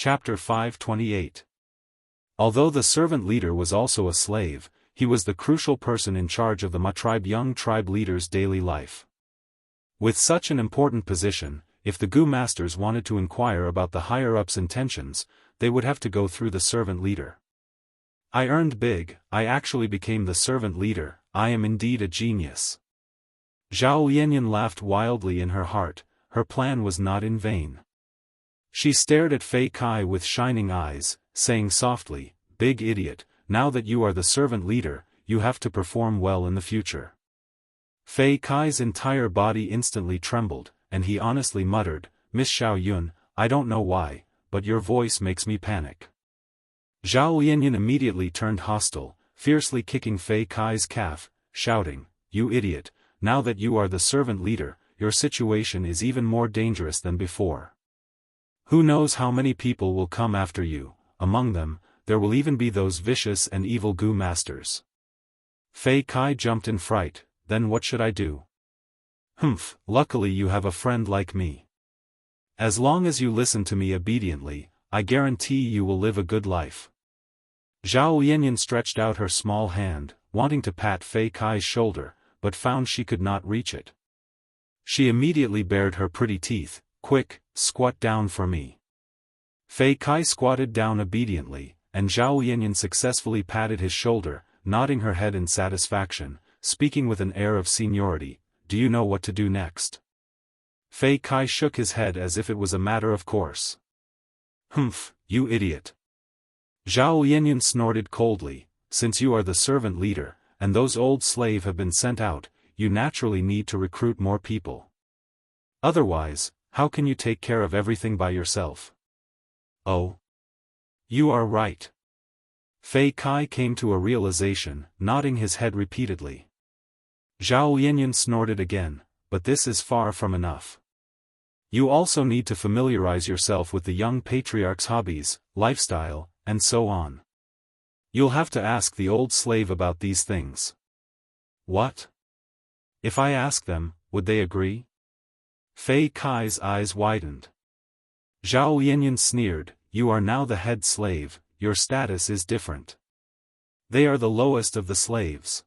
Chapter 528. Although the servant leader was also a slave, he was the crucial person in charge of the young tribe leader's daily life. With such an important position, if the Gu masters wanted to inquire about the higher-ups' intentions, they would have to go through the servant leader. I earned big, I actually became the servant leader, I am indeed a genius. Zhao Yanyan laughed wildly in her heart, her plan was not in vain. She stared at Fei Kai with shining eyes, saying softly, "Big idiot, now that you are the servant leader, you have to perform well in the future." Fei Kai's entire body instantly trembled, and he honestly muttered, "Miss Xiao Yun, I don't know why, but your voice makes me panic." Zhao Yanyan immediately turned hostile, fiercely kicking Fei Kai's calf, shouting, "You idiot, now that you are the servant leader, your situation is even more dangerous than before. Who knows how many people will come after you, among them, there will even be those vicious and evil Gu masters." Fei Kai jumped in fright, "Then what should I do?" "Humph, luckily you have a friend like me. As long as you listen to me obediently, I guarantee you will live a good life." Zhao Yanyan stretched out her small hand, wanting to pat Fei Kai's shoulder, but found she could not reach it. She immediately bared her pretty teeth, "Quick, squat down for me." Fei Kai squatted down obediently, and Zhao Yanyan successfully patted his shoulder, nodding her head in satisfaction, speaking with an air of seniority, "Do you know what to do next?" Fei Kai shook his head as if it was a matter of course. "Humph, you idiot." Zhao Yanyan snorted coldly, "Since you are the servant leader, and those old slaves have been sent out, you naturally need to recruit more people. Otherwise, how can you take care of everything by yourself?" "Oh. You are right." Fei Kai came to a realization, nodding his head repeatedly. Zhao Yanyan snorted again, "But this is far from enough. You also need to familiarize yourself with the young patriarch's hobbies, lifestyle, and so on. You'll have to ask the old slave about these things." "What? If I ask them, would they agree?" Fei Kai's eyes widened. Zhao Yanyan sneered, "You are now the head slave, your status is different. They are the lowest of the slaves.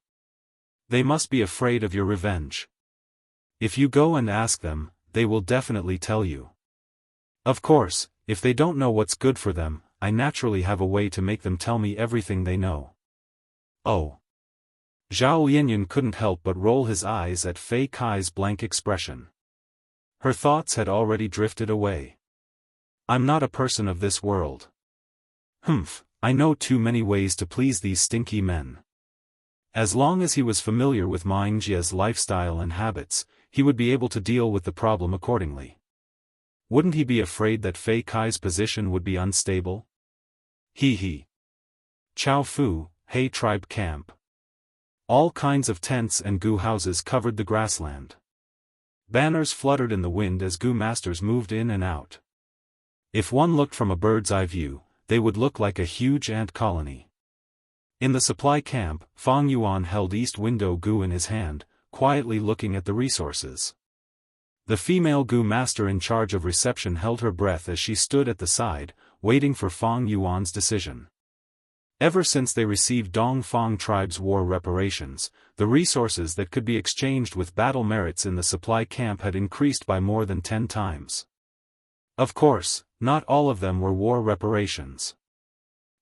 They must be afraid of your revenge. If you go and ask them, they will definitely tell you. Of course, if they don't know what's good for them, I naturally have a way to make them tell me everything they know." "Oh." Zhao Yanyan couldn't help but roll his eyes at Fei Kai's blank expression. Her thoughts had already drifted away. "I'm not a person of this world. Humph, I know too many ways to please these stinky men." As long as he was familiar with Ma Yingjia's lifestyle and habits, he would be able to deal with the problem accordingly. Wouldn't he be afraid that Fei Kai's position would be unstable? He. Chao Fu, He tribe camp. All kinds of tents and Gu houses covered the grassland. Banners fluttered in the wind as Gu masters moved in and out. If one looked from a bird's eye view, they would look like a huge ant colony. In the supply camp, Fang Yuan held East Window Gu in his hand, quietly looking at the resources. The female Gu master in charge of reception held her breath as she stood at the side, waiting for Fang Yuan's decision. Ever since they received Dongfang tribe's war reparations, the resources that could be exchanged with battle merits in the supply camp had increased by more than 10 times. Of course, not all of them were war reparations.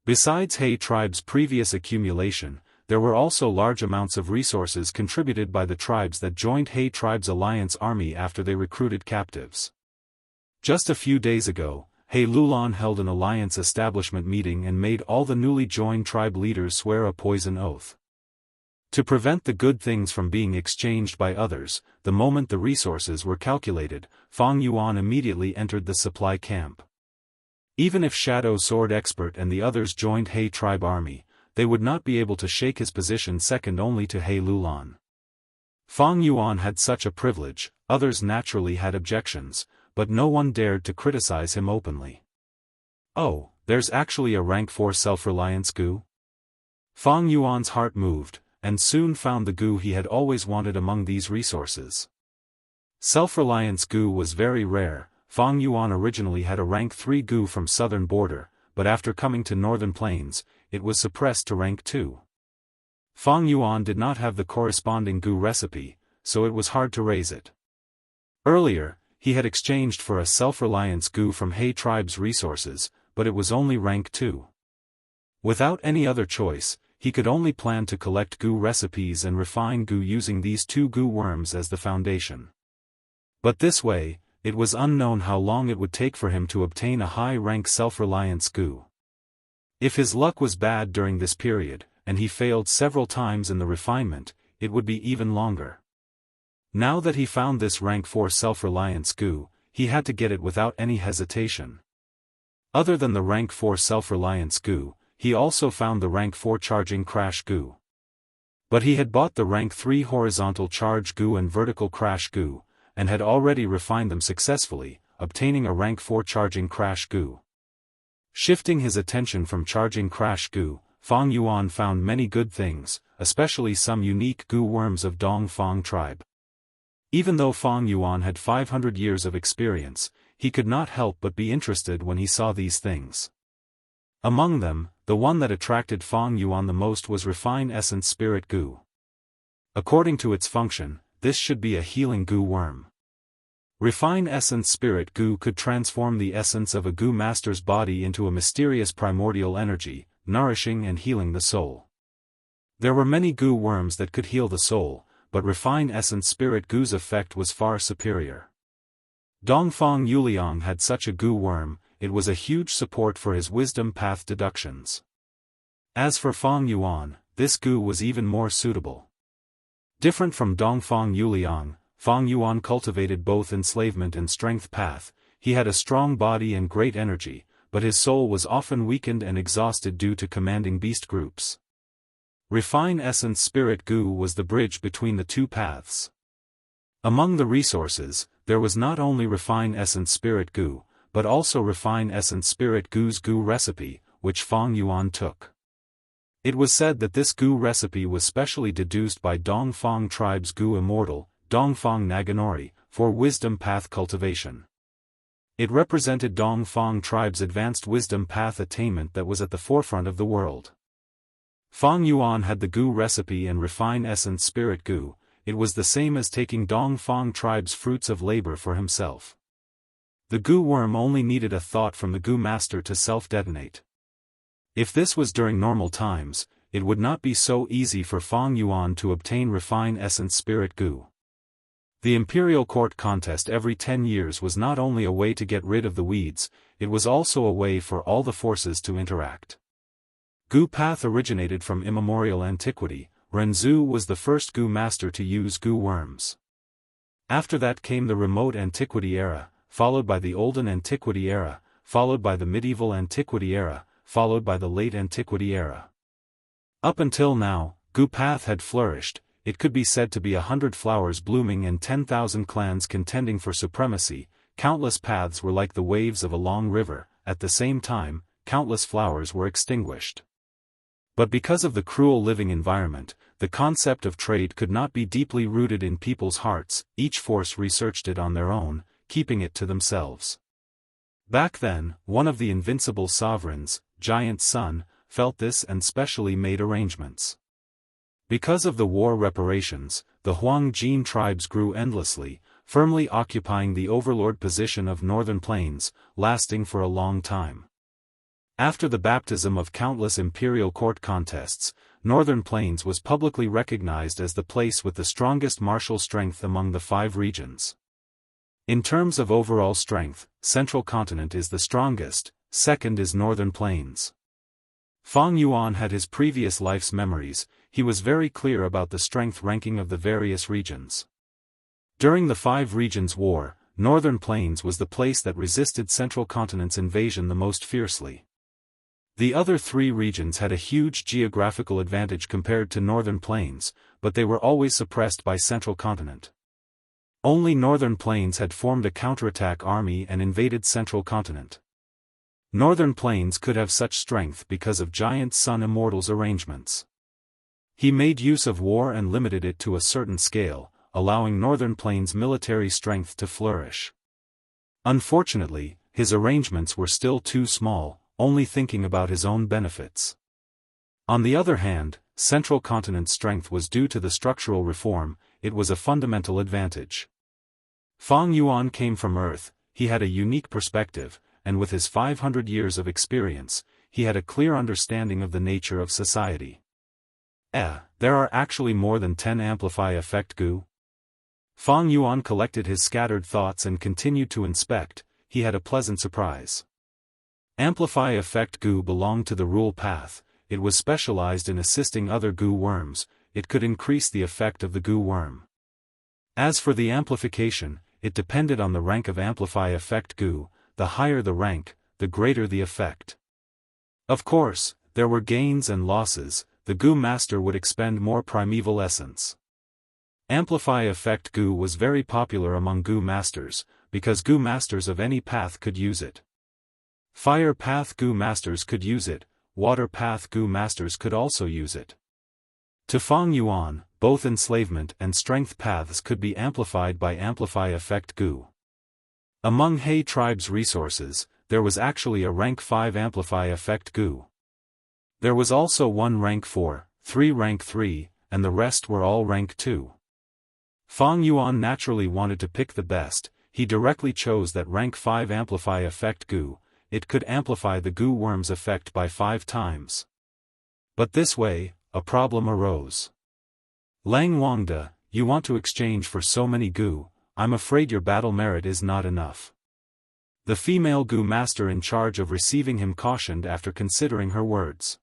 Besides He tribe's previous accumulation, there were also large amounts of resources contributed by the tribes that joined He tribe's alliance army after they recruited captives. Just a few days ago, He Lulan held an alliance establishment meeting and made all the newly joined tribe leaders swear a poison oath. To prevent the good things from being exchanged by others, the moment the resources were calculated, Fang Yuan immediately entered the supply camp. Even if Shadow Sword Expert and the others joined He tribe army, they would not be able to shake his position second only to He Lulan. Fang Yuan had such a privilege, others naturally had objections, but no one dared to criticize him openly. "Oh, there's actually a rank 4 self-reliance Gu?" Fang Yuan's heart moved, and soon found the Gu he had always wanted among these resources. Self-reliance Gu was very rare, Fang Yuan originally had a rank 3 gu from southern border, but after coming to northern plains, it was suppressed to rank 2. Fang Yuan did not have the corresponding gu recipe, so it was hard to raise it. Earlier, he had exchanged for a self-reliance gu from He tribe's resources, but it was only rank 2. Without any other choice, he could only plan to collect gu recipes and refine gu using these 2 gu worms as the foundation. But this way, it was unknown how long it would take for him to obtain a high-rank self-reliance gu. If his luck was bad during this period, and he failed several times in the refinement, it would be even longer. Now that he found this rank 4 self-reliance gu, he had to get it without any hesitation. Other than the rank 4 self-reliance gu, he also found the rank 4 charging crash gu. But he had bought the rank 3 horizontal charge gu and vertical crash gu, and had already refined them successfully, obtaining a rank 4 charging crash gu. Shifting his attention from charging crash gu, Fang Yuan found many good things, especially some unique gu worms of Dongfang tribe. Even though Fang Yuan had 500 years of experience, he could not help but be interested when he saw these things. Among them, the one that attracted Fang Yuan the most was Refine Essence Spirit Gu. According to its function, this should be a healing gu worm. Refine Essence Spirit Gu could transform the essence of a gu master's body into a mysterious primordial energy, nourishing and healing the soul. There were many gu worms that could heal the soul, but Refine Essence Spirit Gu's effect was far superior. Dongfang Yuliang had such a gu worm, it was a huge support for his wisdom path deductions. As for Fang Yuan, this gu was even more suitable. Different from Dongfang Yuliang, Fang Yuan cultivated both enslavement and strength path. He had a strong body and great energy, but his soul was often weakened and exhausted due to commanding beast groups. Refine Essence Spirit Gu was the bridge between the two paths. Among the resources, there was not only Refine Essence Spirit Gu, but also Refine Essence Spirit Gu's gu recipe, which Fang Yuan took. It was said that this gu recipe was specially deduced by Dongfang tribe's gu Immortal, Dongfang Naganori, for wisdom path cultivation. It represented Dongfang tribe's advanced wisdom path attainment that was at the forefront of the world. Fang Yuan had the gu recipe and Refine Essence Spirit Gu. It was the same as taking Dongfang tribe's fruits of labor for himself. The gu worm only needed a thought from the gu master to self-detonate. If this was during normal times, it would not be so easy for Fang Yuan to obtain Refine Essence Spirit Gu. The imperial court contest every 10 years was not only a way to get rid of the weeds, it was also a way for all the forces to interact. Gu path originated from immemorial antiquity. Renzu was the first gu master to use gu worms. After that came the remote antiquity era, followed by the olden antiquity era, followed by the medieval antiquity era, followed by the late antiquity era. Up until now, gu path had flourished. It could be said to be 100 flowers blooming and 10,000 clans contending for supremacy. Countless paths were like the waves of a long river. At the same time, countless flowers were extinguished. But because of the cruel living environment, the concept of trade could not be deeply rooted in people's hearts. Each force researched it on their own, keeping it to themselves. Back then, one of the invincible sovereigns, Giant Sun, felt this and specially made arrangements. Because of the war reparations, the Huang Jin tribes grew endlessly, firmly occupying the overlord position of northern plains, lasting for a long time. After the baptism of countless imperial court contests, Northern Plains was publicly recognized as the place with the strongest martial strength among the 5 regions. In terms of overall strength, Central Continent is the strongest, second is Northern Plains. Fang Yuan had his previous life's memories. He was very clear about the strength ranking of the various regions. During the 5 regions war, Northern Plains was the place that resisted Central Continent's invasion the most fiercely. The other 3 regions had a huge geographical advantage compared to Northern Plains, but they were always suppressed by Central Continent. Only Northern Plains had formed a counterattack army and invaded Central Continent. Northern Plains could have such strength because of Giant Sun Immortal's arrangements. He made use of war and limited it to a certain scale, allowing Northern Plains' military strength to flourish. Unfortunately, his arrangements were still too small, only thinking about his own benefits. On the other hand, Central Continent's strength was due to the structural reform. It was a fundamental advantage. Fang Yuan came from Earth, he had a unique perspective, and with his 500 years of experience, he had a clear understanding of the nature of society. There are actually more than 10 amplify effect Gu? Fang Yuan collected his scattered thoughts and continued to inspect. He had a pleasant surprise. Amplify effect Gu belonged to the rule path. It was specialized in assisting other Gu worms. It could increase the effect of the Gu worm. As for the amplification, it depended on the rank of amplify effect Gu. The higher the rank, the greater the effect. Of course, there were gains and losses. The Gu master would expend more primeval essence. Amplify effect Gu was very popular among Gu masters, because Gu masters of any path could use it. Fire path Gu masters could use it, water path Gu masters could also use it. To Fang Yuan, both enslavement and strength paths could be amplified by amplify effect Gu. Among He tribe's resources, there was actually a rank 5 amplify effect Gu. There was also one rank 4, 3 rank 3, and the rest were all rank 2. Fang Yuan naturally wanted to pick the best. He directly chose that rank 5 amplify effect Gu. It could amplify the Gu worm's effect by 5 times. But this way, a problem arose. Lang Wangda, you want to exchange for so many Gu, I'm afraid your battle merit is not enough. The female Gu master in charge of receiving him cautioned after considering her words.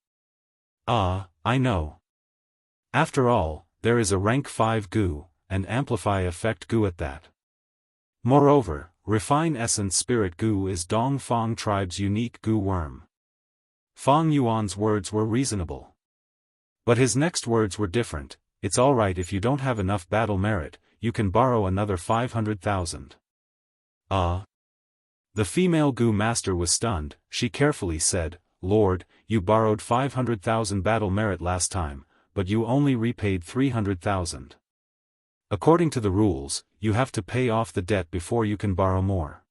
I know. After all, there is a rank 5 Gu, and amplify effect Gu at that. Moreover, Refine Essence Spirit Gu is Dong Fang tribe's unique Gu worm. Fang Yuan's words were reasonable. But his next words were different. It's alright if you don't have enough battle merit, you can borrow another 500,000. The female Gu master was stunned. She carefully said, Lord, you borrowed 500,000 battle merit last time, but you only repaid 300,000. According to the rules, you have to pay off the debt before you can borrow more.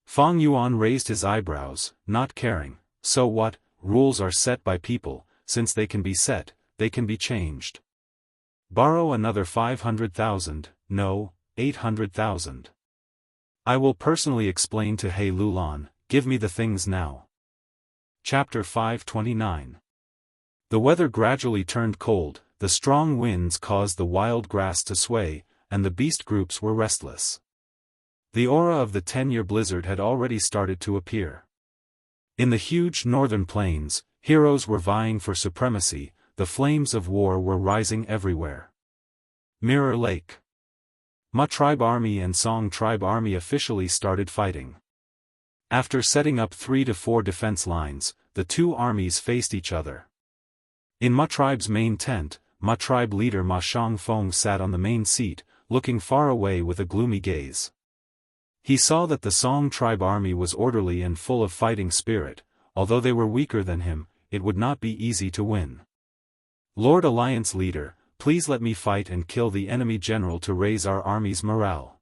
Fang Yuan raised his eyebrows, not caring. So what? Rules are set by people. Since they can be set, they can be changed. Borrow another 500,000, no, 800,000. I will personally explain to He Lulan. Give me the things now. Chapter 529. The weather gradually turned cold. The strong winds caused the wild grass to sway, and the beast groups were restless. The aura of the 10-year blizzard had already started to appear. In the huge northern plains, heroes were vying for supremacy. The flames of war were rising everywhere. Mirror Lake. Ma tribe army and Song tribe army officially started fighting. After setting up 3 to 4 defense lines, the two armies faced each other. In Ma tribe's main tent, Ma tribe leader Ma Shangfeng sat on the main seat, looking far away with a gloomy gaze. He saw that the Song tribe army was orderly and full of fighting spirit. Although they were weaker than him, it would not be easy to win. Lord Alliance leader, please let me fight and kill the enemy general to raise our army's morale.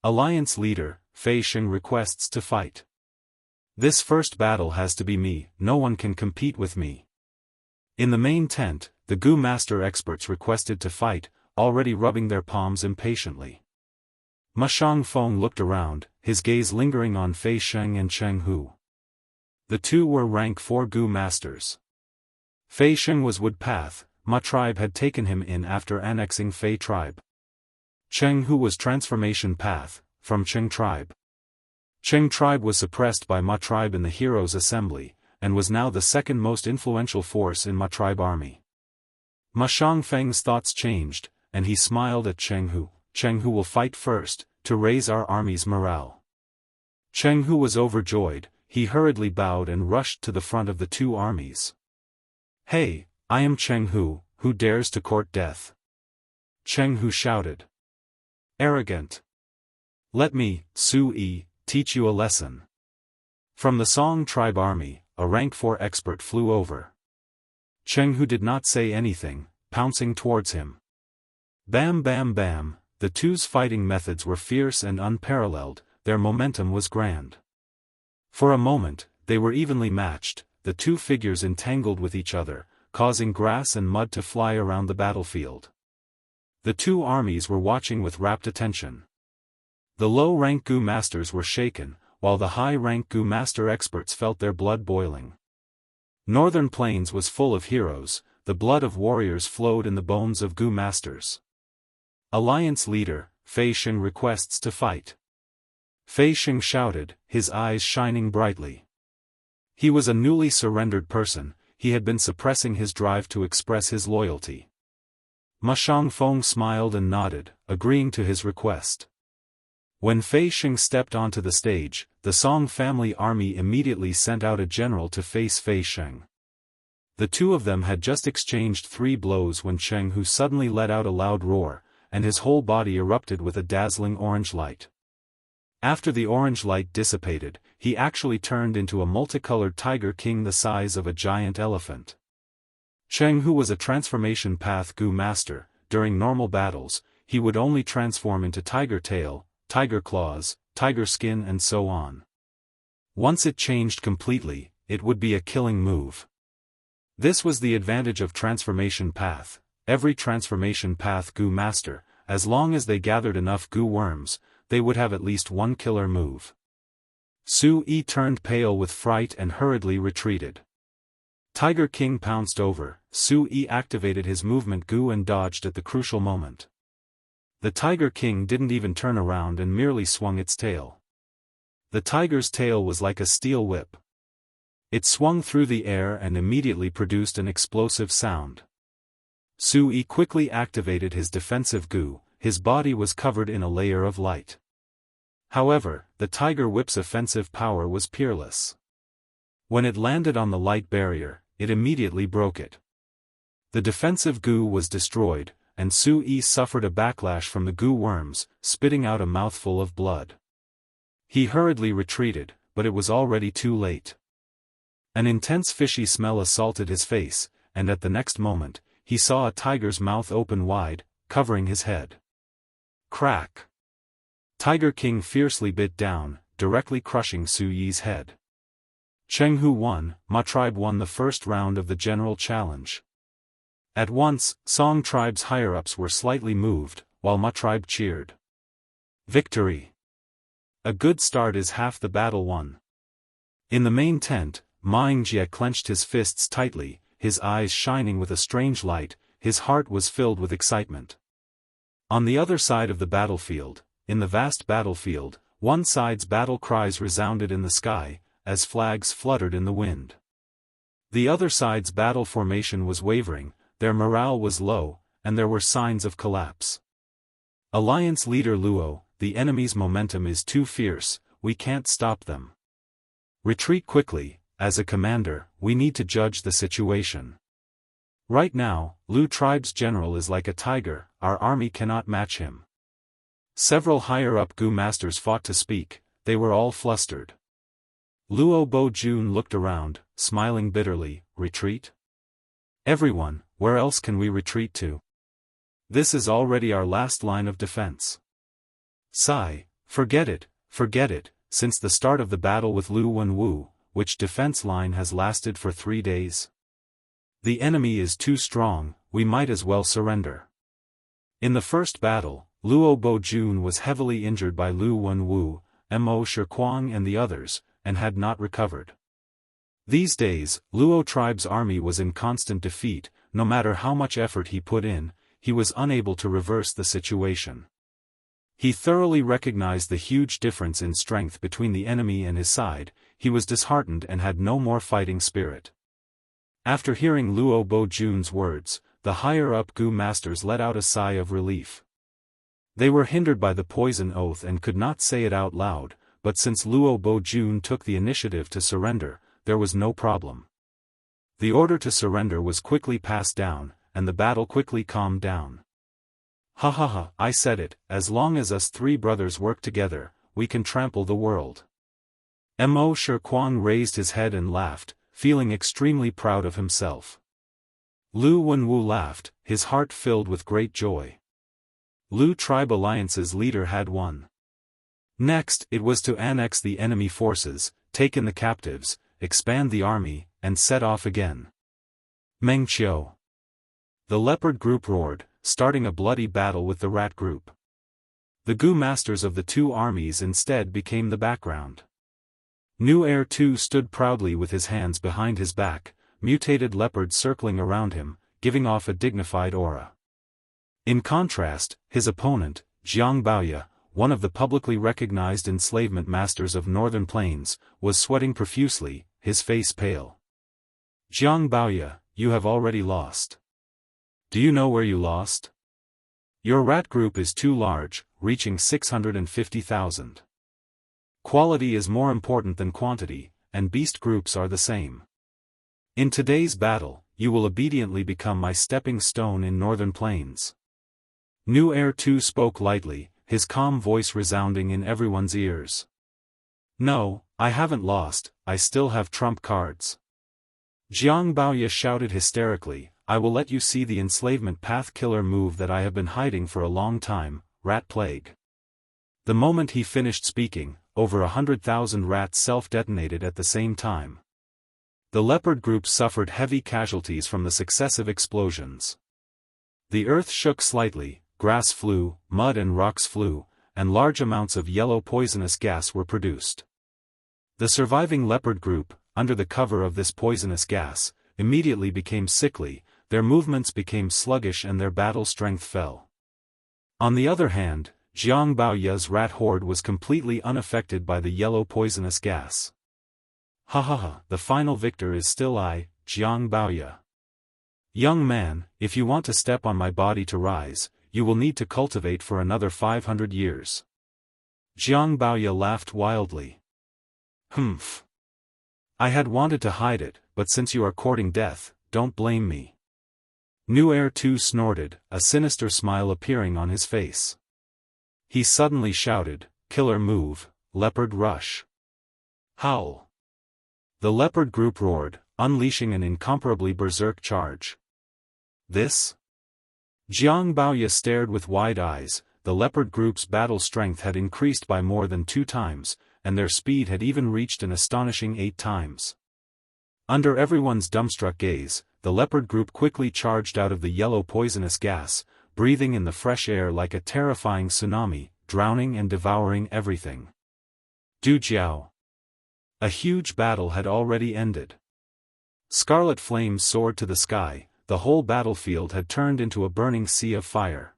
Alliance leader, Fei Sheng requests to fight. This first battle has to be me, no one can compete with me. In the main tent, the Gu master experts requested to fight, already rubbing their palms impatiently. Ma Shangfeng looked around, his gaze lingering on Fei Sheng and Jianghu. The two were rank 4 Gu masters. Fei Sheng was Wood Path. Ma tribe had taken him in after annexing Fei tribe. Jianghu was Transformation Path, from Cheng tribe. Cheng tribe was suppressed by Ma tribe in the Heroes' Assembly, and was now the second most influential force in Ma tribe army. Ma Shangfeng's thoughts changed, and he smiled at Jianghu. Jianghu will fight first, to raise our army's morale. Jianghu was overjoyed. He hurriedly bowed and rushed to the front of the two armies. Hey, I am Jianghu, who dares to court death? Jianghu shouted. Arrogant. Let me, Su-yi, teach you a lesson. From the Song tribe army, a rank 4 expert flew over. Jianghu did not say anything, pouncing towards him. Bam bam bam, the two's fighting methods were fierce and unparalleled. their momentum was grand. For a moment, they were evenly matched, the two figures entangled with each other, causing grass and mud to fly around the battlefield. The two armies were watching with rapt attention. The low-rank Gu masters were shaken, while the high-rank Gu master experts felt their blood boiling. Northern Plains was full of heroes, the blood of warriors flowed in the bones of Gu masters. Alliance leader, Fei Sheng requests to fight. Fei Sheng shouted, his eyes shining brightly. He was a newly surrendered person, he had been suppressing his drive to express his loyalty. Ma Shangfeng smiled and nodded, agreeing to his request. When Fei Sheng stepped onto the stage, the Song family army immediately sent out a general to face Fei Sheng. The two of them had just exchanged 3 blows when Jianghu suddenly let out a loud roar, and his whole body erupted with a dazzling orange light. After the orange light dissipated, he actually turned into a multicolored tiger king the size of a giant elephant. Jianghu was a transformation path Gu master. During normal battles, he would only transform into tiger tail, tiger claws, tiger skin and so on. Once it changed completely, it would be a killing move. This was the advantage of transformation path. Every transformation path Gu master, as long as they gathered enough Gu worms, they would have at least one killer move. Su Yi turned pale with fright and hurriedly retreated. Tiger King pounced over, Su Yi activated his movement Gu and dodged at the crucial moment. The Tiger King didn't even turn around and merely swung its tail. The tiger's tail was like a steel whip. It swung through the air and immediately produced an explosive sound. Su Yi quickly activated his defensive Gu, his body was covered in a layer of light. However, the tiger whip's offensive power was peerless. When it landed on the light barrier, it immediately broke it. The defensive Gu was destroyed, and Su Yi suffered a backlash from the Gu worms, spitting out a mouthful of blood. He hurriedly retreated, but it was already too late. An intense fishy smell assaulted his face, and at the next moment, he saw a tiger's mouth open wide, covering his head. Crack! Tiger King fiercely bit down, directly crushing Su Yi's head. Jianghu won, Ma tribe won the first round of the general challenge. At once, Song tribe's higher-ups were slightly moved, while Ma tribe cheered. Victory! A good start is half the battle won. In the main tent, Ma Yingjie clenched his fists tightly, his eyes shining with a strange light, his heart was filled with excitement. On the other side of the battlefield, in the vast battlefield, one side's battle cries resounded in the sky, as flags fluttered in the wind. The other side's battle formation was wavering, their morale was low, and there were signs of collapse. Alliance leader Luo, the enemy's momentum is too fierce, we can't stop them. Retreat quickly, as a commander, we need to judge the situation. Right now, Lu tribe's general is like a tiger, our army cannot match him. Several higher-up Gu masters fought to speak, they were all flustered. Luo Bo-jun looked around, smiling bitterly, retreat? Everyone, where else can we retreat to? This is already our last line of defense. Sigh, forget it, since the start of the battle with Lu Wenwu, which defense line has lasted for 3 days. The enemy is too strong, we might as well surrender. In the first battle, Luo Bo-jun was heavily injured by Lu Wenwu, Mo Shiquang and the others, and had not recovered. These days, Luo tribe's army was in constant defeat, no matter how much effort he put in, he was unable to reverse the situation. He thoroughly recognized the huge difference in strength between the enemy and his side, he was disheartened and had no more fighting spirit. After hearing Luo Bo-jun's words, the higher-up Gu masters let out a sigh of relief. They were hindered by the poison oath and could not say it out loud, but since Luo Bo-jun took the initiative to surrender, there was no problem. The order to surrender was quickly passed down, and the battle quickly calmed down. Ha ha ha, I said it, as long as us 3 brothers work together, we can trample the world. Mo Shiquang raised his head and laughed, feeling extremely proud of himself. Lu Wenwu laughed, his heart filled with great joy. Lu Tribe Alliance's leader had won. Next, it was to annex the enemy forces, take in the captives, expand the army, and set off again. Meng Qiu. The leopard group roared, starting a bloody battle with the rat group. The Gu masters of the two armies instead became the background. Nu Air too stood proudly with his hands behind his back, mutated leopards circling around him, giving off a dignified aura. In contrast, his opponent, Jiang Baoye, one of the publicly recognized enslavement masters of Northern Plains, was sweating profusely, his face pale. Jiang Baoye, you have already lost. Do you know where you lost? Your rat group is too large, reaching 650,000. Quality is more important than quantity, and beast groups are the same. In today's battle, you will obediently become my stepping stone in Northern Plains. Nu Air too spoke lightly, his calm voice resounding in everyone's ears. No, I haven't lost, I still have trump cards. Jiang Baoye shouted hysterically, I will let you see the enslavement path killer move that I have been hiding for a long time, rat plague. The moment he finished speaking, over 100,000 rats self-detonated at the same time. The leopard group suffered heavy casualties from the successive explosions. The earth shook slightly, grass flew, mud and rocks flew, and large amounts of yellow poisonous gas were produced. The surviving leopard group, under the cover of this poisonous gas, immediately became sickly, their movements became sluggish and their battle strength fell. On the other hand, Jiang Baoye's rat horde was completely unaffected by the yellow poisonous gas. Ha ha ha, the final victor is still I, Jiang Baoye. Young man, if you want to step on my body to rise, you will need to cultivate for another 500 years. Jiang Baoye laughed wildly. Humph. I had wanted to hide it, but since you are courting death, don't blame me. Nu Air too snorted, a sinister smile appearing on his face. He suddenly shouted, Killer move, leopard rush. Howl. The leopard group roared, unleashing an incomparably berserk charge. This? Jiang Baoye stared with wide eyes. The leopard group's battle strength had increased by more than 2 times, and their speed had even reached an astonishing 8 times. Under everyone's dumbstruck gaze, the leopard group quickly charged out of the yellow poisonous gas, breathing in the fresh air like a terrifying tsunami, drowning and devouring everything. Du Jiao. A huge battle had already ended. Scarlet flames soared to the sky, the whole battlefield had turned into a burning sea of fire.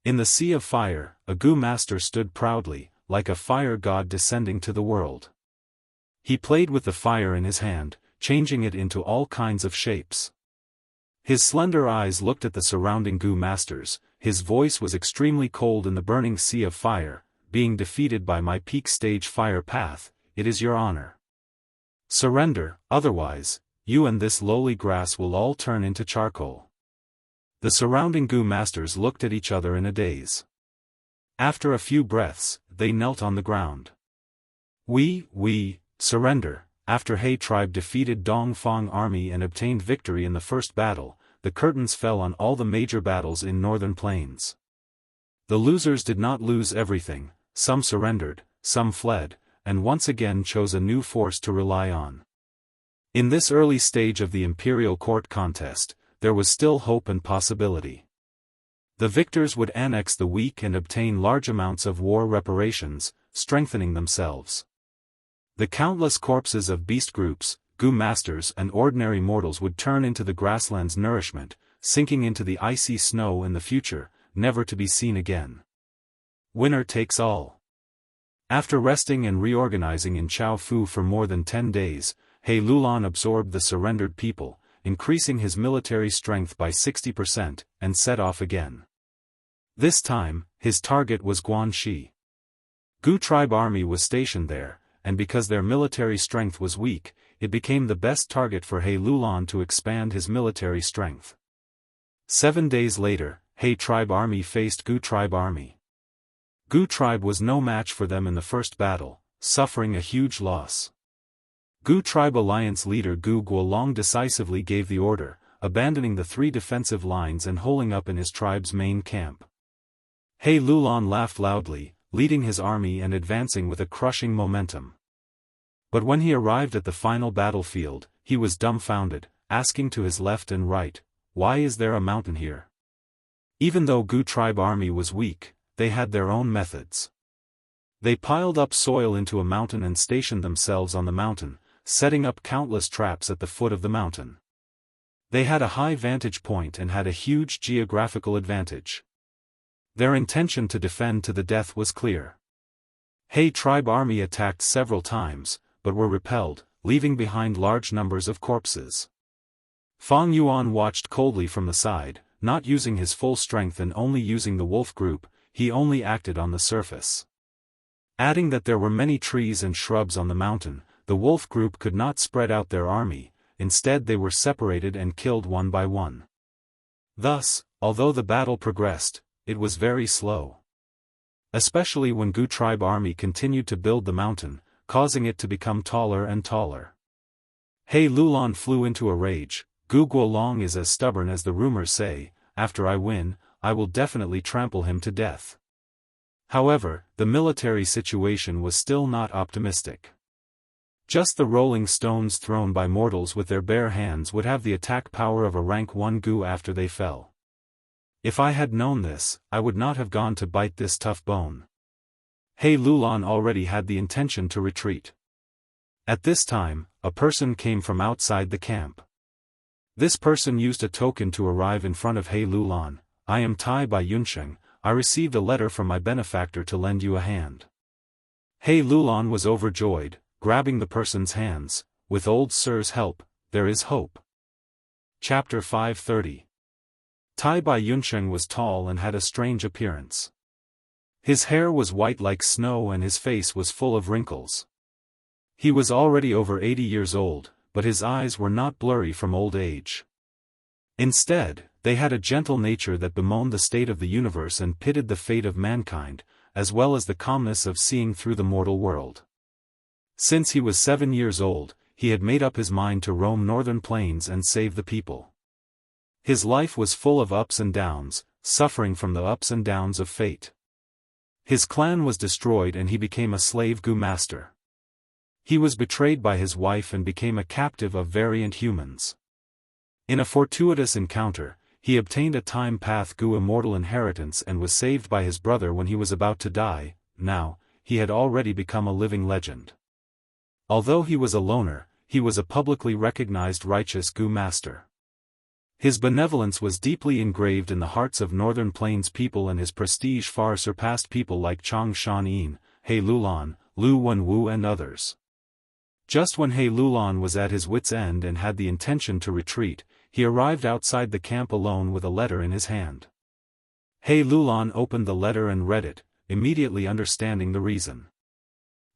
In the sea of fire, a Gu master stood proudly, like a fire god descending to the world. He played with the fire in his hand, changing it into all kinds of shapes. His slender eyes looked at the surrounding Gu masters, his voice was extremely cold in the burning sea of fire, being defeated by my peak stage fire path, it is your honor. Surrender, otherwise, you and this lowly grass will all turn into charcoal. The surrounding Gu masters looked at each other in a daze. After a few breaths, they knelt on the ground. We surrender. After He tribe defeated Dongfang army and obtained victory in the first battle, the curtains fell on all the major battles in Northern Plains. The losers did not lose everything, some surrendered, some fled, and once again chose a new force to rely on. In this early stage of the imperial court contest, there was still hope and possibility. The victors would annex the weak and obtain large amounts of war reparations, strengthening themselves. The countless corpses of beast groups, Gu masters and ordinary mortals would turn into the grassland's nourishment, sinking into the icy snow in the future, never to be seen again. Winner takes all. After resting and reorganizing in Chaofu for more than 10 days, He Lulan absorbed the surrendered people, increasing his military strength by 60%, and set off again. This time, his target was Guanxi. Gu tribe army was stationed there, and because their military strength was weak, it became the best target for He Lulan to expand his military strength. 7 days later, He tribe army faced Gu tribe army. Gu tribe was no match for them in the first battle, suffering a huge loss. Gu tribe alliance leader Gu Guolong decisively gave the order, abandoning the 3 defensive lines and holing up in his tribe's main camp. He Lulan laughed loudly, leading his army and advancing with a crushing momentum. But when he arrived at the final battlefield, he was dumbfounded, asking to his left and right, "Why is there a mountain here?" Even though Gu tribe army was weak, they had their own methods. They piled up soil into a mountain and stationed themselves on the mountain, setting up countless traps at the foot of the mountain. They had a high vantage point and had a huge geographical advantage. Their intention to defend to the death was clear. He tribe army attacked several times, but were repelled, leaving behind large numbers of corpses. Fang Yuan watched coldly from the side, not using his full strength and only using the wolf group. He only acted on the surface. Adding that there were many trees and shrubs on the mountain, the wolf group could not spread out their army, instead they were separated and killed one by one. Thus, although the battle progressed, it was very slow. Especially when Gu tribe army continued to build the mountain, causing it to become taller and taller. He Lulan flew into a rage. "Gu Guolong is as stubborn as the rumors say. After I win, I will definitely trample him to death." However, the military situation was still not optimistic. Just the rolling stones thrown by mortals with their bare hands would have the attack power of a rank 1 Gu after they fell. If I had known this, I would not have gone to bite this tough bone. He Lulan already had the intention to retreat. At this time, a person came from outside the camp. This person used a token to arrive in front of He Lulan. "I am Tai by Yunsheng. I received a letter from my benefactor to lend you a hand." He Lulan was overjoyed, grabbing the person's hands. "With old Sir's help, there is hope." Chapter 530. Tai Bai Yunsheng was tall and had a strange appearance. His hair was white like snow and his face was full of wrinkles. He was already over 80 years old, but his eyes were not blurry from old age. Instead, they had a gentle nature that bemoaned the state of the universe and pitied the fate of mankind, as well as the calmness of seeing through the mortal world. Since he was 7 years old, he had made up his mind to roam northern plains and save the people. His life was full of ups and downs, suffering from the ups and downs of fate. His clan was destroyed and he became a slave Gu master. He was betrayed by his wife and became a captive of variant humans. In a fortuitous encounter, he obtained a time path Gu immortal inheritance and was saved by his brother when he was about to die. Now, he had already become a living legend. Although he was a loner, he was a publicly recognized righteous Gu master. His benevolence was deeply engraved in the hearts of Northern Plains people and his prestige far surpassed people like Chang Shan-yin, He Lulan, Lu Wenwu and others. Just when He Lulan was at his wit's end and had the intention to retreat, he arrived outside the camp alone with a letter in his hand. He Lulan opened the letter and read it, immediately understanding the reason.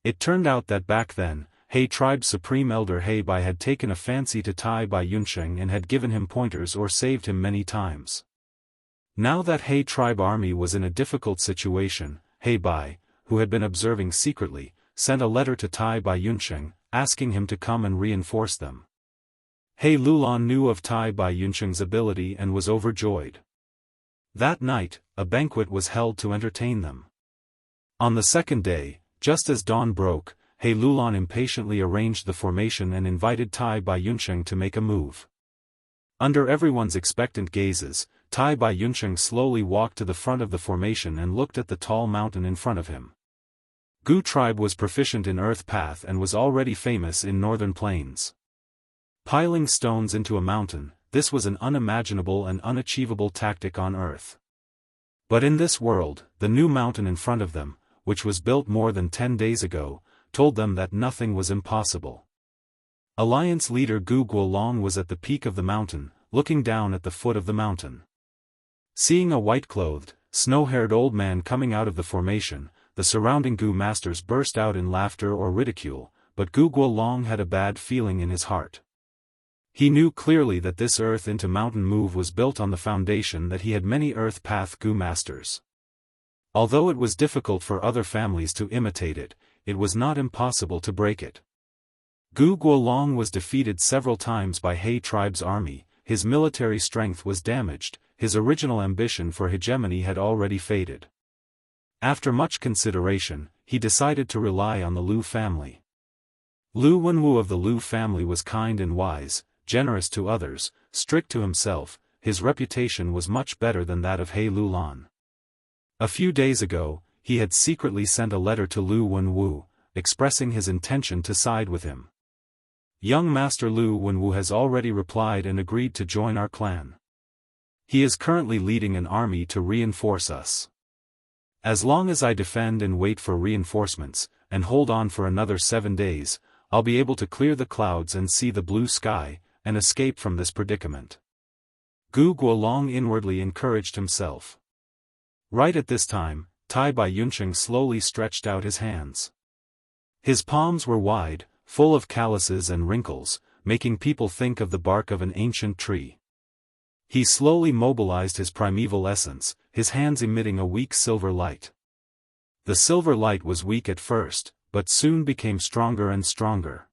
It turned out that back then, He tribe's supreme elder He Bai had taken a fancy to Tai Bai Yunsheng and had given him pointers or saved him many times. Now that He tribe army was in a difficult situation, He Bai, who had been observing secretly, sent a letter to Tai Bai Yunsheng, asking him to come and reinforce them. He Lulan knew of Tai Bai Yunsheng's ability and was overjoyed. That night, a banquet was held to entertain them. On the second day, just as dawn broke, He Lulan impatiently arranged the formation and invited Tai Bai Yunsheng to make a move. Under everyone's expectant gazes, Tai Bai Yunsheng slowly walked to the front of the formation and looked at the tall mountain in front of him. Gu tribe was proficient in earth path and was already famous in northern plains. Piling stones into a mountain, this was an unimaginable and unachievable tactic on earth. But in this world, the new mountain in front of them, which was built more than 10 days ago, told them that nothing was impossible. Alliance leader Gu Guolong was at the peak of the mountain, looking down at the foot of the mountain. Seeing a white-clothed, snow-haired old man coming out of the formation, the surrounding Gu masters burst out in laughter or ridicule, but Gu Guolong had a bad feeling in his heart. He knew clearly that this earth into mountain move was built on the foundation that he had many earth path Gu masters. Although it was difficult for other families to imitate it, it was not impossible to break it. Gu Guolong was defeated several times by He tribe's army, his military strength was damaged, his original ambition for hegemony had already faded. After much consideration, he decided to rely on the Lu family. Lu Wenwu of the Lu family was kind and wise, generous to others, strict to himself. His reputation was much better than that of He Lulan. A few days ago, he had secretly sent a letter to Lu Wenwu, expressing his intention to side with him. Young Master Lu Wenwu has already replied and agreed to join our clan. He is currently leading an army to reinforce us. As long as I defend and wait for reinforcements, and hold on for another 7 days, I'll be able to clear the clouds and see the blue sky, and escape from this predicament. Gu Guolong inwardly encouraged himself. Right at this time, Tai Bai Yunsheng slowly stretched out his hands. His palms were wide, full of calluses and wrinkles, making people think of the bark of an ancient tree. He slowly mobilized his primeval essence, his hands emitting a weak silver light. The silver light was weak at first, but soon became stronger and stronger.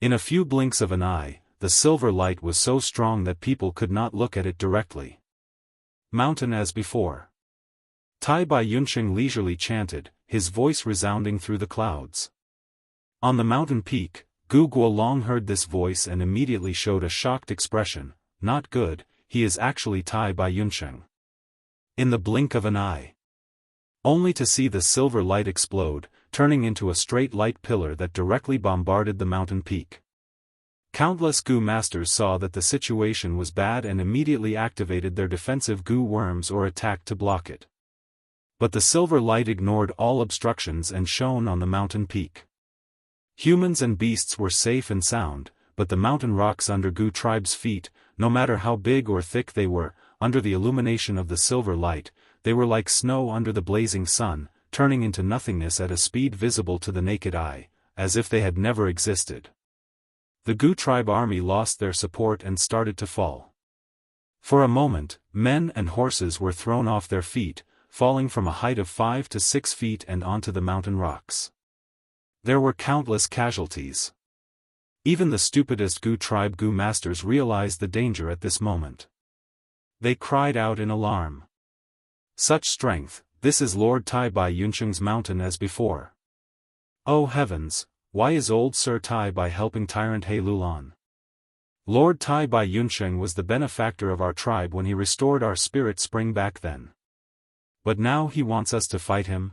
In a few blinks of an eye, the silver light was so strong that people could not look at it directly. Mountain as before. Tai Bai Yunsheng leisurely chanted, his voice resounding through the clouds. On the mountain peak, Gu Guolong heard this voice and immediately showed a shocked expression. Not good, he is actually Tai Bai Yunsheng. In the blink of an eye. Only to see the silver light explode, turning into a straight light pillar that directly bombarded the mountain peak. Countless Gu masters saw that the situation was bad and immediately activated their defensive Gu worms or attacked to block it. But the silver light ignored all obstructions and shone on the mountain peak. Humans and beasts were safe and sound, but the mountain rocks under Gu tribe's feet, no matter how big or thick they were, under the illumination of the silver light, they were like snow under the blazing sun, turning into nothingness at a speed visible to the naked eye, as if they had never existed. The Gu tribe army lost their support and started to fall. For a moment, men and horses were thrown off their feet, falling from a height of 5 to 6 feet and onto the mountain rocks. There were countless casualties. Even the stupidest Gu tribe Gu masters realized the danger at this moment. They cried out in alarm. Such strength, this is Lord Tai Bai Yunsheng's mountain as before. Oh heavens, why is old Sir Tai Bai helping tyrant He Lulan? Lord Tai Bai Yunsheng was the benefactor of our tribe when he restored our spirit spring back then. But now he wants us to fight him?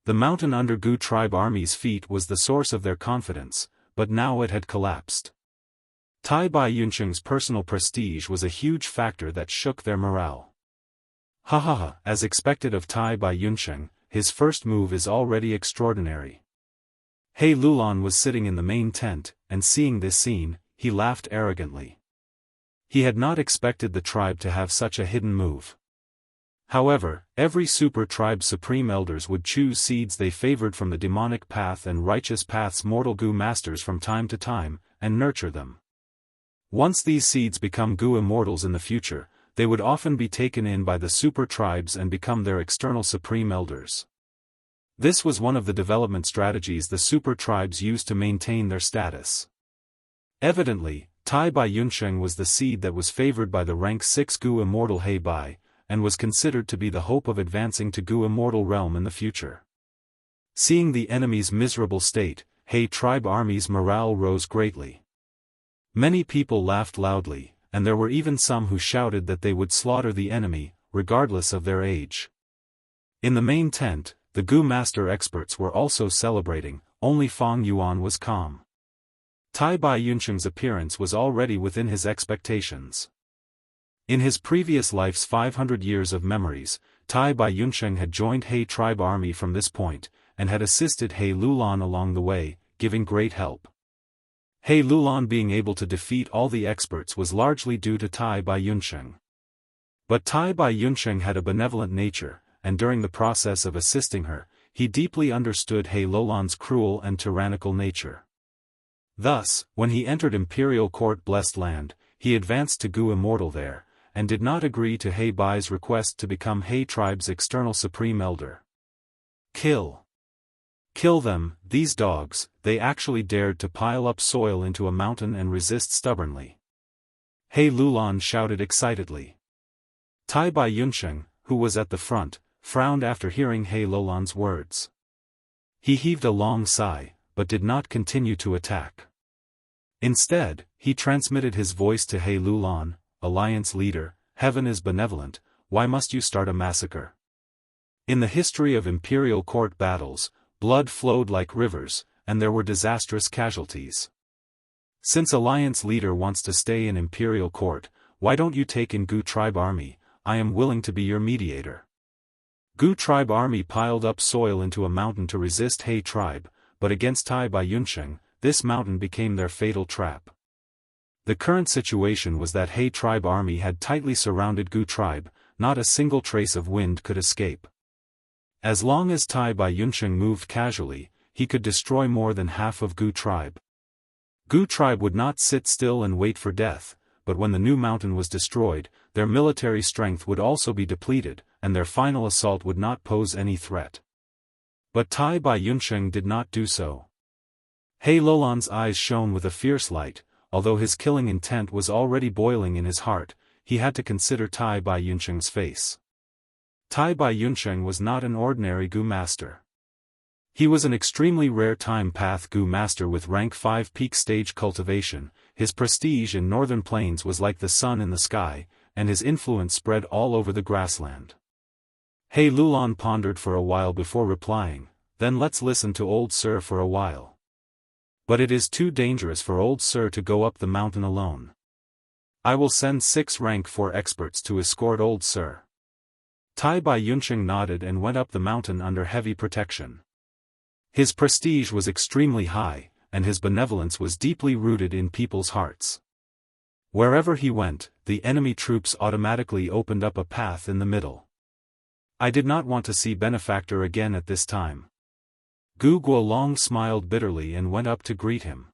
The mountain under Gu tribe army's feet was the source of their confidence, but now it had collapsed. Tai Bai Yunsheng's personal prestige was a huge factor that shook their morale. Ha ha ha, as expected of Tai Bai Yunsheng, his first move is already extraordinary. He Lulan was sitting in the main tent, and seeing this scene, he laughed arrogantly. He had not expected the tribe to have such a hidden move. However, every super tribe's supreme elders would choose seeds they favored from the demonic path and righteous path's mortal Gu masters from time to time, and nurture them. Once these seeds become Gu immortals in the future, they would often be taken in by the super tribes and become their external supreme elders. This was one of the development strategies the super tribes used to maintain their status. Evidently, Tai Bai Yunsheng was the seed that was favored by the rank 6 Gu immortal He Bai, and was considered to be the hope of advancing to Gu immortal realm in the future. Seeing the enemy's miserable state, He tribe army's morale rose greatly. Many people laughed loudly, and there were even some who shouted that they would slaughter the enemy, regardless of their age. In the main tent, the Gu master experts were also celebrating, only Fang Yuan was calm. Tai Bai Yunsheng's appearance was already within his expectations. In his previous life's 500 years of memories, Tai Bai Yunsheng had joined He tribe army from this point, and had assisted He Lulan along the way, giving great help. He Lulan being able to defeat all the experts was largely due to Tai Bai Yunsheng. But Tai Bai Yunsheng had a benevolent nature, and during the process of assisting her, he deeply understood He Lulan's cruel and tyrannical nature. Thus, when he entered Imperial Court Blessed Land, he advanced to Gu Immortal there, and did not agree to He Bai's request to become He tribe's external supreme elder. Kill them, these dogs. They actually dared to pile up soil into a mountain and resist stubbornly. He Lulan shouted excitedly. Tai Bai Yunsheng, who was at the front, frowned after hearing He Lulan's words. He heaved a long sigh, but did not continue to attack. Instead, he transmitted his voice to He Lulan, Alliance leader. Heaven is benevolent, why must you start a massacre? In the history of imperial court battles, blood flowed like rivers, and there were disastrous casualties. Since Alliance leader wants to stay in imperial court, why don't you take in Gu tribe army? I am willing to be your mediator. Gu tribe army piled up soil into a mountain to resist He tribe, but against Tai by Yunsheng, this mountain became their fatal trap. The current situation was that He tribe army had tightly surrounded Gu tribe, not a single trace of wind could escape. As long as Tai by Yunsheng moved casually, he could destroy more than half of Gu tribe. Gu tribe would not sit still and wait for death, but when the new mountain was destroyed, their military strength would also be depleted, and their final assault would not pose any threat. But Tai by Yunsheng did not do so. He Lulan's eyes shone with a fierce light. Although his killing intent was already boiling in his heart, he had to consider Tai by Yunsheng's face. Tai by Yunsheng was not an ordinary Gu master. He was an extremely rare time path Gu master with rank 5 peak stage cultivation. His prestige in northern plains was like the sun in the sky, and his influence spread all over the grassland. He Lulan pondered for a while before replying, then let's listen to old Sir for a while. But it is too dangerous for old Sir to go up the mountain alone. I will send 6 rank 4 experts to escort old Sir. Tai by Yunsheng nodded and went up the mountain under heavy protection. His prestige was extremely high, and his benevolence was deeply rooted in people's hearts. Wherever he went, the enemy troops automatically opened up a path in the middle. I did not want to see Benefactor again at this time. Gu Guolong smiled bitterly and went up to greet him.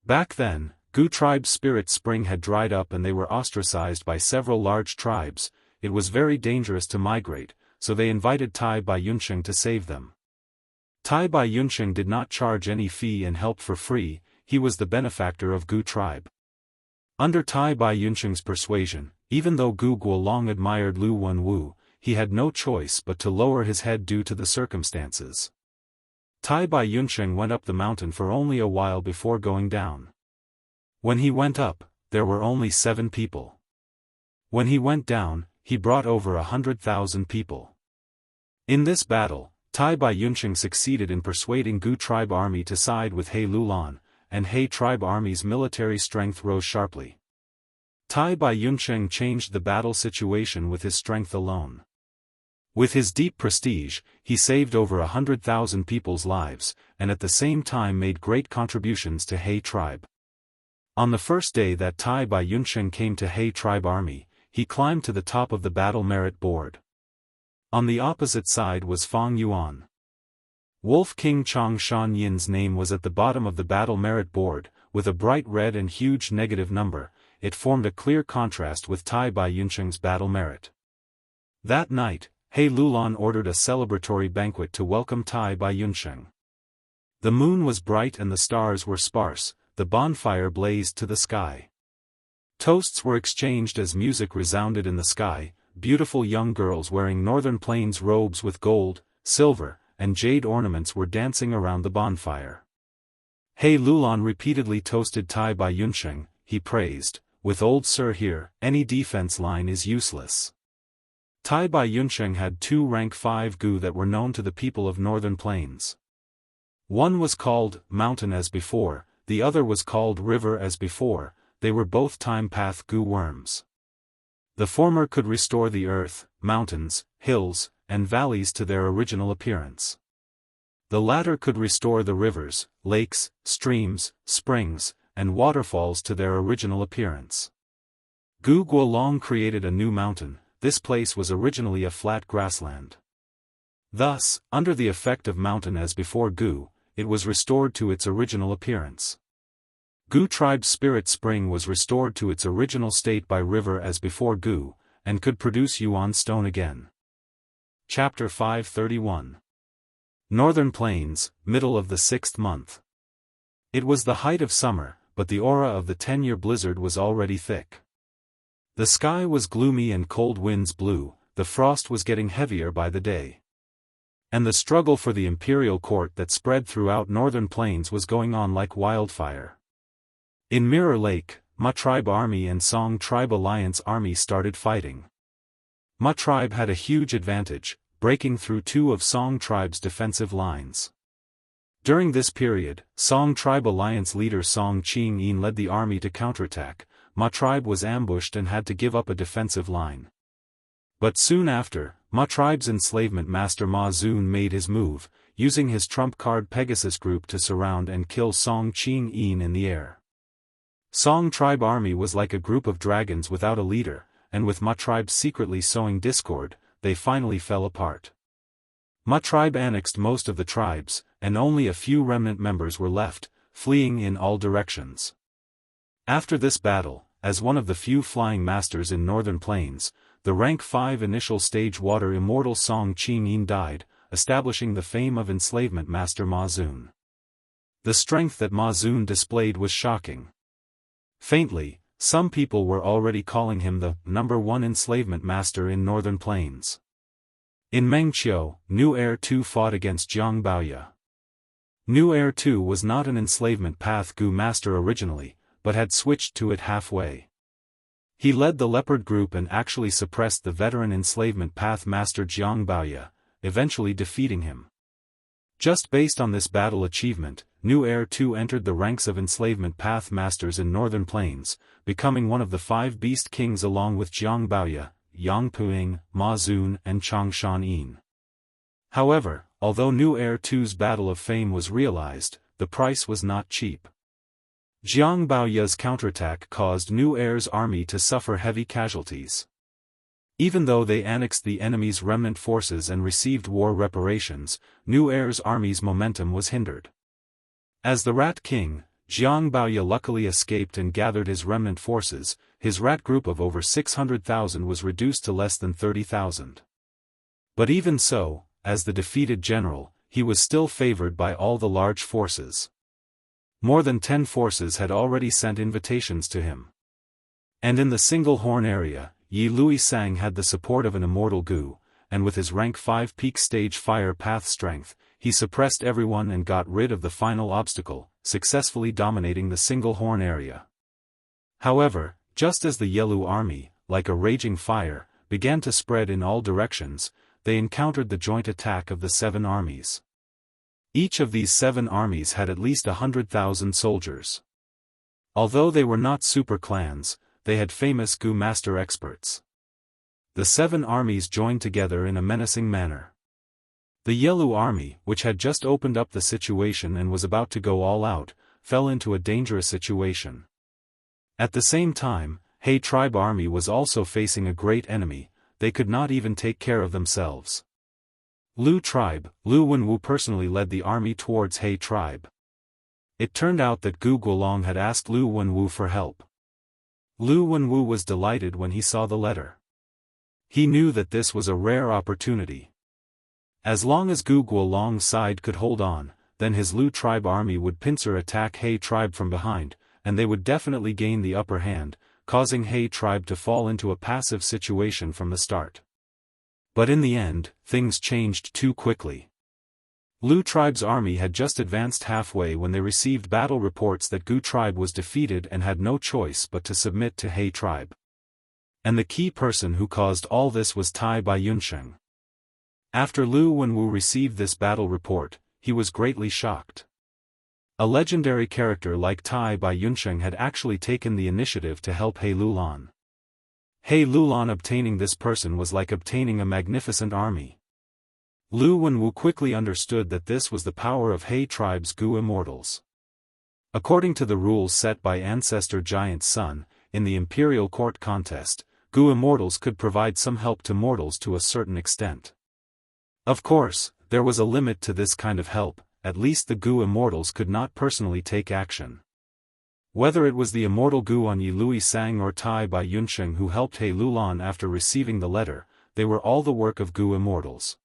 Back then, Gu tribe's spirit spring had dried up and they were ostracized by several large tribes. It was very dangerous to migrate, so they invited Tai by Yunsheng to save them. Tai by Yunsheng did not charge any fee and helped for free. He was the benefactor of Gu tribe. Under Tai by Yunsheng's persuasion, even though Gu Guolong admired Lu Wenwu, he had no choice but to lower his head due to the circumstances. Tai by Yunsheng went up the mountain for only a while before going down. When he went up, there were only 7 people. When he went down, he brought over 100,000 people. In this battle, Tai by Yunsheng succeeded in persuading Gu tribe army to side with He Lulan, and He tribe army's military strength rose sharply. Tai by Yunsheng changed the battle situation with his strength alone. With his deep prestige, he saved over 100,000 people's lives, and at the same time made great contributions to He tribe. On the first day that Tai by Yunsheng came to He tribe army, he climbed to the top of the battle merit board. On the opposite side was Fang Yuan. Wolf King Chang Shan Yin's name was at the bottom of the battle merit board, with a bright red and huge negative number. It formed a clear contrast with Tai by Yunsheng's battle merit. That night, He Lulan ordered a celebratory banquet to welcome Tai by Yunsheng. The moon was bright and the stars were sparse, the bonfire blazed to the sky. Toasts were exchanged as music resounded in the sky. Beautiful young girls wearing northern plains robes with gold, silver, and jade ornaments were dancing around the bonfire. He Lulan repeatedly toasted Tai by Yunsheng. He praised, "With old Sir here, any defense line is useless." Tai by Yunsheng had 2 rank 5 Gu that were known to the people of northern plains. One was called Mountain as before, the other was called River as before. They were both time path Gu worms. The former could restore the earth, mountains, hills, and valleys to their original appearance. The latter could restore the rivers, lakes, streams, springs, and waterfalls to their original appearance. Gu Guolong created a new mountain. This place was originally a flat grassland. Thus, under the effect of Mountain as before Gu, it was restored to its original appearance. Gu tribe's spirit spring was restored to its original state by River as before Gu, and could produce Yuan stone again. Chapter 531. Northern Plains, middle of the 6th month. It was the height of summer, but the aura of the 10-year blizzard was already thick. The sky was gloomy and cold winds blew. the frost was getting heavier by the day. And the struggle for the imperial court that spread throughout northern plains was going on like wildfire. In Mirror Lake, Ma Tribe Army and Song Tribe Alliance Army started fighting. Ma Tribe had a huge advantage, breaking through two of Song Tribe's defensive lines. During this period, Song Tribe Alliance leader Song Qing led the army to counterattack. Ma Tribe was ambushed and had to give up a defensive line. But soon after, Ma Tribe's enslavement master Ma Zun made his move, using his trump card Pegasus group to surround and kill Song Qing in the air. Song Tribe army was like a group of dragons without a leader, and with Ma Tribe secretly sowing discord, they finally fell apart. Ma Tribe annexed most of the tribes, and only a few remnant members were left, fleeing in all directions. After this battle, as one of the few flying masters in northern plains, the rank 5 initial stage water immortal Song Qing died, establishing the fame of enslavement master Ma Zun. The strength that Ma Zun displayed was shocking. Faintly, some people were already calling him the #1 enslavement master in northern plains. In Mengqiu, New Heir 2 fought against Jiang Baoya. New Heir 2 was not an enslavement path Gu master originally, but had switched to it halfway. He led the leopard group and actually suppressed the veteran enslavement path master Jiang Baoya, eventually defeating him. Just based on this battle achievement, New Heir 2 entered the ranks of enslavement path masters in northern plains, becoming one of the 5 beast kings along with Jiang Baoya, Yang Puing, Ma Zun and Changshan. However, although New Heir 2's battle of fame was realized, the price was not cheap. Jiang Baoya's counterattack caused New Heir's army to suffer heavy casualties. Even though they annexed the enemy's remnant forces and received war reparations, New Heir's army's momentum was hindered. As the Rat King, Jiang Baoya luckily escaped and gathered his remnant forces. His rat group of over 600,000 was reduced to less than 30,000. But even so, as the defeated general, he was still favored by all the large forces. More than 10 forces had already sent invitations to him. And in the single horn area, Yi Lui Sang had the support of an immortal Gu, and with his rank 5 peak stage fire path strength, he suppressed everyone and got rid of the final obstacle, successfully dominating the single horn area. However, just as the Yelu army, like a raging fire, began to spread in all directions, they encountered the joint attack of the 7 armies. Each of these 7 armies had at least 100,000 soldiers. Although they were not super clans, they had famous Gu master experts. The 7 armies joined together in a menacing manner. The Yelu army, which had just opened up the situation and was about to go all out, fell into a dangerous situation. At the same time, He tribe army was also facing a great enemy. They could not even take care of themselves. Lu tribe, Lu Wenwu personally led the army towards He tribe. It turned out that Gu Guolong had asked Lu Wenwu for help. Lu Wenwu was delighted when he saw the letter. He knew that this was a rare opportunity. As long as Gu Guolong's side could hold on, then his Lu tribe army would pincer attack He tribe from behind, and they would definitely gain the upper hand, causing He tribe to fall into a passive situation from the start. But in the end, things changed too quickly. Lu tribe's army had just advanced halfway when they received battle reports that Gu tribe was defeated and had no choice but to submit to He tribe. And the key person who caused all this was Tai Baiyunsheng. After Lu Wenwu received this battle report, he was greatly shocked. A legendary character like Tai Baiyunsheng had actually taken the initiative to help He Lulan. He Lulan obtaining this person was like obtaining a magnificent army. Lu Wenwu quickly understood that this was the power of He tribe's Gu immortals. According to the rules set by Ancestor Giant Sun, in the Imperial Court contest, Gu immortals could provide some help to mortals to a certain extent. Of course, there was a limit to this kind of help. At least the Gu immortals could not personally take action. Whether it was the immortal Gu on Yi Lui Sang or Tai Baiyunsheng who helped He Lulan after receiving the letter, they were all the work of Gu immortals.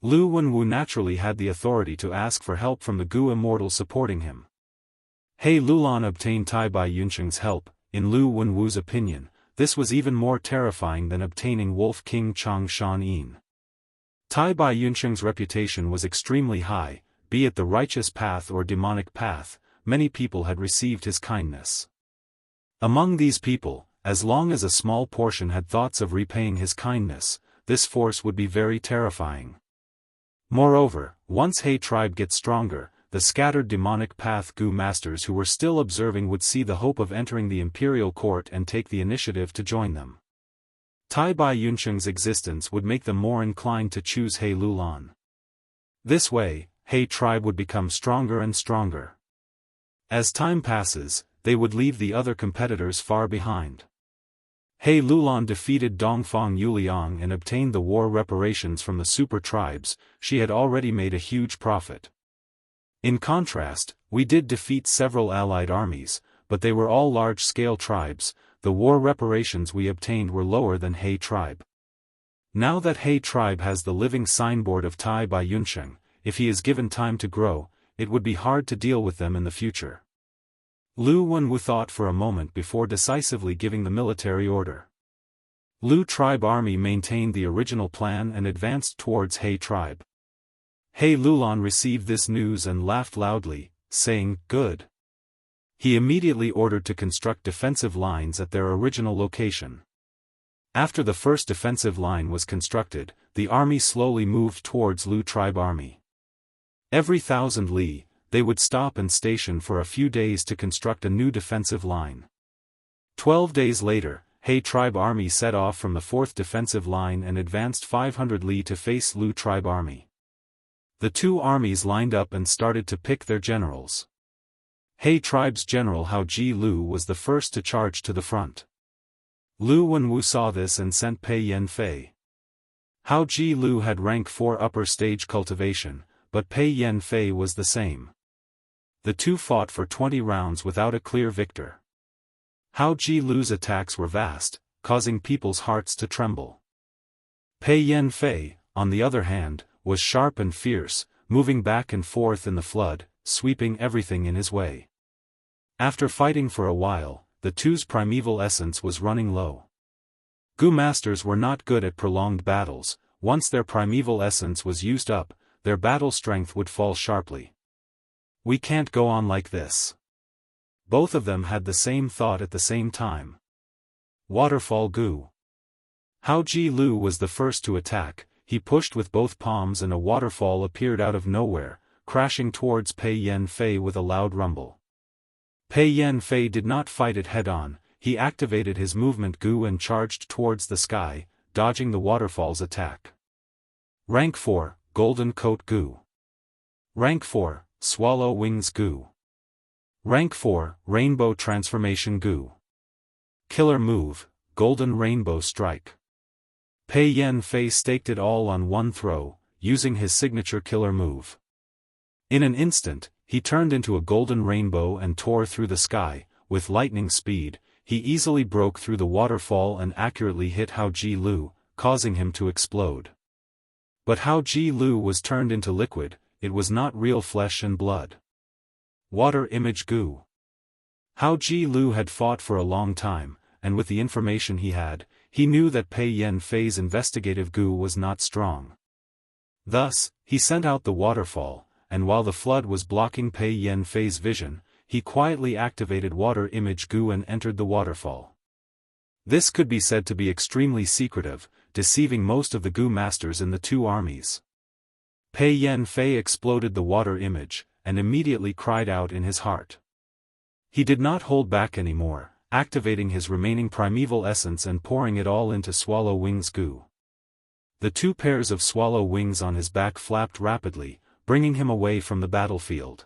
Lu Wenwu naturally had the authority to ask for help from the Gu immortals supporting him. He Lulan obtained Tai Baiyunsheng's help. In Lu Wenwu's opinion, this was even more terrifying than obtaining Wolf King Chang Shan Yin. Tai Bai Yunsheng's reputation was extremely high, be it the righteous path or demonic path, many people had received his kindness. Among these people, as long as a small portion had thoughts of repaying his kindness, this force would be very terrifying. Moreover, once He tribe gets stronger, the scattered demonic path Gu masters who were still observing would see the hope of entering the imperial court and take the initiative to join them. Tai Bai Yunsheng's existence would make them more inclined to choose He Lulan. This way, He tribe would become stronger and stronger. As time passes, they would leave the other competitors far behind. He Lulan defeated Dongfang Yuliang and obtained the war reparations from the super tribes. She had already made a huge profit. In contrast, we did defeat several allied armies, but they were all large-scale tribes. The war reparations we obtained were lower than He tribe. Now that He tribe has the living signboard of Tai Bai Yunsheng, if he is given time to grow, it would be hard to deal with them in the future. Lu Wenwu thought for a moment before decisively giving the military order. Lu tribe army maintained the original plan and advanced towards He tribe. He Lulan received this news and laughed loudly, saying, "Good." He immediately ordered to construct defensive lines at their original location. After the first defensive line was constructed, the army slowly moved towards Lu tribe army. Every 1,000 li, they would stop and station for a few days to construct a new defensive line. 12 days later, He tribe army set off from the 4th defensive line and advanced 500 li to face Lu tribe army. The two armies lined up and started to pick their generals. He tribe's general Hao Ji Lu was the first to charge to the front. Lu Wenwu saw this and sent Pei Yanfei. Hao Ji Lu had rank 4 upper stage cultivation, but Pei Yanfei was the same. The two fought for 20 rounds without a clear victor. Hao Ji Lu's attacks were vast, causing people's hearts to tremble. Pei Yanfei, on the other hand, was sharp and fierce, moving back and forth in the flood, sweeping everything in his way. After fighting for a while, the two's primeval essence was running low. Gu masters were not good at prolonged battles. Once their primeval essence was used up, their battle strength would fall sharply. We can't go on like this. Both of them had the same thought at the same time. Waterfall Gu. Hao Ji Lu was the first to attack. He pushed with both palms and a waterfall appeared out of nowhere, crashing towards Pei Yanfei with a loud rumble. Pei Yanfei did not fight it head-on. He activated his movement Gu and charged towards the sky, dodging the waterfall's attack. Rank 4, Golden Coat Gu. Rank 4, Swallow Wings Gu. Rank 4, Rainbow Transformation Gu. Killer Move, Golden Rainbow Strike. Pei Yanfei staked it all on one throw, using his signature killer move. In an instant, he turned into a golden rainbow and tore through the sky. With lightning speed, he easily broke through the waterfall and accurately hit Hao Ji Lu, causing him to explode. But Hao Ji Lu was turned into liquid. It was not real flesh and blood. Water Image Gu. Hao Ji Lu had fought for a long time, and with the information he had, he knew that Pei Yanfei's investigative Gu was not strong. Thus, he sent out the waterfall, and while the flood was blocking Pei Yanfei's vision, he quietly activated Water Image Gu and entered the waterfall. This could be said to be extremely secretive, deceiving most of the Gu masters in the two armies. Pei Yanfei exploded the water image, and immediately cried out in his heart. He did not hold back anymore, activating his remaining primeval essence and pouring it all into Swallow Wings Gu. The two pairs of swallow wings on his back flapped rapidly, bringing him away from the battlefield.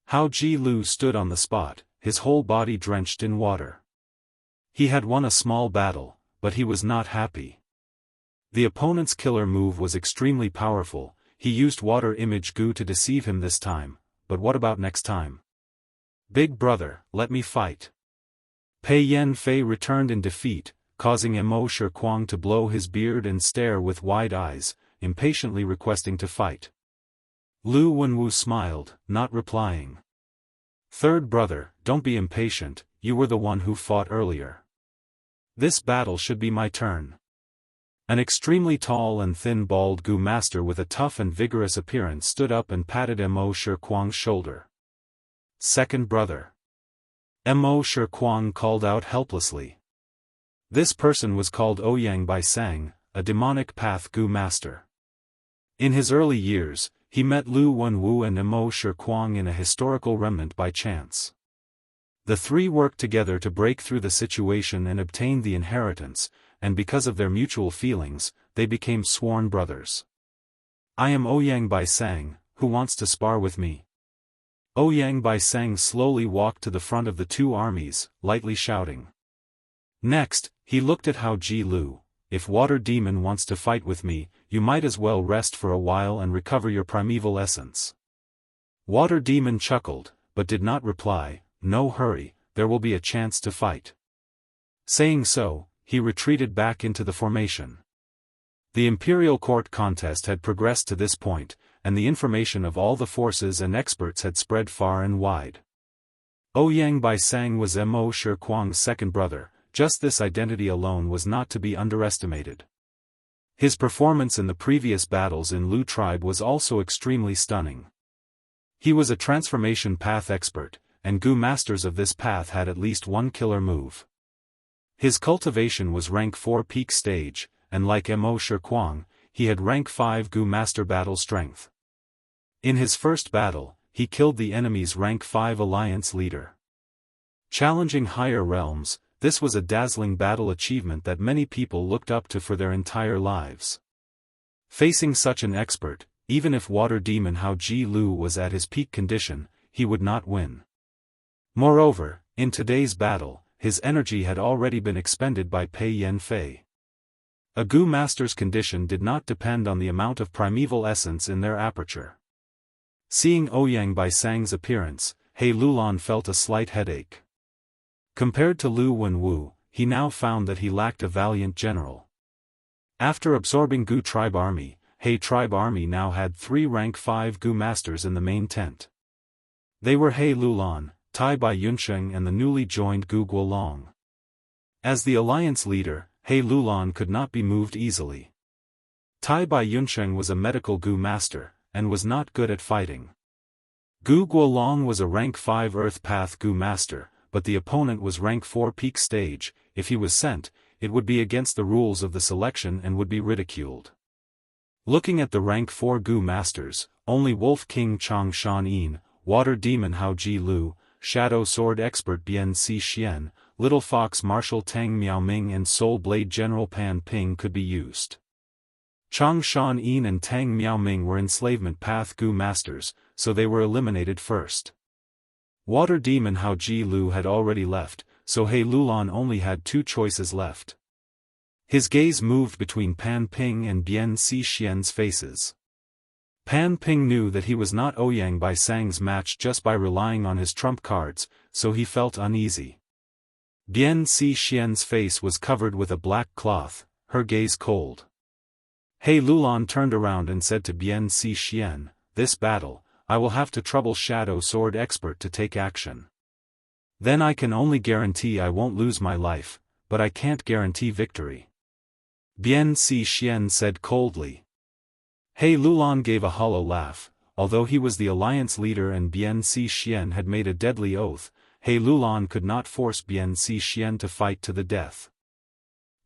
Hao Ji Lu stood on the spot, his whole body drenched in water. He had won a small battle, but he was not happy. The opponent's killer move was extremely powerful. He used Water Image Gu to deceive him this time, but what about next time? Big brother, let me fight. Pei Yanfei returned in defeat, causing Emo Shirkuang to blow his beard and stare with wide eyes, impatiently requesting to fight. Lu Wenwu smiled, not replying. Third brother, don't be impatient, you were the one who fought earlier. This battle should be my turn. An extremely tall and thin bald Gu master with a tough and vigorous appearance stood up and patted Mo Shikuang's shoulder. Second brother. Mo Shikuang called out helplessly. This person was called Ouyang Bai Sang, a demonic path Gu master. In his early years, he met Lu Wenwu and Mo Shikuang in a historical remnant by chance. The three worked together to break through the situation and obtain the inheritance, and because of their mutual feelings, they became sworn brothers. I am Ouyang Bai Sang, who wants to spar with me? Ouyang Bai Sang slowly walked to the front of the two armies, lightly shouting. Next, he looked at Hao Ji Lu. If Water Demon wants to fight with me, you might as well rest for a while and recover your primeval essence. Water Demon chuckled, but did not reply. No hurry, there will be a chance to fight. Saying so, he retreated back into the formation. The Imperial Court contest had progressed to this point, and the information of all the forces and experts had spread far and wide. Ouyang Bai Sang was Mo Shikuang's second brother. Just this identity alone was not to be underestimated. His performance in the previous battles in Lu tribe was also extremely stunning. He was a transformation path expert, and Gu masters of this path had at least one killer move. His cultivation was rank 4 peak stage, and like Mo Shikuang, he had rank 5 Gu master battle strength. In his first battle, he killed the enemy's rank 5 alliance leader. Challenging higher realms, this was a dazzling battle achievement that many people looked up to for their entire lives. Facing such an expert, even if Water Demon Hao Ji Lu was at his peak condition, he would not win. Moreover, in today's battle, his energy had already been expended by Pei Yan Fei. A Gu master's condition did not depend on the amount of primeval essence in their aperture. Seeing Ouyang Bai Sang's appearance, He Lulan felt a slight headache. Compared to Lu Wenwu, he now found that he lacked a valiant general. After absorbing Gu tribe army, He tribe army now had 3 rank 5 Gu masters in the main tent. They were He Lulan, Tai Bai Yunsheng and the newly joined Gu Guolong. As the alliance leader, He Lulan could not be moved easily. Tai Bai Yunsheng was a medical Gu master, and was not good at fighting. Gu Guolong was a rank 5 earth path Gu master, but the opponent was rank 4 peak stage. If he was sent, it would be against the rules of the selection and would be ridiculed. Looking at the rank 4 Gu masters, only Wolf King Chang Shan Yin, Water Demon Hao Ji Lu, Shadow Sword Expert Bian Si Xian, Little Fox Marshal Tang Miaoming and Soul Blade General Pan Ping could be used. Chang Shan Yin and Tang Miaoming were enslavement path Gu masters, so they were eliminated first. Water Demon Hao Ji Lu had already left, so He Lulan only had 2 choices left. His gaze moved between Pan Ping and Bian Si Xian's faces. Pan Ping knew that he was not Ouyang Bai Sang's match just by relying on his trump cards, so he felt uneasy. Bian Si Xian's face was covered with a black cloth, her gaze cold. He Lulan turned around and said to Bian Si Xian, "This battle, I will have to trouble Shadow Sword Expert to take action. Then I can only guarantee I won't lose my life, but I can't guarantee victory." Bian Si Xian said coldly. He Lulan gave a hollow laugh. Although he was the alliance leader and Bian Si Xian had made a deadly oath, He Lulan could not force Bian Si Xian to fight to the death.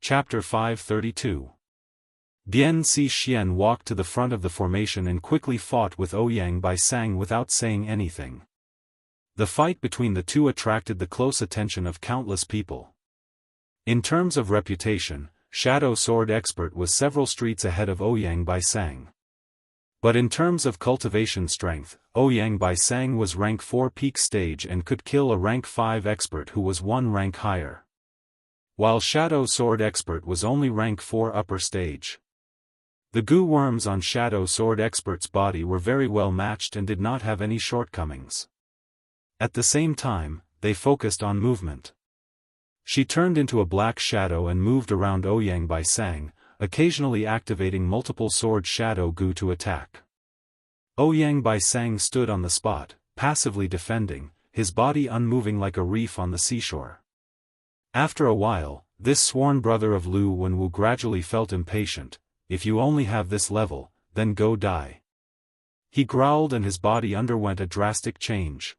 Chapter 532. Bian Si Xian walked to the front of the formation and quickly fought with Ouyang Bai Sang without saying anything. The fight between the two attracted the close attention of countless people. In terms of reputation, Shadow Sword Expert was several streets ahead of Ouyang Bai Sang. But in terms of cultivation strength, Ouyang Bai Sang was rank 4 peak stage and could kill a rank 5 expert who was 1 rank higher. While Shadow Sword Expert was only rank 4 upper stage. The Gu worms on Shadow Sword Expert's body were very well matched and did not have any shortcomings. At the same time, they focused on movement. She turned into a black shadow and moved around Ouyang Bai Sang, occasionally activating multiple sword shadow Gu to attack. Ouyang Bai Sang stood on the spot, passively defending, his body unmoving like a reef on the seashore. After a while, This sworn brother of Lu Wenwu gradually felt impatient. If you only have this level, then go die. He growled and his body underwent a drastic change.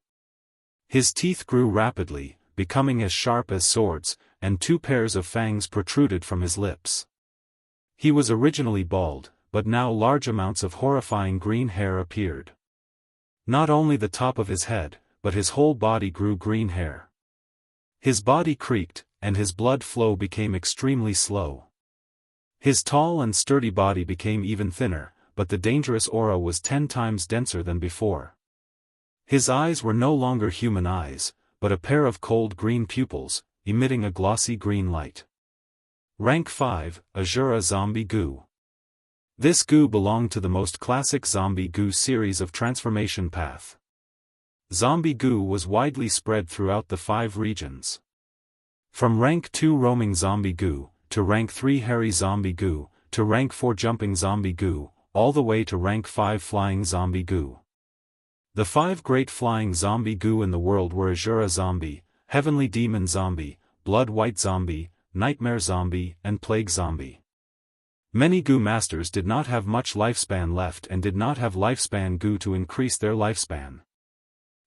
His teeth grew rapidly, becoming as sharp as swords, and 2 pairs of fangs protruded from his lips. He was originally bald, but now large amounts of horrifying green hair appeared. Not only the top of his head, but his whole body grew green hair. His body creaked, and his blood flow became extremely slow. His tall and sturdy body became even thinner, but the dangerous aura was 10 times denser than before. His eyes were no longer human eyes, but a pair of cold green pupils, emitting a glossy green light. Rank 5, Azura Zombie Goo. This goo belonged to the most classic Zombie Goo series of transformation path. Zombie Goo was widely spread throughout the 5 regions. From rank 2 roaming Zombie Goo, to rank 3 hairy Zombie Goo, to rank 4 jumping Zombie Goo, all the way to rank 5 flying Zombie Goo. The 5 great flying Zombie Goo in the world were Azura Zombie, Heavenly Demon Zombie, Blood White Zombie, Nightmare Zombie, and Plague Zombie. Many Goo masters did not have much lifespan left and did not have lifespan Goo to increase their lifespan.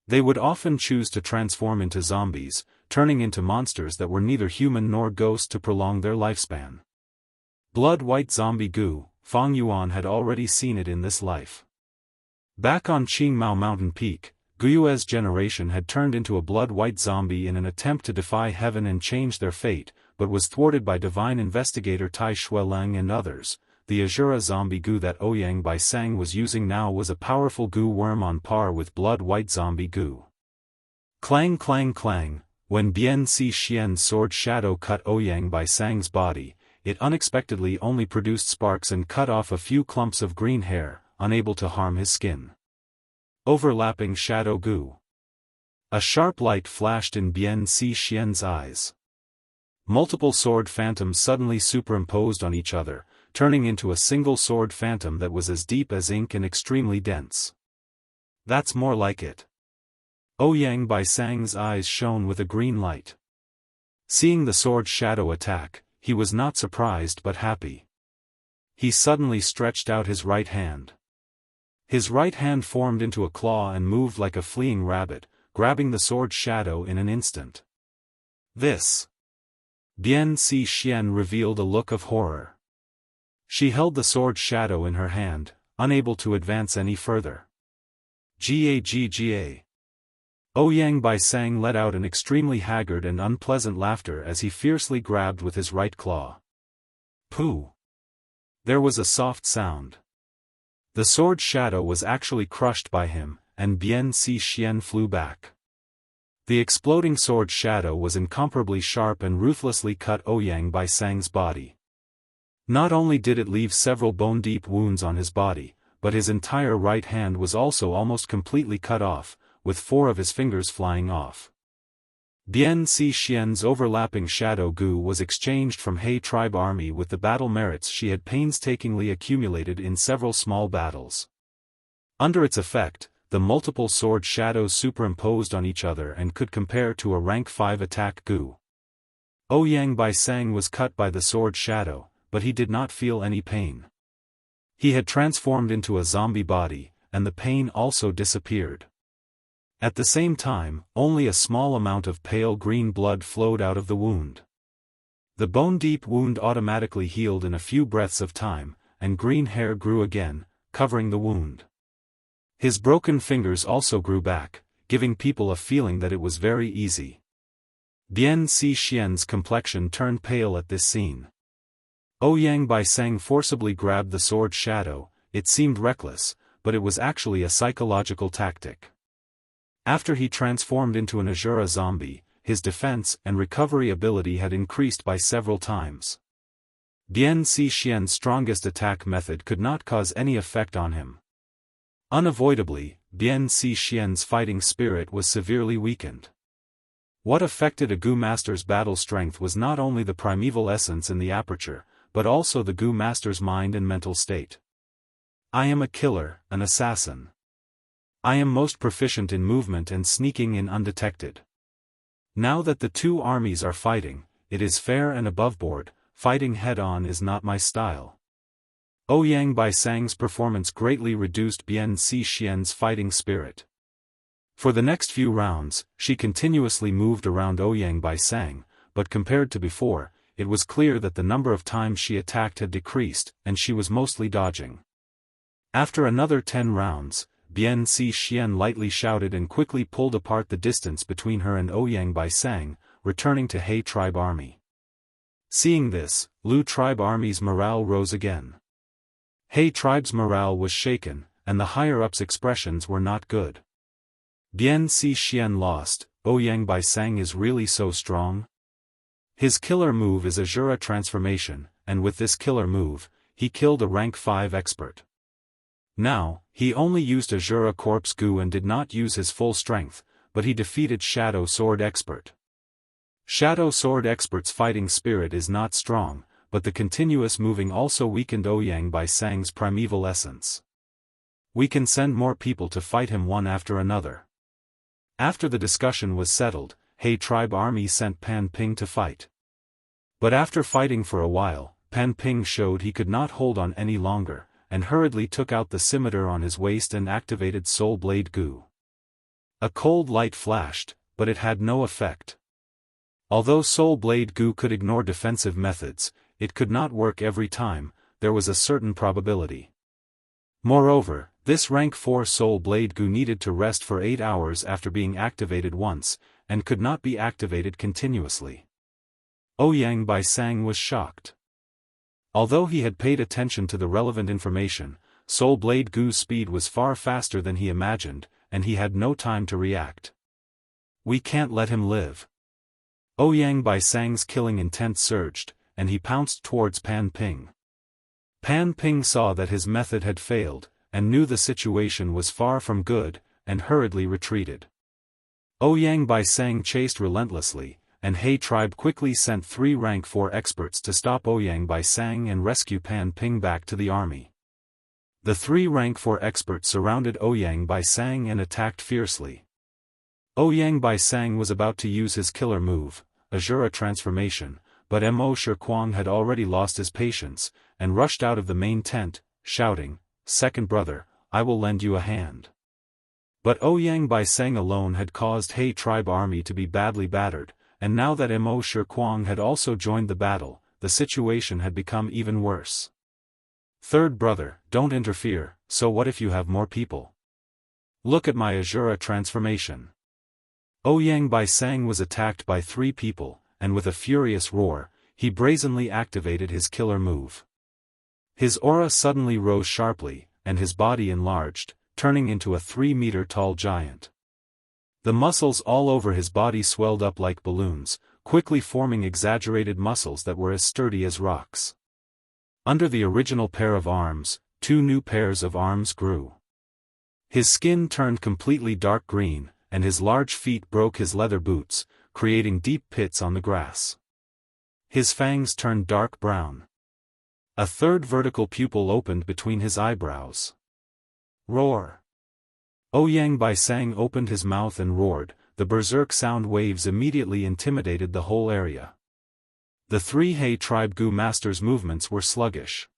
They would often choose to transform into zombies, turning into monsters that were neither human nor ghost to prolong their lifespan. Blood White Zombie Goo, Fang Yuan had already seen it in this life. Back on Qingmao Mountain Peak, Guyue's generation had turned into a blood-white zombie in an attempt to defy heaven and change their fate, but was thwarted by divine investigator Tai Shueleng and others. The Azura zombie Goo that Ouyang Bai Sang was using now was a powerful Goo worm on par with blood-white zombie Goo. Clang clang clang, when Bian Si Xian's sword shadow cut Ouyang Bai Sang's body, it unexpectedly only produced sparks and cut off a few clumps of green hair, unable to harm his skin. Overlapping Shadow Goo. A sharp light flashed in Bian Si Xian's eyes. Multiple sword phantoms suddenly superimposed on each other, turning into a single sword phantom that was as deep as ink and extremely dense. That's more like it. Ouyang Bai Sang's eyes shone with a green light. Seeing the sword shadow attack, he was not surprised but happy. He suddenly stretched out his right hand. His right hand formed into a claw and moved like a fleeing rabbit, grabbing the sword shadow in an instant. This. Bian Si Xian revealed a look of horror. She held the sword shadow in her hand, unable to advance any further. Gagga. Ouyang Bai Sang let out an extremely haggard and unpleasant laughter as he fiercely grabbed with his right claw. Pooh! There was a soft sound. The sword shadow was actually crushed by him, and Bian Si Xian flew back. The exploding sword shadow was incomparably sharp and ruthlessly cut Ouyang Bai Sang's body. Not only did it leave several bone-deep wounds on his body, but his entire right hand was also almost completely cut off, with 4 of his fingers flying off. Bian Si Xian's overlapping Shadow Goo was exchanged from He tribe army with the battle merits she had painstakingly accumulated in several small battles. Under its effect, the multiple sword shadows superimposed on each other and could compare to a rank 5 attack Goo. Ouyang Bai Sang was cut by the sword shadow, but he did not feel any pain. He had transformed into a zombie body, and the pain also disappeared. At the same time, only a small amount of pale green blood flowed out of the wound. The bone-deep wound automatically healed in a few breaths of time, and green hair grew again, covering the wound. His broken fingers also grew back, giving people a feeling that it was very easy. Bian Si Xian's complexion turned pale at this scene. Ouyang Bai Sang forcibly grabbed the sword shadow. It seemed reckless, but it was actually a psychological tactic. After he transformed into an Azura zombie, his defense and recovery ability had increased by several times. Bian Si Xian's strongest attack method could not cause any effect on him. Unavoidably, Bian Si Xian's fighting spirit was severely weakened. What affected a Goo master's battle strength was not only the primeval essence in the aperture, but also the Goo master's mind and mental state. I am a killer, an assassin. I am most proficient in movement and sneaking in undetected. Now that the two armies are fighting, it is fair and aboveboard, fighting head-on is not my style. Ouyang Baisang's performance greatly reduced Bian Xixian's fighting spirit. For the next few rounds, she continuously moved around Ouyang Baisang, but compared to before, it was clear that the number of times she attacked had decreased, and she was mostly dodging. After another 10 rounds, Bian Xixian lightly shouted and quickly pulled apart the distance between her and Ouyang Baisang, returning to He tribe army. Seeing this, Lu tribe army's morale rose again. He tribe's morale was shaken, and the higher-ups' expressions were not good. Bian Xixian lost, Ouyang Baisang is really so strong? His killer move is Azura transformation, and with this killer move, he killed a rank 5 expert. Now, he only used Azura Corpse Goo and did not use his full strength, but he defeated Shadow Sword Expert. Shadow Sword Expert's fighting spirit is not strong, but the continuous moving also weakened Ouyang Baisang's primeval essence. We can send more people to fight him one after another. After the discussion was settled, He tribe army sent Pan Ping to fight. But after fighting for a while, Pan Ping showed he could not hold on any longer, and hurriedly took out the scimitar on his waist and activated Soul Blade Goo. A cold light flashed, but it had no effect. Although Soul Blade Goo could ignore defensive methods, it could not work every time, there was a certain probability. Moreover, this rank 4 Soul Blade Goo needed to rest for 8 hours after being activated once, and could not be activated continuously. Ouyang Baisang was shocked. Although he had paid attention to the relevant information, Soul Blade Goo's speed was far faster than he imagined, and he had no time to react. We can't let him live. Ouyang Baisang's killing intent surged, and he pounced towards Pan Ping. Pan Ping saw that his method had failed, and knew the situation was far from good, and hurriedly retreated. Ouyang Baisang chased relentlessly, and He tribe quickly sent 3 rank 4 experts to stop Ouyang Baisang and rescue Pan Ping back to the army. The 3 rank 4 experts surrounded Ouyang Baisang and attacked fiercely. Ouyang Baisang was about to use his killer move, Azura transformation, but Mo Shikuang had already lost his patience, and rushed out of the main tent, shouting, "Second brother, I will lend you a hand." But Ouyang Baisang alone had caused He tribe army to be badly battered, and now that Mo Shikuang had also joined the battle, the situation had become even worse. "Third brother, don't interfere, so what if you have more people? Look at my Azura transformation." Ouyang Baisang was attacked by 3 people, and with a furious roar, he brazenly activated his killer move. His aura suddenly rose sharply, and his body enlarged, turning into a 3-meter-tall giant. The muscles all over his body swelled up like balloons, quickly forming exaggerated muscles that were as sturdy as rocks. Under the original pair of arms, 2 new pairs of arms grew. His skin turned completely dark green, and his large feet broke his leather boots, creating deep pits on the grass. His fangs turned dark brown. A 3rd vertical pupil opened between his eyebrows. Roar! Ouyang Baisang opened his mouth and roared. The berserk sound waves immediately intimidated the whole area. The 3 He tribe Gu masters' movements were sluggish.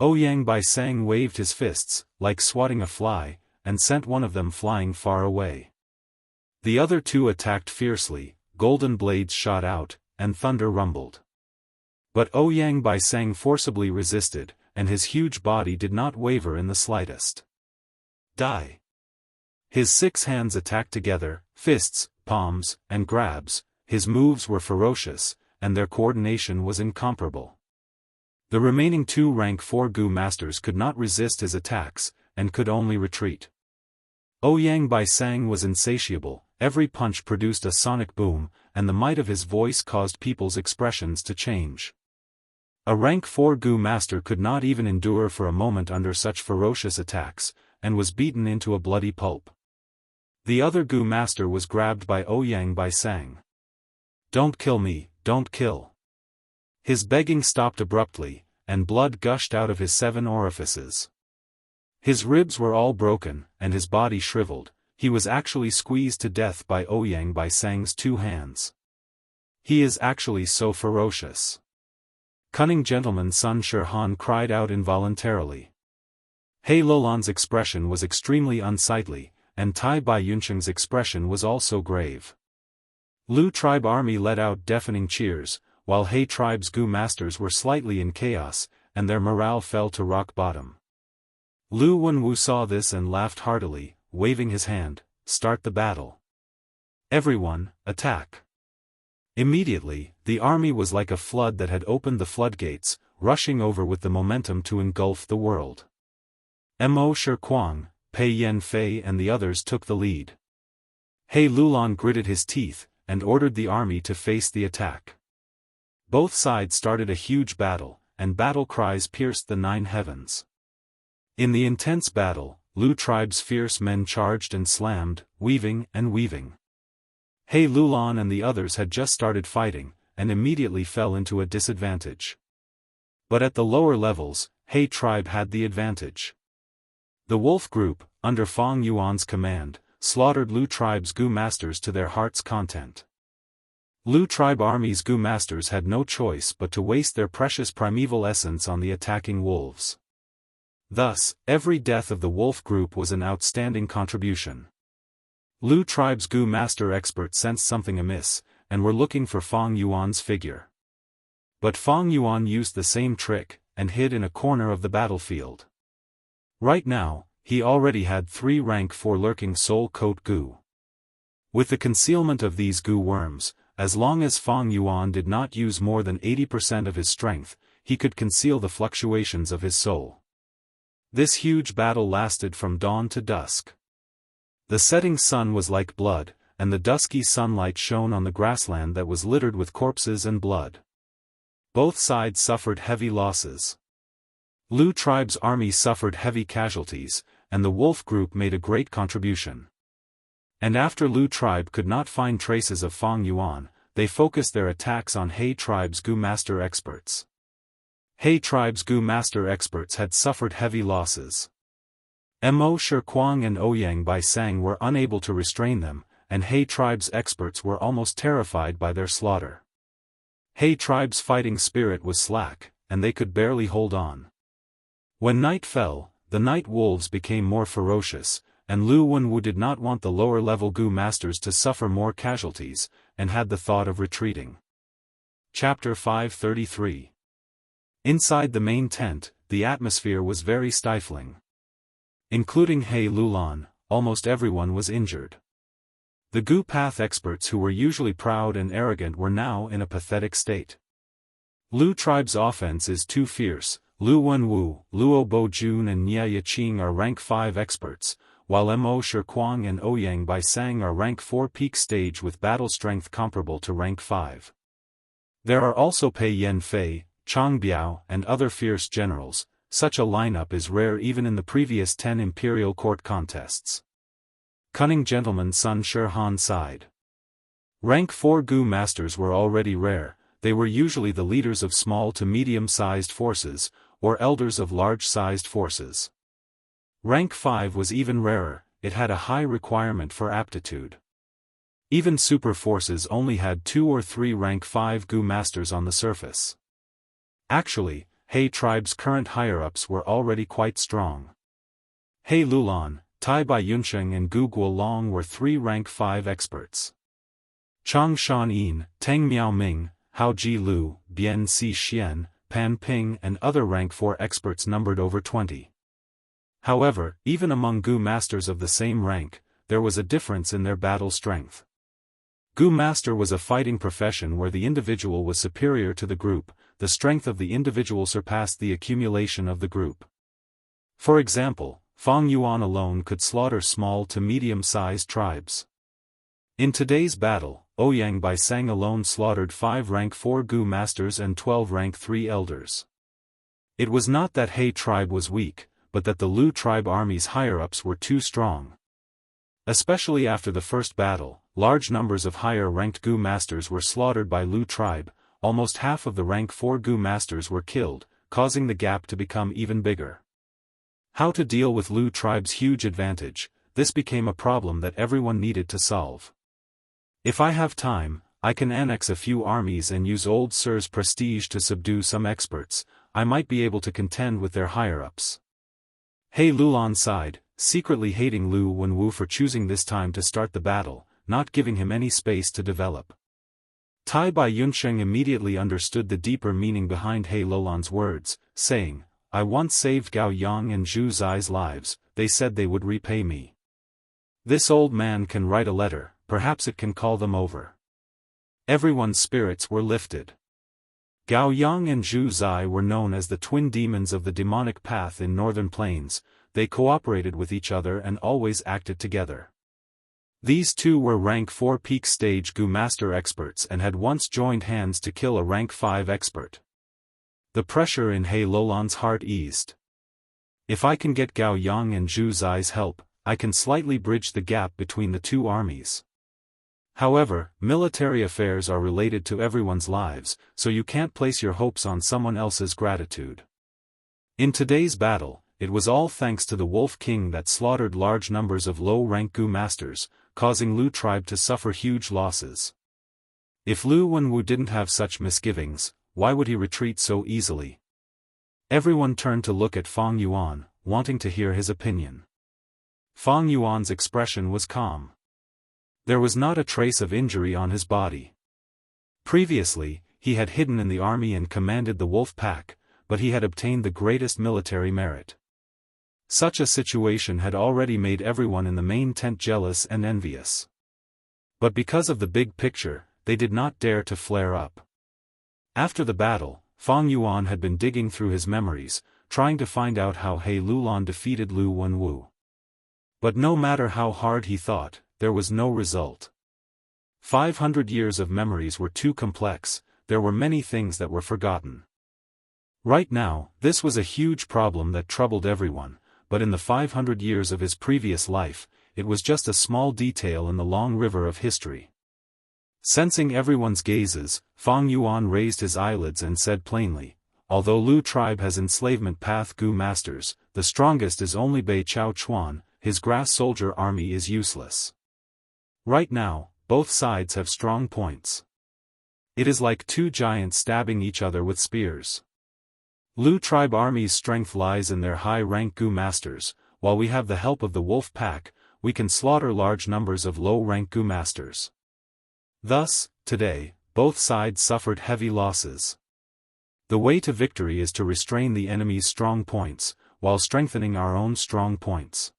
Ouyang Baisang waved his fists, like swatting a fly, and sent one of them flying far away. The other 2 attacked fiercely, golden blades shot out, and thunder rumbled. But Ouyang Baisang forcibly resisted, and his huge body did not waver in the slightest. Die! His 6 hands attacked together, fists, palms, and grabs. His moves were ferocious, and their coordination was incomparable. The remaining 2 rank 4 Gu masters could not resist his attacks, and could only retreat. Ouyang Baisang was insatiable, every punch produced a sonic boom, and the might of his voice caused people's expressions to change. A rank 4 Gu master could not even endure for a moment under such ferocious attacks, and was beaten into a bloody pulp. The other Gu master was grabbed by Ouyang Baisang. "Don't kill me, don't kill." His begging stopped abruptly, and blood gushed out of his 7 orifices. His ribs were all broken, and his body shriveled. He was actually squeezed to death by Ouyang Baisang's 2 hands. He is actually so ferocious. Cunning gentleman Sun Shi cried out involuntarily. He Lulan's expression was extremely unsightly, and Tai Bai Yuncheng's expression was also grave. Lu tribe army let out deafening cheers, while He tribe's Gu masters were slightly in chaos, and their morale fell to rock bottom. Lu Wenwu saw this and laughed heartily, waving his hand, "Start the battle. Everyone, attack." Immediately, the army was like a flood that had opened the floodgates, rushing over with the momentum to engulf the world. Mo Shikuang, Pei Yanfei and the others took the lead. He Lulan gritted his teeth, and ordered the army to face the attack. Both sides started a huge battle, and battle cries pierced the 9 heavens. In the intense battle, Lu tribe's fierce men charged and slammed, weaving and weaving. He Lulan and the others had just started fighting, and immediately fell into a disadvantage. But at the lower levels, He tribe had the advantage. The wolf group, under Fang Yuan's command, slaughtered Lu tribe's Gu masters to their heart's content. Lu tribe army's Gu masters had no choice but to waste their precious primeval essence on the attacking wolves. Thus, every death of the wolf group was an outstanding contribution. Lu tribe's Gu master experts sensed something amiss, and were looking for Fang Yuan's figure. But Fang Yuan used the same trick, and hid in a corner of the battlefield. Right now, he already had 3 rank 4 lurking soul coat Gu. With the concealment of these Gu worms, as long as Fang Yuan did not use more than 80% of his strength, he could conceal the fluctuations of his soul. This huge battle lasted from dawn to dusk. The setting sun was like blood, and the dusky sunlight shone on the grassland that was littered with corpses and blood. Both sides suffered heavy losses. Lu tribe's army suffered heavy casualties, and the wolf group made a great contribution. And after Lu tribe could not find traces of Fang Yuan, they focused their attacks on He tribe's Gu master experts. He tribe's Gu master experts had suffered heavy losses. Mo Shikuang and Ouyang Bai Sang were unable to restrain them, and He tribe's experts were almost terrified by their slaughter. He tribe's fighting spirit was slack, and they could barely hold on. When night fell, the night wolves became more ferocious, and Lu Wenwu did not want the lower-level Gu masters to suffer more casualties, and had the thought of retreating. Chapter 533. Inside the main tent, the atmosphere was very stifling. Including He Lulan, almost everyone was injured. The Gu path experts who were usually proud and arrogant were now in a pathetic state. Lu tribe's offense is too fierce. Lu Wenwu, Luo Bojun and Nia Yiqing are rank 5 experts, while Mo Shikuang and Ouyang Bai Sang are rank 4 peak stage with battle strength comparable to rank 5. There are also Pei Yanfei, Chang Biao and other fierce generals. Such a lineup is rare even in the previous 10 imperial court contests. Cunning gentleman Sun Shi sighed. Rank 4 Gu masters were already rare. They were usually the leaders of small to medium-sized forces, or elders of large-sized forces. Rank 5 was even rarer, it had a high requirement for aptitude. Even super forces only had 2 or 3 rank 5 Gu masters on the surface. Actually, He tribe's current higher-ups were already quite strong. He Lulan, Tai Bai Yuncheng and Gu Guolong were 3 rank 5 experts. Chang Shan Yin, Teng Miao Ming, Hao Ji Lu, Bian Si Xian, Pan Ping and other rank 4 experts numbered over 20. However, even among Gu masters of the same rank, there was a difference in their battle strength. Gu master was a fighting profession where the individual was superior to the group, the strength of the individual surpassed the accumulation of the group. For example, Fang Yuan alone could slaughter small to medium-sized tribes. In today's battle, Ouyang Bai Sang alone slaughtered 5 rank 4 Gu masters and 12 rank 3 elders. It was not that He tribe was weak, but that the Lu tribe army's higher-ups were too strong. Especially after the first battle, large numbers of higher-ranked Gu masters were slaughtered by Lu tribe, almost half of the rank 4 Gu masters were killed, causing the gap to become even bigger. How to deal with Lu tribe's huge advantage, this became a problem that everyone needed to solve. If I have time, I can annex a few armies and use old Sir's prestige to subdue some experts. I might be able to contend with their higher-ups. He Lulan sighed, secretly hating Lu Wenwu for choosing this time to start the battle, not giving him any space to develop. Tai Bai Yunsheng immediately understood the deeper meaning behind He Lulan's words, saying, I once saved Gao Yang and Zhu Zai's lives, they said they would repay me. This old man can write a letter, perhaps it can call them over. Everyone's spirits were lifted. Gao Yang and Zhu Zai were known as the twin demons of the demonic path in northern plains. They cooperated with each other and always acted together. These two were rank 4 peak stage Gu Master experts and had once joined hands to kill a rank 5 expert. The pressure in He Lulan's heart eased. If I can get Gao Yang and Zhu Zai's help, I can slightly bridge the gap between the two armies. However, military affairs are related to everyone's lives, so you can't place your hopes on someone else's gratitude. In today's battle, it was all thanks to the Wolf King that slaughtered large numbers of low-rank Gu Masters, causing Lu tribe to suffer huge losses. If Lu Wenwu didn't have such misgivings, why would he retreat so easily? Everyone turned to look at Fang Yuan, wanting to hear his opinion. Fang Yuan's expression was calm. There was not a trace of injury on his body. Previously, he had hidden in the army and commanded the wolf pack, but he had obtained the greatest military merit. Such a situation had already made everyone in the main tent jealous and envious. But because of the big picture, they did not dare to flare up. After the battle, Fang Yuan had been digging through his memories, trying to find out how He Lulan defeated Lu Wenwu. But no matter how hard he thought, there was no result. 500 years of memories were too complex, there were many things that were forgotten. Right now, this was a huge problem that troubled everyone, but in the 500 years of his previous life, it was just a small detail in the long river of history. Sensing everyone's gazes, Fang Yuan raised his eyelids and said plainly, although Lu tribe has enslavement path Gu masters, the strongest is only Bei Chao Chuan, his grass soldier army is useless. Right now, both sides have strong points. It is like two giants stabbing each other with spears. Lu tribe army's strength lies in their high-rank Gu masters, while we have the help of the wolf pack, we can slaughter large numbers of low-rank Gu masters. Thus, today, both sides suffered heavy losses. The way to victory is to restrain the enemy's strong points, while strengthening our own strong points.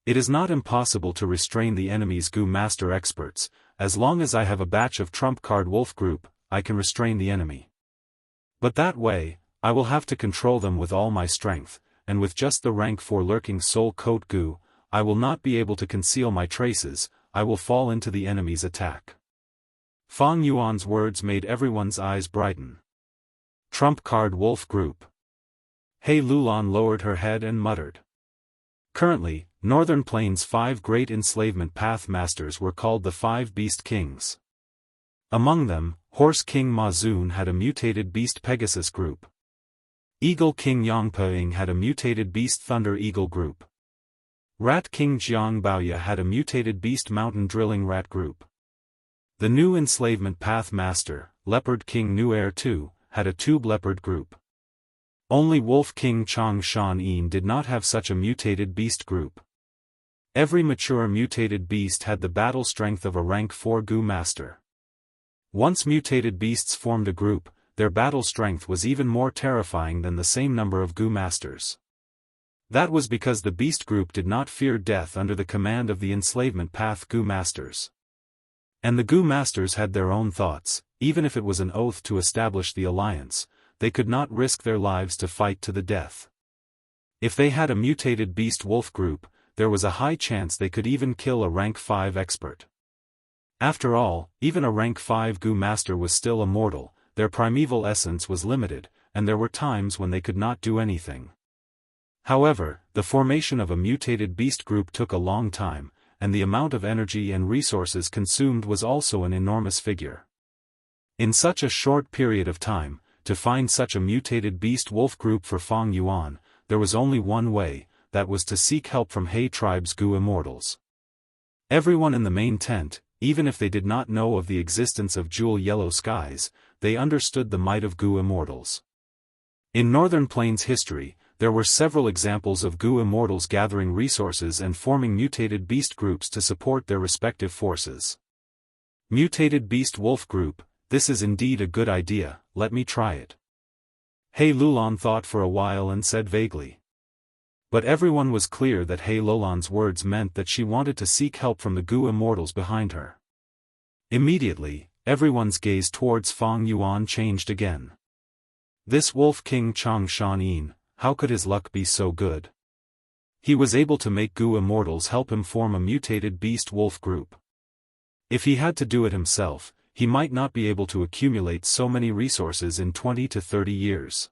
It is not impossible to restrain the enemy's Gu Master experts, as long as I have a batch of trump card wolf group, I can restrain the enemy. But that way, I will have to control them with all my strength, and with just the rank 4 lurking soul coat Gu, I will not be able to conceal my traces, I will fall into the enemy's attack. Fang Yuan's words made everyone's eyes brighten. Trump card wolf group. He Lulan lowered her head and muttered. Currently, Northern Plains' 5 great enslavement path masters were called the 5 Beast Kings. Among them, Horse King Ma Zun had a mutated Beast Pegasus group. Eagle King Yang Peng had a mutated Beast Thunder Eagle group. Rat King Jiang Baoya had a mutated Beast Mountain Drilling Rat group. The new enslavement path master, Leopard King Nu Air II, had a Tube Leopard group. Only Wolf King Chang Shan Yin did not have such a mutated beast group. Every mature mutated beast had the battle strength of a rank 4 Gu Master. Once mutated beasts formed a group, their battle strength was even more terrifying than the same number of Gu Masters. That was because the beast group did not fear death under the command of the enslavement path Gu Masters. And the Gu Masters had their own thoughts, even if it was an oath to establish the alliance. They could not risk their lives to fight to the death. If they had a mutated beast wolf group, there was a high chance they could even kill a rank 5 expert. After all, even a rank 5 Gu Master was still immortal, their primeval essence was limited, and there were times when they could not do anything. However, the formation of a mutated beast group took a long time, and the amount of energy and resources consumed was also an enormous figure. In such a short period of time, to find such a mutated beast wolf group for Fang Yuan, there was only one way, that was to seek help from He tribe's Gu immortals. Everyone in the main tent, even if they did not know of the existence of jewel yellow skies, they understood the might of Gu immortals. In Northern Plains history, there were several examples of Gu immortals gathering resources and forming mutated beast groups to support their respective forces. Mutated beast wolf group, this is indeed a good idea, let me try it. He Lulan thought for a while and said vaguely. But everyone was clear that He Lulan's words meant that she wanted to seek help from the Gu immortals behind her. Immediately, everyone's gaze towards Fang Yuan changed again. This Wolf King Chang Shan Yin, how could his luck be so good? He was able to make Gu immortals help him form a mutated beast wolf group. If he had to do it himself, he might not be able to accumulate so many resources in 20 to 30 years.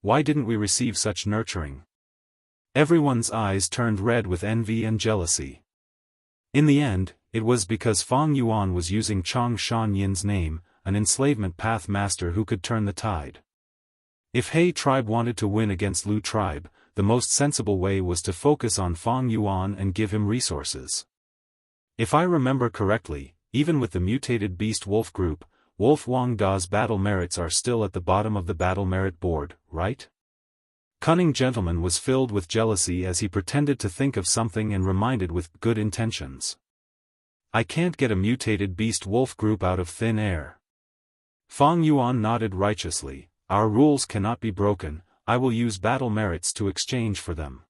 Why didn't we receive such nurturing? Everyone's eyes turned red with envy and jealousy. In the end, it was because Fang Yuan was using Chang Shan Yin's name, an enslavement path master who could turn the tide. If He tribe wanted to win against Lu tribe, the most sensible way was to focus on Fang Yuan and give him resources. If I remember correctly, even with the mutated beast wolf group, Wolf Wang Da's battle merits are still at the bottom of the battle merit board, right? Cunning Gentleman was filled with jealousy as he pretended to think of something and reminded with good intentions. I can't get a mutated beast wolf group out of thin air. Fang Yuan nodded righteously, our rules cannot be broken, I will use battle merits to exchange for them.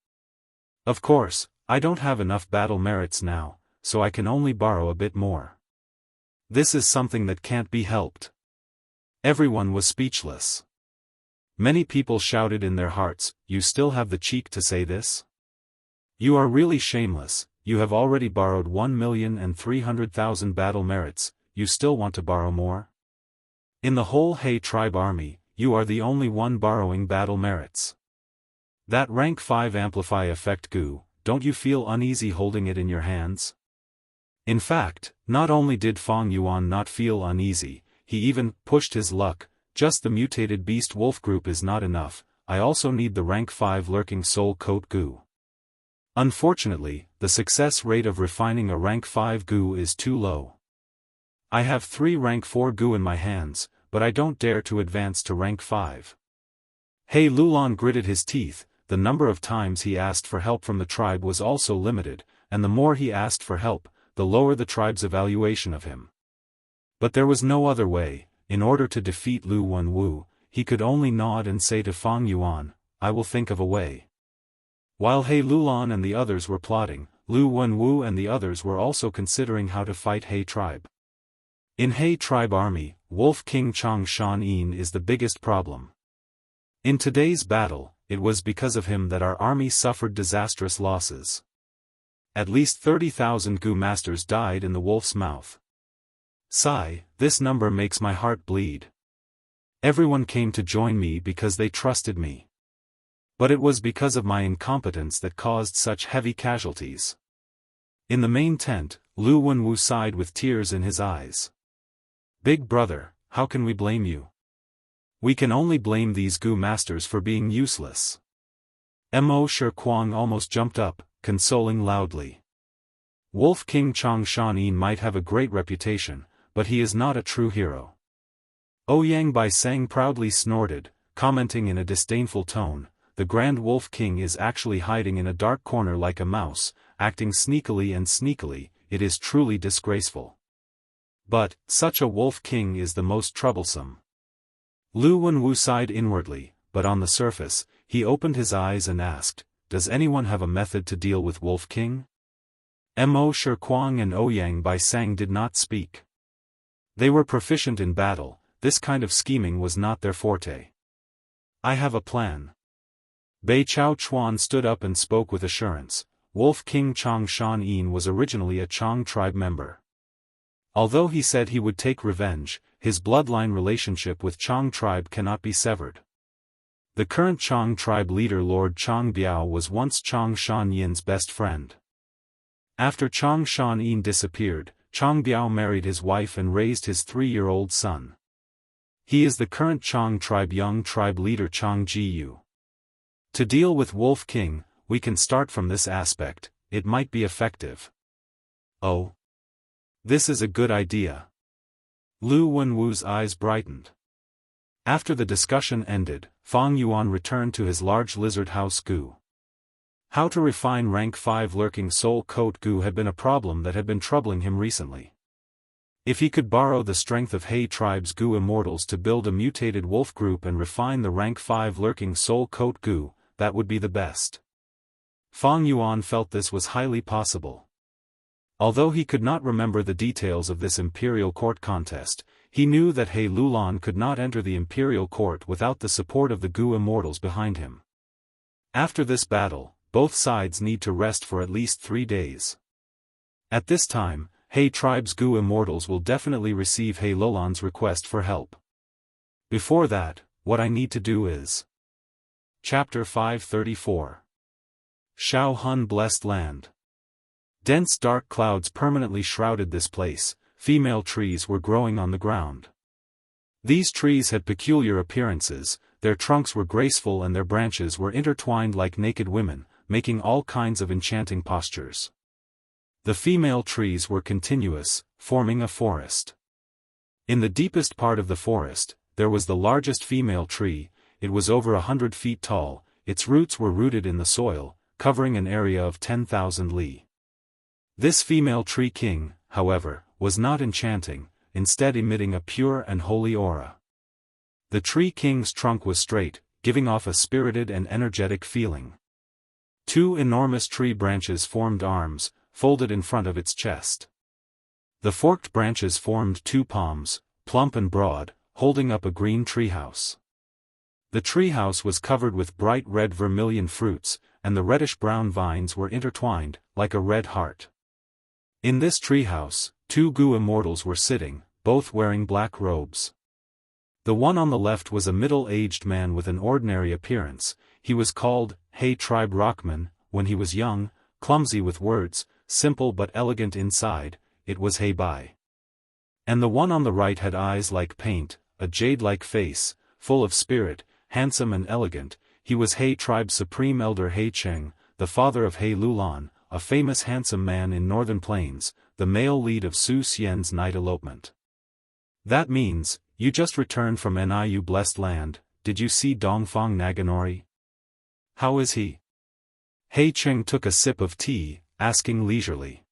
Of course, I don't have enough battle merits now, so I can only borrow a bit more. This is something that can't be helped. Everyone was speechless. Many people shouted in their hearts, you still have the cheek to say this? You are really shameless, you have already borrowed 1,300,000 battle merits, you still want to borrow more? In the whole He tribe army, you are the only one borrowing battle merits. That rank 5 amplify effect Gu, don't you feel uneasy holding it in your hands? In fact, not only did Fang Yuan not feel uneasy, he even pushed his luck, just the mutated beast wolf group is not enough, I also need the rank 5 lurking soul coat Gu. Unfortunately, the success rate of refining a rank 5 Gu is too low. I have 3 rank 4 Gu in my hands, but I don't dare to advance to rank 5. He Lulan gritted his teeth, the number of times he asked for help from the tribe was also limited, and the more he asked for help, the lower the tribe's evaluation of him. But there was no other way, in order to defeat Lu Wenwu, he could only nod and say to Fang Yuan, I will think of a way. While He Lulan and the others were plotting, Lu Wenwu and the others were also considering how to fight He tribe. In He tribe army, Wolf King Chang Shan Yin is the biggest problem. In today's battle, it was because of him that our army suffered disastrous losses. At least 30,000 Gu masters died in the wolf's mouth. Sigh, this number makes my heart bleed. Everyone came to join me because they trusted me. But it was because of my incompetence that caused such heavy casualties. In the main tent, Lu Wenwu sighed with tears in his eyes. Big brother, how can we blame you? We can only blame these Gu masters for being useless. Mo Shi Kuang almost jumped up, consoling loudly. Wolf King Chang Shan Yin might have a great reputation, but he is not a true hero. Ouyang Bai Sang proudly snorted, commenting in a disdainful tone, the Grand Wolf King is actually hiding in a dark corner like a mouse, acting sneakily, it is truly disgraceful. But, such a Wolf King is the most troublesome. Lu Wenwu sighed inwardly, but on the surface, he opened his eyes and asked, does anyone have a method to deal with Wolf King? Mo Shi Kuang and Ouyang Bai Sang did not speak. They were proficient in battle, this kind of scheming was not their forte. I have a plan. Bei Chao Chuan stood up and spoke with assurance. Wolf King Chang Shan Yin was originally a Chang tribe member. Although he said he would take revenge, his bloodline relationship with Chang tribe cannot be severed. The current Chang tribe leader Lord Chang Biao was once Chang Shan Yin's best friend. After Chang Shan Yin disappeared, Chang Biao married his wife and raised his 3-year-old son. He is the current Chang tribe young tribe leader Chang Jiyu. To deal with Wolf King, we can start from this aspect, it might be effective. Oh. This is a good idea. Lu Wenwu's eyes brightened. After the discussion ended, Fang Yuan returned to his large lizard house Gu. How to refine rank 5 lurking soul coat Gu had been a problem that had been troubling him recently. If he could borrow the strength of He tribe's Gu immortals to build a mutated wolf group and refine the rank 5 lurking soul coat Gu, that would be the best. Fang Yuan felt this was highly possible. Although he could not remember the details of this imperial court contest, he knew that He Lulan could not enter the imperial court without the support of the Gu immortals behind him. After this battle, both sides need to rest for at least 3 days. At this time, He tribe's Gu immortals will definitely receive He Lulan's request for help. Before that, what I need to do is... Chapter 534. Shao Hun Blessed Land. Dense dark clouds permanently shrouded this place. Female trees were growing on the ground. These trees had peculiar appearances, their trunks were graceful and their branches were intertwined like naked women, making all kinds of enchanting postures. The female trees were continuous, forming a forest. In the deepest part of the forest, there was the largest female tree. It was over 100 feet tall, its roots were rooted in the soil, covering an area of 10,000 li. This female tree king, however, was not enchanting, instead emitting a pure and holy aura. The tree king's trunk was straight, giving off a spirited and energetic feeling. 2 enormous tree branches formed arms, folded in front of its chest. The forked branches formed 2 palms, plump and broad, holding up a green treehouse. The treehouse was covered with bright red vermilion fruits, and the reddish-brown vines were intertwined, like a red heart. In this treehouse, 2 Gu immortals were sitting, both wearing black robes. The one on the left was a middle-aged man with an ordinary appearance. He was called He Tribe Rockman. When he was young, clumsy with words, simple but elegant inside, it was He Bai. And the one on the right had eyes like paint, a jade-like face, full of spirit, handsome and elegant. He was He Tribe's Supreme Elder He Cheng, the father of He Lulan, a famous handsome man in Northern Plains, the male lead of Su Xian's night elopement. That means, you just returned from Niu Blessed Land. Did you see Dongfang Naganori? How is he? He Cheng took a sip of tea, asking leisurely.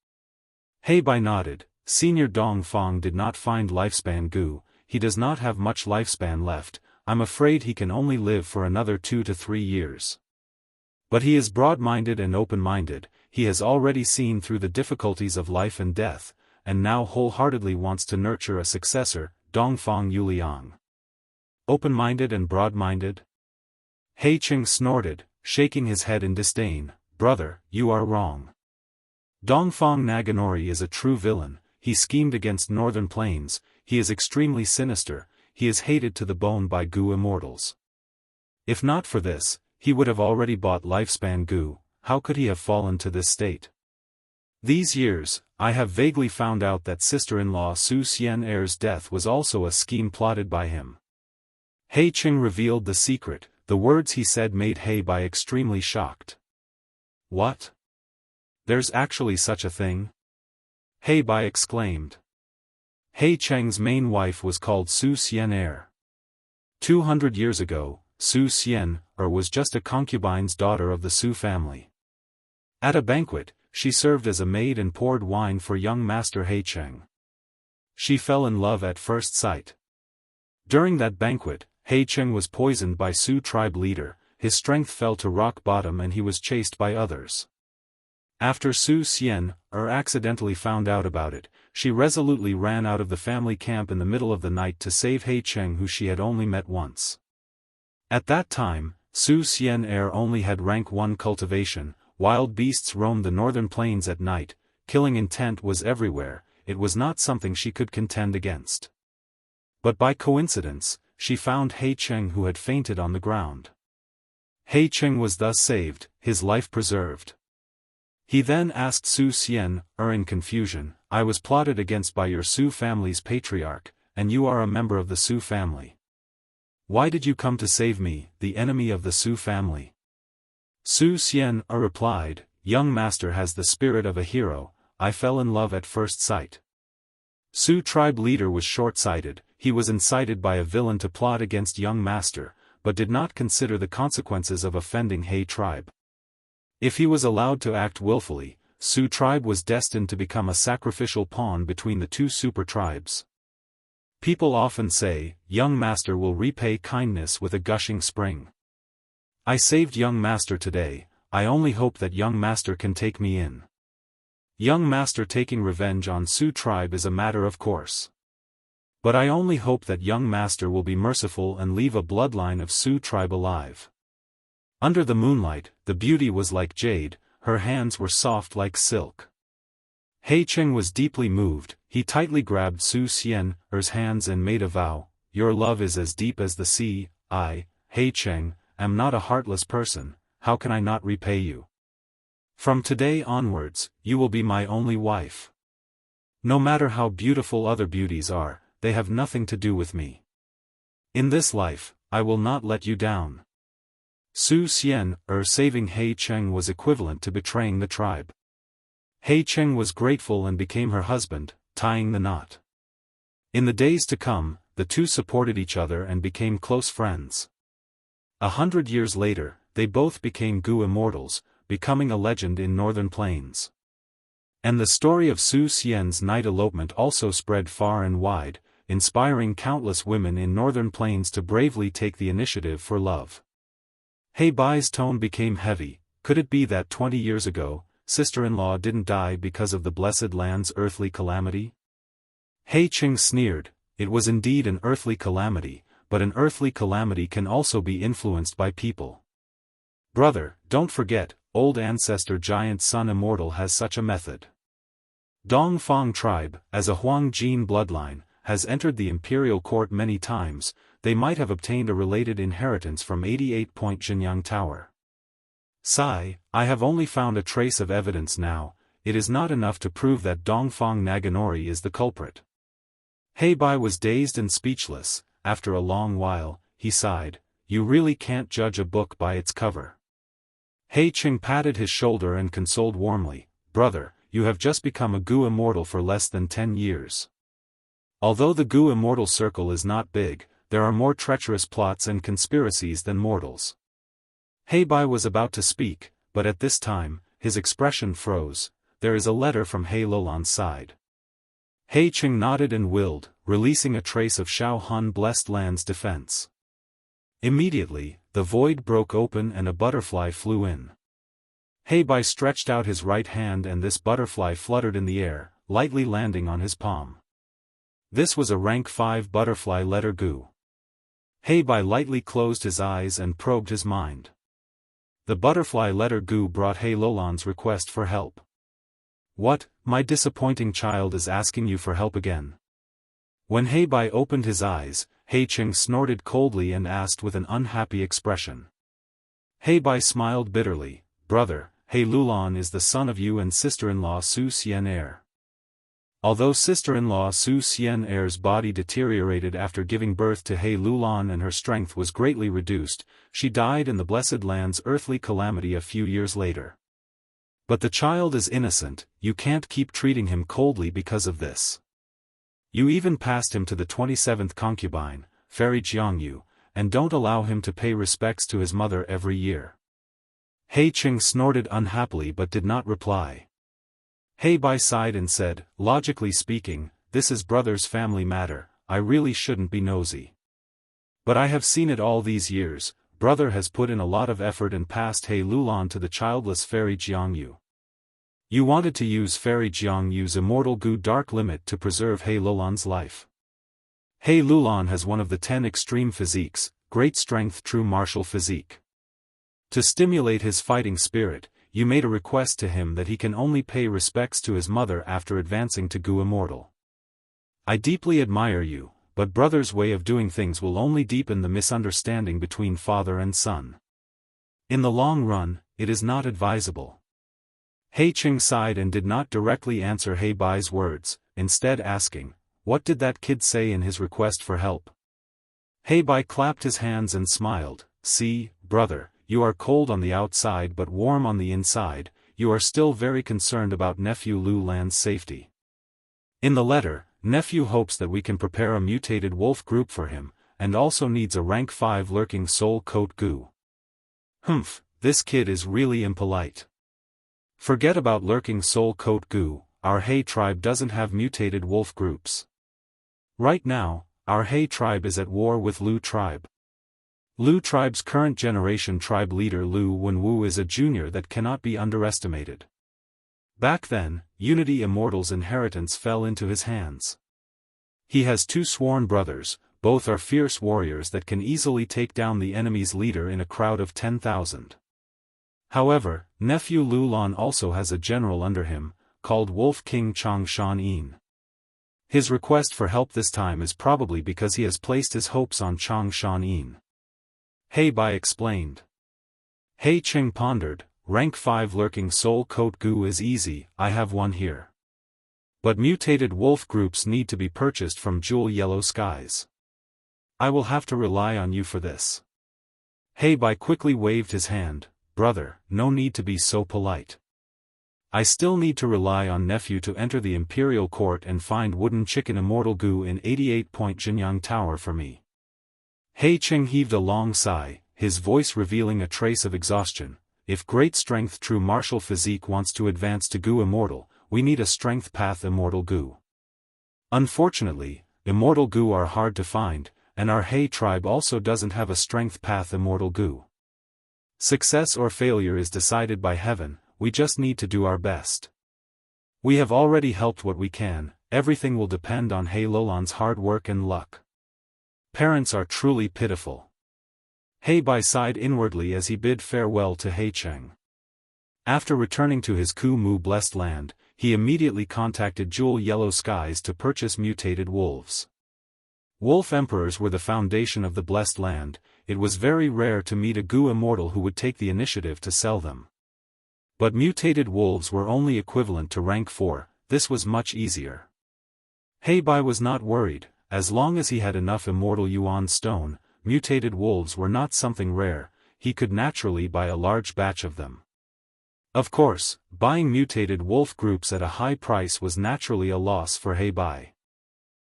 He Bai nodded. Senior Dongfang did not find lifespan Gu. He does not have much lifespan left. I'm afraid he can only live for another 2 to 3 years. But he is broad-minded and open-minded. He has already seen through the difficulties of life and death, and now wholeheartedly wants to nurture a successor, Dongfang Yuliang. Open-minded and broad-minded? He Cheng snorted, shaking his head in disdain. Brother, you are wrong. Dongfang Naganori is a true villain. He schemed against Northern Plains. He is extremely sinister. He is hated to the bone by Gu immortals. If not for this, he would have already bought lifespan Gu. How could he have fallen to this state? These years, I have vaguely found out that sister-in-law Su Xian Er's death was also a scheme plotted by him. He Cheng revealed the secret. The words he said made He Bai extremely shocked. What? There's actually such a thing? He Bai exclaimed. He Cheng's main wife was called Su Xian Er. 200 years ago, Su Xian Er was just a concubine's daughter of the Su family. At a banquet, she served as a maid and poured wine for young master He Cheng. She fell in love at first sight. During that banquet, He Cheng was poisoned by Su tribe leader. His strength fell to rock bottom and he was chased by others. After Su Xian Er accidentally found out about it, she resolutely ran out of the family camp in the middle of the night to save He Cheng, who she had only met once. At that time, Su Xian Er only had rank 1 cultivation. Wild beasts roamed the northern plains at night, killing intent was everywhere. It was not something she could contend against. But by coincidence, she found He Cheng, who had fainted on the ground. He Cheng was thus saved, his life preserved. He then asked Su Xian Er in confusion, I was plotted against by your Su family's patriarch, and you are a member of the Su family. Why did you come to save me, the enemy of the Su family? Su Xian Er replied, Young master has the spirit of a hero. I fell in love at first sight. Su tribe leader was short-sighted. He was incited by a villain to plot against young master, but did not consider the consequences of offending He tribe. If he was allowed to act willfully, Su tribe was destined to become a sacrificial pawn between the two super tribes. People often say, young master will repay kindness with a gushing spring. I saved young master today, I only hope that young master can take me in. Young master taking revenge on Su tribe is a matter of course. But I only hope that young master will be merciful and leave a bloodline of Su tribe alive. Under the moonlight, the beauty was like jade, her hands were soft like silk. He Cheng was deeply moved. He tightly grabbed Su Xianxia's hands and made a vow, your love is as deep as the sea. I, He Cheng, am not a heartless person, how can I not repay you? From today onwards, you will be my only wife. No matter how beautiful other beauties are, they have nothing to do with me. In this life, I will not let you down. Su Xianxia saving He Cheng was equivalent to betraying the tribe. He Cheng was grateful and became her husband, tying the knot. In the days to come, the two supported each other and became close friends. 100 years later, they both became Gu immortals, becoming a legend in northern plains. And the story of Su Xian's night elopement also spread far and wide, inspiring countless women in northern plains to bravely take the initiative for love. He Bai's tone became heavy. Could it be that 20 years ago, sister-in-law didn't die because of the blessed land's earthly calamity? He Cheng sneered, it was indeed an earthly calamity, but an earthly calamity can also be influenced by people. Brother, don't forget, old ancestor giant Sun Immortal has such a method. Dongfang tribe, as a Huang Jin bloodline, has entered the imperial court many times. They might have obtained a related inheritance from 88-point Jinyang Tower. Sigh, I have only found a trace of evidence now, it is not enough to prove that Dongfang Naganori is the culprit. He Bai was dazed and speechless. After a long while, he sighed, you really can't judge a book by its cover. He Cheng patted his shoulder and consoled warmly, brother, you have just become a Gu immortal for less than 10 years. Although the Gu immortal circle is not big, there are more treacherous plots and conspiracies than mortals. He Bai was about to speak, but at this time, his expression froze. There is a letter from He Lulan's side. He Cheng nodded and willed, releasing a trace of Shao Han blessed land's defense. Immediately, the void broke open and a butterfly flew in. He Bai stretched out his right hand and this butterfly fluttered in the air, lightly landing on his palm. This was a rank 5 butterfly letter Gu. He Bai lightly closed his eyes and probed his mind. The butterfly letter Gu brought He Lulan's request for help. What, my disappointing child is asking you for help again? When He Bai opened his eyes, He Cheng snorted coldly and asked with an unhappy expression. He Bai smiled bitterly, brother, He Lulan is the son of you and sister-in-law Su Xianxia. Although sister-in-law Su Xianxia's body deteriorated after giving birth to He Lulan and her strength was greatly reduced, she died in the blessed land's earthly calamity a few years later. But the child is innocent, you can't keep treating him coldly because of this. You even passed him to the 27th concubine, Fairy Jianghu, and don't allow him to pay respects to his mother every year. He Cheng snorted unhappily but did not reply. He Bai sighed and said, logically speaking, this is brother's family matter, I really shouldn't be nosy. But I have seen it all these years, brother has put in a lot of effort and passed He Lulan to the childless Fairy Jianghu. You wanted to use Fairy Jianghu's immortal Gu dark limit to preserve He Lulan's life. He Lulan has one of the 10 extreme physiques, great strength true martial physique. To stimulate his fighting spirit, you made a request to him that he can only pay respects to his mother after advancing to Gu Immortal. I deeply admire you, but brother's way of doing things will only deepen the misunderstanding between father and son. In the long run, it is not advisable. He Cheng sighed and did not directly answer He Bai's words, instead asking, what did that kid say in his request for help? He Bai clapped his hands and smiled, see, brother, you are cold on the outside but warm on the inside, you are still very concerned about nephew Lu Lan's safety. In the letter, nephew hopes that we can prepare a mutated wolf group for him, and also needs a rank 5 lurking soul coat goo. Humph, this kid is really impolite. Forget about lurking soul coat goo, our He tribe doesn't have mutated wolf groups. Right now, our He tribe is at war with Lu tribe. Lu tribe's current generation tribe leader Lu Wenwu is a junior that cannot be underestimated. Back then, Unity Immortal's inheritance fell into his hands. He has 2 sworn brothers, both are fierce warriors that can easily take down the enemy's leader in a crowd of 10,000. However, nephew Lu Lan also has a general under him, called Wolf King Chang Shan Yin. His request for help this time is probably because he has placed his hopes on Chang Shan Yin. He Bai explained. He Ching pondered, rank 5 lurking soul coat goo is easy, I have one here. But mutated wolf groups need to be purchased from Jewel Yellow Skies. I will have to rely on you for this. He Bai quickly waved his hand, brother, no need to be so polite. I still need to rely on nephew to enter the Imperial Court and find wooden chicken immortal goo in 88-point Jinyang Tower for me. He Ching heaved a long sigh, his voice revealing a trace of exhaustion. If great strength true martial physique wants to advance to goo immortal, we need a strength path immortal goo. Unfortunately, immortal goo are hard to find, and our He tribe also doesn't have a strength path immortal goo. Success or failure is decided by heaven, we just need to do our best. We have already helped what we can, everything will depend on He Lolan's hard work and luck. Parents are truly pitiful. He Bai sighed inwardly as he bid farewell to He Cheng. After returning to his Ku Mu blessed land, he immediately contacted Jewel Yellow Skies to purchase mutated wolves. Wolf emperors were the foundation of the blessed land, it was very rare to meet a goo immortal who would take the initiative to sell them. But mutated wolves were only equivalent to rank 4, this was much easier. He Bai was not worried, as long as he had enough immortal yuan stone, mutated wolves were not something rare, he could naturally buy a large batch of them. Of course, buying mutated wolf groups at a high price was naturally a loss for He Bai.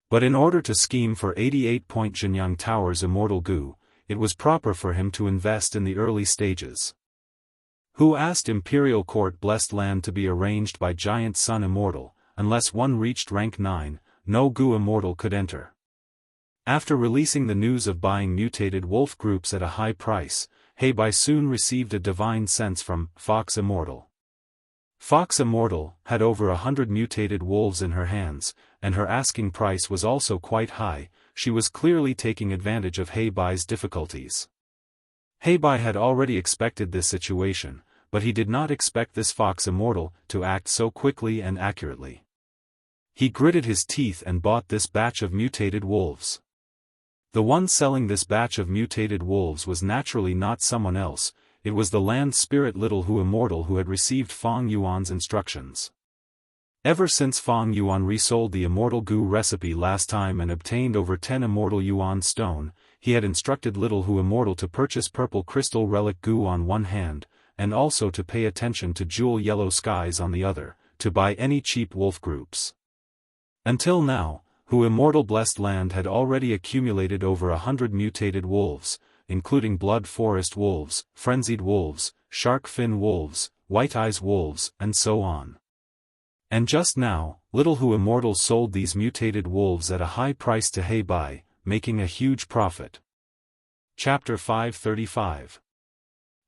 But in order to scheme for 88-point Jinyang Tower's immortal goo, it was proper for him to invest in the early stages. Who asked Imperial Court blessed land to be arranged by Giant Sun Immortal, unless one reached rank 9, no goo immortal could enter. After releasing the news of buying mutated wolf groups at a high price, He Bai soon received a divine sense from Fox Immortal. Fox Immortal had over 100 mutated wolves in her hands, and her asking price was also quite high, she was clearly taking advantage of He Bai's difficulties. He Bai had already expected this situation, but he did not expect this Fox Immortal to act so quickly and accurately. He gritted his teeth and bought this batch of mutated wolves. The one selling this batch of mutated wolves was naturally not someone else, it was the land spirit Little Hu Immortal who had received Fang Yuan's instructions. Ever since Fang Yuan resold the immortal goo recipe last time and obtained over 10 immortal yuan stone, he had instructed Little Hu Immortal to purchase purple crystal relic goo on one hand, and also to pay attention to Jewel Yellow Skies on the other, to buy any cheap wolf groups. Until now, Hu Immortal Blessed Land had already accumulated over 100 mutated wolves, including blood forest wolves, frenzied wolves, shark fin wolves, white eyes wolves, and so on. And just now, Little Hu Immortal sold these mutated wolves at a high price to He Bai, making a huge profit. Chapter 535.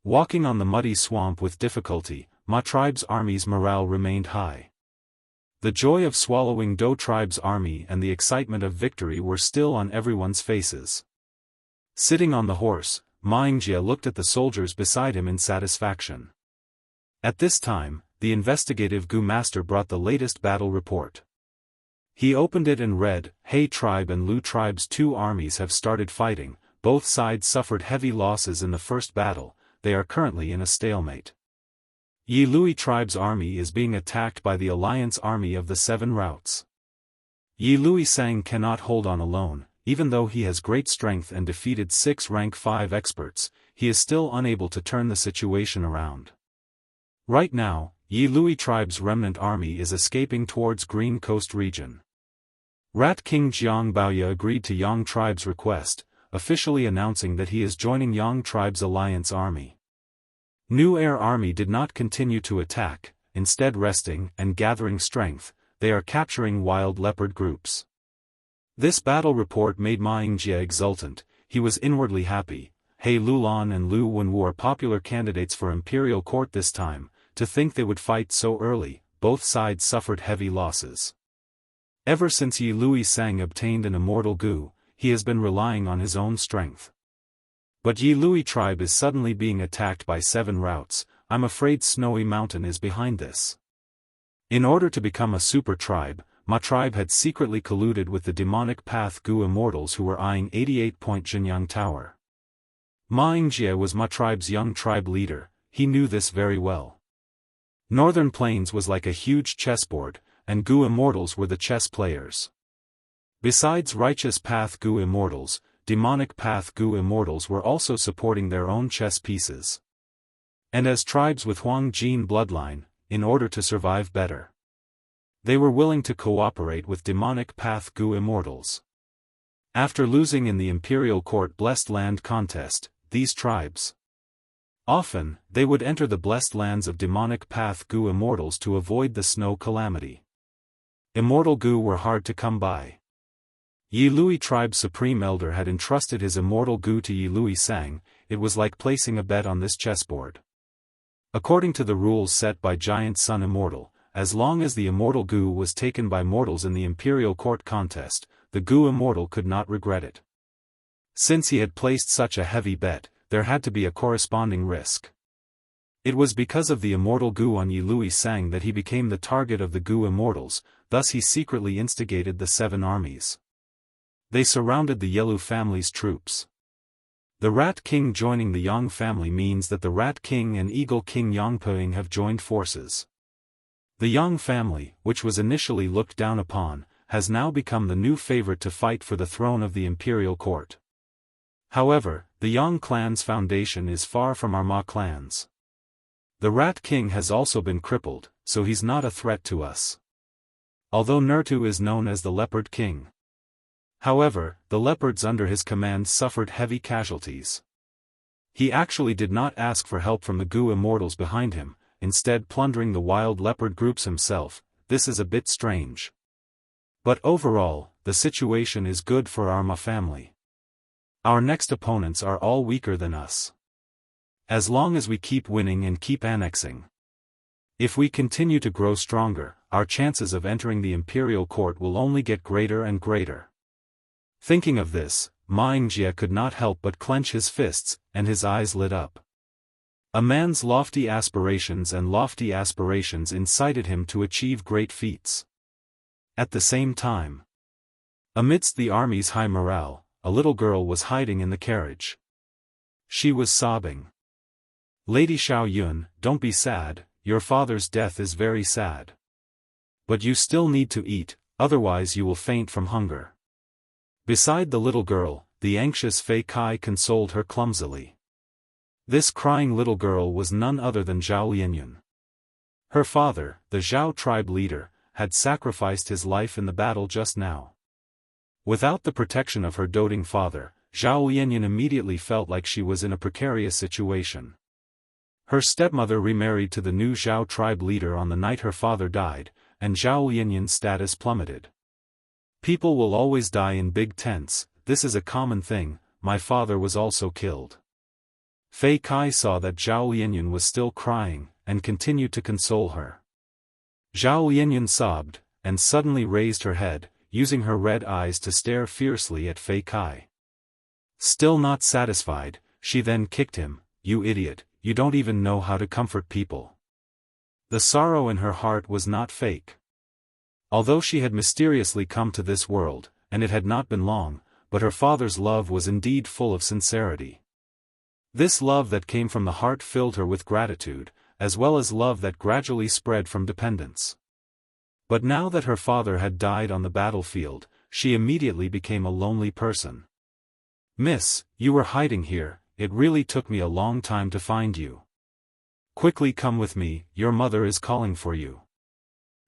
Walking on the muddy swamp with difficulty, Ma tribe's army's morale remained high. The joy of swallowing Do tribe's army and the excitement of victory were still on everyone's faces. Sitting on the horse, Ma Yingjie looked at the soldiers beside him in satisfaction. At this time, the investigative Gu Master brought the latest battle report. He opened it and read, He tribe and Lu tribe's 2 armies have started fighting, both sides suffered heavy losses in the first battle, they are currently in a stalemate. Yi Lui tribe's army is being attacked by the alliance army of the 7 routes. Yi Lui Sang cannot hold on alone, even though he has great strength and defeated 6 rank 5 experts, he is still unable to turn the situation around. Right now, Yi Lui tribe's remnant army is escaping towards Green Coast region. Rat King Jianghu agreed to Yang tribe's request, officially announcing that he is joining Yang tribe's alliance army. New Air Army did not continue to attack, instead resting and gathering strength. They are capturing wild leopard groups. This battle report made Ma Yingjie exultant. He was inwardly happy. He Lulan and Lu Wenwu are popular candidates for imperial court this time. To think they would fight so early. Both sides suffered heavy losses. Ever since Yi Lui Sang obtained an immortal gu, he has been relying on his own strength. But Yi Lui tribe is suddenly being attacked by 7 routes. I'm afraid Snowy Mountain is behind this. In order to become a super tribe, Ma tribe had secretly colluded with the demonic path gu immortals who were eyeing 88-point Jinyang Tower. Ma Yingjie was Ma tribe's young tribe leader. He knew this very well. Northern Plains was like a huge chessboard, and gu immortals were the chess players. Besides righteous path gu immortals, demonic path gu immortals were also supporting their own chess pieces. And as tribes with Huang Jin bloodline, in order to survive better, they were willing to cooperate with demonic path gu immortals. After losing in the Imperial Court Blessed Land contest, these tribes, often, they would enter the blessed lands of demonic path gu immortals to avoid the snow calamity. Immortal gu were hard to come by. Yi Lui tribe's supreme elder had entrusted his immortal gu to Yi Lui Sang. It was like placing a bet on this chessboard. According to the rules set by Giant Sun Immortal, as long as the immortal gu was taken by mortals in the Imperial Court contest, the gu immortal could not regret it. Since he had placed such a heavy bet, there had to be a corresponding risk. It was because of the immortal gu on Yi Lui Sang that he became the target of the gu immortals, thus he secretly instigated the 7 armies. They surrounded the Yelu family's troops. The Rat King joining the Yang family means that the Rat King and Eagle King Yangping have joined forces. The Yang family, which was initially looked down upon, has now become the new favorite to fight for the throne of the imperial court. However, the Yang clan's foundation is far from our Ma clans. The Rat King has also been crippled, so he's not a threat to us. Although Nertu is known as the Leopard King. However, the leopards under his command suffered heavy casualties. He actually did not ask for help from the gu immortals behind him, instead plundering the wild leopard groups himself. This is a bit strange. But overall, the situation is good for our Ma family. Our next opponents are all weaker than us. As long as we keep winning and keep annexing. If we continue to grow stronger, our chances of entering the imperial court will only get greater and greater. Thinking of this, Ma Yingjie could not help but clench his fists, and his eyes lit up. A man's lofty aspirations incited him to achieve great feats. At the same time, amidst the army's high morale, a little girl was hiding in the carriage. She was sobbing. "Lady Xiao Yun, don't be sad, your father's death is very sad. But you still need to eat, otherwise you will faint from hunger." Beside the little girl, the anxious Fei Kai consoled her clumsily. This crying little girl was none other than Zhao Lianyun. Her father, the Zhao tribe leader, had sacrificed his life in the battle just now. Without the protection of her doting father, Zhao Lianyun immediately felt like she was in a precarious situation. Her stepmother remarried to the new Zhao tribe leader on the night her father died, and Zhao Lianyun's status plummeted. People will always die in big tents, this is a common thing. My father was also killed. Fei Kai saw that Zhao Lianyun was still crying, and continued to console her. Zhao Lianyun sobbed, and suddenly raised her head, using her red eyes to stare fiercely at Fei Kai. Still not satisfied, she then kicked him. "You idiot, you don't even know how to comfort people." The sorrow in her heart was not fake. Although she had mysteriously come to this world, and it had not been long, but her father's love was indeed full of sincerity. This love that came from the heart filled her with gratitude, as well as love that gradually spread from dependence. But now that her father had died on the battlefield, she immediately became a lonely person. "Miss, you were hiding here, it really took me a long time to find you. Quickly come with me, your mother is calling for you."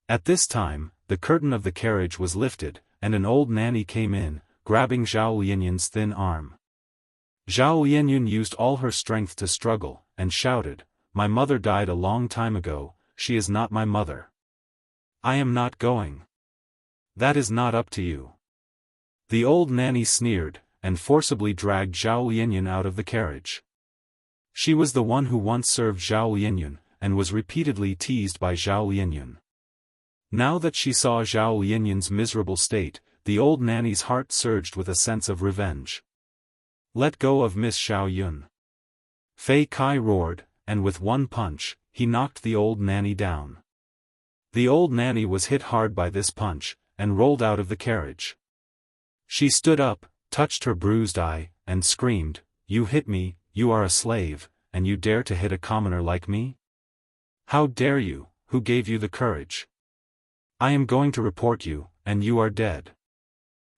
At this time, the curtain of the carriage was lifted, and an old nanny came in, grabbing Zhao Lianyun's thin arm. Zhao Lianyun used all her strength to struggle, and shouted, "My mother died a long time ago, she is not my mother. I am not going. That is not up to you." The old nanny sneered, and forcibly dragged Zhao Lianyun out of the carriage. She was the one who once served Zhao Lianyun, and was repeatedly teased by Zhao Lianyun. Now that she saw Zhao Lianyun's miserable state, the old nanny's heart surged with a sense of revenge. "Let go of Miss Zhao Yun!" Fei Kai roared, and with one punch, he knocked the old nanny down. The old nanny was hit hard by this punch, and rolled out of the carriage. She stood up, touched her bruised eye, and screamed, "You hit me, you are a slave, and you dare to hit a commoner like me? How dare you, who gave you the courage? I am going to report you, and you are dead.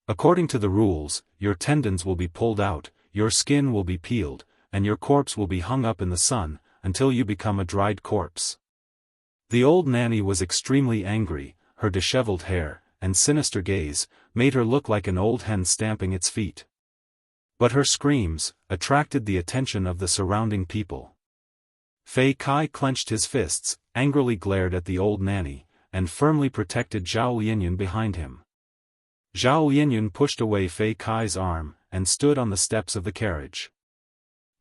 According to the rules, your tendons will be pulled out, your skin will be peeled, and your corpse will be hung up in the sun, until you become a dried corpse." The old nanny was extremely angry, her disheveled hair, and sinister gaze, made her look like an old hen stamping its feet. But her screams attracted the attention of the surrounding people. Fei Kai clenched his fists, angrily glared at the old nanny, and firmly protected Zhao Lianyun behind him. Zhao Lianyun pushed away Fei Kai's arm, and stood on the steps of the carriage.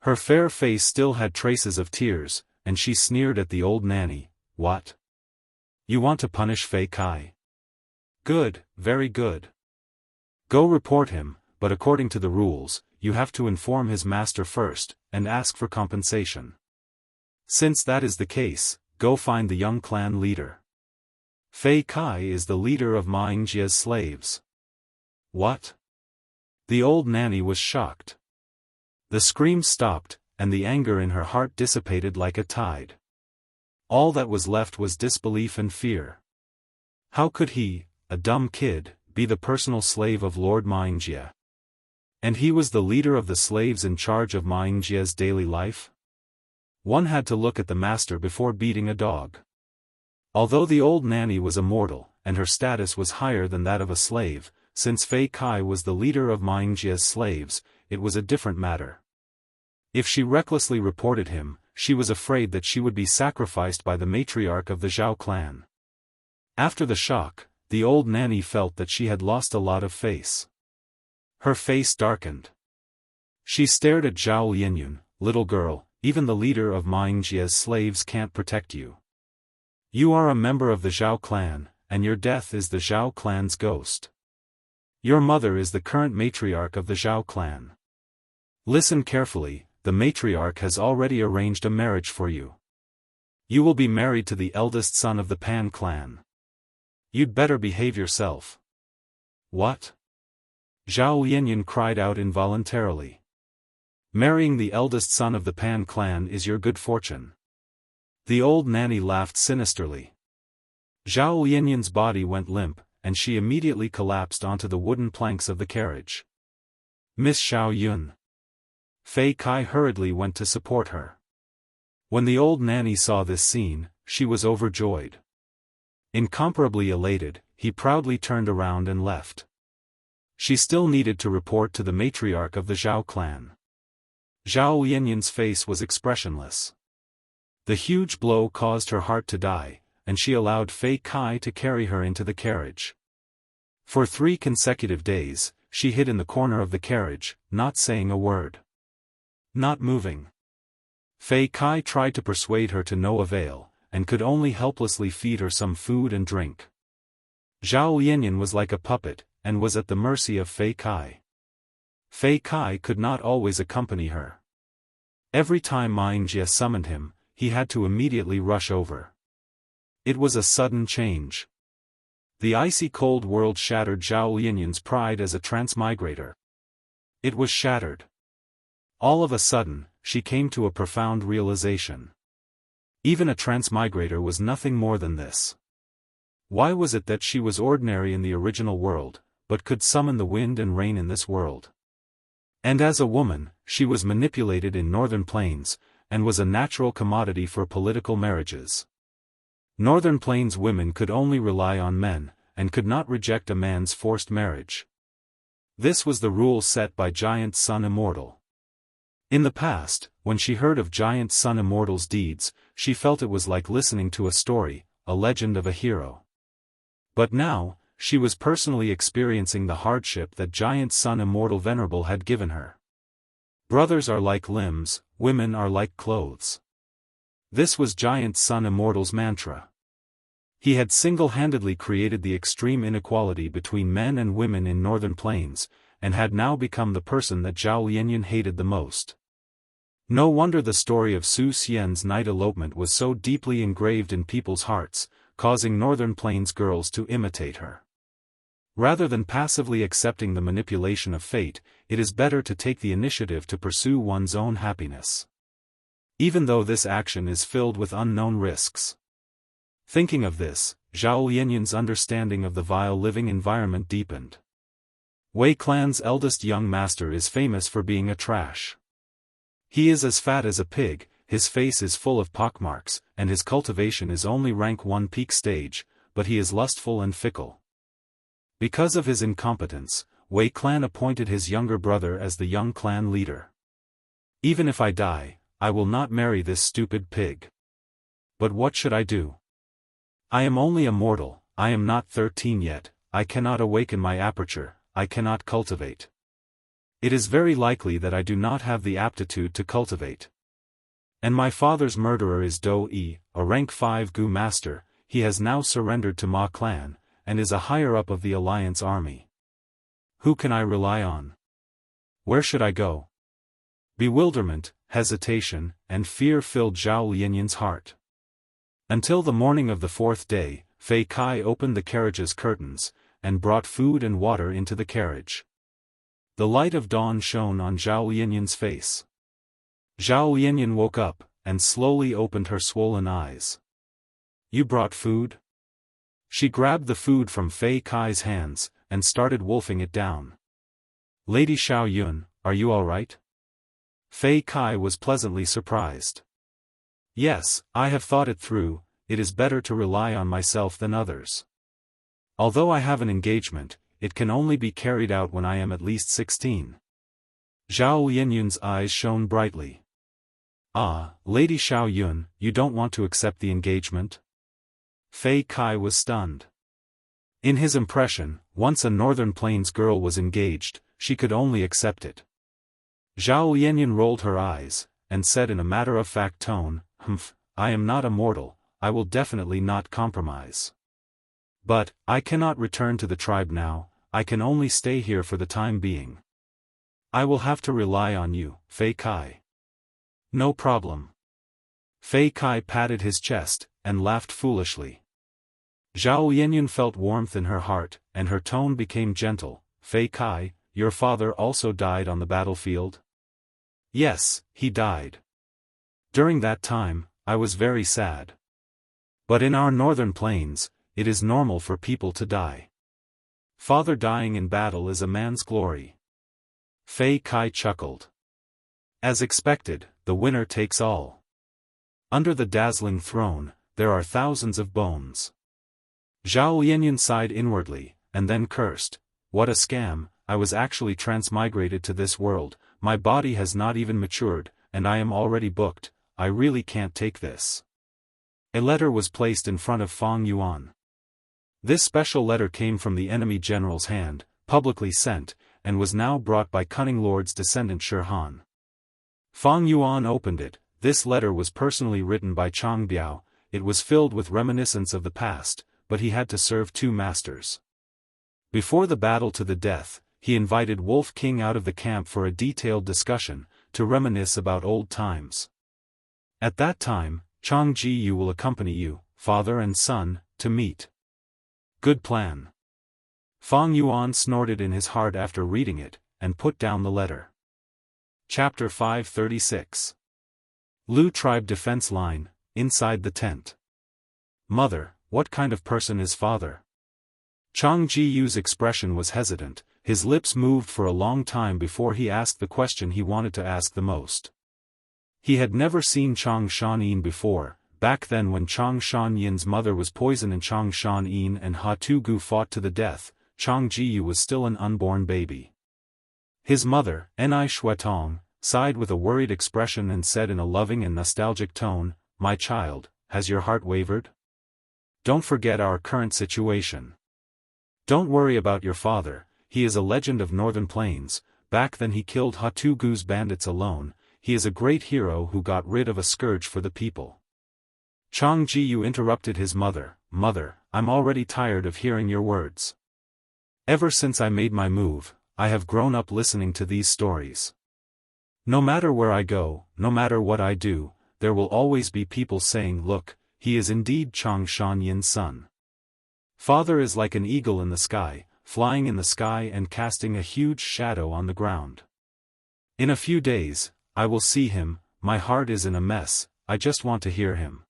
Her fair face still had traces of tears, and she sneered at the old nanny. "What? You want to punish Fei Kai? Good, very good. Go report him, but according to the rules, you have to inform his master first, and ask for compensation. Since that is the case, go find the young clan leader. Fei Kai is the leader of Ma Yingjia's slaves." "What?" The old nanny was shocked. The screams stopped, and the anger in her heart dissipated like a tide. All that was left was disbelief and fear. How could he, a dumb kid, be the personal slave of Lord Ma Yingjia? And he was the leader of the slaves in charge of Ma Yingjia's daily life? One had to look at the master before beating a dog. Although the old nanny was immortal, and her status was higher than that of a slave, since Fei Kai was the leader of Ma Yingjia's slaves, it was a different matter. If she recklessly reported him, she was afraid that she would be sacrificed by the matriarch of the Zhao clan. After the shock, the old nanny felt that she had lost a lot of face. Her face darkened. She stared at Zhao Lianyun. "Little girl, even the leader of Ma Yingjia's slaves can't protect you. You are a member of the Zhao clan, and your death is the Zhao clan's ghost. Your mother is the current matriarch of the Zhao clan. Listen carefully, the matriarch has already arranged a marriage for you. You will be married to the eldest son of the Pan clan. You'd better behave yourself." "What?" Zhao Lianyun cried out involuntarily. "Marrying the eldest son of the Pan clan is your good fortune." The old nanny laughed sinisterly. Zhao Lianyun's body went limp, and she immediately collapsed onto the wooden planks of the carriage. "Miss Zhao Yun." Fei Kai hurriedly went to support her. When the old nanny saw this scene, she was overjoyed. Incomparably elated, he proudly turned around and left. She still needed to report to the matriarch of the Zhao clan. Zhao Lianyun's face was expressionless. The huge blow caused her heart to die, and she allowed Fei Kai to carry her into the carriage. For 3 consecutive days, she hid in the corner of the carriage, not saying a word. Not moving. Fei Kai tried to persuade her to no avail, and could only helplessly feed her some food and drink. Zhao Lianyun was like a puppet, and was at the mercy of Fei Kai. Fei Kai could not always accompany her. Every time Ma Yingjia summoned him, he had to immediately rush over. It was a sudden change. The icy cold world shattered Zhao Lianyun's pride as a transmigrator. It was shattered. All of a sudden, she came to a profound realization. Even a transmigrator was nothing more than this. Why was it that she was ordinary in the original world, but could summon the wind and rain in this world? And as a woman, she was manipulated in northern plains, and was a natural commodity for political marriages. Northern plains women could only rely on men, and could not reject a man's forced marriage. This was the rule set by Giant Sun Immortal. In the past, when she heard of Giant Sun Immortal's deeds, she felt it was like listening to a story, a legend of a hero. But now, she was personally experiencing the hardship that Giant Sun Immortal Venerable had given her. Brothers are like limbs, women are like clothes. This was Giant Sun Immortal's mantra. He had single-handedly created the extreme inequality between men and women in Northern Plains, and had now become the person that Zhao Lianyan hated the most. No wonder the story of Su Xian's night elopement was so deeply engraved in people's hearts, causing Northern Plains girls to imitate her. Rather than passively accepting the manipulation of fate, it is better to take the initiative to pursue one's own happiness. Even though this action is filled with unknown risks. Thinking of this, Zhao Lianyan's understanding of the vile living environment deepened. Wei clan's eldest young master is famous for being a trash. He is as fat as a pig, his face is full of pockmarks, and his cultivation is only rank 1 peak stage, but he is lustful and fickle. Because of his incompetence, Wei clan appointed his younger brother as the young clan leader. Even if I die, I will not marry this stupid pig. But what should I do? I am only a mortal, I am not 13 yet, I cannot awaken my aperture, I cannot cultivate. It is very likely that I do not have the aptitude to cultivate. And my father's murderer is Daoist, a rank 5 Gu master, he has now surrendered to Ma clan, and is a higher-up of the Alliance army. Who can I rely on? Where should I go? Bewilderment, hesitation, and fear filled Zhao Lianyan's heart. Until the morning of the 4th day, Fei Kai opened the carriage's curtains, and brought food and water into the carriage. The light of dawn shone on Zhao Lianyan's face. Zhao Lianyan woke up, and slowly opened her swollen eyes. You brought food? She grabbed the food from Fei Kai's hands, and started wolfing it down. Lady Xiao Yun, are you all right? Fei Kai was pleasantly surprised. Yes, I have thought it through, it is better to rely on myself than others. Although I have an engagement, it can only be carried out when I am at least 16. Zhao Lianyan's eyes shone brightly. Ah, Lady Xiao Yun, you don't want to accept the engagement? Fei Kai was stunned. In his impression, once a Northern Plains girl was engaged, she could only accept it. Zhao Lianyan rolled her eyes, and said in a matter-of-fact tone, I am not a mortal, I will definitely not compromise. But, I cannot return to the tribe now, I can only stay here for the time being. I will have to rely on you, Fei Kai. No problem. Fei Kai patted his chest, and laughed foolishly. Zhao Lianyan felt warmth in her heart, and her tone became gentle. Fei Kai, your father also died on the battlefield? Yes, he died. During that time, I was very sad. But in our Northern Plains, it is normal for people to die. Father dying in battle is a man's glory. Fei Kai chuckled. As expected, the winner takes all. Under the dazzling throne, there are thousands of bones. Zhao Lianyan sighed inwardly, and then cursed. What a scam, I was actually transmigrated to this world, my body has not even matured, and I am already booked, I really can't take this. A letter was placed in front of Fang Yuan. This special letter came from the enemy general's hand, publicly sent, and was now brought by Cunning Lord's descendant Shirhan. Fang Yuan opened it. This letter was personally written by Chang Biao, it was filled with reminiscence of the past, but he had to serve 2 masters. Before the battle to the death, he invited Wolf King out of the camp for a detailed discussion, to reminisce about old times. At that time, Chang Ji will accompany you, father and son, to meet. Good plan. Fang Yuan snorted in his heart after reading it, and put down the letter. Chapter 536. Lu Tribe Defense Line, inside the tent. Mother, what kind of person is father? Chang Jiyu's expression was hesitant, his lips moved for a long time before he asked the question he wanted to ask the most. He had never seen Chang Shanin before, back then when Chang Shan-yin's mother was poisoned and Chang Shan-yin and Ha Tu-gu fought to the death, Chang Ji-yu was still an unborn baby. His mother, Ni Shuetong, sighed with a worried expression and said in a loving and nostalgic tone, "My child, has your heart wavered? Don't forget our current situation. Don't worry about your father, he is a legend of Northern Plains, back then he killed Ha Tu-gu's bandits alone, he is a great hero who got rid of a scourge for the people." Chang Ji-yu interrupted his mother, "Mother, I'm already tired of hearing your words. Ever since I made my move, I have grown up listening to these stories. No matter where I go, no matter what I do, there will always be people saying, 'Look, he is indeed Chang Shan-yin's son.' Father is like an eagle in the sky, flying in the sky and casting a huge shadow on the ground. In a few days, I will see him, my heart is in a mess, I just want to hear him."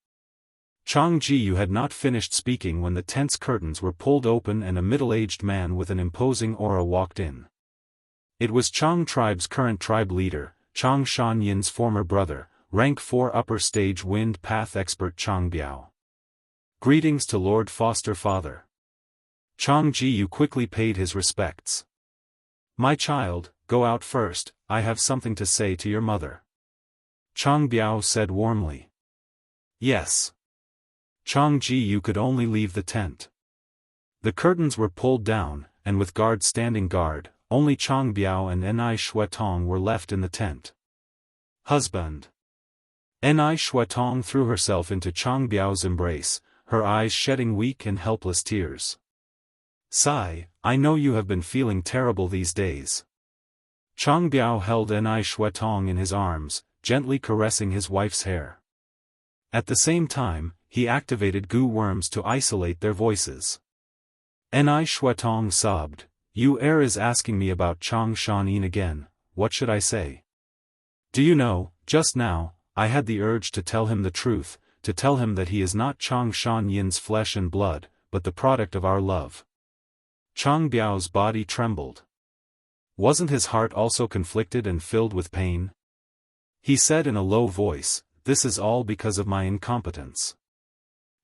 Chang Ji-yu had not finished speaking when the tent's curtains were pulled open and a middle-aged man with an imposing aura walked in. It was Chang tribe's current tribe leader, Chang Shan-yin's former brother, rank 4 upper stage wind path expert Chang Biao. "Greetings to Lord Foster Father." Chang Ji-yu quickly paid his respects. "My child, go out first, I have something to say to your mother." Chang Biao said warmly. "Yes." Chang Ji-yu could only leave the tent. The curtains were pulled down, and with guards standing guard, only Chang Biao and Ni Shuetong were left in the tent. "Husband." Ni Shuetong threw herself into Chang Biao's embrace, her eyes shedding weak and helpless tears. "Sigh, I know you have been feeling terrible these days." Chang Biao held Ni Shuetong in his arms, gently caressing his wife's hair. At the same time, he activated goo worms to isolate their voices. Ni Shuetong sobbed, "You is asking me about Chang Shan-yin again, what should I say? Do you know, just now, I had the urge to tell him the truth, to tell him that he is not Chang Shan-yin's flesh and blood, but the product of our love." Chang Biao's body trembled. Wasn't his heart also conflicted and filled with pain? He said in a low voice, "This is all because of my incompetence.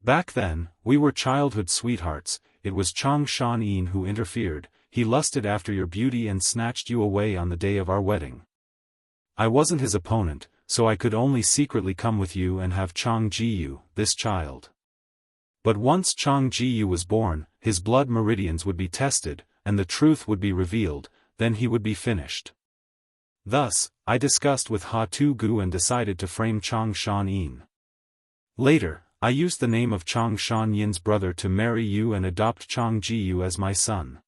Back then, we were childhood sweethearts, it was Chang Shan-yin who interfered, he lusted after your beauty and snatched you away on the day of our wedding. I wasn't his opponent, so I could only secretly come with you and have Chang Ji-yu, this child. But once Chang Ji-yu was born, his blood meridians would be tested, and the truth would be revealed, then he would be finished. Thus, I discussed with Ha Tu-gu and decided to frame Chang Shan-yin. Later, I used the name of Chang Shan-yin's brother to marry you and adopt Chang Ji-yu as my son.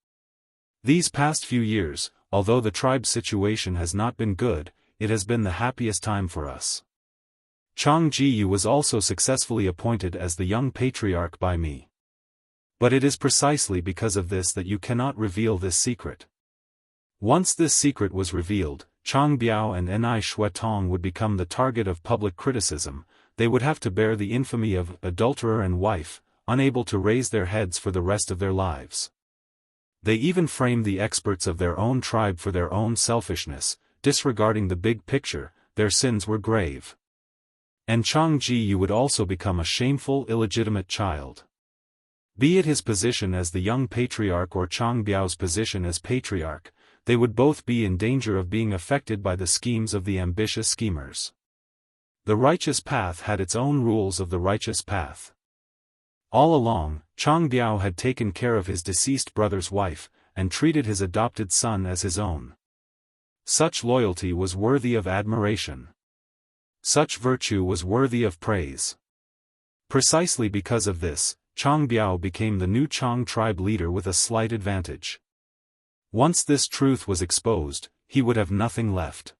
These past few years, although the tribe's situation has not been good, it has been the happiest time for us. Chang Ji-yu was also successfully appointed as the young patriarch by me. But it is precisely because of this that you cannot reveal this secret. Once this secret was revealed, Chang Biao and Ni Shuetong would become the target of public criticism, they would have to bear the infamy of adulterer and wife, unable to raise their heads for the rest of their lives. They even framed the experts of their own tribe for their own selfishness, disregarding the big picture, their sins were grave. And Chang Ji-yu would also become a shameful illegitimate child. Be it his position as the young patriarch or Chang Biao's position as patriarch, they would both be in danger of being affected by the schemes of the ambitious schemers. The righteous path had its own rules of the righteous path. All along, Chang Biao had taken care of his deceased brother's wife, and treated his adopted son as his own. Such loyalty was worthy of admiration. Such virtue was worthy of praise. Precisely because of this, Chang Biao became the new Chang tribe leader with a slight advantage. Once this truth was exposed, he would have nothing left.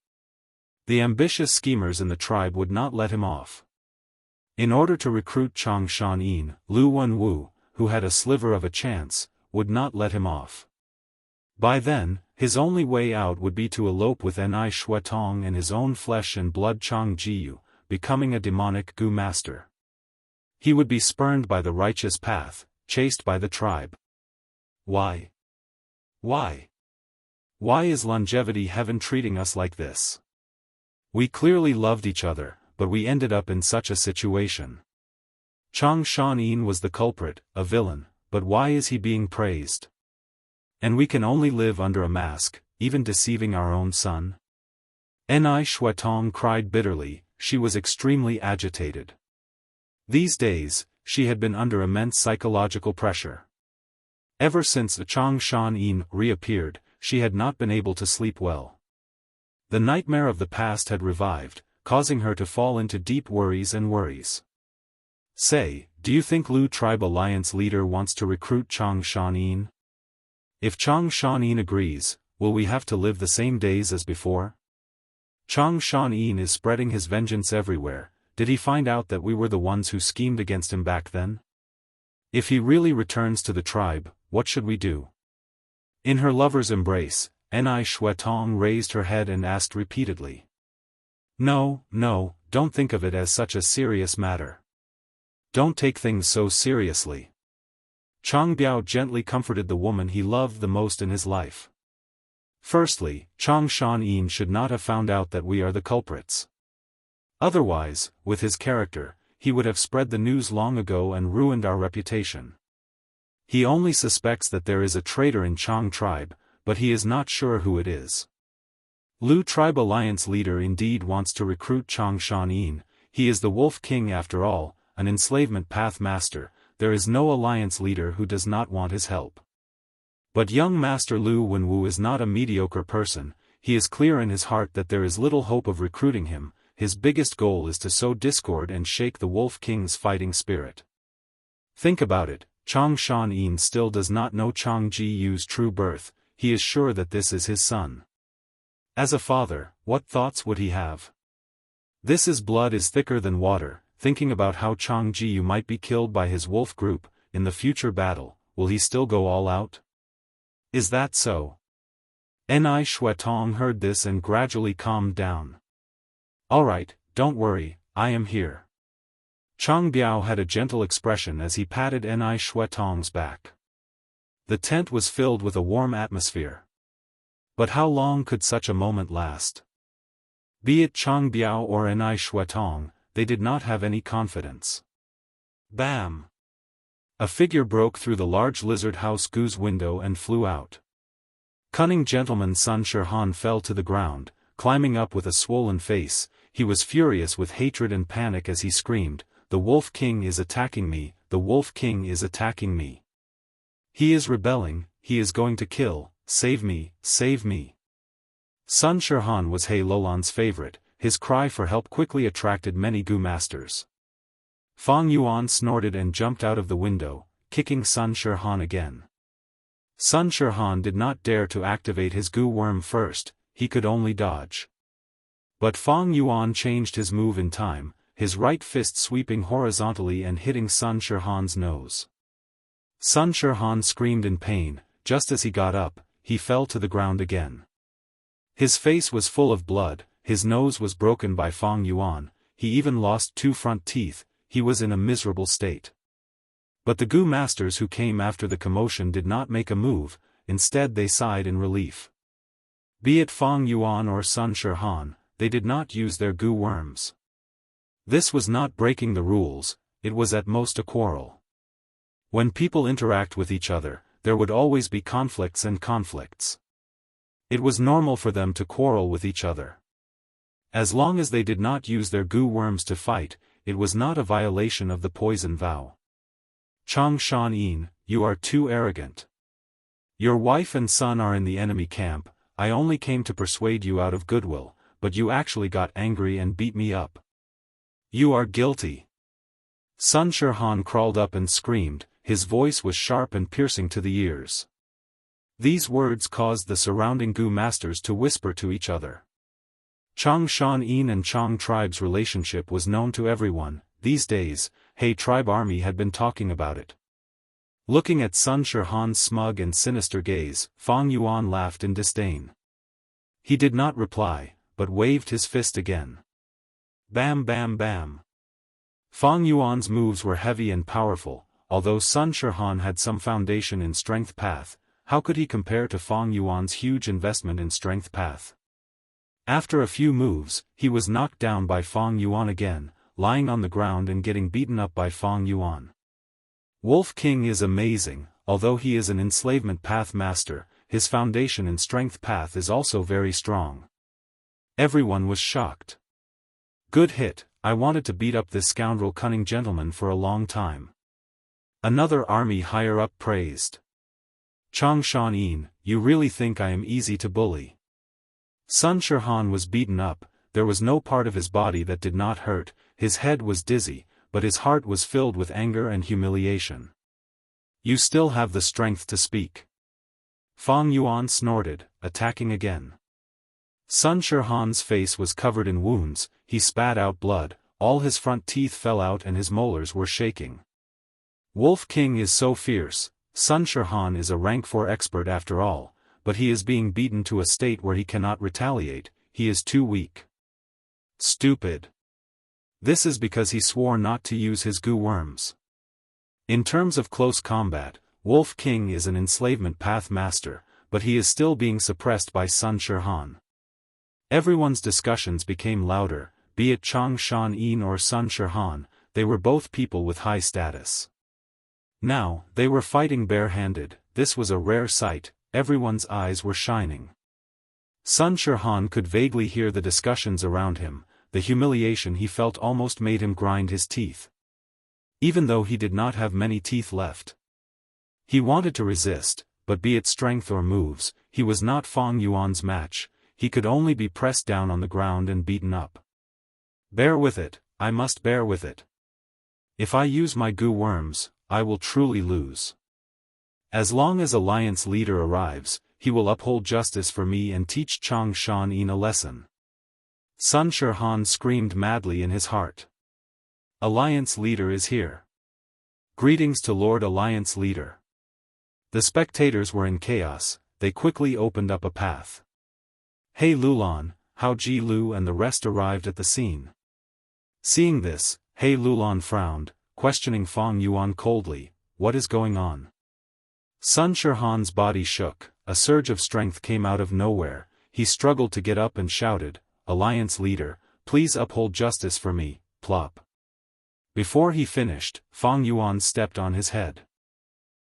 The ambitious schemers in the tribe would not let him off. In order to recruit Chang Shan-yin, Lu Wenwu, who had a sliver of a chance, would not let him off. By then, his only way out would be to elope with Ni Shuetong and his own flesh and blood Chang Ji-yu, becoming a demonic gu master. He would be spurned by the righteous path, chased by the tribe. Why? Why? Why is longevity heaven treating us like this? We clearly loved each other, but we ended up in such a situation. Chang Shan was the culprit, a villain, but why is he being praised? And we can only live under a mask, even deceiving our own son? Ni Shuetong cried bitterly, she was extremely agitated. These days, she had been under immense psychological pressure. Ever since Chang Shan reappeared, she had not been able to sleep well. The nightmare of the past had revived, causing her to fall into deep worries and worries. Say, do you think Lu Tribe Alliance leader wants to recruit Chang Shan? If Chang Shan agrees, will we have to live the same days as before? Chang Shan is spreading his vengeance everywhere. Did he find out that we were the ones who schemed against him back then? If he really returns to the tribe, what should we do? In her lover's embrace, Ni Shuetong raised her head and asked repeatedly. No, don't think of it as such a serious matter. Don't take things so seriously. Chang Biao gently comforted the woman he loved the most in his life. Firstly, Chang Shan should not have found out that we are the culprits. Otherwise, with his character, he would have spread the news long ago and ruined our reputation. He only suspects that there is a traitor in Chang tribe, but he is not sure who it is. Lu Tribe Alliance leader indeed wants to recruit Chang Shan. He is the Wolf King after all, an enslavement path master. There is no alliance leader who does not want his help. But young Master Lu Wenwu is not a mediocre person. He is clear in his heart that there is little hope of recruiting him. His biggest goal is to sow discord and shake the Wolf King's fighting spirit. Think about it, Chang Shan still does not know Chang Ji-Yu's true birth. He is sure that this is his son. As a father, what thoughts would he have? His blood is thicker than water. Thinking about how Chang Ji-Yu might be killed by his wolf group, in the future battle, will he still go all out? Is that so? Ni Shuetong heard this and gradually calmed down. Alright, don't worry, I am here. Chang Biao had a gentle expression as he patted Ni Shuetong's back. The tent was filled with a warm atmosphere. But how long could such a moment last? Be it Chang Biao or Ni Shuetong, they did not have any confidence. Bam! A figure broke through the large lizard house goose window and flew out. Cunning gentleman Sun Shirhan fell to the ground, climbing up with a swollen face. He was furious with hatred and panic as he screamed, "The Wolf King is attacking me, the Wolf King is attacking me. He is rebelling, he is going to kill, save me, save me." Sun Shirhan was He Lolan's favorite. His cry for help quickly attracted many Gu masters. Fang Yuan snorted and jumped out of the window, kicking Sun Shirhan again. Sun Shirhan did not dare to activate his Gu worm first, he could only dodge. But Fang Yuan changed his move in time, his right fist sweeping horizontally and hitting Sun Shirhan's nose. Sun Shirhan screamed in pain. Just as he got up, he fell to the ground again. His face was full of blood. His nose was broken by Fang Yuan, he even lost 2 front teeth. He was in a miserable state. But the Gu masters who came after the commotion did not make a move, instead they sighed in relief. Be it Fang Yuan or Sun Shirhan, they did not use their Gu worms. This was not breaking the rules, it was at most a quarrel. When people interact with each other, there would always be conflicts and conflicts. It was normal for them to quarrel with each other. As long as they did not use their Gu worms to fight, it was not a violation of the poison vow. Chang Shan, you are too arrogant. Your wife and son are in the enemy camp. I only came to persuade you out of goodwill, but you actually got angry and beat me up. You are guilty. Sun Shirhan crawled up and screamed, his voice was sharp and piercing to the ears. These words caused the surrounding Gu masters to whisper to each other. Chang Shan and Chang tribe's relationship was known to everyone. These days, He tribe army had been talking about it. Looking at Sun Shirhan's smug and sinister gaze, Fang Yuan laughed in disdain. He did not reply, but waved his fist again. Bam bam bam. Fang Yuan's moves were heavy and powerful. Although Sun Shirhan had some foundation in Strength Path, how could he compare to Fang Yuan's huge investment in Strength Path? After a few moves, he was knocked down by Fang Yuan again, lying on the ground and getting beaten up by Fang Yuan. Wolf King is amazing. Although he is an enslavement path master, his foundation in strength path is also very strong. Everyone was shocked. Good hit, I wanted to beat up this scoundrel cunning gentleman for a long time. Another army higher up praised. Chang Shan, you really think I am easy to bully? Sun Shirhan was beaten up, there was no part of his body that did not hurt, his head was dizzy, but his heart was filled with anger and humiliation. You still have the strength to speak. Fang Yuan snorted, attacking again. Sun Shirhan's face was covered in wounds, he spat out blood, all his front teeth fell out and his molars were shaking. Wolf King is so fierce, Sun Shirhan is a rank 4 expert after all, but he is being beaten to a state where he cannot retaliate, he is too weak. Stupid. This is because he swore not to use his goo worms. In terms of close combat, Wolf King is an enslavement path master, but he is still being suppressed by Sun Shirhan. Everyone's discussions became louder, be it Chang Shan or Sun Shirhan, they were both people with high status. Now, they were fighting barehanded, this was a rare sight, everyone's eyes were shining. Sun Shirhan could vaguely hear the discussions around him, the humiliation he felt almost made him grind his teeth. Even though he did not have many teeth left. He wanted to resist, but be it strength or moves, he was not Fang Yuan's match, he could only be pressed down on the ground and beaten up. Bear with it, I must bear with it. If I use my goo worms, I will truly lose. As long as Alliance leader arrives, he will uphold justice for me and teach Chang Shan a lesson. Sun Shirhan screamed madly in his heart. Alliance leader is here. Greetings to Lord Alliance leader. The spectators were in chaos, they quickly opened up a path. He Lulan, Hao Ji Lu and the rest arrived at the scene. Seeing this, He Lulan frowned, questioning Fang Yuan coldly, what is going on? Sun Shirhan's body shook, a surge of strength came out of nowhere, he struggled to get up and shouted, Alliance leader, please uphold justice for me, plop. Before he finished, Fang Yuan stepped on his head.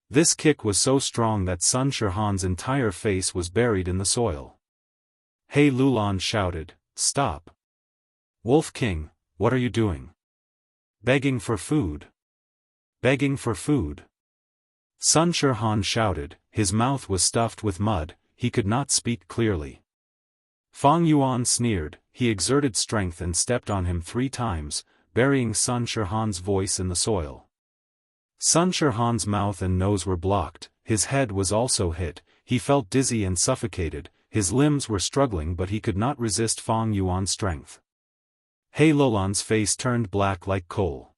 This kick was so strong that Sun Shirhan's entire face was buried in the soil. He Lulan shouted, stop. Wolf King, what are you doing? Begging for food. Begging for food. Sun Shirhan shouted, his mouth was stuffed with mud, he could not speak clearly. Fang Yuan sneered, he exerted strength and stepped on him 3 times, burying Sun Shirhan's voice in the soil. Sun Shirhan's mouth and nose were blocked, his head was also hit, he felt dizzy and suffocated, his limbs were struggling but he could not resist Fang Yuan's strength. He Lulan's face turned black like coal.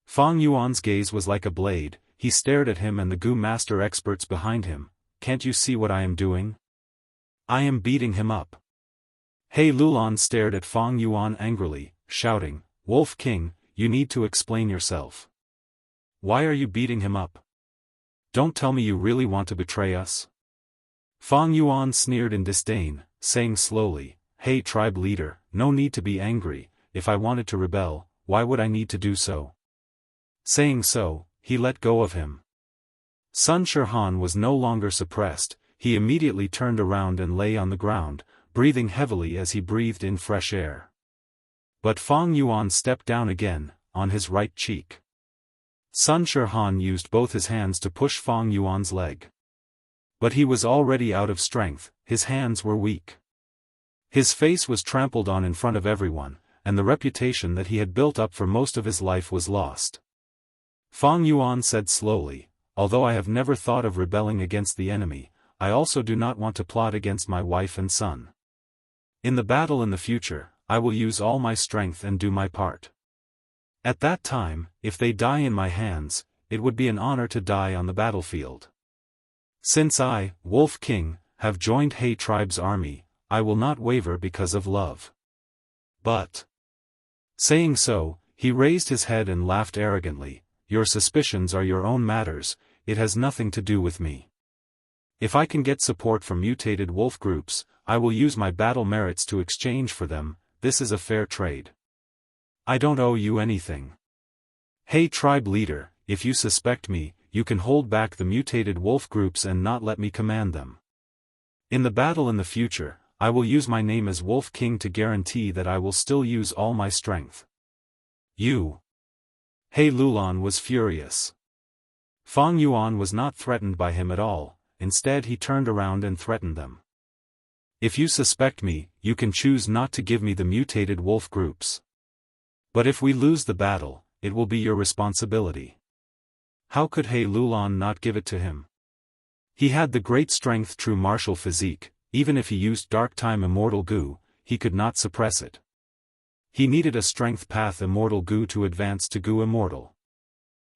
Fang Yuan's gaze was like a blade, he stared at him and the goo master experts behind him, can't you see what I am doing? I am beating him up. He Lulan stared at Fang Yuan angrily, shouting, Wolf King, you need to explain yourself. Why are you beating him up? Don't tell me you really want to betray us? Fang Yuan sneered in disdain, saying slowly, hey tribe leader, no need to be angry, if I wanted to rebel, why would I need to do so? Saying so, he let go of him. Sun Shirhan was no longer suppressed, he immediately turned around and lay on the ground, breathing heavily as he breathed in fresh air. But Fang Yuan stepped down again, on his right cheek. Sun Shirhan used both his hands to push Fang Yuan's leg. But he was already out of strength, his hands were weak. His face was trampled on in front of everyone, and the reputation that he had built up for most of his life was lost. Fang Yuan said slowly, although I have never thought of rebelling against the enemy, I also do not want to plot against my wife and son. In the battle in the future, I will use all my strength and do my part. At that time, if they die in my hands, it would be an honor to die on the battlefield. Since I, Wolf King, have joined He tribe's army, I will not waver because of love. But, saying so, he raised his head and laughed arrogantly, your suspicions are your own matters, it has nothing to do with me. If I can get support from mutated wolf groups, I will use my battle merits to exchange for them, this is a fair trade. I don't owe you anything. Hey tribe leader, if you suspect me, you can hold back the mutated wolf groups and not let me command them. In the battle in the future, I will use my name as Wolf King to guarantee that I will still use all my strength. You. He Lulan was furious. Fang Yuan was not threatened by him at all, instead he turned around and threatened them. If you suspect me, you can choose not to give me the mutated wolf groups. But if we lose the battle, it will be your responsibility. How could He Lulan not give it to him? He had the great strength true martial physique, even if he used dark time immortal goo, he could not suppress it. He needed a strength path immortal goo to advance to goo immortal.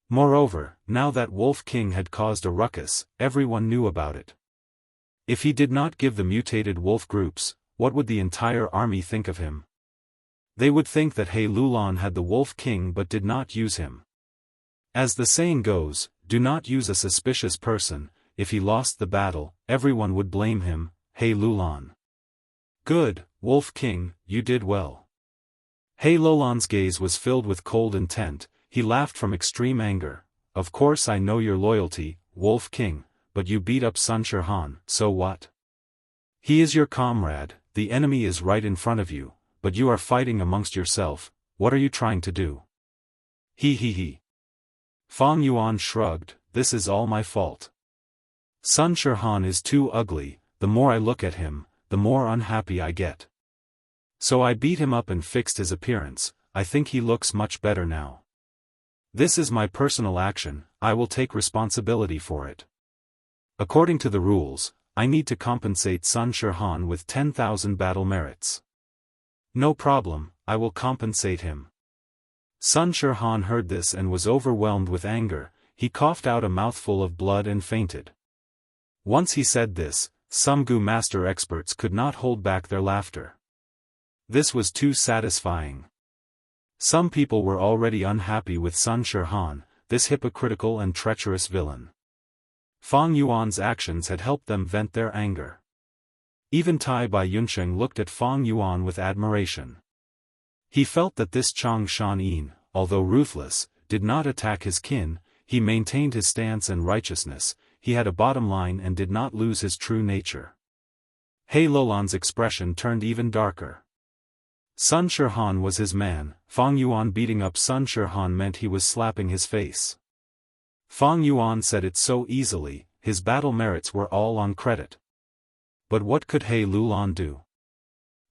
Moreover, now that Wolf King had caused a ruckus, everyone knew about it. If he did not give the mutated wolf groups, what would the entire army think of him? They would think that He Lulan had the Wolf King but did not use him. As the saying goes, do not use a suspicious person. If he lost the battle, everyone would blame him, He Lulan. Good, Wolf King, you did well. He Lulan's gaze was filled with cold intent, he laughed from extreme anger. Of course I know your loyalty, Wolf King, but you beat up Sun Shirhan, so what? He is your comrade, the enemy is right in front of you, but you are fighting amongst yourself, what are you trying to do? He. Fang Yuan shrugged, this is all my fault. Sun Shirhan is too ugly, the more I look at him, the more unhappy I get. So I beat him up and fixed his appearance, I think he looks much better now. This is my personal action, I will take responsibility for it. According to the rules, I need to compensate Sun Shirhan with 10,000 battle merits. No problem, I will compensate him. Sun Shirhan heard this and was overwhelmed with anger, he coughed out a mouthful of blood and fainted. Once he said this, some Gu master experts could not hold back their laughter. This was too satisfying. Some people were already unhappy with Sun Shirhan, this hypocritical and treacherous villain. Fang Yuan's actions had helped them vent their anger. Even Tai Bai Yunsheng looked at Fang Yuan with admiration. He felt that this Chang Shan Yin, although ruthless, did not attack his kin, he maintained his stance and righteousness, he had a bottom line and did not lose his true nature. He Lulan's expression turned even darker. Sun Shirhan was his man, Fang Yuan beating up Sun Shirhan meant he was slapping his face. Fang Yuan said it so easily, his battle merits were all on credit. But what could He Lulan do?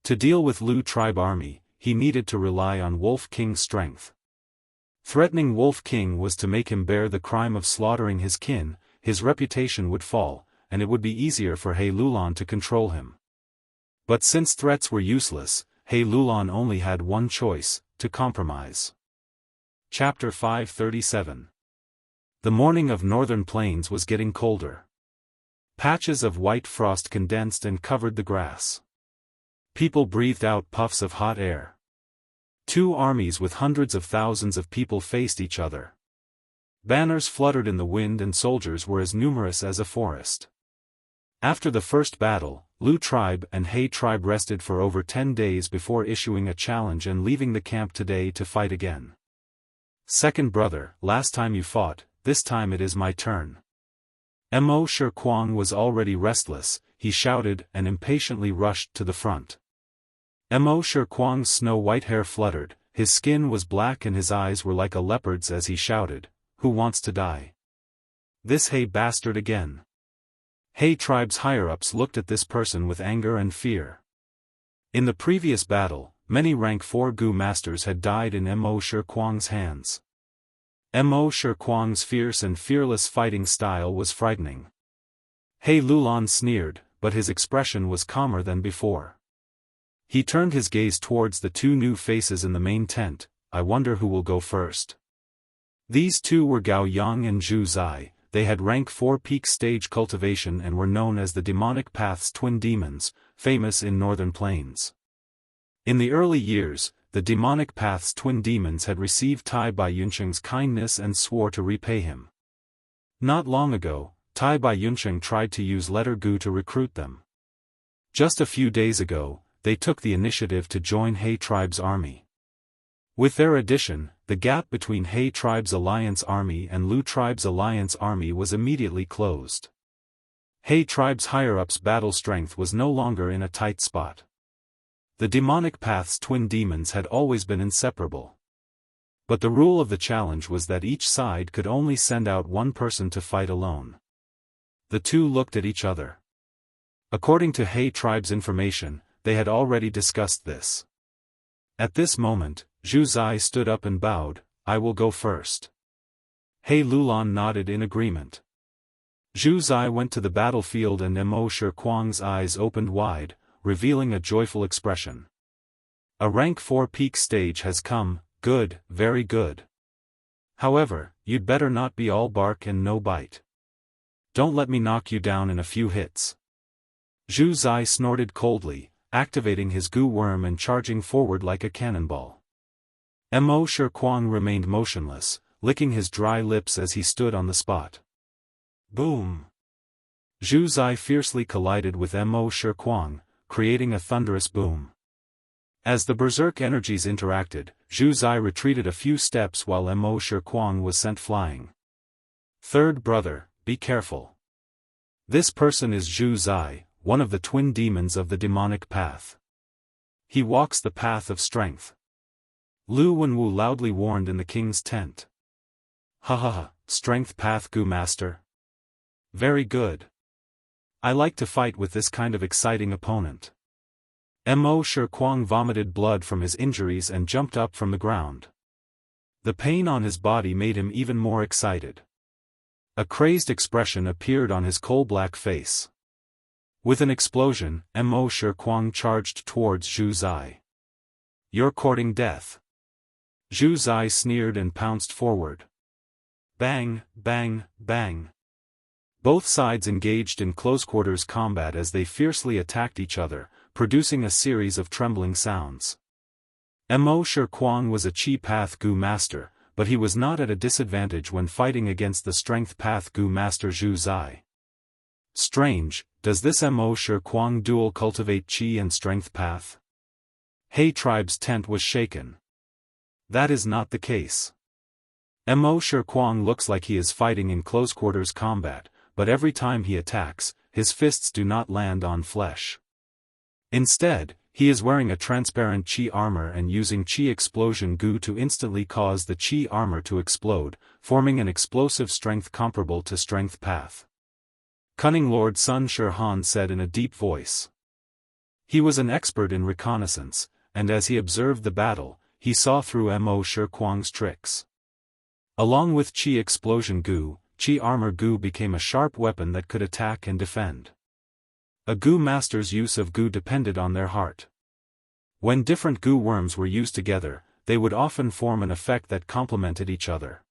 To deal with Lu tribe army, he needed to rely on Wolf King's strength. Threatening Wolf King was to make him bear the crime of slaughtering his kin, his reputation would fall, and it would be easier for He Lulan to control him. But since threats were useless, He Lulan only had one choice, to compromise. Chapter 537. The morning of northern plains was getting colder. Patches of white frost condensed and covered the grass. People breathed out puffs of hot air. Two armies with hundreds of thousands of people faced each other. Banners fluttered in the wind and soldiers were as numerous as a forest. After the first battle, Lu tribe and He tribe rested for over 10 days before issuing a challenge and leaving the camp today to fight again. Second brother, last time you fought, this time it is my turn. Mo Shi Kuang was already restless, he shouted and impatiently rushed to the front. Mo Shi Kuang's snow-white hair fluttered, his skin was black and his eyes were like a leopard's as he shouted, who wants to die? This He bastard again. He tribe's higher-ups looked at this person with anger and fear. In the previous battle, many rank 4 Gu masters had died in Mo Shi Kuang's hands. Mo Shi Kuang's fierce and fearless fighting style was frightening. He Lulan sneered, but his expression was calmer than before. He turned his gaze towards the two new faces in the main tent, I wonder who will go first. These two were Gao Yang and Zhu Zai, they had rank 4 peak stage cultivation and were known as the Demonic Path's twin demons, famous in northern plains. In the early years, the Demonic Path's twin demons had received Tai Bai Yunsheng's kindness and swore to repay him. Not long ago, Tai Bai Yunsheng tried to use Letter Gu to recruit them. Just a few days ago, they took the initiative to join He tribe's army. With their addition, the gap between He Tribe's Alliance Army and Lu Tribe's Alliance Army was immediately closed. He Tribe's higher-ups' battle strength was no longer in a tight spot. The demonic path's twin demons had always been inseparable. But the rule of the challenge was that each side could only send out one person to fight alone. The two looked at each other. According to He Tribe's information, they had already discussed this. At this moment, Zhu Zai stood up and bowed. "I will go first." He Lulan nodded in agreement. Zhu Zai went to the battlefield and Mo Shikuang's eyes opened wide, revealing a joyful expression. "A rank 4 peak stage has come, good, very good. However, you'd better not be all bark and no bite. Don't let me knock you down in a few hits." Zhu Zai snorted coldly, activating his goo worm and charging forward like a cannonball. Mo Shikuang remained motionless, licking his dry lips as he stood on the spot. Boom! Zhu Zai fiercely collided with Mo Shikuang, creating a thunderous boom. As the berserk energies interacted, Zhu Zai retreated a few steps while Mo Shikuang was sent flying. "Third brother, be careful. This person is Zhu Zai, one of the twin demons of the demonic path. He walks the path of strength." Lu Wenwu loudly warned in the king's tent. "Ha ha ha, strength path Gu master. Very good. I like to fight with this kind of exciting opponent." Mo Shikuang vomited blood from his injuries and jumped up from the ground. The pain on his body made him even more excited. A crazed expression appeared on his coal-black face. With an explosion, Mo Shikuang charged towards Zhu Zai. "You're courting death." Zhu Zai sneered and pounced forward. Bang, bang, bang. Both sides engaged in close-quarters combat as they fiercely attacked each other, producing a series of trembling sounds. Mo Shikuang was a Chi Path Gu master, but he was not at a disadvantage when fighting against the Strength Path Gu master Zhu Zai. Strange, does this Mo Shikuang dual cultivate Chi and Strength Path? He Tribe's tent was shaken. That is not the case. Mo Shikuang looks like he is fighting in close-quarters combat, but every time he attacks, his fists do not land on flesh. Instead, he is wearing a transparent Chi armor and using Chi explosion goo to instantly cause the Chi armor to explode, forming an explosive strength comparable to Strength Path. Cunning Lord Sun Shirhan said in a deep voice. He was an expert in reconnaissance, and as he observed the battle, he saw through Mo Shikuang's tricks. Along with Chi explosion goo, Chi armor goo became a sharp weapon that could attack and defend. A goo master's use of goo depended on their heart. When different goo worms were used together, they would often form an effect that complemented each other.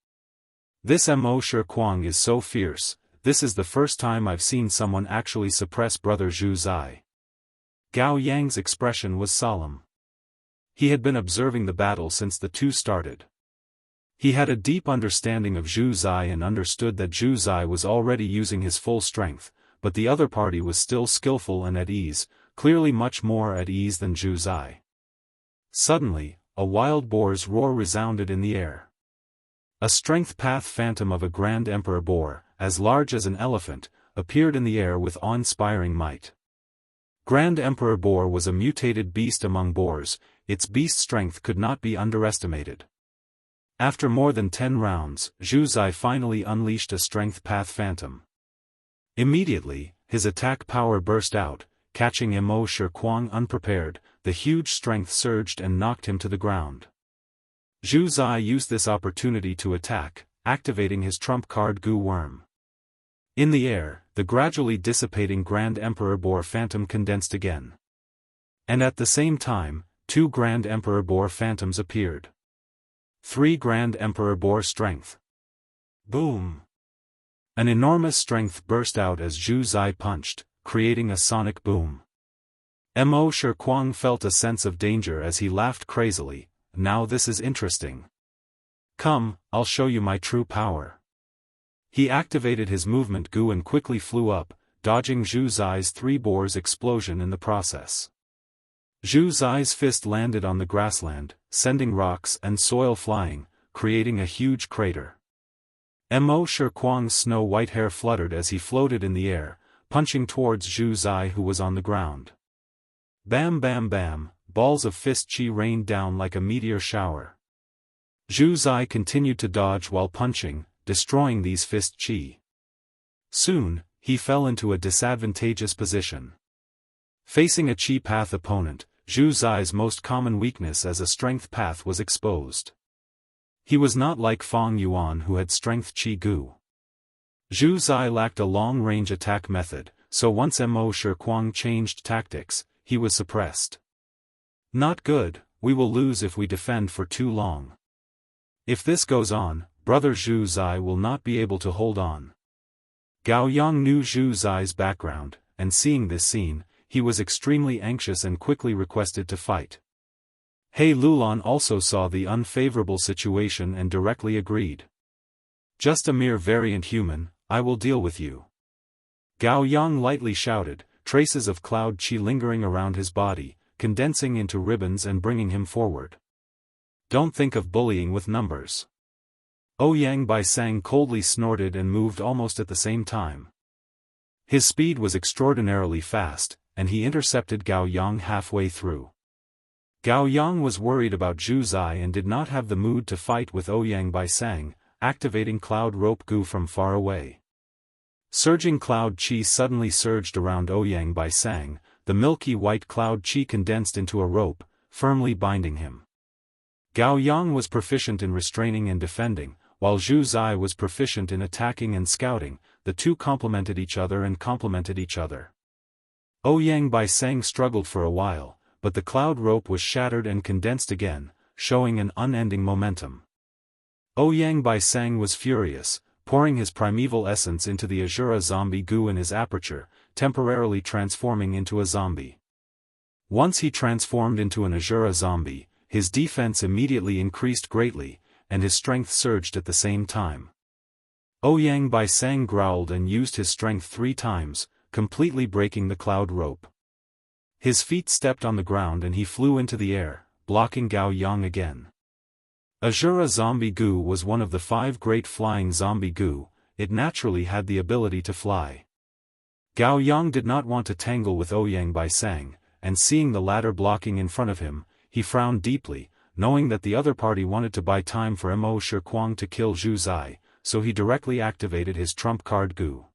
This Mo Shikuang is so fierce, this is the first time I've seen someone actually suppress brother Zhu Zai. Gao Yang's expression was solemn. He had been observing the battle since the two started. He had a deep understanding of Zhu Zai and understood that Zhu Zai was already using his full strength, but the other party was still skillful and at ease, clearly much more at ease than Zhu Zai. Suddenly, a wild boar's roar resounded in the air. A Strength Path phantom of a Grand Emperor boar, as large as an elephant, appeared in the air with awe-inspiring might. Grand Emperor boar was a mutated beast among boars, its beast strength could not be underestimated. After more than 10 rounds, Zhu Zai finally unleashed a Strength Path phantom. Immediately, his attack power burst out, catching Mo Shikuang unprepared. The huge strength surged and knocked him to the ground. Zhu Zai used this opportunity to attack, activating his trump card Goo Worm. In the air, the gradually dissipating Grand Emperor Boar Phantom condensed again. And at the same time, 2 Grand Emperor Boar Phantoms appeared. 3 Grand Emperor Boar Strength. Boom! An enormous strength burst out as Zhu Zai punched, creating a sonic boom. Mo Shikuang felt a sense of danger as he laughed crazily. Now this is interesting. Come, I'll show you my true power. He activated his movement goo and quickly flew up, dodging Zhu Zai's 3 boars explosion in the process. Zhu Zai's fist landed on the grassland, sending rocks and soil flying, creating a huge crater. Mo Shikuang's snow-white hair fluttered as he floated in the air, punching towards Zhu Zai who was on the ground. Bam bam bam, balls of fist chi rained down like a meteor shower. Zhu Zai continued to dodge while punching, destroying these fist chi. Soon, he fell into a disadvantageous position. Facing a chi path opponent, Zhu Zai's most common weakness as a strength path was exposed. He was not like Fang Yuan who had strength chi gu. Zhu Zai lacked a long-range attack method, so once Mo Shikuang changed tactics, he was suppressed. Not good, we will lose if we defend for too long. If this goes on, brother Zhu Zai will not be able to hold on. Gao Yang knew Zhu Zai's background, and seeing this scene, he was extremely anxious and quickly requested to fight. He Lulan also saw the unfavorable situation and directly agreed. Just a mere variant human, I will deal with you. Gao Yang lightly shouted, traces of cloud chi lingering around his body, condensing into ribbons and bringing him forward. Don't think of bullying with numbers. Ouyang Baisang coldly snorted and moved almost at the same time. His speed was extraordinarily fast, and he intercepted Gao Yang halfway through. Gao Yang was worried about Zhu Zai and did not have the mood to fight with Ouyang Baisang, activating cloud rope gu from far away. Surging cloud chi suddenly surged around Ouyang Baisang, the milky white cloud chi condensed into a rope, firmly binding him. Gao Yang was proficient in restraining and defending, while Zhu Zai was proficient in attacking and scouting. The two complemented each other and complemented each other. Ouyang Baisang struggled for a while, but the cloud rope was shattered and condensed again, showing an unending momentum. Ouyang Baisang was furious, pouring his primeval essence into the Azura zombie goo in his aperture, temporarily transforming into a zombie. Once he transformed into an Azura zombie, his defense immediately increased greatly, and his strength surged at the same time. Ouyang Baisang growled and used his strength 3 times, completely breaking the cloud rope. His feet stepped on the ground and he flew into the air, blocking Gao Yang again. Azura zombie goo was one of the 5 great flying zombie goo. It naturally had the ability to fly. Gao Yang did not want to tangle with Ouyang Baisang, and seeing the latter blocking in front of him, he frowned deeply, knowing that the other party wanted to buy time for Mo Shikuang to kill Zhu Zai, so he directly activated his trump card goo.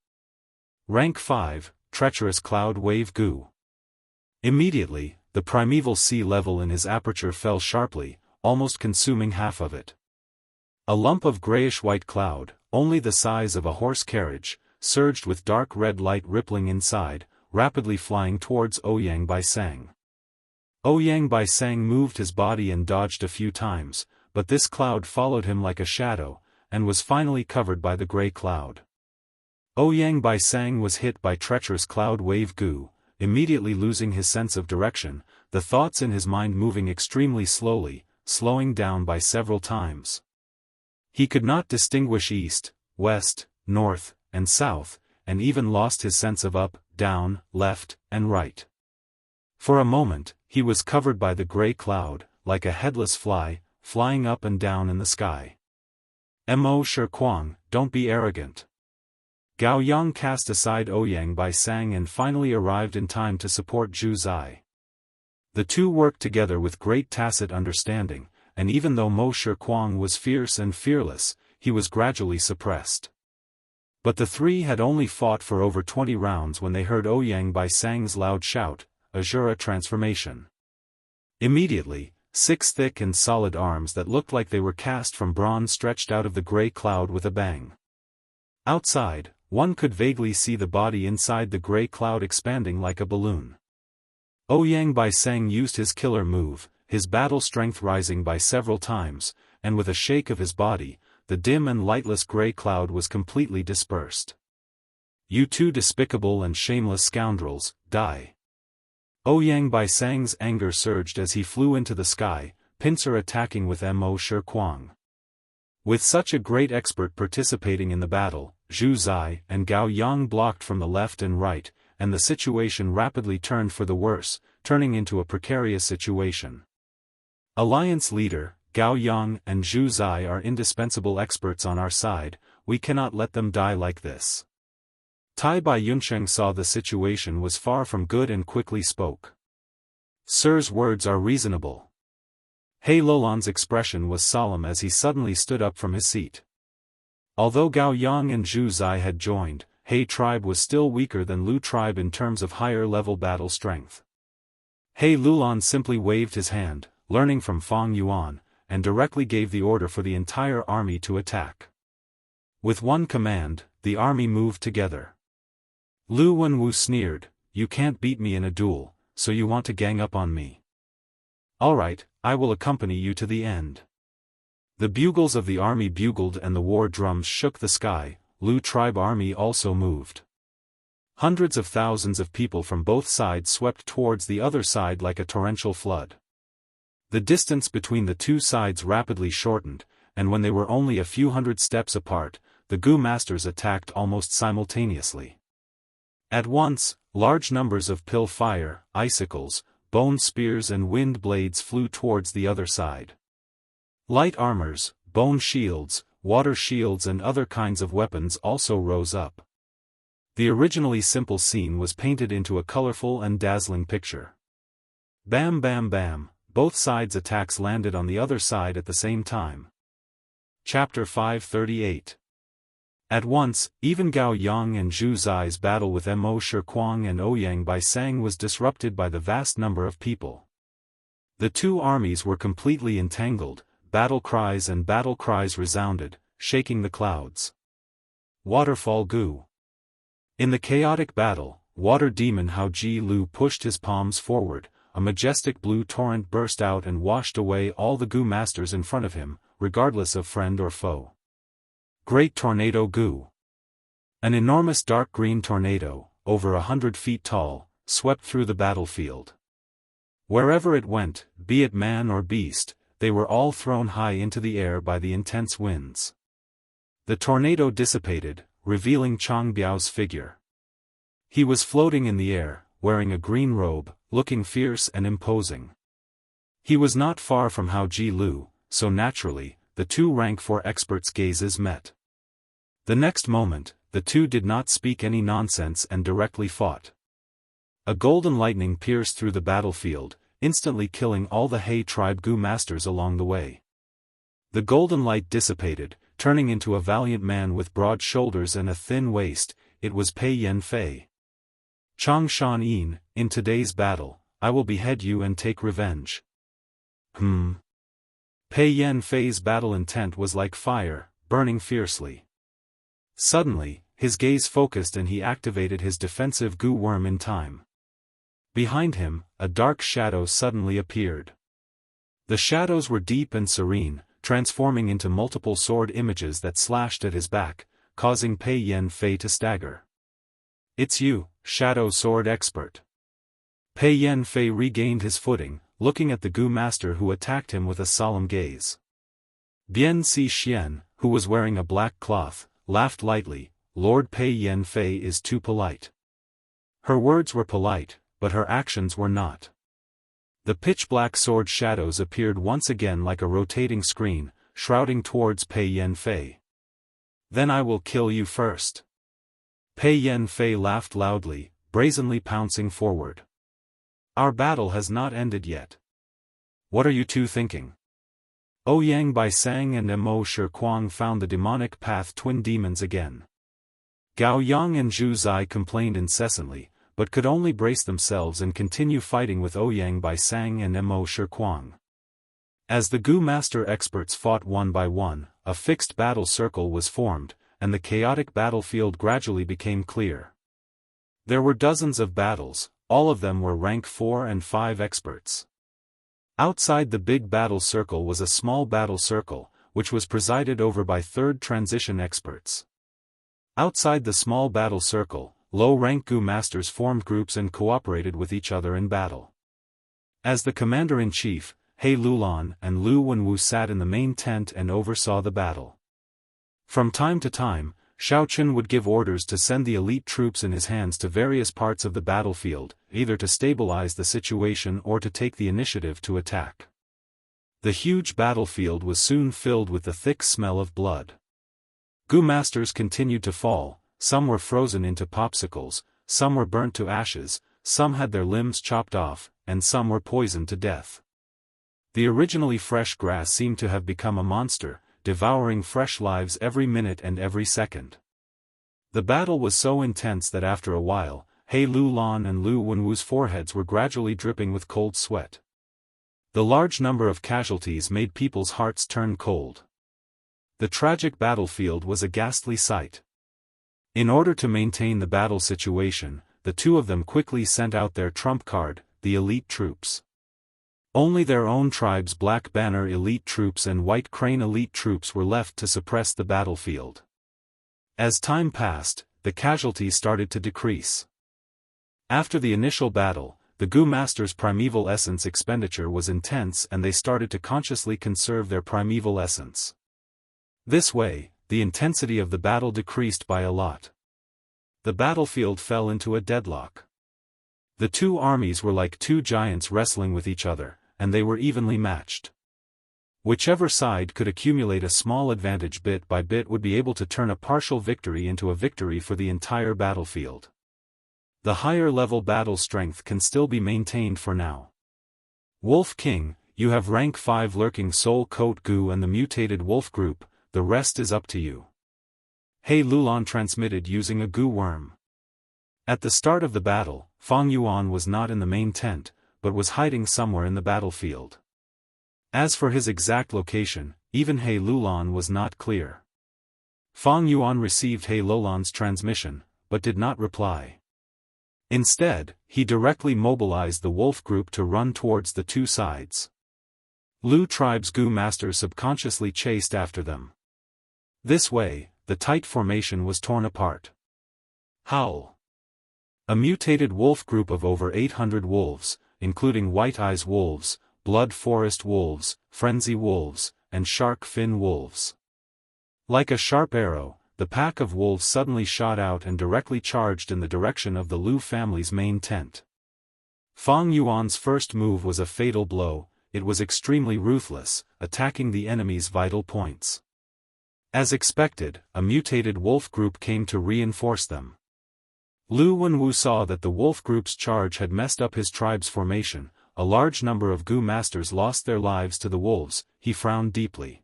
Rank 5, Treacherous Cloud Wave Goo. Immediately, the primeval sea level in his aperture fell sharply, almost consuming half of it. A lump of grayish-white cloud, only the size of a horse carriage, surged with dark red light rippling inside, rapidly flying towards Ouyang Baisang. Ouyang Baisang moved his body and dodged a few times, but this cloud followed him like a shadow, and was finally covered by the gray cloud. Ouyang Baisang was hit by treacherous cloud wave goo, immediately losing his sense of direction, the thoughts in his mind moving extremely slowly, slowing down by several times. He could not distinguish east, west, north, and south, and even lost his sense of up, down, left, and right. For a moment, he was covered by the gray cloud, like a headless fly, flying up and down in the sky. Mo Shikuang, don't be arrogant. Gao Yang cast aside Ouyang Baisang and finally arrived in time to support Zhu Zai. The two worked together with great tacit understanding, and even though Mo Shikuang was fierce and fearless, he was gradually suppressed. But the three had only fought for over 20 rounds when they heard Ouyang Baisang's loud shout, Azura transformation. Immediately, 6 thick and solid arms that looked like they were cast from bronze stretched out of the gray cloud with a bang. Outside, one could vaguely see the body inside the gray cloud expanding like a balloon. Ouyang Baisang used his killer move, his battle strength rising by several times, and with a shake of his body, the dim and lightless gray cloud was completely dispersed. You two despicable and shameless scoundrels, die. Ouyang Baisang's anger surged as he flew into the sky, pincer attacking with Mo Shikuang. With such a great expert participating in the battle, Zhu Zai and Gao Yang blocked from the left and right, and the situation rapidly turned for the worse. turning into a precarious situation. Alliance leader, Gao Yang and Zhu Zai are indispensable experts on our side, we cannot let them die like this. Tai Bai Yunsheng saw the situation was far from good and quickly spoke. Sir's words are reasonable. He Lulan's expression was solemn as he suddenly stood up from his seat. Although Gao Yang and Zhu Zai had joined, He tribe was still weaker than Lu tribe in terms of higher-level battle strength. He Lulan simply waved his hand, learning from Fang Yuan, and directly gave the order for the entire army to attack. With one command, the army moved together. Lu Wenwu sneered, "You can't beat me in a duel, so you want to gang up on me. Alright, I will accompany you to the end." The bugles of the army bugled and the war drums shook the sky. Lu tribe army also moved. Hundreds of thousands of people from both sides swept towards the other side like a torrential flood. The distance between the two sides rapidly shortened, and when they were only a few hundred steps apart, the Gu masters attacked almost simultaneously. At once, large numbers of pill fire, icicles, bone spears and wind blades flew towards the other side. Light armors, bone shields, water shields and other kinds of weapons also rose up. The originally simple scene was painted into a colorful and dazzling picture. Bam bam bam, both sides' attacks landed on the other side at the same time. Chapter 538. At once, even Gao Yang and Zhu Zai's battle with Mo Shikuang and Ouyang Bai Sang was disrupted by the vast number of people. The two armies were completely entangled, battle cries resounded, shaking the clouds. Waterfall Gu. In the chaotic battle, water demon Hao Ji Lu pushed his palms forward, a majestic blue torrent burst out and washed away all the Gu masters in front of him, regardless of friend or foe. Great Tornado Gu. An enormous dark green tornado, over 100 feet tall, swept through the battlefield. Wherever it went, be it man or beast, they were all thrown high into the air by the intense winds. The tornado dissipated, revealing Chang Biao's figure. He was floating in the air, wearing a green robe, looking fierce and imposing. He was not far from Hao Ji Lu, so naturally, the two rank 4 experts' gazes met. The next moment, the two did not speak any nonsense and directly fought. A golden lightning pierced through the battlefield, instantly killing all the He tribe Gu masters along the way. The golden light dissipated, turning into a valiant man with broad shoulders and a thin waist. It was Pei Yan Fei. Chang Shan Yin, in today's battle, I will behead you and take revenge. Pei Yan Fei's battle intent was like fire, burning fiercely. Suddenly, his gaze focused and he activated his defensive Gu worm in time. Behind him, a dark shadow suddenly appeared. The shadows were deep and serene, transforming into multiple sword images that slashed at his back, causing Pei Yan Fei to stagger. "It's you, Shadow Sword Expert." Pei Yan Fei regained his footing, looking at the Gu master who attacked him with a solemn gaze. Bian Si Xian, who was wearing a black cloth, laughed lightly. "Lord Pei Yan Fei is too polite." Her words were polite, but her actions were not. The pitch-black sword shadows appeared once again like a rotating screen, shrouding towards Pei Yan Fei. "Then I will kill you first." Pei Yan Fei laughed loudly, brazenly pouncing forward. "Our battle has not ended yet. What are you two thinking?" Ouyang Bai Sang and Mo Shikuang found the demonic path twin demons again. Gao Yang and Zhu Zai complained incessantly, but could only brace themselves and continue fighting with Ouyang Bai Sang and Mo Shikuang. As the Gu master experts fought one by one, a fixed battle circle was formed, and the chaotic battlefield gradually became clear. There were dozens of battles, all of them were rank 4 and 5 experts. Outside the big battle circle was a small battle circle, which was presided over by 3rd transition experts. Outside the small battle circle, low-rank Gu masters formed groups and cooperated with each other in battle. As the commander-in-chief, He Lulan and Lu Wenwu sat in the main tent and oversaw the battle. From time to time, Xiaochen would give orders to send the elite troops in his hands to various parts of the battlefield, either to stabilize the situation or to take the initiative to attack. The huge battlefield was soon filled with the thick smell of blood. Gu masters continued to fall, some were frozen into popsicles, some were burnt to ashes, some had their limbs chopped off, and some were poisoned to death. The originally fresh grass seemed to have become a monster, devouring fresh lives every minute and every second. The battle was so intense that after a while, He Lulan and Lu Wenwu's foreheads were gradually dripping with cold sweat. The large number of casualties made people's hearts turn cold. The tragic battlefield was a ghastly sight. In order to maintain the battle situation, the two of them quickly sent out their trump card, the elite troops. Only their own tribe's Black Banner elite troops and White Crane elite troops were left to suppress the battlefield. As time passed, the casualties started to decrease. After the initial battle, the Gu Masters' primeval essence expenditure was intense and they started to consciously conserve their primeval essence. This way, the intensity of the battle decreased by a lot. The battlefield fell into a deadlock. The two armies were like two giants wrestling with each other, and they were evenly matched. Whichever side could accumulate a small advantage bit by bit would be able to turn a partial victory into a victory for the entire battlefield. The higher-level battle strength can still be maintained for now. Wolf King, you have rank 5 lurking soul coat Gu and the mutated wolf group, the rest is up to you. He Lulan transmitted using a Gu worm. At the start of the battle, Fang Yuan was not in the main tent, but was hiding somewhere in the battlefield. As for his exact location, even He Lulan was not clear. Fang Yuan received He Lulan's transmission, but did not reply. Instead, he directly mobilized the wolf group to run towards the two sides. Lu tribe's Gu masters subconsciously chased after them. This way, the tight formation was torn apart. Howl! A mutated wolf group of over 800 wolves, including White Eyes wolves, Blood Forest wolves, Frenzy wolves, and Shark Fin wolves. Like a sharp arrow, the pack of wolves suddenly shot out and directly charged in the direction of the Lu family's main tent. Fang Yuan's first move was a fatal blow. It was extremely ruthless, attacking the enemy's vital points. As expected, a mutated wolf group came to reinforce them. Lu Wenwu saw that the wolf group's charge had messed up his tribe's formation. A large number of Gu masters lost their lives to the wolves. He frowned deeply.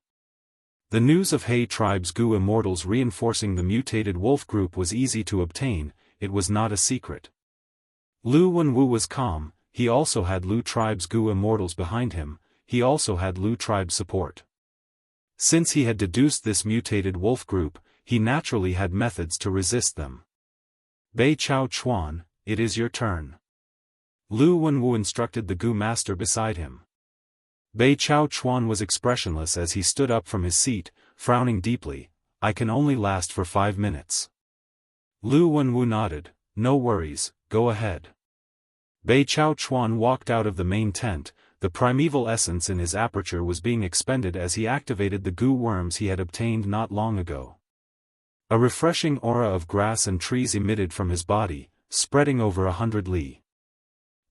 The news of He tribe's Gu immortals reinforcing the mutated wolf group was easy to obtain. It was not a secret. Lu Wenwu was calm. He also had Lu tribe's Gu immortals behind him. He also had Lu tribe's support. Since he had deduced this mutated wolf group, he naturally had methods to resist them. Bei Chao Chuan, it is your turn. Lu Wenwu instructed the Gu master beside him. Bei Chao Chuan was expressionless as he stood up from his seat, frowning deeply. I can only last for 5 minutes. Lu Wenwu nodded. No worries, go ahead. Bei Chao Chuan walked out of the main tent. The primeval essence in his aperture was being expended as he activated the Gu worms he had obtained not long ago. A refreshing aura of grass and trees emitted from his body, spreading over 100 li.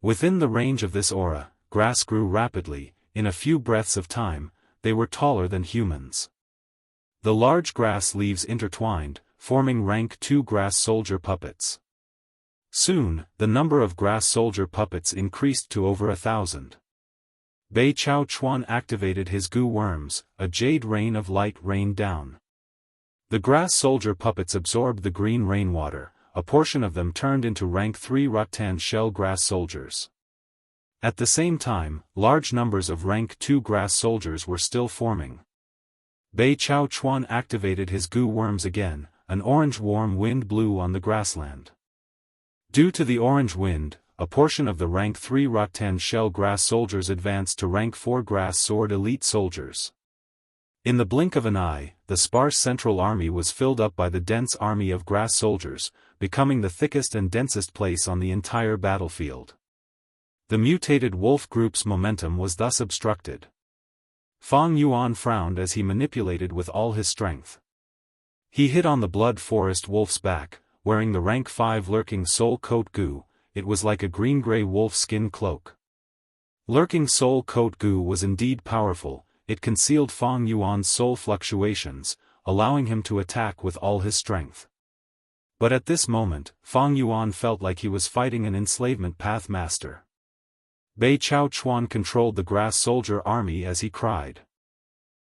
Within the range of this aura, grass grew rapidly. In a few breaths of time, they were taller than humans. The large grass leaves intertwined, forming rank 2 grass soldier puppets. Soon, the number of grass soldier puppets increased to over 1,000. Bei Chao Chuan activated his Gu worms. A jade rain of light rained down. The grass soldier puppets absorbed the green rainwater. A portion of them turned into rank 3 rattan shell grass soldiers. At the same time, large numbers of rank 2 grass soldiers were still forming. Bei Chao Chuan activated his Gu worms again. An orange warm wind blew on the grassland. Due to the orange wind, a portion of the rank 3 rattan shell grass soldiers advanced to rank 4 grass sword elite soldiers. In the blink of an eye, the sparse central army was filled up by the dense army of grass soldiers, becoming the thickest and densest place on the entire battlefield. The mutated wolf group's momentum was thus obstructed. Fang Yuan frowned as he manipulated with all his strength. He hit on the blood forest wolf's back, wearing the rank 5 lurking soul coat goo. It was like a green-gray wolf skin cloak. Lurking soul coat goo was indeed powerful. It concealed Fang Yuan's soul fluctuations, allowing him to attack with all his strength. But at this moment, Fang Yuan felt like he was fighting an enslavement path master. Bei Chao Chuan controlled the grass soldier army as he cried.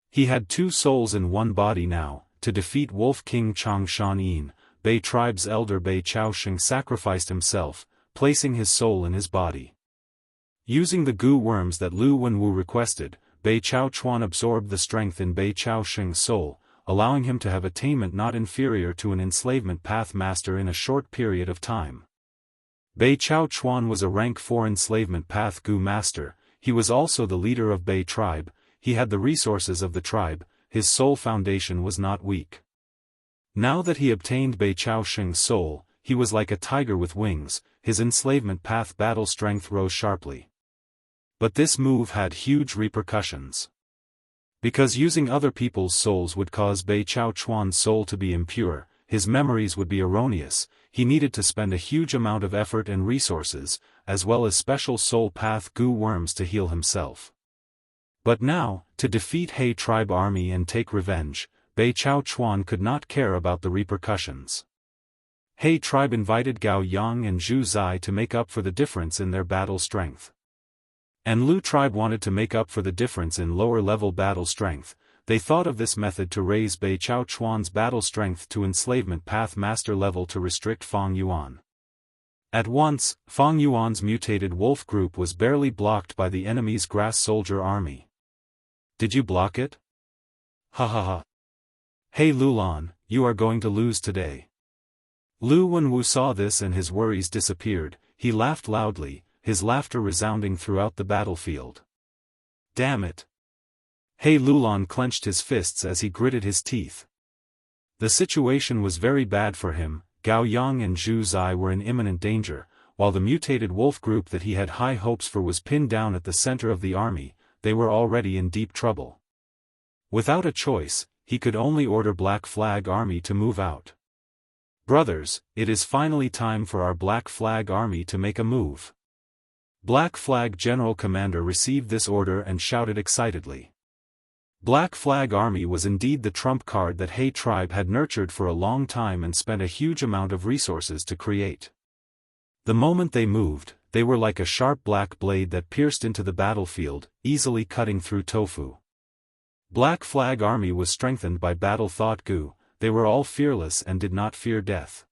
He had 2 souls in one body now. To defeat Wolf King Chang Shan-yin, Bei tribe's elder Bei Chao Sheng sacrificed himself, placing his soul in his body. Using the goo worms that Lu Wenwu requested, Bei Chao Chuan absorbed the strength in Bei Chao Sheng's soul, allowing him to have attainment not inferior to an enslavement path master in a short period of time. Bei Chao Chuan was a rank 4 enslavement path goo master. He was also the leader of Bei tribe. He had the resources of the tribe. His soul foundation was not weak. Now that he obtained Bei Chao Sheng's soul, he was like a tiger with wings. His enslavement path battle strength rose sharply. But this move had huge repercussions. Because using other people's souls would cause Bei Chao Chuan's soul to be impure, his memories would be erroneous. He needed to spend a huge amount of effort and resources, as well as special soul path goo worms to heal himself. But now, to defeat He tribe army and take revenge, Bei Chao Chuan could not care about the repercussions. He tribe invited Gao Yang and Zhu Zai to make up for the difference in their battle strength. And Lu tribe wanted to make up for the difference in lower-level battle strength. They thought of this method to raise Bei Chao Chuan's battle strength to enslavement path master level to restrict Fang Yuan. At once, Fang Yuan's mutated wolf group was barely blocked by the enemy's grass soldier army. Did you block it? Ha ha ha. Hey Lulan, you are going to lose today. Lu Wenwu saw this and his worries disappeared. He laughed loudly, his laughter resounding throughout the battlefield. Damn it. He Lulan clenched his fists as he gritted his teeth. The situation was very bad for him. Gao Yang and Zhu Zai were in imminent danger, while the mutated wolf group that he had high hopes for was pinned down at the center of the army. They were already in deep trouble. Without a choice, he could only order Black Flag Army to move out. Brothers, it is finally time for our Black Flag Army to make a move. Black Flag General Commander received this order and shouted excitedly. Black Flag Army was indeed the trump card that He tribe had nurtured for a long time and spent a huge amount of resources to create. The moment they moved, they were like a sharp black blade that pierced into the battlefield, easily cutting through tofu. Black Flag Army was strengthened by battle thought goo. They were all fearless and did not fear death.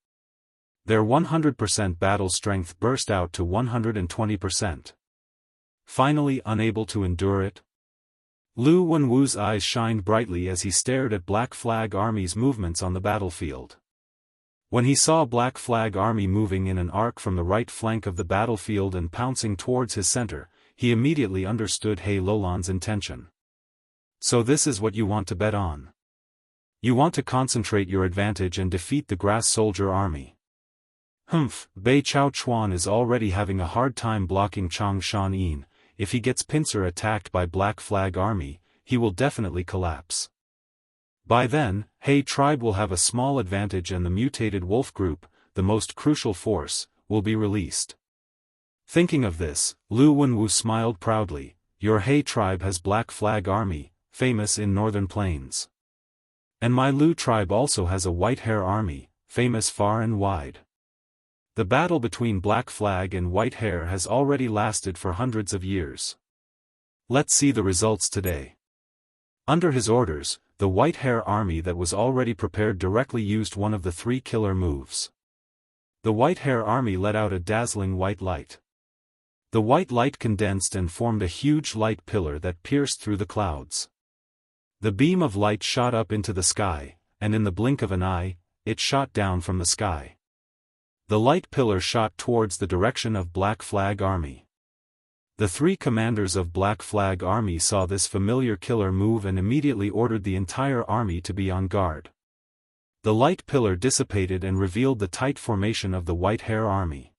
Their 100% battle strength burst out to 120%. Finally unable to endure it, Lu Wenwu's eyes shined brightly as he stared at Black Flag Army's movements on the battlefield. When he saw Black Flag Army moving in an arc from the right flank of the battlefield and pouncing towards his center, he immediately understood He Lulan's intention. So this is what you want to bet on. You want to concentrate your advantage and defeat the grass soldier army. Humph, Bei Chao Chuan is already having a hard time blocking Chang Shan-yin. If he gets pincer attacked by Black Flag Army, he will definitely collapse. By then, He tribe will have a small advantage and the mutated wolf group, the most crucial force, will be released. Thinking of this, Lu Wenwu smiled proudly. Your He tribe has Black Flag Army, famous in northern plains. And my Lu tribe also has a White Hair Army, famous far and wide. The battle between Black Flag and White Hair has already lasted for hundreds of years. Let's see the results today. Under his orders, the White Hair Army that was already prepared directly used one of the 3 killer moves. The White Hair Army let out a dazzling white light. The white light condensed and formed a huge light pillar that pierced through the clouds. The beam of light shot up into the sky, and in the blink of an eye, it shot down from the sky. The light pillar shot towards the direction of Black Flag Army. The 3 commanders of Black Flag Army saw this familiar killer move and immediately ordered the entire army to be on guard. The light pillar dissipated and revealed the tight formation of the White Hair Army.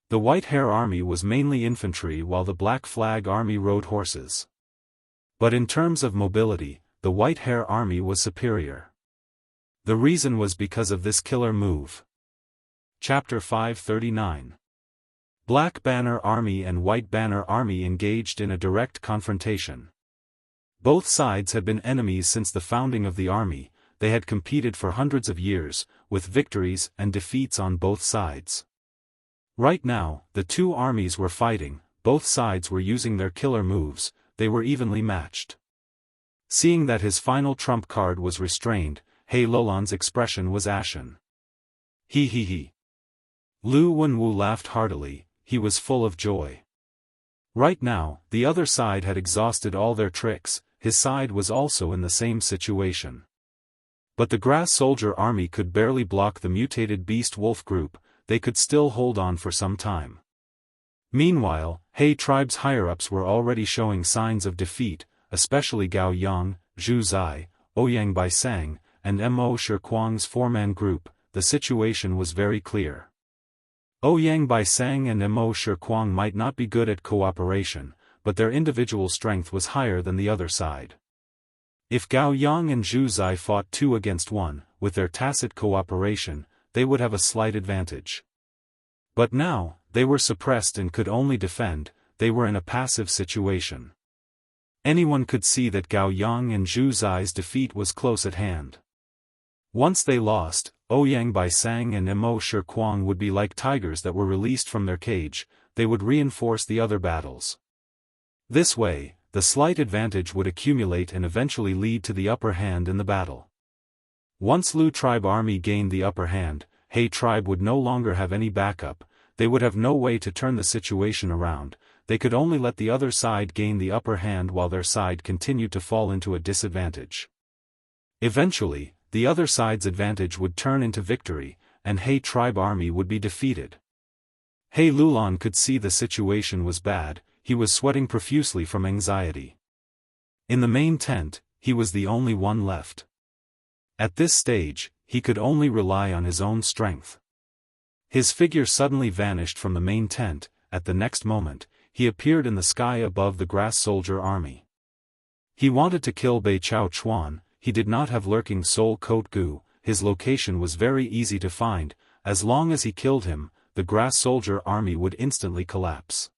The White Hair Army was mainly infantry while the Black Flag Army rode horses. But in terms of mobility, the White Hair Army was superior. The reason was because of this killer move. Chapter 539. Black Banner Army and White Banner Army engaged in a direct confrontation. Both sides had been enemies since the founding of the army. They had competed for hundreds of years, with victories and defeats on both sides. Right now, the two armies were fighting, both sides were using their killer moves, they were evenly matched. Seeing that his final trump card was restrained, He Lulan's expression was ashen. He. Lu Wenwu laughed heartily, he was full of joy. Right now, the other side had exhausted all their tricks, his side was also in the same situation. But the Grass Soldier army could barely block the mutated Beast Wolf group, they could still hold on for some time. Meanwhile, He tribe's higher-ups were already showing signs of defeat, especially Gao Yang, Zhu Zai, Ouyang Baisang, and Mo Shikuang's four-man group. The situation was very clear. Ouyang Baisang and Mo Shikuang might not be good at cooperation, but their individual strength was higher than the other side. If Gao Yang and Zhu Zai fought 2 against 1, with their tacit cooperation, they would have a slight advantage. But now, they were suppressed and could only defend, they were in a passive situation. Anyone could see that Gao Yang and Zhu Zai's defeat was close at hand. Once they lost, Ouyang Baisang and Mo Shikuang would be like tigers that were released from their cage, they would reinforce the other battles. This way, the slight advantage would accumulate and eventually lead to the upper hand in the battle. Once Lu tribe army gained the upper hand, He tribe would no longer have any backup, they would have no way to turn the situation around, they could only let the other side gain the upper hand while their side continued to fall into a disadvantage. Eventually, the other side's advantage would turn into victory, and He tribe army would be defeated. He Lulan could see the situation was bad, he was sweating profusely from anxiety. In the main tent, he was the only one left. At this stage, he could only rely on his own strength. His figure suddenly vanished from the main tent, at the next moment, he appeared in the sky above the Grass Soldier army. He wanted to kill Bei Chao Chuan, he did not have lurking soul coat Gu, his location was very easy to find, as long as he killed him, the Grass Soldier army would instantly collapse.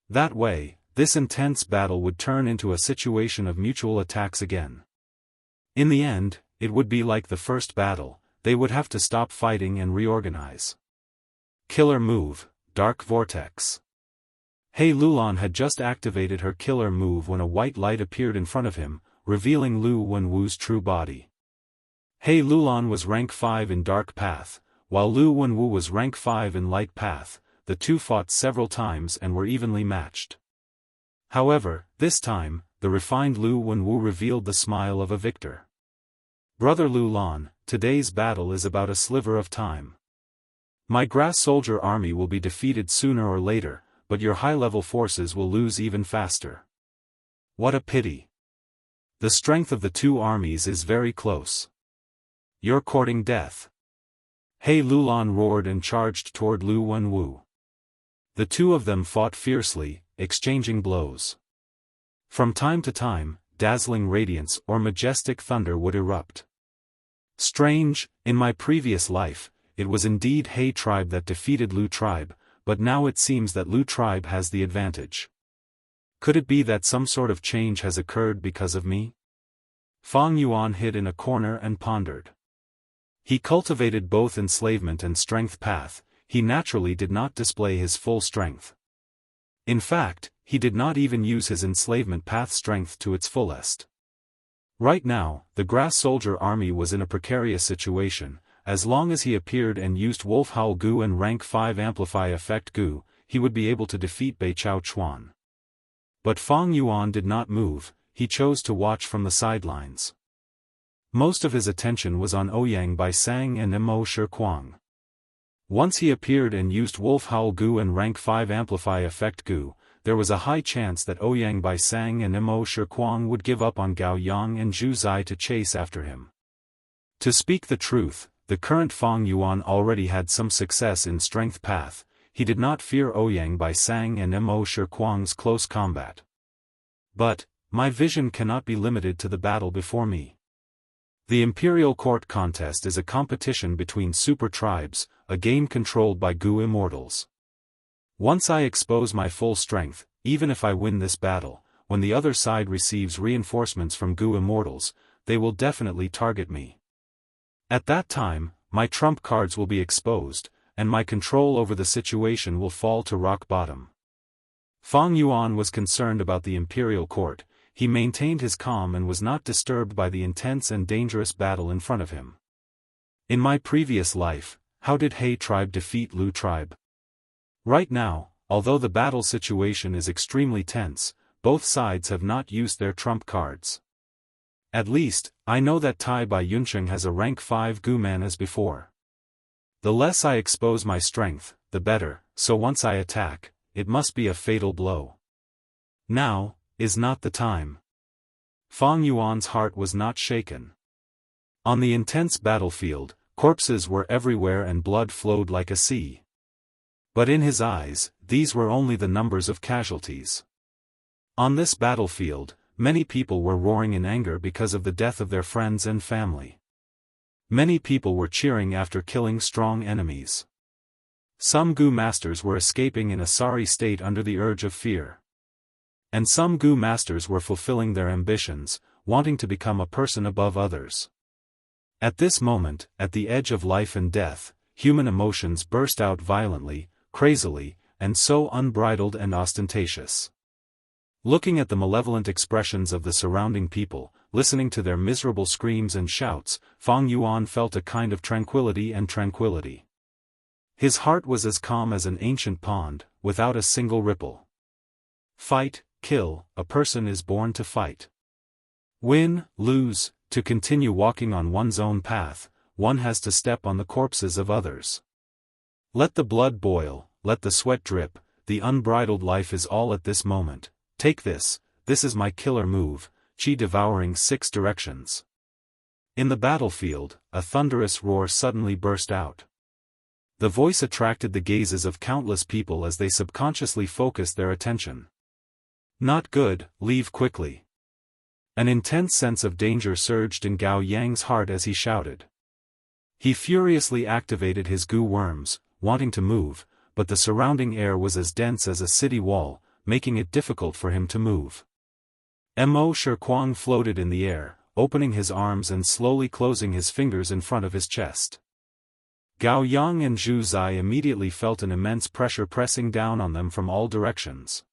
That way, this intense battle would turn into a situation of mutual attacks again. In the end, it would be like the first battle, they would have to stop fighting and reorganize. Killer move, Dark Vortex. He Lulan had just activated her killer move when a white light appeared in front of him, revealing Lu Wenwu's true body. He Lulan was rank 5 in Dark Path, while Lu Wenwu was rank 5 in Light Path. The two fought several times and were evenly matched. However, this time, the refined Lu Wenwu revealed the smile of a victor. Brother Lulan, today's battle is about a sliver of time. My Grass Soldier army will be defeated sooner or later, but your high-level forces will lose even faster. What a pity. The strength of the two armies is very close. You're courting death. He Lulan roared and charged toward Lu Wenwu. The two of them fought fiercely, exchanging blows. From time to time, dazzling radiance or majestic thunder would erupt. Strange, in my previous life, it was indeed He tribe that defeated Lu tribe, but now it seems that Lu tribe has the advantage. Could it be that some sort of change has occurred because of me? Fang Yuan hid in a corner and pondered. He cultivated both enslavement and strength path, he naturally did not display his full strength. In fact, he did not even use his enslavement path strength to its fullest. Right now, the Grass Soldier army was in a precarious situation. As long as he appeared and used Wolf Howl Gu and rank 5 Amplify Effect Gu, he would be able to defeat Bei Chao Chuan. But Fang Yuan did not move, he chose to watch from the sidelines. Most of his attention was on Ouyang Baisang and Mo Shikuang. Once he appeared and used Wolf Howl Gu and rank 5 Amplify Effect Gu, there was a high chance that Ouyang Baisang and Mo Shikuang would give up on Gao Yang and Zhu Zai to chase after him. To speak the truth, the current Fang Yuan already had some success in strength path, he did not fear Ouyang Baisang and Mo Shikuang's close combat. But, my vision cannot be limited to the battle before me. The Imperial Court contest is a competition between super tribes, a game controlled by Gu immortals. Once I expose my full strength, even if I win this battle, when the other side receives reinforcements from Gu immortals, they will definitely target me. At that time, my trump cards will be exposed, and my control over the situation will fall to rock bottom. Fang Yuan was concerned about the Imperial Court. He maintained his calm and was not disturbed by the intense and dangerous battle in front of him. In my previous life, how did He tribe defeat Lu tribe? Right now, although the battle situation is extremely tense, both sides have not used their trump cards. At least, I know that Tai Bai Yunsheng has a rank 5 Gu man as before. The less I expose my strength, the better, so once I attack, it must be a fatal blow. Now is not the time. Fang Yuan's heart was not shaken. On the intense battlefield, corpses were everywhere and blood flowed like a sea. But in his eyes, these were only the numbers of casualties. On this battlefield, many people were roaring in anger because of the death of their friends and family. Many people were cheering after killing strong enemies. Some Gu masters were escaping in a sorry state under the urge of fear. And some Gu masters were fulfilling their ambitions, wanting to become a person above others. At this moment, at the edge of life and death, human emotions burst out violently, crazily, and so unbridled and ostentatious. Looking at the malevolent expressions of the surrounding people, listening to their miserable screams and shouts, Fang Yuan felt a kind of tranquility and tranquility. His heart was as calm as an ancient pond, without a single ripple. Fight, kill, a person is born to fight. Win, lose, to continue walking on one's own path, one has to step on the corpses of others. Let the blood boil, let the sweat drip, the unbridled life is all at this moment. Take this is my killer move, Qi devouring 6 directions. In the battlefield, a thunderous roar suddenly burst out. The voice attracted the gazes of countless people as they subconsciously focused their attention. Not good, leave quickly. An intense sense of danger surged in Gao Yang's heart as he shouted. He furiously activated his Gu worms, wanting to move, but the surrounding air was as dense as a city wall, making it difficult for him to move. Mo Shikuang floated in the air, opening his arms and slowly closing his fingers in front of his chest. Gao Yang and Zhu Zai immediately felt an immense pressure pressing down on them from all directions.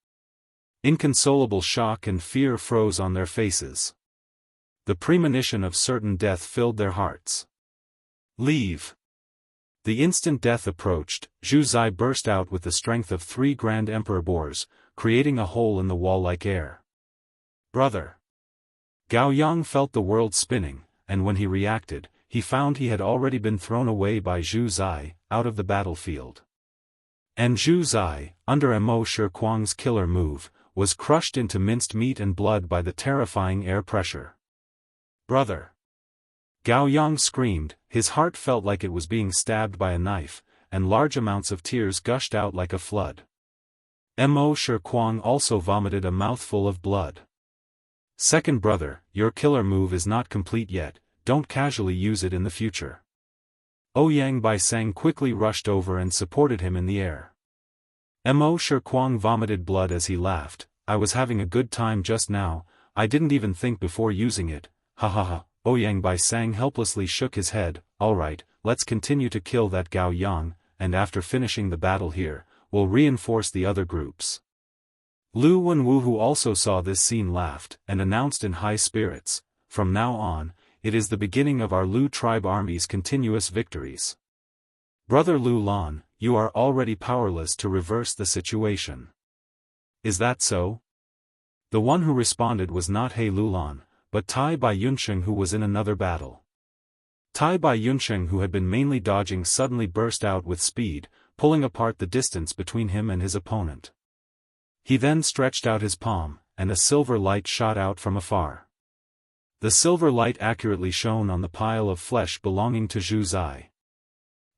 Inconsolable shock and fear froze on their faces. The premonition of certain death filled their hearts. Leave. The instant death approached, Zhu Zai burst out with the strength of 3 Grand Emperor boars, creating a hole in the wall like air. Brother! Gao Yang felt the world spinning, and when he reacted, he found he had already been thrown away by Zhu Zai, out of the battlefield. And Zhu Zai, under Mo Shikuang's killer move, was crushed into minced meat and blood by the terrifying air pressure. Brother! Gao Yang screamed, his heart felt like it was being stabbed by a knife, and large amounts of tears gushed out like a flood. Mo Shikuang also vomited a mouthful of blood. Second brother, your killer move is not complete yet, don't casually use it in the future. Ouyang Baisang quickly rushed over and supported him in the air. Mo Shikuang vomited blood as he laughed, I was having a good time just now, I didn't even think before using it, ha ha ha. Ouyang Baisang helplessly shook his head, alright, let's continue to kill that Gao Yang, and after finishing the battle here, we'll reinforce the other groups. Lu Wenwu, who also saw this scene, laughed, and announced in high spirits, from now on, it is the beginning of our Lu tribe army's continuous victories. Brother Lu Lan, you are already powerless to reverse the situation. Is that so? The one who responded was not He Lulan, but Tai Bai Yunsheng, who was in another battle. Tai Bai Yunsheng, who had been mainly dodging, suddenly burst out with speed, pulling apart the distance between him and his opponent. He then stretched out his palm, and a silver light shot out from afar. The silver light accurately shone on the pile of flesh belonging to Zhu Zai.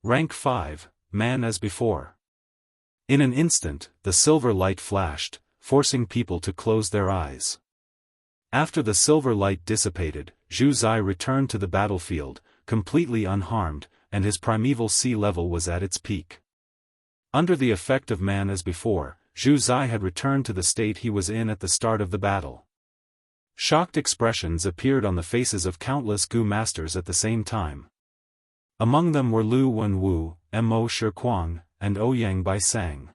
Rank 5, man as before. In an instant, the silver light flashed, forcing people to close their eyes. After the silver light dissipated, Zhu Zai returned to the battlefield, completely unharmed, and his primeval sea level was at its peak. Under the effect of man as before, Zhu Zai had returned to the state he was in at the start of the battle. Shocked expressions appeared on the faces of countless Gu masters at the same time. Among them were Lu Wenwu, Mo Shikuang, and Ouyang Baisang.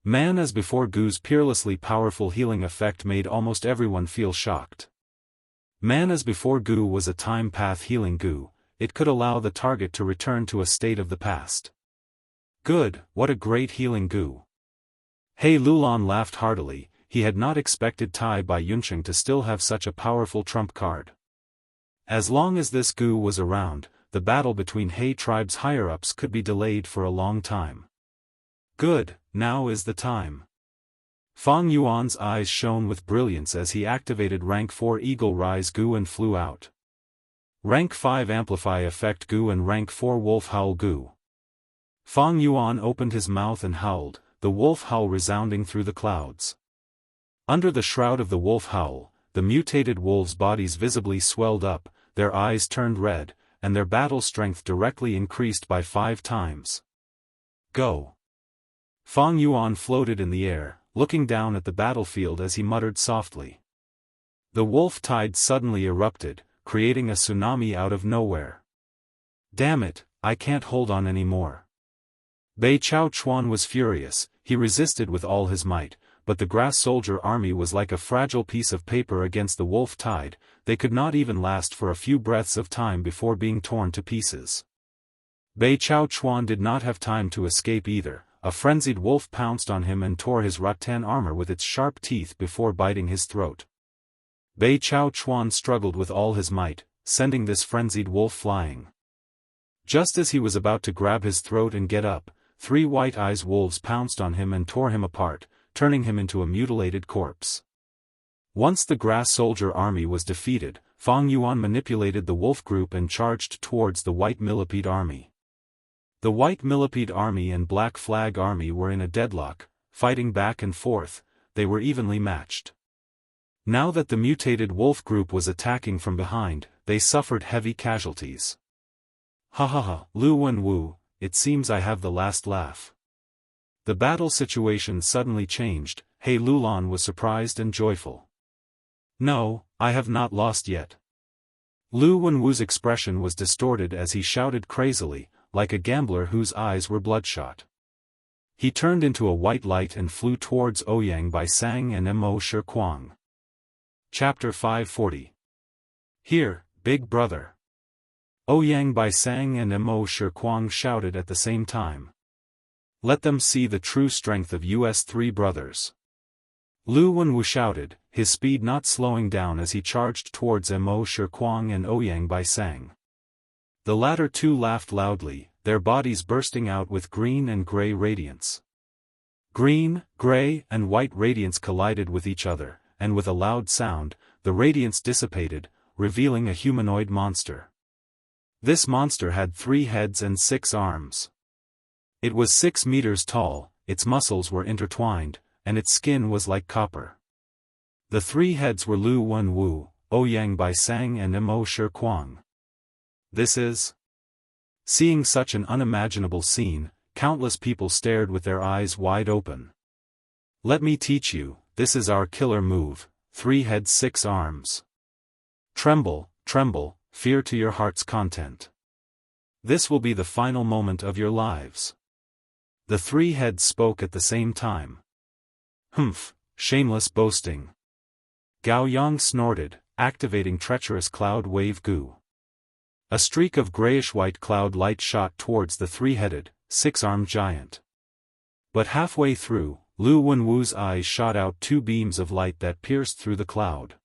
Man as before Gu's peerlessly powerful healing effect made almost everyone feel shocked. Man as before Gu was a time path healing Gu, it could allow the target to return to a state of the past. Good, what a great healing Gu. He Lulan laughed heartily, he had not expected Tai Bai Yuncheng to still have such a powerful trump card. As long as this Gu was around, the battle between He tribe's higher-ups could be delayed for a long time. Good, now is the time. Fang Yuan's eyes shone with brilliance as he activated Rank 4 Eagle Rise Gu and flew out. Rank 5 Amplify Effect Gu and Rank 4 Wolf Howl Gu. Fang Yuan opened his mouth and howled, the wolf howl resounding through the clouds. Under the shroud of the wolf howl, the mutated wolves' bodies visibly swelled up, their eyes turned red, and their battle strength directly increased by 5 times. Go! Fang Yuan floated in the air, looking down at the battlefield as he muttered softly. The wolf tide suddenly erupted, creating a tsunami out of nowhere. Damn it, I can't hold on anymore. Bei Chao Chuan was furious, he resisted with all his might, but the grass soldier army was like a fragile piece of paper against the wolf tide, they could not even last for a few breaths of time before being torn to pieces. Bei Chao Chuan did not have time to escape either. A frenzied wolf pounced on him and tore his rattan armor with its sharp teeth before biting his throat. Bei Chao Chuan struggled with all his might, sending this frenzied wolf flying. Just as he was about to grab his throat and get up, 3 white eyes wolves pounced on him and tore him apart, turning him into a mutilated corpse. Once the grass soldier army was defeated, Fang Yuan manipulated the wolf group and charged towards the white millipede army. The White Millipede Army and Black Flag Army were in a deadlock, fighting back and forth, they were evenly matched. Now that the mutated wolf group was attacking from behind, they suffered heavy casualties. Ha ha ha, Lu Wenwu, it seems I have the last laugh. The battle situation suddenly changed, He Lulan was surprised and joyful. No, I have not lost yet. Lu Wenwu's expression was distorted as he shouted crazily, like a gambler whose eyes were bloodshot. He turned into a white light and flew towards Ouyang Baisang and Mo Shikuang. Chapter 540. Here, big brother. Ouyang Baisang and Mo Shikuang shouted at the same time. Let them see the true strength of us 3 brothers. Lu Wenwu shouted, his speed not slowing down as he charged towards Mo Shikuang and Ouyang Baisang. The latter 2 laughed loudly, their bodies bursting out with green and gray radiance. Green, gray, and white radiance collided with each other, and with a loud sound, the radiance dissipated, revealing a humanoid monster. This monster had 3 heads and 6 arms. It was 6 meters tall, its muscles were intertwined, and its skin was like copper. The 3 heads were Lu Wenwu, Ouyang Baisang and Mo Shikuang. This is... Seeing such an unimaginable scene, countless people stared with their eyes wide open. Let me teach you, this is our killer move, 3 heads 6 arms. Tremble, tremble, fear to your heart's content. This will be the final moment of your lives. The 3 heads spoke at the same time. Humph, shameless boasting. Gao Yang snorted, activating treacherous cloud wave Gu. A streak of grayish-white cloud light shot towards the 3-headed, 6-armed giant. But halfway through, Lu Wenwu's eyes shot out 2 beams of light that pierced through the cloud.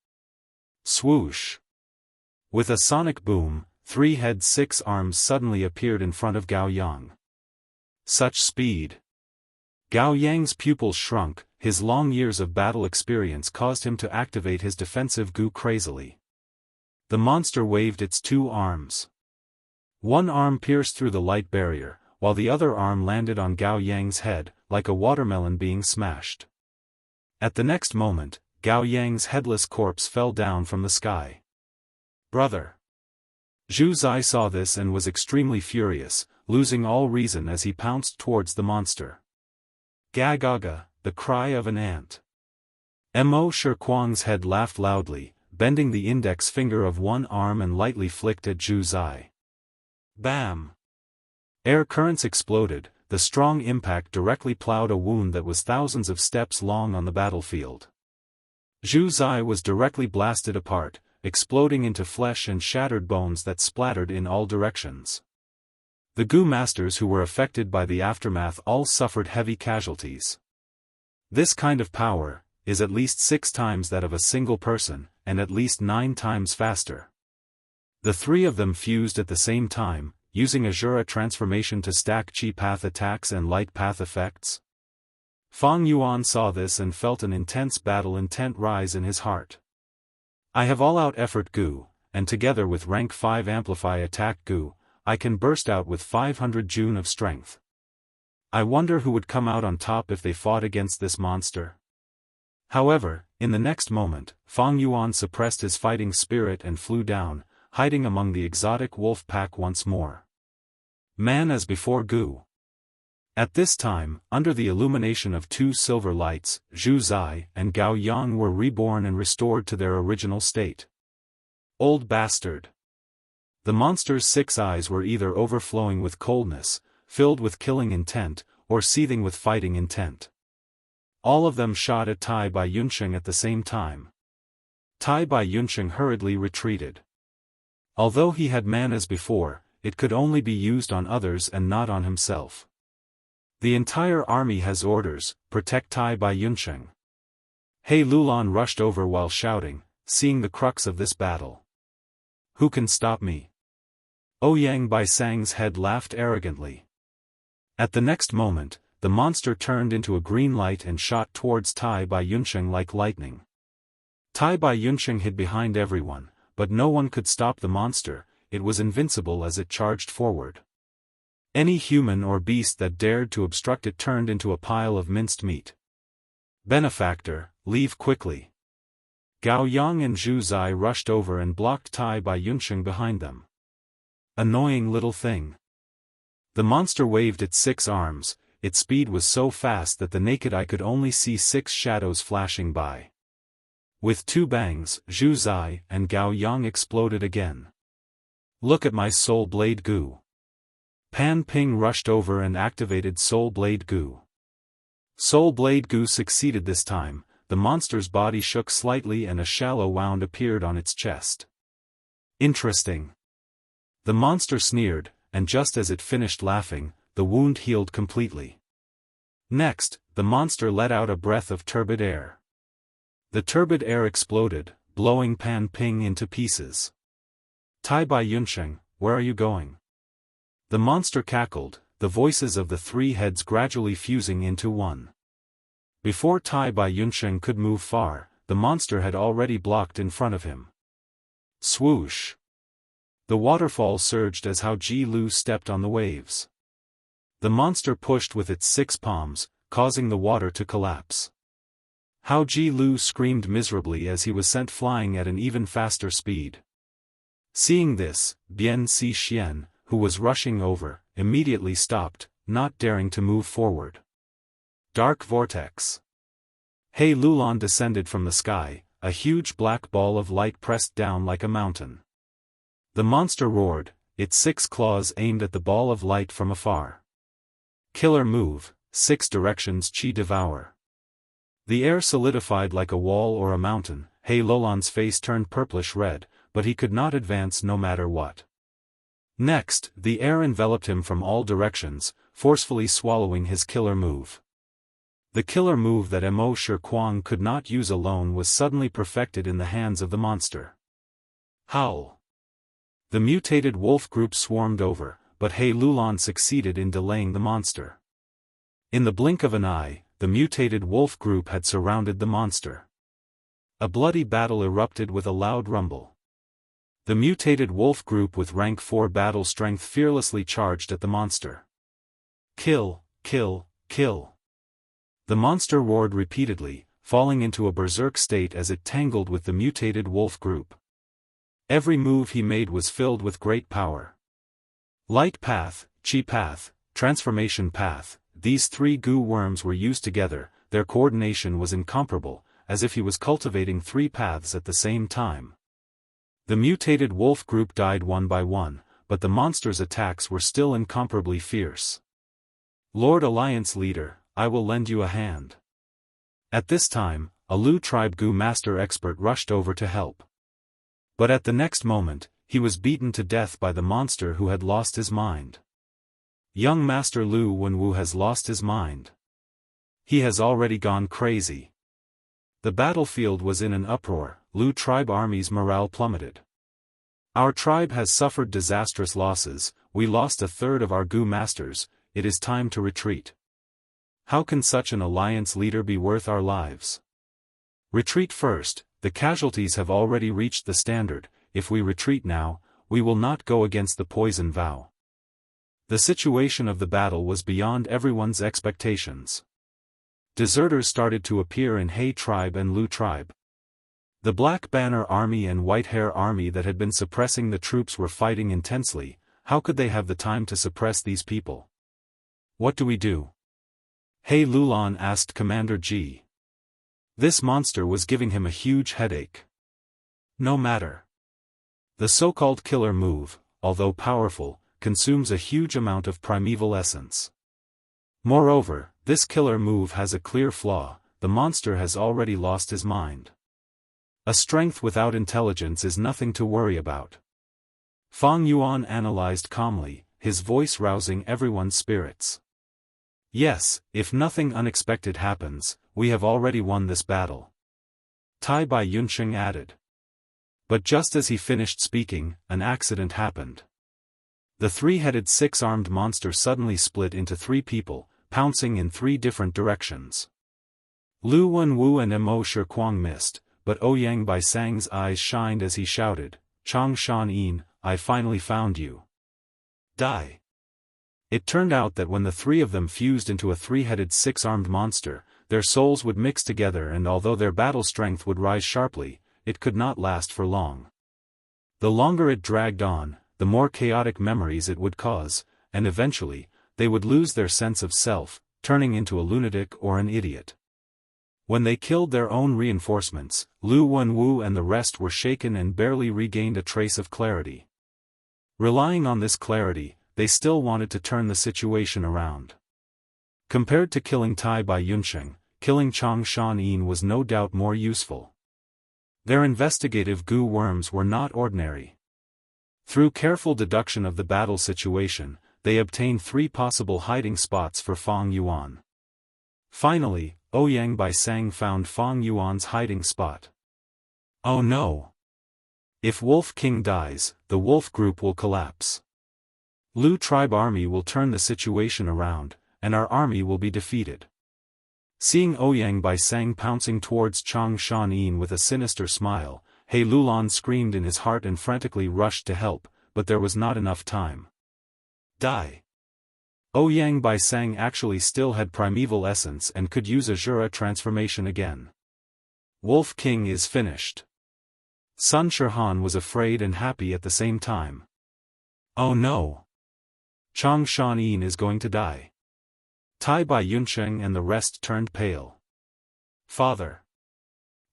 Swoosh! With a sonic boom, 3 heads 6 arms suddenly appeared in front of Gao Yang. Such speed! Gao Yang's pupils shrunk, his long years of battle experience caused him to activate his defensive Gu crazily. The monster waved its 2 arms. One arm pierced through the light barrier, while the other arm landed on Gao Yang's head, like a watermelon being smashed. At the next moment, Gao Yang's headless corpse fell down from the sky. Brother! Zhu Zai saw this and was extremely furious, losing all reason as he pounced towards the monster. Gagaga, the cry of an ant. Mo Shikuang's head laughed loudly, bending the index finger of one arm and lightly flicked at Zhu Zai. Bam! Air currents exploded, the strong impact directly plowed a wound that was thousands of steps long on the battlefield. Zhu Zai was directly blasted apart, exploding into flesh and shattered bones that splattered in all directions. The Gu masters who were affected by the aftermath all suffered heavy casualties. This kind of power is at least 6 times that of a single person, and at least 9 times faster. The 3 of them fused at the same time, using Azura transformation to stack Qi path attacks and light path effects. Fang Yuan saw this and felt an intense battle intent rise in his heart. I have all-out effort Gu, and together with rank 5 amplify attack Gu, I can burst out with 500 June of strength. I wonder who would come out on top if they fought against this monster. However, in the next moment, Fang Yuan suppressed his fighting spirit and flew down, hiding among the exotic wolf pack once more. Man as before Gu. At this time, under the illumination of 2 silver lights, Zhu Zai and Gao Yang were reborn and restored to their original state. Old bastard! The monster's 6 eyes were either overflowing with coldness, filled with killing intent, or seething with fighting intent. All of them shot at Tai Bai Yunsheng at the same time. Tai Bai Yunsheng hurriedly retreated. Although he had man as before, it could only be used on others and not on himself. The entire army has orders, protect Tai Bai Yunsheng. He Lulan rushed over while shouting, seeing the crux of this battle. Who can stop me? Ouyang Baisang's head laughed arrogantly. At the next moment, the monster turned into a green light and shot towards Tai Bai Yunsheng like lightning. Tai Bai Yunsheng hid behind everyone, but no one could stop the monster, it was invincible as it charged forward. Any human or beast that dared to obstruct it turned into a pile of minced meat. Benefactor, leave quickly. Gao Yang and Zhu Zai rushed over and blocked Tai Bai Yunsheng behind them. Annoying little thing. The monster waved its 6 arms, its speed was so fast that the naked eye could only see 6 shadows flashing by. With 2 bangs, Zhu Zai and Gao Yang exploded again. Look at my Soul Blade Gu. Pan Ping rushed over and activated Soul Blade Gu. Soul Blade Gu succeeded this time, the monster's body shook slightly and a shallow wound appeared on its chest. Interesting. The monster sneered, and just as it finished laughing, the wound healed completely. Next, the monster let out a breath of turbid air. The turbid air exploded, blowing Pan Ping into pieces. Tai Bai Yunsheng, where are you going? The monster cackled, the voices of the 3 heads gradually fusing into one. Before Tai Bai Yunsheng could move far, the monster had already blocked in front of him. Swoosh! The waterfall surged as Hao Ji Lu stepped on the waves. The monster pushed with its 6 palms, causing the water to collapse. Hao Ji Lu screamed miserably as he was sent flying at an even faster speed. Seeing this, Bian Si Xian, who was rushing over, immediately stopped, not daring to move forward. Dark Vortex. He Lulan descended from the sky, a huge black ball of light pressed down like a mountain. The monster roared, its 6 claws aimed at the ball of light from afar. Killer move, 6 directions Qi devour. The air solidified like a wall or a mountain, He Lulan's face turned purplish red, but he could not advance no matter what. Next, the air enveloped him from all directions, forcefully swallowing his killer move. The killer move that Mo Shikuang could not use alone was suddenly perfected in the hands of the monster. Howl! The mutated wolf group swarmed over, but He Lulan succeeded in delaying the monster. In the blink of an eye, the mutated wolf group had surrounded the monster. A bloody battle erupted with a loud rumble. The mutated wolf group with rank 4 battle strength fearlessly charged at the monster. Kill, kill, kill. The monster roared repeatedly, falling into a berserk state as it tangled with the mutated wolf group. Every move he made was filled with great power. Light path, chi path, transformation path, these three goo worms were used together, their coordination was incomparable, as if he was cultivating three paths at the same time. The mutated wolf group died one by one, but the monster's attacks were still incomparably fierce. Lord Alliance Leader, I will lend you a hand. At this time, a Lu tribe goo master expert rushed over to help. But at the next moment, he was beaten to death by the monster who had lost his mind. Young Master Lu Wenwu has lost his mind. He has already gone crazy. The battlefield was in an uproar, Lu tribe army's morale plummeted. Our tribe has suffered disastrous losses, we lost a third of our goo masters, it is time to retreat. How can such an alliance leader be worth our lives? Retreat first, the casualties have already reached the standard, if we retreat now, we will not go against the poison vow. The situation of the battle was beyond everyone's expectations. Deserters started to appear in He tribe and Lu tribe. The Black Banner Army and White Hair Army that had been suppressing the troops were fighting intensely. How could they have the time to suppress these people? What do we do? He Lulan asked Commander Ji. This monster was giving him a huge headache. No matter. The so-called killer move, although powerful, consumes a huge amount of primeval essence. Moreover, this killer move has a clear flaw, the monster has already lost his mind. A strength without intelligence is nothing to worry about. Fang Yuan analyzed calmly, his voice rousing everyone's spirits. Yes, if nothing unexpected happens, we have already won this battle. Tai Bai Yunsheng added. But just as he finished speaking, an accident happened. The three-headed six-armed monster suddenly split into three people, pouncing in three different directions. Lu Wenwu and Mo Shikuang missed, but Ouyang Baisang's eyes shined as he shouted, Chang Shan Yin, I finally found you. Die. It turned out that when the three of them fused into a three-headed six-armed monster, their souls would mix together, and although their battle strength would rise sharply, it could not last for long. The longer it dragged on, the more chaotic memories it would cause, and eventually, they would lose their sense of self, turning into a lunatic or an idiot. When they killed their own reinforcements, Lu Wenwu and the rest were shaken and barely regained a trace of clarity. Relying on this clarity, they still wanted to turn the situation around. Compared to killing Tai Bai Yunsheng, killing Chang Shan Yin was no doubt more useful. Their investigative goo worms were not ordinary. Through careful deduction of the battle situation, they obtained three possible hiding spots for Fang Yuan. Finally, Ouyang Baisang found Fang Yuan's hiding spot. Oh no! If Wolf King dies, the wolf group will collapse. Lu tribe army will turn the situation around, and our army will be defeated. Seeing Ouyang Baisang pouncing towards Chang Shan Yin with a sinister smile, He Lulan screamed in his heart and frantically rushed to help, but there was not enough time. Die. Ouyang Baisang actually still had primeval essence and could use Azura transformation again. Wolf King is finished. Sun Shirhan was afraid and happy at the same time. Oh no! Chang Shan Yin is going to die. Tai Bai Yunsheng and the rest turned pale. Father!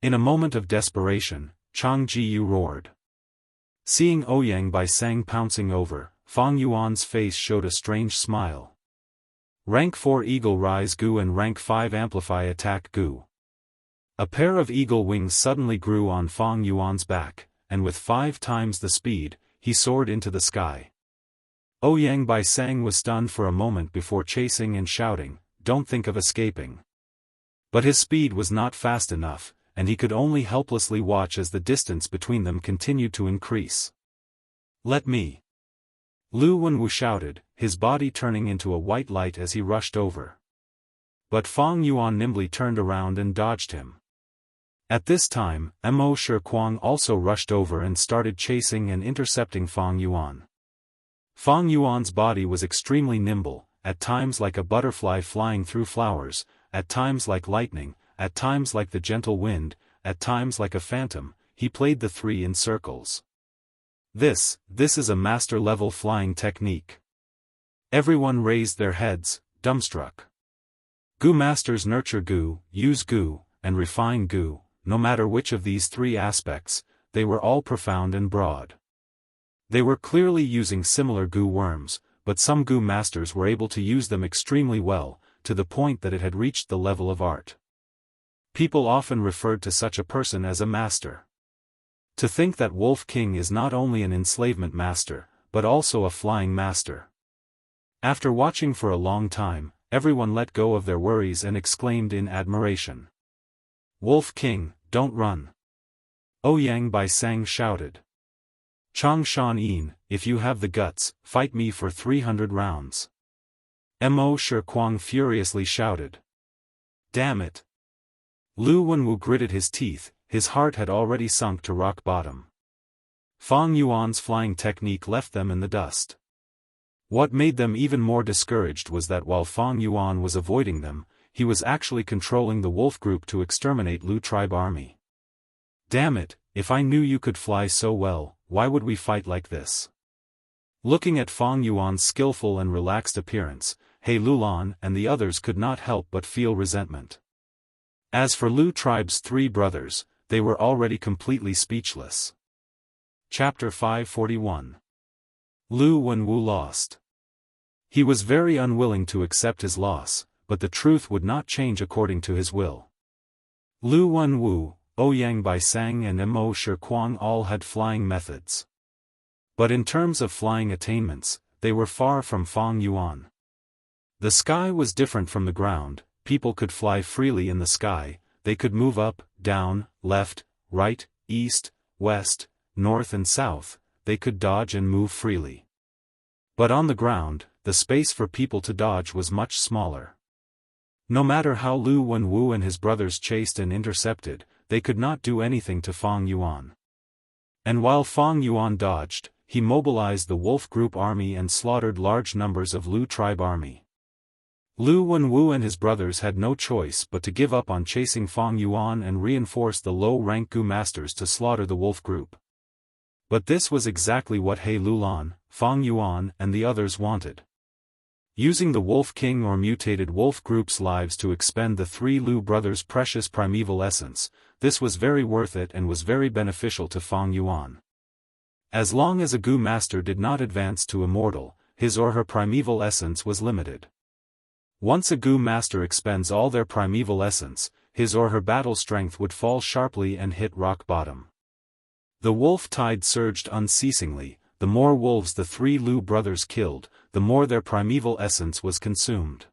In a moment of desperation, Chang Jiyu roared. Seeing Ouyang Baisang pouncing over, Fang Yuan's face showed a strange smile. Rank 4 Eagle Rise Goo and Rank 5 Amplify Attack Goo. A pair of eagle wings suddenly grew on Fang Yuan's back, and with 5 times the speed, he soared into the sky. Ouyang Baisang was stunned for a moment before chasing and shouting, "Don't think of escaping." But his speed was not fast enough, and he could only helplessly watch as the distance between them continued to increase. Let me! Lu Wenwu shouted, his body turning into a white light as he rushed over. But Fang Yuan nimbly turned around and dodged him. At this time, Mo Shikuang also rushed over and started chasing and intercepting Fang Yuan. Fang Yuan's body was extremely nimble, at times like a butterfly flying through flowers, at times like lightning, at times like the gentle wind, at times like a phantom, he played the three in circles. This is a master-level flying technique. Everyone raised their heads, dumbstruck. Gu masters nurture Gu, use Gu, and refine Gu, no matter which of these three aspects, they were all profound and broad. They were clearly using similar Gu worms, but some Gu masters were able to use them extremely well, to the point that it had reached the level of art. People often referred to such a person as a master. To think that Wolf King is not only an enslavement master, but also a flying master. After watching for a long time, everyone let go of their worries and exclaimed in admiration. Wolf King, don't run. Ouyang Bai Sang shouted. Chang Shan Yin, if you have the guts, fight me for 300 rounds. Mo Shi Kuang furiously shouted. Damn it. Lu Wenwu gritted his teeth, his heart had already sunk to rock bottom. Fang Yuan's flying technique left them in the dust. What made them even more discouraged was that while Fang Yuan was avoiding them, he was actually controlling the wolf group to exterminate Lu tribe army. Damn it, if I knew you could fly so well, why would we fight like this? Looking at Fang Yuan's skillful and relaxed appearance, He Lulan and the others could not help but feel resentment. As for Lu tribe's three brothers, they were already completely speechless. Chapter 541. Lu Wenwu lost. He was very unwilling to accept his loss, but the truth would not change according to his will. Lu Wenwu, Ouyang Bai Sang and Mo Shi Kuang all had flying methods. But in terms of flying attainments, they were far from Fang Yuan. The sky was different from the ground, people could fly freely in the sky, they could move up, down, left, right, east, west, north and south, they could dodge and move freely. But on the ground, the space for people to dodge was much smaller. No matter how Lu Wenwu and his brothers chased and intercepted, they could not do anything to Fang Yuan. And while Fang Yuan dodged, he mobilized the wolf group army and slaughtered large numbers of Lu tribe army. Lu Wenwu and his brothers had no choice but to give up on chasing Fang Yuan and reinforce the low-rank Gu masters to slaughter the wolf group. But this was exactly what He Lulan, Fang Yuan and the others wanted. Using the Wolf King or mutated wolf group's lives to expend the three Lu brothers' precious primeval essence, this was very worth it and was very beneficial to Fang Yuan. As long as a Gu master did not advance to immortal, his or her primeval essence was limited. Once a Gu master expends all their primeval essence, his or her battle strength would fall sharply and hit rock bottom. The wolf tide surged unceasingly. The more wolves the three Lu brothers killed, the more their primeval essence was consumed.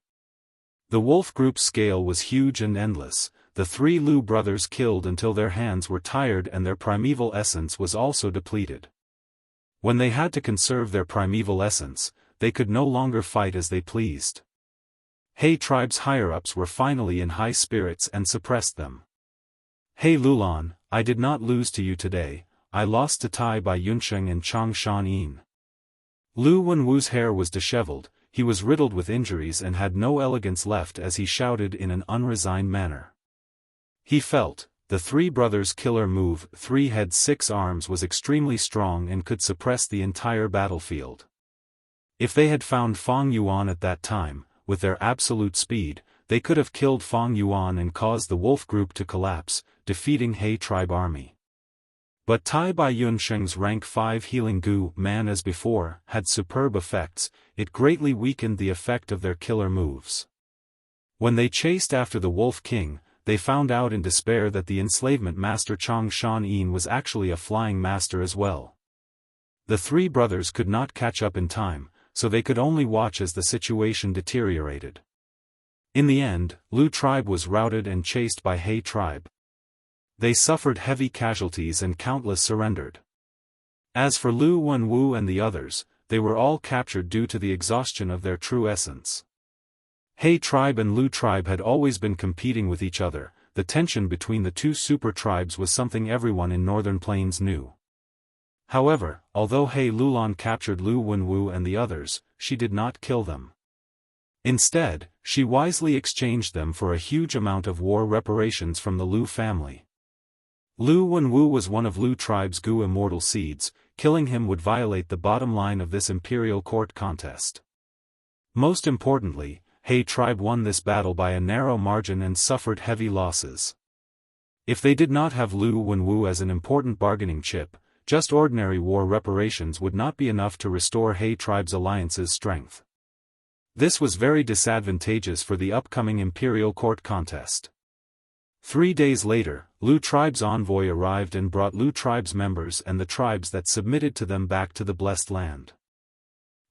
The wolf group's scale was huge and endless. The three Lu brothers killed until their hands were tired and their primeval essence was also depleted. When they had to conserve their primeval essence, they could no longer fight as they pleased. He tribe's higher-ups were finally in high spirits and suppressed them. He Lulan, I did not lose to you today. I lost to Tai Bai Yunsheng and Chang Shan Yin. Lu Wenwu's hair was disheveled, he was riddled with injuries and had no elegance left as he shouted in an unresigned manner. He felt, the three brothers' killer move, 3 heads 6 arms was extremely strong and could suppress the entire battlefield. If they had found Fang Yuan at that time, with their absolute speed, they could have killed Fang Yuan and caused the wolf group to collapse, defeating He tribe army. But Tai Bai Yunsheng's rank 5 healing Gu man as before had superb effects, it greatly weakened the effect of their killer moves. When they chased after the Wolf King, they found out in despair that the enslavement master Chang Shan Yin was actually a flying master as well. The three brothers could not catch up in time, so they could only watch as the situation deteriorated. In the end, Lu tribe was routed and chased by He tribe. They suffered heavy casualties and countless surrendered. As for Lu Wenwu and the others, they were all captured due to the exhaustion of their true essence. He tribe and Lu tribe had always been competing with each other. The tension between the two super tribes was something everyone in Northern Plains knew. However, although He Lulan captured Lu Wenwu and the others, she did not kill them. Instead, she wisely exchanged them for a huge amount of war reparations from the Lu family. Lu Wenwu was one of Lu tribe's Gu immortal seeds. Killing him would violate the bottom line of this imperial court contest. Most importantly, He tribe won this battle by a narrow margin and suffered heavy losses. If they did not have Lu Wenwu as an important bargaining chip, just ordinary war reparations would not be enough to restore He tribe's alliance's strength. This was very disadvantageous for the upcoming imperial court contest. 3 days later, Lu tribe's envoy arrived and brought Lu tribe's members and the tribes that submitted to them back to the blessed land.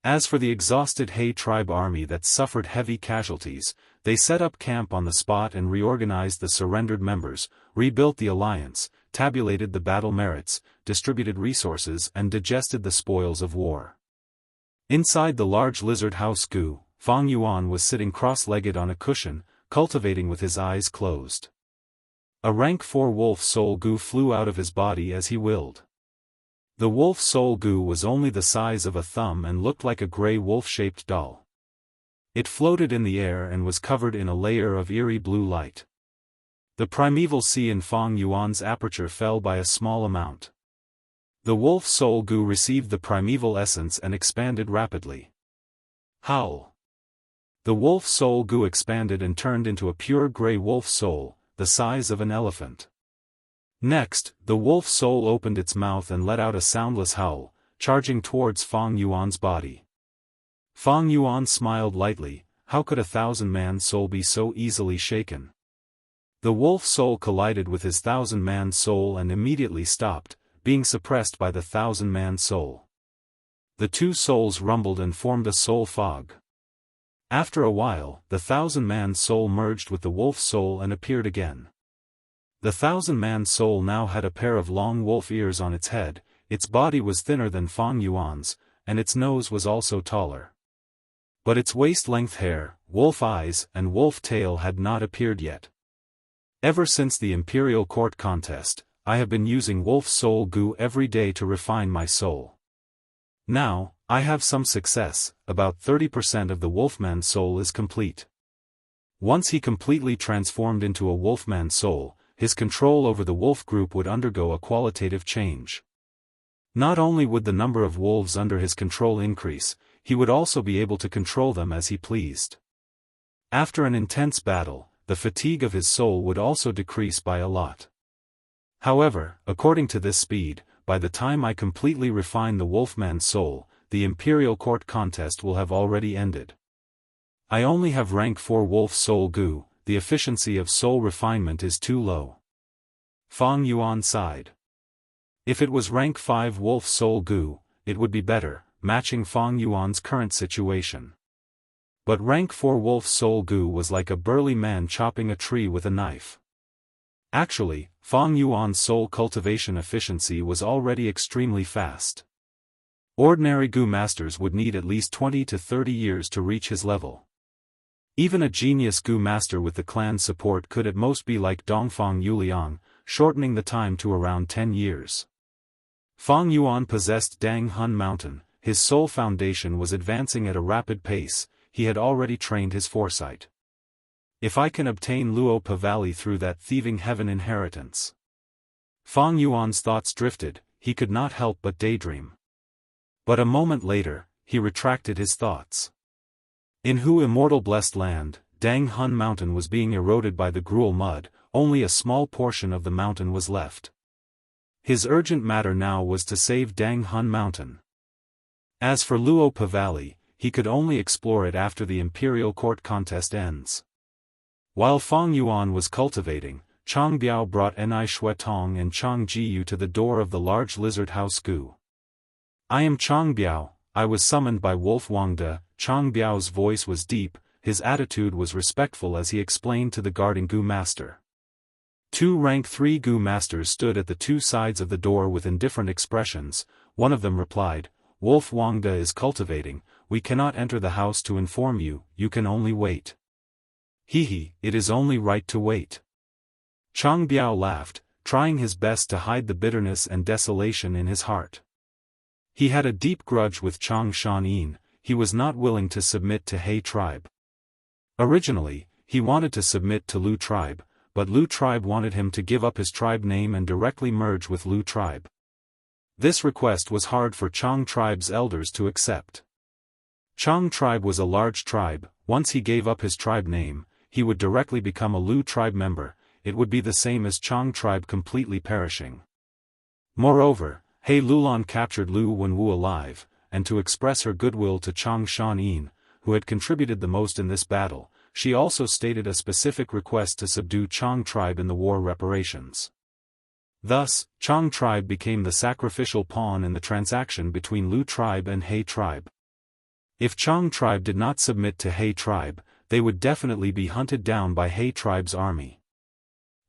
As for the exhausted He tribe army that suffered heavy casualties, they set up camp on the spot and reorganized the surrendered members, rebuilt the alliance, tabulated the battle merits, distributed resources and digested the spoils of war. Inside the large lizard house Gu, Fang Yuan was sitting cross-legged on a cushion, cultivating with his eyes closed. A rank 4 wolf soul Gu flew out of his body as he willed. The wolf soul Gu was only the size of a thumb and looked like a gray wolf-shaped doll. It floated in the air and was covered in a layer of eerie blue light. The primeval sea in Fang Yuan's aperture fell by a small amount. The wolf soul Gu received the primeval essence and expanded rapidly. Howl! The wolf soul Gu expanded and turned into a pure gray wolf soul, the size of an elephant. Next, the wolf soul opened its mouth and let out a soundless howl, charging towards Fang Yuan's body. Fang Yuan smiled lightly. How could a 1,000-man soul be so easily shaken? The wolf soul collided with his 1,000-man soul and immediately stopped, being suppressed by the 1,000-man soul. The two souls rumbled and formed a soul fog. After a while, the 1,000-man soul merged with the wolf soul and appeared again. The 1,000-man soul now had a pair of long wolf ears on its head, its body was thinner than Fang Yuan's, and its nose was also taller. But its waist-length hair, wolf eyes, and wolf tail had not appeared yet. Ever since the imperial court contest, I have been using wolf soul Gu every day to refine my soul. Now, I have some success. About 30% of the wolfman soul is complete. Once he completely transformed into a wolfman soul, his control over the wolf group would undergo a qualitative change. Not only would the number of wolves under his control increase, he would also be able to control them as he pleased. After an intense battle, the fatigue of his soul would also decrease by a lot. However, according to this speed, by the time I completely refine the wolfman soul, the imperial court contest will have already ended. I only have rank 4 wolf soul Gu, the efficiency of soul refinement is too low. Fang Yuan sighed. If it was rank 5 wolf soul Gu, it would be better, matching Fang Yuan's current situation. But rank 4 wolf soul Gu was like a burly man chopping a tree with a knife. Actually, Fang Yuan's soul cultivation efficiency was already extremely fast. Ordinary Gu masters would need at least 20 to 30 years to reach his level. Even a genius Gu master with the clan's support could at most be like Dongfang Yuliang, shortening the time to around 10 years. Fang Yuan possessed Dang Hun Mountain, his soul foundation was advancing at a rapid pace, he had already trained his foresight. If I can obtain Luopa Valley through that thieving heaven inheritance. Fang Yuan's thoughts drifted, he could not help but daydream. But a moment later, he retracted his thoughts. In Hu Immortal Blessed Land, Dang Hun Mountain was being eroded by the gruel mud, only a small portion of the mountain was left. His urgent matter now was to save Dang Hun Mountain. As for Luopa Valley, he could only explore it after the imperial court contest ends. While Fang Yuan was cultivating, Chang Biao brought Enai Shuetong and Chang Jiyu to the door of the large lizard house Gu. I am Chang Biao, I was summoned by Wolf Wangde. Chang Biao's voice was deep, his attitude was respectful as he explained to the guarding Gu master. 2 rank 3 Gu masters stood at the 2 sides of the door with indifferent expressions. One of them replied, Wolf Wangde is cultivating, we cannot enter the house to inform you, you can only wait. Hehe, it is only right to wait. Chang Biao laughed, trying his best to hide the bitterness and desolation in his heart. He had a deep grudge with Chang Shanyin, he was not willing to submit to He tribe. Originally, he wanted to submit to Lu tribe, but Lu tribe wanted him to give up his tribe name and directly merge with Lu tribe. This request was hard for Chang tribe's elders to accept. Chang tribe was a large tribe. Once he gave up his tribe name, he would directly become a Lu tribe member. It would be the same as Chang tribe completely perishing. Moreover, He Lulan captured Lu Wenwu alive, and to express her goodwill to Chang Shan, who had contributed the most in this battle, she also stated a specific request to subdue Chang tribe in the war reparations. Thus, Chang tribe became the sacrificial pawn in the transaction between Lu tribe and He tribe. If Chang tribe did not submit to He tribe, they would definitely be hunted down by He tribe's army.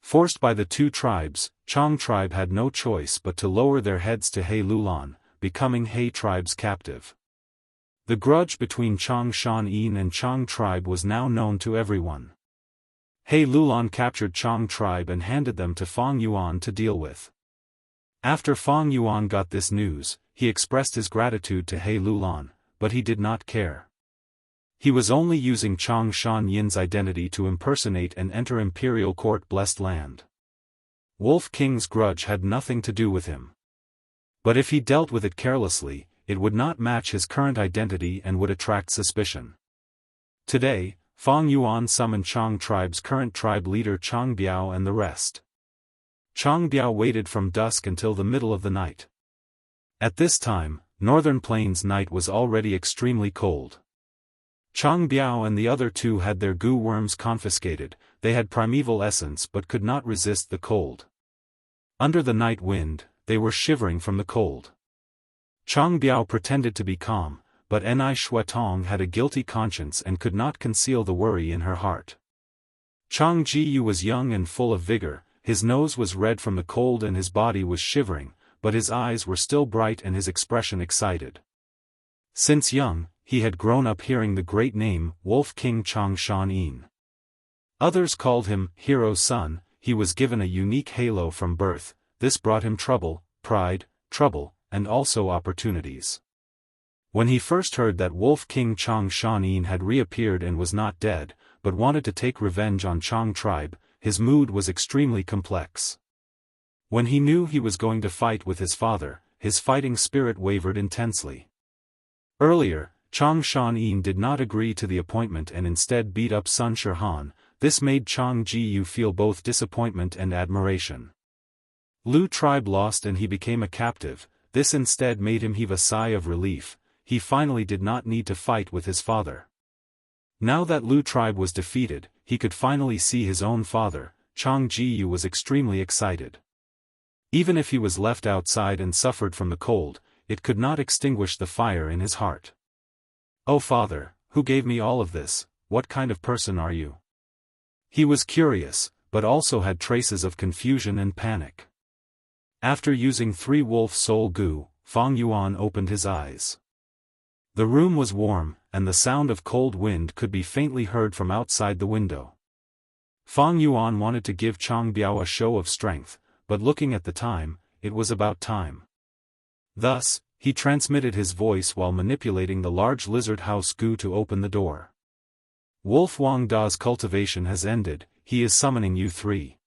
Forced by the two tribes, Chang tribe had no choice but to lower their heads to He Lulan, becoming He tribe's captive. The grudge between Chang Shan and Chang tribe was now known to everyone. He Lulan captured Chang tribe and handed them to Fang Yuan to deal with. After Fang Yuan got this news, he expressed his gratitude to He Lulan, but he did not care. He was only using Chang Shan Yin's identity to impersonate and enter imperial court-blessed land. Wolf King's grudge had nothing to do with him. But if he dealt with it carelessly, it would not match his current identity and would attract suspicion. Today, Fang Yuan summoned Chang tribe's current tribe leader Chang Biao and the rest. Chang Biao waited from dusk until the middle of the night. At this time, Northern Plains night was already extremely cold. Chang Biao and the other two had their goo worms confiscated. They had primeval essence but could not resist the cold. Under the night wind, they were shivering from the cold. Chang Biao pretended to be calm, but Ni Shuatong had a guilty conscience and could not conceal the worry in her heart. Chang Jiyu was young and full of vigor, his nose was red from the cold and his body was shivering, but his eyes were still bright and his expression excited. Since young, he had grown up hearing the great name, Wolf King Chang Shan. Others called him, Hero's Son. He was given a unique halo from birth. This brought him trouble, pride, and also opportunities. When he first heard that Wolf King Chang Shan had reappeared and was not dead, but wanted to take revenge on Chang tribe, his mood was extremely complex. When he knew he was going to fight with his father, his fighting spirit wavered intensely. Earlier, Chang Shan did not agree to the appointment and instead beat up Sun Shirhan. This made Chang Jiyu feel both disappointment and admiration. Lu tribe lost and he became a captive. This instead made him heave a sigh of relief. He finally did not need to fight with his father. Now that Lu tribe was defeated, he could finally see his own father. Chang Jiyu was extremely excited. Even if he was left outside and suffered from the cold, it could not extinguish the fire in his heart. "Oh father, who gave me all of this? What kind of person are you?" He was curious, but also had traces of confusion and panic. After using 3 wolf soul goo, Fang Yuan opened his eyes. The room was warm, and the sound of cold wind could be faintly heard from outside the window. Fang Yuan wanted to give Chang Biao a show of strength, but looking at the time, it was about time. Thus, he transmitted his voice while manipulating the large lizard house goo to open the door. "Wolf Wang Da's cultivation has ended, he is summoning you 3.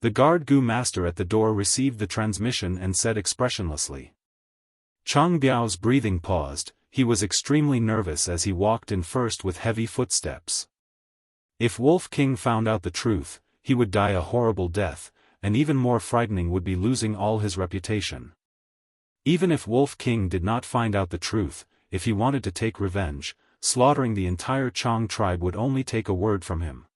The guard goo master at the door received the transmission and said expressionlessly. Chang Biao's breathing paused. He was extremely nervous as he walked in first with heavy footsteps. If Wolf King found out the truth, he would die a horrible death, and even more frightening would be losing all his reputation. Even if Wolf King did not find out the truth, if he wanted to take revenge, slaughtering the entire Chang tribe would only take a word from him.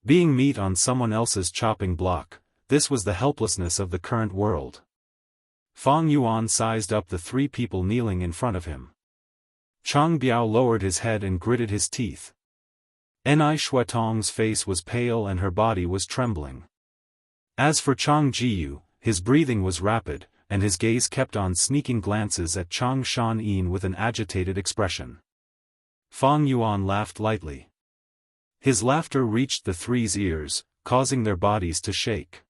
Being meat on someone else's chopping block, this was the helplessness of the current world. Fang Yuan sized up the 3 people kneeling in front of him. Chang Biao lowered his head and gritted his teeth. Ni Shuatong's face was pale and her body was trembling. As for Chang Jiyu, his breathing was rapid, and his gaze kept on sneaking glances at Chang Shan with an agitated expression. Fang Yuan laughed lightly. His laughter reached the 3's ears, causing their bodies to shake.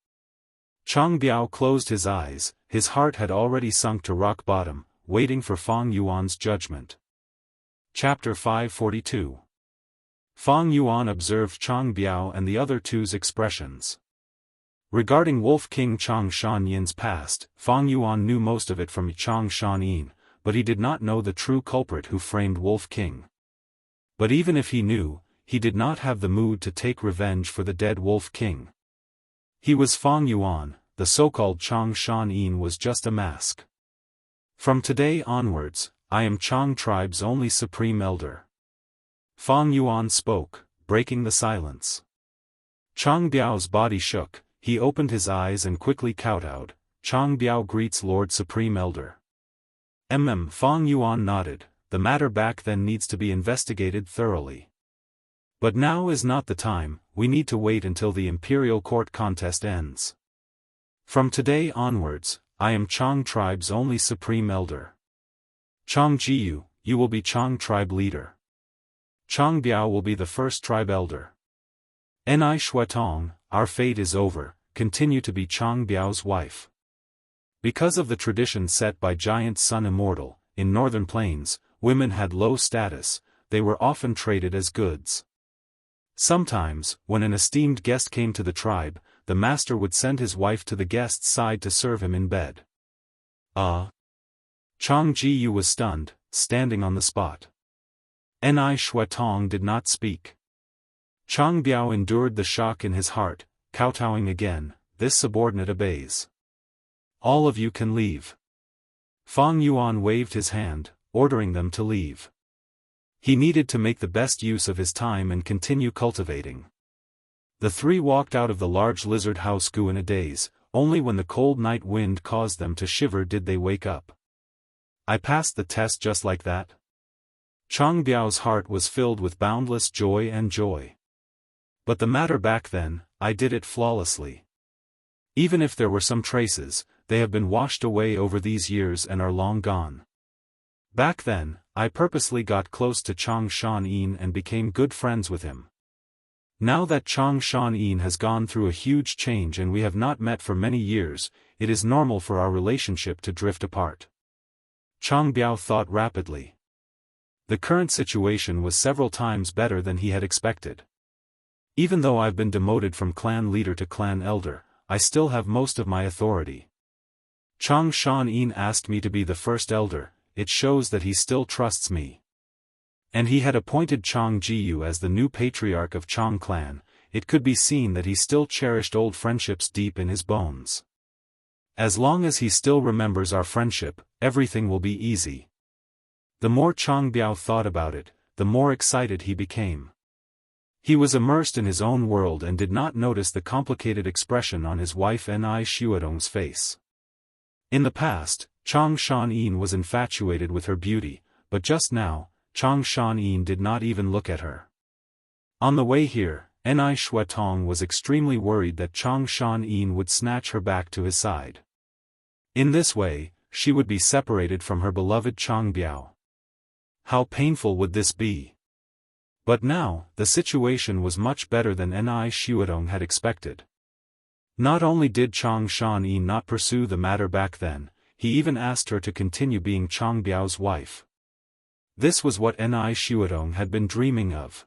Chang Biao closed his eyes, his heart had already sunk to rock bottom, waiting for Fang Yuan's judgment. Chapter 542. Fang Yuan observed Chang Biao and the other two's expressions. Regarding Wolf King Chang Shan-yin's past, Fang Yuan knew most of it from Chang Shan-yin, but he did not know the true culprit who framed Wolf King. But even if he knew, he did not have the mood to take revenge for the dead Wolf King. He was Fang Yuan, the so-called Chang Shan-yin was just a mask. From today onwards, I am Chang tribe's only supreme elder. Fang Yuan spoke, breaking the silence. Chang Biao's body shook, he opened his eyes and quickly kowtowed. Chang Biao greets Lord Supreme Elder. Fang Yuan nodded, the matter back then needs to be investigated thoroughly. But now is not the time, we need to wait until the Imperial Court contest ends. From today onwards, I am Chang tribe's only supreme elder. Chang Jiyu, you will be Chang tribe leader. Chang Biao will be the first tribe elder. Ni Shuetong, our fate is over, continue to be Chang Biao's wife. Because of the tradition set by Giant Sun Immortal, in Northern Plains, women had low status, they were often traded as goods. Sometimes, when an esteemed guest came to the tribe, the master would send his wife to the guest's side to serve him in bed. Chang Jiyu was stunned, standing on the spot. Ni Shuetong did not speak. Chang Biao endured the shock in his heart, kowtowing again, this subordinate obeys. All of you can leave. Fang Yuan waved his hand, ordering them to leave. He needed to make the best use of his time and continue cultivating. The three walked out of the large lizard house in a daze, only when the cold night wind caused them to shiver did they wake up. I passed the test just like that? Chang Biao's heart was filled with boundless joy and joy. But the matter back then, I did it flawlessly. Even if there were some traces, they have been washed away over these years and are long gone. Back then, I purposely got close to Chang Shan-yin and became good friends with him. Now that Chang Shan-yin has gone through a huge change and we have not met for many years, it is normal for our relationship to drift apart. Chang Biao thought rapidly. The current situation was several times better than he had expected. Even though I've been demoted from clan leader to clan elder, I still have most of my authority. Chang Shan-yin asked me to be the first elder, it shows that he still trusts me. And he had appointed Chang Jiyu as the new patriarch of Chang clan, it could be seen that he still cherished old friendships deep in his bones. As long as he still remembers our friendship, everything will be easy. The more Chang Biao thought about it, the more excited he became. He was immersed in his own world and did not notice the complicated expression on his wife Ni Shuetong's face. In the past, Chang Shan-yin was infatuated with her beauty, but just now, Chang Shan-yin did not even look at her. On the way here, Ni Shuetong was extremely worried that Chang Shan-yin would snatch her back to his side. In this way, she would be separated from her beloved Chang Biao. How painful would this be? But now, the situation was much better than Ni Shuetong had expected. Not only did Chang Shan-yin not pursue the matter back then, he even asked her to continue being Chang Biao's wife. This was what Ni Shuetong had been dreaming of.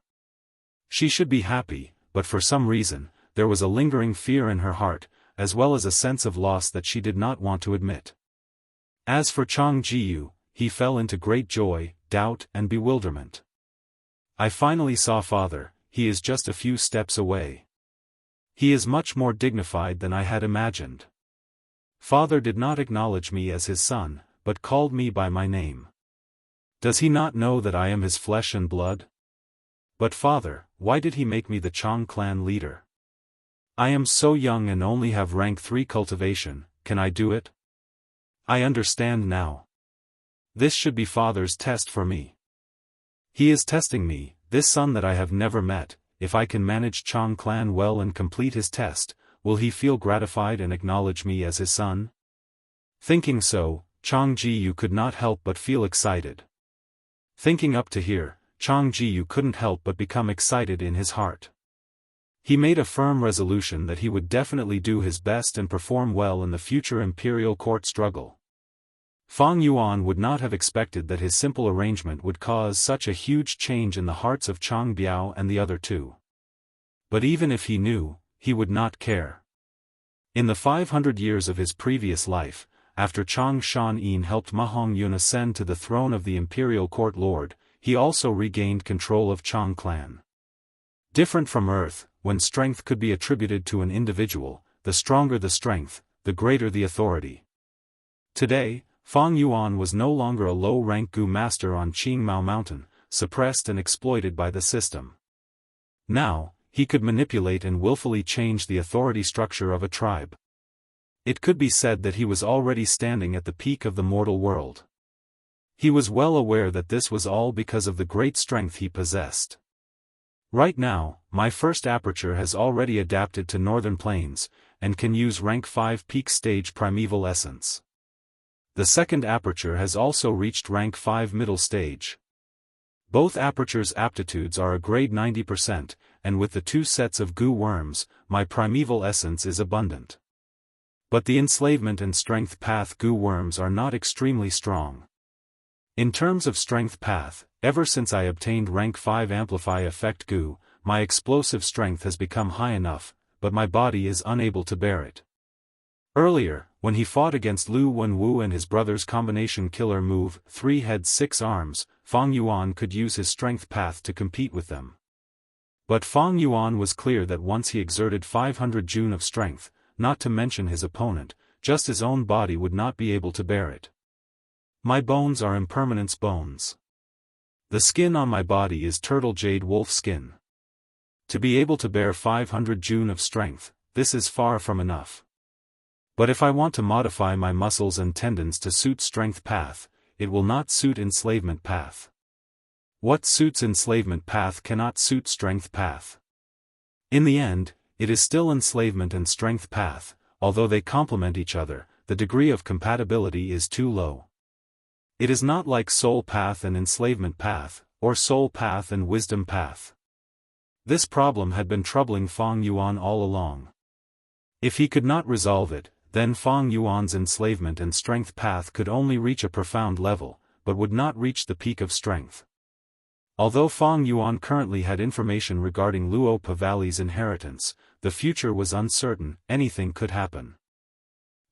She should be happy, but for some reason, there was a lingering fear in her heart, as well as a sense of loss that she did not want to admit. As for Chang Jiyu, he fell into great joy, doubt and bewilderment. I finally saw father, he is just a few steps away. He is much more dignified than I had imagined. Father did not acknowledge me as his son, but called me by my name. Does he not know that I am his flesh and blood? But father, why did he make me the Chang clan leader? I am so young and only have rank 3 cultivation, can I do it? I understand now. This should be father's test for me. He is testing me, this son that I have never met, if I can manage Chang clan well and complete his test, will he feel gratified and acknowledge me as his son? Thinking so, Chang Jiyu could not help but feel excited. Thinking up to here, Chang Jiyu couldn't help but become excited in his heart. He made a firm resolution that he would definitely do his best and perform well in the future imperial court struggle. Fang Yuan would not have expected that his simple arrangement would cause such a huge change in the hearts of Chang Biao and the other two. But even if he knew, he would not care. In the 500 years of his previous life, after Chang Shan-yin helped Ma Hongyun ascend to the throne of the imperial court lord, he also regained control of Chang clan. Different from Earth, when strength could be attributed to an individual, the stronger the strength, the greater the authority. Today, Fang Yuan was no longer a low-rank Gu master on Qingmao Mountain, suppressed and exploited by the system. Now, he could manipulate and willfully change the authority structure of a tribe. It could be said that he was already standing at the peak of the mortal world. He was well aware that this was all because of the great strength he possessed. Right now, my first aperture has already adapted to northern plains, and can use rank 5 peak stage primeval essence. The second aperture has also reached rank 5 middle stage. Both apertures' aptitudes are a grade 90%, and with the 2 sets of Gu worms, my primeval essence is abundant. But the enslavement and strength path Gu worms are not extremely strong. In terms of strength path, ever since I obtained rank 5 Amplify Effect Gu, my explosive strength has become high enough, but my body is unable to bear it. Earlier, when he fought against Lu Wenwu and his brother's combination killer move, 3 heads 6 arms, Fang Yuan could use his strength path to compete with them. But Fang Yuan was clear that once he exerted 500 Jun of strength, not to mention his opponent, just his own body would not be able to bear it. My bones are impermanence bones. The skin on my body is turtle jade wolf skin. To be able to bear 500 Jun of strength, this is far from enough. But if I want to modify my muscles and tendons to suit strength path, it will not suit enslavement path. What suits enslavement path cannot suit strength path. In the end, it is still enslavement and strength path, although they complement each other, the degree of compatibility is too low. It is not like soul path and enslavement path, or soul path and wisdom path. This problem had been troubling Fang Yuan all along. If he could not resolve it, then Fang Yuan's enslavement and strength path could only reach a profound level, but would not reach the peak of strength. Although Fang Yuan currently had information regarding Luopa Valley's inheritance, the future was uncertain, anything could happen.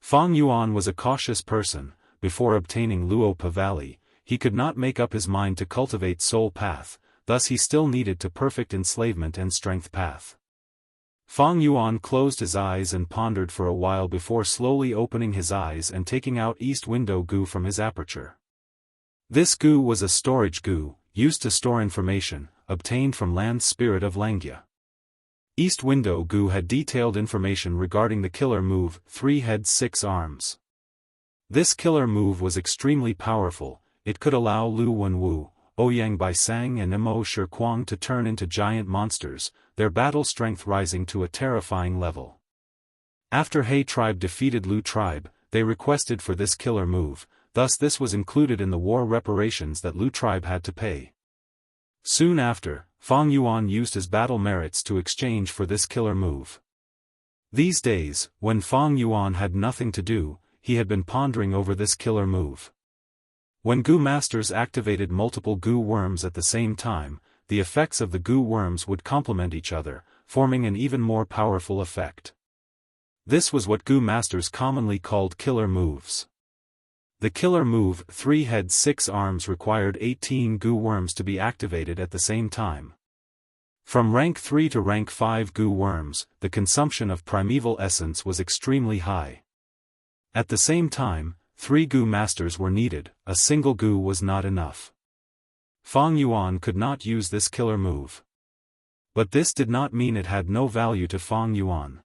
Fang Yuan was a cautious person. Before obtaining Luopa Valley, he could not make up his mind to cultivate soul path, thus he still needed to perfect enslavement and strength path. Fang Yuan closed his eyes and pondered for a while before slowly opening his eyes and taking out East Window Gu from his aperture. This Gu was a storage Gu, used to store information, obtained from Land Spirit of Langya. East Window Gu had detailed information regarding the killer move, 3 heads 6 arms. This killer move was extremely powerful. It could allow Lu Wenwu, Ouyang Baisang and Mo Shikuang to turn into giant monsters, their battle strength rising to a terrifying level. After He tribe defeated Lu tribe, they requested for this killer move, thus this was included in the war reparations that Lu tribe had to pay. Soon after, Fang Yuan used his battle merits to exchange for this killer move. These days, when Fang Yuan had nothing to do, he had been pondering over this killer move. When Gu masters activated multiple Gu worms at the same time, the effects of the Gu worms would complement each other, forming an even more powerful effect. This was what Gu masters commonly called killer moves. The killer move, 3 heads 6 arms, required 18 Gu worms to be activated at the same time. From rank 3 to rank 5 Gu worms, the consumption of primeval essence was extremely high. At the same time, 3 Gu masters were needed, a single Gu was not enough. Fang Yuan could not use this killer move. But this did not mean it had no value to Fang Yuan.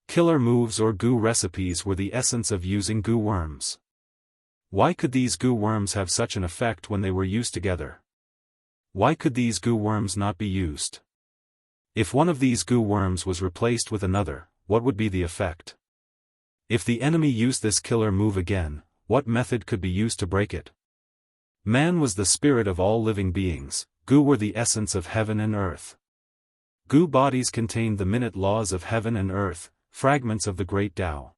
Killer moves or Gu recipes were the essence of using Gu worms. Why could these Gu worms have such an effect when they were used together? Why could these Gu worms not be used? If one of these Gu worms was replaced with another, what would be the effect? If the enemy used this killer move again, what method could be used to break it? Man was the spirit of all living beings, Gu were the essence of heaven and earth. Gu bodies contained the minute laws of heaven and earth, fragments of the great Tao.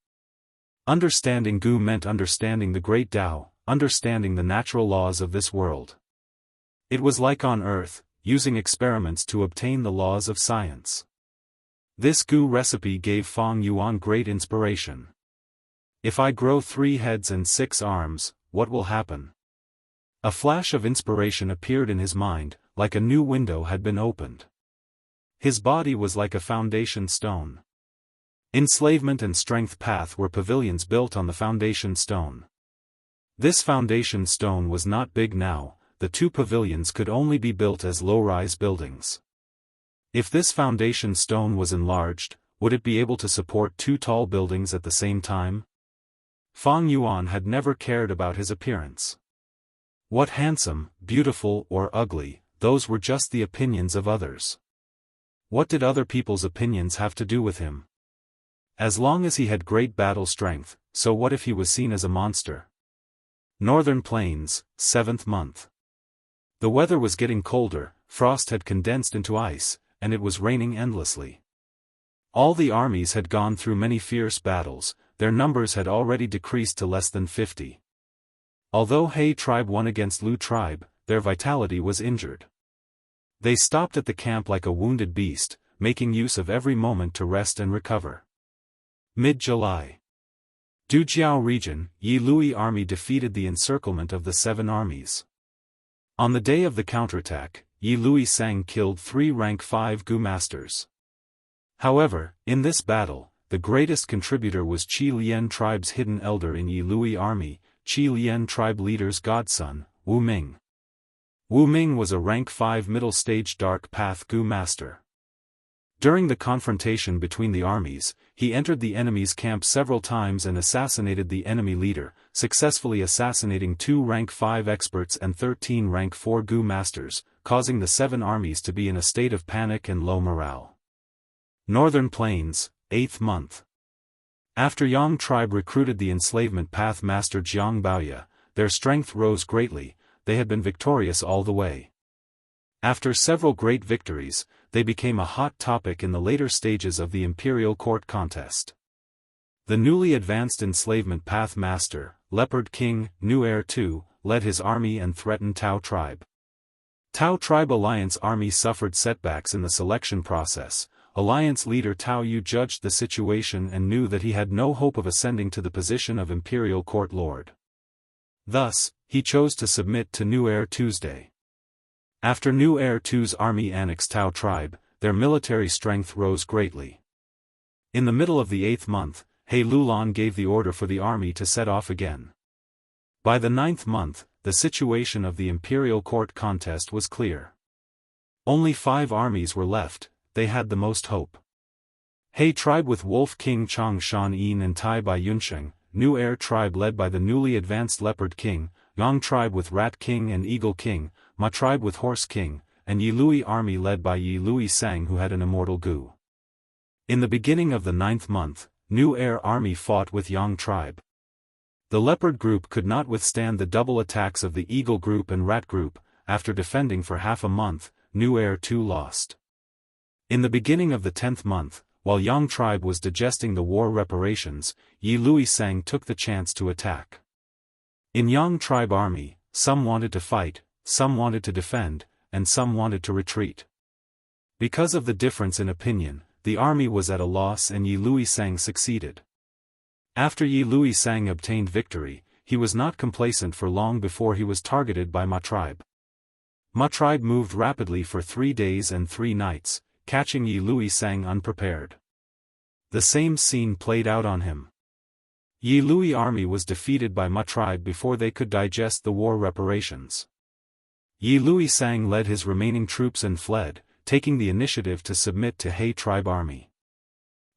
Understanding Gu meant understanding the great Tao, understanding the natural laws of this world. It was like on Earth, using experiments to obtain the laws of science. This Gu recipe gave Fang Yuan great inspiration. If I grow 3 heads and 6 arms, what will happen? A flash of inspiration appeared in his mind, like a new window had been opened. His body was like a foundation stone. Enslavement and Strength Path were pavilions built on the foundation stone. This foundation stone was not big now, the 2 pavilions could only be built as low-rise buildings. If this foundation stone was enlarged, would it be able to support 2 tall buildings at the same time? Fang Yuan had never cared about his appearance. What handsome, beautiful or ugly, those were just the opinions of others. What did other people's opinions have to do with him? As long as he had great battle strength, so what if he was seen as a monster? Northern Plains, 7th month. The weather was getting colder, frost had condensed into ice, and it was raining endlessly. All the armies had gone through many fierce battles, their numbers had already decreased to less than 50. Although He tribe won against Lu tribe, their vitality was injured. They stopped at the camp like a wounded beast, making use of every moment to rest and recover. Mid-July. Dujiao region, Yi Lui army defeated the encirclement of the 7 armies. On the day of the counterattack, Yi Lui Sang killed 3 rank 5 Gu masters. However, in this battle, the greatest contributor was Qi Lian tribe's hidden elder in Yi Lui army, Qi Lian tribe leader's godson, Wu Ming. Wu Ming was a rank 5 middle stage dark path Gu master. During the confrontation between the armies, he entered the enemy's camp several times and assassinated the enemy leader, successfully assassinating 2 rank 5 experts and 13 rank 4 Gu masters, causing the 7 armies to be in a state of panic and low morale. Northern Plains, 8th month. After Yang tribe recruited the enslavement path master Jiang Baoya, their strength rose greatly, they had been victorious all the way. After several great victories, they became a hot topic in the later stages of the imperial court contest. The newly advanced enslavement path master, Leopard King, Nu Air II, led his army and threatened Tao tribe. Tao tribe alliance army suffered setbacks in the selection process. Alliance leader Tao Yu judged the situation and knew that he had no hope of ascending to the position of imperial court lord. Thus, he chose to submit to Nu Air Tuesday. After Nu Air II's army annexed Tao tribe, their military strength rose greatly. In the middle of the 8th month, He Lulan gave the order for the army to set off again. By the 9th month, the situation of the imperial court contest was clear. Only 5 armies were left, they had the most hope. He tribe with Wolf King Chang Shan Yin and Tai Bai Yunsheng, Nu Air tribe led by the newly advanced Leopard King, Yang tribe with Rat King and Eagle King, Ma tribe with Horse King, and Yi Lui army led by Yi Lui Sang who had an immortal Gu. In the beginning of the 9th month, Nu Air army fought with Yang tribe. The Leopard group could not withstand the double attacks of the Eagle group and Rat group. After defending for half a month, Nu Air 2 lost. In the beginning of the 10th month, while Yang tribe was digesting the war reparations, Yi Lui Sang took the chance to attack. In Yang tribe army, some wanted to fight, some wanted to defend, and some wanted to retreat. Because of the difference in opinion, the army was at a loss and Yi Lui Sang succeeded. After Yi Lui Sang obtained victory, he was not complacent for long before he was targeted by Ma tribe. Ma tribe moved rapidly for 3 days and 3 nights, catching Yi Lui Sang unprepared. The same scene played out on him. Yi Lui army was defeated by Ma tribe before they could digest the war reparations. Yi Lui Sang led his remaining troops and fled, taking the initiative to submit to He tribe army.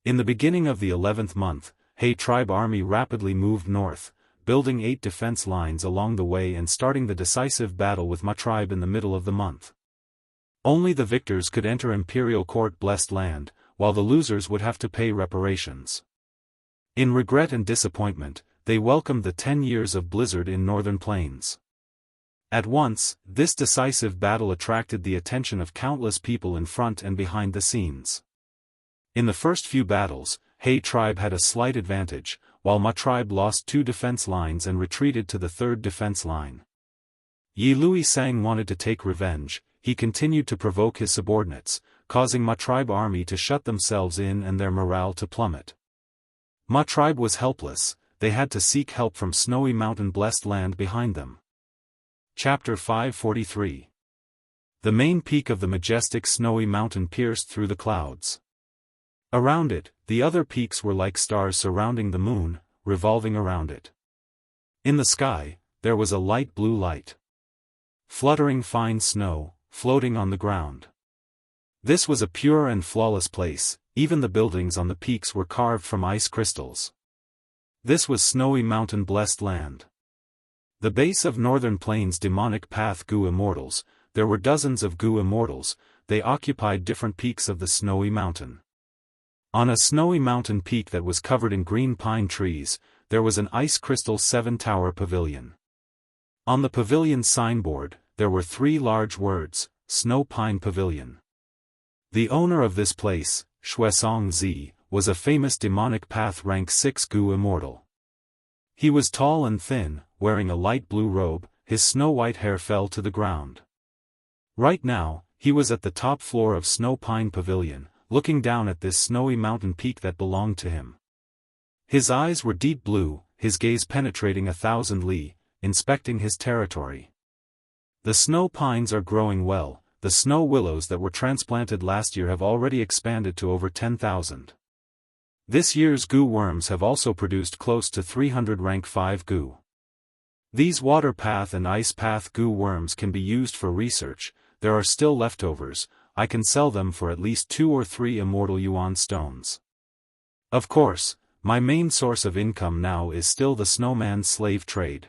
In the beginning of the 11th month, He tribe army rapidly moved north, building 8 defense lines along the way and starting the decisive battle with Ma tribe in the middle of the month. Only the victors could enter imperial court-blessed land, while the losers would have to pay reparations. In regret and disappointment, they welcomed the 10 years of blizzard in northern plains. At once, this decisive battle attracted the attention of countless people in front and behind the scenes. In the first few battles, He tribe had a slight advantage, while my tribe lost 2 defense lines and retreated to the 3rd defense line. Yi Lui Sang wanted to take revenge. He continued to provoke his subordinates, causing my tribe army to shut themselves in and their morale to plummet. My tribe was helpless. They had to seek help from snowy mountain blessed land behind them. Chapter 543. The main peak of the majestic snowy mountain pierced through the clouds. Around it, the other peaks were like stars surrounding the moon, revolving around it. In the sky, there was a light blue light. Fluttering fine snow, floating on the ground. This was a pure and flawless place. Even the buildings on the peaks were carved from ice crystals. This was snowy mountain blessed land. The base of Northern Plains demonic path Gu Immortals. There were dozens of Gu Immortals. They occupied different peaks of the snowy mountain. On a snowy mountain peak that was covered in green pine trees, there was an ice crystal 7-tower pavilion. On the pavilion's signboard, there were 3 large words, Snow Pine Pavilion. The owner of this place, Xianxia, was a famous demonic path rank 6 Gu Immortal. He was tall and thin, wearing a light blue robe. His snow-white hair fell to the ground. Right now, he was at the top floor of Snow Pine Pavilion, looking down at this snowy mountain peak that belonged to him. His eyes were deep blue, his gaze penetrating 1,000 li, inspecting his territory. The snow pines are growing well. The snow willows that were transplanted last year have already expanded to over 10,000. This year's Gu worms have also produced close to 300 rank 5 Gu. These water path and ice path Gu worms can be used for research. There are still leftovers. I can sell them for at least 2 or 3 immortal yuan stones. Of course, my main source of income now is still the snowman slave trade.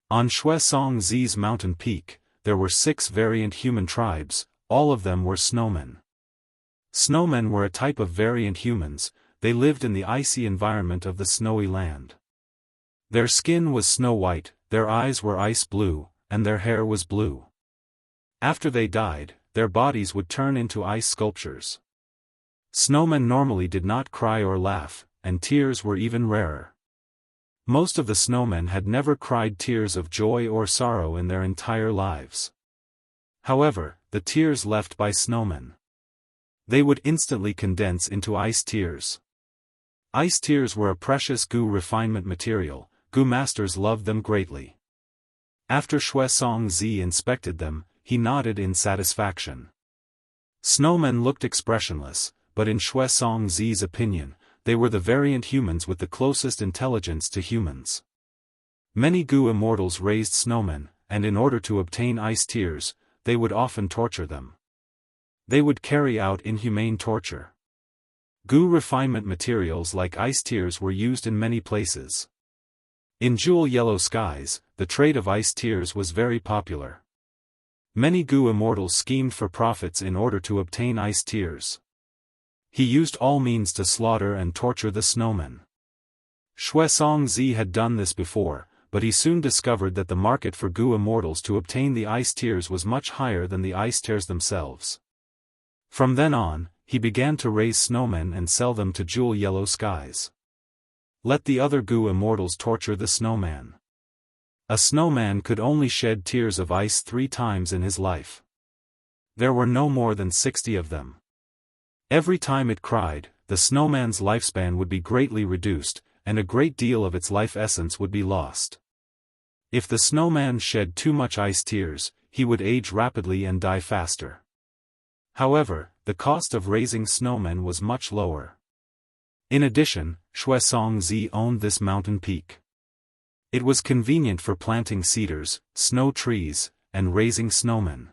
On Xianxia's mountain peak, there were 6 variant human tribes. All of them were snowmen. Snowmen were a type of variant humans. They lived in the icy environment of the snowy land. Their skin was snow white, their eyes were ice blue, and their hair was blue. After they died, their bodies would turn into ice sculptures. Snowmen normally did not cry or laugh, and tears were even rarer. Most of the snowmen had never cried tears of joy or sorrow in their entire lives. However, the tears left by snowmen, they would instantly condense into ice tears. Ice tears were a precious Gu refinement material. Gu masters loved them greatly. After Xianxia inspected them, he nodded in satisfaction. Snowmen looked expressionless, but in Xianxia's opinion, they were the variant humans with the closest intelligence to humans. Many Gu immortals raised snowmen, and in order to obtain ice tears, they would often torture them. They would carry out inhumane torture. Gu refinement materials like ice tears were used in many places. In jewel yellow skies, the trade of ice tears was very popular. Many Gu immortals schemed for profits in order to obtain ice tears. He used all means to slaughter and torture the snowmen. Xianxia had done this before, but he soon discovered that the market for Gu immortals to obtain the ice tears was much higher than the ice tears themselves. From then on, he began to raise snowmen and sell them to jewel yellow skies. Let the other Gu immortals torture the snowman. A snowman could only shed tears of ice 3 times in his life. There were no more than 60 of them. Every time it cried, the snowman's lifespan would be greatly reduced, and a great deal of its life essence would be lost. If the snowman shed too much ice tears, he would age rapidly and die faster. However, the cost of raising snowmen was much lower. In addition, Xianxia owned this mountain peak. It was convenient for planting cedars, snow trees, and raising snowmen.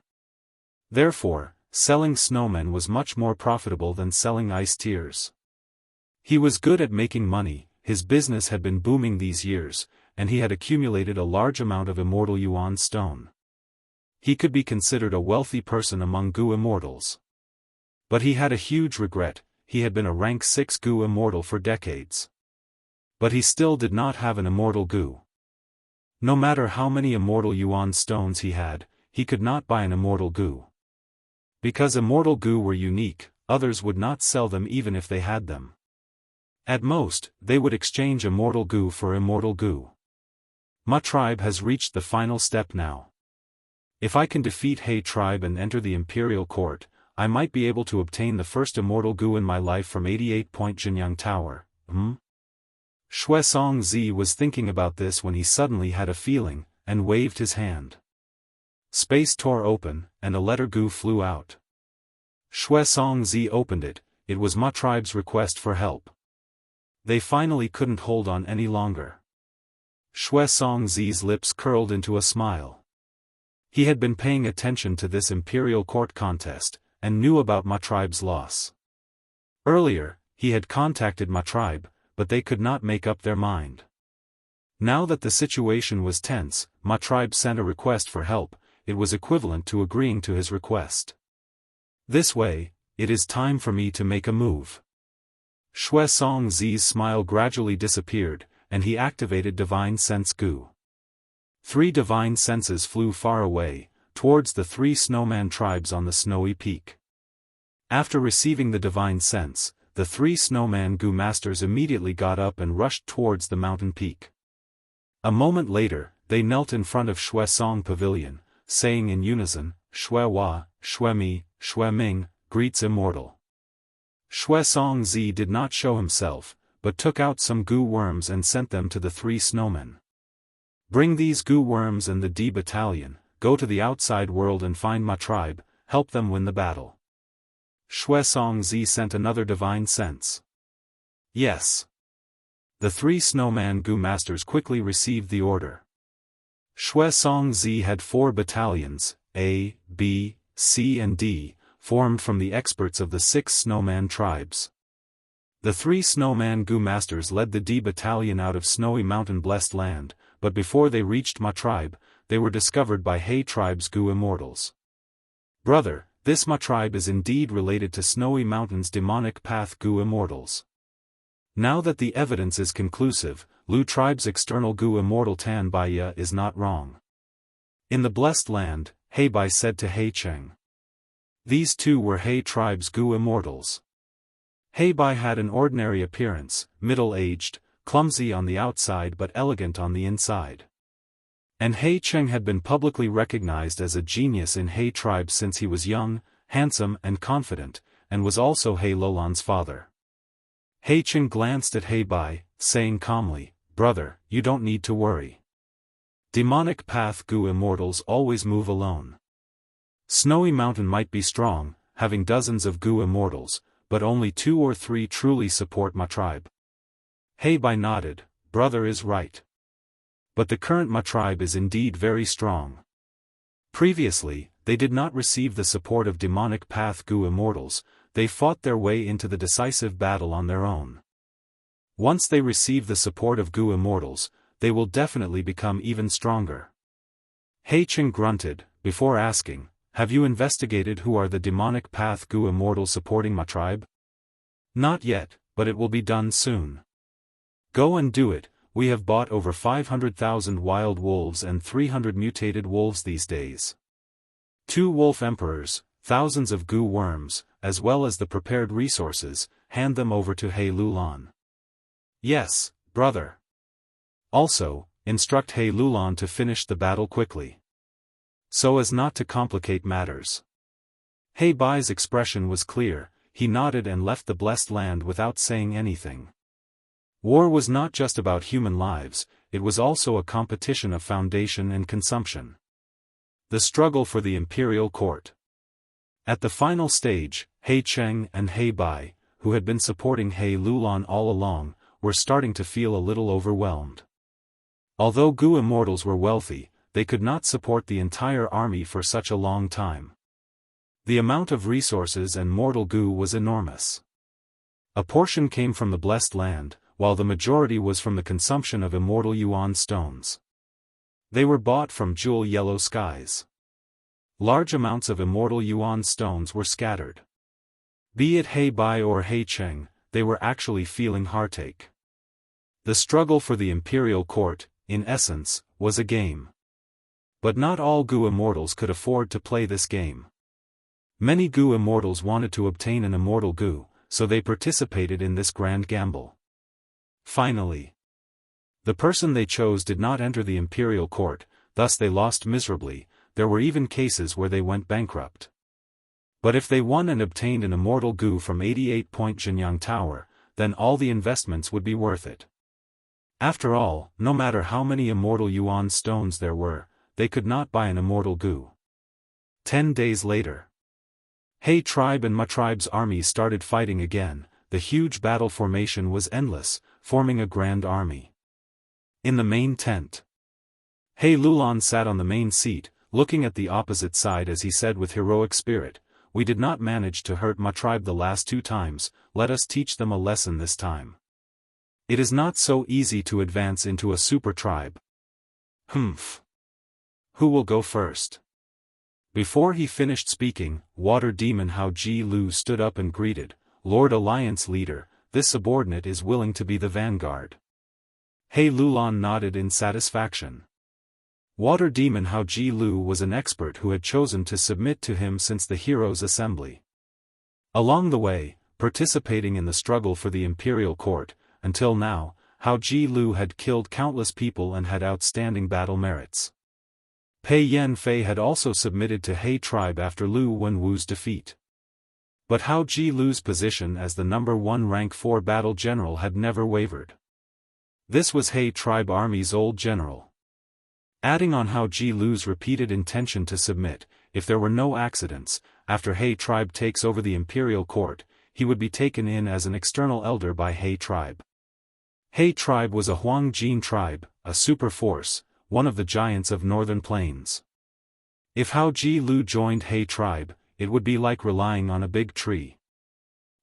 Therefore, selling snowmen was much more profitable than selling ice tears. He was good at making money. His business had been booming these years, and he had accumulated a large amount of immortal yuan stone. He could be considered a wealthy person among Gu immortals. But he had a huge regret. He had been a rank 6 Gu immortal for decades. But he still did not have an immortal Gu. No matter how many immortal yuan stones he had, he could not buy an immortal Gu. Because immortal Gu were unique, others would not sell them even if they had them. At most, they would exchange immortal goo for immortal goo. My tribe has reached the final step now. If I can defeat He tribe and enter the imperial court, I might be able to obtain the first immortal goo in my life from 88-point Jinyang Tower. Xuesong-zi was thinking about this when he suddenly had a feeling, and waved his hand. Space tore open, and a letter goo flew out. Xuesong-zi opened it. It was Ma tribe's request for help. They finally couldn't hold on any longer. Xuesong-zi's lips curled into a smile. He had been paying attention to this imperial court contest, and knew about Ma tribe's loss. Earlier, he had contacted Ma tribe, but they could not make up their mind. Now that the situation was tense, Ma tribe sent a request for help. It was equivalent to agreeing to his request. This way, it is time for me to make a move. Xuesong-zi's smile gradually disappeared, and he activated Divine Sense Goo. 3 divine senses flew far away, towards the 3 snowman tribes on the snowy peak. After receiving the divine sense, the 3 snowman goo masters immediately got up and rushed towards the mountain peak. A moment later, they knelt in front of Xuesong Pavilion, saying in unison, Xuehua, Xuemi, Xueming, greets Immortal. Xuesong-zi did not show himself, but took out some goo worms and sent them to the 3 snowmen. Bring these goo worms and the D battalion, go to the outside world and find Ma tribe, help them win the battle. Xuesong-zi sent another divine sense. Yes. The 3 snowman goo masters quickly received the order. Xuesong-zi had 4 battalions, A, B, C and D, formed from the experts of the 6 snowman tribes. The 3 snowman goo masters led the D battalion out of snowy mountain blessed land, but before they reached Ma tribe, they were discovered by He tribe's goo immortals. Brother, this Ma tribe is indeed related to Snowy Mountain's demonic path goo immortals. Now that the evidence is conclusive, Lu tribe's external goo immortal Tan Baiya is not wrong. In the blessed land, He Bai said to He Cheng. These 2 were He tribe's goo immortals. He Bai had an ordinary appearance, middle-aged, clumsy on the outside but elegant on the inside. And He Cheng had been publicly recognized as a genius in He tribe since he was young, handsome and confident, and was also He Lolan's father. He Cheng glanced at He Bai, saying calmly, Brother, you don't need to worry. Demonic path goo immortals always move alone. Snowy Mountain might be strong, having dozens of goo immortals, but only 2 or 3 truly support Ma tribe. He Bai nodded, Brother is right. But the current Ma tribe is indeed very strong. Previously, they did not receive the support of demonic path goo immortals, they fought their way into the decisive battle on their own. Once they receive the support of goo immortals, they will definitely become even stronger. He Cheng grunted, before asking, Have you investigated who are the demonic path goo immortals supporting Ma tribe? Not yet, but it will be done soon. Go and do it. We have bought over 500,000 wild wolves and 300 mutated wolves these days. 2 wolf emperors, thousands of goo worms, as well as the prepared resources, hand them over to He Lulan. Yes, brother. Also, instruct He Lulan to finish the battle quickly. So as not to complicate matters. He Bai's expression was clear, he nodded and left the blessed land without saying anything. War was not just about human lives, it was also a competition of foundation and consumption. The struggle for the imperial court. At the final stage, He Cheng and He Bai, who had been supporting He Lulan all along, were starting to feel a little overwhelmed. Although goo immortals were wealthy, they could not support the entire army for such a long time. The amount of resources and mortal goo was enormous. A portion came from the blessed land, while the majority was from the consumption of immortal yuan stones. They were bought from jewel yellow skies. Large amounts of immortal yuan stones were scattered. Be it He Bai or He Cheng, they were actually feeling heartache. The struggle for the imperial court, in essence, was a game. But not all goo immortals could afford to play this game. Many goo immortals wanted to obtain an immortal goo, so they participated in this grand gamble. Finally, the person they chose did not enter the imperial court, thus they lost miserably. There were even cases where they went bankrupt. But if they won and obtained an immortal goo from 88-point Jinyang Tower, then all the investments would be worth it. After all, no matter how many immortal yuan stones there were, they could not buy an immortal goo. 10 days later, He tribe and Ma tribe's armies started fighting again. The huge battle formation was endless, forming a grand army. In the main tent, He Lulan sat on the main seat, looking at the opposite side as he said with heroic spirit, "We did not manage to hurt Ma tribe the last 2 times, let us teach them a lesson this time. It is not so easy to advance into a super tribe. Humph. Who will go first?" Before he finished speaking, Water Demon Hao Ji Lu stood up and greeted, "Lord Alliance Leader, this subordinate is willing to be the vanguard." He Lulan nodded in satisfaction. Water Demon Hao Ji Lu was an expert who had chosen to submit to him since the Heroes' Assembly. Along the way, participating in the struggle for the imperial court, until now, Hao Ji Lu had killed countless people and had outstanding battle merits. Pei Yan Fei had also submitted to He tribe after Lu Wenwu's defeat. But Hao Ji Lu's position as the number 1 rank 4 battle general had never wavered. This was He tribe army's old general. Adding on Hao Ji Lu's repeated intention to submit, if there were no accidents, after He tribe takes over the imperial court, he would be taken in as an external elder by He tribe. He tribe was a Huang Jin tribe, a super force, one of the giants of northern plains. If Hao Ji Lu joined He tribe, it would be like relying on a big tree.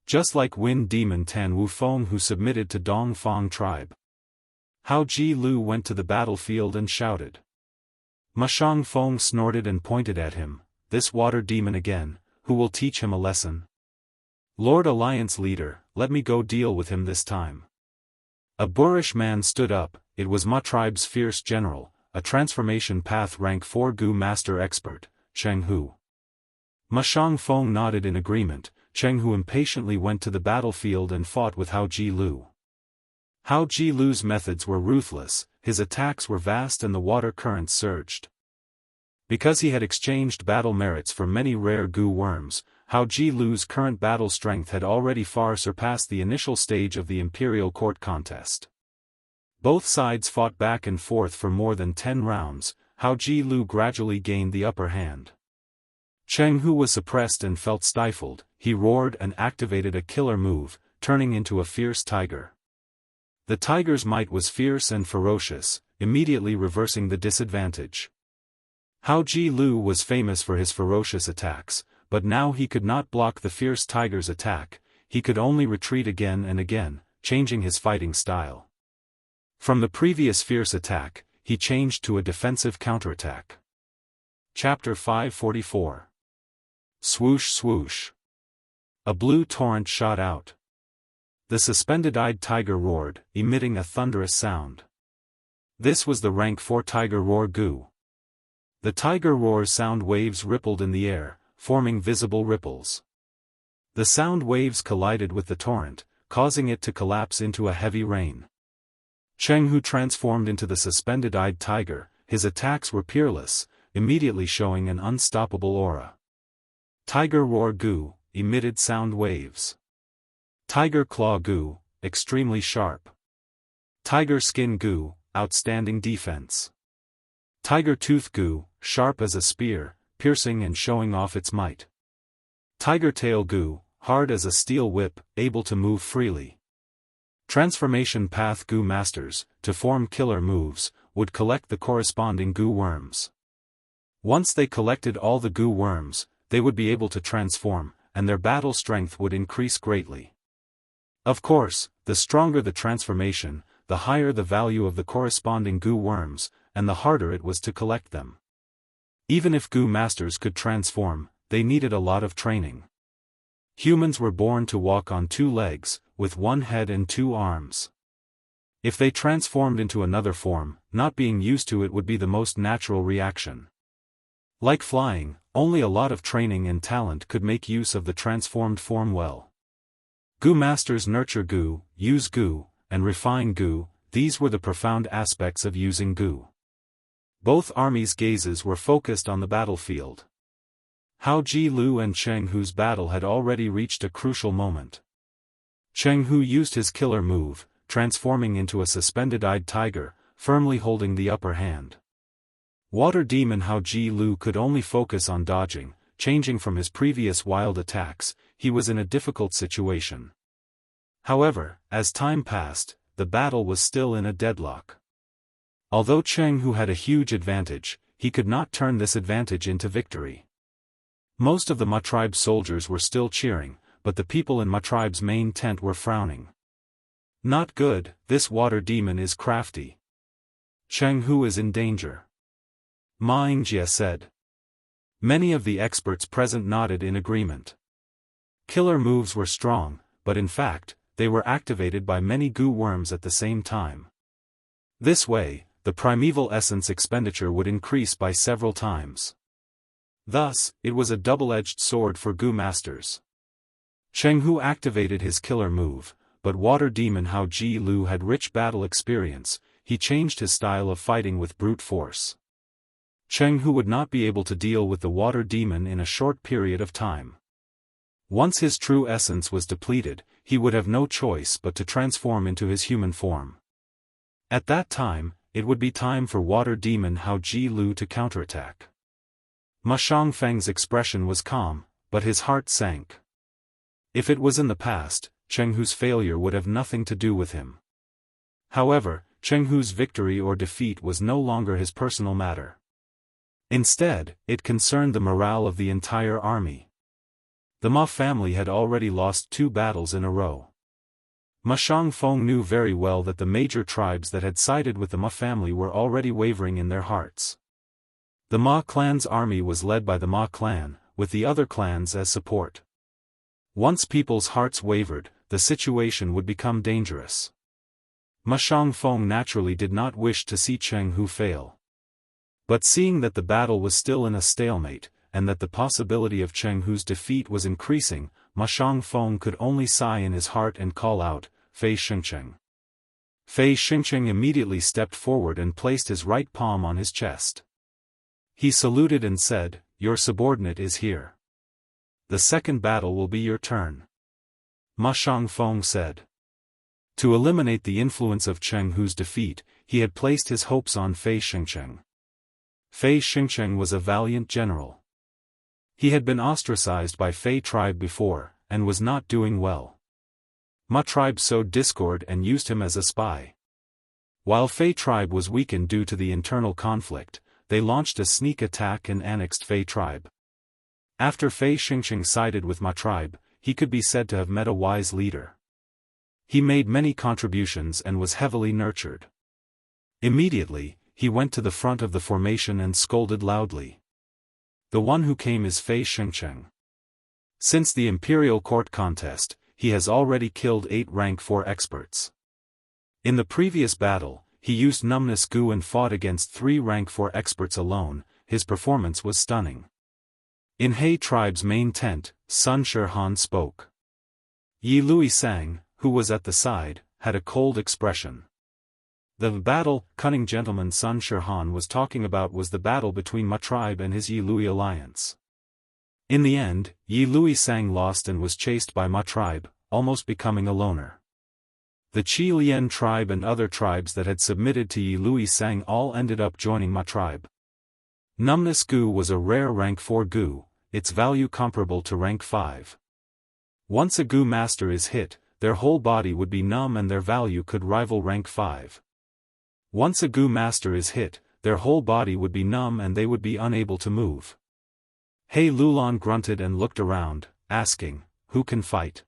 Just like Wind Demon Tan Wufeng who submitted to Dong Fang tribe. Hao Ji Lu went to the battlefield and shouted. Ma Shangfeng snorted and pointed at him, "This water demon again, who will teach him a lesson? Lord Alliance Leader, let me go deal with him this time." A boorish man stood up. It was Ma tribe's fierce general, a transformation path rank 4 Gu master expert, Jianghu. Ma Shangfeng nodded in agreement. Jianghu impatiently went to the battlefield and fought with Hao Ji Lu. Hao Ji Lu's methods were ruthless, his attacks were vast and the water currents surged. Because he had exchanged battle merits for many rare Gu worms, Hao Ji Lu's current battle strength had already far surpassed the initial stage of the imperial court contest. Both sides fought back and forth for more than 10 rounds. Hao Ji Lu gradually gained the upper hand. Jianghu was suppressed and felt stifled. He roared and activated a killer move, turning into a fierce tiger. The tiger's might was fierce and ferocious, immediately reversing the disadvantage. Hao Ji Lu was famous for his ferocious attacks, but now he could not block the fierce tiger's attack. He could only retreat again and again, changing his fighting style. From the previous fierce attack, he changed to a defensive counterattack. Chapter 544. Swoosh swoosh. A blue torrent shot out. The suspended-eyed tiger roared, emitting a thunderous sound. This was the rank 4 tiger roar Gu. The tiger roar's sound waves rippled in the air, forming visible ripples. The sound waves collided with the torrent, causing it to collapse into a heavy rain. Jianghu transformed into the suspended-eyed tiger. His attacks were peerless, immediately showing an unstoppable aura. Tiger roar Gu emitted sound waves. Tiger Claw Gu, extremely sharp. Tiger Skin Gu, outstanding defense. Tiger Tooth Gu, sharp as a spear, piercing and showing off its might. Tiger Tail Gu, hard as a steel whip, able to move freely. Transformation Path Gu masters, to form killer moves, would collect the corresponding Gu worms. Once they collected all the Gu worms, they would be able to transform, and their battle strength would increase greatly. Of course, the stronger the transformation, the higher the value of the corresponding Gu worms, and the harder it was to collect them. Even if Gu masters could transform, they needed a lot of training. Humans were born to walk on 2 legs, with 1 head and 2 arms. If they transformed into another form, not being used to it would be the most natural reaction. Like flying, only a lot of training and talent could make use of the transformed form well. Gu masters nurture Gu, use Gu, and refine Gu. These were the profound aspects of using Gu. Both armies' gazes were focused on the battlefield. Hao Ji Lu and Cheng Hu's battle had already reached a crucial moment. Cheng Hu used his killer move, transforming into a suspended-eyed tiger, firmly holding the upper hand. Water Demon Hao Ji Lu could only focus on dodging, changing from his previous wild attacks. He was in a difficult situation. However, as time passed, the battle was still in a deadlock. Although Cheng Hu had a huge advantage, he could not turn this advantage into victory. Most of the Ma tribe soldiers were still cheering, but the people in Ma tribe's main tent were frowning. Not good, this water demon is crafty. Cheng Hu is in danger. Ma Yingjie said. Many of the experts present nodded in agreement. Killer moves were strong, but in fact, they were activated by many Gu worms at the same time. This way, the primeval essence expenditure would increase by several times. Thus, it was a double-edged sword for Gu masters. Cheng Hu activated his killer move, but Water Demon Hao Ji Lu had rich battle experience. He changed his style of fighting with brute force. Cheng Hu would not be able to deal with the Water Demon in a short period of time. Once his true essence was depleted, he would have no choice but to transform into his human form. At that time, it would be time for Water Demon Hao Ji Lu to counterattack. Ma Shangfeng's expression was calm, but his heart sank. If it was in the past, Cheng Hu's failure would have nothing to do with him. However, Cheng Hu's victory or defeat was no longer his personal matter. Instead, it concerned the morale of the entire army. The Ma family had already lost 2 battles in a row. Ma Shangfeng knew very well that the major tribes that had sided with the Ma family were already wavering in their hearts. The Ma clan's army was led by the Ma clan, with the other clans as support. Once people's hearts wavered, the situation would become dangerous. Ma Shangfeng naturally did not wish to see Cheng Hu fail. But seeing that the battle was still in a stalemate, and that the possibility of Cheng Hu's defeat was increasing, Ma Shangfeng could only sigh in his heart and call out, Fei Xingcheng. Fei Xingcheng immediately stepped forward and placed his right palm on his chest. He saluted and said, "Your subordinate is here. The second battle will be your turn." Ma Shangfeng said. To eliminate the influence of Cheng Hu's defeat, he had placed his hopes on Fei Xingcheng. Fei Xingcheng was a valiant general. He had been ostracized by Fei tribe before, and was not doing well. Ma tribe sowed discord and used him as a spy. While Fei tribe was weakened due to the internal conflict, they launched a sneak attack and annexed Fei tribe. After Fei Xingcheng sided with Ma tribe, he could be said to have met a wise leader. He made many contributions and was heavily nurtured. Immediately, he went to the front of the formation and scolded loudly. The one who came is Fei Xingcheng. Since the Imperial Court contest, he has already killed 8 rank 4 experts. In the previous battle, he used Numbness Gu and fought against 3 rank 4 experts alone. His performance was stunning. In He tribe's main tent, Sun Shihan spoke. Yi Lui Sang, who was at the side, had a cold expression. The battle, cunning gentleman Sun Shihan was talking about was the battle between Ma tribe and his Yi Lui alliance. In the end, Yi Lui Sang lost and was chased by Ma tribe, almost becoming a loner. The Qi Lian tribe and other tribes that had submitted to Yi Lui Sang all ended up joining Ma tribe. Numbness Gu was a rare rank 4 Gu, its value comparable to rank 5. Once a Gu master is hit, their whole body would be numb and their value could rival rank 5. Once a Gu master is hit, their whole body would be numb and they would be unable to move. He Lulan grunted and looked around, asking, "Who can fight?"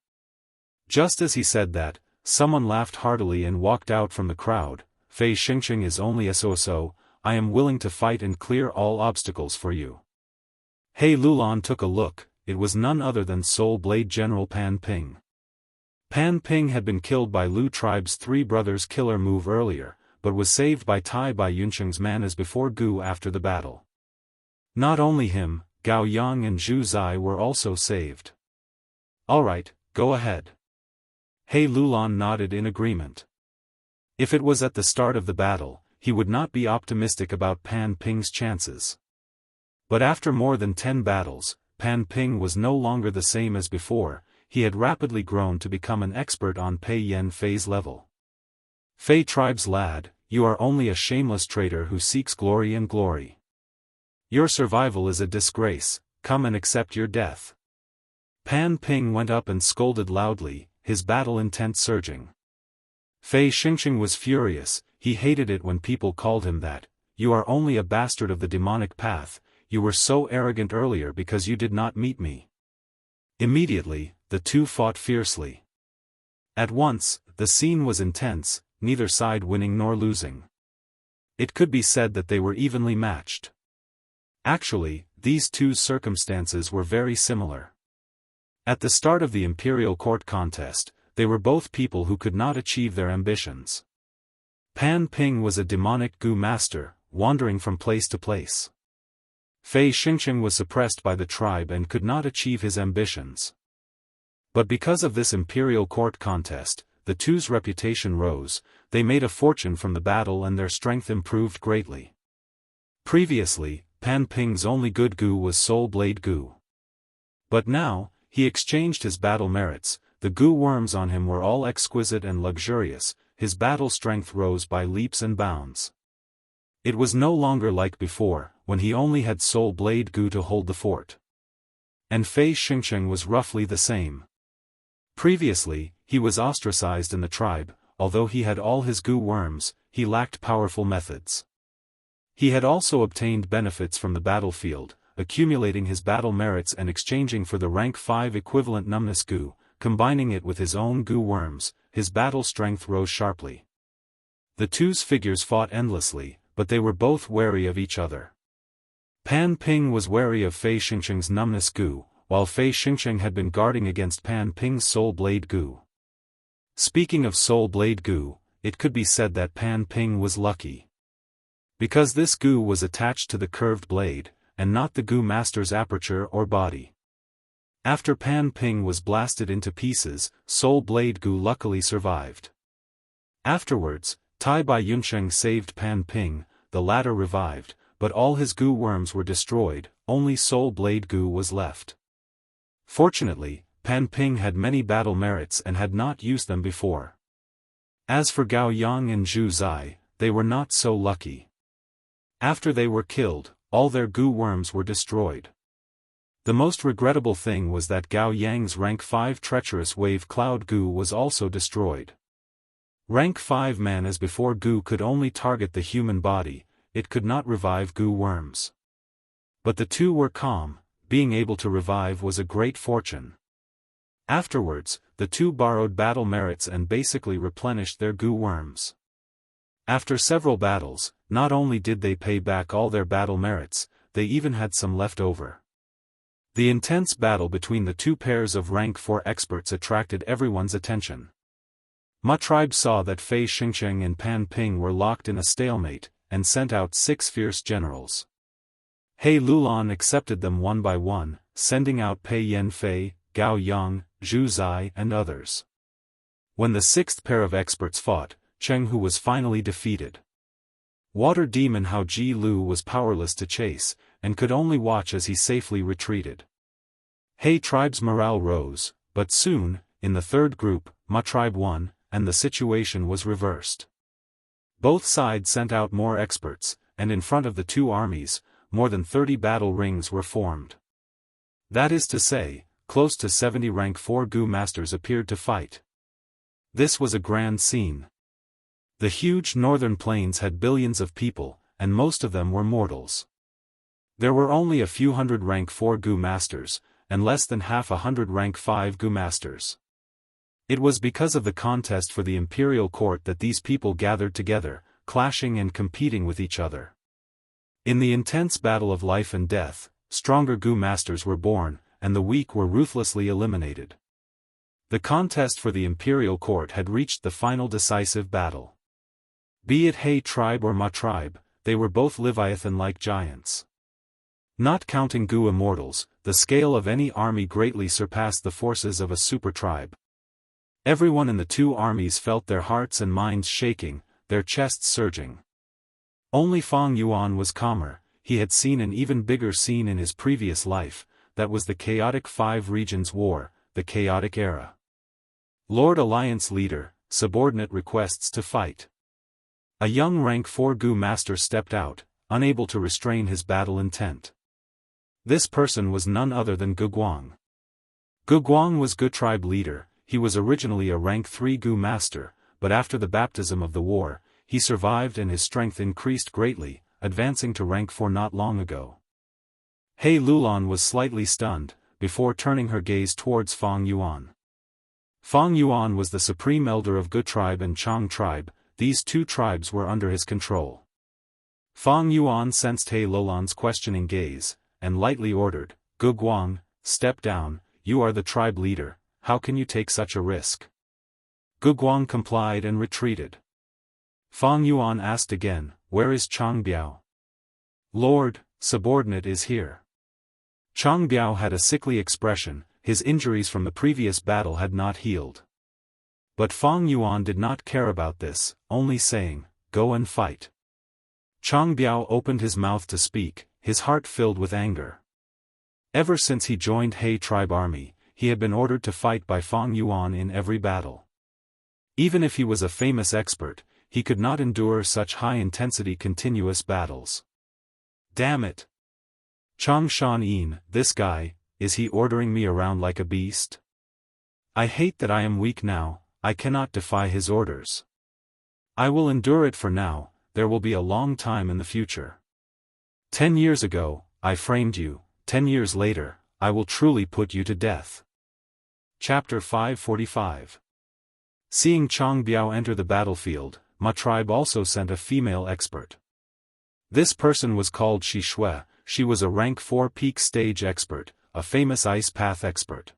Just as he said that, someone laughed heartily and walked out from the crowd. "Fei Xingcheng is only a so-so, I am willing to fight and clear all obstacles for you." He Lulan took a look, it was none other than Soul Blade General Pan Ping. Pan Ping had been killed by Lu tribe's 3 brothers' killer move earlier, but was saved by Tai Bai Yuncheng's manas before Gu after the battle. Not only him, Gao Yang and Zhu Zai were also saved. "Alright, go ahead." He Lulan nodded in agreement. If it was at the start of the battle, he would not be optimistic about Pan Ping's chances. But after more than 10 battles, Pan Ping was no longer the same as before. He had rapidly grown to become an expert on Pei Yan Fei's level. "Fei tribe's lad, you are only a shameless traitor who seeks glory and glory. Your survival is a disgrace, come and accept your death." Pan Ping went up and scolded loudly, his battle intent surging. Fei Xingxing was furious. He hated it when people called him that. "You are only a bastard of the demonic path, you were so arrogant earlier because you did not meet me." Immediately, the two fought fiercely. At once, the scene was intense, neither side winning nor losing. It could be said that they were evenly matched. Actually, these two circumstances were very similar. At the start of the imperial court contest, they were both people who could not achieve their ambitions. Pan Ping was a demonic gu master, wandering from place to place. Fei Xingxing was suppressed by the tribe and could not achieve his ambitions. But because of this imperial court contest, the two's reputation rose, they made a fortune from the battle and their strength improved greatly. Previously, Pan Ping's only good gu was Soul Blade gu. But now, he exchanged his battle merits. The gu worms on him were all exquisite and luxurious, his battle strength rose by leaps and bounds. It was no longer like before, when he only had Soul Blade gu to hold the fort. And Fei Xingxing was roughly the same. Previously, he was ostracized in the tribe. Although he had all his gu worms, he lacked powerful methods. He had also obtained benefits from the battlefield, accumulating his battle merits and exchanging for the rank 5 equivalent numbness gu, combining it with his own gu worms, his battle strength rose sharply. The two's figures fought endlessly, but they were both wary of each other. Pan Ping was wary of Fei Xingxing's numbness gu, while Fei Xingxing had been guarding against Pan Ping's Soul Blade gu. Speaking of Soul Blade gu, it could be said that Pan Ping was lucky. Because this gu was attached to the curved blade, and not the gu master's aperture or body. After Pan Ping was blasted into pieces, Soul Blade gu luckily survived. Afterwards, Tai Bai Yunsheng saved Pan Ping, the latter revived, but all his gu worms were destroyed, only Soul Blade gu was left. Fortunately, Pan Ping had many battle merits and had not used them before. As for Gao Yang and Zhu Zai, they were not so lucky. After they were killed, all their gu worms were destroyed. The most regrettable thing was that Gao Yang's rank 5 treacherous wave cloud gu was also destroyed. Rank 5 man as before gu could only target the human body, it could not revive gu worms. But the two were calm, being able to revive was a great fortune. Afterwards, the two borrowed battle merits and basically replenished their gu worms. After several battles, not only did they pay back all their battle merits, they even had some left over. The intense battle between the two pairs of rank 4 experts attracted everyone's attention. Ma tribe saw that Fei Xingxing and Pan Ping were locked in a stalemate, and sent out 6 fierce generals. He Lulan accepted them one by one, sending out Pei Yan Fei, Gao Yang, Zhu Zai and others. When the 6th pair of experts fought, Jianghu was finally defeated. Water demon Hao Ji Lu was powerless to chase, and could only watch as he safely retreated. He tribe's morale rose, but soon, in the third group, Ma tribe won, and the situation was reversed. Both sides sent out more experts, and in front of the two armies, more than 30 battle rings were formed. That is to say, close to 70 rank 4 gu masters appeared to fight. This was a grand scene. The huge northern plains had billions of people, and most of them were mortals. There were only a few hundred rank 4 gu masters, and less than half a hundred rank 5 gu masters. It was because of the contest for the imperial court that these people gathered together, clashing and competing with each other. In the intense battle of life and death, stronger gu masters were born, and the weak were ruthlessly eliminated. The contest for the imperial court had reached the final decisive battle. Be it He tribe or Ma tribe, they were both Leviathan-like giants. Not counting gu immortals, the scale of any army greatly surpassed the forces of a super tribe. Everyone in the two armies felt their hearts and minds shaking, their chests surging. Only Fang Yuan was calmer. He had seen an even bigger scene in his previous life, that was the chaotic Five Regions War, the chaotic era. Lord Alliance Leader, subordinate requests to fight. A young rank 4 Gu master stepped out, unable to restrain his battle intent. This person was none other than Gu Guang. Gu Guang was Gu tribe leader. He was originally a rank 3 Gu master, but after the baptism of the war, he survived and his strength increased greatly, advancing to rank 4 not long ago. He Lulan was slightly stunned, before turning her gaze towards Fang Yuan. Fang Yuan was the supreme elder of Gu tribe and Chang tribe. These two tribes were under his control. Fang Yuan sensed He Lulan's questioning gaze, and lightly ordered, "Gu Guang, step down, you are the tribe leader, how can you take such a risk?" Gu Guang complied and retreated. Fang Yuan asked again, "Where is Chang Biao?" "Lord, subordinate is here." Chang Biao had a sickly expression, his injuries from the previous battle had not healed. But Fang Yuan did not care about this, only saying, "Go and fight." Chang Biao opened his mouth to speak, his heart filled with anger. Ever since he joined He tribe army, he had been ordered to fight by Fang Yuan in every battle. Even if he was a famous expert, he could not endure such high-intensity continuous battles. Damn it! Chang Shan Yin, this guy, is he ordering me around like a beast? I hate that I am weak now, I cannot defy his orders. I will endure it for now, there will be a long time in the future. 10 years ago, I framed you, 10 years later, I will truly put you to death. Chapter 545. Seeing Chang Biao enter the battlefield, Ma tribe also sent a female expert. This person was called Shi Shui. She was a rank 4 peak stage expert, a famous ice path expert.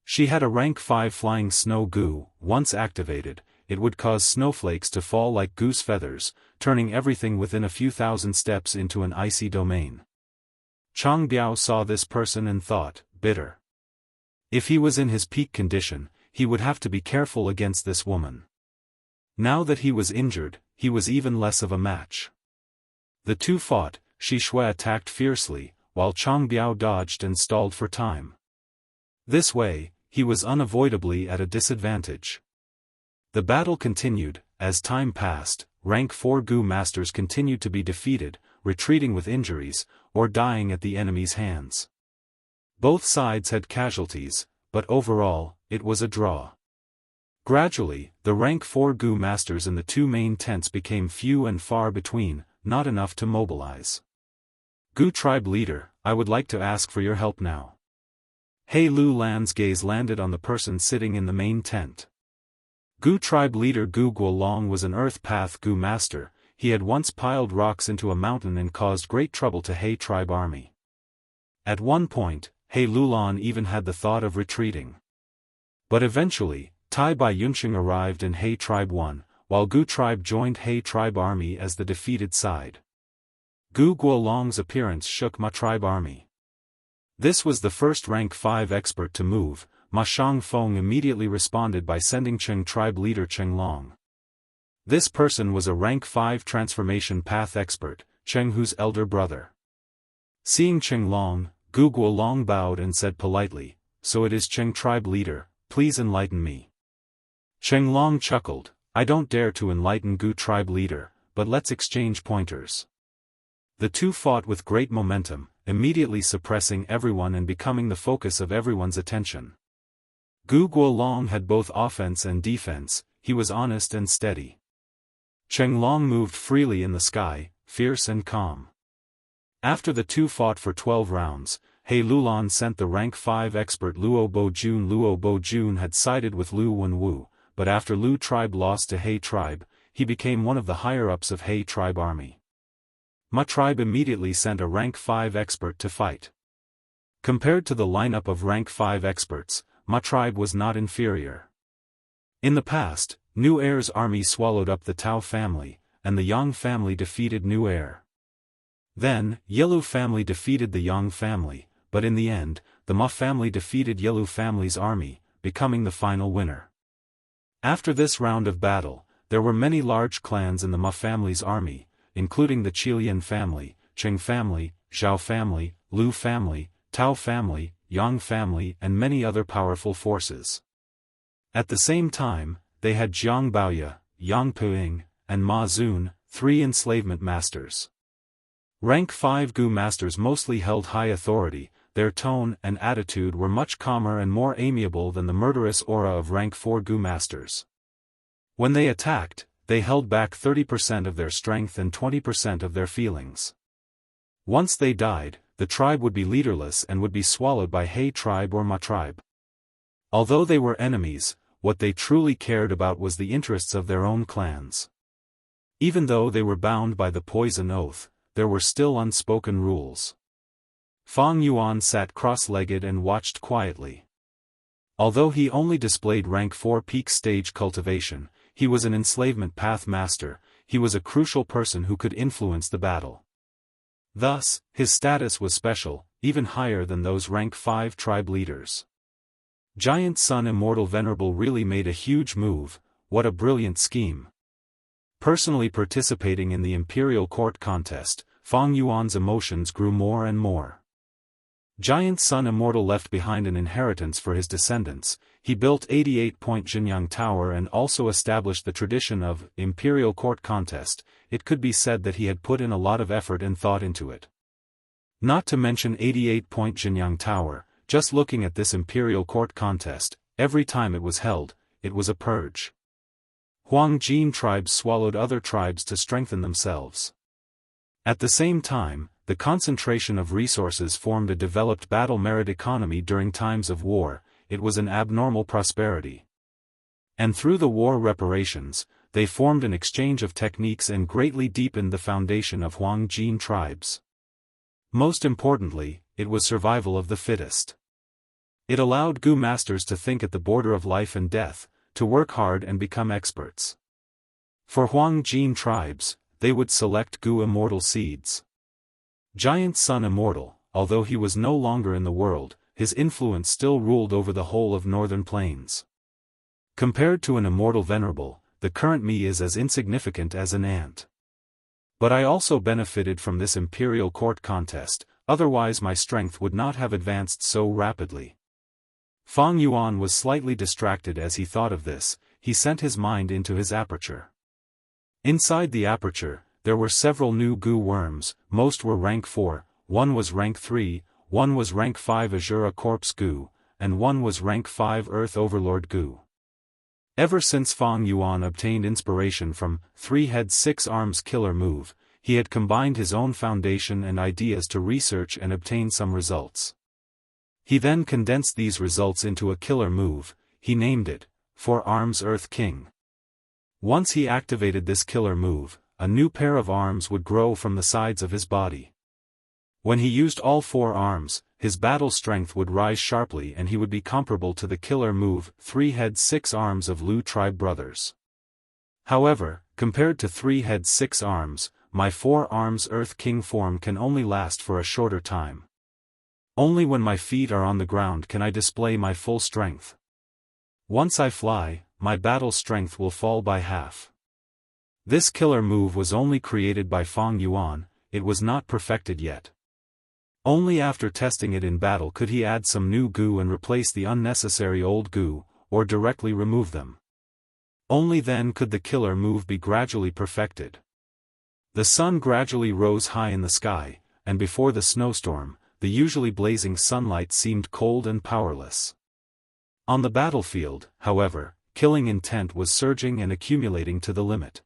She had a rank 5 flying snow gu. Once activated, it would cause snowflakes to fall like goose feathers, turning everything within a few thousand steps into an icy domain. Chang Biao saw this person and thought, bitter. If he was in his peak condition, he would have to be careful against this woman. Now that he was injured, he was even less of a match. The two fought. Shi Shui attacked fiercely, while Chang Biao dodged and stalled for time. This way, he was unavoidably at a disadvantage. The battle continued. As time passed, rank 4 Gu masters continued to be defeated, retreating with injuries, or dying at the enemy's hands. Both sides had casualties, but overall, it was a draw. Gradually, the rank 4 Gu masters in the two main tents became few and far between, not enough to mobilize. Gu tribe leader, I would like to ask for your help now. He Lulan's gaze landed on the person sitting in the main tent. Gu tribe leader Gu Guolong was an earth path Gu master. He had once piled rocks into a mountain and caused great trouble to He tribe army. At one point, He Lulan even had the thought of retreating. But eventually, Tai Bai Yunxing arrived and He tribe won, while Gu tribe joined He tribe army as the defeated side. Gu Guolong's appearance shook Ma tribe army. This was the first rank 5 expert to move. Ma Shangfeng immediately responded by sending Cheng tribe leader Cheng Long. This person was a rank 5 transformation path expert, Cheng Hu's elder brother. Seeing Cheng Long, Gu Guolong bowed and said politely, "So it is Cheng tribe leader, please enlighten me." Cheng Long chuckled, "I don't dare to enlighten Gu tribe leader, but let's exchange pointers." The two fought with great momentum, immediately suppressing everyone and becoming the focus of everyone's attention. Gu Guolong had both offense and defense. He was honest and steady. Cheng Long moved freely in the sky, fierce and calm. After the two fought for 12 rounds, He Lulan sent the rank 5 expert Luo Bojun. Luo Bojun had sided with Lu Wenwu, but after Lu tribe lost to He tribe, he became one of the higher-ups of He tribe army. Ma tribe immediately sent a rank 5 expert to fight. Compared to the lineup of rank 5 experts, Ma tribe was not inferior. In the past, Nu Er's army swallowed up the Tao family, and the Yang family defeated Nu Er. Then, Yelu family defeated the Yang family, but in the end, the Ma family defeated Yelu family's army, becoming the final winner. After this round of battle, there were many large clans in the Ma family's army, including the Qilian family, Qing family, Zhao family, Lu family, Tao family, Yang family and many other powerful forces. At the same time, they had Jiang Baoya, Yang Puing, and Ma Zun, 3 enslavement masters. Rank 5 Gu masters mostly held high authority. Their tone and attitude were much calmer and more amiable than the murderous aura of rank 4 Gu masters. When they attacked, they held back 30% of their strength and 20% of their feelings. Once they died, the tribe would be leaderless and would be swallowed by He tribe or Ma tribe. Although they were enemies, what they truly cared about was the interests of their own clans. Even though they were bound by the poison oath, there were still unspoken rules. Fang Yuan sat cross-legged and watched quietly. Although he only displayed rank 4 peak stage cultivation, he was an enslavement path master. He was a crucial person who could influence the battle. Thus, his status was special, even higher than those rank 5 tribe leaders. Giant Sun Immortal Venerable really made a huge move. What a brilliant scheme. Personally participating in the Imperial Court contest, Fang Yuan's emotions grew more and more. Giant Sun Immortal left behind an inheritance for his descendants. He built 88-point Jinyang Tower and also established the tradition of Imperial Court contest. It could be said that he had put in a lot of effort and thought into it. Not to mention 88-point Jinyang Tower, just looking at this Imperial Court contest, every time it was held, it was a purge. Huangjin tribes swallowed other tribes to strengthen themselves. At the same time, the concentration of resources formed a developed battle merit economy during times of war. It was an abnormal prosperity. And through the war reparations, they formed an exchange of techniques and greatly deepened the foundation of Huangjin tribes. Most importantly, it was survival of the fittest. It allowed Gu masters to think at the border of life and death, to work hard and become experts. For Huangjin tribes, they would select Gu immortal seeds. Giant Sun Immortal, although he was no longer in the world, his influence still ruled over the whole of northern plains. Compared to an immortal venerable, the current me is as insignificant as an ant. But I also benefited from this Imperial Court contest, otherwise my strength would not have advanced so rapidly. Fang Yuan was slightly distracted as he thought of this. He sent his mind into his aperture. Inside the aperture, there were several new Gu worms. Most were rank 4, one was rank 3, one was rank 5 Azura Corpse Gu, and one was rank 5 Earth Overlord Gu. Ever since Fang Yuan obtained inspiration from 3 Head 6 Arms Killer Move, he had combined his own foundation and ideas to research and obtain some results. He then condensed these results into a killer move. He named it 4 Arms Earth King. Once he activated this killer move, a new pair of arms would grow from the sides of his body. When he used all 4 arms, his battle strength would rise sharply and he would be comparable to the killer move 3 Head 6 Arms of Lu tribe brothers. However, compared to 3 Head 6 Arms, my 4 Arms Earth King form can only last for a shorter time. Only when my feet are on the ground can I display my full strength. Once I fly, my battle strength will fall by half. This killer move was only created by Fang Yuan. It was not perfected yet. Only after testing it in battle could he add some new Gu and replace the unnecessary old Gu, or directly remove them. Only then could the killer move be gradually perfected. The sun gradually rose high in the sky, and before the snowstorm, the usually blazing sunlight seemed cold and powerless. On the battlefield, however, killing intent was surging and accumulating to the limit.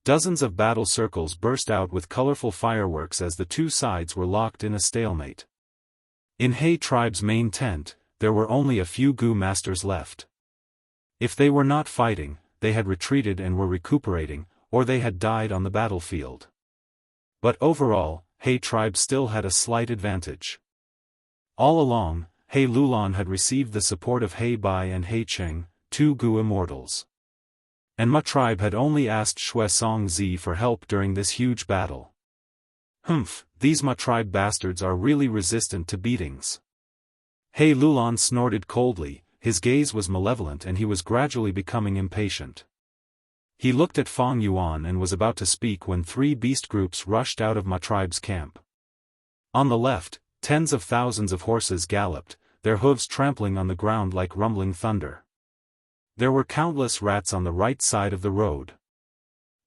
Dozens of battle circles burst out with colorful fireworks as the two sides were locked in a stalemate. In He tribe's main tent, there were only a few Gu masters left. If they were not fighting, they had retreated and were recuperating, or they had died on the battlefield. But overall, He tribe still had a slight advantage. All along, He Lulan had received the support of He Bai and He Cheng, 2 Gu immortals. And Ma tribe had only asked Shui Song Zi for help during this huge battle. Humph, these Ma tribe bastards are really resistant to beatings. He Lulan snorted coldly. his gaze was malevolent and he was gradually becoming impatient. He looked at Fang Yuan and was about to speak when 3 beast groups rushed out of Ma tribe's camp. On the left, tens of thousands of horses galloped, their hooves trampling on the ground like rumbling thunder. There were countless rats on the right side of the road.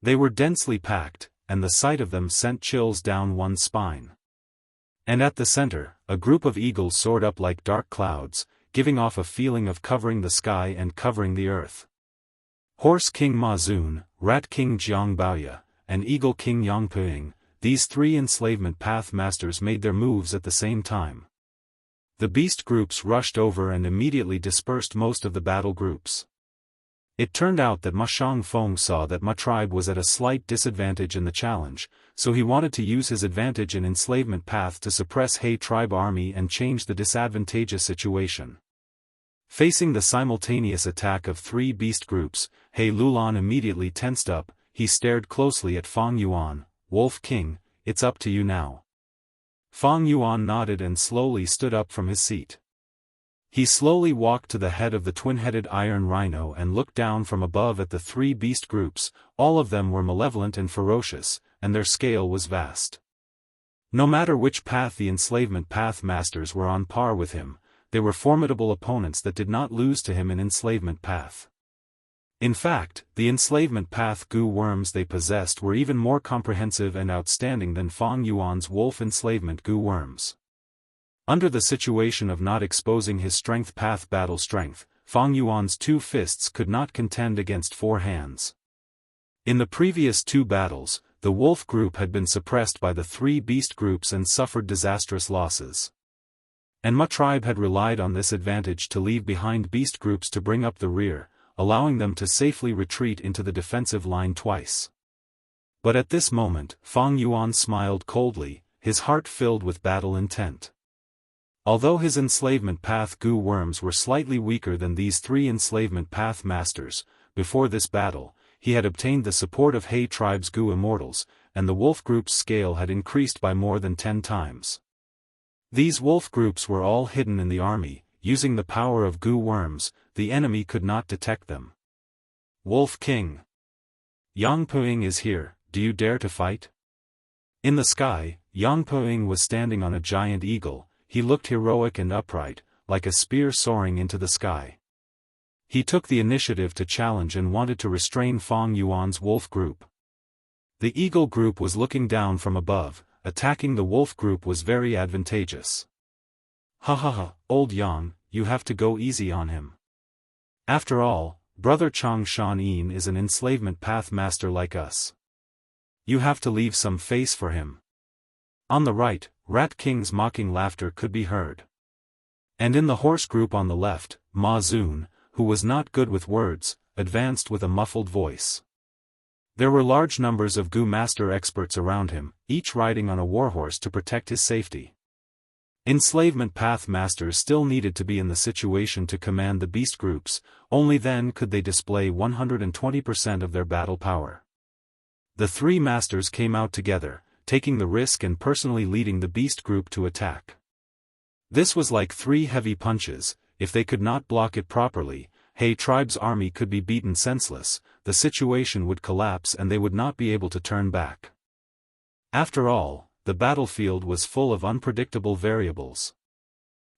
They were densely packed, and the sight of them sent chills down one's spine. And at the center, a group of eagles soared up like dark clouds, giving off a feeling of covering the sky and covering the earth. Horse King Ma Zun, Rat King Jiang Baoya, and Eagle King Yang Puing, these 3 enslavement path masters made their moves at the same time. The beast groups rushed over and immediately dispersed most of the battle groups. It turned out that Ma Shangfeng saw that Ma tribe was at a slight disadvantage in the challenge, so he wanted to use his advantage in enslavement path to suppress He tribe army and change the disadvantageous situation. Facing the simultaneous attack of 3 beast groups, He Lulan immediately tensed up. He stared closely at Fang Yuan. "Wolf King, it's up to you now." Fang Yuan nodded and slowly stood up from his seat. He slowly walked to the head of the twin-headed iron rhino and looked down from above at the 3 beast groups. All of them were malevolent and ferocious, and their scale was vast. No matter which path the enslavement path masters were on par with him, they were formidable opponents that did not lose to him in enslavement path. In fact, the enslavement path goo worms they possessed were even more comprehensive and outstanding than Fang Yuan's wolf enslavement goo worms. Under the situation of not exposing his strength path battle strength, Fang Yuan's 2 fists could not contend against 4 hands. In the previous 2 battles, the wolf group had been suppressed by the 3 beast groups and suffered disastrous losses. And Ma tribe had relied on this advantage to leave behind beast groups to bring up the rear, allowing them to safely retreat into the defensive line twice. But at this moment, Fang Yuan smiled coldly, his heart filled with battle intent. Although his enslavement path goo worms were slightly weaker than these 3 enslavement path masters, before this battle, he had obtained the support of He tribe's goo immortals, and the wolf group's scale had increased by more than 10 times. These wolf groups were all hidden in the army. Using the power of goo worms, the enemy could not detect them. "Wolf King. Yang Puing is here, do you dare to fight?" In the sky, Yang Puing was standing on a giant eagle. He looked heroic and upright, like a spear soaring into the sky. He took the initiative to challenge and wanted to restrain Fang Yuan's wolf group. The eagle group was looking down from above. Attacking the wolf group was very advantageous. "Ha ha ha, old Yang, you have to go easy on him. After all, brother Chang Shan is an enslavement path master like us. You have to leave some face for him." On the right, Rat King's mocking laughter could be heard. And in the horse group on the left, Ma Zun, who was not good with words, advanced with a muffled voice. There were large numbers of goo master experts around him, each riding on a warhorse to protect his safety. Enslavement path masters still needed to be in the situation to command the beast groups, only then could they display 120% of their battle power. The 3 masters came out together, taking the risk and personally leading the beast group to attack. This was like 3 heavy punches. If they could not block it properly, He tribe's army could be beaten senseless, the situation would collapse and they would not be able to turn back. After all, the battlefield was full of unpredictable variables.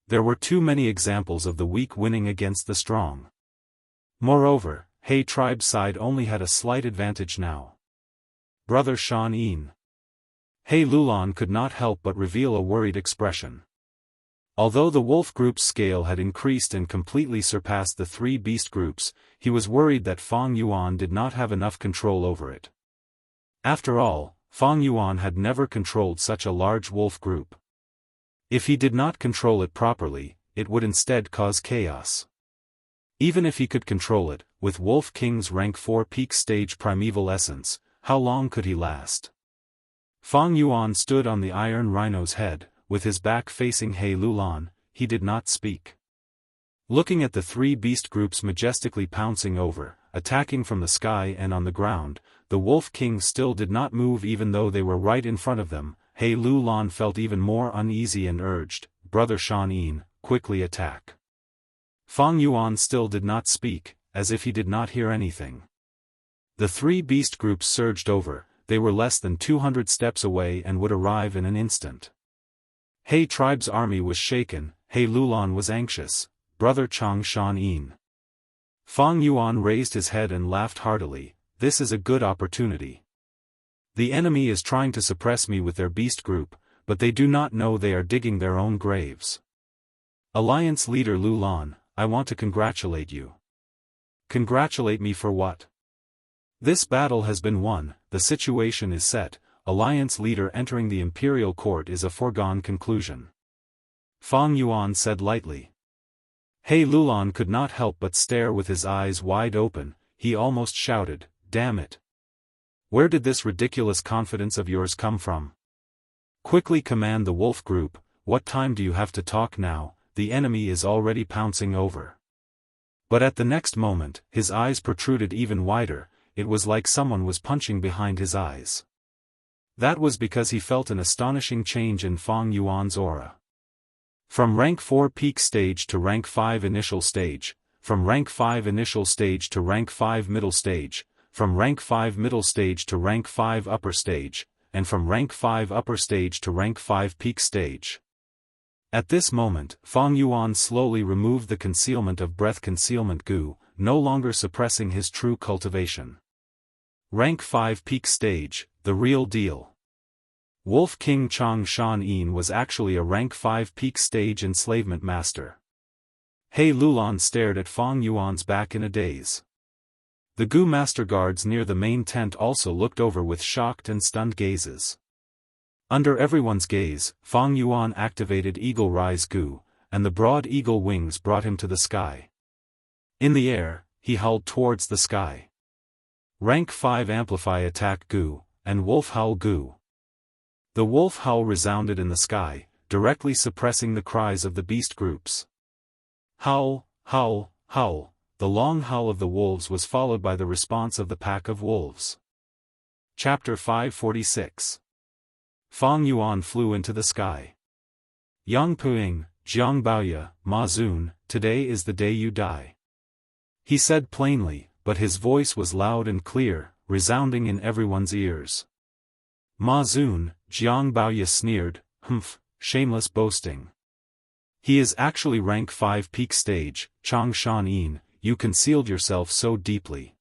There were too many examples of the weak winning against the strong. Moreover, He tribe's side only had a slight advantage now. "Brother Shan Yin." He Lulan could not help but reveal a worried expression. Although the wolf group's scale had increased and completely surpassed the 3 beast groups, he was worried that Fang Yuan did not have enough control over it. After all, Fang Yuan had never controlled such a large wolf group. If he did not control it properly, it would instead cause chaos. Even if he could control it, with Wolf King's rank 4 peak stage primeval essence, how long could he last? Fang Yuan stood on the iron rhino's head. With his back facing He Lulan, he did not speak. Looking at the 3 beast groups majestically pouncing over, attacking from the sky and on the ground, the Wolf King still did not move even though they were right in front of them. He Lulan felt even more uneasy and urged, "Brother Shan Yin, quickly attack." Fang Yuan still did not speak, as if he did not hear anything. The three beast groups surged over. They were less than 200 steps away and would arrive in an instant. He tribe's army was shaken. He Lulan was anxious. Brother Chang Shan Yin. Fang Yuan raised his head and laughed heartily. This is a good opportunity. The enemy is trying to suppress me with their beast group, but they do not know they are digging their own graves. Alliance leader Lulan, I want to congratulate you. Congratulate me for what? This battle has been won, the situation is set. Alliance leader entering the imperial court is a foregone conclusion. Fang Yuan said lightly. He Lulan could not help but stare with his eyes wide open. He almost shouted, "Damn it! Where did this ridiculous confidence of yours come from? Quickly command the wolf group. What time do you have to talk now? The enemy is already pouncing over." But at the next moment, his eyes protruded even wider. It was like someone was punching behind his eyes. That was because he felt an astonishing change in Fang Yuan's aura. From rank 4 peak stage to rank 5 initial stage, from rank 5 initial stage to rank 5 middle stage, from rank 5 middle stage to rank 5 upper stage, and from rank 5 upper stage to rank 5 peak stage. At this moment, Fang Yuan slowly removed the concealment of breath concealment goo, no longer suppressing his true cultivation. Rank 5 peak stage, the real deal. Wolf King Chang Shan Yin was actually a rank 5 peak stage enslavement master. He Lulan stared at Fang Yuan's back in a daze. The Gu master guards near the main tent also looked over with shocked and stunned gazes. Under everyone's gaze, Fang Yuan activated Eagle Rise Gu, and the broad eagle wings brought him to the sky. In the air, he howled towards the sky. Rank 5 Amplify Attack Gu, and Wolf Howl Gu. The wolf howl resounded in the sky, directly suppressing the cries of the beast groups. Howl, howl, howl. The long howl of the wolves was followed by the response of the pack of wolves. Chapter 546. Fang Yuan flew into the sky. Yang Puing, Jiang Baoya, Ma Zun, today is the day you die. He said plainly, but his voice was loud and clear, resounding in everyone's ears. Ma Zun, Jiang Baoya sneered, "Humph, shameless boasting. He is actually rank 5 peak stage, Chang Shan Yin, you concealed yourself so deeply."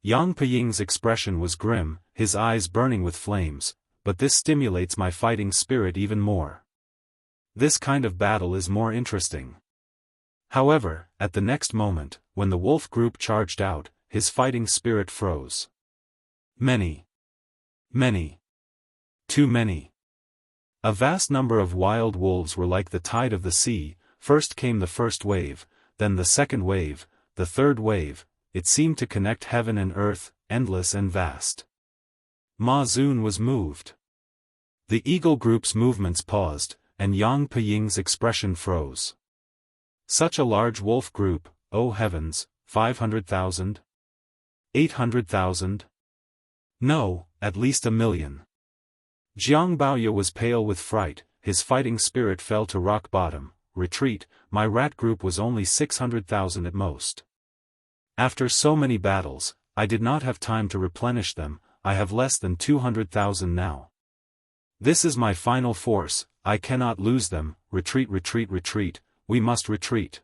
Yang Piying's expression was grim, his eyes burning with flames, but this stimulates my fighting spirit even more. This kind of battle is more interesting. However, at the next moment, when the wolf group charged out, his fighting spirit froze. Many. Too many. A vast number of wild wolves were like the tide of the sea. First came the first wave, then the second wave, the third wave. It seemed to connect heaven and earth, endless and vast. Ma Zun was moved. The eagle group's movements paused, and Yang Piying's expression froze. Such a large wolf group, oh heavens, 500,000? 800,000? No, at least 1 million. Jiang Baoya was pale with fright, his fighting spirit fell to rock bottom. Retreat, my rat group was only 600,000 at most. After so many battles, I did not have time to replenish them. I have less than 200,000 now. This is my final force, I cannot lose them. Retreat, retreat, retreat, we must retreat.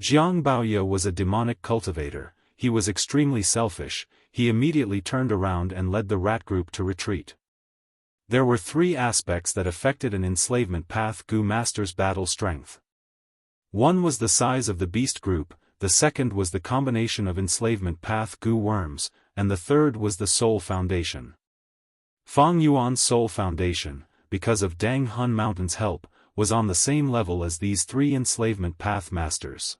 Jiang Baoya was a demonic cultivator. He was extremely selfish. He immediately turned around and led the rat group to retreat. There were 3 aspects that affected an enslavement path Gu master's battle strength. One was the size of the beast group, the second was the combination of enslavement path Gu worms, and the third was the soul foundation. Fang Yuan's soul foundation, because of Dang Hun Mountain's help, was on the same level as these 3 enslavement path masters.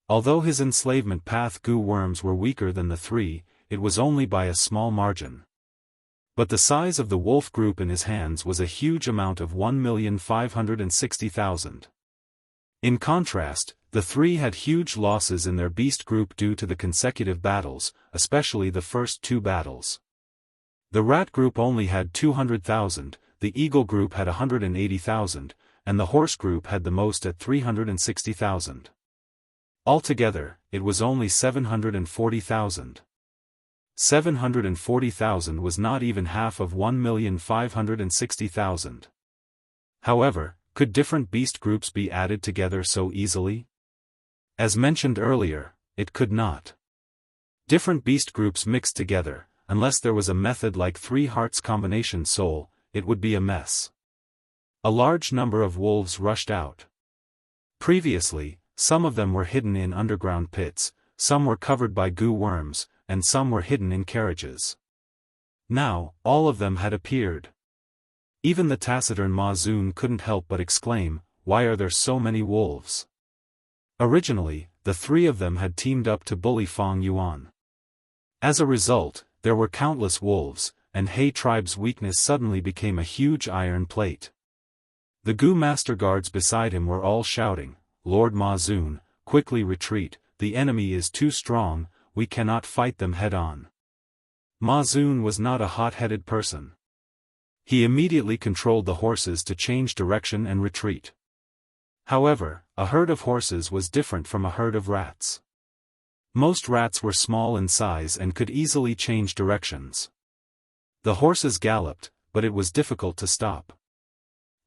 Although his enslavement path Gu worms were weaker than the 3, it was only by a small margin. But the size of the wolf group in his hands was a huge amount of 1,560,000. In contrast, the 3 had huge losses in their beast group due to the consecutive battles, especially the first 2 battles. The rat group only had 200,000, the eagle group had 180,000, and the horse group had the most at 360,000. Altogether, it was only 740,000. 740,000 was not even half of 1,560,000. However, could different beast groups be added together so easily? As mentioned earlier, it could not. Different beast groups mixed together, unless there was a method like 3 hearts combination soul, it would be a mess. A large number of wolves rushed out. Previously, some of them were hidden in underground pits, some were covered by goo worms, and some were hidden in carriages. Now, all of them had appeared. Even the taciturn Ma Zun couldn't help but exclaim, "Why are there so many wolves?" Originally, the 3 of them had teamed up to bully Fang Yuan. As a result, there were countless wolves, and He tribe's weakness suddenly became a huge iron plate. The Gu master guards beside him were all shouting, "Lord Ma Zun, quickly retreat, the enemy is too strong, we cannot fight them head-on." Ma Zun was not a hot-headed person. He immediately controlled the horses to change direction and retreat. However, a herd of horses was different from a herd of rats. Most rats were small in size and could easily change directions. The horses galloped, but it was difficult to stop.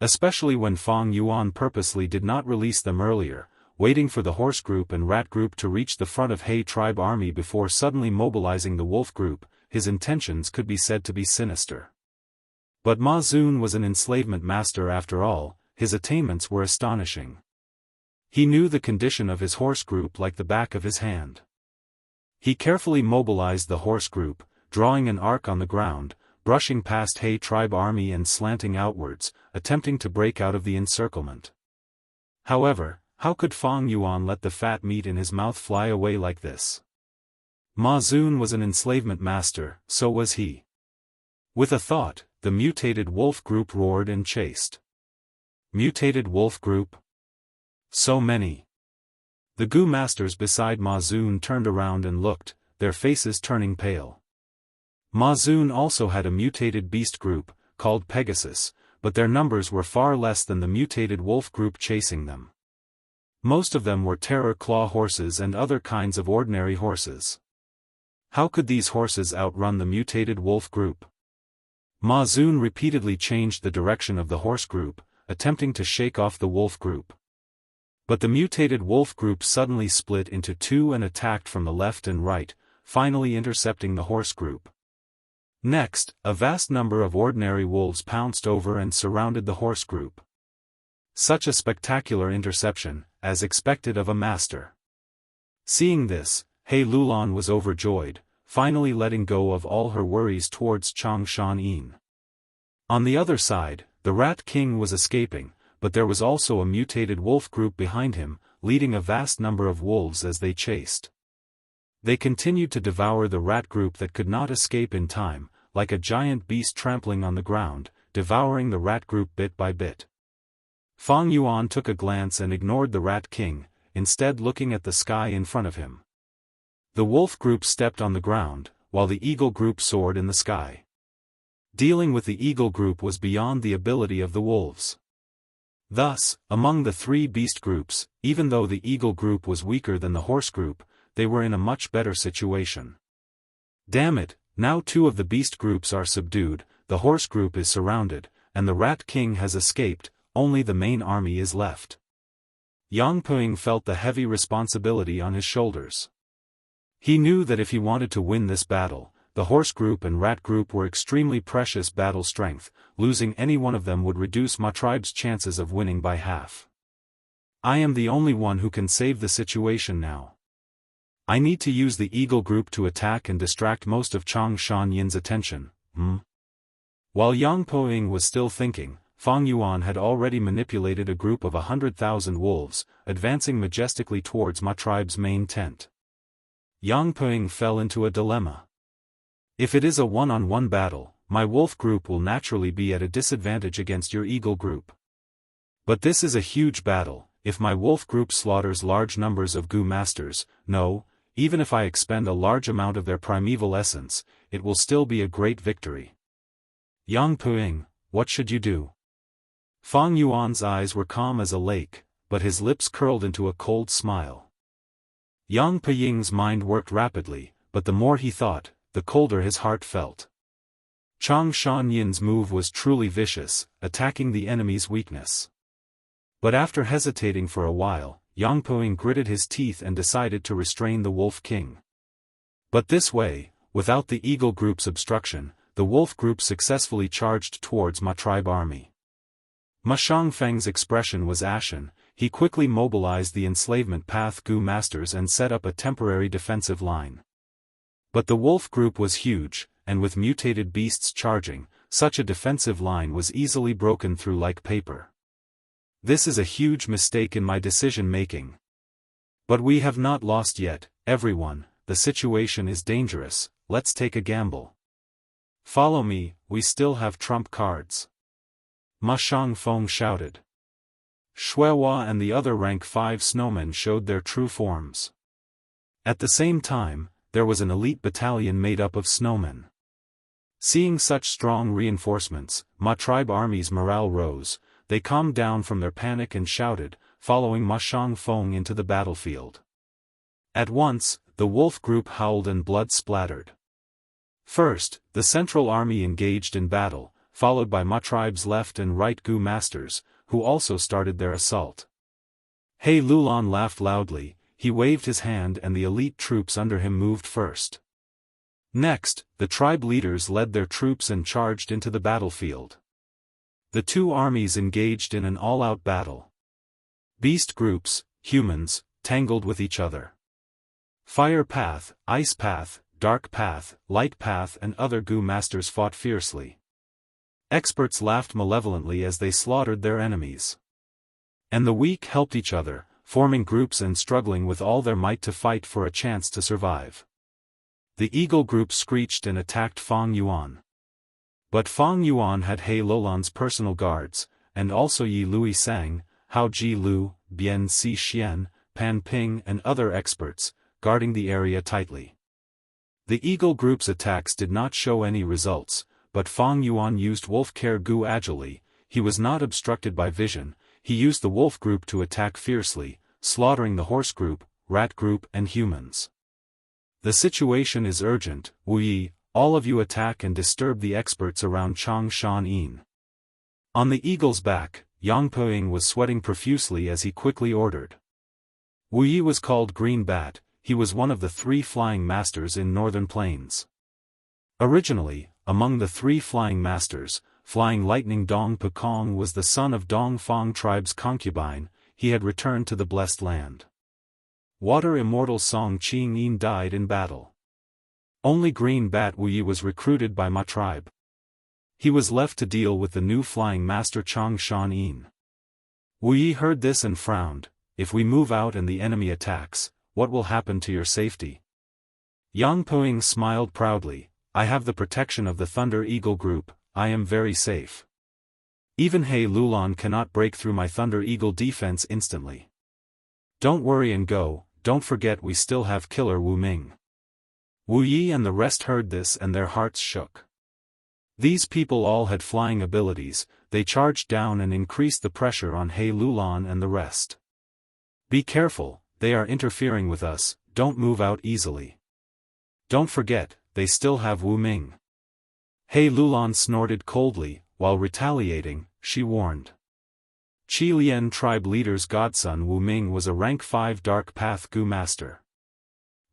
Especially when Fang Yuan purposely did not release them earlier, waiting for the horse group and rat group to reach the front of He tribe army before suddenly mobilizing the wolf group. His intentions could be said to be sinister. But Ma Zun was an enslavement master after all, his attainments were astonishing. He knew the condition of his horse group like the back of his hand. He carefully mobilized the horse group, drawing an arc on the ground, brushing past He tribe army and slanting outwards, attempting to break out of the encirclement. However, how could Fang Yuan let the fat meat in his mouth fly away like this? Ma Zun was an enslavement master, so was he. With a thought, the mutated wolf group roared and chased. Mutated wolf group? So many. The Gu masters beside Ma Zun turned around and looked, their faces turning pale. Ma Zun also had a mutated beast group, called Pegasus, but their numbers were far less than the mutated wolf group chasing them. Most of them were terror claw horses and other kinds of ordinary horses. How could these horses outrun the mutated wolf group? Ma Zun repeatedly changed the direction of the horse group, attempting to shake off the wolf group. But the mutated wolf group suddenly split into 2 and attacked from the left and right, finally intercepting the horse group. Next, a vast number of ordinary wolves pounced over and surrounded the horse group. Such a spectacular interception, as expected of a master. Seeing this, He Lulan was overjoyed, finally letting go of all her worries towards Changshan Yin. On the other side, the Rat King was escaping, but there was also a mutated wolf group behind him, leading a vast number of wolves as they chased. They continued to devour the rat group that could not escape in time, like a giant beast trampling on the ground, devouring the rat group bit by bit. Fang Yuan took a glance and ignored the Rat King, instead looking at the sky in front of him. The wolf group stepped on the ground, while the eagle group soared in the sky. Dealing with the eagle group was beyond the ability of the wolves. Thus, among the 3 beast groups, even though the eagle group was weaker than the horse group, they were in a much better situation. Damn it, now 2 of the beast groups are subdued, the horse group is surrounded, and the Rat King has escaped, only the main army is left. Yang Puing felt the heavy responsibility on his shoulders. He knew that if he wanted to win this battle, the horse group and rat group were extremely precious battle strength, losing any one of them would reduce my tribe's chances of winning by half. I am the only one who can save the situation now. I need to use the eagle group to attack and distract most of Changshan Yin's attention. While Yang Puing was still thinking, Fang Yuan had already manipulated a group of 100,000 wolves, advancing majestically towards my tribe's main tent. Yang Puing fell into a dilemma. If it is a one-on-one battle, my wolf group will naturally be at a disadvantage against your eagle group. But this is a huge battle, if my wolf group slaughters large numbers of Gu masters, no, even if I expend a large amount of their primeval essence, it will still be a great victory. Yang Puing, what should you do? Fang Yuan's eyes were calm as a lake, but his lips curled into a cold smile. Yang Peying's mind worked rapidly, but the more he thought, the colder his heart felt. Chang Shan-yin's move was truly vicious, attacking the enemy's weakness. But after hesitating for a while, Yang Peying gritted his teeth and decided to restrain the Wolf King. But this way, without the Eagle Group's obstruction, the Wolf Group successfully charged towards Ma Tribe army. Ma Shangfeng's expression was ashen. He quickly mobilized the enslavement path Gu masters and set up a temporary defensive line. But the Wolf Group was huge, and with mutated beasts charging, such a defensive line was easily broken through like paper. This is a huge mistake in my decision-making. But we have not lost yet, everyone, the situation is dangerous, let's take a gamble. Follow me, we still have trump cards. Ma Shangfeng shouted. Shuihua and the other rank 5 snowmen showed their true forms. At the same time, there was an elite battalion made up of snowmen. Seeing such strong reinforcements, Ma Tribe army's morale rose. They calmed down from their panic and shouted, following Ma Shangfeng into the battlefield. At once, the Wolf Group howled and blood splattered. First, the Central Army engaged in battle, followed by Ma Tribe's left and right Gu masters, who also started their assault. He Lulan laughed loudly, he waved his hand and the elite troops under him moved first. Next, the tribe leaders led their troops and charged into the battlefield. The two armies engaged in an all-out battle. Beast groups, humans, tangled with each other. Fire Path, Ice Path, Dark Path, Light Path and other Gu masters fought fiercely. Experts laughed malevolently as they slaughtered their enemies. And the weak helped each other, forming groups and struggling with all their might to fight for a chance to survive. The Eagle Group screeched and attacked Fang Yuan. But Fang Yuan had He Lulan's personal guards, and also Yi Lui Sang, Hao Ji Lu, Bian Si Xian, Pan Ping and other experts, guarding the area tightly. The Eagle Group's attacks did not show any results, but Fang Yuan used Wolf Care Gu agilely. He was not obstructed by vision. He used the Wolf Group to attack fiercely, slaughtering the Horse Group, Rat Group and humans. The situation is urgent, Wu Yi. All of you attack and disturb the experts around Chang Shan-yin. On the eagle's back, Yang Peying was sweating profusely as he quickly ordered. Wu Yi was called Green Bat. He was one of the 3 flying masters in Northern Plains. Originally, among the 3 flying masters, Flying Lightning Dong Pekong was the son of Dong Fang tribe's concubine. He had returned to the Blessed Land. Water Immortal Song Qing Yin died in battle. Only Green Bat Wu Yi was recruited by Ma Tribe. He was left to deal with the new flying master Chang Shan-yin. Wu Yi heard this and frowned. If we move out and the enemy attacks, what will happen to your safety? Yang Peying smiled proudly. I have the protection of the Thunder Eagle Group, I am very safe. Even He Lulan cannot break through my Thunder Eagle defense instantly. Don't worry and go, don't forget we still have Killer Wu Ming. Wu Yi and the rest heard this and their hearts shook. These people all had flying abilities. They charged down and increased the pressure on He Lulan and the rest. Be careful, they are interfering with us, don't move out easily. Don't forget, they still have Wu Ming. He Lulan snorted coldly, while retaliating, she warned. Qi Lian tribe leader's godson Wu Ming was a rank 5 Dark Path Gu master.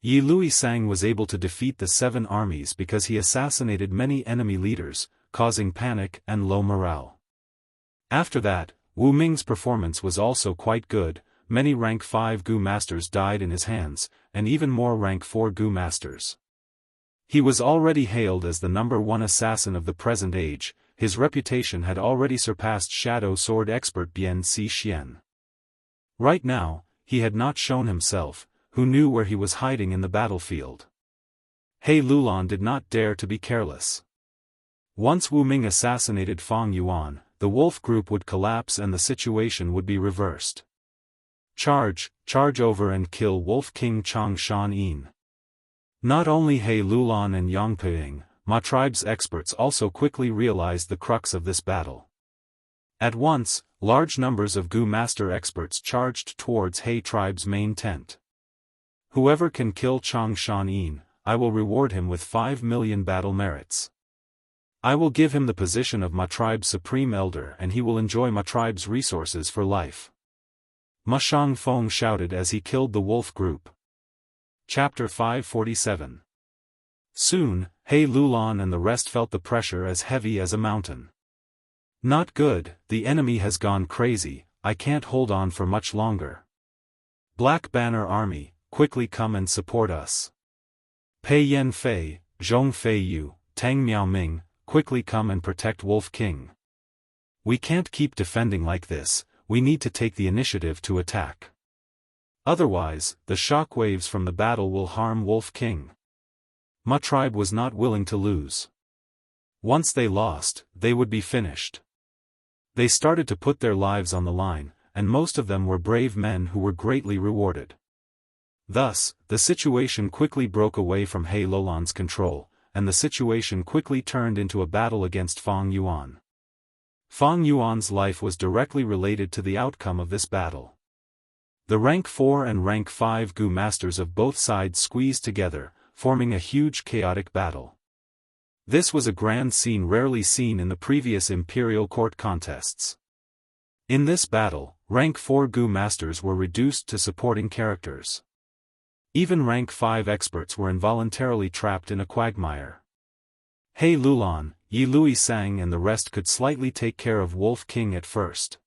Yi Lui Sang was able to defeat the 7 armies because he assassinated many enemy leaders, causing panic and low morale. After that, Wu Ming's performance was also quite good. Many rank 5 Gu masters died in his hands, and even more rank 4 Gu masters. He was already hailed as the #1 assassin of the present age. His reputation had already surpassed Shadow Sword expert Bian Si Xian. Right now, he had not shown himself. Who knew where he was hiding in the battlefield? He Lulan did not dare to be careless. Once Wu Ming assassinated Fang Yuan, the Wolf Group would collapse and the situation would be reversed. Charge over and kill Wolf King Chang Shan-yin. Not only He Lulan and Yang Peying, Ma Tribe's experts also quickly realized the crux of this battle. At once, large numbers of Gu Master experts charged towards He Tribe's main tent. Whoever can kill Chang Shan, I will reward him with 5 million battle merits. I will give him the position of my tribe's supreme elder and he will enjoy my tribe's resources for life. Ma Shangfeng shouted as he killed the wolf group. Chapter 547. Soon, He Lulan and the rest felt the pressure as heavy as a mountain. Not good, the enemy has gone crazy, I can't hold on for much longer. Black Banner Army, quickly come and support us. Pei Yan Fei, Zhong Fei Yu, Tang Miao Ming, quickly come and protect Wolf King. We can't keep defending like this, we need to take the initiative to attack. Otherwise, the shockwaves from the battle will harm Wolf King. My tribe was not willing to lose. Once they lost, they would be finished. They started to put their lives on the line, and most of them were brave men who were greatly rewarded. Thus, the situation quickly broke away from He Lulan's control, and the situation quickly turned into a battle against Fang Yuan. Fang Yuan's life was directly related to the outcome of this battle. The rank 4 and rank 5 Gu masters of both sides squeezed together, forming a huge chaotic battle. This was a grand scene rarely seen in the previous imperial court contests. In this battle, rank 4 Gu masters were reduced to supporting characters. Even rank 5 experts were involuntarily trapped in a quagmire. He Lulan, Yi Lui Sang and the rest could slightly take care of Wolf King at first.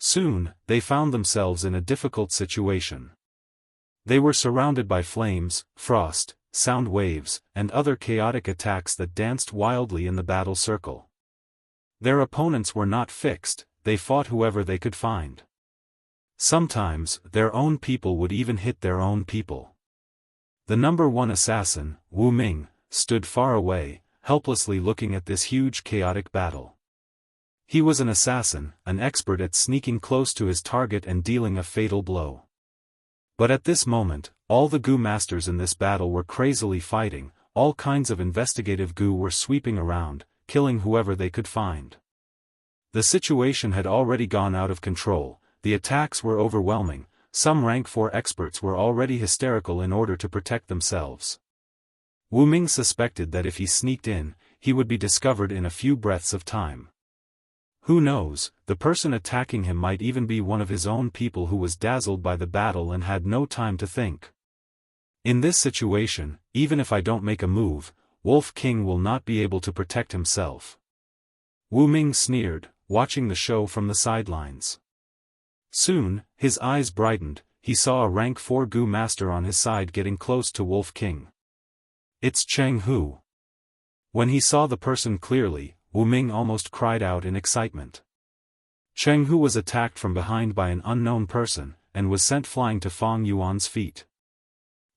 Soon, they found themselves in a difficult situation. They were surrounded by flames, frost, sound waves, and other chaotic attacks that danced wildly in the battle circle. Their opponents were not fixed, they fought whoever they could find. Sometimes, their own people would even hit their own people. The number 1 assassin, Wu Ming, stood far away, helplessly looking at this huge chaotic battle. He was an assassin, an expert at sneaking close to his target and dealing a fatal blow. But at this moment, all the Gu masters in this battle were crazily fighting, all kinds of investigative Gu were sweeping around, killing whoever they could find. The situation had already gone out of control, the attacks were overwhelming, some rank 4 experts were already hysterical in order to protect themselves. Wu Ming suspected that if he sneaked in, he would be discovered in a few breaths of time. Who knows, the person attacking him might even be one of his own people who was dazzled by the battle and had no time to think. In this situation, even if I don't make a move, Wolf King will not be able to protect himself. Wu Ming sneered, watching the show from the sidelines. Soon, his eyes brightened, he saw a rank 4 Gu master on his side getting close to Wolf King. It's Jianghu. When he saw the person clearly, Wu Ming almost cried out in excitement. Jianghu was attacked from behind by an unknown person, and was sent flying to Fang Yuan's feet.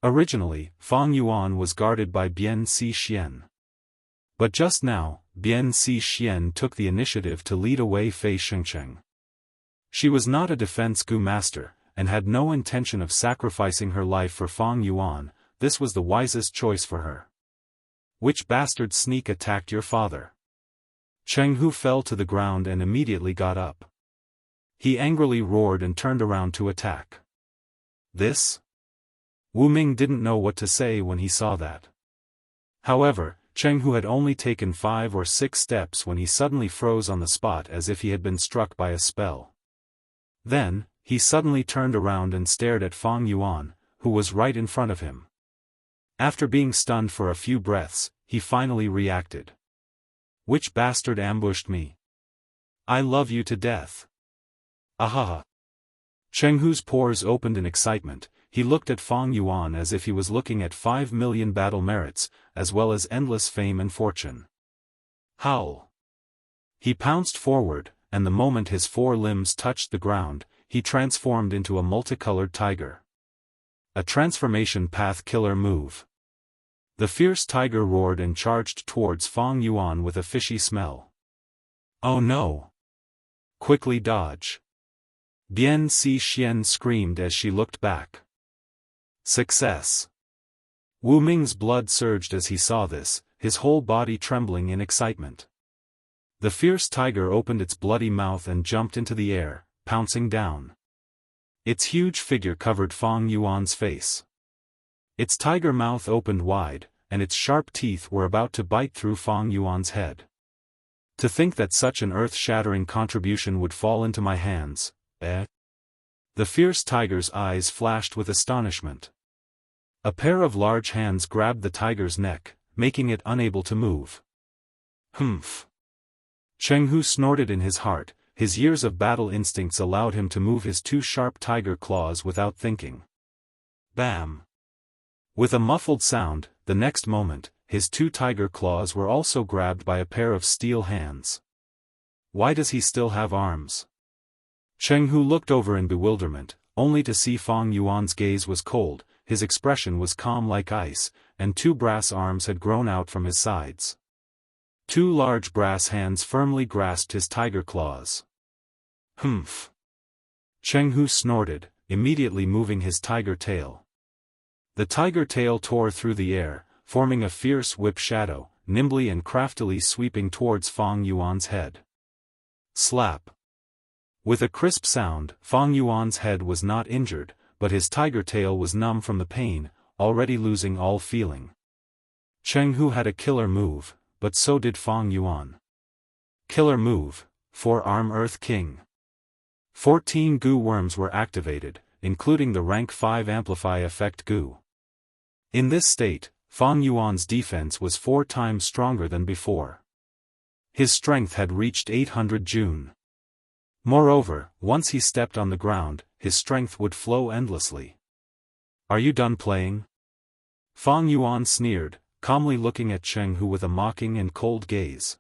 Originally, Fang Yuan was guarded by Bian Si Xian. But just now, Bian Si Xian took the initiative to lead away Fei Shengcheng. She was not a defense Gu master, and had no intention of sacrificing her life for Fang Yuan. This was the wisest choice for her. Which bastard sneak attacked your father? Jianghu fell to the ground and immediately got up. He angrily roared and turned around to attack. This? Wu Ming didn't know what to say when he saw that. However, Jianghu had only taken 5 or 6 steps when he suddenly froze on the spot as if he had been struck by a spell. Then, he suddenly turned around and stared at Fang Yuan, who was right in front of him. After being stunned for a few breaths, he finally reacted. Which bastard ambushed me? I love you to death. Ahaha. Chenghu's pores opened in excitement, he looked at Fang Yuan as if he was looking at 5 million battle merits, as well as endless fame and fortune. Howl. He pounced forward, and the moment his 4 limbs touched the ground, he transformed into a multicolored tiger. A transformation path killer move. The fierce tiger roared and charged towards Fang Yuan with a fishy smell. Oh no! Quickly dodge! Bian Si Xian screamed as she looked back. Success! Wu Ming's blood surged as he saw this, his whole body trembling in excitement. The fierce tiger opened its bloody mouth and jumped into the air, pouncing down. Its huge figure covered Fang Yuan's face. Its tiger mouth opened wide, and its sharp teeth were about to bite through Fang Yuan's head. To think that such an earth-shattering contribution would fall into my hands, eh? The fierce tiger's eyes flashed with astonishment. A pair of large hands grabbed the tiger's neck, making it unable to move. Humph! Jianghu snorted in his heart. His years of battle instincts allowed him to move his two sharp tiger claws without thinking. Bam! With a muffled sound, the next moment, his two tiger claws were also grabbed by a pair of steel hands. Why does he still have arms? Jianghu looked over in bewilderment, only to see Fang Yuan's gaze was cold, his expression was calm like ice, and two brass arms had grown out from his sides. Two large brass hands firmly grasped his tiger claws. Humph! Jianghu snorted, immediately moving his tiger tail. The tiger tail tore through the air, forming a fierce whip shadow, nimbly and craftily sweeping towards Fang Yuan's head. Slap! With a crisp sound, Fang Yuan's head was not injured, but his tiger tail was numb from the pain, already losing all feeling. Jianghu had a killer move, but so did Fang Yuan. Killer move, Forearm Earth King. 14 goo worms were activated, including the rank 5 Amplify Effect goo. In this state, Fang Yuan's defense was 4 times stronger than before. His strength had reached 800 June. Moreover, once he stepped on the ground, his strength would flow endlessly. Are you done playing? Fang Yuan sneered, calmly looking at Jianghu with a mocking and cold gaze.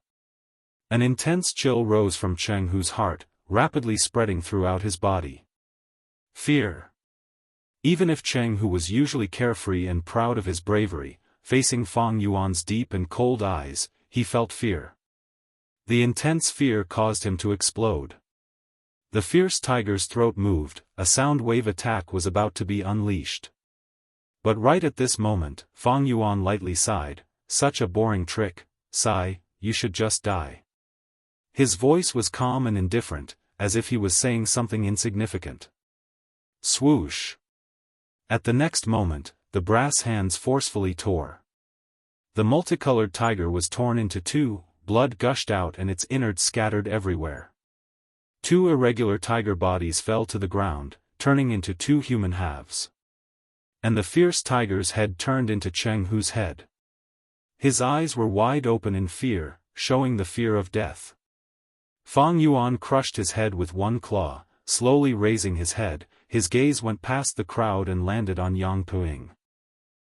An intense chill rose from Jianghu's heart, rapidly spreading throughout his body. Fear. Even if Jianghu was usually carefree and proud of his bravery, facing Fang Yuan's deep and cold eyes, he felt fear. The intense fear caused him to explode. The fierce tiger's throat moved, a sound wave attack was about to be unleashed. But right at this moment, Fang Yuan lightly sighed, such a boring trick, sigh, you should just die. His voice was calm and indifferent, as if he was saying something insignificant. Swoosh! At the next moment, the brass hands forcefully tore. The multicolored tiger was torn into two, blood gushed out and its innards scattered everywhere. Two irregular tiger bodies fell to the ground, turning into two human halves. And the fierce tiger's head turned into Jianghu's head. His eyes were wide open in fear, showing the fear of death. Fang Yuan crushed his head with one claw, slowly raising his head, his gaze went past the crowd and landed on Yang Puying.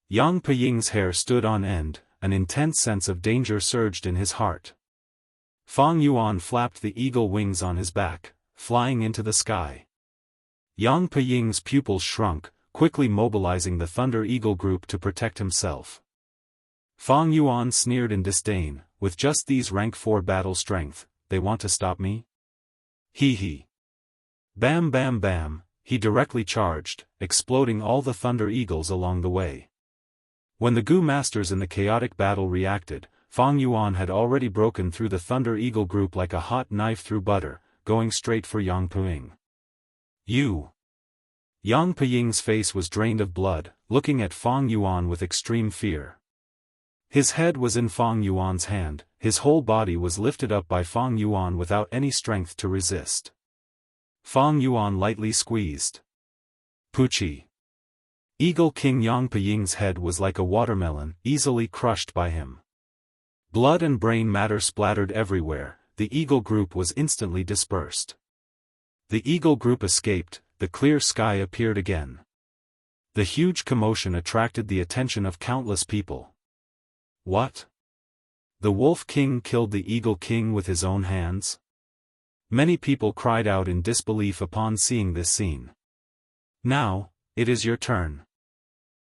Yang Puying's hair stood on end, an intense sense of danger surged in his heart. Fang Yuan flapped the eagle wings on his back, flying into the sky. Yang Puying's pupils shrunk, quickly mobilizing the Thunder Eagle group to protect himself. Fang Yuan sneered in disdain, with just these rank 4 battle strength, they want to stop me? Hee hee. Bam bam bam, he directly charged, exploding all the Thunder Eagles along the way. When the Gu Masters in the chaotic battle reacted, Fang Yuan had already broken through the Thunder Eagle group like a hot knife through butter, going straight for Yang Puying. You! Yang Puying's face was drained of blood, looking at Fang Yuan with extreme fear. His head was in Fang Yuan's hand, his whole body was lifted up by Fang Yuan without any strength to resist. Fang Yuan lightly squeezed. Puchi. Eagle King Yang Puying's head was like a watermelon, easily crushed by him. Blood and brain matter splattered everywhere, the Eagle group was instantly dispersed. The Eagle group escaped, the clear sky appeared again. The huge commotion attracted the attention of countless people. What? The Wolf King killed the Eagle King with his own hands? Many people cried out in disbelief upon seeing this scene. Now, it is your turn.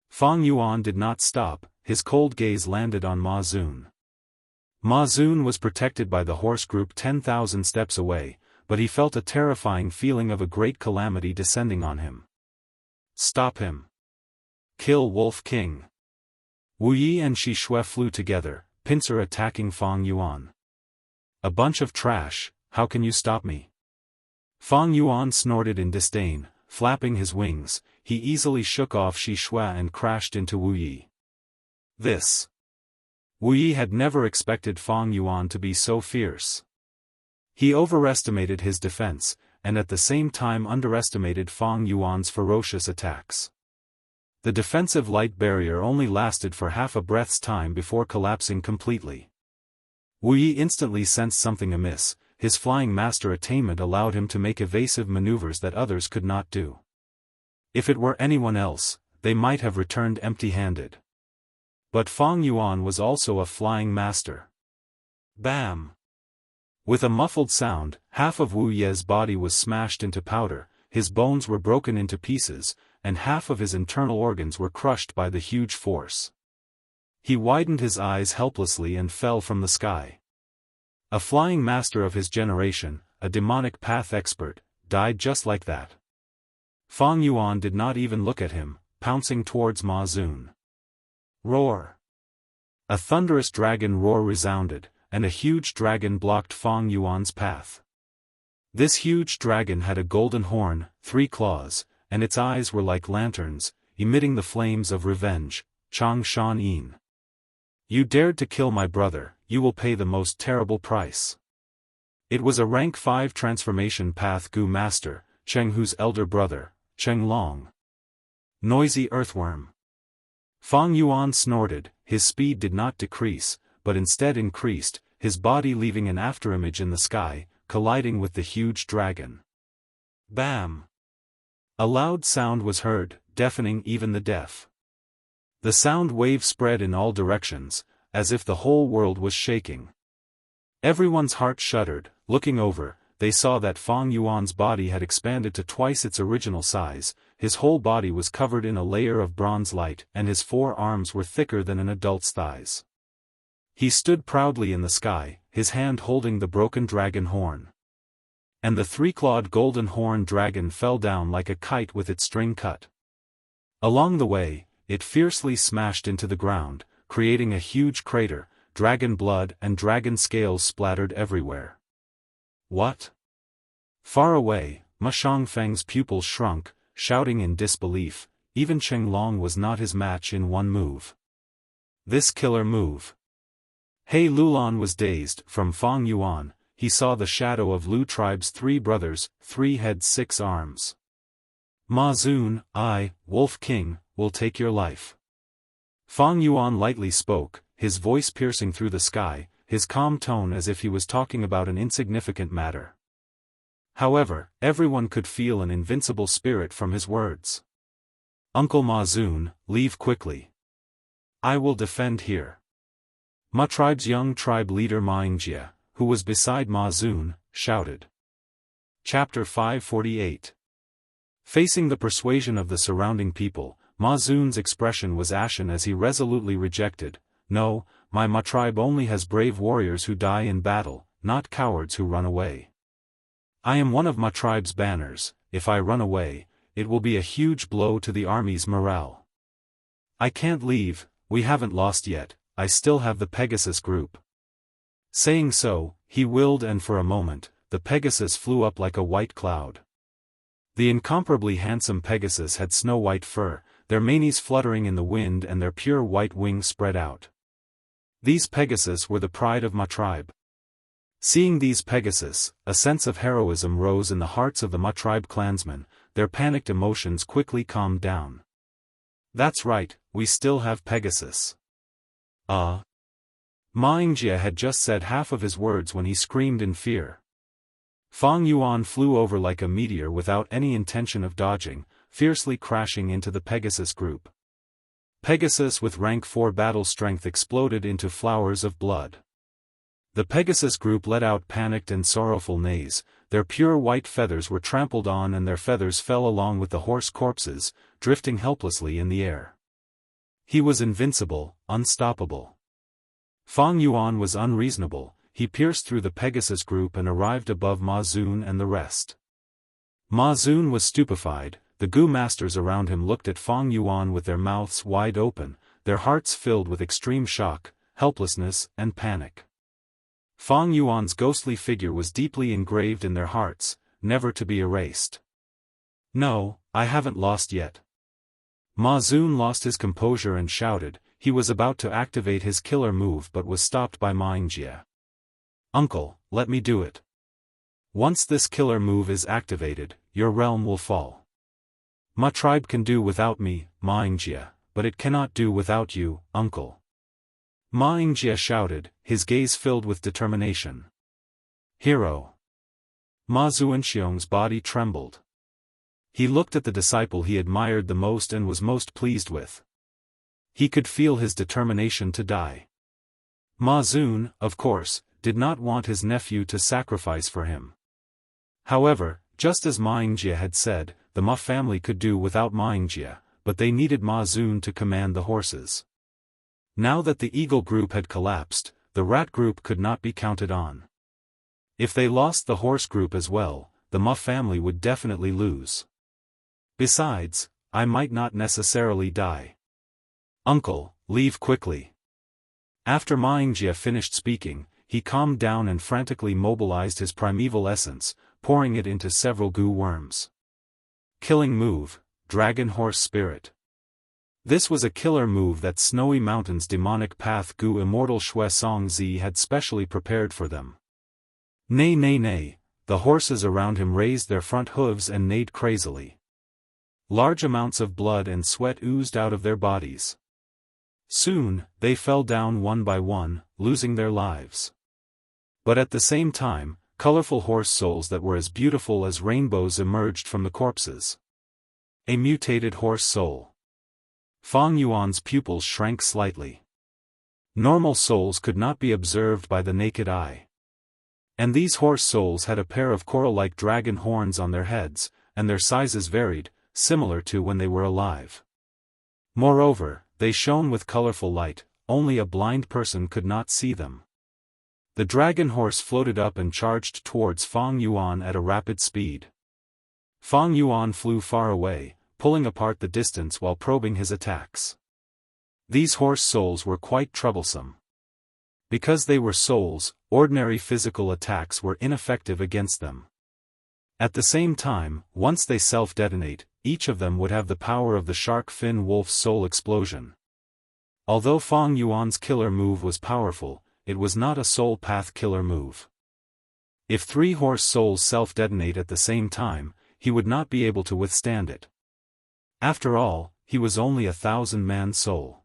Fang Yuan did not stop, his cold gaze landed on Ma Zun. Ma Zun was protected by the horse group 10,000 steps away, but he felt a terrifying feeling of a great calamity descending on him. Stop him. Kill Wolf King. Wu Yi and Shi Shui flew together, pincer attacking Fang Yuan. A bunch of trash, how can you stop me? Fang Yuan snorted in disdain, flapping his wings, he easily shook off Shi Shui and crashed into Wu Yi. Wu Yi had never expected Fang Yuan to be so fierce. He overestimated his defense, and at the same time underestimated Fang Yuan's ferocious attacks. The defensive light barrier only lasted for half a breath's time before collapsing completely. Wu Yi instantly sensed something amiss. His flying master attainment allowed him to make evasive maneuvers that others could not do. If it were anyone else, they might have returned empty-handed. But Fang Yuan was also a flying master. Bam! With a muffled sound, half of Wu Ye's body was smashed into powder, his bones were broken into pieces, and half of his internal organs were crushed by the huge force. He widened his eyes helplessly and fell from the sky. A flying master of his generation, a demonic path expert, died just like that. Fang Yuan did not even look at him, pouncing towards Ma Xun. Roar! A thunderous dragon roar resounded, and a huge dragon blocked Fang Yuan's path. This huge dragon had a golden horn, 3 claws, and its eyes were like lanterns, emitting the flames of revenge. Chang Shan Yin. You dared to kill my brother, you will pay the most terrible price. It was a rank 5 transformation path Gu master, Chenghu's elder brother, Cheng Long. Noisy earthworm. Fang Yuan snorted, his speed did not decrease, but instead increased, his body leaving an afterimage in the sky, colliding with the huge dragon. Bam! A loud sound was heard, deafening even the deaf. The sound wave spread in all directions, as if the whole world was shaking. Everyone's heart shuddered. Looking over, they saw that Fang Yuan's body had expanded to twice its original size, his whole body was covered in a layer of bronze light and his 4 arms were thicker than an adult's thighs. He stood proudly in the sky, his hand holding the broken dragon horn. And the 3-clawed golden horn dragon fell down like a kite with its string cut. Along the way, it fiercely smashed into the ground, creating a huge crater. Dragon blood and dragon scales splattered everywhere. What? Far away, Ma Shangfeng's pupils shrunk, shouting in disbelief. Even Cheng Long was not his match in one move. This killer move. He Lulan was dazed. From Fang Yuan, he saw the shadow of Lu tribe's 3 brothers, 3 heads 6 arms. Ma Xun, I, Wolf King, will take your life. Fang Yuan lightly spoke, his voice piercing through the sky, his calm tone as if he was talking about an insignificant matter. However, everyone could feel an invincible spirit from his words. Uncle Ma Xun, leave quickly. I will defend here. Ma tribe's young tribe leader Ma Yingjie, who was beside Ma Xun, shouted. Chapter 548. Facing the persuasion of the surrounding people, Ma Xun's expression was ashen as he resolutely rejected, No, my Ma tribe only has brave warriors who die in battle, not cowards who run away. I am one of Ma tribe's banners. If I run away, it will be a huge blow to the army's morale. I can't leave, we haven't lost yet, I still have the Pegasus group. Saying so, he willed and for a moment, the Pegasus flew up like a white cloud. The incomparably handsome Pegasus had snow-white fur, their manes fluttering in the wind and their pure white wings spread out. These Pegasus were the pride of Ma tribe. Seeing these Pegasus, a sense of heroism rose in the hearts of the Ma tribe clansmen, their panicked emotions quickly calmed down. That's right, we still have Pegasus. Ma Yingjie had just said half of his words when he screamed in fear. Fang Yuan flew over like a meteor without any intention of dodging, fiercely crashing into the Pegasus group. Pegasus with rank 4 battle strength exploded into flowers of blood. The Pegasus group let out panicked and sorrowful neighs, their pure white feathers were trampled on and their feathers fell along with the horse corpses, drifting helplessly in the air. He was invincible, unstoppable. Fang Yuan was unreasonable, he pierced through the Pegasus group and arrived above Ma Xun and the rest. Ma Xun was stupefied, the Gu masters around him looked at Fang Yuan with their mouths wide open, their hearts filled with extreme shock, helplessness, and panic. Fang Yuan's ghostly figure was deeply engraved in their hearts, never to be erased. No, I haven't lost yet. Ma Xun lost his composure and shouted. He was about to activate his killer move but was stopped by Ma Yingjie. Uncle, let me do it. Once this killer move is activated, your realm will fall. My tribe can do without me, Ma Yingjie, but it cannot do without you, uncle. Ma Yingjie shouted, his gaze filled with determination. Hero. Ma Xuanxiong's body trembled. He looked at the disciple he admired the most and was most pleased with. He could feel his determination to die. Ma Xun, of course, did not want his nephew to sacrifice for him. However, just as Ma Yingjie had said, the Ma family could do without Ma Yingjie, but they needed Ma Xun to command the horses. Now that the eagle group had collapsed, the rat group could not be counted on. If they lost the horse group as well, the Ma family would definitely lose. Besides, I might not necessarily die. Uncle, leave quickly. After Ma Yingjie finished speaking, he calmed down and frantically mobilized his primeval essence, pouring it into several goo worms. Killing move, Dragon Horse Spirit. This was a killer move that Snowy Mountain's demonic path goo Immortal Shui Songzi had specially prepared for them. Neigh neigh neigh, the horses around him raised their front hooves and neighed crazily. Large amounts of blood and sweat oozed out of their bodies. Soon, they fell down one by one, losing their lives. But at the same time, colorful horse souls that were as beautiful as rainbows emerged from the corpses. A mutated horse soul. Fang Yuan's pupils shrank slightly. Normal souls could not be observed by the naked eye. And these horse souls had a pair of coral-like dragon horns on their heads, and their sizes varied, similar to when they were alive. Moreover, they shone with colorful light, only a blind person could not see them. The dragon horse floated up and charged towards Fang Yuan at a rapid speed. Fang Yuan flew far away, pulling apart the distance while probing his attacks. These horse souls were quite troublesome. Because they were souls, ordinary physical attacks were ineffective against them. At the same time, once they self-detonate, each of them would have the power of the shark fin wolf's soul explosion. Although Fang Yuan's killer move was powerful, it was not a soul path killer move. If 3 horse souls self-detonate at the same time, he would not be able to withstand it. After all, he was only 1,000-man soul.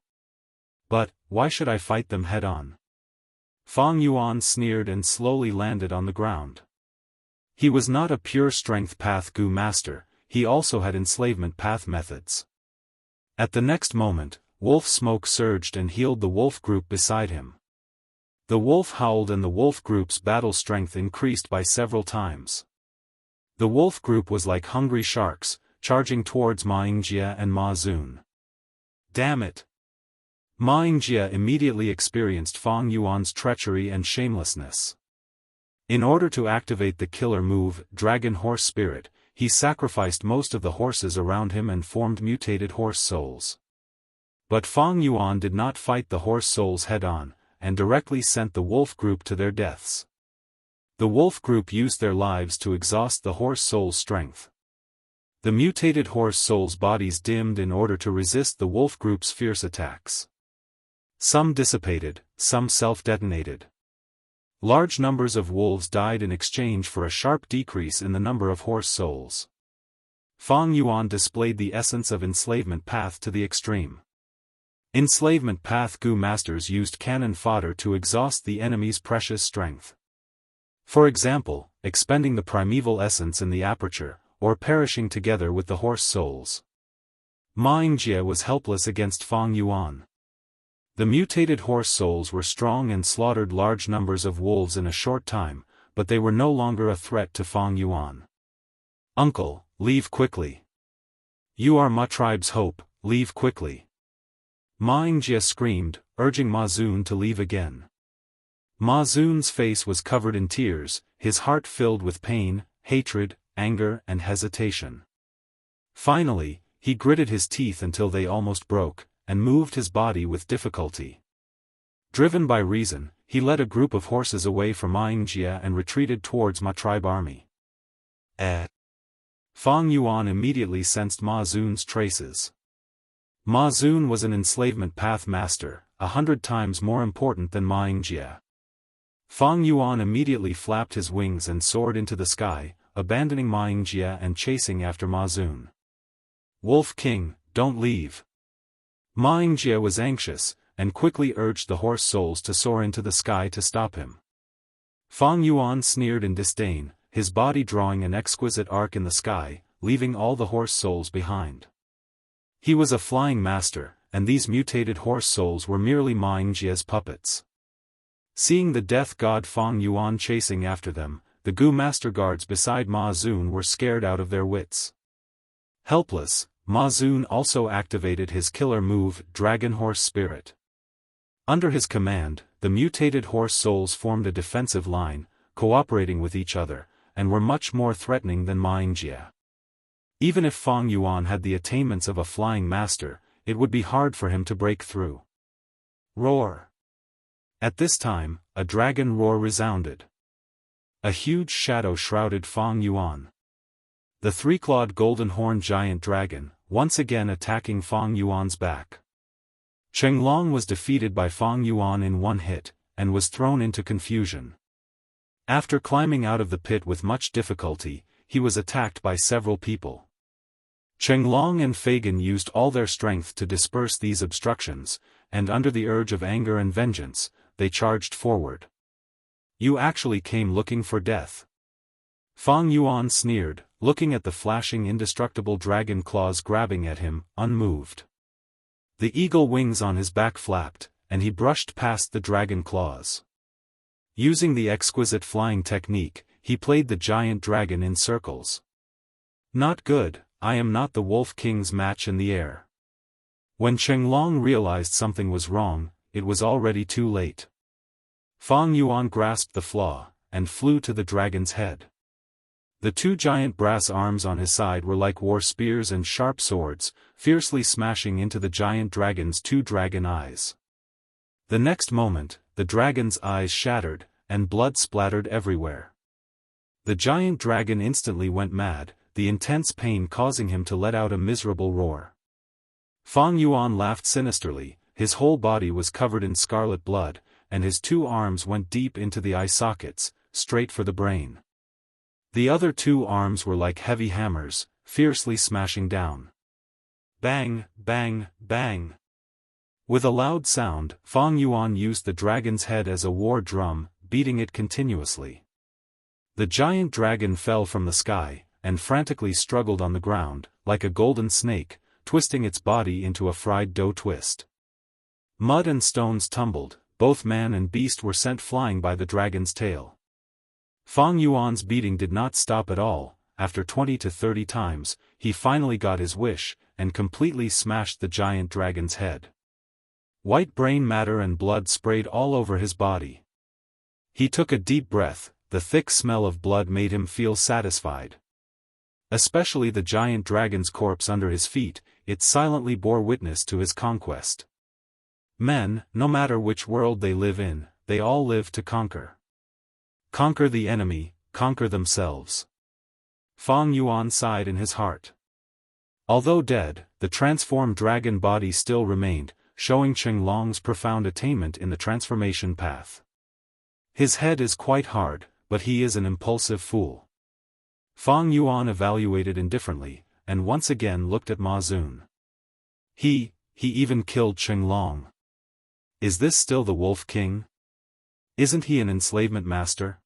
But, why should I fight them head-on? Fang Yuan sneered and slowly landed on the ground. He was not a pure strength path goo master, he also had enslavement path methods. At the next moment, wolf smoke surged and healed the wolf group beside him. The wolf howled and the wolf group's battle strength increased by several times. The wolf group was like hungry sharks, charging towards Ma Yingjie and Ma Xun. Damn it! Ma Yingjie immediately experienced Fang Yuan's treachery and shamelessness. In order to activate the killer move, Dragon Horse Spirit, he sacrificed most of the horses around him and formed mutated horse souls. But Fang Yuan did not fight the horse souls head-on, and directly sent the wolf group to their deaths. The wolf group used their lives to exhaust the horse soul's strength. The mutated horse souls' bodies dimmed in order to resist the wolf group's fierce attacks. Some dissipated, some self-detonated. Large numbers of wolves died in exchange for a sharp decrease in the number of horse souls. Fang Yuan displayed the essence of enslavement path to the extreme. Enslavement path goo masters used cannon fodder to exhaust the enemy's precious strength. For example, expending the primeval essence in the aperture, or perishing together with the horse souls. Ma Yingjie was helpless against Fang Yuan. The mutated horse souls were strong and slaughtered large numbers of wolves in a short time, but they were no longer a threat to Fang Yuan. Uncle, leave quickly. You are Ma tribe's hope, leave quickly. Ma Yingjie screamed, urging Ma Xun to leave again. Ma Xun's face was covered in tears, his heart filled with pain, hatred, anger and hesitation. Finally, he gritted his teeth until they almost broke, and moved his body with difficulty. Driven by reason, he led a group of horses away from Ma Yingjie and retreated towards Ma tribe army. Fang Yuan immediately sensed Ma Zun's traces. Ma Zun was an enslavement path master, 100 times more important than Ma Yingjie. Fang Yuan immediately flapped his wings and soared into the sky, abandoning Ma Yingjie and chasing after Ma Zun. Wolf King, don't leave. Ma Yingjie was anxious, and quickly urged the horse souls to soar into the sky to stop him. Fang Yuan sneered in disdain, his body drawing an exquisite arc in the sky, leaving all the horse souls behind. He was a flying master, and these mutated horse souls were merely Ma Yingjie's puppets. Seeing the death god Fang Yuan chasing after them, the Gu master guards beside Ma Zun were scared out of their wits. Helpless, Ma Zun also activated his killer move, Dragon Horse Spirit. Under his command, the mutated horse souls formed a defensive line, cooperating with each other, and were much more threatening than Ma Yingjie. Even if Fang Yuan had the attainments of a flying master, it would be hard for him to break through. Roar! At this time, a dragon roar resounded. A huge shadow shrouded Fang Yuan. The three-clawed golden-horned giant dragon, once again attacking Fang Yuan's back. Chenglong was defeated by Fang Yuan in one hit, and was thrown into confusion. After climbing out of the pit with much difficulty, he was attacked by several people. Chenglong and Fagan used all their strength to disperse these obstructions, and under the urge of anger and vengeance, they charged forward. You actually came looking for death. Fang Yuan sneered, looking at the flashing indestructible dragon claws grabbing at him, unmoved. The eagle wings on his back flapped, and he brushed past the dragon claws. Using the exquisite flying technique, he played the giant dragon in circles. Not good, I am not the Wolf King's match in the air. When Chenglong realized something was wrong, it was already too late. Fang Yuan grasped the flaw, and flew to the dragon's head. The two giant brass arms on his side were like war spears and sharp swords, fiercely smashing into the giant dragon's two dragon eyes. The next moment, the dragon's eyes shattered, and blood splattered everywhere. The giant dragon instantly went mad, the intense pain causing him to let out a miserable roar. Fang Yuan laughed sinisterly, his whole body was covered in scarlet blood, and his two arms went deep into the eye sockets, straight for the brain. The other two arms were like heavy hammers, fiercely smashing down. Bang, bang, bang. With a loud sound, Fang Yuan used the dragon's head as a war drum, beating it continuously. The giant dragon fell from the sky, and frantically struggled on the ground, like a golden snake, twisting its body into a fried dough twist. Mud and stones tumbled, both man and beast were sent flying by the dragon's tail. Fang Yuan's beating did not stop at all. After 20 to 30 times, he finally got his wish, and completely smashed the giant dragon's head. White brain matter and blood sprayed all over his body. He took a deep breath, the thick smell of blood made him feel satisfied. Especially the giant dragon's corpse under his feet, it silently bore witness to his conquest. Men, no matter which world they live in, they all live to conquer. Conquer the enemy, conquer themselves. Fang Yuan sighed in his heart. Although dead, the transformed dragon body still remained, showing Chenglong's profound attainment in the transformation path. His head is quite hard, but he is an impulsive fool. Fang Yuan evaluated indifferently, and once again looked at Ma Zun. He even killed Chenglong. Is this still the Wolf King? Isn't he an enslavement master?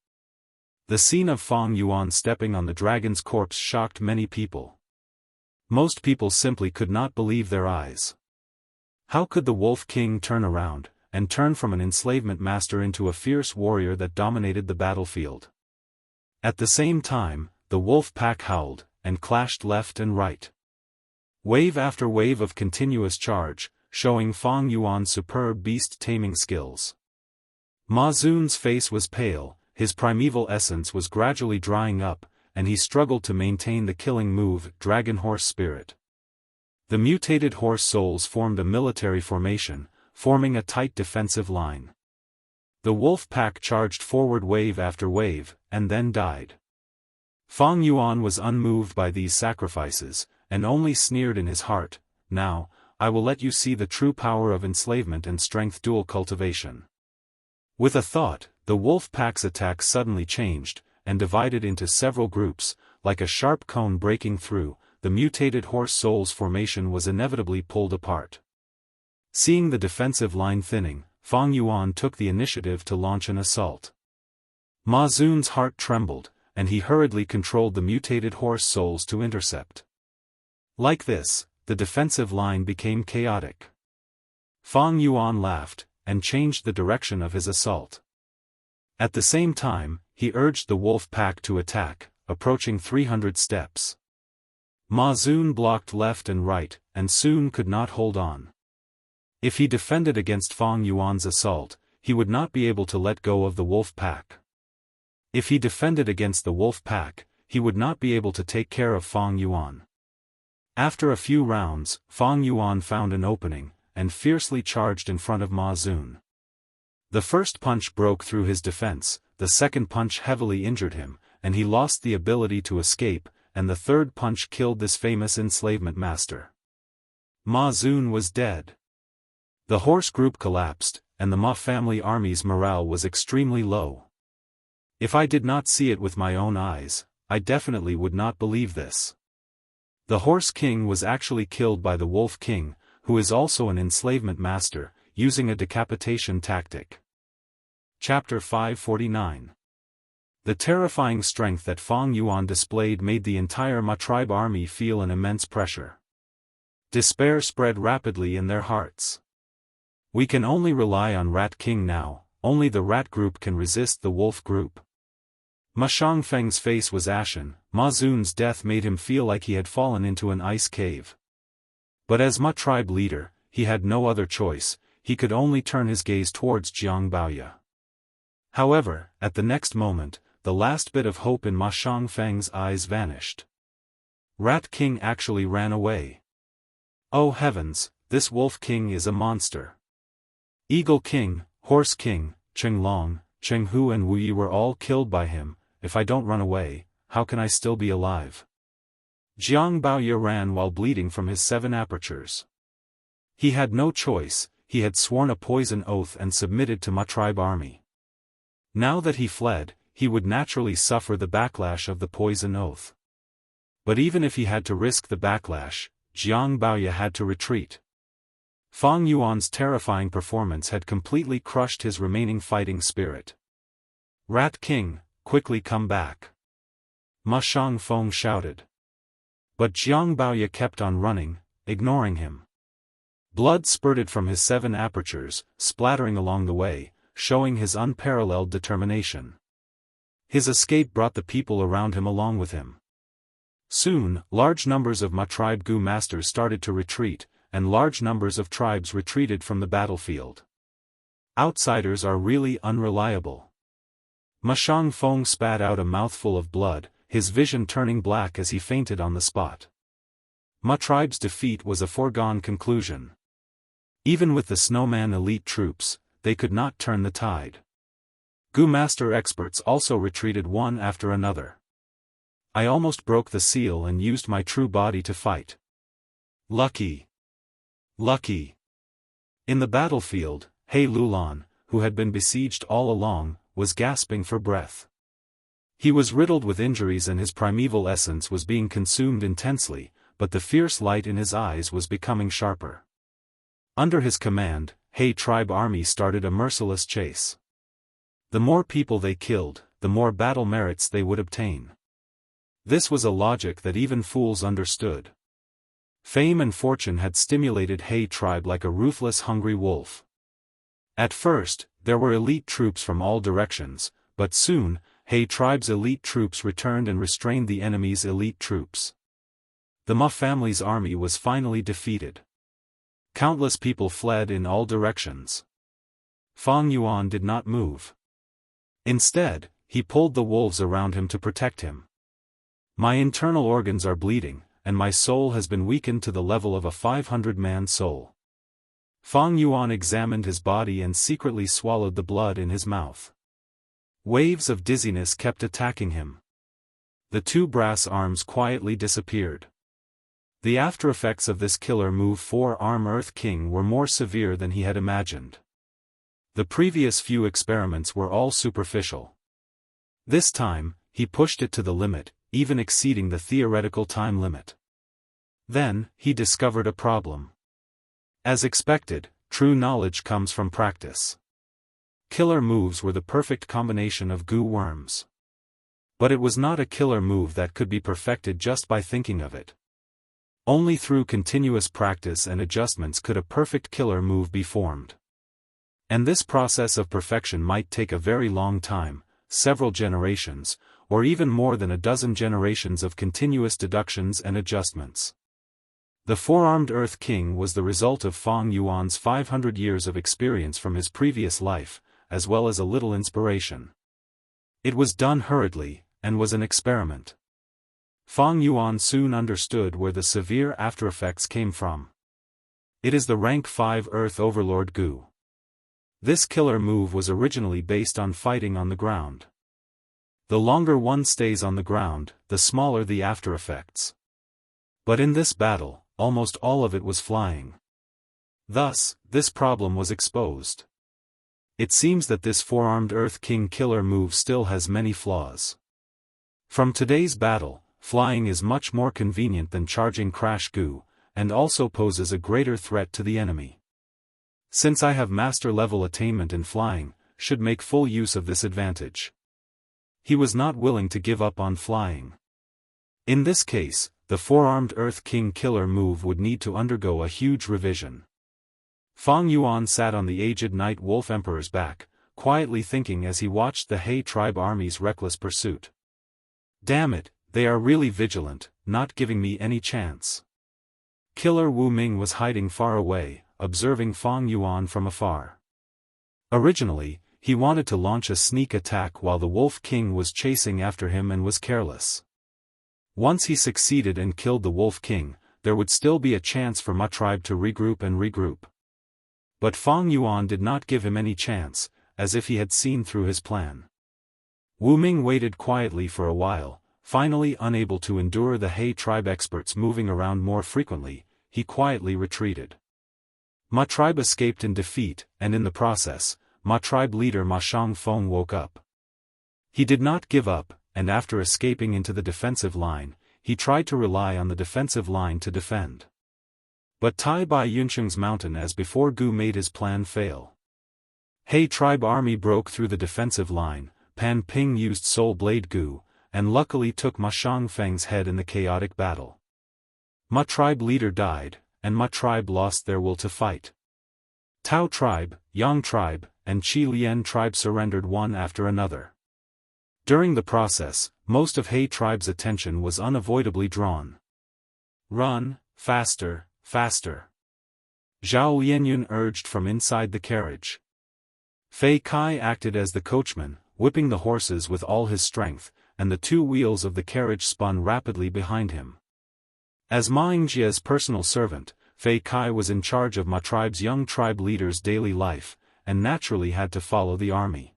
The scene of Fang Yuan stepping on the dragon's corpse shocked many people. Most people simply could not believe their eyes. How could the Wolf King turn around, and turn from an enslavement master into a fierce warrior that dominated the battlefield? At the same time, the wolf pack howled, and clashed left and right. Wave after wave of continuous charge, showing Fang Yuan's superb beast-taming skills. Ma Zun's face was pale, his primeval essence was gradually drying up, and he struggled to maintain the killing move, Dragon Horse Spirit. The mutated horse souls formed a military formation, forming a tight defensive line. The wolf pack charged forward wave after wave, and then died. Fang Yuan was unmoved by these sacrifices, and only sneered in his heart, "Now, I will let you see the true power of enslavement and strength dual cultivation." With a thought, the wolf pack's attack suddenly changed, and divided into several groups. Like a sharp cone breaking through, the mutated horse soul's formation was inevitably pulled apart. Seeing the defensive line thinning, Fang Yuan took the initiative to launch an assault. Ma Xun's heart trembled, and he hurriedly controlled the mutated horse souls to intercept. Like this, the defensive line became chaotic. Fang Yuan laughed, and changed the direction of his assault. At the same time, he urged the wolf pack to attack, approaching 300 steps. Ma Xun blocked left and right, and soon could not hold on. If he defended against Fang Yuan's assault, he would not be able to let go of the wolf pack. If he defended against the wolf pack, he would not be able to take care of Fang Yuan. After a few rounds, Fang Yuan found an opening, and fiercely charged in front of Ma Xun. The first punch broke through his defense, the second punch heavily injured him, and he lost the ability to escape, and the third punch killed this famous enslavement master. Ma Xun was dead. The horse group collapsed, and the Ma family army's morale was extremely low. If I did not see it with my own eyes, I definitely would not believe this. The horse king was actually killed by the wolf king, who is also an enslavement master, using a decapitation tactic. Chapter 549. The terrifying strength that Fang Yuan displayed made the entire Ma tribe army feel an immense pressure. Despair spread rapidly in their hearts. We can only rely on Rat King now, only the rat group can resist the wolf group. Ma Shangfeng's face was ashen. Ma Xun's death made him feel like he had fallen into an ice cave. But as Ma tribe leader, he had no other choice, he could only turn his gaze towards Jianghu. However, at the next moment, the last bit of hope in Ma Shangfeng's eyes vanished. Rat King actually ran away. Oh heavens, this Wolf King is a monster. Eagle King, Horse King, Qinglong, Jianghu and Wu Yi were all killed by him. If I don't run away, how can I still be alive? Jiang Baoye ran while bleeding from his 7 apertures. He had no choice, he had sworn a poison oath and submitted to Ma tribe army. Now that he fled, he would naturally suffer the backlash of the poison oath. But even if he had to risk the backlash, Jiang Baoye had to retreat. Fang Yuan's terrifying performance had completely crushed his remaining fighting spirit. Rat King, quickly come back. Ma Shangfeng shouted. But Jiang Baoye kept on running, ignoring him. Blood spurted from his 7 apertures, splattering along the way, showing his unparalleled determination. His escape brought the people around him along with him. Soon, large numbers of Ma tribe Gu masters started to retreat, and large numbers of tribes retreated from the battlefield. Outsiders are really unreliable. Ma Shangfeng spat out a mouthful of blood, his vision turning black as he fainted on the spot. Ma tribe's defeat was a foregone conclusion. Even with the Snowman elite troops, they could not turn the tide. Gu master experts also retreated one after another. I almost broke the seal and used my true body to fight. Lucky. Lucky. In the battlefield, He Lulan, who had been besieged all along, was gasping for breath. He was riddled with injuries and his primeval essence was being consumed intensely, but the fierce light in his eyes was becoming sharper. Under his command, He tribe army started a merciless chase. The more people they killed, the more battle merits they would obtain. This was a logic that even fools understood. Fame and fortune had stimulated He tribe like a ruthless hungry wolf. At first, there were elite troops from all directions, but soon, He tribe's elite troops returned and restrained the enemy's elite troops. The Ma family's army was finally defeated. Countless people fled in all directions. Fang Yuan did not move. Instead, he pulled the wolves around him to protect him. My internal organs are bleeding, and my soul has been weakened to the level of a 500-man soul. Fang Yuan examined his body and secretly swallowed the blood in his mouth. Waves of dizziness kept attacking him. the two brass arms quietly disappeared. The aftereffects of this killer move 4-arm Earth King were more severe than he had imagined. The previous few experiments were all superficial. This time, he pushed it to the limit, even exceeding the theoretical time limit. Then, he discovered a problem. As expected, true knowledge comes from practice. Killer moves were the perfect combination of goo worms. But it was not a killer move that could be perfected just by thinking of it. Only through continuous practice and adjustments could a perfect killer move be formed. And this process of perfection might take a very long time, several generations, or even more than a dozen generations of continuous deductions and adjustments. The four-armed Earth King was the result of Fang Yuan's 500 years of experience from his previous life, as well as a little inspiration. It was done hurriedly, and was an experiment. Fang Yuan soon understood where the severe aftereffects came from. It is the rank 5 Earth Overlord Gu. This killer move was originally based on fighting on the ground. The longer one stays on the ground, the smaller the aftereffects. But in this battle, almost all of it was flying. Thus, this problem was exposed. It seems that this four-armed Earth King killer move still has many flaws. From today's battle, flying is much more convenient than charging Crash Gu, and also poses a greater threat to the enemy. Since I have master-level attainment in flying, should make full use of this advantage. He was not willing to give up on flying. In this case, the four-armed Earth King killer move would need to undergo a huge revision. Fang Yuan sat on the aged Night Wolf Emperor's back, quietly thinking as he watched the He tribe army's reckless pursuit. Damn it, they are really vigilant, not giving me any chance. Killer Wu Ming was hiding far away, observing Fang Yuan from afar. Originally, he wanted to launch a sneak attack while the Wolf King was chasing after him and was careless. Once he succeeded and killed the Wolf King, there would still be a chance for Ma tribe to regroup. But Fang Yuan did not give him any chance, as if he had seen through his plan. Wu Ming waited quietly for a while, finally unable to endure the He tribe experts moving around more frequently, he quietly retreated. Ma tribe escaped in defeat, and in the process, Ma tribe leader Ma Shangfeng woke up. He did not give up, and after escaping into the defensive line, he tried to rely on the defensive line to defend. But Tai Bai Yunsheng's mountain as before Gu made his plan fail. He tribe army broke through the defensive line, Pan Ping used Soul Blade Gu, and luckily took Ma Shangfeng's head in the chaotic battle. Ma tribe leader died, and Ma tribe lost their will to fight. Tao tribe, Yang tribe, and Qi Lian tribe surrendered one after another. During the process, most of He tribe's attention was unavoidably drawn. Run, faster, faster. Zhao Lianyun urged from inside the carriage. Fei Kai acted as the coachman, whipping the horses with all his strength, and the two wheels of the carriage spun rapidly behind him. As Ma Yingjia's personal servant, Fei Kai was in charge of Ma tribe's young tribe leader's daily life, and naturally had to follow the army.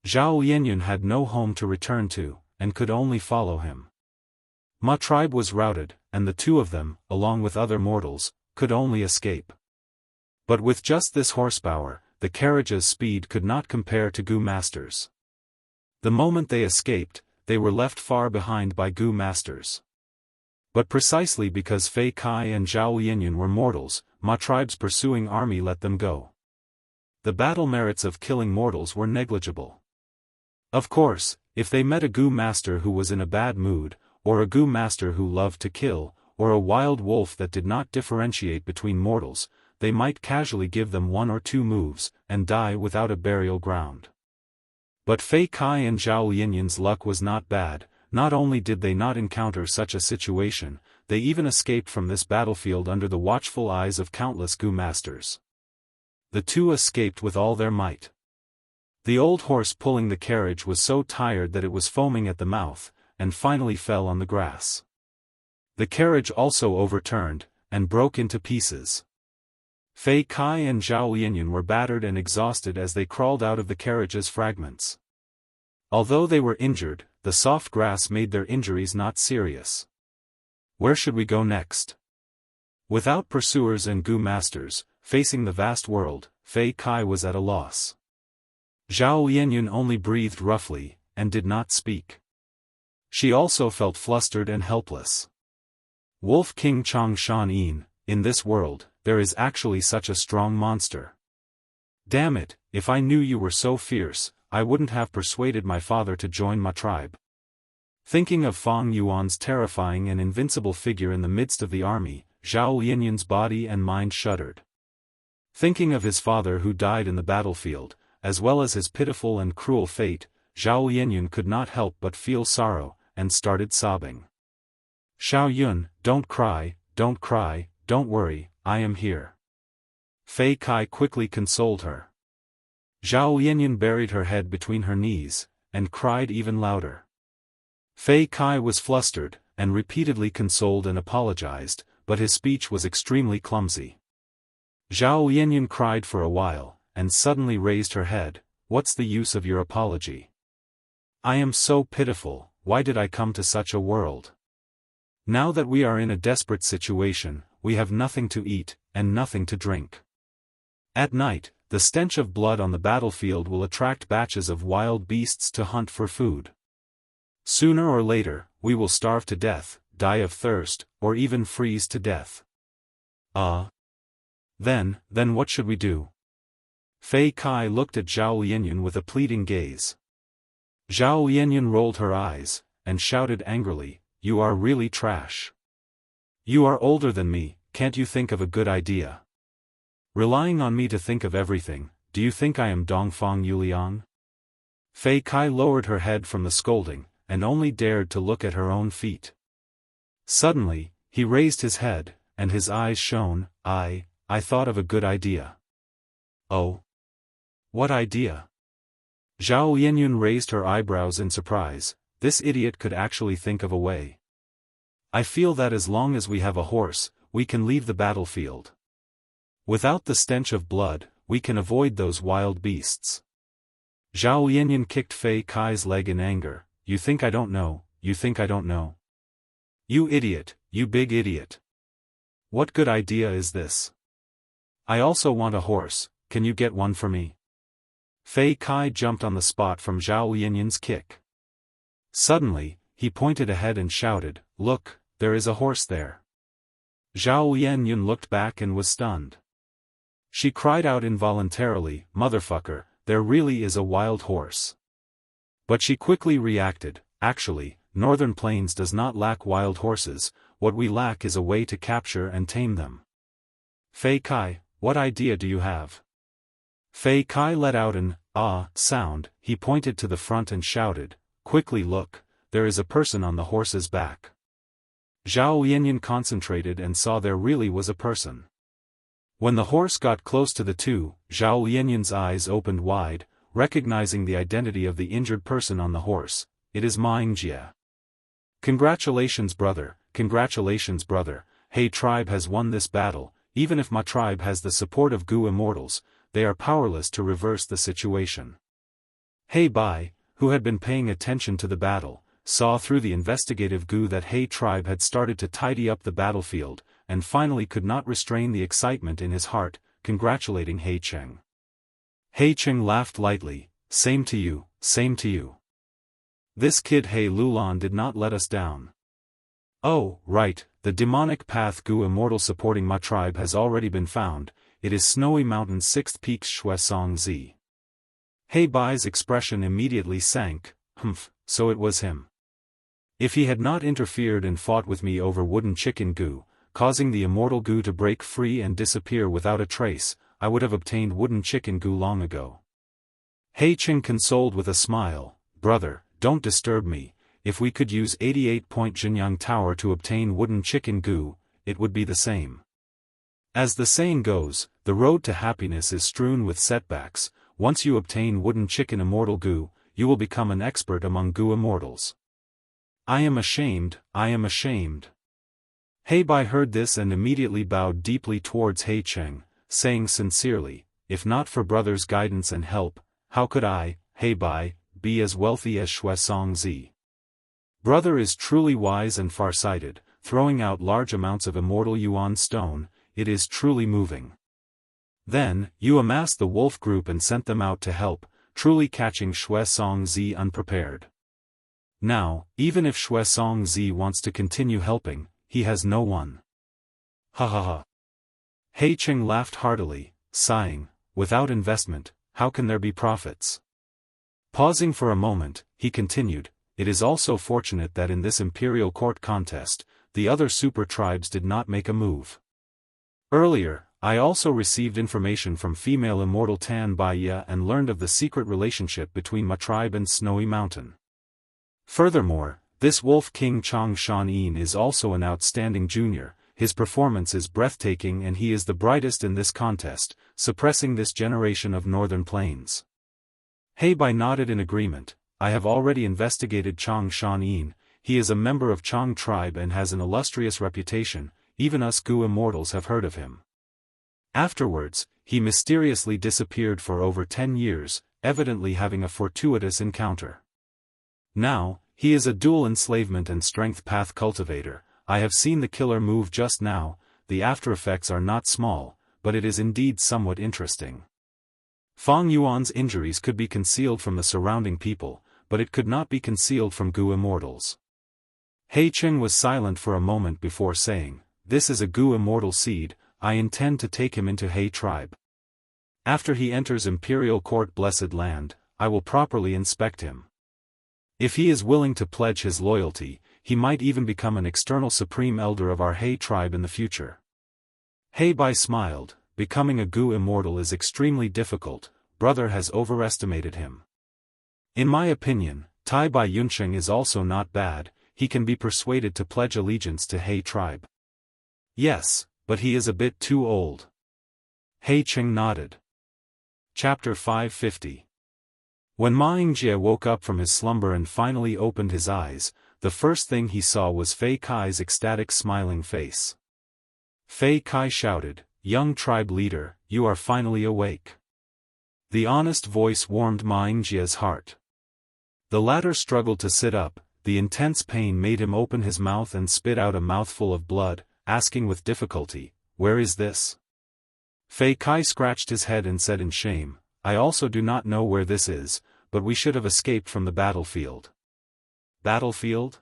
Zhao Lianyun had no home to return to, and could only follow him. Ma tribe was routed, and the two of them, along with other mortals, could only escape. But with just this horsepower, the carriage's speed could not compare to Gu masters. The moment they escaped, they were left far behind by Gu masters. But precisely because Fei Kai and Zhao Lianyun were mortals, Ma tribe's pursuing army let them go. The battle merits of killing mortals were negligible. Of course, if they met a Gu master who was in a bad mood, or a Gu master who loved to kill, or a wild wolf that did not differentiate between mortals, they might casually give them one or two moves, and die without a burial ground. But Fei Kai and Zhao Lianyun's luck was not bad. Not only did they not encounter such a situation, they even escaped from this battlefield under the watchful eyes of countless Gu masters. The two escaped with all their might. The old horse pulling the carriage was so tired that it was foaming at the mouth, and finally fell on the grass. The carriage also overturned, and broke into pieces. Fei Kai and Zhao Lianyun were battered and exhausted as they crawled out of the carriage's fragments. Although they were injured, the soft grass made their injuries not serious. Where should we go next? Without pursuers and Gu masters, facing the vast world, Fei Kai was at a loss. Zhao Lianyun only breathed roughly, and did not speak. She also felt flustered and helpless. Wolf King Chang Shan Yin, in this world, there is actually such a strong monster. Damn it, if I knew you were so fierce, I wouldn't have persuaded my father to join my tribe. Thinking of Fang Yuan's terrifying and invincible figure in the midst of the army, Zhao Lianyun's body and mind shuddered. Thinking of his father who died in the battlefield, as well as his pitiful and cruel fate, Zhao Lianyun could not help but feel sorrow, and started sobbing. Xiao Yun, don't cry, don't worry, I am here. Fei Kai quickly consoled her. Zhao Lianyun buried her head between her knees, and cried even louder. Fei Kai was flustered, and repeatedly consoled and apologized, but his speech was extremely clumsy. Zhao Lianyun cried for a while, and suddenly raised her head. What's the use of your apology? I am so pitiful, why did I come to such a world? Now that we are in a desperate situation, we have nothing to eat, and nothing to drink. At night, the stench of blood on the battlefield will attract batches of wild beasts to hunt for food. Sooner or later, we will starve to death, die of thirst, or even freeze to death. Then what should we do? Fei Kai looked at Zhao Lianyun with a pleading gaze. Zhao Lianyun rolled her eyes, and shouted angrily, you are really trash. You are older than me, can't you think of a good idea? Relying on me to think of everything, do you think I am Dongfang Yuliang? Fei Kai lowered her head from the scolding, and only dared to look at her own feet. Suddenly, he raised his head, and his eyes shone. I thought of a good idea. Oh? What idea? Zhao Lianyun raised her eyebrows in surprise. This idiot could actually think of a way. I feel that as long as we have a horse, we can leave the battlefield. Without the stench of blood, we can avoid those wild beasts. Zhao Lianyun kicked Fei Kai's leg in anger. You think I don't know, you think I don't know. You idiot, you big idiot. What good idea is this? I also want a horse, can you get one for me? Fei Kai jumped on the spot from Zhao Lianyun's kick. Suddenly, he pointed ahead and shouted, look, there is a horse there. Zhao Lianyun looked back and was stunned. She cried out involuntarily, motherfucker, there really is a wild horse. But she quickly reacted, actually, Northern Plains does not lack wild horses, what we lack is a way to capture and tame them. Fei Kai, what idea do you have? Fei Kai let out an sound. He pointed to the front and shouted, quickly look, there is a person on the horse's back. Zhao Lianyun concentrated and saw there really was a person. When the horse got close to the two, Zhao Lianyun's eyes opened wide, recognizing the identity of the injured person on the horse. It is Ming Jie. Congratulations brother, Hey tribe has won this battle. Even if my tribe has the support of Gu immortals, they are powerless to reverse the situation. Hey Bai, who had been paying attention to the battle, saw through the investigative Gu that He tribe had started to tidy up the battlefield, and finally could not restrain the excitement in his heart, congratulating He Cheng. He Cheng laughed lightly, same to you, same to you. This kid He Lulan did not let us down. Oh, right, the demonic path Gu immortal supporting my tribe has already been found, it is Snowy Mountain's 6th peak Shuesong Zi. He Bai's expression immediately sank, so it was him. If he had not interfered and fought with me over Wooden Chicken Gu, causing the immortal Gu to break free and disappear without a trace, I would have obtained Wooden Chicken Gu long ago. He Cheng consoled with a smile, brother, don't disturb me, if we could use 88-point Jinyang Tower to obtain Wooden Chicken Gu, it would be the same. As the saying goes, the road to happiness is strewn with setbacks. Once you obtain Wooden Chicken Immortal Gu, you will become an expert among Gu immortals. I am ashamed. He Bai heard this and immediately bowed deeply towards He Cheng, saying sincerely, if not for brother's guidance and help, how could I, He Bai, be as wealthy as Shuesong Zi? Brother is truly wise and farsighted, throwing out large amounts of immortal yuan stone, it is truly moving. Then, you amassed the wolf group and sent them out to help, truly catching Shui Songzi unprepared. Now, even if Shui Songzi wants to continue helping, he has no one. Ha ha ha. He Qing laughed heartily, sighing, without investment, how can there be profits? Pausing for a moment, he continued, it is also fortunate that in this imperial court contest, the other super tribes did not make a move. Earlier, I also received information from female immortal Tan Baiya and learned of the secret relationship between my tribe and Snowy Mountain. Furthermore, this Wolf King Chang Shan-yin is also an outstanding junior, his performance is breathtaking and he is the brightest in this contest, suppressing this generation of northern plains. He Bai nodded in agreement, I have already investigated Chang Shan-yin, he is a member of Chang tribe and has an illustrious reputation, even us Gu immortals have heard of him. Afterwards, he mysteriously disappeared for over 10 years, evidently having a fortuitous encounter. Now, he is a dual enslavement and strength path cultivator. I have seen the killer move just now, the aftereffects are not small, but it is indeed somewhat interesting. Fang Yuan's injuries could be concealed from the surrounding people, but it could not be concealed from Gu immortals. He Qing was silent for a moment before saying, this is a Gu immortal seed, I intend to take him into He tribe. After he enters Imperial Court Blessed Land, I will properly inspect him. If he is willing to pledge his loyalty, he might even become an external supreme elder of our He tribe in the future. He Bai smiled, becoming a Gu immortal is extremely difficult, brother has overestimated him. In my opinion, Tai Bai Yunsheng is also not bad, he can be persuaded to pledge allegiance to He tribe. Yes, but he is a bit too old. He Qing nodded. Chapter 550. When Ma Yingjie woke up from his slumber and finally opened his eyes, the first thing he saw was Fei Kai's ecstatic smiling face. Fei Kai shouted, young tribe leader, you are finally awake. The honest voice warmed Ma Yingjie's heart. The latter struggled to sit up, the intense pain made him open his mouth and spit out a mouthful of blood, asking with difficulty, where is this? Fei Kai scratched his head and said in shame, I also do not know where this is, but we should have escaped from the battlefield. Battlefield?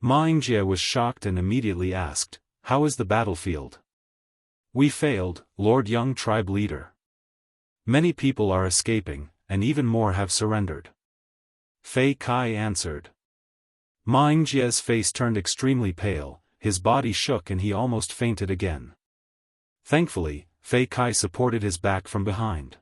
Ma Yingjie was shocked and immediately asked, how is the battlefield? We failed, Lord Young tribe leader. Many people are escaping, and even more have surrendered. Fei Kai answered. Ma Yingjie's face turned extremely pale, his body shook and he almost fainted again. Thankfully, Fei Kai supported his back from behind.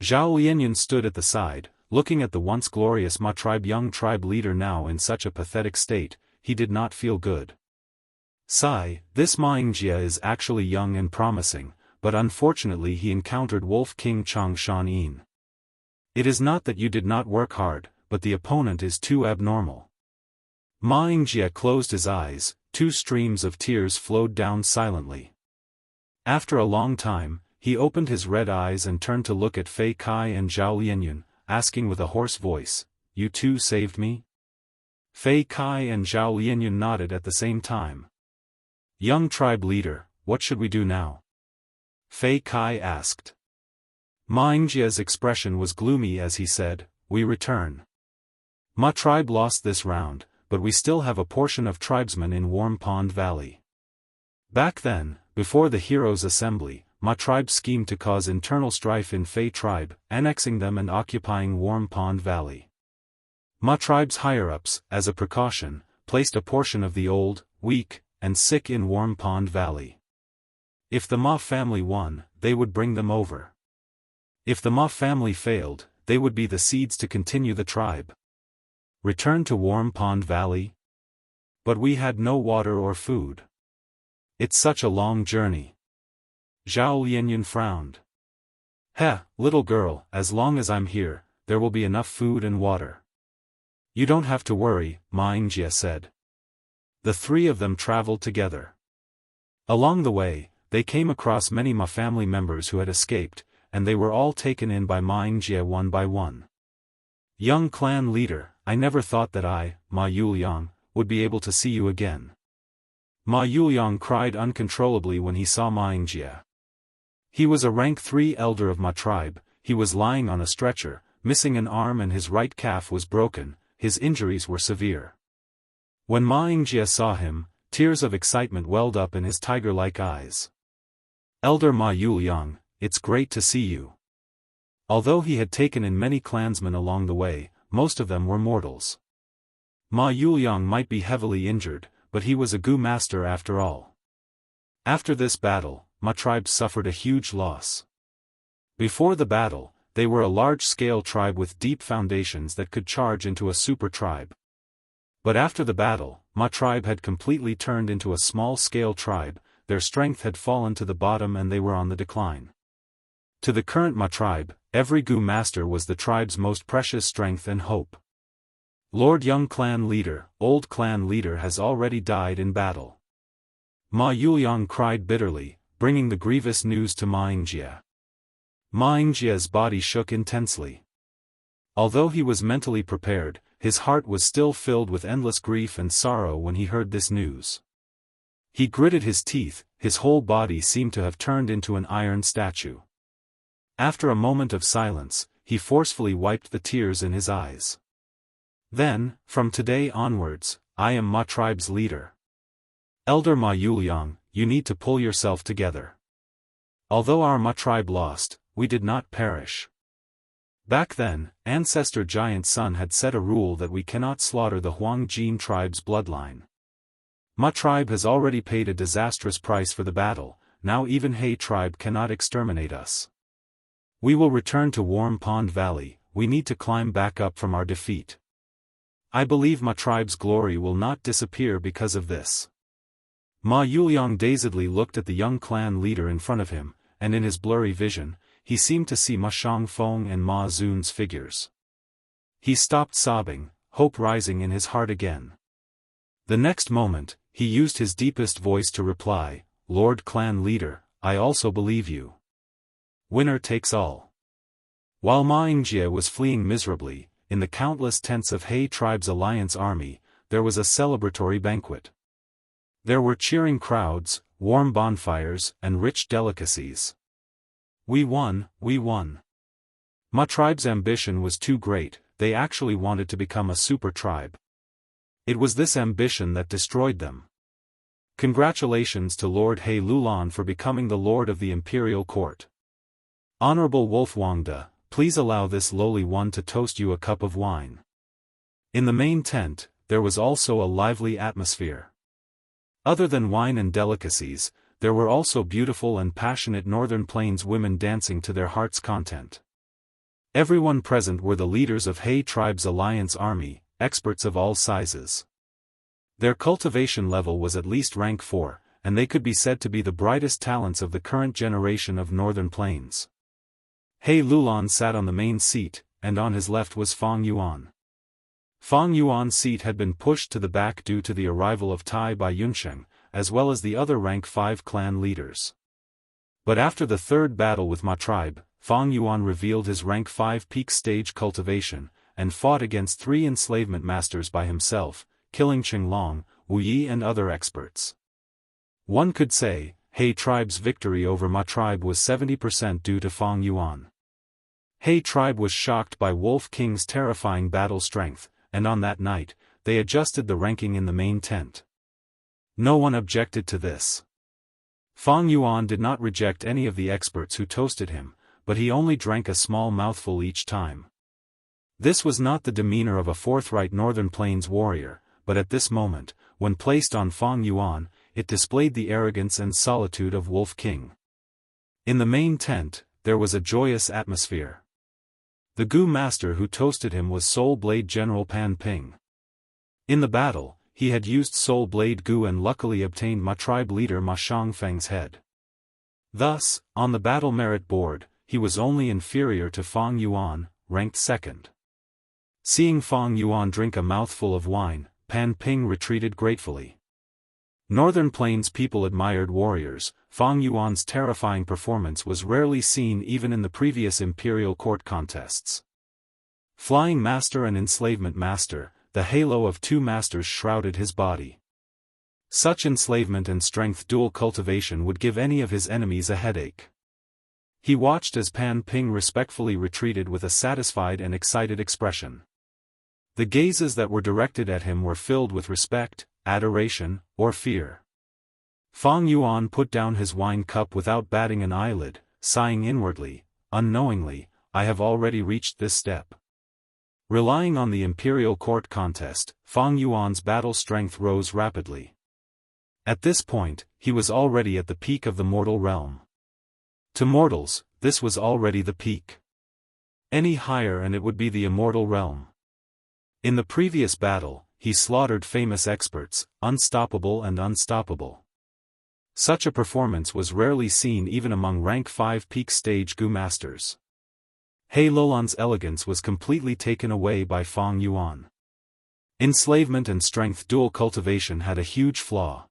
Zhao Lianyun stood at the side, looking at the once glorious Ma tribe young tribe leader now in such a pathetic state, he did not feel good. Sigh, this Ma Yingjie is actually young and promising, but unfortunately he encountered Wolf King Chang Shan-yin. It is not that you did not work hard, but the opponent is too abnormal. Ma Yingjie closed his eyes, 2 streams of tears flowed down silently. After a long time, he opened his red eyes and turned to look at Fei Kai and Zhao Lianyun, asking with a hoarse voice, you two saved me? Fei Kai and Zhao Lianyun nodded at the same time. Young tribe leader, what should we do now? Fei Kai asked. Ma Yingjie's expression was gloomy as he said, we return. Ma tribe lost this round, but we still have a portion of tribesmen in Warm Pond Valley. Back then, before the heroes' assembly, Ma tribe schemed to cause internal strife in Fei tribe, annexing them and occupying Warm Pond Valley. Ma tribe's higher-ups, as a precaution, placed a portion of the old, weak, and sick in Warm Pond Valley. If the Ma family won, they would bring them over. If the Ma family failed, they would be the seeds to continue the tribe. Return to Warm Pond Valley? But we had no water or food. It's such a long journey. Zhao Lianyun frowned. Heh, little girl, as long as I'm here, there will be enough food and water. You don't have to worry, Ma Yingjie said. The 3 of them traveled together. Along the way, they came across many Ma family members who had escaped, and they were all taken in by Ma Yingjie one by one. Young clan leader, I never thought that I, Ma Yuliang, would be able to see you again. Ma Yuliang cried uncontrollably when he saw Ma Yingjie. He was a rank 3 elder of Ma tribe. He was lying on a stretcher, missing an arm, and his right calf was broken. His injuries were severe. When Ma Yingjie saw him, tears of excitement welled up in his tiger-like eyes. Elder Ma Yuliang, it's great to see you. Although he had taken in many clansmen along the way, most of them were mortals. Ma Yuliang might be heavily injured, but he was a Gu master after all. After this battle, Ma tribe suffered a huge loss. Before the battle, they were a large-scale tribe with deep foundations that could charge into a super tribe. But after the battle, Ma tribe had completely turned into a small-scale tribe. Their strength had fallen to the bottom and they were on the decline. To the current Ma tribe, every Gu master was the tribe's most precious strength and hope. Lord Young clan leader, old clan leader has already died in battle. Ma Yuliang cried bitterly, bringing the grievous news to Ma Yingjie. Ma Yingjie's body shook intensely. Although he was mentally prepared, his heart was still filled with endless grief and sorrow when he heard this news. He gritted his teeth, his whole body seemed to have turned into an iron statue. After a moment of silence, he forcefully wiped the tears in his eyes. Then, from today onwards, I am Ma tribe's leader. Elder Ma Yuliang, you need to pull yourself together. Although our Ma tribe lost, we did not perish. Back then, Ancestor Giant Sun had set a rule that we cannot slaughter the Huang Jin tribe's bloodline. Ma tribe has already paid a disastrous price for the battle, now even He tribe cannot exterminate us. We will return to Warm Pond Valley, we need to climb back up from our defeat. I believe Ma tribe's glory will not disappear because of this. Ma Yuliang dazedly looked at the young clan leader in front of him, and in his blurry vision, he seemed to see Ma Shangfeng and Ma Zun's figures. He stopped sobbing, hope rising in his heart again. The next moment, he used his deepest voice to reply, Lord Clan Leader, I also believe you. Winner takes all. While Ma Yingjie was fleeing miserably, in the countless tents of He tribe's alliance army, there was a celebratory banquet. There were cheering crowds, warm bonfires, and rich delicacies. We won, we won. Ma tribe's ambition was too great, they actually wanted to become a super tribe. It was this ambition that destroyed them. Congratulations to Lord He Lulan for becoming the Lord of the Imperial Court. Honorable Wolf Wangda, please allow this lowly one to toast you a cup of wine. In the main tent, there was also a lively atmosphere. Other than wine and delicacies, there were also beautiful and passionate Northern Plains women dancing to their heart's content. Everyone present were the leaders of He tribe's alliance army, experts of all sizes. Their cultivation level was at least rank 4, and they could be said to be the brightest talents of the current generation of Northern Plains. He Lulan sat on the main seat, and on his left was Fang Yuan. Fang Yuan's seat had been pushed to the back due to the arrival of Tai Bai Yunsheng, as well as the other rank 5 clan leaders. But after the third battle with Ma tribe, Fang Yuan revealed his rank 5 peak stage cultivation, and fought against 3 enslavement masters by himself, killing Qinglong, Wu Yi and other experts. One could say, He tribe's victory over Ma tribe was 70% due to Fang Yuan. He tribe was shocked by Wolf King's terrifying battle strength, and on that night, they adjusted the ranking in the main tent. No one objected to this. Fang Yuan did not reject any of the experts who toasted him, but he only drank a small mouthful each time. This was not the demeanor of a forthright Northern Plains warrior, but at this moment, when placed on Fang Yuan, it displayed the arrogance and solitude of Wolf King. In the main tent, there was a joyous atmosphere. The Gu master who toasted him was Soul Blade General Pan Ping. In the battle, he had used Soul Blade Gu and luckily obtained Ma tribe leader Ma Shangfeng's head. Thus, on the battle merit board, he was only inferior to Fang Yuan, ranked 2nd. Seeing Fang Yuan drink a mouthful of wine, Pan Ping retreated gratefully. Northern Plains people admired warriors. Fang Yuan's terrifying performance was rarely seen even in the previous imperial court contests. Flying Master and Enslavement Master, the halo of two masters shrouded his body. Such enslavement and strength dual cultivation would give any of his enemies a headache. He watched as Pan Ping respectfully retreated with a satisfied and excited expression. The gazes that were directed at him were filled with respect, adoration, or fear. Fang Yuan put down his wine cup without batting an eyelid, sighing inwardly, unknowingly, I have already reached this step. Relying on the imperial court contest, Fang Yuan's battle strength rose rapidly. At this point, he was already at the peak of the mortal realm. To mortals, this was already the peak. Any higher and it would be the immortal realm. In the previous battle, he slaughtered famous experts, unstoppable and unstoppable. Such a performance was rarely seen even among rank 5 peak stage Gu masters. He Lulan's elegance was completely taken away by Fang Yuan. Enslavement and strength dual cultivation had a huge flaw.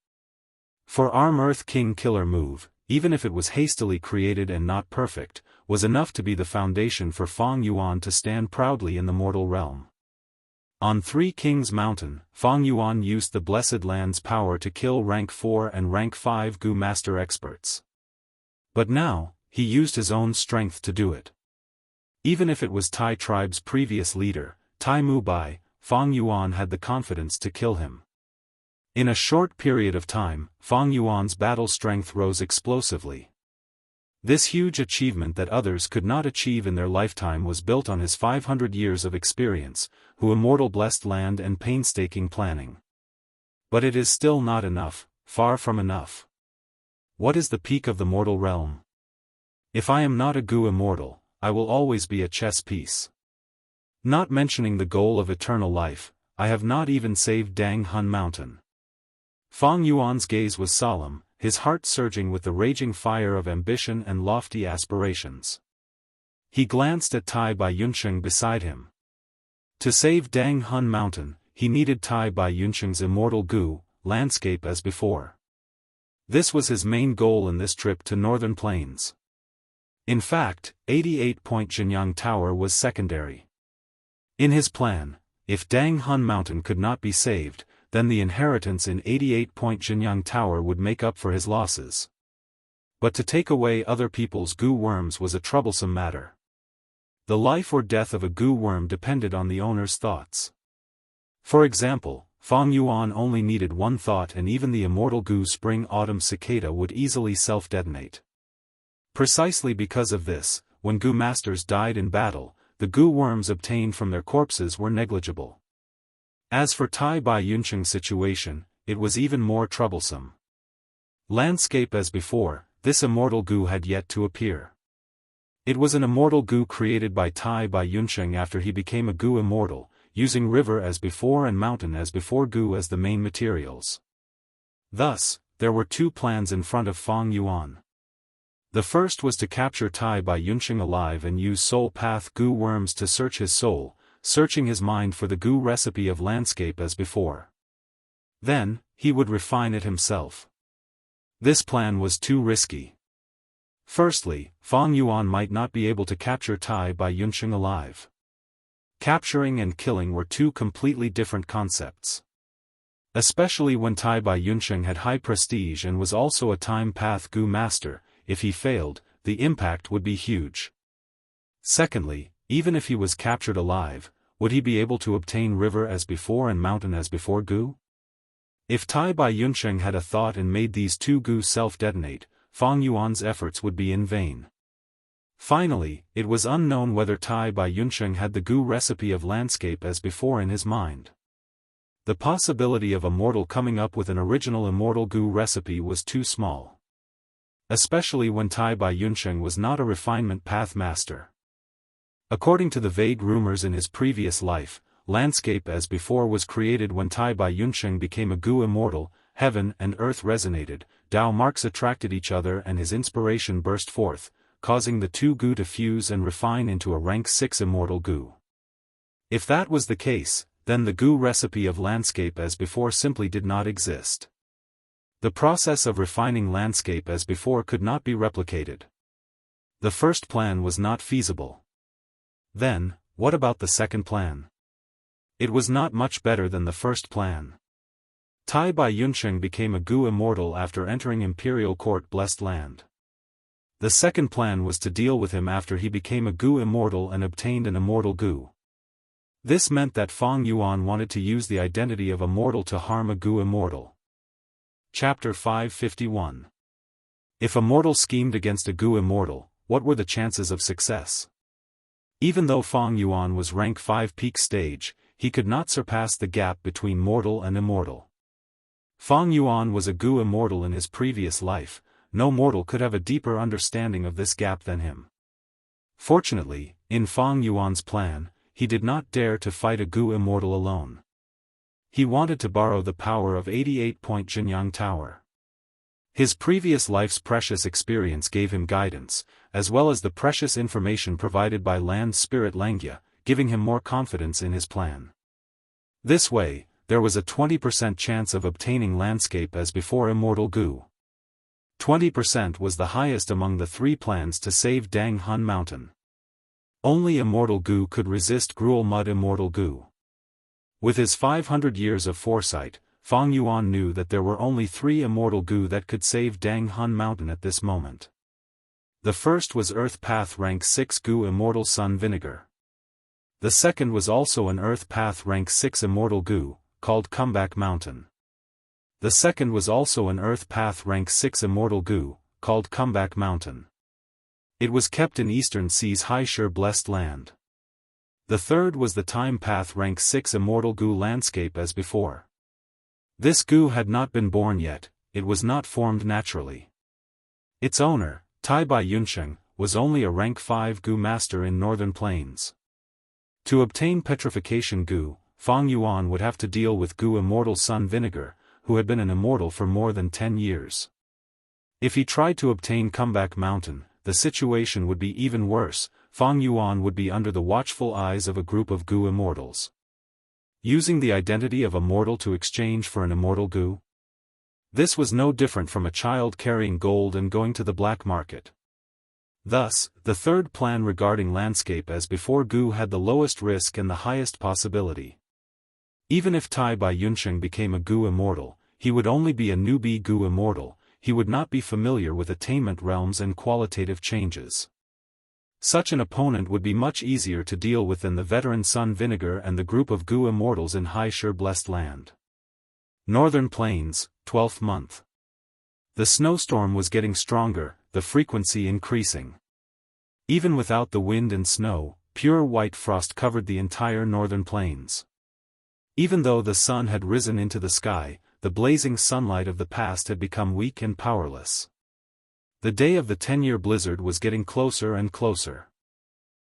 For Arm Earth King killer move, even if it was hastily created and not perfect, was enough to be the foundation for Fang Yuan to stand proudly in the mortal realm. On Three Kings Mountain, Fang Yuan used the Blessed Land's power to kill rank 4 and rank 5 Gu master experts. But now, he used his own strength to do it. Even if it was Tai tribe's previous leader, Tai Mu Bai, Fang Yuan had the confidence to kill him. In a short period of time, Fang Yuan's battle strength rose explosively. This huge achievement that others could not achieve in their lifetime was built on his 500 years of experience, who immortal blessed land and painstaking planning. But it is still not enough, far from enough. What is the peak of the mortal realm? If I am not a Gu immortal, I will always be a chess piece. Not mentioning the goal of eternal life, I have not even saved Dang Hun Mountain. Fang Yuan's gaze was solemn, his heart surging with the raging fire of ambition and lofty aspirations. He glanced at Tai Bai Yunsheng beside him. To save Dang Hun Mountain, he needed Tai Bai Yunsheng's immortal Gu landscape as before. This was his main goal in this trip to Northern Plains. In fact, 88-point Jinyang Tower was secondary. In his plan, if Dang Hun Mountain could not be saved, then the inheritance in 88-point Jinyang Tower would make up for his losses. But to take away other people's Gu worms was a troublesome matter. The life or death of a Gu worm depended on the owner's thoughts. For example, Fang Yuan only needed one thought and even the immortal Gu spring-autumn cicada would easily self-detonate. Precisely because of this, when Gu masters died in battle, the Gu worms obtained from their corpses were negligible. As for Tai Bai Yunsheng's situation, it was even more troublesome. Landscape as before, this immortal Gu had yet to appear. It was an immortal Gu created by Tai Bai Yunsheng after he became a Gu immortal, using river as before and mountain as before Gu as the main materials. Thus, there were two plans in front of Fang Yuan. The first was to capture Tai Bai Yunsheng alive and use soul path Gu worms to search his soul, searching his mind for the Gu recipe of landscape as before. Then, he would refine it himself. This plan was too risky. Firstly, Fang Yuan might not be able to capture Tai Bai Yunsheng alive. Capturing and killing were two completely different concepts. Especially when Tai Bai Yunsheng had high prestige and was also a time path Gu master, if he failed, the impact would be huge. Secondly, even if he was captured alive, would he be able to obtain river as before and mountain as before Gu? If Tai Bai Yunsheng had a thought and made these two Gu self-detonate, Fang Yuan's efforts would be in vain. Finally, it was unknown whether Tai Bai Yunsheng had the Gu recipe of landscape as before in his mind. The possibility of a mortal coming up with an original immortal Gu recipe was too small. Especially when Tai Bai Yunsheng was not a refinement path master. According to the vague rumors in his previous life, landscape as before was created when Tai Bai Yunsheng became a Gu immortal, heaven and earth resonated, Dao marks attracted each other and his inspiration burst forth, causing the two Gu to fuse and refine into a rank 6 immortal Gu. If that was the case, then the Gu recipe of landscape as before simply did not exist. The process of refining landscape as before could not be replicated. The first plan was not feasible. Then, What about the second plan? It was not much better than the first plan. Tai Bai Yunsheng became a Gu immortal after entering Imperial Court Blessed Land. The second plan was to deal with him after he became a Gu immortal and obtained an immortal Gu. This meant that Fang Yuan wanted to use the identity of a mortal to harm a Gu immortal. Chapter 551. If a mortal schemed against a Gu immortal, what were the chances of success? Even though Fang Yuan was rank 5 peak stage, he could not surpass the gap between mortal and immortal. Fang Yuan was a Gu immortal in his previous life. No mortal could have a deeper understanding of this gap than him. Fortunately, in Fang Yuan's plan, he did not dare to fight a Gu immortal alone. He wanted to borrow the power of 88-point Jinyang Tower. His previous life's precious experience gave him guidance, as well as the precious information provided by land spirit Langia, giving him more confidence in his plan. This way, there was a 20% chance of obtaining landscape as before immortal Gu. 20% was the highest among the 3 plans to save Dang Hun Mountain. Only immortal Gu could resist Gruel Mud immortal Gu. With his 500 years of foresight, Fang Yuan knew that there were only 3 immortal Gu that could save Dang Hun Mountain at this moment. The first was Earth Path rank 6 Gu immortal Sun Vinegar. The second was also an Earth Path rank 6 immortal Gu, called Comeback Mountain. The second was also an Earth Path rank 6 immortal Gu, called Comeback Mountain. It was kept in Eastern Sea's Haishur Blessed Land. The third was the Time Path rank 6 immortal Gu landscape as before. This Gu had not been born yet, it was not formed naturally. Its owner, Tai Bai Yunsheng, was only a rank 5 Gu master in Northern Plains. To obtain Petrification Gu, Fang Yuan would have to deal with Gu immortal Sun Vinegar, who had been an immortal for more than 10 years. If he tried to obtain Comeback Mountain, the situation would be even worse. Fang Yuan would be under the watchful eyes of a group of Gu immortals. Using the identity of a mortal to exchange for an immortal Gu? This was no different from a child carrying gold and going to the black market. Thus, the third plan regarding landscape as before Gu had the lowest risk and the highest possibility. Even if Tai Bai Yunsheng became a Gu immortal, he would only be a newbie Gu immortal. He would not be familiar with attainment realms and qualitative changes. Such an opponent would be much easier to deal with than the veteran Sun Vinegar and the group of Gu immortals in Haishur Blessed Land. Northern Plains, 12th month. The snowstorm was getting stronger, the frequency increasing. Even without the wind and snow, pure white frost covered the entire northern plains. Even though the sun had risen into the sky, the blazing sunlight of the past had become weak and powerless. The day of the 10-year blizzard was getting closer and closer.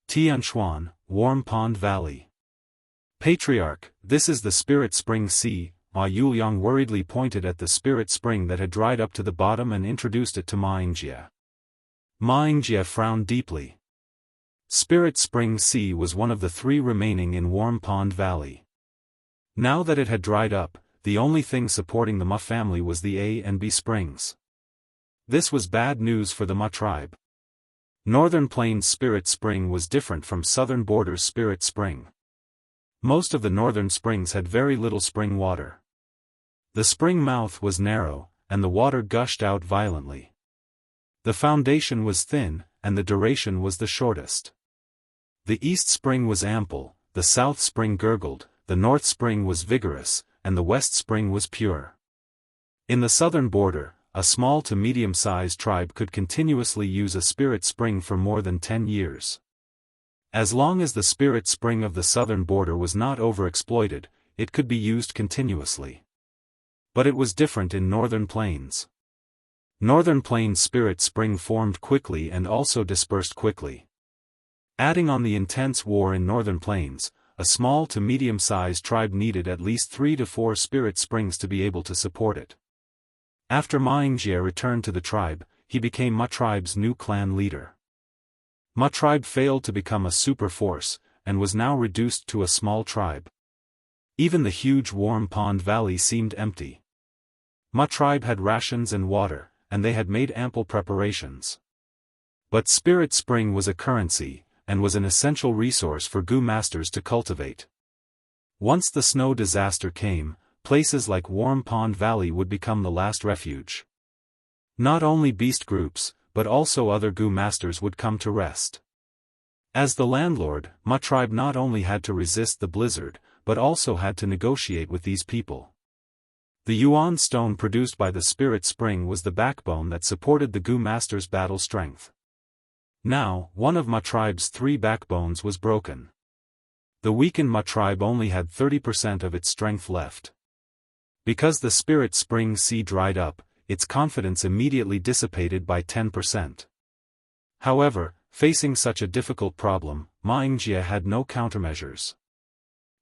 Tianshuan, Warm Pond Valley. Patriarch, this is the Spirit Spring Sea. Ma Yuliang worriedly pointed at the spirit spring that had dried up to the bottom and introduced it to Ma Yingjie. Ma Yingjie frowned deeply. Spirit Spring Sea was one of the 3 remaining in Warm Pond Valley. Now that it had dried up, the only thing supporting the Ma family was the A and B springs. This was bad news for the Ma tribe. Northern Plains Spirit Spring was different from Southern Borders Spirit Spring. Most of the northern springs had very little spring water. The spring mouth was narrow, and the water gushed out violently. The foundation was thin, and the duration was the shortest. The east spring was ample, the south spring gurgled, the north spring was vigorous, and the west spring was pure. In the southern border, a small to medium-sized tribe could continuously use a spirit spring for more than 10 years. As long as the spirit spring of the southern border was not overexploited, it could be used continuously. But it was different in Northern Plains. Northern Plains spirit spring formed quickly and also dispersed quickly. Adding on the intense war in Northern Plains, a small to medium-sized tribe needed at least 3 to 4 spirit springs to be able to support it. After Ma Yingjie returned to the tribe, he became Ma tribe's new clan leader. Ma tribe failed to become a super force, and was now reduced to a small tribe. Even the huge Warm Pond Valley seemed empty. Ma tribe had rations and water, and they had made ample preparations. But Spirit Spring was a currency, and was an essential resource for Gu masters to cultivate. Once the snow disaster came, places like Warm Pond Valley would become the last refuge. Not only beast groups, but also other Gu masters would come to rest. As the landlord, Ma tribe not only had to resist the blizzard, but also had to negotiate with these people. The Yuan stone produced by the spirit spring was the backbone that supported the Gu master's battle strength. Now, one of Ma tribe's 3 backbones was broken. The weakened Ma tribe only had 30% of its strength left. Because the spirit spring sea dried up, its confidence immediately dissipated by 10%. However, facing such a difficult problem, Ma Yingjie had no countermeasures.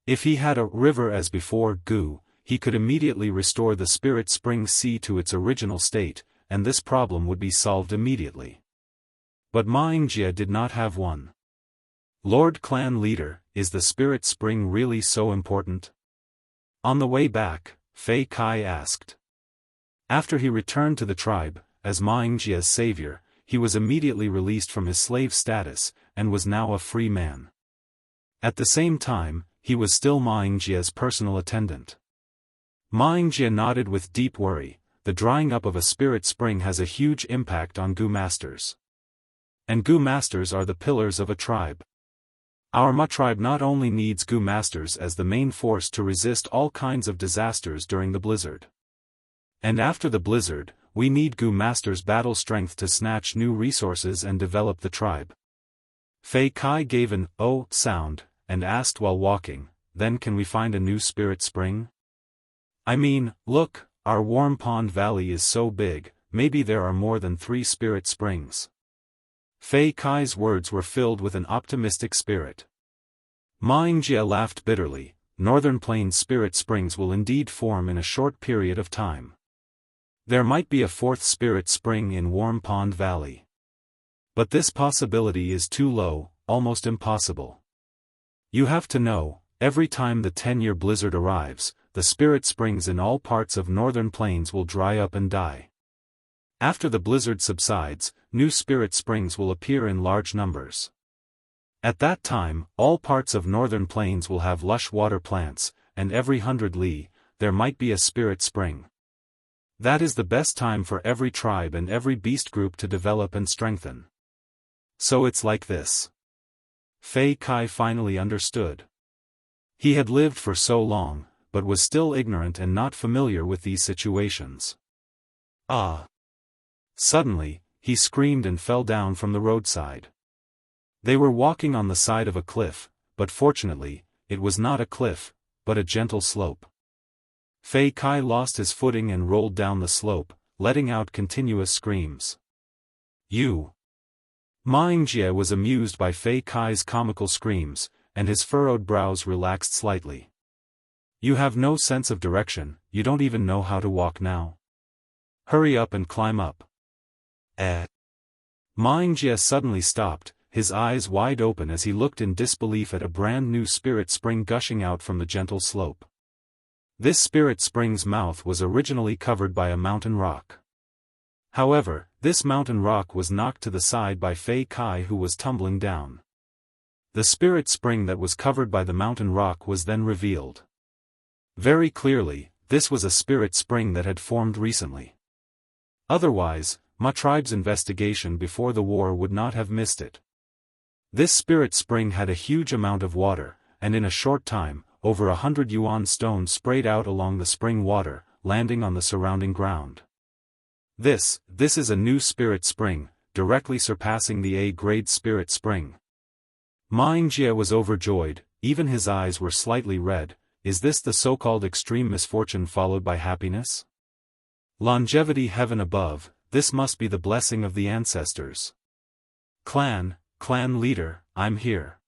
If he had a river as before Gu, he could immediately restore the spirit spring sea to its original state, and this problem would be solved immediately. But Ma Yingjie did not have one. Lord Clan Leader, is the spirit spring really so important? On the way back, Fei Kai asked. After he returned to the tribe, as Ma Yingjie's savior, he was immediately released from his slave status, and was now a free man. At the same time, he was still Ma Yingjie's personal attendant. Ma Yingjie nodded with deep worry. The drying up of a spirit spring has a huge impact on Gu masters. And Gu masters are the pillars of a tribe. Our Ma tribe not only needs Gu masters as the main force to resist all kinds of disasters during the blizzard. And after the blizzard, we need Gu masters' battle strength to snatch new resources and develop the tribe. Fei Kai gave an "oh" sound, and asked while walking, then can we find a new spirit spring? I mean, look, our Warm Pond Valley is so big, maybe there are more than 3 spirit springs. Fei Kai's words were filled with an optimistic spirit. Ma Yingjie laughed bitterly. Northern Plains spirit springs will indeed form in a short period of time. There might be a 4th spirit spring in Warm Pond Valley. But this possibility is too low, almost impossible. You have to know, every time the 10-year blizzard arrives, the spirit springs in all parts of Northern Plains will dry up and die. After the blizzard subsides, new spirit springs will appear in large numbers. At that time, all parts of Northern Plains will have lush water plants, and every 100 li, there might be a spirit spring. That is the best time for every tribe and every beast group to develop and strengthen. So it's like this. Fei Kai finally understood. He had lived for so long, but was still ignorant and not familiar with these situations. Ah! Suddenly, he screamed and fell down from the roadside. They were walking on the side of a cliff, but fortunately, it was not a cliff, but a gentle slope. Fei Kai lost his footing and rolled down the slope, letting out continuous screams. You! Ma Yingjie was amused by Fei Kai's comical screams, and his furrowed brows relaxed slightly. You have no sense of direction, you don't even know how to walk now. Hurry up and climb up. Ma Yingjie suddenly stopped, his eyes wide open as he looked in disbelief at a brand new spirit spring gushing out from the gentle slope. This spirit spring's mouth was originally covered by a mountain rock. However, this mountain rock was knocked to the side by Fei Kai, who was tumbling down. The spirit spring that was covered by the mountain rock was then revealed. Very clearly, this was a spirit spring that had formed recently. Otherwise, Ma tribe's investigation before the war would not have missed it. This spirit spring had a huge amount of water, and in a short time, over 100 yuan stones sprayed out along the spring water, landing on the surrounding ground. This is a new spirit spring, directly surpassing the A-grade spirit spring. Ma Yingjie was overjoyed, even his eyes were slightly red. Is this the so-called extreme misfortune followed by happiness? Longevity heaven above, this must be the blessing of the ancestors. Clan leader, I'm here.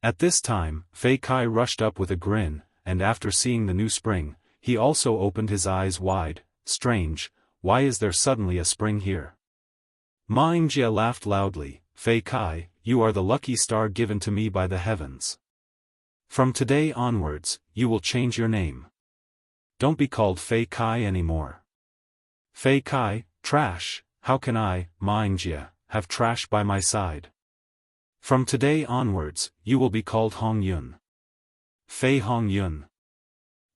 At this time, Fei Kai rushed up with a grin, and after seeing the new spring, he also opened his eyes wide. Strange, why is there suddenly a spring here? Ma Yingjie laughed loudly. Fei Kai, you are the lucky star given to me by the heavens. From today onwards, you will change your name. Don't be called Fei Kai anymore. Fei Kai, trash, how can I, Ma Yingjie, have trash by my side? From today onwards, you will be called Hong Yun. Fei Hong Yun.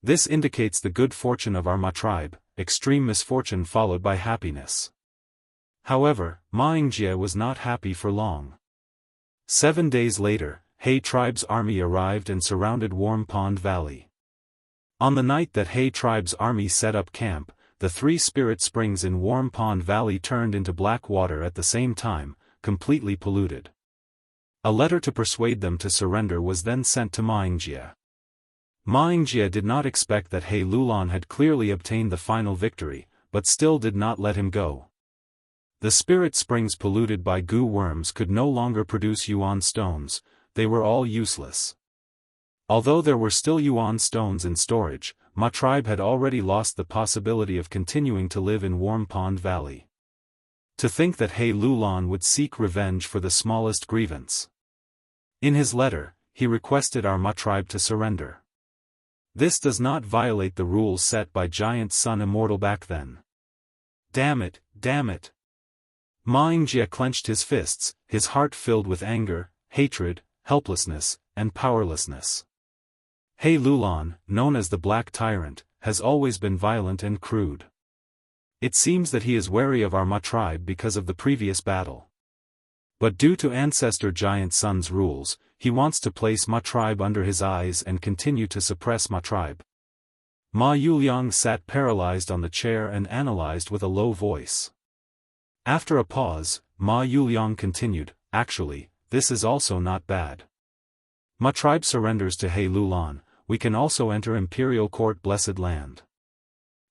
This indicates the good fortune of our Ma tribe, extreme misfortune followed by happiness. However, Ma Yingjie was not happy for long. 7 days later, He tribe's army arrived and surrounded Warm Pond Valley. On the night that He tribe's army set up camp, the 3 spirit springs in Warm Pond Valley turned into black water at the same time, completely polluted. A letter to persuade them to surrender was then sent to Ma Yingjie. Ma Yingjie did not expect that He Lulan had clearly obtained the final victory, but still did not let him go. The spirit springs polluted by goo worms could no longer produce yuan stones, they were all useless. Although there were still yuan stones in storage, Ma tribe had already lost the possibility of continuing to live in Warm Pond Valley. To think that He Lulan would seek revenge for the smallest grievance. In his letter, he requested our Ma tribe to surrender. This does not violate the rules set by Giant Sun Immortal back then. Damn it, damn it. Ma Yingjie clenched his fists, his heart filled with anger, hatred, helplessness, and powerlessness. He Lulan, known as the Black Tyrant, has always been violent and crude. It seems that he is wary of our Ma tribe because of the previous battle. But due to Ancestor Giant Sun's rules, he wants to place Ma tribe under his eyes and continue to suppress Ma tribe. Ma Yuliang sat paralyzed on the chair and analyzed with a low voice. After a pause, Ma Yuliang continued, actually, this is also not bad. Ma tribe surrenders to He Lulan, we can also enter Imperial Court Blessed Land.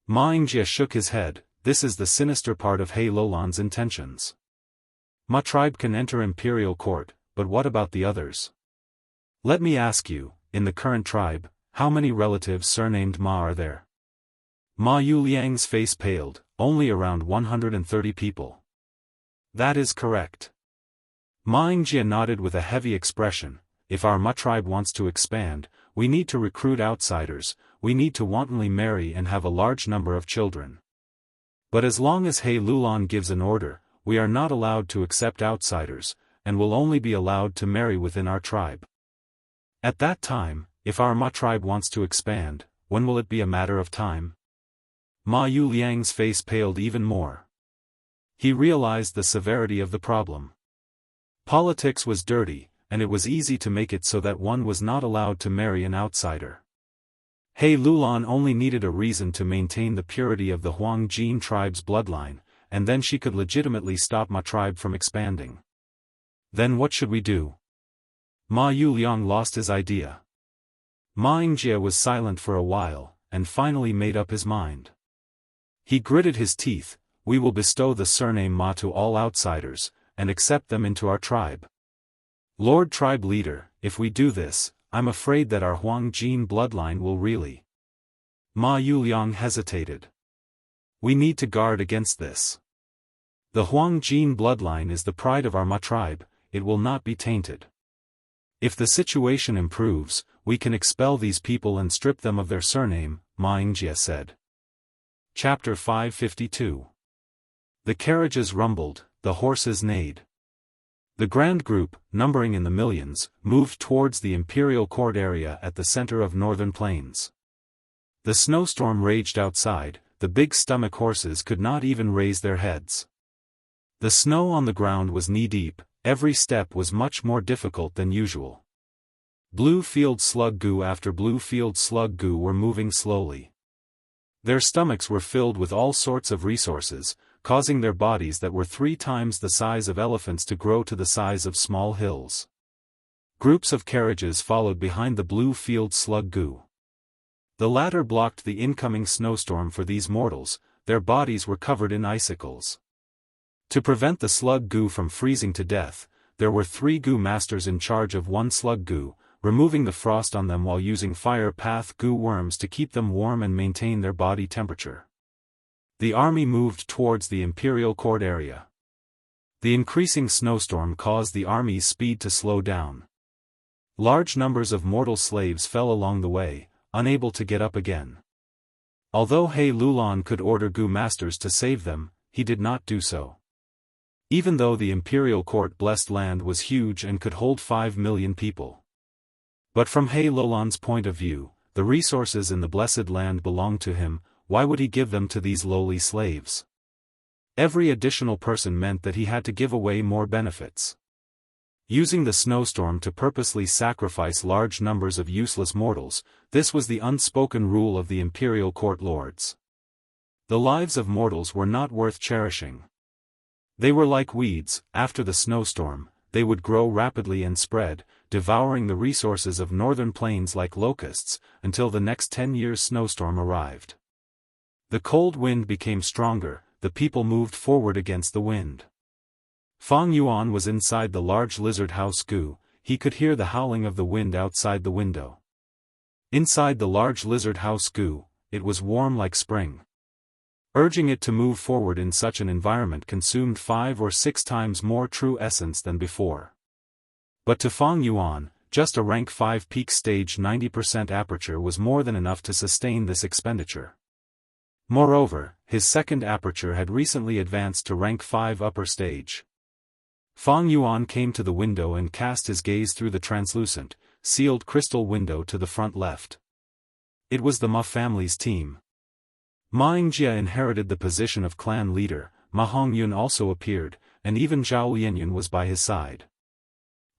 Ma Yingjie shook his head, this is the sinister part of He Lulan's intentions. Ma tribe can enter Imperial Court, but what about the others? Let me ask you, in the current tribe, how many relatives surnamed Ma are there? Ma Yuliang's face paled, only around 130 people. That is correct. Ma Yingjie nodded with a heavy expression, if our Ma tribe wants to expand, we need to recruit outsiders, we need to wantonly marry and have a large number of children. But as long as He Lulan gives an order, we are not allowed to accept outsiders, and will only be allowed to marry within our tribe. At that time, if our Ma tribe wants to expand, when will it be a matter of time? Ma Yuliang's face paled even more. He realized the severity of the problem. Politics was dirty, and it was easy to make it so that one was not allowed to marry an outsider. He Lulan only needed a reason to maintain the purity of the Huang Jin tribe's bloodline, and then she could legitimately stop Ma tribe from expanding. Then what should we do? Ma Yuliang lost his idea. Ma Yingjie was silent for a while, and finally made up his mind. He gritted his teeth, we will bestow the surname Ma to all outsiders, and accept them into our tribe. Lord Tribe Leader, if we do this, I'm afraid that our Huang Jin bloodline will really. Ma Yuliang hesitated. We need to guard against this. The Huang Jin bloodline is the pride of our Ma tribe, it will not be tainted. If the situation improves, we can expel these people and strip them of their surname, Ma Yingjie said. Chapter 552. The carriages rumbled, the horses neighed. The grand group, numbering in the millions, moved towards the Imperial Court area at the center of Northern Plains. The snowstorm raged outside, the big stomach horses could not even raise their heads. The snow on the ground was knee-deep, every step was much more difficult than usual. Blue field slug goo after blue field slug goo were moving slowly. Their stomachs were filled with all sorts of resources, causing their bodies that were 3 times the size of elephants to grow to the size of small hills. Groups of carriages followed behind the blue field slug goo. The latter blocked the incoming snowstorm for these mortals, their bodies were covered in icicles. To prevent the slug goo from freezing to death, there were 3 goo masters in charge of 1 slug goo, removing the frost on them while using fire path goo worms to keep them warm and maintain their body temperature. The army moved towards the Imperial Court area. The increasing snowstorm caused the army's speed to slow down. Large numbers of mortal slaves fell along the way, unable to get up again. Although He Lulan could order goo masters to save them, he did not do so. Even though the imperial court blessed land was huge and could hold 5 million people. But from He Lolan's point of view, the resources in the blessed land belonged to him. Why would he give them to these lowly slaves? Every additional person meant that he had to give away more benefits. Using the snowstorm to purposely sacrifice large numbers of useless mortals, this was the unspoken rule of the imperial court lords. The lives of mortals were not worth cherishing. They were like weeds. After the snowstorm, they would grow rapidly and spread, devouring the resources of northern plains like locusts, until the next 10 years' snowstorm arrived. The cold wind became stronger, the people moved forward against the wind. Fang Yuan was inside the large lizard house Gu. He could hear the howling of the wind outside the window. Inside the large lizard house Gu, it was warm like spring. Urging it to move forward in such an environment consumed 5 or 6 times more true essence than before. But to Fang Yuan, just a rank 5 peak stage 90% aperture was more than enough to sustain this expenditure. Moreover, his second aperture had recently advanced to rank 5 upper stage. Fang Yuan came to the window and cast his gaze through the translucent, sealed crystal window to the front left. It was the Ma family's team. Ma Yingjia inherited the position of clan leader, Ma Hongyun also appeared, and even Zhao Lianyun was by his side.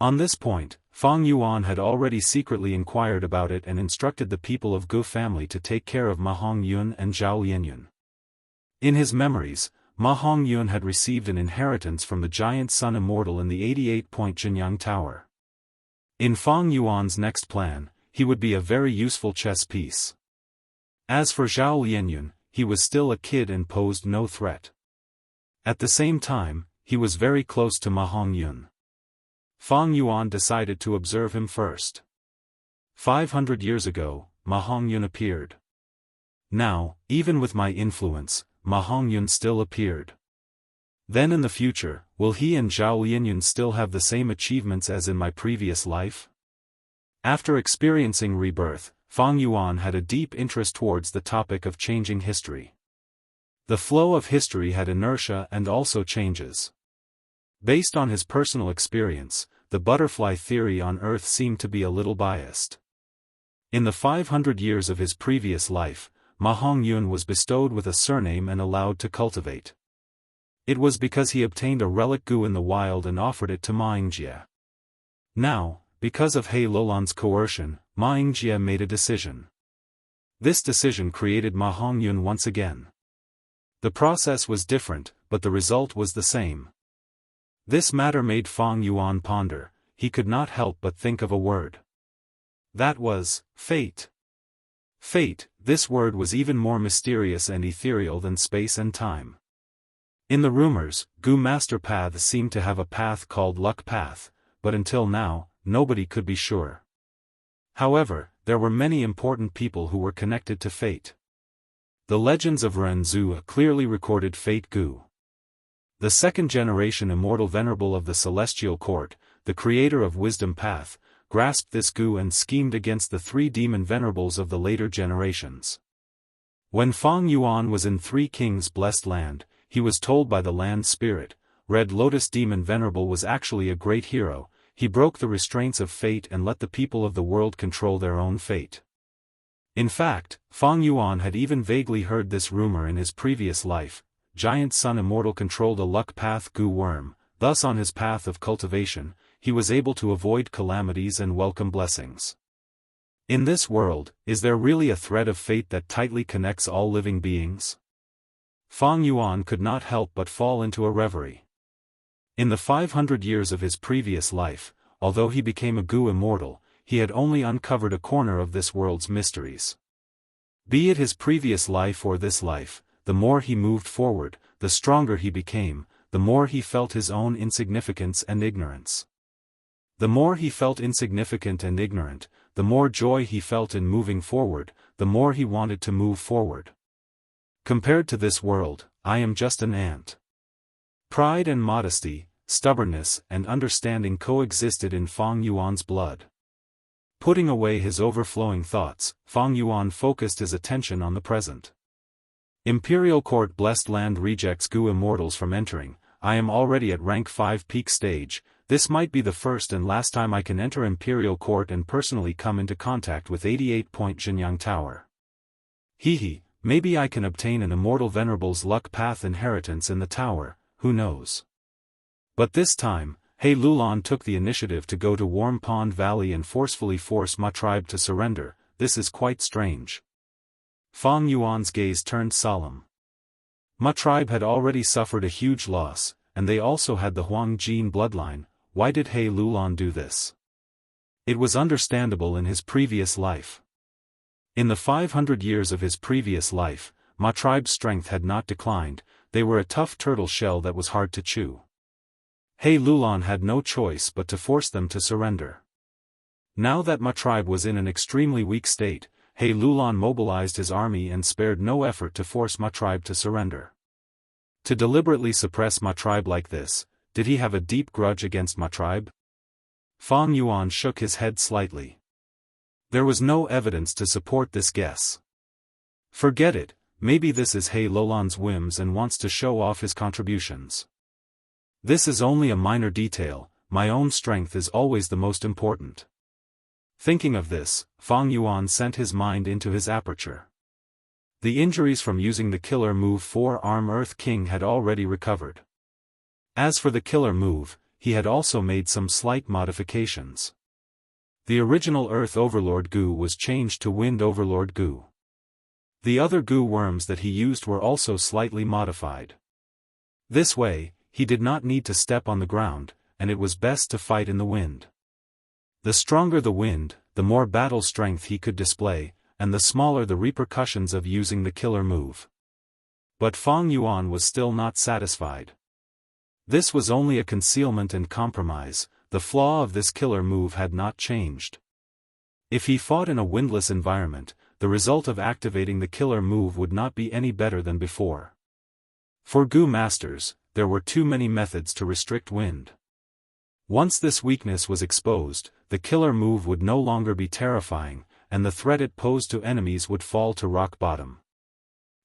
On this point, Fang Yuan had already secretly inquired about it and instructed the people of Gu family to take care of Ma Hongyun and Zhao Lianyun. In his memories, Ma Hongyun had received an inheritance from the giant sun Immortal in the 88-point Jinyang Tower. In Fang Yuan's next plan, he would be a very useful chess piece. As for Zhao Lianyun, he was still a kid and posed no threat. At the same time, he was very close to Ma Hongyun. Fang Yuan decided to observe him first. 500 years ago, Ma Hongyun appeared. Now, even with my influence, Ma Hongyun still appeared. Then in the future, will he and Zhao Lianyun still have the same achievements as in my previous life? After experiencing rebirth, Fang Yuan had a deep interest towards the topic of changing history. The flow of history had inertia and also changes. Based on his personal experience, the butterfly theory on Earth seemed to be a little biased. In the 500 years of his previous life, Ma Hongyun was bestowed with a surname and allowed to cultivate. It was because he obtained a relic Gu in the wild and offered it to Ma Yingjia. Now, because of He Lolan's coercion, Ma Yingjia made a decision. This decision created Ma Hongyun once again. The process was different, but the result was the same. This matter made Fang Yuan ponder. He could not help but think of a word. That was, fate. Fate, this word was even more mysterious and ethereal than space and time. In the rumors, Gu Master Paths seemed to have a path called Luck Path, but until now, nobody could be sure. However, there were many important people who were connected to fate. The legends of Renzu clearly recorded fate Gu. The second generation immortal venerable of the celestial court, the creator of Wisdom Path, grasped this Gu and schemed against the 3 demon venerables of the later generations. When Fang Yuan was in 3 Kings' blessed land, he was told by the land spirit, Red Lotus Demon Venerable was actually a great hero. He broke the restraints of fate and let the people of the world control their own fate. In fact, Fang Yuan had even vaguely heard this rumor in his previous life. Giant Sun Immortal controlled a luck path Gu worm, thus on his path of cultivation, he was able to avoid calamities and welcome blessings. In this world, is there really a thread of fate that tightly connects all living beings? Fang Yuan could not help but fall into a reverie. In the 500 years of his previous life, although he became a Gu immortal, he had only uncovered a corner of this world's mysteries. Be it his previous life or this life, the more he moved forward, the stronger he became, the more he felt his own insignificance and ignorance. The more he felt insignificant and ignorant, the more joy he felt in moving forward, the more he wanted to move forward. Compared to this world, I am just an ant. Pride and modesty, stubbornness and understanding coexisted in Fang Yuan's blood. Putting away his overflowing thoughts, Fang Yuan focused his attention on the present. Imperial Court blessed land rejects Gu immortals from entering. I am already at rank 5 peak stage. This might be the first and last time I can enter Imperial Court and personally come into contact with 88-point Jinyang Tower. Hehe, maybe I can obtain an Immortal Venerable's luck path inheritance in the tower, who knows. But this time, He Lulan took the initiative to go to Warm Pond Valley and forcefully force my tribe to surrender. This is quite strange. Fang Yuan's gaze turned solemn. My tribe had already suffered a huge loss, and they also had the Huang Jin bloodline. Why did He Lulan do this? It was understandable in his previous life. In the 500 years of his previous life, my tribe's strength had not declined. They were a tough turtle shell that was hard to chew. He Lulan had no choice but to force them to surrender. Now that my tribe was in an extremely weak state, He Lulan mobilized his army and spared no effort to force my tribe to surrender. To deliberately suppress my tribe like this, did he have a deep grudge against my tribe? Fang Yuan shook his head slightly. There was no evidence to support this guess. Forget it, maybe this is He Lulan's whims and wants to show off his contributions. This is only a minor detail, my own strength is always the most important. Thinking of this, Fang Yuan sent his mind into his aperture. The injuries from using the killer move 4-arm Earth King had already recovered. As for the killer move, he had also made some slight modifications. The original Earth Overlord Gu was changed to Wind Overlord Gu. The other Gu worms that he used were also slightly modified. This way, he did not need to step on the ground, and it was best to fight in the wind. The stronger the wind, the more battle strength he could display, and the smaller the repercussions of using the killer move. But Fang Yuan was still not satisfied. This was only a concealment and compromise, the flaw of this killer move had not changed. If he fought in a windless environment, the result of activating the killer move would not be any better than before. For Gu masters, there were too many methods to restrict wind. Once this weakness was exposed, the killer move would no longer be terrifying, and the threat it posed to enemies would fall to rock bottom.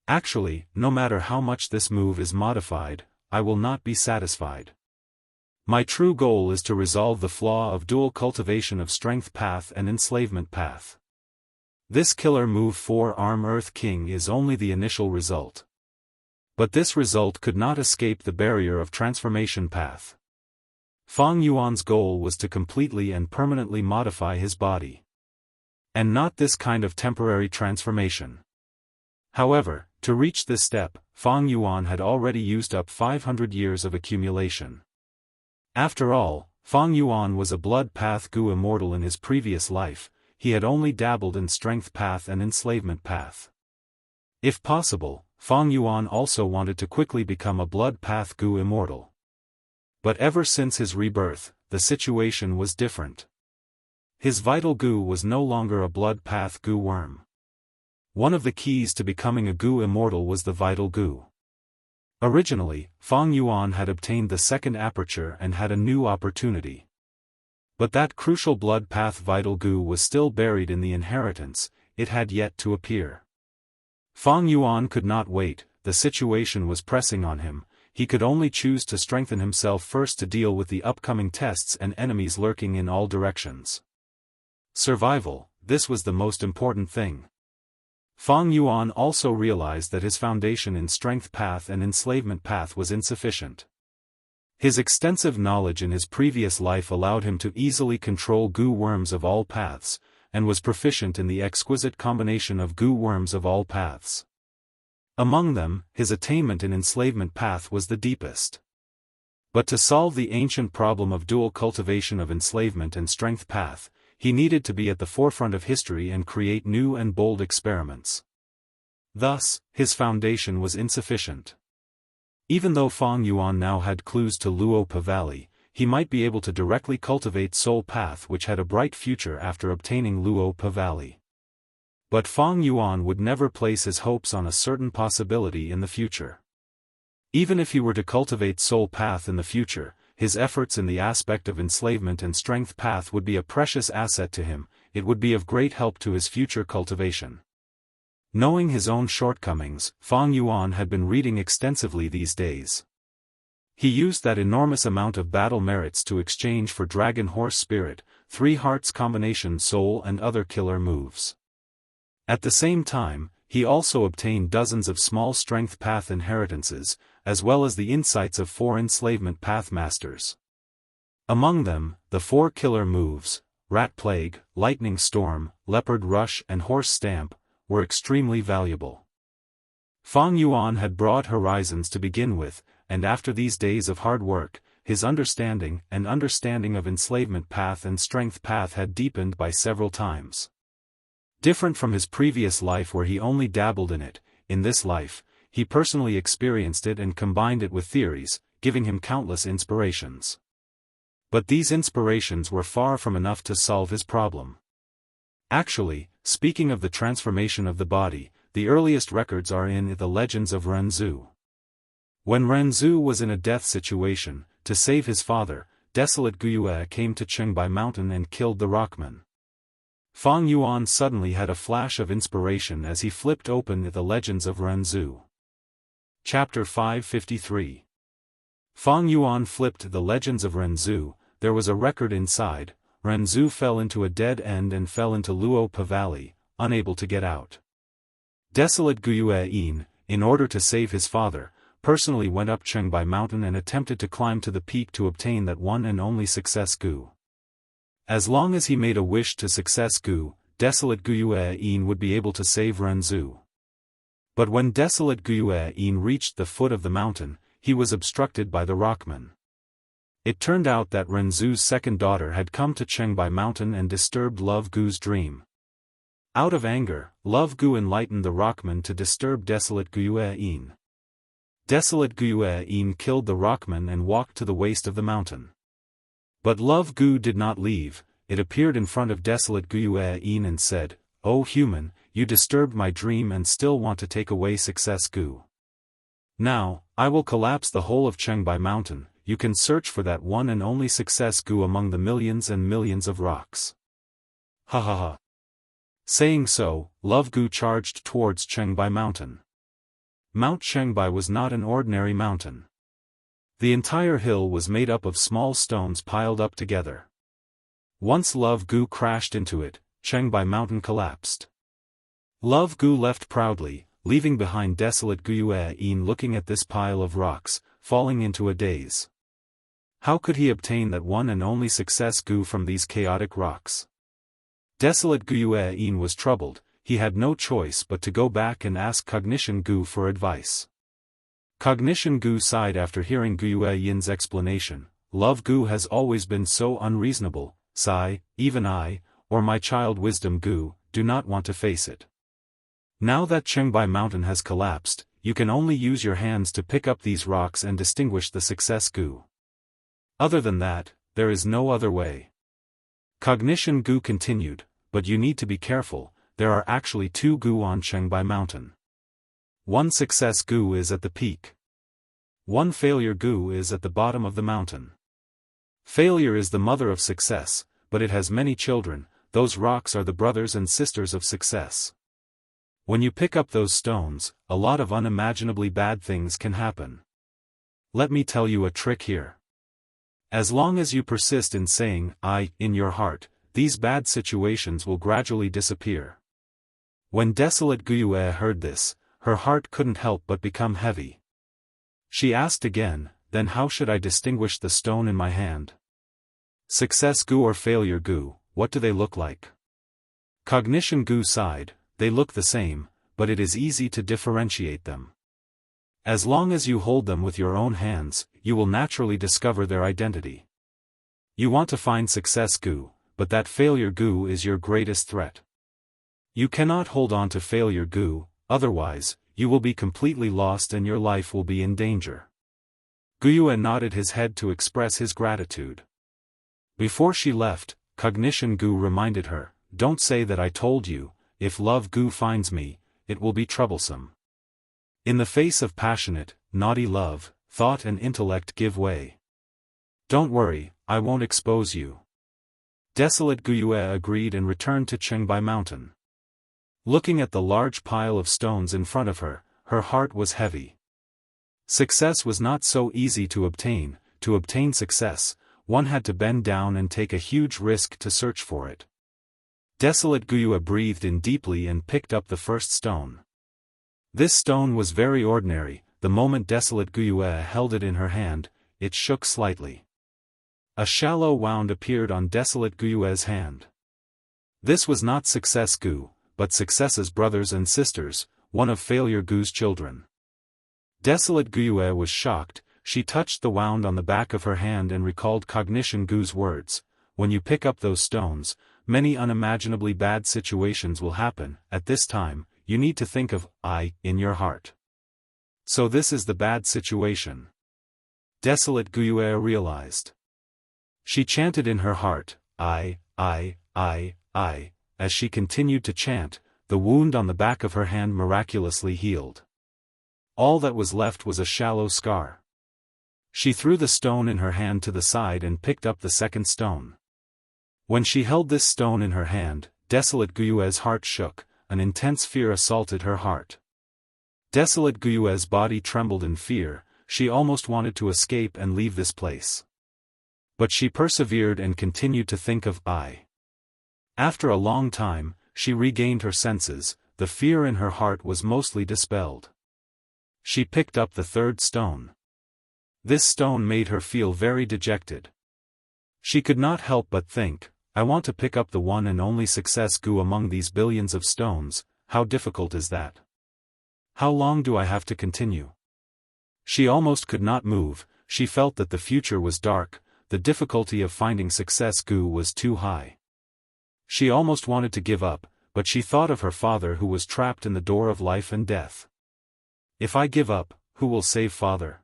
Actually, no matter how much this move is modified, I will not be satisfied. My true goal is to resolve the flaw of dual cultivation of strength path and enslavement path. This killer move 4-arm Earth King is only the initial result. But this result could not escape the barrier of transformation path. Fang Yuan's goal was to completely and permanently modify his body. And not this kind of temporary transformation. However, to reach this step, Fang Yuan had already used up 500 years of accumulation. After all, Fang Yuan was a blood path Gu immortal in his previous life, he had only dabbled in strength path and enslavement path. If possible, Fang Yuan also wanted to quickly become a blood path Gu immortal. But ever since his rebirth, the situation was different. His vital Gu was no longer a blood path Gu worm. One of the keys to becoming a Gu immortal was the vital Gu. Originally, Fang Yuan had obtained the second aperture and had a new opportunity. But that crucial blood path vital Gu was still buried in the inheritance, it had yet to appear. Fang Yuan could not wait, the situation was pressing on him, he could only choose to strengthen himself first to deal with the upcoming tests and enemies lurking in all directions. Survival, this was the most important thing. Fang Yuan also realized that his foundation in strength path and enslavement path was insufficient. His extensive knowledge in his previous life allowed him to easily control Gu worms of all paths, and was proficient in the exquisite combination of Gu worms of all paths. Among them, his attainment in enslavement path was the deepest. But to solve the ancient problem of dual cultivation of enslavement and strength path, he needed to be at the forefront of history and create new and bold experiments. Thus, his foundation was insufficient. Even though Fang Yuan now had clues to Luopa Valley, he might be able to directly cultivate Soul Path, which had a bright future after obtaining Luopa Valley. But Fang Yuan would never place his hopes on a certain possibility in the future. Even if he were to cultivate Soul Path in the future, his efforts in the aspect of enslavement and strength path would be a precious asset to him, it would be of great help to his future cultivation. Knowing his own shortcomings, Fang Yuan had been reading extensively these days. He used that enormous amount of battle merits to exchange for Dragon Horse Spirit, 3 Hearts Combination Soul and other killer moves. At the same time, he also obtained dozens of small strength path inheritances, as well as the insights of 4 enslavement path masters. Among them, the 4 killer moves, Rat Plague, Lightning Storm, Leopard Rush and Horse Stamp, were extremely valuable. Fang Yuan had broad horizons to begin with, and after these days of hard work, his understanding of enslavement path and strength path had deepened by several times. Different from his previous life where he only dabbled in it, in this life, he personally experienced it and combined it with theories, giving him countless inspirations. But these inspirations were far from enough to solve his problem. Actually, speaking of the transformation of the body, the earliest records are in the legends of Renzu. When Renzu was in a death situation, to save his father, Desolate Guyue came to Qingbai Mountain and killed the Rockman. Fang Yuan suddenly had a flash of inspiration as he flipped open the legends of Renzu. Chapter 553. Fang Yuan flipped the legends of Renzu. There was a record inside. Renzu fell into a dead end and fell into Luopa Valley, unable to get out. Desolate Guyue, in order to save his father, personally went up Qingbai Mountain and attempted to climb to the peak to obtain that one and only success Gu. As long as he made a wish to success Gu, Desolate Guyue would be able to save Renzu. But when Desolate Guyue reached the foot of the mountain, he was obstructed by the Rockman. It turned out that Renzu's second daughter had come to Qingbai Mountain and disturbed Love Gu's dream. Out of anger, Love Gu enlightened the Rockman to disturb Desolate Guyue. Desolate Guyue killed the Rockman and walked to the waist of the mountain. But Love Gu did not leave. It appeared in front of Desolate Guyue and said, "O human, you disturbed my dream and still want to take away success Gu. Now, I will collapse the whole of Qingbai Mountain. You can search for that one and only success Gu among the millions and millions of rocks." Ha ha ha. Saying so, Love Gu charged towards Qingbai Mountain. Mount Qingbai was not an ordinary mountain. The entire hill was made up of small stones piled up together. Once Love Gu crashed into it, Qingbai Mountain collapsed. Love Gu left proudly, leaving behind Desolate Guyue looking at this pile of rocks, falling into a daze. How could he obtain that one and only success Gu from these chaotic rocks? Desolate Guyue was troubled. He had no choice but to go back and ask Cognition Gu for advice. Cognition Gu sighed after hearing Guyue's explanation. Love Gu has always been so unreasonable, sigh, even I, or my child Wisdom Gu, do not want to face it. Now that Qingbai Mountain has collapsed, you can only use your hands to pick up these rocks and distinguish the success Gu. Other than that, there is no other way. Cognition Gu continued, but you need to be careful. There are actually 2 Gu on Qingbai Mountain. One success Gu is at the peak. One failure Gu is at the bottom of the mountain. Failure is the mother of success, but it has many children. Those rocks are the brothers and sisters of success. When you pick up those stones, a lot of unimaginably bad things can happen. Let me tell you a trick here. As long as you persist in saying, "I," in your heart, these bad situations will gradually disappear. When Desolate Guyue heard this, her heart couldn't help but become heavy. She asked again, "Then how should I distinguish the stone in my hand? Success Gu or failure Gu, what do they look like?" Cognition Gu sighed, "They look the same, but it is easy to differentiate them. As long as you hold them with your own hands, you will naturally discover their identity. You want to find success Gu, but that failure Gu is your greatest threat. You cannot hold on to failure Gu, otherwise, you will be completely lost and your life will be in danger." Guyue nodded his head to express his gratitude. Before she left, Cognition Gu reminded her, "Don't say that I told you. If Love Gu finds me, it will be troublesome." In the face of passionate, naughty love, thought and intellect give way. "Don't worry, I won't expose you." Desolate Guyue agreed and returned to Qingbai Mountain. Looking at the large pile of stones in front of her, her heart was heavy. Success was not so easy to obtain. To obtain success, one had to bend down and take a huge risk to search for it. Desolate Guiyue breathed in deeply and picked up the first stone. This stone was very ordinary. The moment Desolate Guiyue held it in her hand, it shook slightly. A shallow wound appeared on Desolate Guiyue's hand. This was not Success Gu, but Success's brothers and sisters, one of Failure Gu's children. Desolate Guiyue was shocked. She touched the wound on the back of her hand and recalled Cognition Gu's words, "When you pick up those stones, many unimaginably bad situations will happen. At this time, you need to think of I in your heart." So this is the bad situation. Desolate Guiyue realized. She chanted in her heart, I. As she continued to chant, the wound on the back of her hand miraculously healed. All that was left was a shallow scar. She threw the stone in her hand to the side and picked up the second stone. When she held this stone in her hand, Desolate Guiyue's heart shook. An intense fear assaulted her heart. Desolate Guiyue's body trembled in fear. She almost wanted to escape and leave this place. But she persevered and continued to think of I. After a long time, she regained her senses. The fear in her heart was mostly dispelled. She picked up the third stone. This stone made her feel very dejected. She could not help but think, I want to pick up the one and only Success Gu among these billions of stones. How difficult is that? How long do I have to continue? She almost could not move. She felt that the future was dark. The difficulty of finding Success Gu was too high. She almost wanted to give up, but she thought of her father who was trapped in the door of life and death. If I give up, who will save father?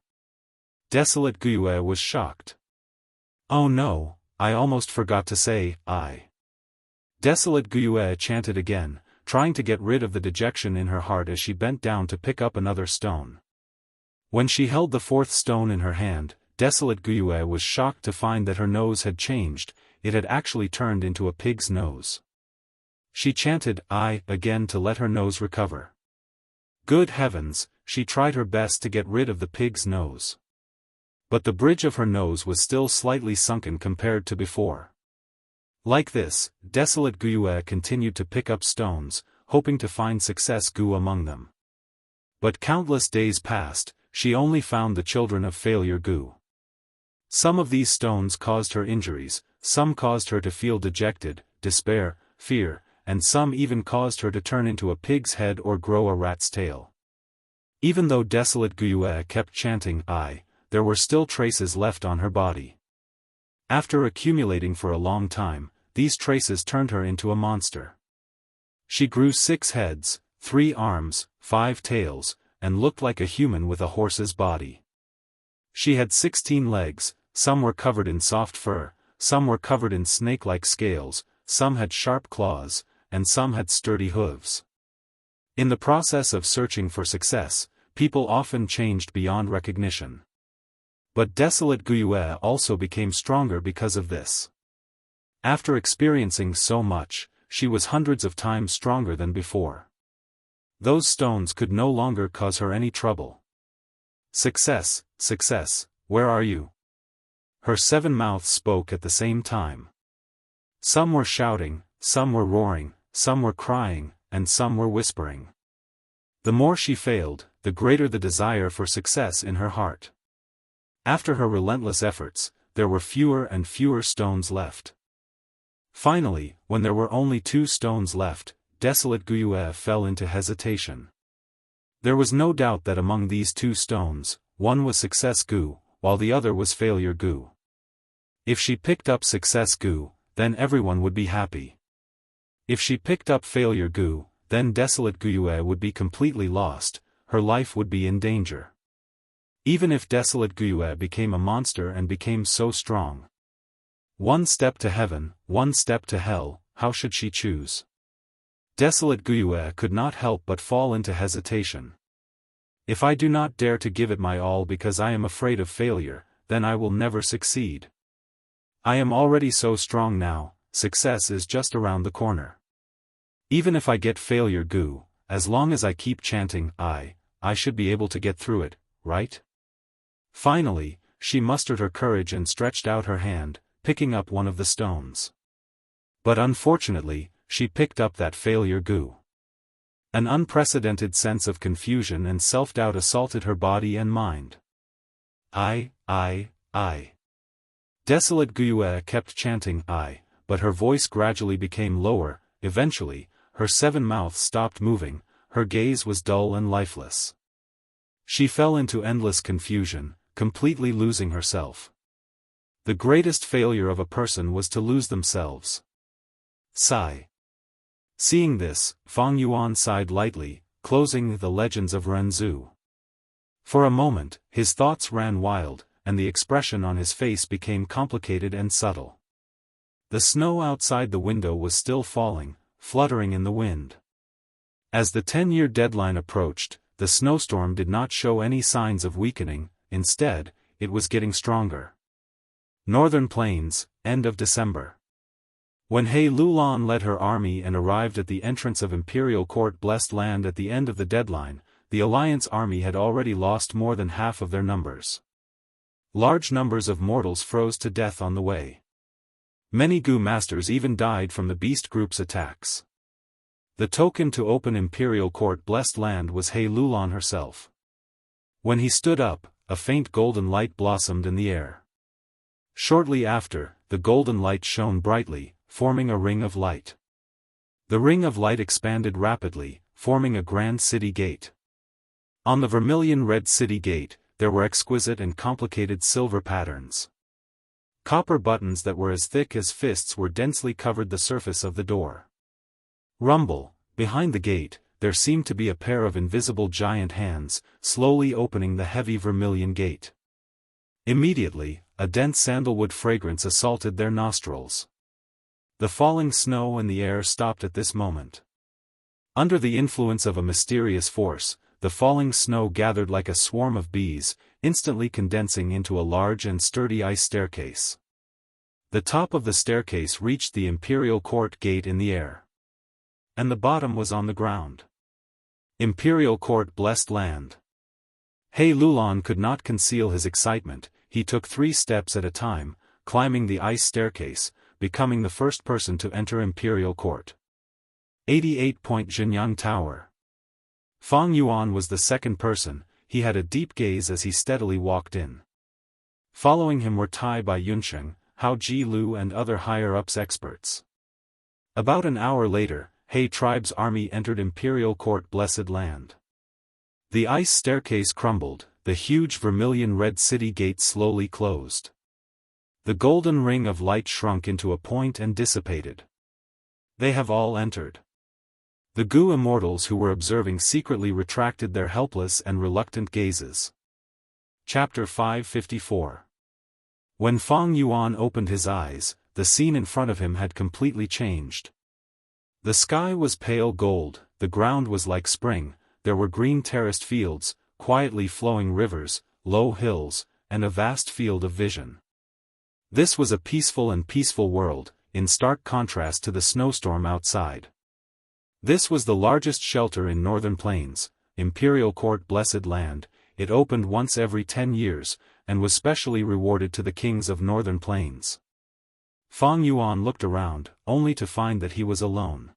Desolate Guiyue was shocked. Oh no, I almost forgot to say, I. Desolate Guiyue chanted again, trying to get rid of the dejection in her heart as she bent down to pick up another stone. When she held the fourth stone in her hand, Desolate Guiyue was shocked to find that her nose had changed. It had actually turned into a pig's nose. She chanted I again to let her nose recover. Good heavens, she tried her best to get rid of the pig's nose. But the bridge of her nose was still slightly sunken compared to before. Like this, Desolate Guiyue continued to pick up stones, hoping to find Success Gu among them. But countless days passed, she only found the children of Failure Gu. Some of these stones caused her injuries, some caused her to feel dejected, despair, fear, and some even caused her to turn into a pig's head or grow a rat's tail. Even though Desolate Guiyue kept chanting I, there were still traces left on her body. After accumulating for a long time, these traces turned her into a monster. She grew 6 heads, 3 arms, 5 tails, and looked like a human with a horse's body. She had 16 legs, some were covered in soft fur, some were covered in snake-like scales, some had sharp claws, and some had sturdy hooves. In the process of searching for success, people often changed beyond recognition. But Desolate Guiyue also became stronger because of this. After experiencing so much, she was hundreds of times stronger than before. Those stones could no longer cause her any trouble. Success, success, where are you? Her 7 mouths spoke at the same time. Some were shouting, some were roaring, some were crying, and some were whispering. The more she failed, the greater the desire for success in her heart. After her relentless efforts, there were fewer and fewer stones left. Finally, when there were only 2 stones left, Desolate Guiyue fell into hesitation. There was no doubt that among these 2 stones, one was Success Gu, while the other was Failure Gu. If she picked up Success Gu, then everyone would be happy. If she picked up Failure Gu, then Desolate Guiyue would be completely lost, her life would be in danger. Even if Desolate Guiyue became a monster and became so strong. 1 step to heaven, 1 step to hell, how should she choose? Desolate Guiyue could not help but fall into hesitation. If I do not dare to give it my all because I am afraid of failure, then I will never succeed. I am already so strong now, success is just around the corner. Even if I get Failure Gu, as long as I keep chanting I should be able to get through it, right? Finally, she mustered her courage and stretched out her hand, picking up one of the stones. But unfortunately, she picked up that failure goo. An unprecedented sense of confusion and self-doubt assaulted her body and mind. I. Desolate Guiyue kept chanting I, but her voice gradually became lower. Eventually, her 7 mouths stopped moving, her gaze was dull and lifeless. She fell into endless confusion, completely losing herself. The greatest failure of a person was to lose themselves. Sigh. Seeing this, Fang Yuan sighed lightly, closing the Legends of Renzu. For a moment, his thoughts ran wild, and the expression on his face became complicated and subtle. The snow outside the window was still falling, fluttering in the wind. As the 10-year deadline approached, the snowstorm did not show any signs of weakening. Instead, it was getting stronger. Northern Plains, end of December. When He Lulan led her army and arrived at the entrance of Imperial Court Blessed Land at the end of the deadline, the Alliance army had already lost more than half of their numbers. Large numbers of mortals froze to death on the way. Many Gu masters even died from the beast group's attacks. The token to open Imperial Court Blessed Land was He Lulan herself. When he stood up, a faint golden light blossomed in the air. Shortly after, the golden light shone brightly, forming a ring of light. The ring of light expanded rapidly, forming a grand city gate. On the vermilion-red city gate, there were exquisite and complicated silver patterns. Copper buttons that were as thick as fists were densely covered the surface of the door. Rumble, behind the gate, there seemed to be a pair of invisible giant hands, slowly opening the heavy vermilion gate. Immediately, a dense sandalwood fragrance assaulted their nostrils. The falling snow and the air stopped at this moment. Under the influence of a mysterious force, the falling snow gathered like a swarm of bees, instantly condensing into a large and sturdy ice staircase. The top of the staircase reached the Imperial Court gate in the air. And the bottom was on the ground. Imperial Court Blessed Land. He Lulan could not conceal his excitement. He took 3 steps at a time, climbing the ice staircase, becoming the first person to enter Imperial Court. 88-point Jianghu Tower. Fang Yuan was the second person. He had a deep gaze as he steadily walked in. Following him were Tai Bai Yunsheng, Hao Ji Lu and other higher-ups experts. About an hour later, He tribe's army entered Imperial Court Blessed Land. The ice staircase crumbled, the huge vermilion-red city gate slowly closed. The golden ring of light shrunk into a point and dissipated. They have all entered. The Gu immortals who were observing secretly retracted their helpless and reluctant gazes. Chapter 554. When Fang Yuan opened his eyes, the scene in front of him had completely changed. The sky was pale gold, the ground was like spring, there were green terraced fields, quietly flowing rivers, low hills, and a vast field of vision. This was a peaceful world, in stark contrast to the snowstorm outside. This was the largest shelter in Northern Plains, Imperial Court Blessed Land. It opened once every 10 years, and was specially rewarded to the kings of Northern Plains. Fang Yuan looked around, only to find that he was alone.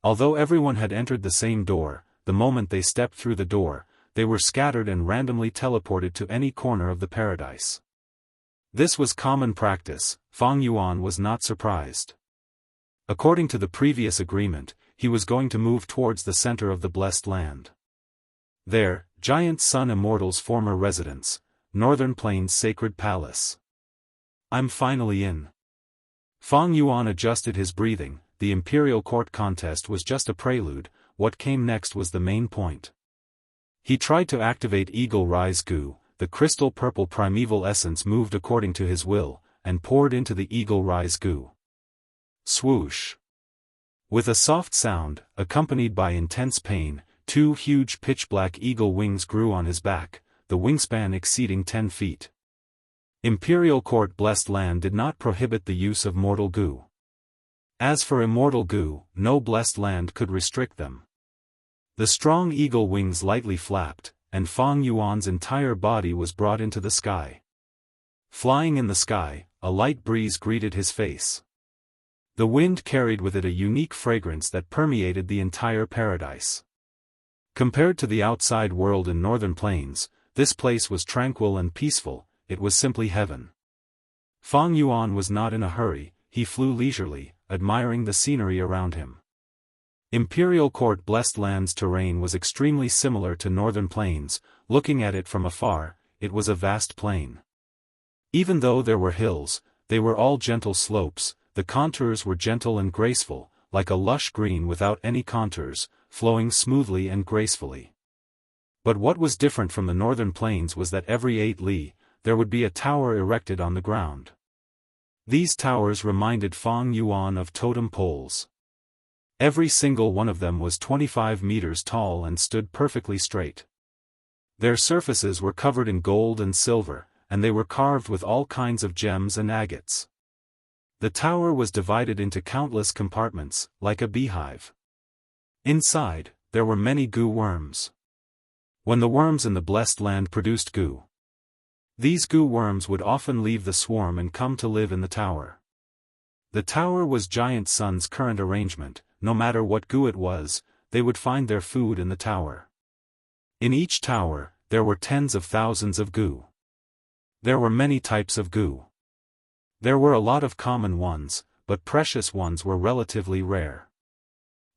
Although everyone had entered the same door, the moment they stepped through the door, they were scattered and randomly teleported to any corner of the paradise. This was common practice. Fang Yuan was not surprised. According to the previous agreement, he was going to move towards the center of the Blessed Land. There, Giant Sun Immortal's former residence, Northern Plains Sacred Palace. I'm finally in. Fang Yuan adjusted his breathing. The Imperial Court contest was just a prelude. What came next was the main point. He tried to activate Eagle Rise Gu. The crystal purple primeval essence moved according to his will, and poured into the Eagle Rise Gu. Swoosh. With a soft sound, accompanied by intense pain, 2 huge pitch-black eagle wings grew on his back, the wingspan exceeding 10 feet. Imperial Court Blessed Land did not prohibit the use of mortal Gu. As for immortal Gu, no Blessed Land could restrict them. The strong eagle wings lightly flapped, and Fang Yuan's entire body was brought into the sky. Flying in the sky, a light breeze greeted his face. The wind carried with it a unique fragrance that permeated the entire paradise. Compared to the outside world in northern plains, this place was tranquil and peaceful. It was simply heaven. Fang Yuan was not in a hurry, he flew leisurely, admiring the scenery around him. Imperial Court Blessed Land's terrain was extremely similar to northern plains. Looking at it from afar, it was a vast plain. Even though there were hills, they were all gentle slopes. The contours were gentle and graceful, like a lush green without any contours, flowing smoothly and gracefully. But what was different from the northern plains was that every 8 li, there would be a tower erected on the ground. These towers reminded Fang Yuan of totem poles. Every single one of them was 25 meters tall and stood perfectly straight. Their surfaces were covered in gold and silver, and they were carved with all kinds of gems and agates. The tower was divided into countless compartments, like a beehive. Inside, there were many goo worms. When the worms in the Blessed Land produced goo, these goo worms would often leave the swarm and come to live in the tower. The tower was Giant Sun's current arrangement. No matter what goo it was, they would find their food in the tower. In each tower, there were tens of thousands of goo. There were many types of goo. There were a lot of common ones, but precious ones were relatively rare.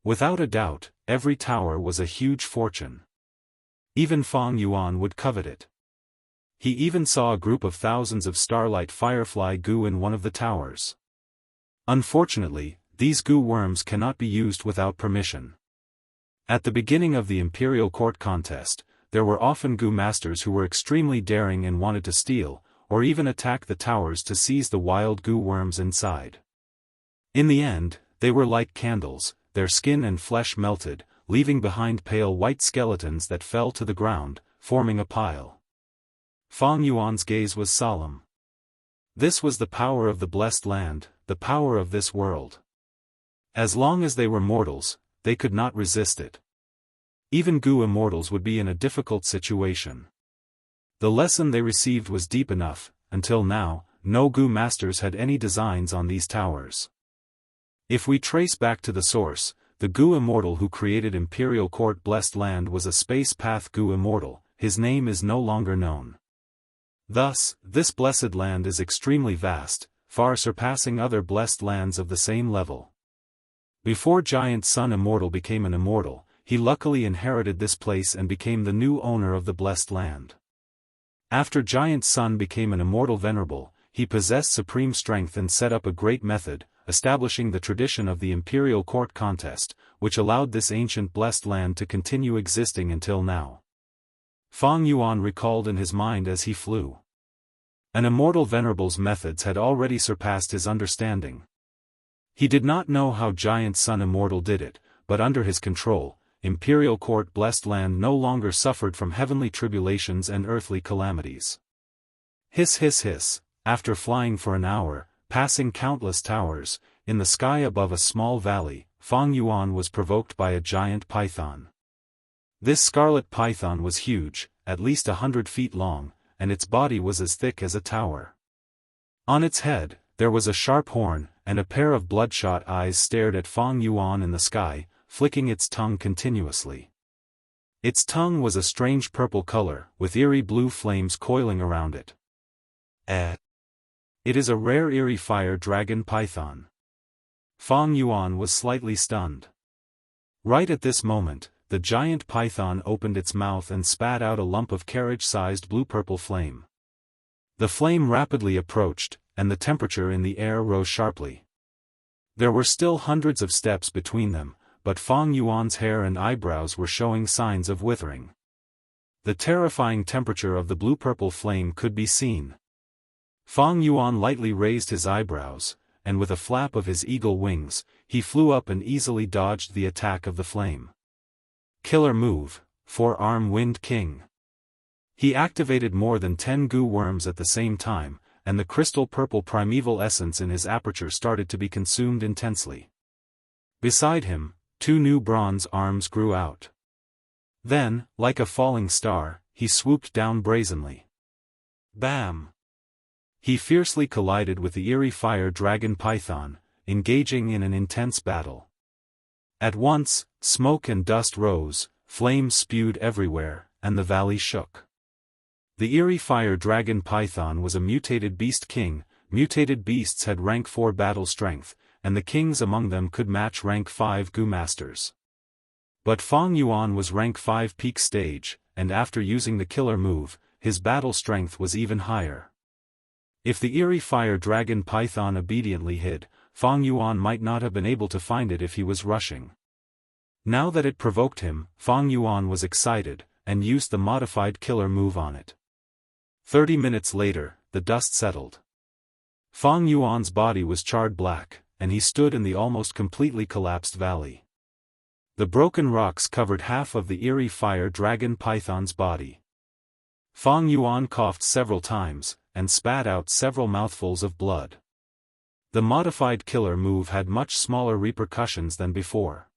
Without a doubt, every tower was a huge fortune. Even Fang Yuan would covet it. He even saw a group of thousands of starlight firefly goo in one of the towers. Unfortunately, these goo worms cannot be used without permission. At the beginning of the Imperial Court contest, there were often goo masters who were extremely daring and wanted to steal, or even attack the towers to seize the wild goo worms inside. In the end, they were like candles, their skin and flesh melted, leaving behind pale white skeletons that fell to the ground, forming a pile. Fang Yuan's gaze was solemn. This was the power of the Blessed Land, the power of this world. As long as they were mortals, they could not resist it. Even goo immortals would be in a difficult situation. The lesson they received was deep enough. Until now, no goo masters had any designs on these towers. If we trace back to the source, the goo immortal who created Imperial Court Blessed Land was a space path goo immortal. His name is no longer known. Thus, this blessed land is extremely vast, far surpassing other blessed lands of the same level. Before Giant Sun Immortal became an immortal, he luckily inherited this place and became the new owner of the Blessed Land. After Giant Sun became an immortal venerable, he possessed supreme strength and set up a great method, establishing the tradition of the Imperial Court contest, which allowed this ancient Blessed Land to continue existing until now. Fang Yuan recalled in his mind as he flew. An immortal venerable's methods had already surpassed his understanding. He did not know how Giant Sun Immortal did it, but under his control, Imperial Court Blessed Land no longer suffered from heavenly tribulations and earthly calamities. Hiss hiss hiss, after flying for an hour, passing countless towers, in the sky above a small valley, Fang Yuan was provoked by a giant python. This scarlet python was huge, at least 100 feet long, and its body was as thick as a tower. On its head, there was a sharp horn, and a pair of bloodshot eyes stared at Fang Yuan in the sky, flicking its tongue continuously. Its tongue was a strange purple color, with eerie blue flames coiling around it. It is a rare eerie fire dragon python. Fang Yuan was slightly stunned. Right at this moment, the giant python opened its mouth and spat out a lump of carriage-sized blue-purple flame. The flame rapidly approached, and the temperature in the air rose sharply. There were still hundreds of steps between them, but Fang Yuan's hair and eyebrows were showing signs of withering. The terrifying temperature of the blue-purple flame could be seen. Fang Yuan lightly raised his eyebrows, and with a flap of his eagle wings, he flew up and easily dodged the attack of the flame. Killer move, Four-Arm Wind King. He activated more than 10 goo worms at the same time, and the crystal purple primeval essence in his aperture started to be consumed intensely. Beside him, 2 new bronze arms grew out. Then, like a falling star, he swooped down brazenly. Bam! He fiercely collided with the eerie fire dragon python, engaging in an intense battle. At once, smoke and dust rose, flames spewed everywhere, and the valley shook. The eerie fire dragon python was a mutated beast king. Mutated beasts had rank 4 battle strength, and the kings among them could match rank 5 Gu masters. But Fang Yuan was rank 5 peak stage, and after using the killer move, his battle strength was even higher. If the eerie fire dragon python obediently hid, Fang Yuan might not have been able to find it if he was rushing. Now that it provoked him, Fang Yuan was excited, and used the modified killer move on it. 30 minutes later, the dust settled. Fang Yuan's body was charred black, and he stood in the almost completely collapsed valley. The broken rocks covered half of the eerie fire dragon python's body. Fang Yuan coughed several times, and spat out several mouthfuls of blood. The modified killer move had much smaller repercussions than before.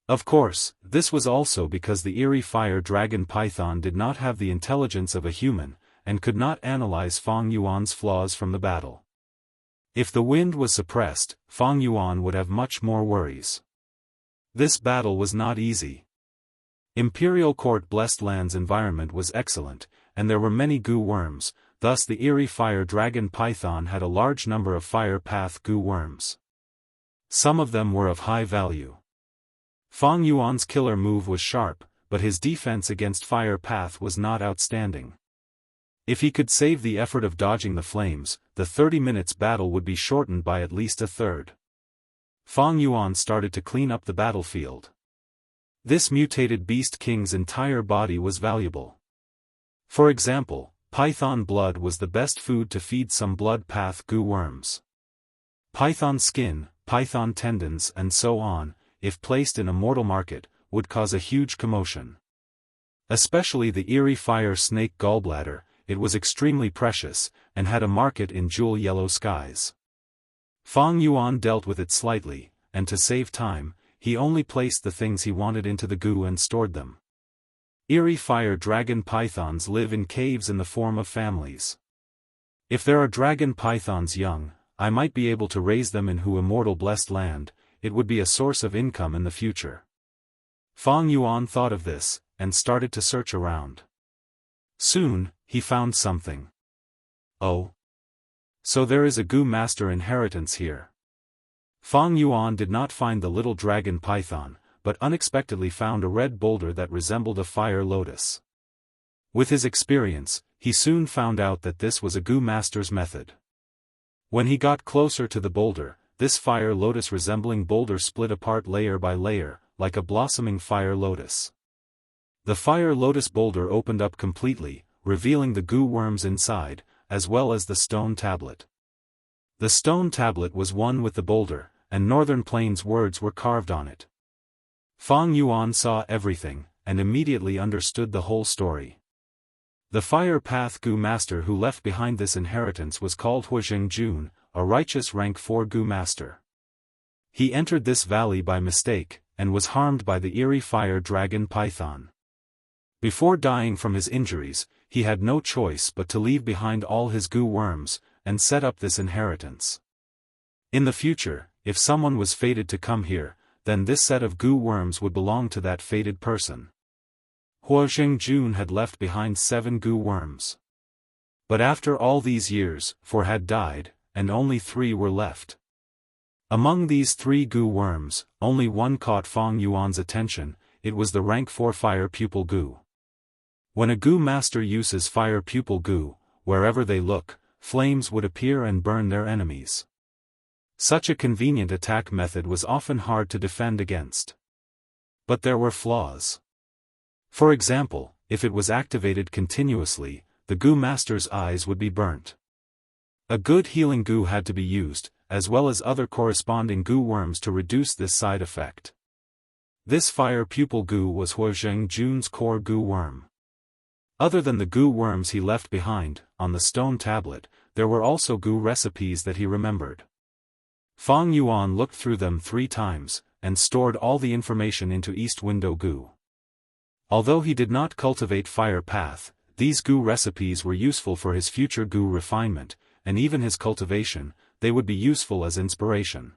Of course, this was also because the eerie fire dragon python did not have the intelligence of a human, and could not analyze Fang Yuan's flaws from the battle. If the wind was suppressed, Fang Yuan would have much more worries. This battle was not easy. Imperial Court Blessed Land's environment was excellent, and there were many Gu worms, thus the eerie fire dragon python had a large number of fire path Gu worms. Some of them were of high value. Fang Yuan's killer move was sharp, but his defense against fire path was not outstanding. If he could save the effort of dodging the flames, the 30 minutes battle would be shortened by at least a third. Fang Yuan started to clean up the battlefield. This mutated beast king's entire body was valuable. For example, python blood was the best food to feed some blood path Gu worms. Python skin, python tendons and so on, if placed in a mortal market, would cause a huge commotion. Especially the eerie fire snake gallbladder, it was extremely precious, and had a market in jewel yellow skies. Fang Yuan dealt with it slightly, and to save time, he only placed the things he wanted into the Gu and stored them. Eerie fire dragon pythons live in caves in the form of families. If there are dragon pythons young, I might be able to raise them in Immortal Blessed Land. It would be a source of income in the future. Fang Yuan thought of this, and started to search around. Soon, he found something. Oh. So there is a Gu master inheritance here. Fang Yuan did not find the little dragon python, but unexpectedly found a red boulder that resembled a fire lotus. With his experience, he soon found out that this was a Gu master's method. When he got closer to the boulder, this fire lotus resembling boulder split apart layer by layer, like a blossoming fire lotus. The fire lotus boulder opened up completely, revealing the Gu worms inside, as well as the stone tablet. The stone tablet was one with the boulder, and Northern Plains words were carved on it. Fang Yuan saw everything, and immediately understood the whole story. The fire path Gu master who left behind this inheritance was called Wuxia Xianxia, a righteous rank 4 Gu master. He entered this valley by mistake, and was harmed by the eerie fire dragon python. Before dying from his injuries, he had no choice but to leave behind all his Gu worms, and set up this inheritance. In the future, if someone was fated to come here, then this set of Gu worms would belong to that fated person. Wuxia Xianxia had left behind 7 Gu worms. But after all these years, 4 had died, and only 3 were left. Among these 3 Gu worms, only one caught Fang Yuan's attention. It was the rank 4 fire pupil Gu. When a Gu master uses fire pupil Gu, wherever they look, flames would appear and burn their enemies. Such a convenient attack method was often hard to defend against. But there were flaws. For example, if it was activated continuously, the Gu master's eyes would be burnt. A good healing Gu had to be used, as well as other corresponding Gu worms to reduce this side effect. This fire pupil Gu was Wuxia Xianxia's core Gu worm. Other than the Gu worms he left behind, on the stone tablet, there were also Gu recipes that he remembered. Fang Yuan looked through them 3 times, and stored all the information into East Window Gu. Although he did not cultivate fire path, these Gu recipes were useful for his future Gu refinement, and even his cultivation, they would be useful as inspiration.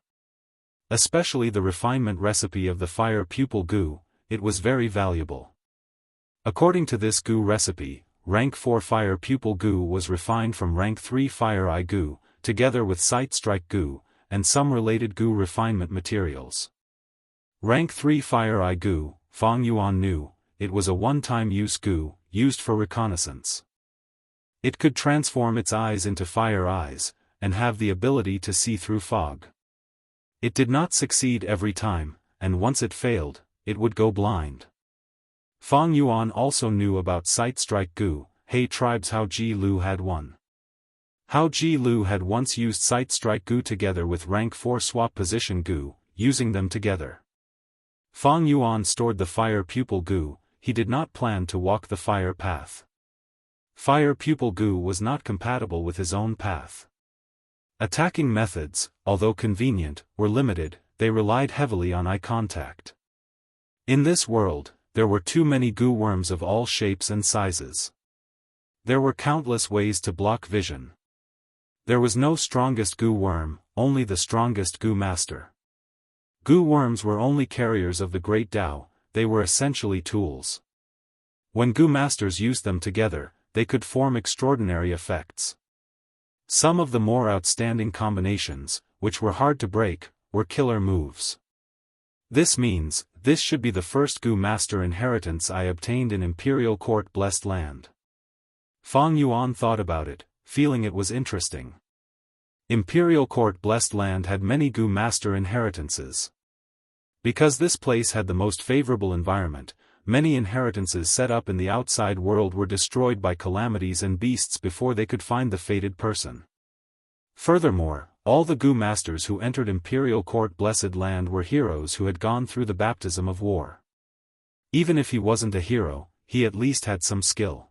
Especially the refinement recipe of the fire pupil Gu, it was very valuable. According to this Gu recipe, rank 4 fire pupil Gu was refined from rank 3 fire eye Gu, together with sight strike Gu, and some related Gu refinement materials. Rank 3 fire eye Gu, Fang Yuan knew, it was a one-time use Gu, used for reconnaissance. It could transform its eyes into fire eyes, and have the ability to see through fog. It did not succeed every time, and once it failed, it would go blind. Fang Yuan also knew about sight strike Gu. He tribes Hao Ji Lu had one. Hao Ji Lu had once used sight strike Gu together with rank 4 swap position Gu, using them together. Fang Yuan stored the fire pupil Gu. He did not plan to walk the fire path. Fire pupil Gu was not compatible with his own path. Attacking methods, although convenient, were limited. They relied heavily on eye contact. In this world, there were too many Gu worms of all shapes and sizes. There were countless ways to block vision. There was no strongest Gu worm, only the strongest Gu master. Gu worms were only carriers of the great Tao, they were essentially tools. When Gu masters used them together, they could form extraordinary effects. Some of the more outstanding combinations, which were hard to break, were killer moves. This means, this should be the first Gu master inheritance I obtained in Imperial Court Blessed Land. Fang Yuan thought about it, feeling it was interesting. Imperial Court Blessed Land had many Gu master inheritances. Because this place had the most favorable environment, many inheritances set up in the outside world were destroyed by calamities and beasts before they could find the fated person. Furthermore, all the Gu masters who entered Imperial Court Blessed Land were heroes who had gone through the baptism of war. Even if he wasn't a hero, he at least had some skill.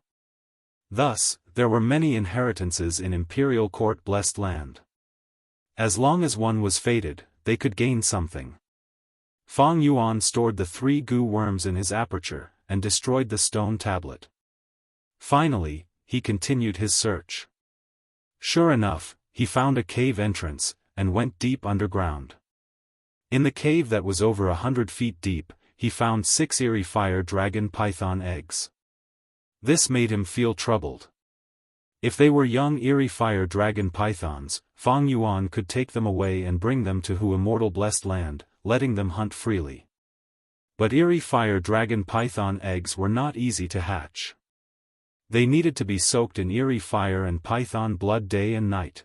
Thus, there were many inheritances in Imperial Court Blessed Land. As long as one was fated, they could gain something. Fang Yuan stored the 3 Gu worms in his aperture, and destroyed the stone tablet. Finally, he continued his search. Sure enough, he found a cave entrance, and went deep underground. In the cave that was over 100 feet deep, he found 6 eerie fire dragon python eggs. This made him feel troubled. If they were young eerie fire dragon pythons, Fang Yuan could take them away and bring them to Immortal Blessed Land, letting them hunt freely. But eerie fire dragon python eggs were not easy to hatch. They needed to be soaked in eerie fire and python blood day and night.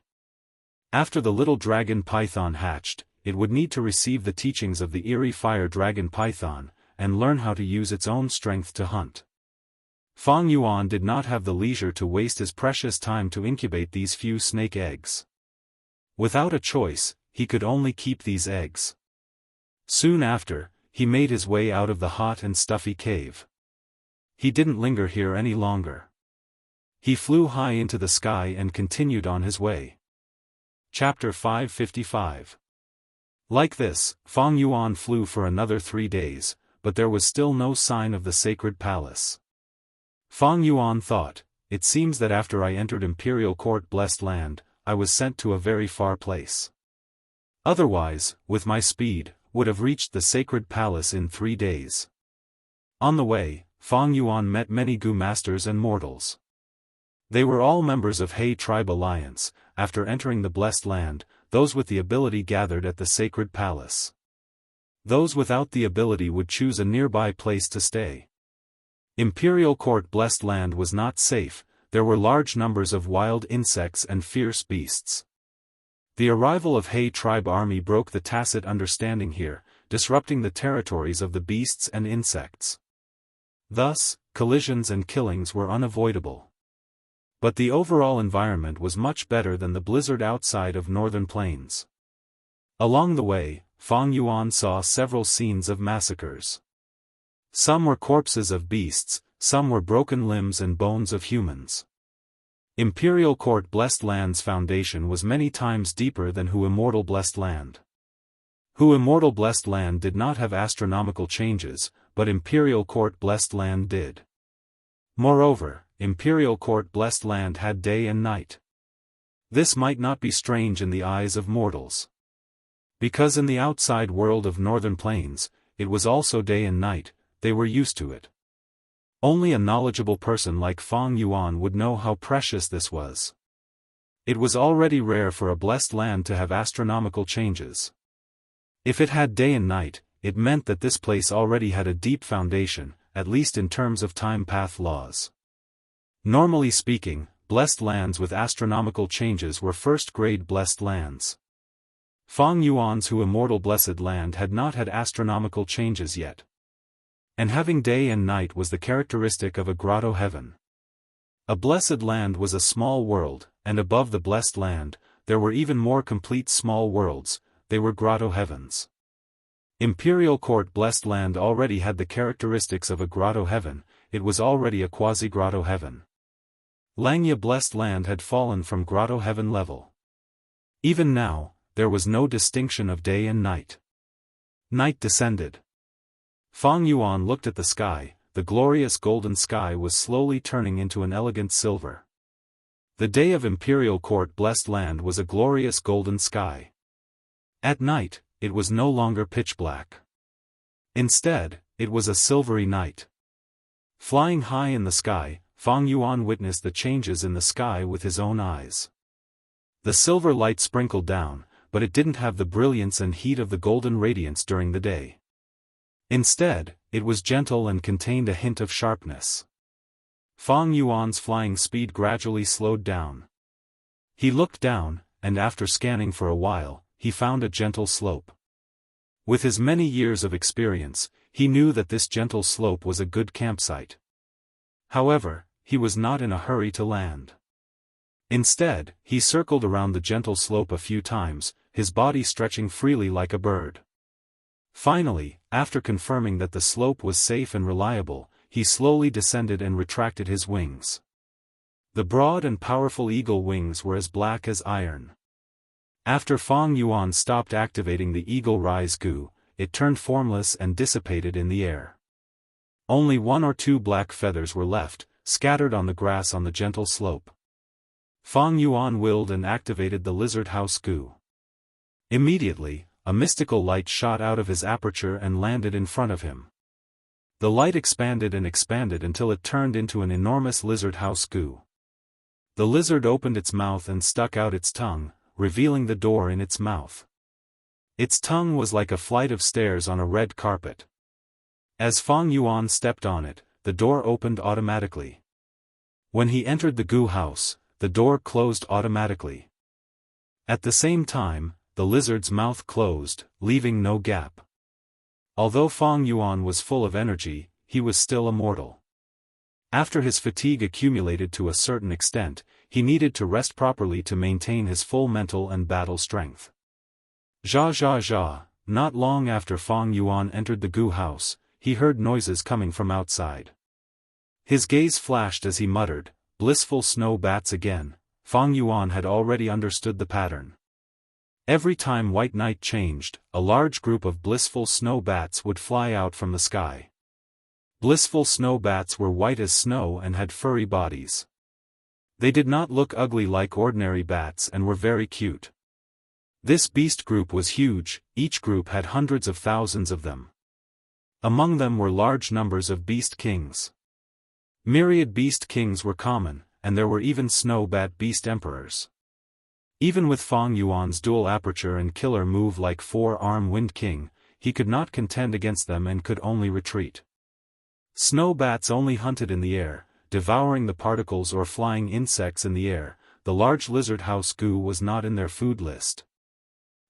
After the little dragon python hatched, it would need to receive the teachings of the eerie fire dragon python, and learn how to use its own strength to hunt. Fang Yuan did not have the leisure to waste his precious time to incubate these few snake eggs. Without a choice, he could only keep these eggs. Soon after, he made his way out of the hot and stuffy cave. He didn't linger here any longer. He flew high into the sky and continued on his way. Chapter 555. Like this, Fang Yuan flew for another 3 days, but there was still no sign of the sacred palace. Fang Yuan thought, it seems that after I entered Imperial Court Blessed Land, I was sent to a very far place. Otherwise, with my speed, would have reached the sacred palace in 3 days. On the way, Fang Yuan met many Gu masters and mortals. They were all members of He Tribe Alliance. After entering the Blessed Land, those with the ability gathered at the sacred palace. Those without the ability would choose a nearby place to stay. Imperial Court Blessed Land was not safe, there were large numbers of wild insects and fierce beasts. The arrival of He Tribe army broke the tacit understanding here, disrupting the territories of the beasts and insects. Thus, collisions and killings were unavoidable. But the overall environment was much better than the blizzard outside of northern plains. Along the way, Fang Yuan saw several scenes of massacres. Some were corpses of beasts, some were broken limbs and bones of humans. Imperial Court Blessed Land's foundation was many times deeper than Immortal Blessed Land. Immortal Blessed Land did not have astronomical changes, but Imperial Court Blessed Land did. Moreover, Imperial Court Blessed Land had day and night. This might not be strange in the eyes of mortals. Because in the outside world of Northern Plains, it was also day and night, they were used to it. Only a knowledgeable person like Fang Yuan would know how precious this was. It was already rare for a blessed land to have astronomical changes. If it had day and night, it meant that this place already had a deep foundation, at least in terms of time path laws. Normally speaking, blessed lands with astronomical changes were first-grade blessed lands. Fang Yuan's Immortal Blessed Land had not had astronomical changes yet. And having day and night was the characteristic of a grotto heaven. A blessed land was a small world, and above the blessed land, there were even more complete small worlds, they were grotto heavens. Imperial Court Blessed Land already had the characteristics of a grotto heaven, it was already a quasi-grotto heaven. Langya Blessed Land had fallen from grotto heaven level. Even now, there was no distinction of day and night. Night descended. Fang Yuan looked at the sky, the glorious golden sky was slowly turning into an elegant silver. The day of Imperial Court Blessed Land was a glorious golden sky. At night, it was no longer pitch black. Instead, it was a silvery night. Flying high in the sky, Fang Yuan witnessed the changes in the sky with his own eyes. The silver light sprinkled down, but it didn't have the brilliance and heat of the golden radiance during the day. Instead, it was gentle and contained a hint of sharpness. Fang Yuan's flying speed gradually slowed down. He looked down, and after scanning for a while, he found a gentle slope. With his many years of experience, he knew that this gentle slope was a good campsite. However, he was not in a hurry to land. Instead, he circled around the gentle slope a few times, his body stretching freely like a bird. Finally, after confirming that the slope was safe and reliable, he slowly descended and retracted his wings. The broad and powerful eagle wings were as black as iron. After Fang Yuan stopped activating the eagle rise goo, it turned formless and dissipated in the air. Only 1 or 2 black feathers were left, scattered on the grass on the gentle slope. Fang Yuan willed and activated the lizard house goo. Immediately, a mystical light shot out of his aperture and landed in front of him. The light expanded and expanded until it turned into an enormous lizard house goo. The lizard opened its mouth and stuck out its tongue, revealing the door in its mouth. Its tongue was like a flight of stairs on a red carpet. As Fang Yuan stepped on it, the door opened automatically. When he entered the goo house, the door closed automatically. At the same time, the lizard's mouth closed, leaving no gap. Although Fang Yuan was full of energy, he was still immortal. After his fatigue accumulated to a certain extent, he needed to rest properly to maintain his full mental and battle strength. Zha. Not long after Fang Yuan entered the goo house, he heard noises coming from outside. His gaze flashed as he muttered, "Blissful snow bats again." Fang Yuan had already understood the pattern. Every time white night changed, a large group of blissful snow bats would fly out from the sky. Blissful snow bats were white as snow and had furry bodies. They did not look ugly like ordinary bats and were very cute. This beast group was huge, each group had hundreds of thousands of them. Among them were large numbers of beast kings. Myriad beast kings were common, and there were even snow bat beast emperors. Even with Fang Yuan's dual aperture and killer move like 4-arm Wind King, he could not contend against them and could only retreat. Snow bats only hunted in the air, devouring the particles or flying insects in the air. The large lizard house goo was not in their food list.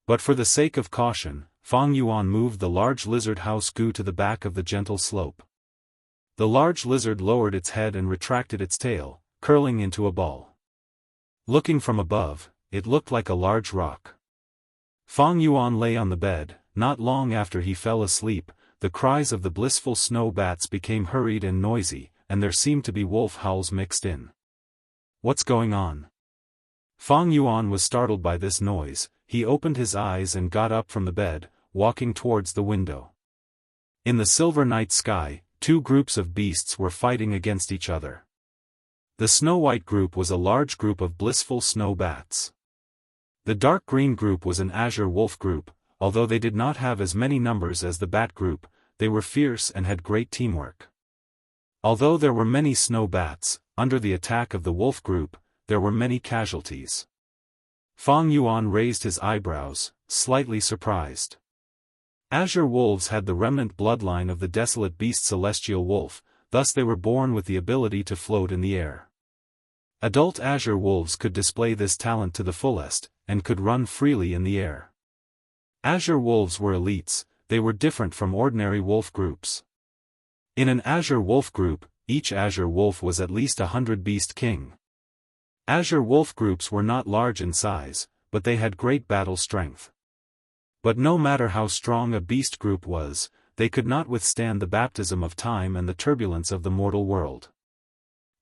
But for the sake of caution, Fang Yuan moved the large lizard house goo to the back of the gentle slope. The large lizard lowered its head and retracted its tail, curling into a ball. Looking from above, it looked like a large rock. Fang Yuan lay on the bed. Not long after he fell asleep, the cries of the blissful snow bats became hurried and noisy, and there seemed to be wolf howls mixed in. What's going on? Fang Yuan was startled by this noise. He opened his eyes and got up from the bed, walking towards the window. In the silver night sky, two groups of beasts were fighting against each other. The snow-white group was a large group of blissful snow bats. The dark green group was an azure wolf group. Although they did not have as many numbers as the bat group, they were fierce and had great teamwork. Although there were many snow bats, under the attack of the wolf group, there were many casualties. Fang Yuan raised his eyebrows, slightly surprised. Azure wolves had the remnant bloodline of the desolate beast celestial wolf, thus they were born with the ability to float in the air. Adult azure wolves could display this talent to the fullest, and could run freely in the air. Azure wolves were elites, they were different from ordinary wolf groups. In an azure wolf group, each azure wolf was at least 100 beast king. Azure wolf groups were not large in size, but they had great battle strength. But no matter how strong a beast group was, they could not withstand the baptism of time and the turbulence of the mortal world.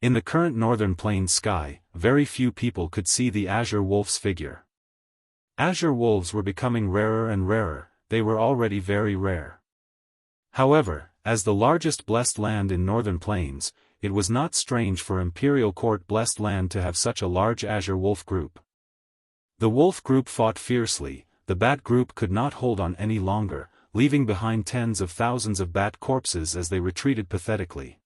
In the current northern plains sky, very few people could see the azure wolf's figure. Azure wolves were becoming rarer and rarer, they were already very rare. However, as the largest blessed land in northern plains, it was not strange for Imperial Court blessed land to have such a large azure wolf group. The wolf group fought fiercely, the bat group could not hold on any longer, leaving behind tens of thousands of bat corpses as they retreated pathetically.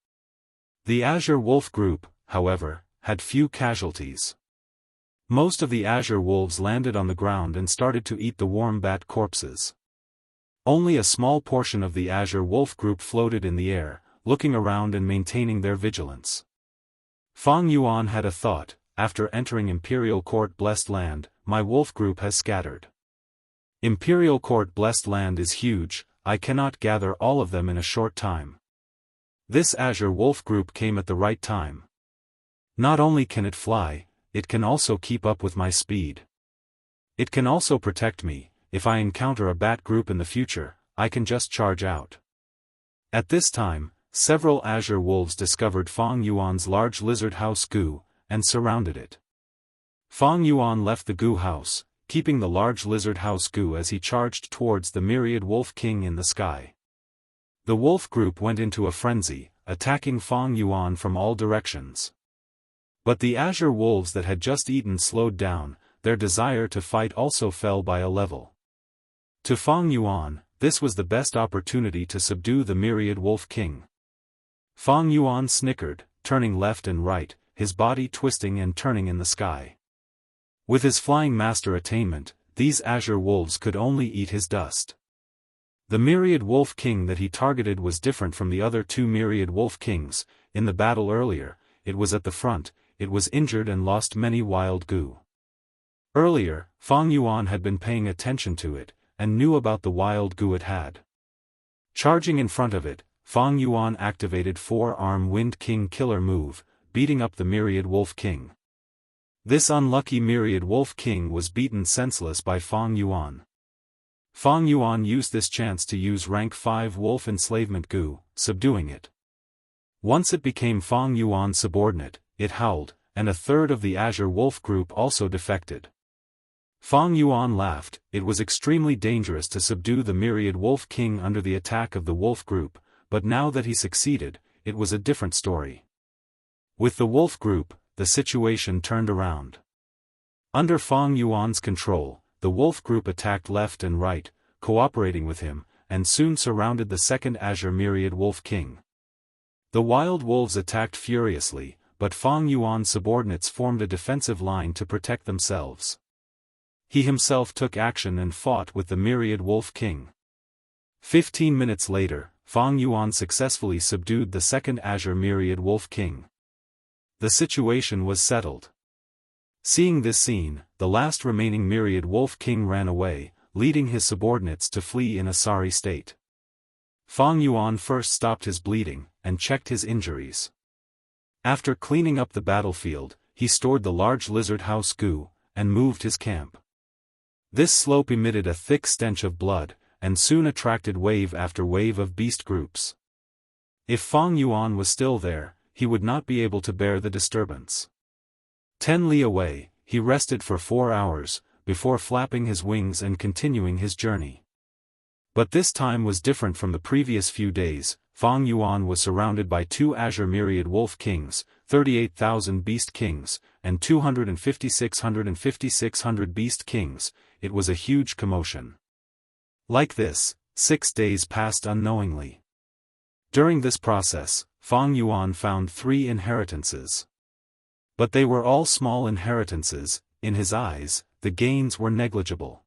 The azure wolf group, however, had few casualties. Most of the azure wolves landed on the ground and started to eat the warm bat corpses. Only a small portion of the azure wolf group floated in the air, looking around and maintaining their vigilance. Fang Yuan had a thought: after entering Imperial Court blessed land, my wolf group has scattered. Imperial Court blessed land is huge, I cannot gather all of them in a short time. This azure wolf group came at the right time. Not only can it fly, it can also keep up with my speed. It can also protect me. If I encounter a bat group in the future, I can just charge out. At this time, several azure wolves discovered Fang Yuan's large lizard house Gu, and surrounded it. Fang Yuan left the Gu house, keeping the large lizard house Gu as he charged towards the myriad wolf king in the sky. The wolf group went into a frenzy, attacking Fang Yuan from all directions. But the azure wolves that had just eaten slowed down, their desire to fight also fell by a level. To Fang Yuan, this was the best opportunity to subdue the myriad wolf king. Fang Yuan snickered, turning left and right, his body twisting and turning in the sky. With his flying master attainment, these azure wolves could only eat his dust. The myriad wolf king that he targeted was different from the other two myriad wolf kings. In the battle earlier, it was at the front, it was injured and lost many wild Gu. Earlier, Fang Yuan had been paying attention to it, and knew about the wild Gu it had. Charging in front of it, Fang Yuan activated 4-arm Wind King killer move, beating up the myriad wolf king. This unlucky myriad wolf king was beaten senseless by Fang Yuan. Fang Yuan used this chance to use rank 5 wolf enslavement Gu, subduing it. Once it became Fang Yuan's subordinate, it howled, and a third of the azure wolf group also defected. Fang Yuan laughed. It was extremely dangerous to subdue the myriad wolf king under the attack of the wolf group, but now that he succeeded, it was a different story. With the wolf group, the situation turned around. Under Fang Yuan's control, the wolf group attacked left and right, cooperating with him, and soon surrounded the second azure myriad wolf king. The wild wolves attacked furiously, but Fang Yuan's subordinates formed a defensive line to protect themselves. He himself took action and fought with the myriad wolf king. 15 minutes later, Fang Yuan successfully subdued the second azure myriad wolf king. The situation was settled. Seeing this scene, the last remaining myriad wolf king ran away, leading his subordinates to flee in a sorry state. Fang Yuan first stopped his bleeding, and checked his injuries. After cleaning up the battlefield, he stored the large lizard house Gu, and moved his camp. This slope emitted a thick stench of blood, and soon attracted wave after wave of beast groups. If Fang Yuan was still there, he would not be able to bear the disturbance. 10 li away, he rested for 4 hours, before flapping his wings and continuing his journey. But this time was different from the previous few days. Fang Yuan was surrounded by 2 azure myriad wolf kings, 38,000 beast kings, and 256,600 beast kings. It was a huge commotion. Like this, 6 days passed unknowingly. During this process, Fang Yuan found 3 inheritances. But they were all small inheritances. In his eyes, the gains were negligible.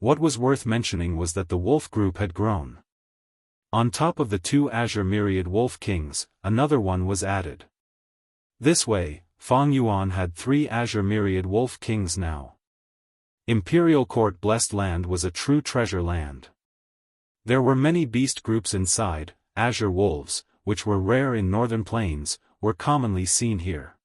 What was worth mentioning was that the wolf group had grown. On top of the 2 azure myriad wolf kings, another one was added. This way, Fang Yuan had 3 azure myriad wolf kings now. Imperial Court Blessed Land was a true treasure land. There were many beast groups inside. Azure wolves, which were rare in northern plains, were commonly seen here.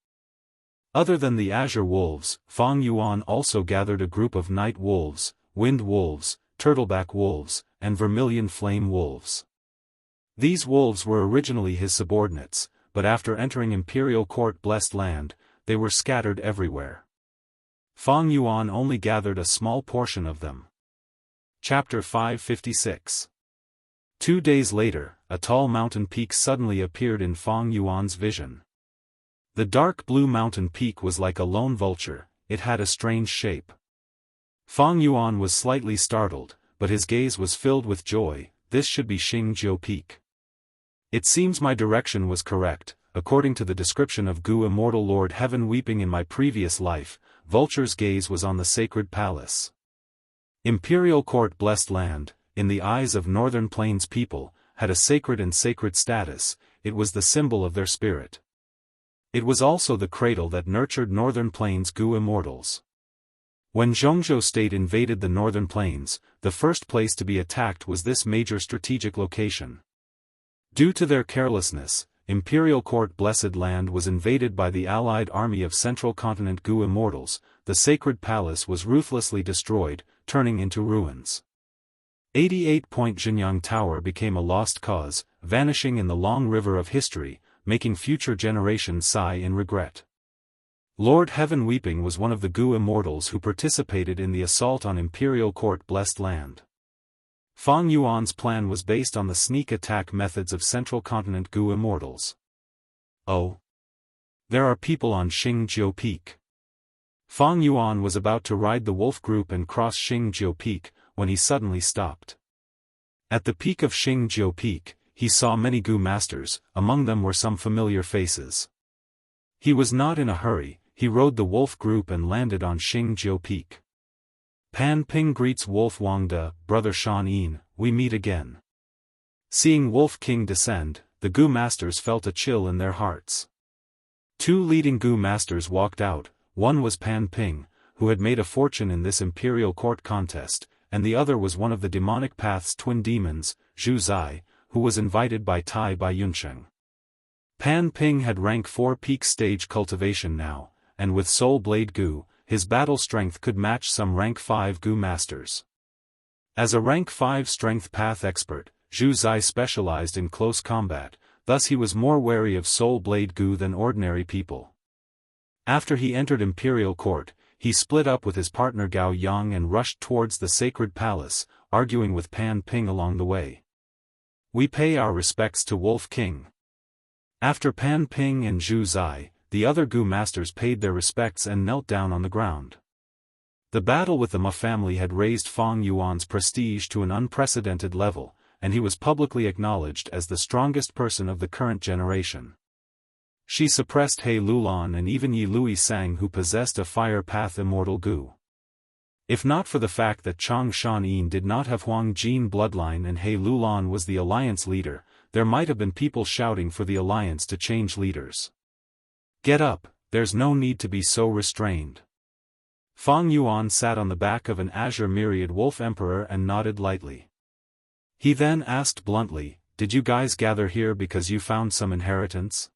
Other than the azure wolves, Fang Yuan also gathered a group of night wolves, wind wolves, turtleback wolves, and vermilion flame wolves. These wolves were originally his subordinates, but after entering Imperial Court Blessed Land, they were scattered everywhere. Fang Yuan only gathered a small portion of them. Chapter 556. 2 days later, a tall mountain peak suddenly appeared in Fang Yuan's vision. The dark blue mountain peak was like a lone vulture. It had a strange shape. Fang Yuan was slightly startled, but his gaze was filled with joy. This should be Xingjiu Peak. It seems my direction was correct. According to the description of Gu Immortal Lord Heaven weeping in my previous life, Vulture's gaze was on the sacred palace. Imperial Court Blessed Land, in the eyes of Northern Plains people, had a sacred and sacred status. It was the symbol of their spirit. It was also the cradle that nurtured Northern Plains Gu Immortals. When Zhongzhou State invaded the Northern Plains, the first place to be attacked was this major strategic location. Due to their carelessness, Imperial Court Blessed Land was invaded by the allied army of Central Continent Gu Immortals. The sacred palace was ruthlessly destroyed, turning into ruins. 88-point Jianghu Tower became a lost cause, vanishing in the long river of history, making future generations sigh in regret. Lord Heaven Weeping was one of the Gu Immortals who participated in the assault on Imperial Court Blessed Land. Fang Yuan's plan was based on the sneak attack methods of Central Continent Gu Immortals. Oh! There are people on Xingjiu Peak. Fang Yuan was about to ride the wolf group and cross Xingjiu Peak, when he suddenly stopped. At the peak of Xingjiu Peak, he saw many Gu masters. Among them were some familiar faces. He was not in a hurry. He rode the wolf group and landed on Xingjiu Peak. Pan Ping greets Wolf Wangde, Brother Shan Yin, we meet again. Seeing Wolf King descend, the Gu masters felt a chill in their hearts. 2 leading Gu masters walked out. One was Pan Ping, who had made a fortune in this imperial court contest, and the other was one of the demonic path's twin demons, Zhu Zai, who was invited by Tai Bai Yunsheng. Pan Ping had rank 4 peak stage cultivation now, and with Soul Blade Gu, his battle strength could match some rank 5 Gu masters. As a rank 5 strength path expert, Zhu Zai specialized in close combat, thus he was more wary of Soul Blade Gu than ordinary people. After he entered Imperial Court, he split up with his partner Gao Yang and rushed towards the sacred palace, arguing with Pan Ping along the way. We pay our respects to Wolf King. After Pan Ping and Zhu Zai, the other Gu masters paid their respects and knelt down on the ground. The battle with the Ma family had raised Fang Yuan's prestige to an unprecedented level, and he was publicly acknowledged as the strongest person of the current generation. She suppressed He Lulan and even Yi Lui Sang, who possessed a fire path immortal Gu. If not for the fact that Chang Shan Yin did not have Huang Jin bloodline and He Lulan was the alliance leader, there might have been people shouting for the alliance to change leaders. Get up, there's no need to be so restrained. Fang Yuan sat on the back of an azure myriad wolf emperor and nodded lightly. He then asked bluntly, did you guys gather here because you found some inheritance?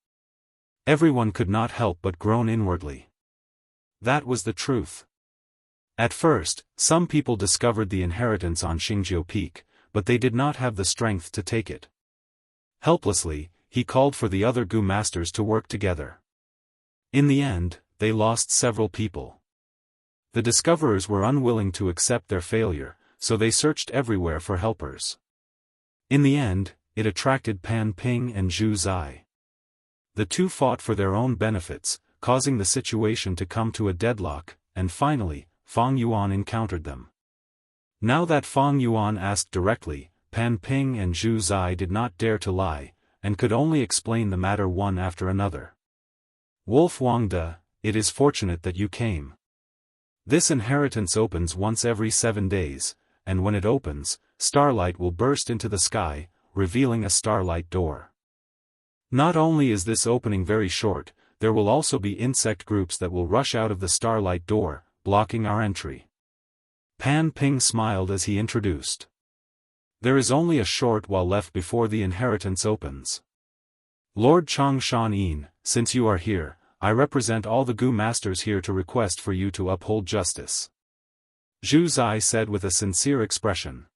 Everyone could not help but groan inwardly. That was the truth. At first, some people discovered the inheritance on Xingjiu Peak, but they did not have the strength to take it. Helplessly, he called for the other Gu masters to work together. In the end, they lost several people. The discoverers were unwilling to accept their failure, so they searched everywhere for helpers. In the end, it attracted Pan Ping and Zhu Zai. The two fought for their own benefits, causing the situation to come to a deadlock, and finally, Fang Yuan encountered them. Now that Fang Yuan asked directly, Pan Ping and Zhu Zai did not dare to lie, and could only explain the matter one after another. Wolf Wangde, it is fortunate that you came. This inheritance opens once every 7 days, and when it opens, starlight will burst into the sky, revealing a starlight door. Not only is this opening very short, there will also be insect groups that will rush out of the starlight door, blocking our entry. Pan Ping smiled as he introduced. There is only a short while left before the inheritance opens. Lord Chang Shan, since you are here, I represent all the Gu masters here to request for you to uphold justice. Zhu Zai said with a sincere expression.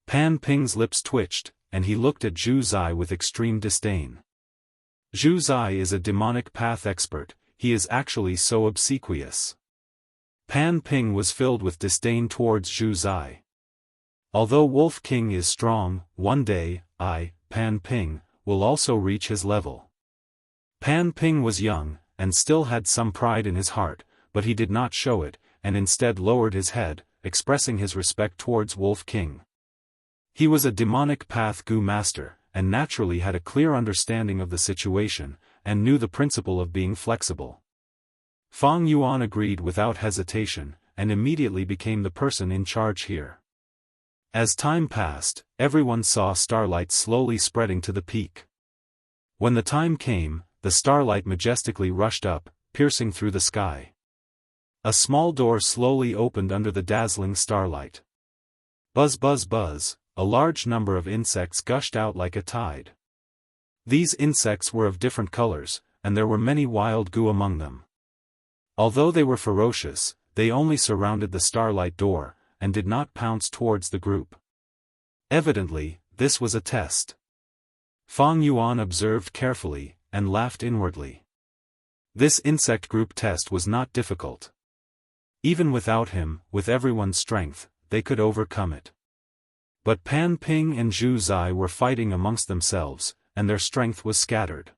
Pan Ping's lips twitched, and he looked at Zhu Zai with extreme disdain. Zhu Zai is a demonic path expert, he is actually so obsequious. Pan Ping was filled with disdain towards Zhu Zai. Although Wolf King is strong, one day, I, Pan Ping, will also reach his level. Pan Ping was young, and still had some pride in his heart, but he did not show it, and instead lowered his head, expressing his respect towards Wolf King. He was a demonic path Gu master, and naturally had a clear understanding of the situation, and knew the principle of being flexible. Fang Yuan agreed without hesitation, and immediately became the person in charge here. As time passed, everyone saw starlight slowly spreading to the peak. When the time came, the starlight majestically rushed up, piercing through the sky. A small door slowly opened under the dazzling starlight. Buzz buzz buzz, a large number of insects gushed out like a tide. These insects were of different colors, and there were many wild Gu among them. Although they were ferocious, they only surrounded the starlight door, and did not pounce towards the group. Evidently, this was a test. Fang Yuan observed carefully, and laughed inwardly. This insect group test was not difficult. Even without him, with everyone's strength, they could overcome it. But Pan Ping and Zhu Zai were fighting amongst themselves, and their strength was scattered.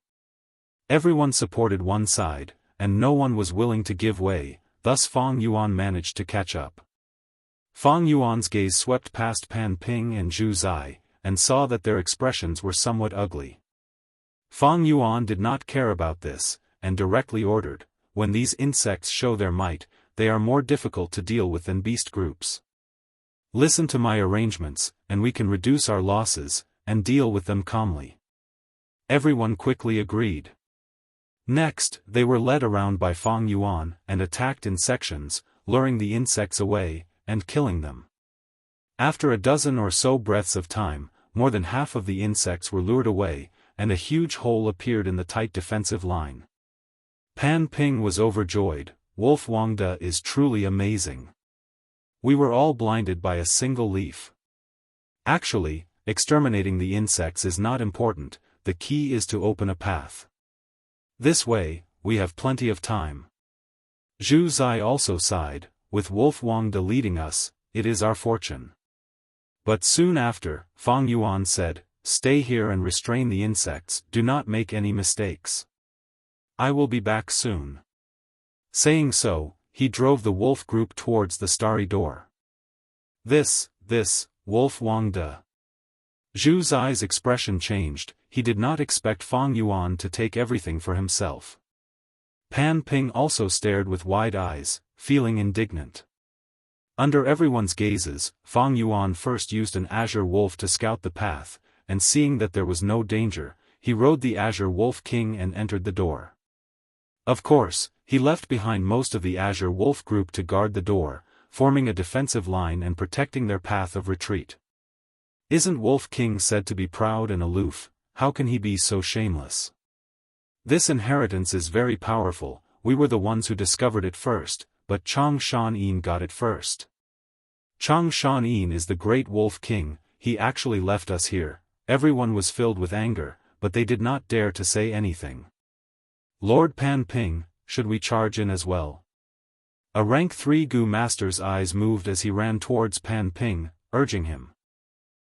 Everyone supported one side, and no one was willing to give way, thus Fang Yuan managed to catch up. Fang Yuan's gaze swept past Pan Ping and Zhu Zai, and saw that their expressions were somewhat ugly. Fang Yuan did not care about this, and directly ordered, when these insects show their might, they are more difficult to deal with than beast groups. Listen to my arrangements, and we can reduce our losses, and deal with them calmly. Everyone quickly agreed. Next, they were led around by Fang Yuan, and attacked in sections, luring the insects away, and killing them. After a dozen or so breaths of time, more than half of the insects were lured away, and a huge hole appeared in the tight defensive line. Pan Ping was overjoyed. Wolf Wangde is truly amazing. We were all blinded by a single leaf. Actually, exterminating the insects is not important, the key is to open a path. This way, we have plenty of time. Zhu Zai also sighed, with Wolf Wangde leading us, it is our fortune. But soon after, Fang Yuan said, stay here and restrain the insects, do not make any mistakes. I will be back soon. Saying so, he drove the wolf group towards the starry door. This, Wolf Wangde. Zhu Zai's expression changed, he did not expect Fang Yuan to take everything for himself. Pan Ping also stared with wide eyes, feeling indignant. Under everyone's gazes, Fang Yuan first used an azure wolf to scout the path, and seeing that there was no danger, he rode the azure wolf king and entered the door. Of course, he left behind most of the azure wolf group to guard the door, forming a defensive line and protecting their path of retreat. Isn't Wolf King said to be proud and aloof? How can he be so shameless? This inheritance is very powerful, we were the ones who discovered it first, but Chang Shan got it first. Chang Shan is the great Wolf King, he actually left us here. Everyone was filled with anger, but they did not dare to say anything. Lord Pan Ping, should we charge in as well? A rank 3 Gu master's eyes moved as he ran towards Pan Ping, urging him.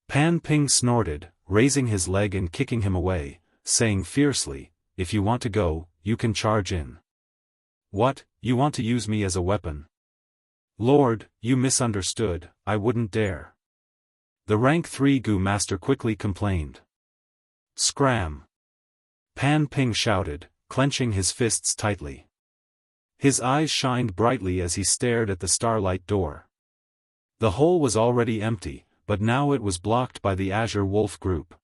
Pan Ping snorted, raising his leg and kicking him away, saying fiercely, "If you want to go, you can charge in." "What, you want to use me as a weapon?" "Lord, you misunderstood, I wouldn't dare." The rank 3 Gu master quickly complained. "Scram!" Pan Ping shouted, clenching his fists tightly. His eyes shined brightly as he stared at the starlight door. The hole was already empty, but now it was blocked by the Azure Wolf group.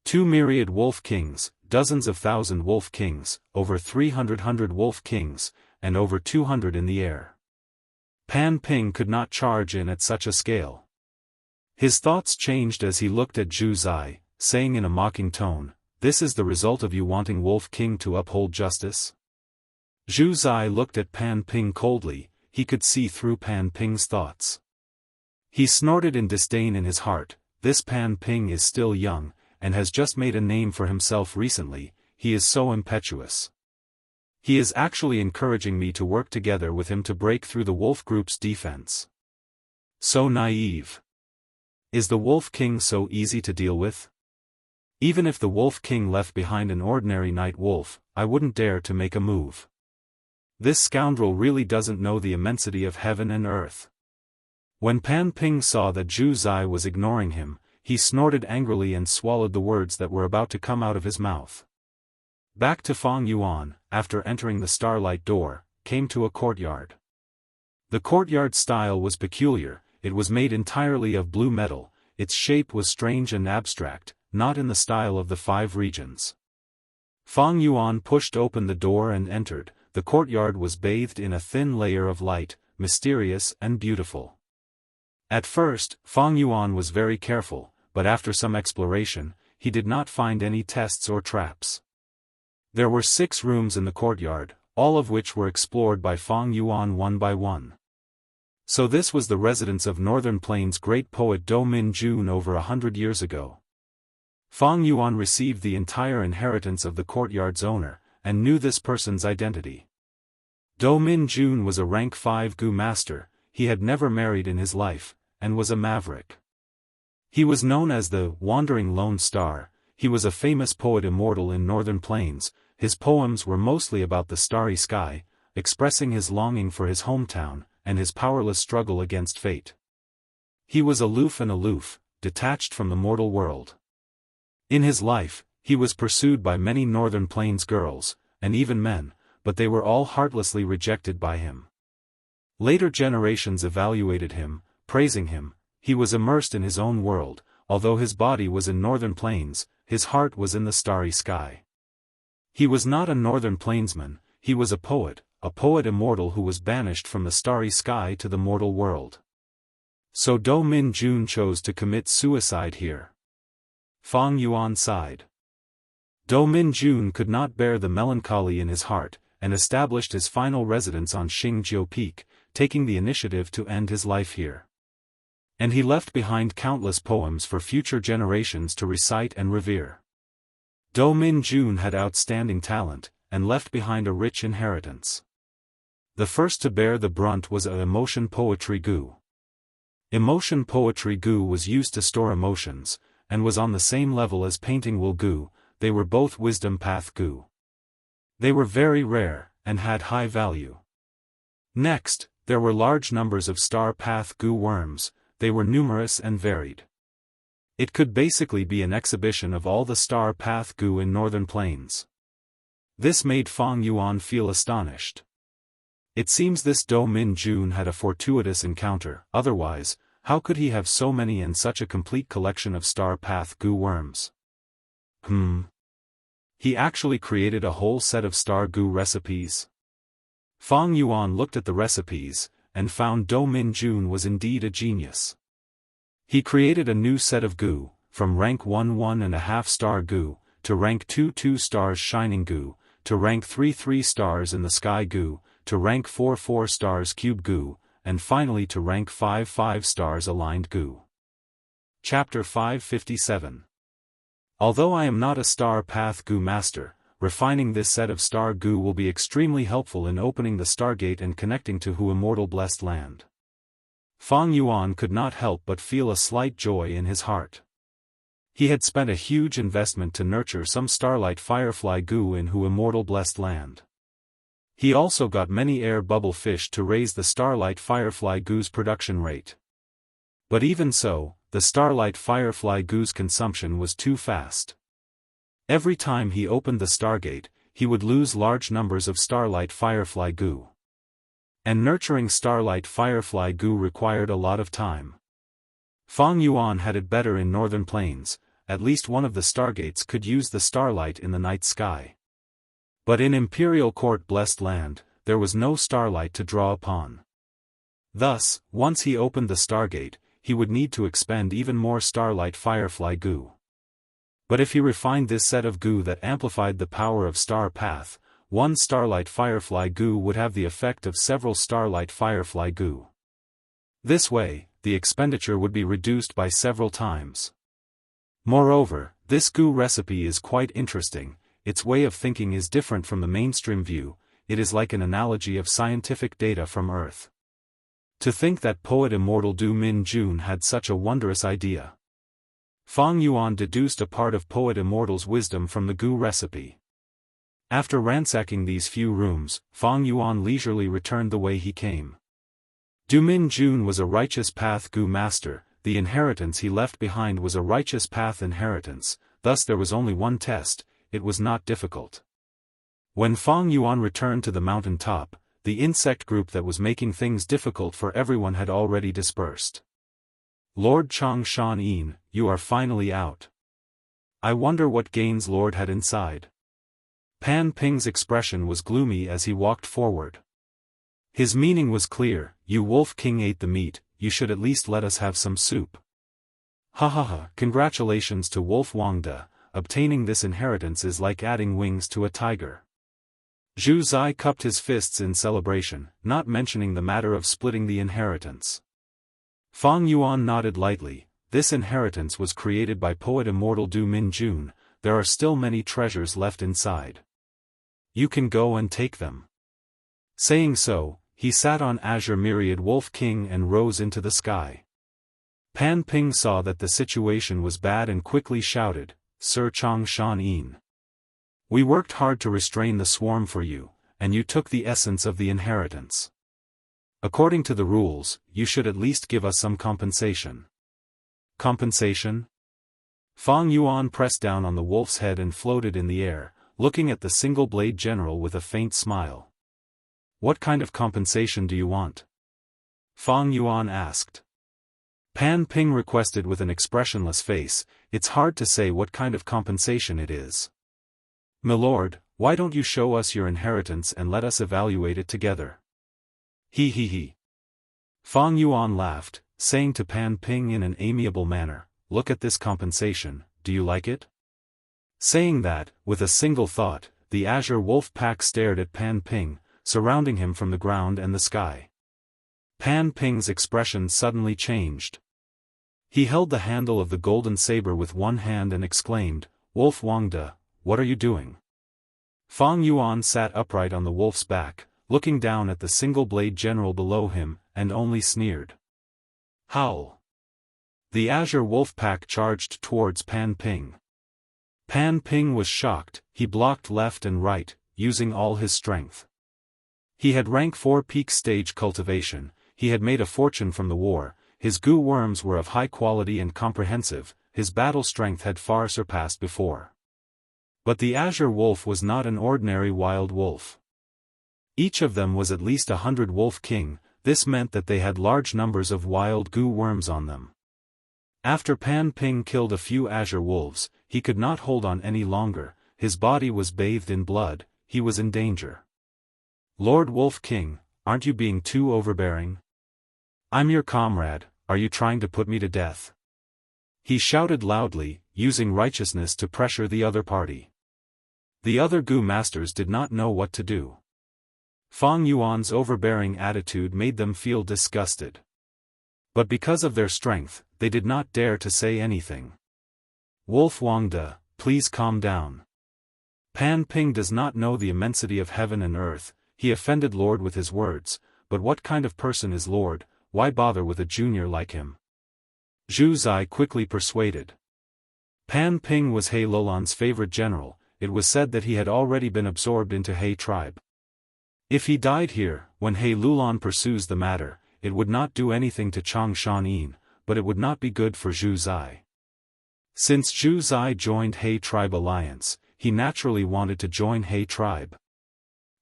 2 myriad wolf kings, dozens of thousand wolf kings, over 300 wolf kings, and over 200 in the air. Pan Ping could not charge in at such a scale. His thoughts changed as he looked at Zhu Zai, saying in a mocking tone, "This is the result of you wanting Wolf King to uphold justice?" Zhu Zai looked at Pan Ping coldly, he could see through Pan Ping's thoughts. He snorted in disdain in his heart, "This Pan Ping is still young, and has just made a name for himself recently, he is so impetuous. He is actually encouraging me to work together with him to break through the wolf group's defense. So naive. Is the Wolf King so easy to deal with? Even if the Wolf King left behind an ordinary night wolf, I wouldn't dare to make a move. This scoundrel really doesn't know the immensity of heaven and earth." When Pan Ping saw that Zhu Zai was ignoring him, he snorted angrily and swallowed the words that were about to come out of his mouth. Back to Fang Yuan, after entering the starlight door, came to a courtyard. The courtyard style was peculiar. It was made entirely of blue metal, its shape was strange and abstract, not in the style of the 5 regions. Fang Yuan pushed open the door and entered. The courtyard was bathed in a thin layer of light, mysterious and beautiful. At first, Fang Yuan was very careful, but after some exploration, he did not find any tests or traps. There were 6 rooms in the courtyard, all of which were explored by Fang Yuan one by one. So this was the residence of Northern Plains' great poet Do Min Jun over 100 years ago. Fang Yuan received the entire inheritance of the courtyard's owner, and knew this person's identity. Do Min Jun was a rank 5 Gu master, he had never married in his life, and was a maverick. He was known as the Wandering Lone Star. He was a famous poet immortal in Northern Plains. His poems were mostly about the starry sky, expressing his longing for his hometown, and his powerless struggle against fate. He was aloof, detached from the mortal world. In his life, he was pursued by many Northern Plains girls, and even men, but they were all heartlessly rejected by him. Later generations evaluated him, praising him. He was immersed in his own world. Although his body was in Northern Plains, his heart was in the starry sky. He was not a Northern Plainsman, he was a poet immortal who was banished from the starry sky to the mortal world. So Do Min Jun chose to commit suicide here. Fang Yuan sighed. Do Min Jun could not bear the melancholy in his heart, and established his final residence on Xingjiu Peak, taking the initiative to end his life here. And he left behind countless poems for future generations to recite and revere. Do Min Jun had outstanding talent, and left behind a rich inheritance. The first to bear the brunt was a emotion poetry Gu. Emotion poetry Gu was used to store emotions, and was on the same level as painting will Gu. They were both wisdom path Gu. They were very rare, and had high value. Next, there were large numbers of star path Gu worms. They were numerous and varied. It could basically be an exhibition of all the star path Gu in Northern Plains. This made Fang Yuan feel astonished. It seems this Do Min Jun had a fortuitous encounter, otherwise, how could he have so many and such a complete collection of star path Gu worms? He actually created a whole set of star Gu recipes? Fang Yuan looked at the recipes, and found Do Min Jun was indeed a genius. He created a new set of Gu, from rank 1.5 star Gu, to rank 2 stars shining Gu, to rank 3 stars in the sky Gu, to rank 4 stars cube Gu, and finally to rank 5 stars aligned Gu. Chapter 557. Although I am not a star path Gu master, refining this set of star goo will be extremely helpful in opening the Stargate and connecting to Hu Immortal Blessed Land. Fang Yuan could not help but feel a slight joy in his heart. He had spent a huge investment to nurture some starlight firefly goo in Hu Immortal Blessed Land. He also got many air bubble fish to raise the starlight firefly goo's production rate. But even so, the starlight firefly goo's consumption was too fast. Every time he opened the Stargate, he would lose large numbers of starlight firefly goo. And nurturing starlight firefly goo required a lot of time. Fang Yuan had it better in northern plains, at least one of the Stargates could use the starlight in the night sky. But in Imperial Court Blessed Land, there was no starlight to draw upon. Thus, once he opened the Stargate, he would need to expend even more starlight firefly goo. But if he refined this set of goo that amplified the power of Star Path, one starlight firefly goo would have the effect of several starlight firefly goo. This way, the expenditure would be reduced by several times. Moreover, this goo recipe is quite interesting. Its way of thinking is different from the mainstream view. It is like an analogy of scientific data from Earth. To think that poet Immortal Du Min Jun had such a wondrous idea. Fang Yuan deduced a part of poet Immortal's wisdom from the goo recipe. After ransacking these few rooms, Fang Yuan leisurely returned the way he came. Du Min Jun was a righteous path goo master. The inheritance he left behind was a righteous path inheritance, thus there was only one test. It was not difficult. When Fang Yuan returned to the mountain top, the insect group that was making things difficult for everyone had already dispersed. Lord Chang Shan Yin, you are finally out. I wonder what gains Lord had inside. Pan Ping's expression was gloomy as he walked forward. His meaning was clear, you Wolf King ate the meat, you should at least let us have some soup. Ha ha ha, congratulations to Wolf Wangde. Obtaining this inheritance is like adding wings to a tiger. Zhu Zai cupped his fists in celebration, not mentioning the matter of splitting the inheritance. Fang Yuan nodded lightly. This inheritance was created by poet Immortal Du Min Jun. There are still many treasures left inside. You can go and take them. Saying so, he sat on Azure Myriad Wolf King and rose into the sky. Pan Ping saw that the situation was bad and quickly shouted, Sir Chang Shan Yin. We worked hard to restrain the swarm for you, and you took the essence of the inheritance. According to the rules, you should at least give us some compensation. Compensation? Fang Yuan pressed down on the wolf's head and floated in the air, looking at the single-blade general with a faint smile. What kind of compensation do you want? Fang Yuan asked. Pan Ping requested with an expressionless face, it's hard to say what kind of compensation it is. Milord, why don't you show us your inheritance and let us evaluate it together? He he he. Fang Yuan laughed, saying to Pan Ping in an amiable manner, look at this compensation, do you like it? Saying that, with a single thought, the Azure Wolf Pack stared at Pan Ping, surrounding him from the ground and the sky. Pan Ping's expression suddenly changed. He held the handle of the golden saber with one hand and exclaimed, Wolf Wangde, what are you doing? Fang Yuan sat upright on the wolf's back, looking down at the single-blade general below him, and only sneered. Howl! The Azure Wolf Pack charged towards Pan Ping. Pan Ping was shocked. He blocked left and right, using all his strength. He had rank 4 peak stage cultivation, he had made a fortune from the war, his goo worms were of high quality and comprehensive, his battle strength had far surpassed before. But the Azure Wolf was not an ordinary wild wolf. Each of them was at least 100 Wolf King. This meant that they had large numbers of wild goo worms on them. After Pan Ping killed a few Azure Wolves, he could not hold on any longer, his body was bathed in blood, he was in danger. Lord Wolf King, aren't you being too overbearing? I'm your comrade, are you trying to put me to death? He shouted loudly, using righteousness to pressure the other party. The other goo masters did not know what to do. Fang Yuan's overbearing attitude made them feel disgusted. But because of their strength, they did not dare to say anything. Wolf Wangde, please calm down. Pan Ping does not know the immensity of heaven and earth, he offended Lord with his words, but what kind of person is Lord, why bother with a junior like him? Zhu Zai quickly persuaded. Pan Ping was He Lulan's favorite general, it was said that he had already been absorbed into He tribe. If he died here, when He Lulan pursues the matter, it would not do anything to Chang Shan, but it would not be good for Zhu Zai. Since Zhu Zai joined He tribe alliance, he naturally wanted to join He tribe.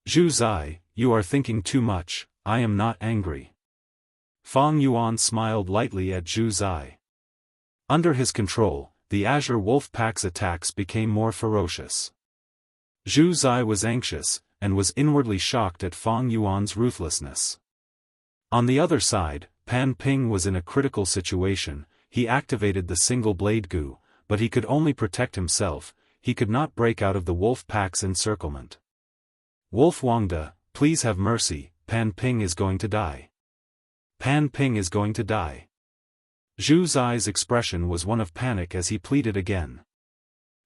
Zhu Zai, you are thinking too much, I am not angry. Fang Yuan smiled lightly at Zhu Zai. Under his control, the Azure Wolf Pack's attacks became more ferocious. Zhu Zai was anxious, and was inwardly shocked at Fang Yuan's ruthlessness. On the other side, Pan Ping was in a critical situation, he activated the single blade Gu, but he could only protect himself, he could not break out of the Wolf Pack's encirclement. Wolf Wangda, please have mercy, Pan Ping is going to die. Pan Ping is going to die. Zhu Zai's expression was one of panic as he pleaded again.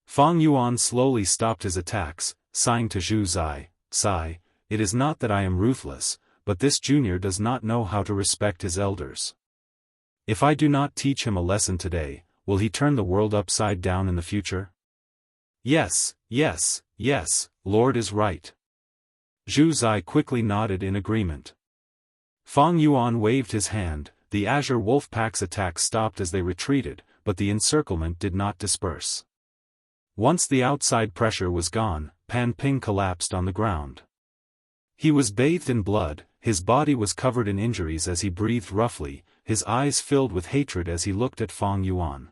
Fang Yuan slowly stopped his attacks, sighing to Zhu Zai, "Sai, it is not that I am ruthless, but this junior does not know how to respect his elders. If I do not teach him a lesson today, will he turn the world upside down in the future?" Yes, yes, yes, Lord is right. Zhu Zai quickly nodded in agreement. Fang Yuan waved his hand, the Azure Wolf Pack's attacks stopped as they retreated, but the encirclement did not disperse. Once the outside pressure was gone, Pan Ping collapsed on the ground. He was bathed in blood, his body was covered in injuries as he breathed roughly, his eyes filled with hatred as he looked at Fang Yuan.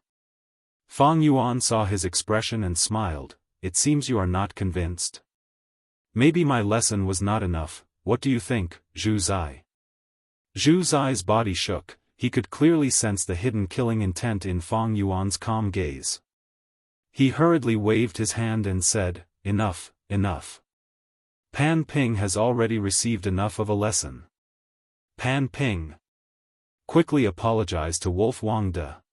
Fang Yuan saw his expression and smiled, "It seems you are not convinced. Maybe my lesson was not enough, what do you think, Zhu Zai?" Zhu Zai's body shook, he could clearly sense the hidden killing intent in Fang Yuan's calm gaze. He hurriedly waved his hand and said, "Enough, enough. Pan Ping has already received enough of a lesson." Pan Ping quickly apologized to Wolf Wangda.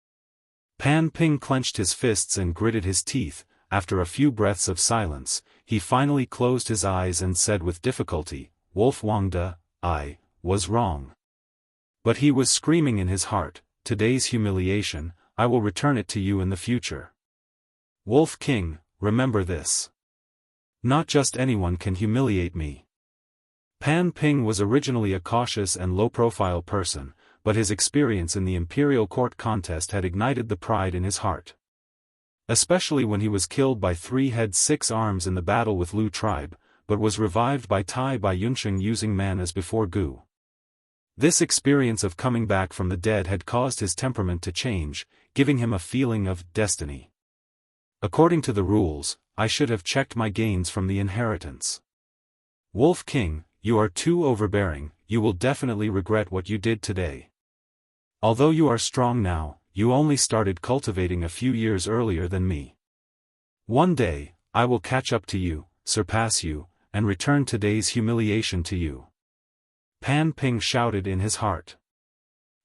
Pan Ping clenched his fists and gritted his teeth, after a few breaths of silence, he finally closed his eyes and said with difficulty, "Wolf Wangda, I was wrong." But he was screaming in his heart, "Today's humiliation, I will return it to you in the future. Wolf King, remember this. Not just anyone can humiliate me." Pan Ping was originally a cautious and low-profile person, but his experience in the imperial court contest had ignited the pride in his heart. Especially when he was killed by 3 heads 6 arms in the battle with Lu tribe, but was revived by Tai by Yunsheng using man as before Gu. This experience of coming back from the dead had caused his temperament to change, giving him a feeling of destiny. According to the rules, I should have checked my gains from the inheritance. Wolf King, you are too overbearing, you will definitely regret what you did today. Although you are strong now, you only started cultivating a few years earlier than me. One day, I will catch up to you, surpass you, and return today's humiliation to you. Pan Ping shouted in his heart.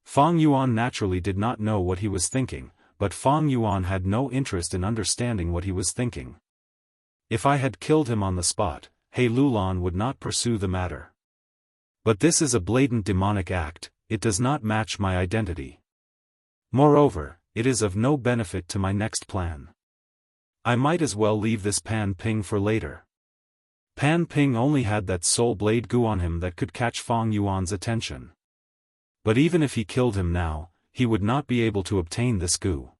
Fang Yuan naturally did not know what he was thinking, but Fang Yuan had no interest in understanding what he was thinking. If I had killed him on the spot, He Lulan would not pursue the matter. But this is a blatant demonic act, it does not match my identity. Moreover, it is of no benefit to my next plan. I might as well leave this Pan Ping for later. Pan Ping only had that soul blade Gu on him that could catch Fang Yuan's attention. But even if he killed him now, he would not be able to obtain this Gu.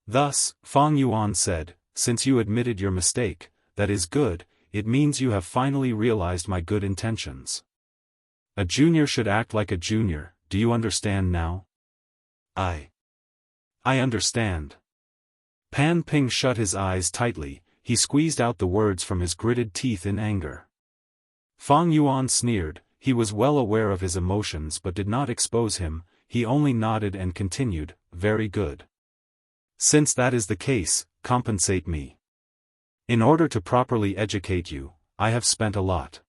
Thus, Fang Yuan said, "Since you admitted your mistake, that is good, it means you have finally realized my good intentions. A junior should act like a junior, do you understand now?" I understand." Pan Ping shut his eyes tightly, he squeezed out the words from his gritted teeth in anger. Fang Yuan sneered, he was well aware of his emotions but did not expose him, he only nodded and continued, "Very good. Since that is the case, compensate me. In order to properly educate you, I have spent a lot.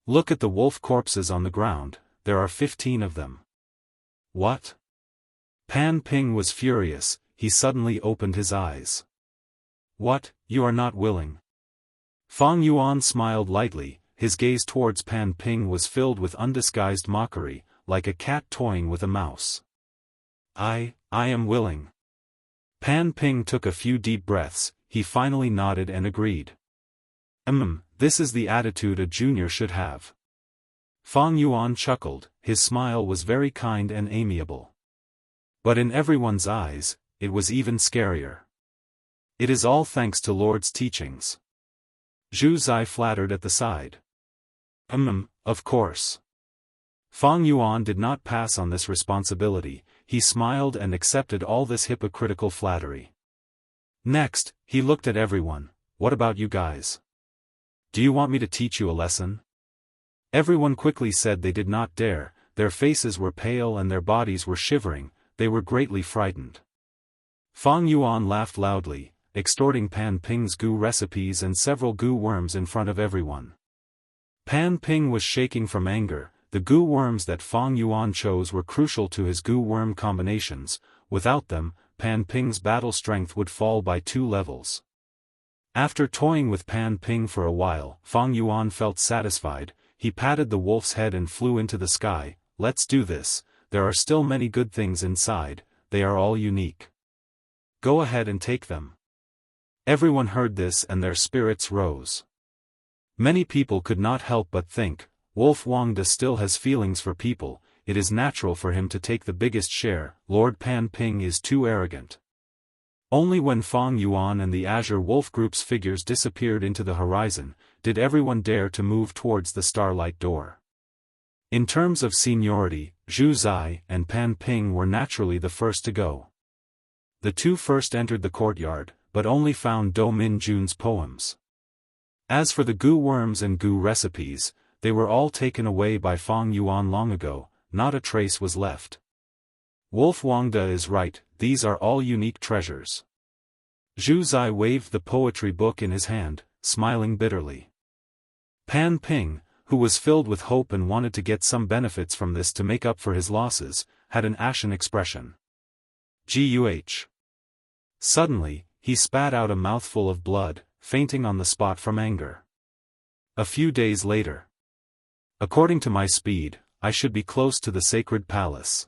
Look at the wolf corpses on the ground, there are 15 of them." "What?" Pan Ping was furious, he suddenly opened his eyes. "What, you are not willing? Fang Yuan smiled lightly, his gaze towards Pan Ping was filled with undisguised mockery, like a cat toying with a mouse. I am willing. Pan Ping took a few deep breaths, he finally nodded and agreed. This is the attitude a junior should have. Fang Yuan chuckled, his smile was very kind and amiable. But in everyone's eyes, it was even scarier. It is all thanks to Lord's teachings. Zhu Zai flattered at the side. Of course. Fang Yuan did not pass on this responsibility, he smiled and accepted all this hypocritical flattery. Next, he looked at everyone. What about you guys? Do you want me to teach you a lesson? Everyone quickly said they did not dare, their faces were pale and their bodies were shivering, they were greatly frightened. Fang Yuan laughed loudly, extorting Pan Ping's goo recipes and several goo worms in front of everyone. Pan Ping was shaking from anger, the goo worms that Fang Yuan chose were crucial to his goo worm combinations, without them, Pan Ping's battle strength would fall by 2 levels. After toying with Pan Ping for a while, Fang Yuan felt satisfied, he patted the wolf's head and flew into the sky. Let's do this, there are still many good things inside, they are all unique. Go ahead and take them. Everyone heard this and their spirits rose. Many people could not help but think, Wolf Wangda still has feelings for people, it is natural for him to take the biggest share, Lord Pan Ping is too arrogant. Only when Fang Yuan and the Azure Wolf Group's figures disappeared into the horizon, did everyone dare to move towards the Starlight Door. In terms of seniority, Zhu Zai and Pan Ping were naturally the first to go. The 2 first entered the courtyard, but only found Do Min Jun's poems. As for the goo worms and goo recipes, they were all taken away by Fang Yuan long ago, not a trace was left. Wolf Wangda is right, these are all unique treasures. Zhu Zai waved the poetry book in his hand, smiling bitterly. Pan Ping, who was filled with hope and wanted to get some benefits from this to make up for his losses, had an ashen expression. Guh. Suddenly, he spat out a mouthful of blood, fainting on the spot from anger. A few days later. According to my speed, I should be close to the sacred palace.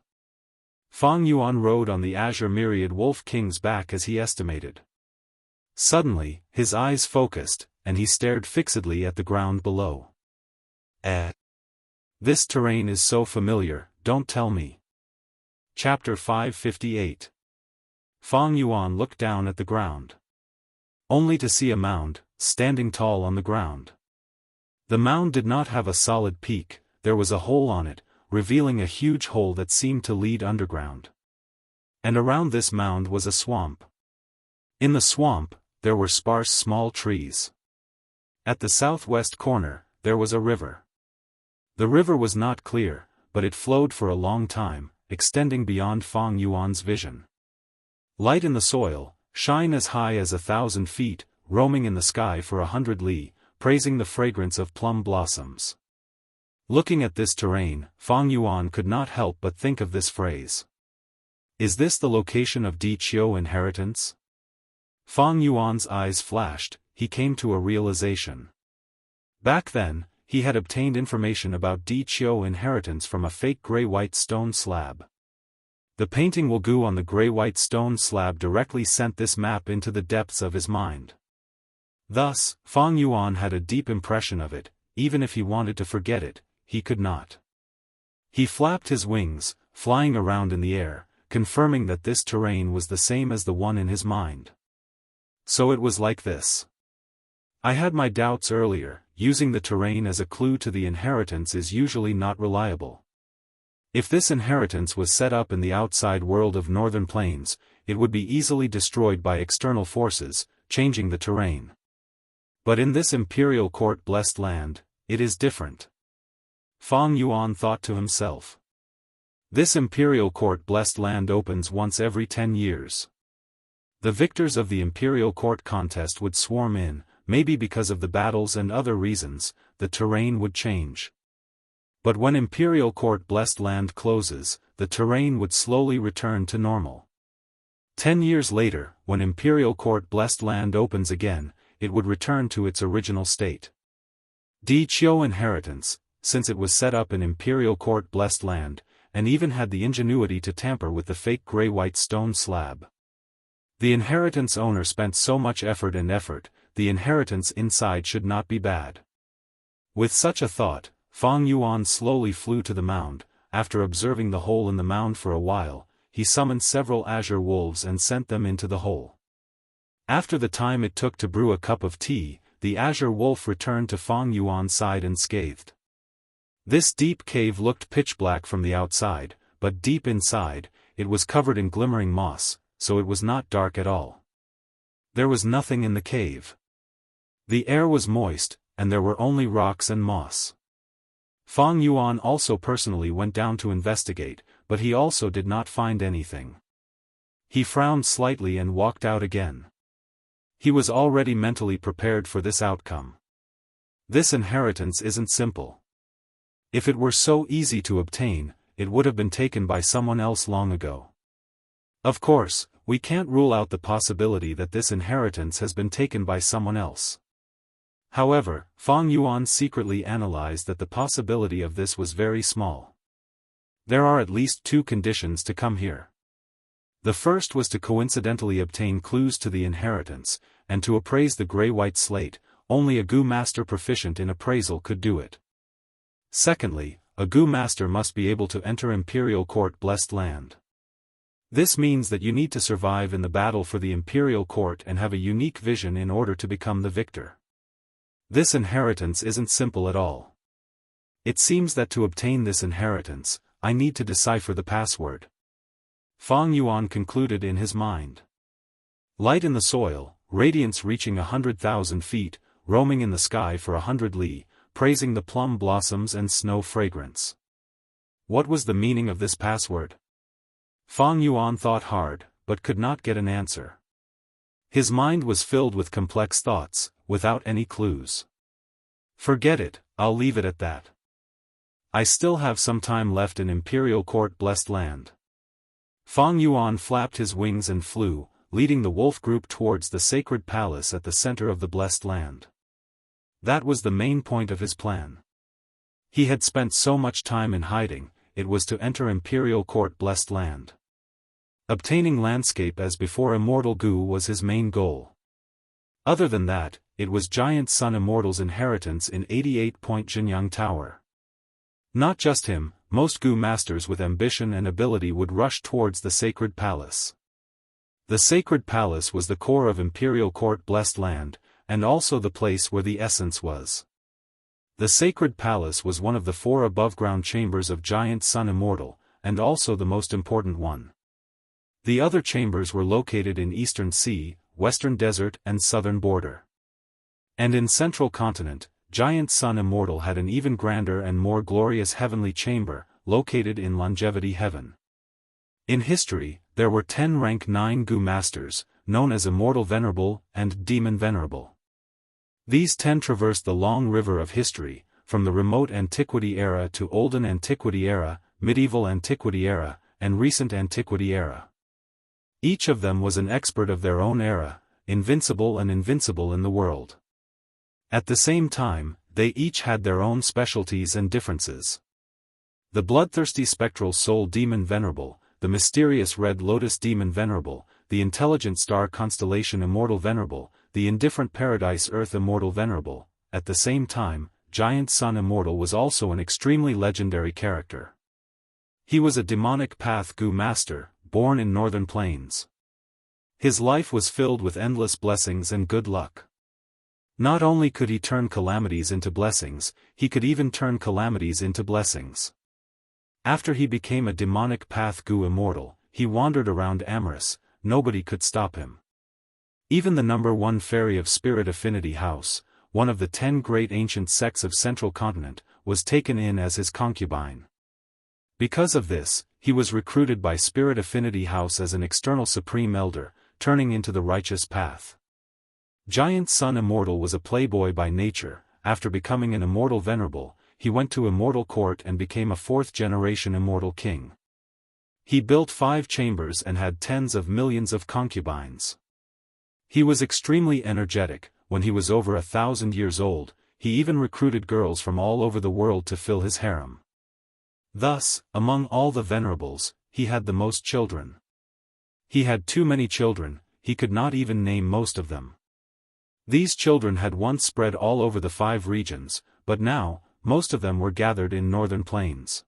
Fang Yuan rode on the Azure Myriad Wolf King's back as he estimated. Suddenly, his eyes focused, and he stared fixedly at the ground below. This terrain is so familiar, don't tell me. Chapter 558. Fang Yuan looked down at the ground. Only to see a mound, standing tall on the ground. The mound did not have a solid peak, there was a hole on it, revealing a huge hole that seemed to lead underground. And around this mound was a swamp. In the swamp, there were sparse small trees. At the southwest corner, there was a river. The river was not clear, but it flowed for a long time, extending beyond Fang Yuan's vision. Light in the soil, shine as high as 1,000 feet, roaming in the sky for 100 li, praising the fragrance of plum blossoms. Looking at this terrain, Fang Yuan could not help but think of this phrase. Is this the location of Di Qiu inheritance? Fang Yuan's eyes flashed, he came to a realization. Back then, he had obtained information about Di Qiu inheritance from a fake gray-white stone slab. The painting Wugu on the gray-white stone slab directly sent this map into the depths of his mind. Thus, Fang Yuan had a deep impression of it, even if he wanted to forget it, he could not. He flapped his wings, flying around in the air, confirming that this terrain was the same as the one in his mind. So it was like this. I had my doubts earlier, using the terrain as a clue to the inheritance is usually not reliable. If this inheritance was set up in the outside world of Northern Plains, it would be easily destroyed by external forces, changing the terrain. But in this imperial court-blessed land, it is different. Fang Yuan thought to himself. This imperial court-blessed land opens once every 10 years. The victors of the imperial court contest would swarm in, maybe because of the battles and other reasons, the terrain would change. But when imperial court-blessed land closes, the terrain would slowly return to normal. 10 years later, when imperial court-blessed land opens again, it would return to its original state. Di Qiu inheritance, since it was set up in imperial court blessed land, and even had the ingenuity to tamper with the fake gray-white stone slab. The inheritance owner spent so much effort, the inheritance inside should not be bad. With such a thought, Fang Yuan slowly flew to the mound. After observing the hole in the mound for a while, he summoned several azure wolves and sent them into the hole. After the time it took to brew a cup of tea, the azure wolf returned to Fang Yuan's side unscathed. This deep cave looked pitch black from the outside, but deep inside, it was covered in glimmering moss, so it was not dark at all. There was nothing in the cave. The air was moist, and there were only rocks and moss. Fang Yuan also personally went down to investigate, but he also did not find anything. He frowned slightly and walked out again. He was already mentally prepared for this outcome. This inheritance isn't simple. If it were so easy to obtain, it would have been taken by someone else long ago. Of course, we can't rule out the possibility that this inheritance has been taken by someone else. However, Fang Yuan secretly analyzed that the possibility of this was very small. There are at least two conditions to come here. The first was to coincidentally obtain clues to the inheritance, and to appraise the gray-white slate. Only a Gu master proficient in appraisal could do it. Secondly, a Gu master must be able to enter imperial court blessed land. This means that you need to survive in the battle for the imperial court and have a unique vision in order to become the victor. This inheritance isn't simple at all. It seems that to obtain this inheritance, I need to decipher the password. Fang Yuan concluded in his mind. Light in the soil, radiance reaching 100,000 feet, roaming in the sky for 100 li, praising the plum blossoms and snow fragrance. What was the meaning of this password? Fang Yuan thought hard, but could not get an answer. His mind was filled with complex thoughts, without any clues. Forget it, I'll leave it at that. I still have some time left in imperial court blessed land. Fang Yuan flapped his wings and flew, leading the wolf group towards the sacred palace at the center of the blessed land. That was the main point of his plan. He had spent so much time in hiding, it was to enter imperial court blessed land. Obtaining landscape as before Immortal Gu was his main goal. Other than that, it was Giant Sun Immortal's inheritance in 88-point Jianghu Tower. Not just him, most Gu masters with ambition and ability would rush towards the sacred palace. The sacred palace was the core of imperial court blessed land, and also the place where the essence was. The sacred palace was one of the 4 above-ground chambers of Giant Sun Immortal, and also the most important one. The other chambers were located in Eastern Sea, Western Desert and Southern Border. And in Central Continent, Giant Sun Immortal had an even grander and more glorious heavenly chamber, located in Longevity Heaven. In history, there were 10 rank 9 Gu masters, known as Immortal Venerable and Demon Venerable. These 10 traversed the long river of history, from the remote antiquity era to olden antiquity era, medieval antiquity era, and recent antiquity era. Each of them was an expert of their own era, invincible and invincible in the world. At the same time, they each had their own specialties and differences. The bloodthirsty spectral soul Demon Venerable, the mysterious red lotus Demon Venerable, the intelligent star constellation Immortal Venerable, the indifferent paradise Earth Immortal Venerable. At the same time, Giant Sun Immortal was also an extremely legendary character. He was a demonic path Gu master, born in northern plains. His life was filled with endless blessings and good luck. Not only could he turn calamities into blessings, he could even turn calamities into blessings. After he became a demonic path Gu immortal, he wandered around Amorous, nobody could stop him. Even the number 1 fairy of Spirit Affinity House, one of the 10 great ancient sects of Central Continent, was taken in as his concubine. Because of this, he was recruited by Spirit Affinity House as an external supreme elder, turning into the righteous path. Giant Sun Immortal was a playboy by nature. After becoming an Immortal Venerable, he went to Immortal Court and became a 4th-generation Immortal King. He built 5 chambers and had tens of millions of concubines. He was extremely energetic. when he was over 1,000 years old, he even recruited girls from all over the world to fill his harem. Thus, among all the venerables, he had the most children. He had too many children, he could not even name most of them. These children had once spread all over the 5 regions, but now, most of them were gathered in northern plains.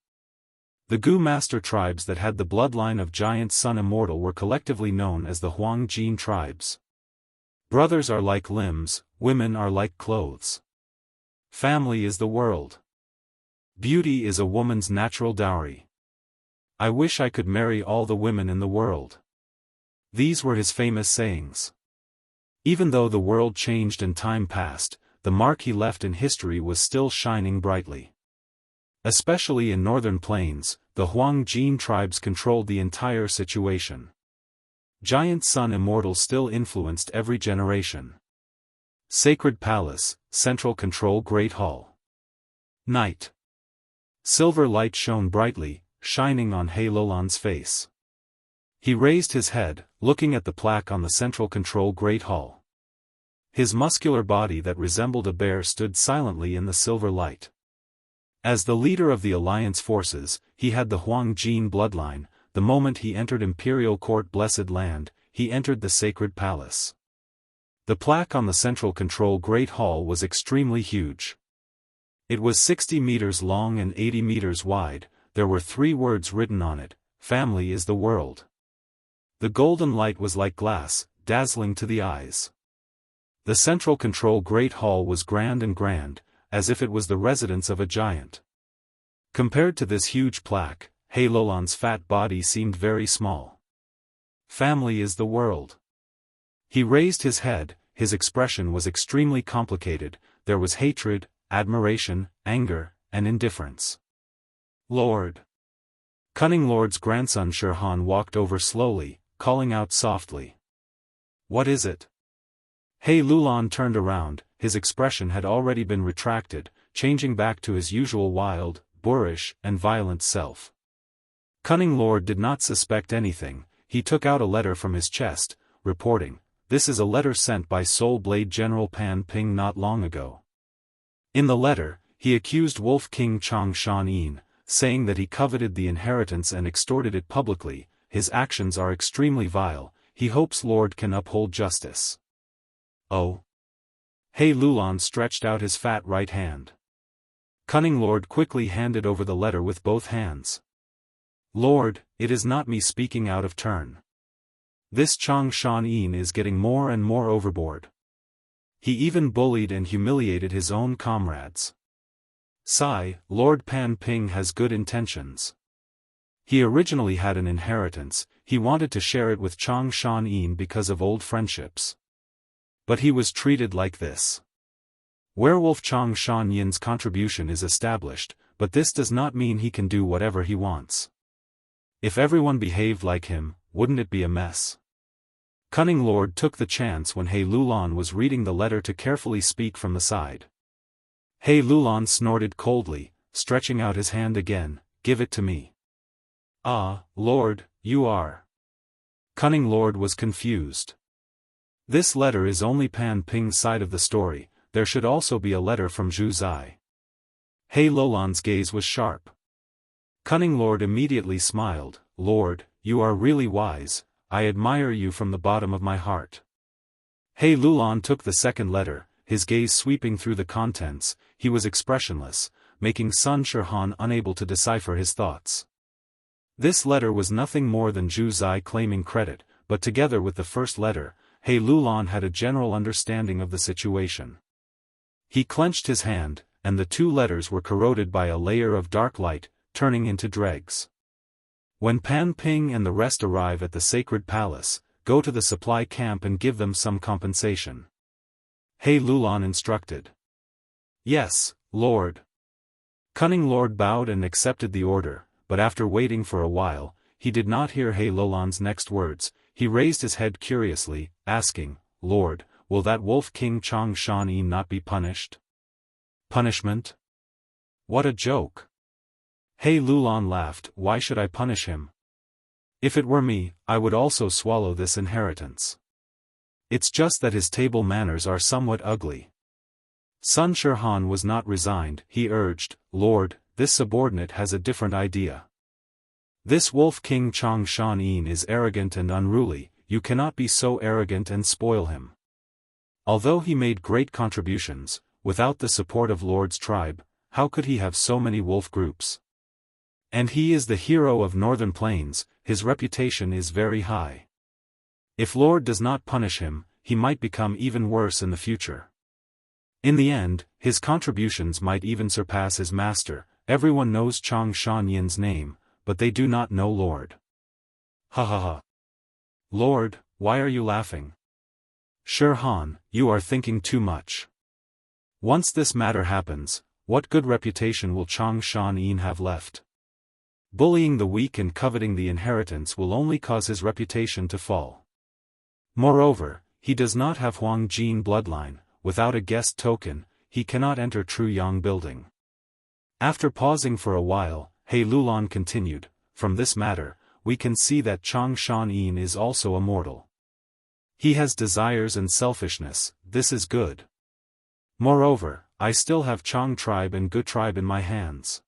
The Gu master tribes that had the bloodline of giant Sun Immortal were collectively known as the Huang Jin tribes. Brothers are like limbs, women are like clothes. Family is the world. Beauty is a woman's natural dowry. I wish I could marry all the women in the world. These were his famous sayings. Even though the world changed and time passed, the mark he left in history was still shining brightly. Especially in northern plains, the Huang Jin tribes controlled the entire situation. Giant Sun Immortal still influenced every generation. Sacred Palace, Central Control Great Hall. Night. Silver light shone brightly, shining on He Lulan's face. He raised his head, looking at the plaque on the Central Control Great Hall. His muscular body that resembled a bear stood silently in the silver light. As the leader of the Alliance forces, he had the Huang Jin bloodline. The moment he entered Imperial Court Blessed Land, he entered the Sacred Palace. The plaque on the Central Control Great Hall was extremely huge. It was 60 meters long and 80 meters wide. There were 3 words written on it: "Family is the world." The golden light was like glass, dazzling to the eyes. The Central Control Great Hall was grand, as if it was the residence of a giant. Compared to this huge plaque, He Lulan's fat body seemed very small. Family is the world. He raised his head, his expression was extremely complicated. There was hatred, admiration, anger, and indifference. Lord. Cunning Lord's grandson Shirhan walked over slowly, calling out softly. What is it? He Lulan turned around. His expression had already been retracted, changing back to his usual wild, boorish, and violent self. Cunning Lord did not suspect anything. He took out a letter from his chest, reporting, "This is a letter sent by Soul Blade General Pan Ping not long ago." In the letter, he accused Wolf King Chang Shan Yin, saying that he coveted the inheritance and extorted it publicly. His actions are extremely vile. He hopes Lord can uphold justice. Oh. He Lulan stretched out his fat right hand. Cunning Lord quickly handed over the letter with both hands. Lord, it is not me speaking out of turn. This Chang Shan Yin is getting more and more overboard. He even bullied and humiliated his own comrades. Sigh, Lord Pan Ping has good intentions. He originally had an inheritance. He wanted to share it with Chang Shan Yin because of old friendships. But he was treated like this. Werewolf Chang Shan Yin's contribution is established, but this does not mean he can do whatever he wants. If everyone behaved like him, wouldn't it be a mess? Cunning Lord took the chance when He Lulan was reading the letter to carefully speak from the side. He Lulan snorted coldly, stretching out his hand again. Give it to me. Ah, Lord, you are. Cunning Lord was confused. This letter is only Pan Ping's side of the story. There should also be a letter from Zhu Zai. He Lulan's gaze was sharp. Cunning Lord immediately smiled. Lord, you are really wise. I admire you from the bottom of my heart. He Lulan took the second letter, his gaze sweeping through the contents. He was expressionless, making Sun Shirhan unable to decipher his thoughts. This letter was nothing more than Zhu Zai claiming credit, but together with the first letter, He Lulan had a general understanding of the situation. He clenched his hand, and the 2 letters were corroded by a layer of dark light, turning into dregs. When Pan Ping and the rest arrive at the Sacred Palace, go to the supply camp and give them some compensation. He Lulan instructed. Yes, Lord. Cunning Lord bowed and accepted the order, but after waiting for a while, he did not hear He Lulan's next words. He raised his head curiously, asking, Lord, will that Wolf King Chang Shan Yin not be punished? Punishment? What a joke. He Lulan laughed. Why should I punish him? If it were me, I would also swallow this inheritance. It's just that his table manners are somewhat ugly. Sun Shirhan was not resigned. He urged, Lord, this subordinate has a different idea. This Wolf King Chang Shan Yin is arrogant and unruly. You cannot be so arrogant and spoil him. Although he made great contributions, without the support of Lord's tribe, how could he have so many wolf groups? And he is the hero of Northern Plains, his reputation is very high. If Lord does not punish him, he might become even worse in the future. In the end, his contributions might even surpass his master. Everyone knows Chang Shan Yin's name, but they do not know Lord. Ha ha ha. Lord, why are you laughing? Shirhan, you are thinking too much. Once this matter happens, what good reputation will Chang Shan Yin have left? Bullying the weak and coveting the inheritance will only cause his reputation to fall. Moreover, he does not have Huang Jin bloodline. Without a guest token, he cannot enter Truyang building. After pausing for a while, He Lulan continued, from this matter, we can see that Chang Shan Yin is also immortal. He has desires and selfishness, this is good. Moreover, I still have Chang tribe and Gu tribe in my hands.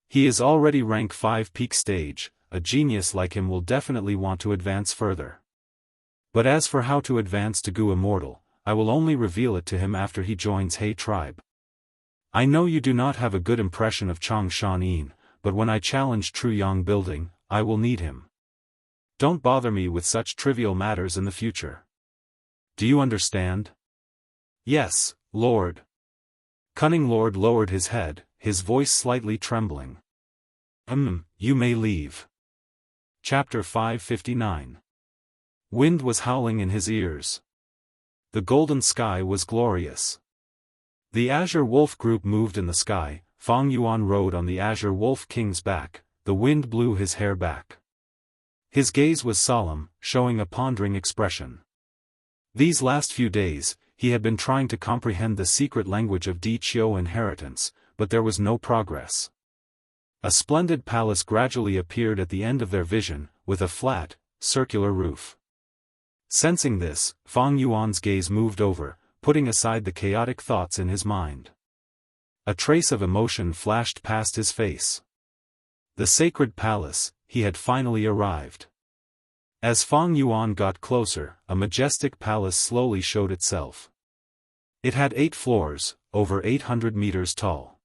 He is already rank 5 peak stage, a genius like him will definitely want to advance further. But as for how to advance to Gu immortal, I will only reveal it to him after he joins He tribe. I know you do not have a good impression of Chang Shan Yin, but when I challenge Truyang building, I will need him. Don't bother me with such trivial matters in the future. Do you understand? Yes, Lord. Cunning Lord lowered his head, his voice slightly trembling. You may leave. Chapter 559. Wind was howling in his ears. The golden sky was glorious. The Azure Wolf group moved in the sky. Fang Yuan rode on the Azure Wolf King's back, the wind blew his hair back. His gaze was solemn, showing a pondering expression. These last few days, he had been trying to comprehend the secret language of Di Chio inheritance, but there was no progress. A splendid palace gradually appeared at the end of their vision, with a flat, circular roof. Sensing this, Fang Yuan's gaze moved over, putting aside the chaotic thoughts in his mind. A trace of emotion flashed past his face. The sacred palace, he had finally arrived. As Fang Yuan got closer, a majestic palace slowly showed itself. It had 8 floors, over 800 meters tall.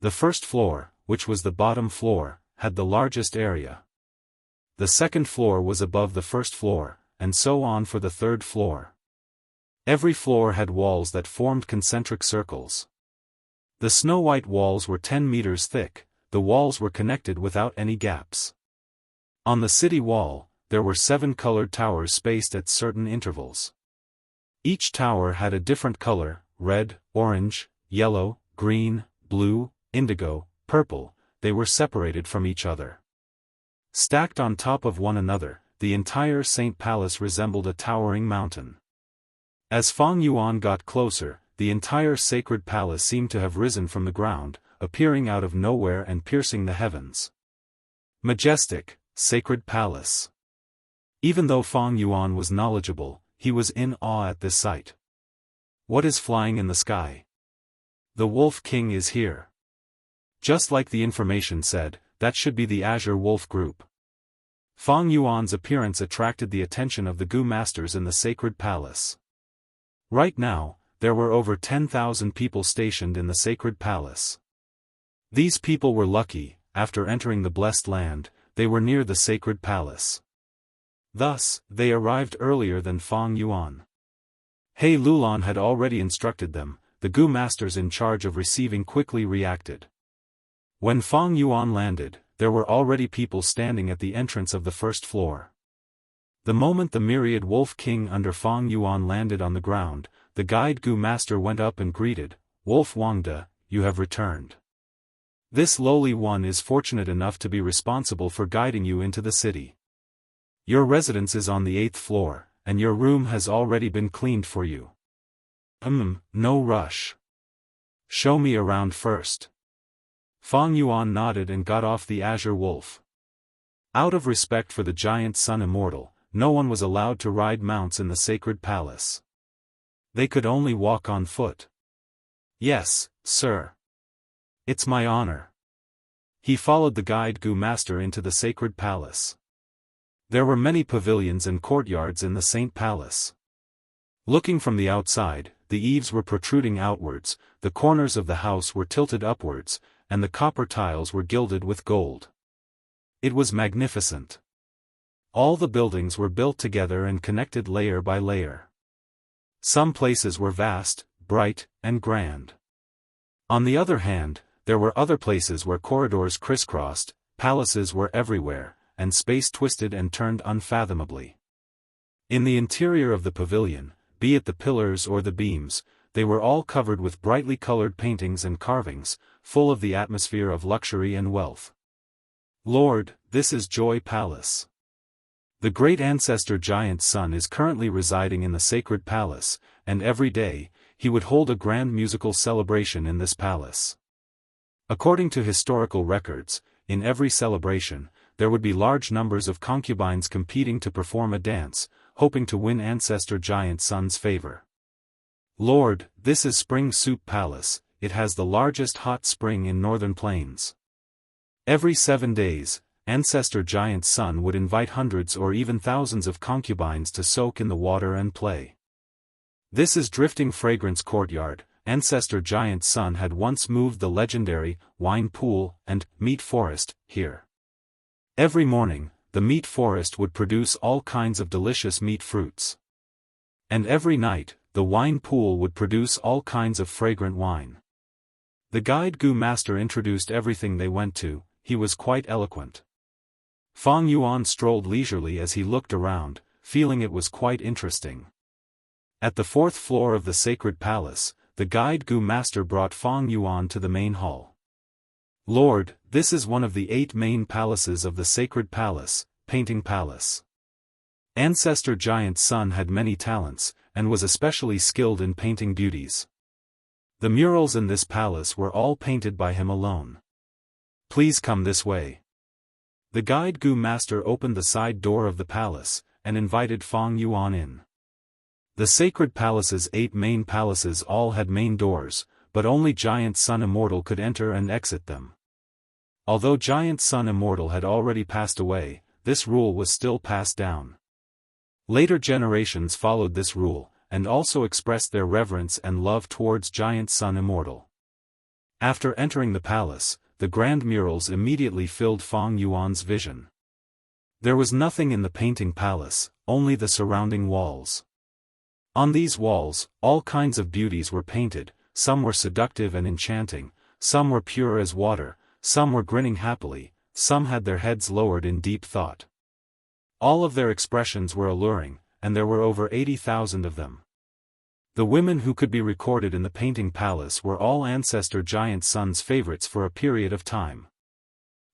The first floor, which was the bottom floor, had the largest area. The second floor was above the first floor, and so on for the third floor. Every floor had walls that formed concentric circles. The snow-white walls were 10 meters thick, the walls were connected without any gaps. On the city wall, there were 7 colored towers spaced at certain intervals. Each tower had a different color, red, orange, yellow, green, blue, indigo, purple, they were separated from each other. Stacked on top of one another, the entire Saint Palace resembled a towering mountain. As Fang Yuan got closer, the entire sacred palace seemed to have risen from the ground, appearing out of nowhere and piercing the heavens. Majestic, sacred palace. Even though Fang Yuan was knowledgeable, he was in awe at this sight. What is flying in the sky? The Wolf King is here. Just like the information said, that should be the Azure Wolf group. Fang Yuan's appearance attracted the attention of the Gu masters in the sacred palace. Right now, there were over 10,000 people stationed in the sacred palace. These people were lucky, after entering the blessed land, they were near the sacred palace. Thus, they arrived earlier than Fang Yuan. He Lulan had already instructed them, the Gu masters in charge of receiving quickly reacted. When Fang Yuan landed, there were already people standing at the entrance of the first floor. The moment the myriad Wolf King under Fang Yuan landed on the ground, the guide Gu master went up and greeted, Wolf Wangda, you have returned. This lowly one is fortunate enough to be responsible for guiding you into the city. Your residence is on the 8th floor, and your room has already been cleaned for you. No rush. Show me around first. Fang Yuan nodded and got off the Azure Wolf. Out of respect for the giant Sun Immortal, no one was allowed to ride mounts in the sacred palace. They could only walk on foot. Yes, sir. It's my honor. He followed the guide Gu master into the sacred palace. There were many pavilions and courtyards in the Saint Palace. Looking from the outside, the eaves were protruding outwards, the corners of the house were tilted upwards, and the copper tiles were gilded with gold. It was magnificent. All the buildings were built together and connected layer by layer. Some places were vast, bright, and grand. On the other hand, there were other places where corridors crisscrossed, palaces were everywhere, and space twisted and turned unfathomably. In the interior of the pavilion, be it the pillars or the beams, they were all covered with brightly colored paintings and carvings, full of the atmosphere of luxury and wealth. Lord, this is Joy Palace. The great ancestor giant sun is currently residing in the sacred palace, and every day, he would hold a grand musical celebration in this palace. According to historical records, in every celebration, there would be large numbers of concubines competing to perform a dance, hoping to win ancestor giant sun's favor. Lord, this is Spring Soup Palace, it has the largest hot spring in northern plains. Every 7 days, ancestor giant sun would invite hundreds or even thousands of concubines to soak in the water and play. This is Drifting Fragrance Courtyard. Ancestor giant sun had once moved the legendary wine pool and meat forest here. Every morning, the meat forest would produce all kinds of delicious meat fruits. And every night, the wine pool would produce all kinds of fragrant wine. The guide Gu master introduced everything they went to. He was quite eloquent. Fang Yuan strolled leisurely as he looked around, feeling it was quite interesting. At the 4th floor of the sacred palace, the guide Gu master brought Fang Yuan to the main hall. Lord, this is one of the 8 main palaces of the sacred palace, Painting Palace. Ancestor giant sun had many talents, and was especially skilled in painting beauties. The murals in this palace were all painted by him alone. Please come this way. The guide Gu master opened the side door of the palace, and invited Fang Yuan in. The sacred palace's 8 main palaces all had main doors, but only Giant Sun Immortal could enter and exit them. Although Giant Sun Immortal had already passed away, this rule was still passed down. Later generations followed this rule, and also expressed their reverence and love towards Giant Sun Immortal. After entering the palace, the grand murals immediately filled Fang Yuan's vision. There was nothing in the painting palace, only the surrounding walls. On these walls, all kinds of beauties were painted, some were seductive and enchanting, some were pure as water, some were grinning happily, some had their heads lowered in deep thought. All of their expressions were alluring, and there were over 80,000 of them. The women who could be recorded in the painting palace were all ancestor Giant Sun's favorites for a period of time.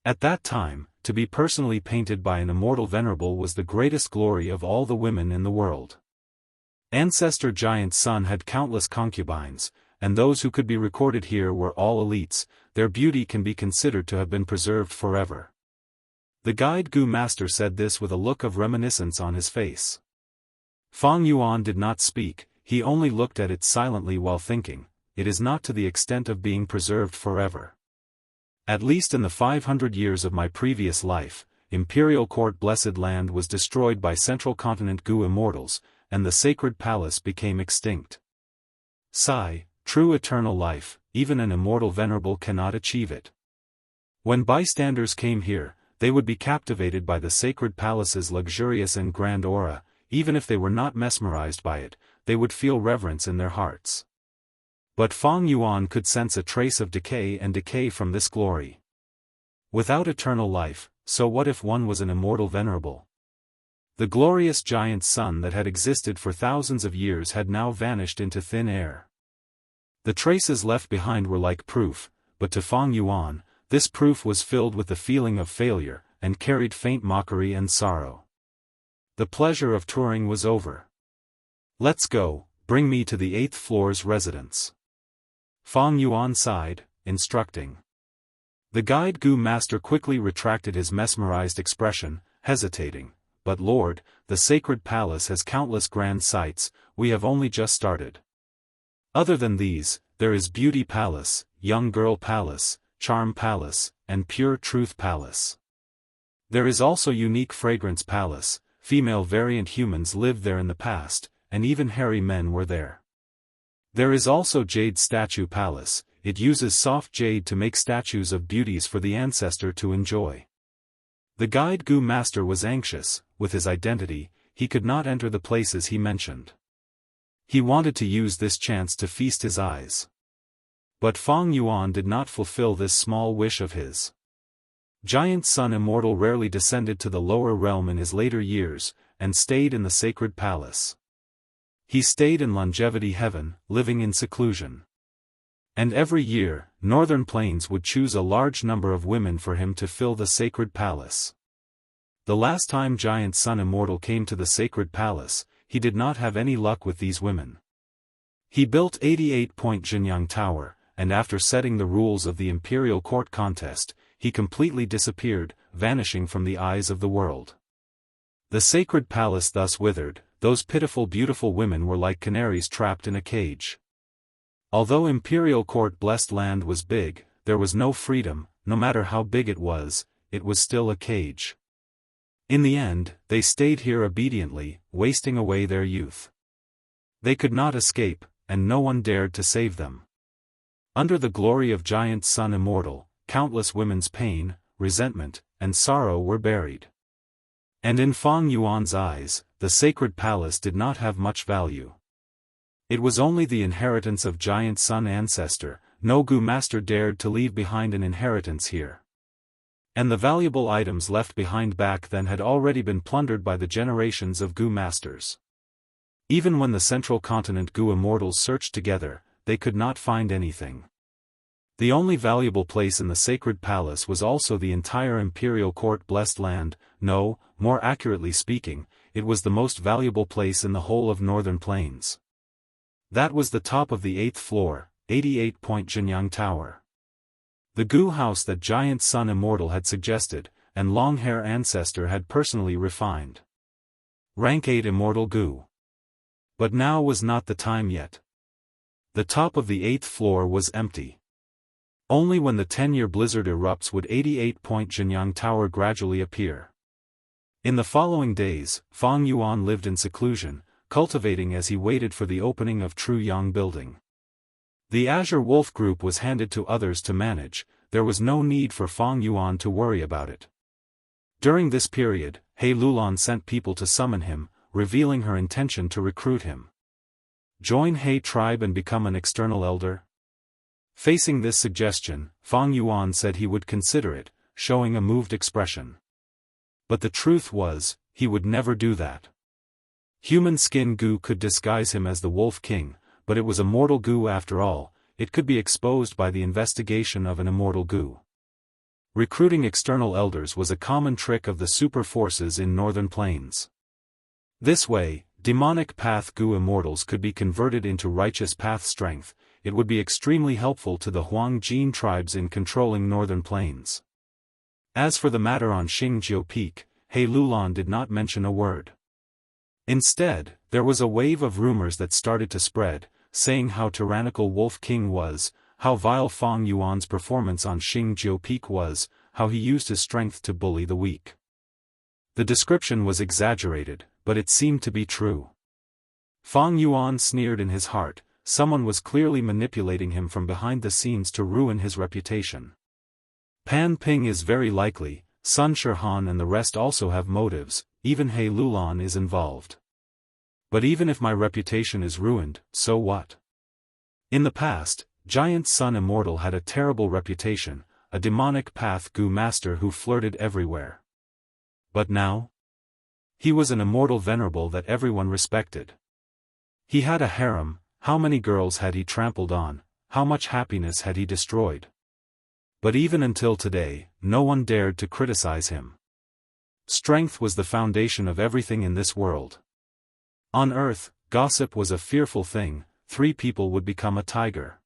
At that time, to be personally painted by an immortal venerable was the greatest glory of all the women in the world. Ancestor Giant Sun had countless concubines, and those who could be recorded here were all elites. Their beauty can be considered to have been preserved forever. The guide Gu master said this with a look of reminiscence on his face. Fang Yuan did not speak, he only looked at it silently while thinking, it is not to the extent of being preserved forever. At least in the 500 years of my previous life, Imperial Court Blessed Land was destroyed by Central Continent Gu immortals, and the sacred palace became extinct. Sigh, true eternal life, even an immortal venerable cannot achieve it. When bystanders came here, they would be captivated by the sacred palace's luxurious and grand aura, even if they were not mesmerized by it, they would feel reverence in their hearts. But Fang Yuan could sense a trace of decay from this glory. Without eternal life, so what if one was an immortal venerable? The glorious giant sun that had existed for thousands of years had now vanished into thin air. The traces left behind were like proof, but to Fang Yuan, this proof was filled with the feeling of failure, and carried faint mockery and sorrow. The pleasure of touring was over. Let's go, bring me to the 8th floor's residence. Fang Yuan sighed, instructing. The guide Gu master quickly retracted his mesmerized expression, hesitating, but Lord, the sacred palace has countless grand sights, we have only just started. Other than these, there is Beauty Palace, Young Girl Palace, Charm Palace, and Pure Truth Palace. There is also Unique Fragrance Palace, female variant humans lived there in the past, and even hairy men were there. There is also Jade Statue Palace, it uses soft jade to make statues of beauties for the ancestor to enjoy. The guide Gu Master was anxious, with his identity, he could not enter the places he mentioned. He wanted to use this chance to feast his eyes. But Feng Yuan did not fulfill this small wish of his. Giant Sun Immortal rarely descended to the lower realm in his later years, and stayed in the sacred palace. He stayed in longevity heaven, living in seclusion. And every year, Northern Plains would choose a large number of women for him to fill the sacred palace. The last time Giant Sun Immortal came to the sacred palace, he did not have any luck with these women. He built 88-point Jinyang Tower, and after setting the rules of the Imperial Court contest, he completely disappeared, vanishing from the eyes of the world. The sacred palace thus withered, those pitiful beautiful women were like canaries trapped in a cage. Although Imperial Court blessed land was big, there was no freedom, no matter how big it was still a cage. In the end, they stayed here obediently, wasting away their youth. They could not escape, and no one dared to save them. Under the glory of Giant Sun Immortal, countless women's pain, resentment, and sorrow were buried. And in Feng Yuan's eyes, the sacred palace did not have much value. It was only the inheritance of Giant Sun ancestor, no Gu Master dared to leave behind an inheritance here. And the valuable items left behind back then had already been plundered by the generations of Gu Masters. Even when the central continent Gu Immortals searched together, they could not find anything. The only valuable place in the sacred palace was also the entire Imperial Court blessed land, no, more accurately speaking, it was the most valuable place in the whole of Northern Plains. That was the top of the 8th floor, 88-point Jinyang Tower. The Gu house that Giant Sun Immortal had suggested, and Longhair Ancestor had personally refined. Rank 8 Immortal Gu. But now was not the time yet. The top of the 8th floor was empty. Only when the 10-year blizzard erupts would 88-point Jinyang Tower gradually appear. In the following days, Feng Yuan lived in seclusion, cultivating as he waited for the opening of True Yang Building. The Azure Wolf Group was handed to others to manage, there was no need for Feng Yuan to worry about it. During this period, He Lulan sent people to summon him, revealing her intention to recruit him. Join He tribe and become an external elder? Facing this suggestion, Feng Yuan said he would consider it, showing a moved expression. But the truth was, he would never do that. Human skin Gu could disguise him as the Wolf King, but it was a mortal Gu after all, it could be exposed by the investigation of an immortal Gu. Recruiting external elders was a common trick of the super forces in Northern Plains. This way, demonic path Gu immortals could be converted into righteous path strength, it would be extremely helpful to the Huang Jin tribes in controlling Northern Plains. As for the matter on Xingjiu Peak, He Lulan did not mention a word. Instead, there was a wave of rumors that started to spread, saying how tyrannical Wolf King was, how vile Feng Yuan's performance on Xingjiu Peak was, how he used his strength to bully the weak. The description was exaggerated, but it seemed to be true. Feng Yuan sneered in his heart, someone was clearly manipulating him from behind the scenes to ruin his reputation. Pan Ping is very likely, Sun Shirhan and the rest also have motives, even He Lulan is involved. But even if my reputation is ruined, so what? In the past, Giant Sun Immortal had a terrible reputation, a demonic path Gu master who flirted everywhere. But now? He was an immortal venerable that everyone respected. He had a harem, how many girls had he trampled on, how much happiness had he destroyed? But even until today, no one dared to criticize him. Strength was the foundation of everything in this world. On Earth, gossip was a fearful thing, 3 people would become a tiger.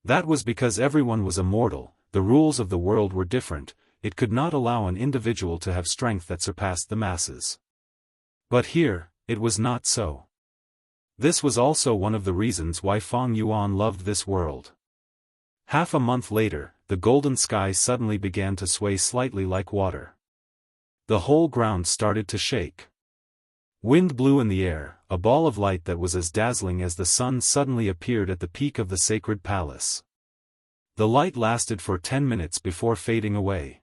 That was because everyone was immortal, the rules of the world were different, it could not allow an individual to have strength that surpassed the masses. But here, it was not so. This was also one of the reasons why Fang Yuan loved this world. Half a month later, the golden sky suddenly began to sway slightly like water. The whole ground started to shake. Wind blew in the air, a ball of light that was as dazzling as the sun suddenly appeared at the peak of the sacred palace. The light lasted for 10 minutes before fading away.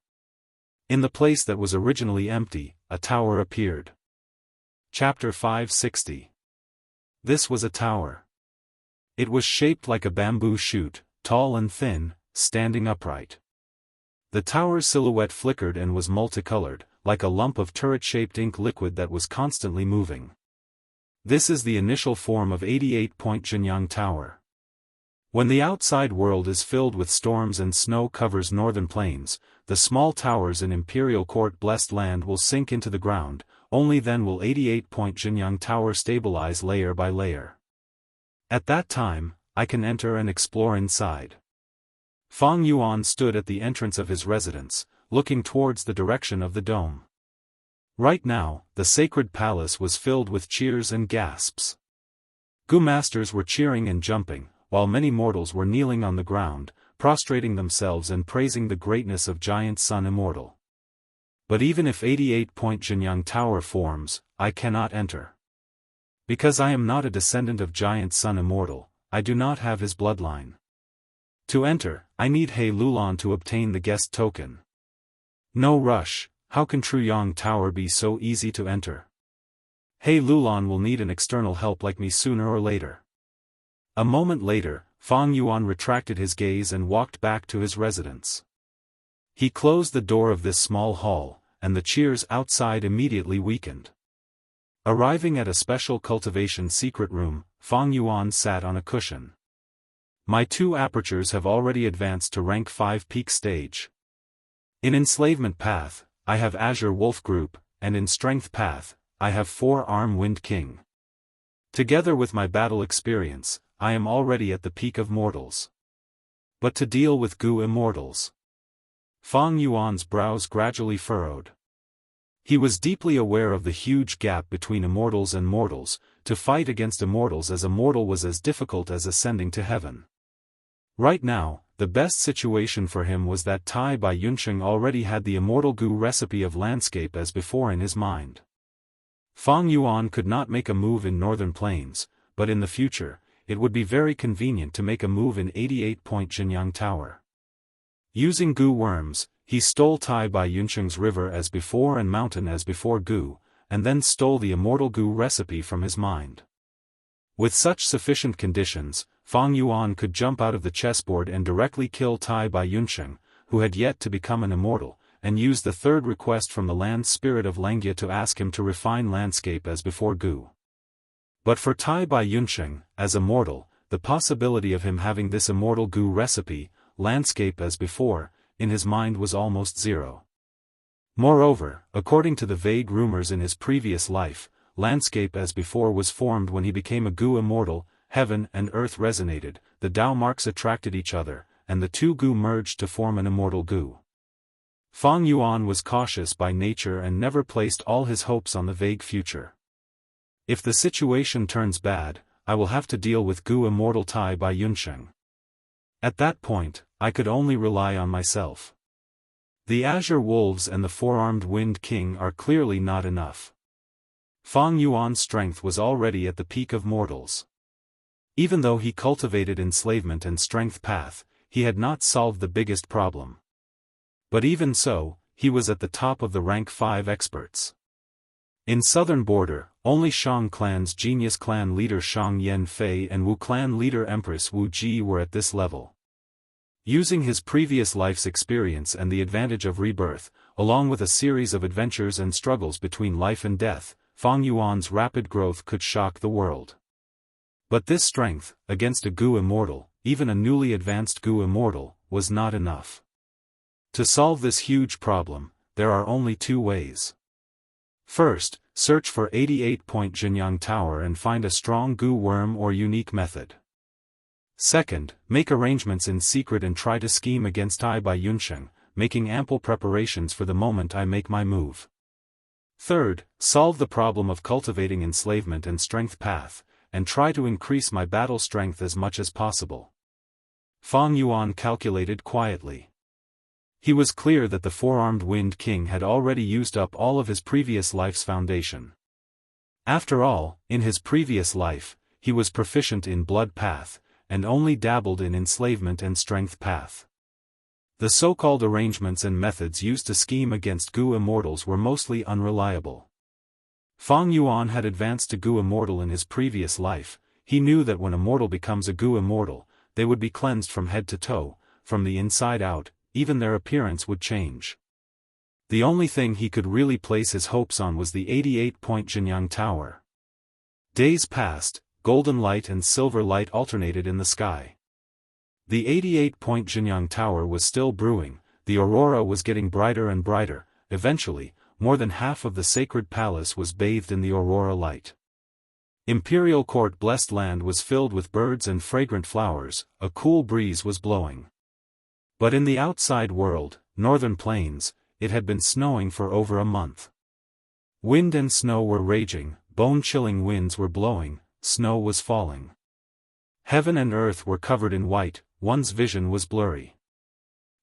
In the place that was originally empty, a tower appeared. Chapter 560. This was a tower. It was shaped like a bamboo shoot, tall and thin, standing upright. The tower's silhouette flickered and was multicolored, like a lump of turret-shaped ink liquid that was constantly moving. This is the initial form of 88-point Jianghu Tower. When the outside world is filled with storms and snow covers northern plains, the small towers in Imperial Court blessed land will sink into the ground, only then will 88-point Jianghu Tower stabilize layer by layer. At that time, I can enter and explore inside. Fang Yuan stood at the entrance of his residence, looking towards the direction of the dome. Right now, the sacred palace was filled with cheers and gasps. Gu masters were cheering and jumping, while many mortals were kneeling on the ground, prostrating themselves and praising the greatness of giant Sun Immortal. But even if 88-point Jianghu Tower forms, I cannot enter. Because I am not a descendant of giant Sun Immortal, I do not have his bloodline. To enter, I need He Lulan to obtain the guest token. No rush, how can Truyang Tower be so easy to enter? He Lulan will need an external help like me sooner or later. A moment later, Fang Yuan retracted his gaze and walked back to his residence. He closed the door of this small hall, and the cheers outside immediately weakened. Arriving at a special cultivation secret room, Fang Yuan sat on a cushion. My 2 apertures have already advanced to rank 5 peak stage. In enslavement path, I have Azure Wolf Group, and in strength path, I have 4-arm Wind King. Together with my battle experience, I am already at the peak of mortals. But to deal with Gu immortals. Fang Yuan's brows gradually furrowed. He was deeply aware of the huge gap between immortals and mortals. To fight against immortals as a mortal was as difficult as ascending to heaven. Right now, the best situation for him was that Tai Bai Yunsheng already had the immortal Gu recipe of landscape as before in his mind. Fang Yuan could not make a move in northern plains, but in the future, it would be very convenient to make a move in 88-point Jianghu Tower. Using Gu worms, he stole Tai Bai Yunsheng's river as before and mountain as before Gu, and then stole the immortal Gu recipe from his mind. With such sufficient conditions, Fang Yuan could jump out of the chessboard and directly kill Tai Bai Yunsheng, who had yet to become an immortal, and use the third request from the land spirit of Lengia to ask him to refine landscape as before Gu. But for Tai Bai Yunsheng, as a mortal, the possibility of him having this immortal Gu recipe, landscape as before, in his mind was almost zero. Moreover, according to the vague rumors in his previous life, landscape as before was formed when he became a Gu immortal. Heaven and earth resonated, the Dao marks attracted each other, and the 2 Gu merged to form an immortal Gu. Fang Yuan was cautious by nature and never placed all his hopes on the vague future. If the situation turns bad, I will have to deal with Gu immortal Tai Bai Yunsheng. At that point, I could only rely on myself. The Azure Wolves and the 4-armed Wind King are clearly not enough. Fang Yuan's strength was already at the peak of mortals. Even though he cultivated enslavement and strength path, he had not solved the biggest problem. But even so, he was at the top of the rank 5 experts. In southern border, only Shang clan's genius clan leader Shang Yanfei and Wu clan leader Empress Wu Ji were at this level. Using his previous life's experience and the advantage of rebirth, along with a series of adventures and struggles between life and death, Fang Yuan's rapid growth could shock the world. But this strength, against a Gu immortal, even a newly advanced Gu immortal, was not enough. To solve this huge problem, there are only 2 ways. First, search for 88-point Jianghu Tower and find a strong Gu worm or unique method. Second, make arrangements in secret and try to scheme against Tai Bai Yunsheng, making ample preparations for the moment I make my move. Third, solve the problem of cultivating enslavement and strength path, and try to increase my battle strength as much as possible. Fang Yuan calculated quietly. He was clear that the four-armed Wind King had already used up all of his previous life's foundation. After all, in his previous life, he was proficient in blood path, and only dabbled in enslavement and strength path. The so-called arrangements and methods used to scheme against Gu immortals were mostly unreliable. Fang Yuan had advanced to Gu immortal in his previous life. He knew that when a mortal becomes a Gu immortal, they would be cleansed from head to toe, from the inside out, even their appearance would change. The only thing he could really place his hopes on was the 88-point Jianghu Tower. Days passed, golden light and silver light alternated in the sky. The 88-point Jianghu Tower was still brewing, the aurora was getting brighter and brighter. Eventually, more than half of the sacred palace was bathed in the aurora light. Imperial court blessed land was filled with birds and fragrant flowers, a cool breeze was blowing. But in the outside world, northern plains, it had been snowing for over a month. Wind and snow were raging, bone-chilling winds were blowing, snow was falling. Heaven and earth were covered in white, one's vision was blurry.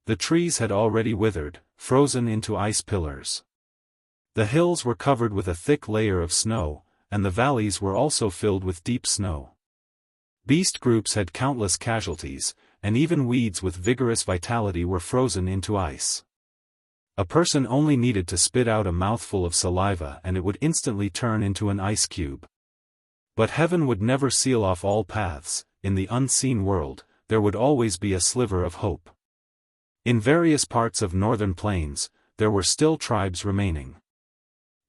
The trees had already withered, frozen into ice pillars. The hills were covered with a thick layer of snow, and the valleys were also filled with deep snow. Beast groups had countless casualties, and even weeds with vigorous vitality were frozen into ice. A person only needed to spit out a mouthful of saliva and it would instantly turn into an ice cube. But heaven would never seal off all paths. In the unseen world, there would always be a sliver of hope. In various parts of northern plains, there were still tribes remaining.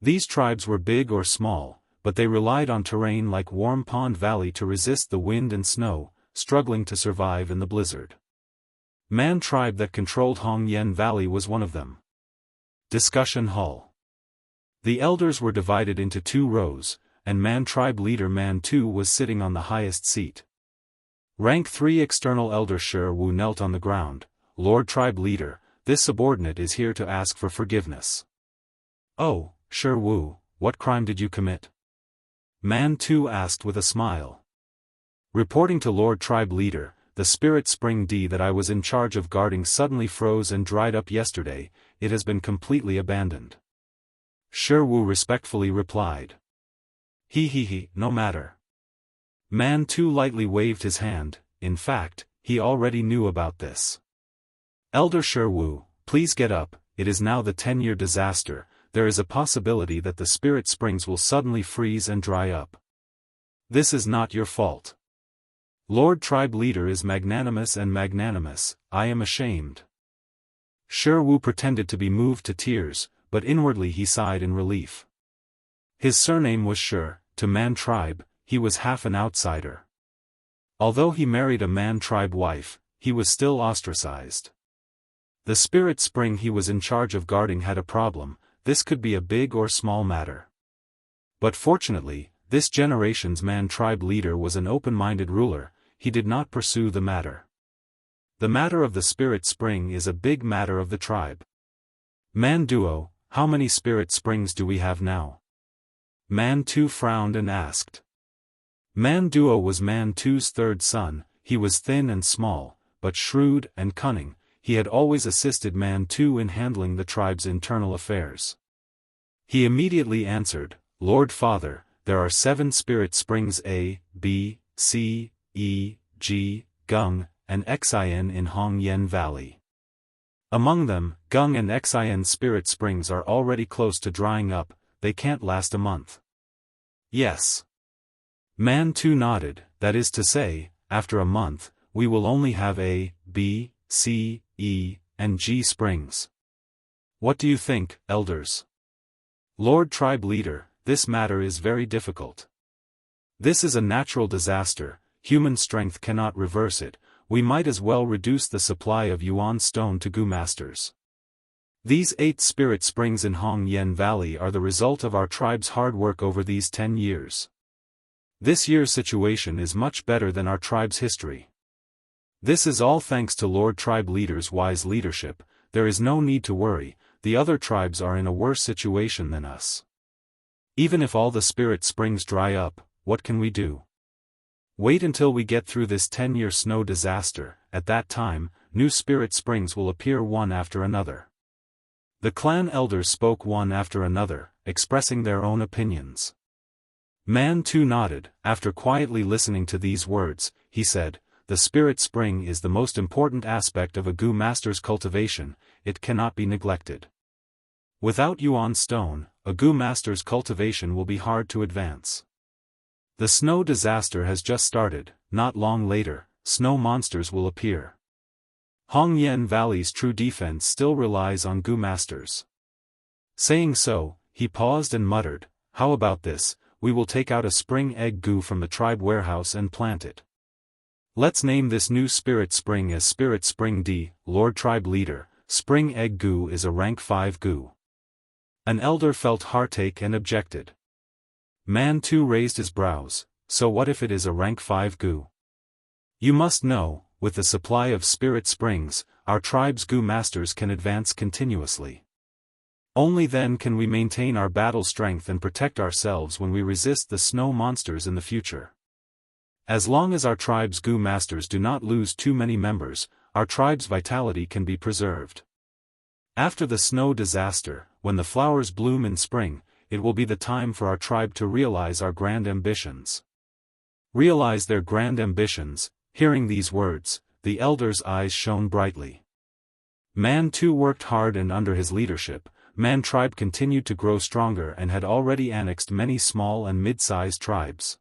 These tribes were big or small, but they relied on terrain like Warm Pond Valley to resist the wind and snow, struggling to survive in the blizzard. Man tribe that controlled Hongyan Valley was one of them. Discussion hall. The elders were divided into two rows, and Man tribe leader Man 2 was sitting on the highest seat. Rank 3 external elder Shi Wu knelt on the ground. Lord tribe leader, this subordinate is here to ask for forgiveness. Oh, Shi Wu, what crime did you commit? Man 2 asked with a smile. Reporting to Lord tribe leader, the spirit spring D that I was in charge of guarding suddenly froze and dried up yesterday. It has been completely abandoned. Shi Wu respectfully replied. He, no matter. Man 2 lightly waved his hand. In fact, he already knew about this. Elder Shi Wu, please get up, it is now the 10-year disaster, there is a possibility that the spirit springs will suddenly freeze and dry up. This is not your fault. Lord tribe leader is magnanimous and magnanimous, I am ashamed. Shi Wu pretended to be moved to tears, but inwardly he sighed in relief. His surname was Shi, to Man tribe, he was half an outsider. Although he married a Man tribe wife, he was still ostracized. The spirit spring he was in charge of guarding had a problem. This could be a big or small matter. But fortunately, this generation's Man tribe leader was an open-minded ruler. He did not pursue the matter. The matter of the spirit spring is a big matter of the tribe. Man Duo, how many spirit springs do we have now? Man 2 frowned and asked. Man Duo was Man 2's third son. He was thin and small, but shrewd and cunning. He had always assisted Man 2 in handling the tribe's internal affairs. He immediately answered, Lord Father, there are 7 spirit springs A, B, C, E, G, Gung, and Xin in Hongyan Valley. Among them, Gung and Xin spirit springs are already close to drying up, they can't last a month. Yes. Man 2 nodded, that is to say, after a month, we will only have A, B, C, E, and G springs. What do you think, elders? Lord tribe leader, this matter is very difficult. This is a natural disaster, human strength cannot reverse it, we might as well reduce the supply of Yuan stone to Gu masters. These 8 spirit springs in Hongyan Valley are the result of our tribe's hard work over these 10 years. This year's situation is much better than our tribe's history. This is all thanks to Lord tribe leader's wise leadership. There is no need to worry, the other tribes are in a worse situation than us. Even if all the spirit springs dry up, what can we do? Wait until we get through this 10-year snow disaster. At that time, new spirit springs will appear one after another. The clan elders spoke one after another, expressing their own opinions. Man too nodded. After quietly listening to these words, he said, "The spirit spring is the most important aspect of a Gu master's cultivation, it cannot be neglected. Without Yuan stone, a Gu master's cultivation will be hard to advance." The snow disaster has just started. Not long later, snow monsters will appear. Hongyan Valley's true defense still relies on Gu masters. Saying so, he paused and muttered, "How about this, we will take out a spring egg Gu from the tribe warehouse and plant it. Let's name this new spirit spring as Spirit Spring D, Lord Tribe Leader, Spring Egg Gu is a rank 5 Gu." An elder felt heartache and objected. Man too raised his brows, "So what if it is a rank 5 Gu? You must know, with the supply of spirit springs, our tribe's Gu masters can advance continuously. Only then can we maintain our battle strength and protect ourselves when we resist the snow monsters in the future. As long as our tribe's Gu masters do not lose too many members, our tribe's vitality can be preserved. After the snow disaster, when the flowers bloom in spring, it will be the time for our tribe to realize our grand ambitions." Realize their grand ambitions. Hearing these words, the elder's eyes shone brightly. Man too worked hard, and under his leadership, Man tribe continued to grow stronger and had already annexed many small and mid-sized tribes.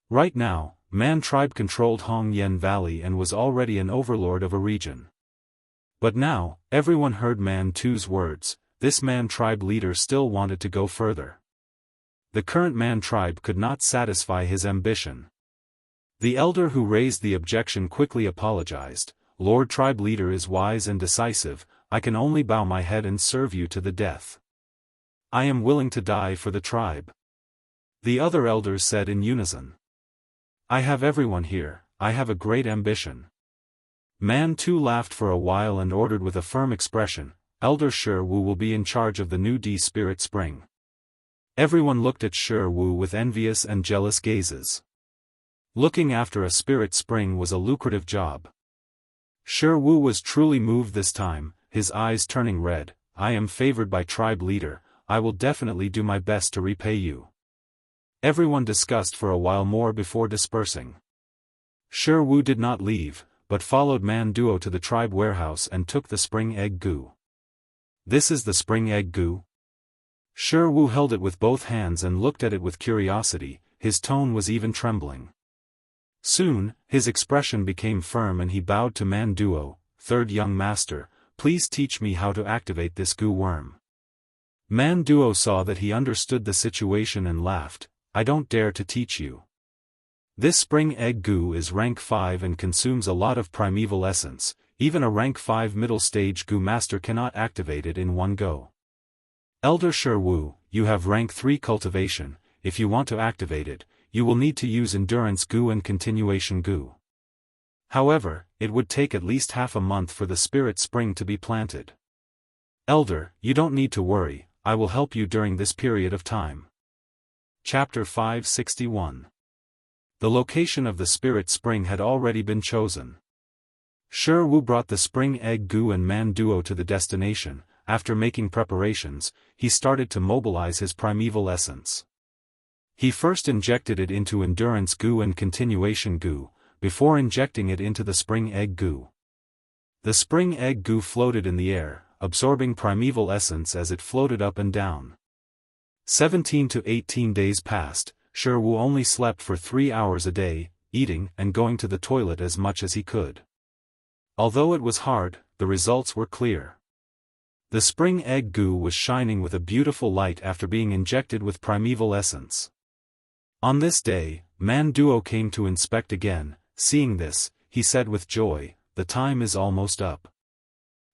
Right now, Man tribe controlled Hongyan Valley and was already an overlord of a region. But now, everyone heard Man two's words. This Man tribe leader still wanted to go further. The current Man tribe could not satisfy his ambition. The elder who raised the objection quickly apologized. "Lord Tribe Leader is wise and decisive, I can only bow my head and serve you to the death. I am willing to die for the tribe." The other elders said in unison. "I have everyone here, I have a great ambition." Man too laughed for a while and ordered with a firm expression, "Elder Shi Wu will be in charge of the new D Spirit Spring." Everyone looked at Shi Wu with envious and jealous gazes. Looking after a spirit spring was a lucrative job. Shi Wu was truly moved this time, his eyes turning red. "I am favored by tribe leader, I will definitely do my best to repay you." Everyone discussed for a while more before dispersing. Shi Wu did not leave, but followed Man Duo to the tribe warehouse and took the spring egg Gu. "This is the spring egg Gu?" Shi Wu held it with both hands and looked at it with curiosity, his tone was even trembling. Soon, his expression became firm and he bowed to Man Duo, "Third young master, please teach me how to activate this Gu worm." Man Duo saw that he understood the situation and laughed, "I don't dare to teach you. This spring egg Gu is rank 5 and consumes a lot of primeval essence, even a rank 5 middle stage Gu master cannot activate it in one go. Elder Shi Wu, you have rank 3 cultivation, if you want to activate it, you will need to use Endurance Gu and Continuation Gu. However, it would take at least half a month for the spirit spring to be planted. Elder, you don't need to worry, I will help you during this period of time." Chapter 561. The location of the spirit spring had already been chosen. Shi Wu brought the spring egg Gu and Man Duo to the destination. After making preparations, he started to mobilize his primeval essence. He first injected it into Endurance Gu and Continuation Gu, before injecting it into the spring egg Gu. The spring egg Gu floated in the air, absorbing primeval essence as it floated up and down. 17 to 18 days passed. Shi Wu only slept for 3 hours a day, eating and going to the toilet as much as he could. Although it was hard, the results were clear. The spring egg Gu was shining with a beautiful light after being injected with primeval essence. On this day, Man Duo came to inspect again. Seeing this, he said with joy, "The time is almost up.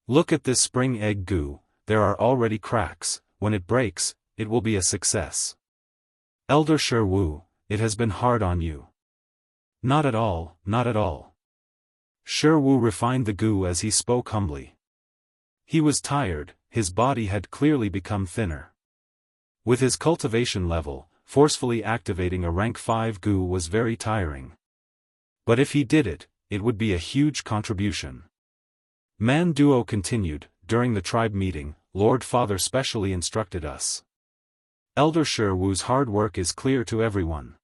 Look at this spring egg Gu, there are already cracks, when it breaks, it will be a success." "Elder Shi Wu, it has been hard on you." "Not at all, not at all." Shi Wu refined the Gu as he spoke humbly. He was tired, his body had clearly become thinner. With his cultivation level, forcefully activating a rank 5 Gu was very tiring. But if he did it, it would be a huge contribution. Man Duo continued, during the tribe meeting, Lord Father specially instructed us. Elder Shi Wu's hard work is clear to everyone.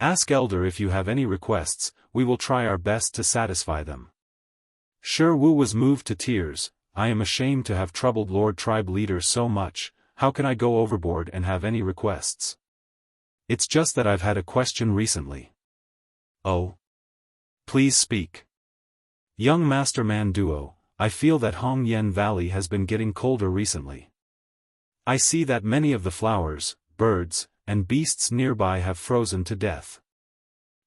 Ask Elder if you have any requests, we will try our best to satisfy them. Shi Wu was moved to tears. I am ashamed to have troubled Lord Tribe Leader so much. How can I go overboard and have any requests? It's just that I've had a question recently. Oh? Please speak. Young Master Man Duo, I feel that Hongyan Valley has been getting colder recently. I see that many of the flowers, birds, and beasts nearby have frozen to death.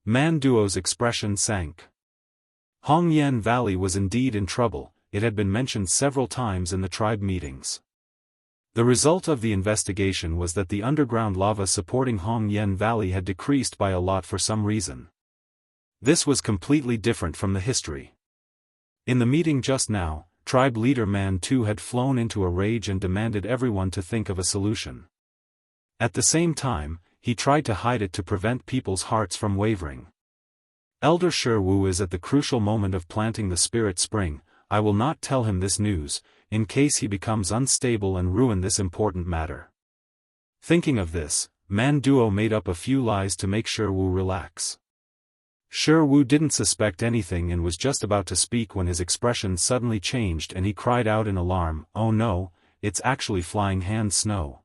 Man Duo's expression sank. Hongyan Valley was indeed in trouble, it had been mentioned several times in the tribe meetings. The result of the investigation was that the underground lava supporting Hongyan Valley had decreased by a lot for some reason. This was completely different from the history. In the meeting just now, tribe leader Man 2 had flown into a rage and demanded everyone to think of a solution. At the same time, he tried to hide it to prevent people's hearts from wavering. Elder Shi Wu is at the crucial moment of planting the spirit spring. I will not tell him this news, in case he becomes unstable and ruin this important matter. Thinking of this, Man Duo made up a few lies to make Shi Wu relax. Shi Wu didn't suspect anything and was just about to speak when his expression suddenly changed and he cried out in alarm, "Oh no, it's actually flying hand snow."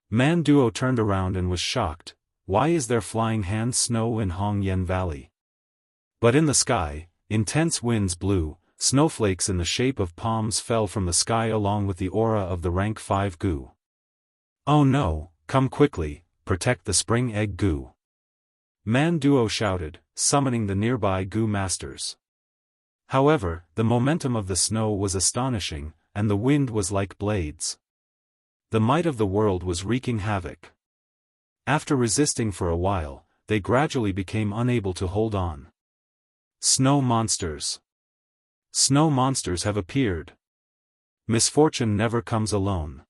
Man Duo turned around and was shocked. Why is there flying hand snow in Hongyan Valley? But in the sky, intense winds blew, snowflakes in the shape of palms fell from the sky along with the aura of the rank 5 Gu. Oh no, come quickly, protect the spring egg Gu. Man Duo shouted, summoning the nearby Gu masters. However, the momentum of the snow was astonishing, and the wind was like blades. The might of the world was wreaking havoc. After resisting for a while, they gradually became unable to hold on. Snow monsters. Snow monsters have appeared. Misfortune never comes alone.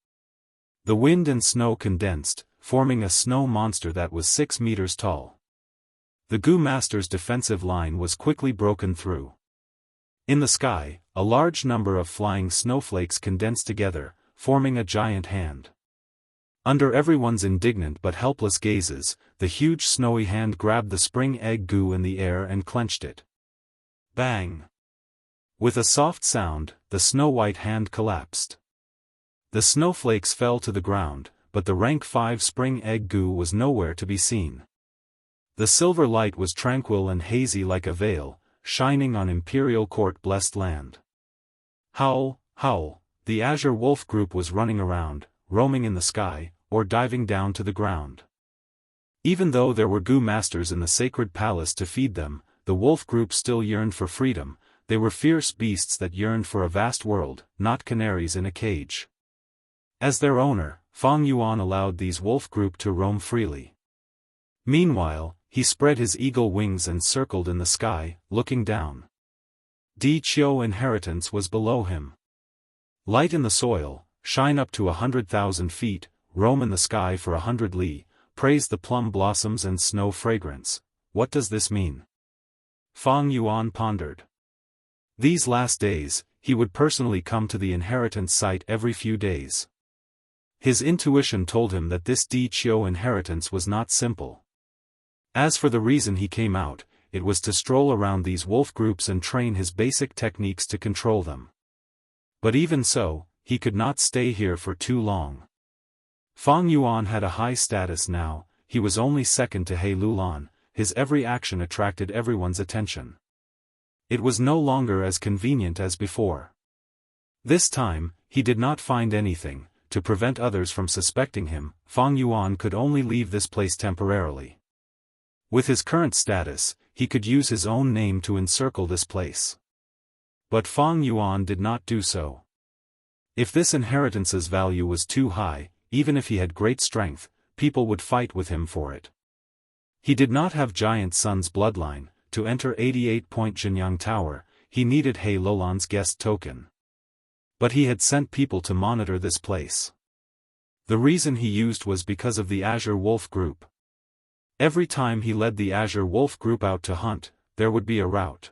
The wind and snow condensed, forming a snow monster that was 6 meters tall. The Gu Master's defensive line was quickly broken through. In the sky, a large number of flying snowflakes condensed together, forming a giant hand. Under everyone's indignant but helpless gazes, the huge snowy hand grabbed the spring egg Gu in the air and clenched it. Bang! With a soft sound, the snow-white hand collapsed. The snowflakes fell to the ground, but the rank 5 spring egg Gu was nowhere to be seen. The silver light was tranquil and hazy like a veil, shining on Imperial Court-blessed land. Howl, howl, the Azure Wolf group was running around, roaming in the sky, or diving down to the ground. Even though there were Gu masters in the sacred palace to feed them, the wolf group still yearned for freedom. They were fierce beasts that yearned for a vast world, not canaries in a cage. As their owner, Fang Yuan allowed these wolf group to roam freely. Meanwhile, he spread his eagle wings and circled in the sky, looking down. Di Qiu inheritance was below him. Light in the soil, shine up to 100,000 feet, roam in the sky for 100 li, praise the plum blossoms and snow fragrance. What does this mean? Fang Yuan pondered. These last days, he would personally come to the inheritance site every few days. His intuition told him that this Di Qiu inheritance was not simple. As for the reason he came out, it was to stroll around these wolf groups and train his basic techniques to control them. But even so, he could not stay here for too long. Fang Yuan had a high status now, he was only second to He Lulan, his every action attracted everyone's attention. It was no longer as convenient as before. This time, he did not find anything. To prevent others from suspecting him, Fang Yuan could only leave this place temporarily. With his current status, he could use his own name to encircle this place. But Fang Yuan did not do so. If this inheritance's value was too high, even if he had great strength, people would fight with him for it. He did not have Giant Sun's bloodline. To enter 88-point Jinyang Tower, he needed He Lulan's guest token. But he had sent people to monitor this place. The reason he used was because of the Azure Wolf group. Every time he led the Azure Wolf group out to hunt, there would be a rout.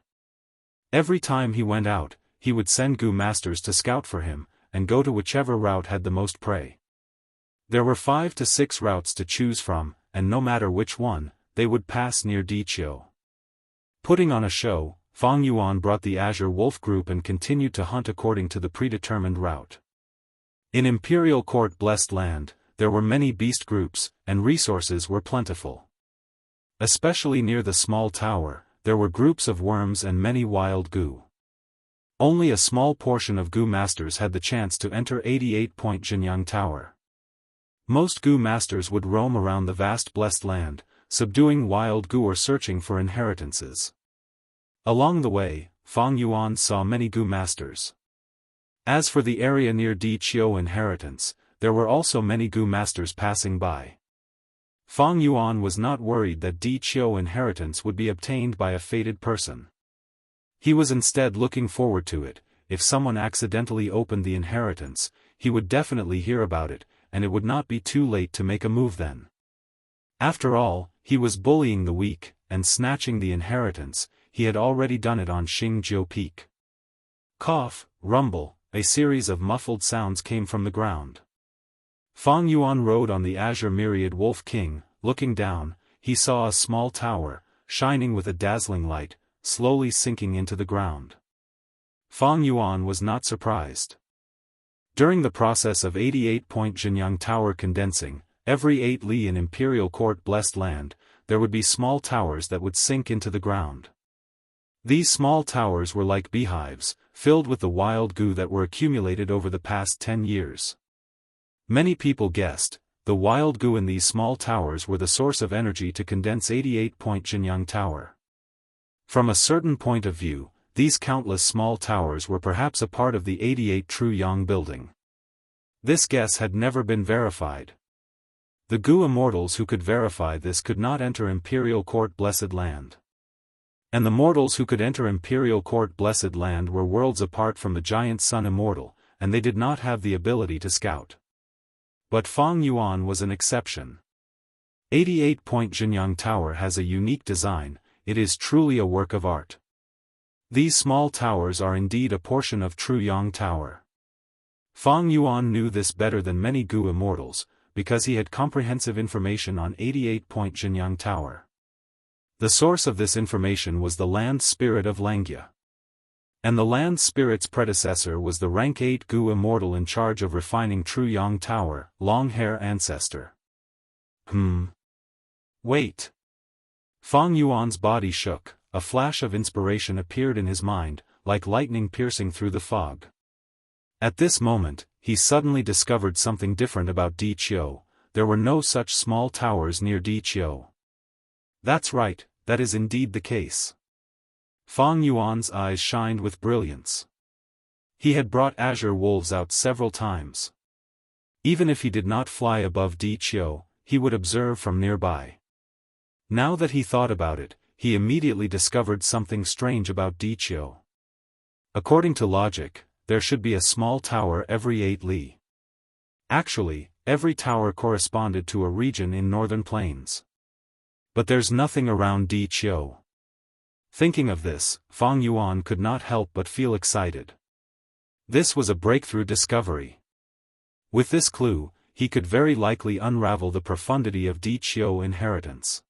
Every time he went out, he would send Gu masters to scout for him, and go to whichever route had the most prey. There were 5 to 6 routes to choose from, and no matter which one, they would pass near Diqiu. Putting on a show, Fang Yuan brought the Azure Wolf group and continued to hunt according to the predetermined route. In Imperial Court Blessed Land, there were many beast groups, and resources were plentiful. Especially near the small tower, there were groups of worms and many wild Gu. Only a small portion of Gu masters had the chance to enter 88-point Jinyang Tower. Most Gu masters would roam around the vast Blessed Land, subduing wild Gu or searching for inheritances. Along the way, Fang Yuan saw many Gu masters. As for the area near Diqiu inheritance, there were also many Gu masters passing by. Fang Yuan was not worried that Diqiu inheritance would be obtained by a fated person. He was instead looking forward to it. If someone accidentally opened the inheritance, he would definitely hear about it, and it would not be too late to make a move then. After all, he was bullying the weak, and snatching the inheritance. He had already done it on Xingjiu Peak. Cough, rumble, a series of muffled sounds came from the ground. Fang Yuan rode on the Azure Myriad Wolf King. Looking down, he saw a small tower, shining with a dazzling light, slowly sinking into the ground. Fang Yuan was not surprised. During the process of 88-point Jinyang Tower condensing, every 8 li in Imperial Court Blessed Land, there would be small towers that would sink into the ground. These small towers were like beehives, filled with the wild Gu that were accumulated over the past 10 years. Many people guessed, the wild Gu in these small towers were the source of energy to condense 88-point Jinyang Tower. From a certain point of view, these countless small towers were perhaps a part of the 88 True Yang building. This guess had never been verified. The Gu immortals who could verify this could not enter Imperial Court Blessed Land. And the mortals who could enter Imperial Court Blessed Land were worlds apart from the giant sun Immortal, and they did not have the ability to scout. But Fang Yuan was an exception. 88-point Jinyang Tower has a unique design. It is truly a work of art. These small towers are indeed a portion of True Yang Tower. Fang Yuan knew this better than many Gu immortals, because he had comprehensive information on 88-point Jinyang Tower. The source of this information was the land spirit of Langia. And the land spirit's predecessor was the rank 8 Gu immortal in charge of refining True Yang Tower, Long Hair Ancestor. Wait. Fang Yuan's body shook, a flash of inspiration appeared in his mind, like lightning piercing through the fog. At this moment, he suddenly discovered something different about Diqiu. There were no such small towers near Diqiu. That's right, that is indeed the case. Fang Yuan's eyes shined with brilliance. He had brought Azure Wolves out several times. Even if he did not fly above Diqiu, he would observe from nearby. Now that he thought about it, he immediately discovered something strange about Diqiu. According to logic, there should be a small tower every 8 li. Actually, every tower corresponded to a region in northern plains. But there's nothing around Diqiu. Thinking of this, Fang Yuan could not help but feel excited. This was a breakthrough discovery. With this clue, he could very likely unravel the profundity of Diqiu inheritance.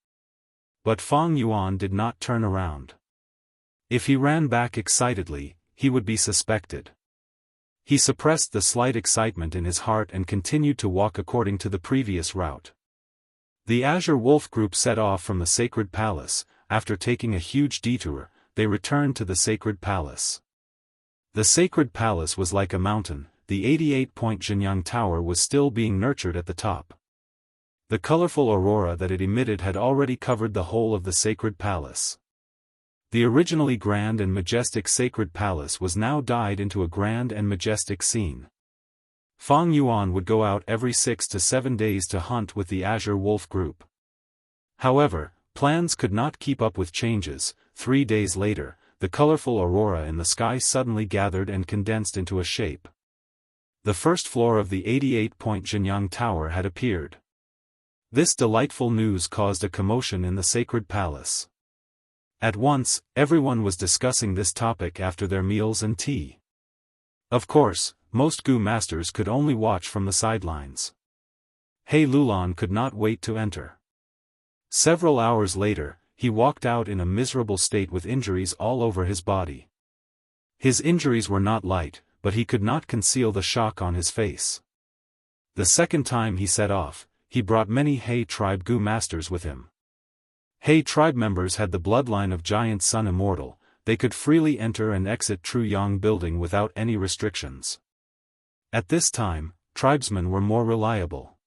But Fang Yuan did not turn around. If he ran back excitedly, he would be suspected. He suppressed the slight excitement in his heart and continued to walk according to the previous route. The Azure Wolf group set off from the Sacred Palace. After taking a huge detour, they returned to the Sacred Palace. The Sacred Palace was like a mountain. The 88-point Jinyang Tower was still being nurtured at the top. The colorful aurora that it emitted had already covered the whole of the Sacred Palace. The originally grand and majestic Sacred Palace was now dyed into a grand and majestic scene. Fang Yuan would go out every 6 to 7 days to hunt with the Azure Wolf group. However, plans could not keep up with changes. 3 days later, the colorful aurora in the sky suddenly gathered and condensed into a shape. The first floor of the 88-point Jianghu Tower had appeared. This delightful news caused a commotion in the sacred palace. At once, everyone was discussing this topic after their meals and tea. Of course, most Gu masters could only watch from the sidelines. He Lulan could not wait to enter. Several hours later, he walked out in a miserable state with injuries all over his body. His injuries were not light, but he could not conceal the shock on his face. The second time he set off, he brought many He tribe Gu masters with him. He tribe members had the bloodline of giant son Immortal. They could freely enter and exit Truyang building without any restrictions. At this time, tribesmen were more reliable.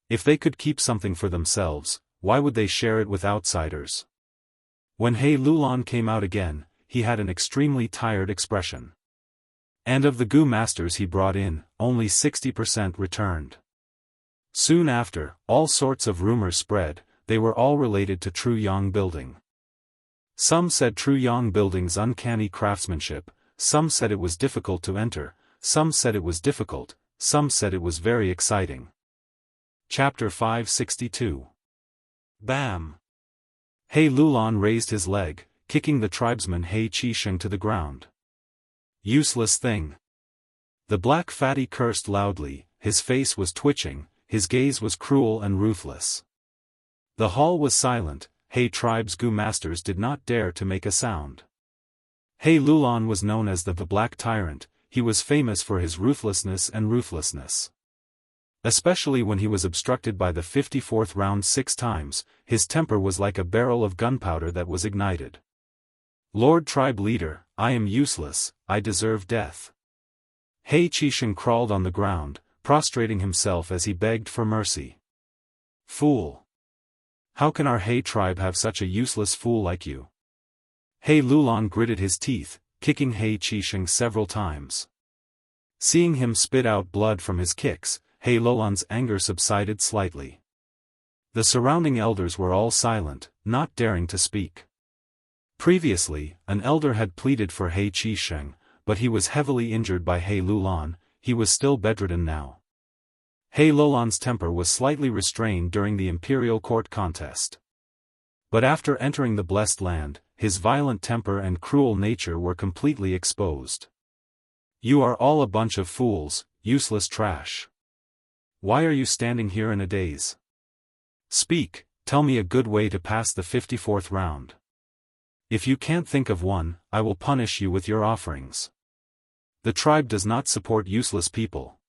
If they could keep something for themselves, why would they share it with outsiders? When He Lulan came out again, he had an extremely tired expression. And of the Gu masters he brought in, only 60% returned. Soon after, all sorts of rumors spread. They were all related to Truyang building. Some said Truyang building's uncanny craftsmanship, some said it was difficult to enter, some said it was difficult, some said it was very exciting. Chapter 562. Bam! He Lulan raised his leg, kicking the tribesman He Qisheng to the ground. Useless thing! The black fatty cursed loudly, his face was twitching, his gaze was cruel and ruthless. The hall was silent. He tribe's Gu masters did not dare to make a sound. He Lulan was known as the Black Tyrant. He was famous for his ruthlessness and ruthlessness. Especially when he was obstructed by the 54th round 6 times, his temper was like a barrel of gunpowder that was ignited. Lord Tribe Leader, I am useless, I deserve death. He Qisheng crawled on the ground, prostrating himself as he begged for mercy. Fool! How can our He tribe have such a useless fool like you? He Lulan gritted his teeth, kicking He Qisheng several times. Seeing him spit out blood from his kicks, He Lulan's anger subsided slightly. The surrounding elders were all silent, not daring to speak. Previously, an elder had pleaded for He Qisheng, but he was heavily injured by He Lulan. He was still bedridden now. He Lulan's temper was slightly restrained during the imperial court contest. But after entering the blessed land, his violent temper and cruel nature were completely exposed. You are all a bunch of fools, useless trash. Why are you standing here in a daze? Speak, tell me a good way to pass the 54th round. If you can't think of one, I will punish you with your offerings. The tribe does not support useless people.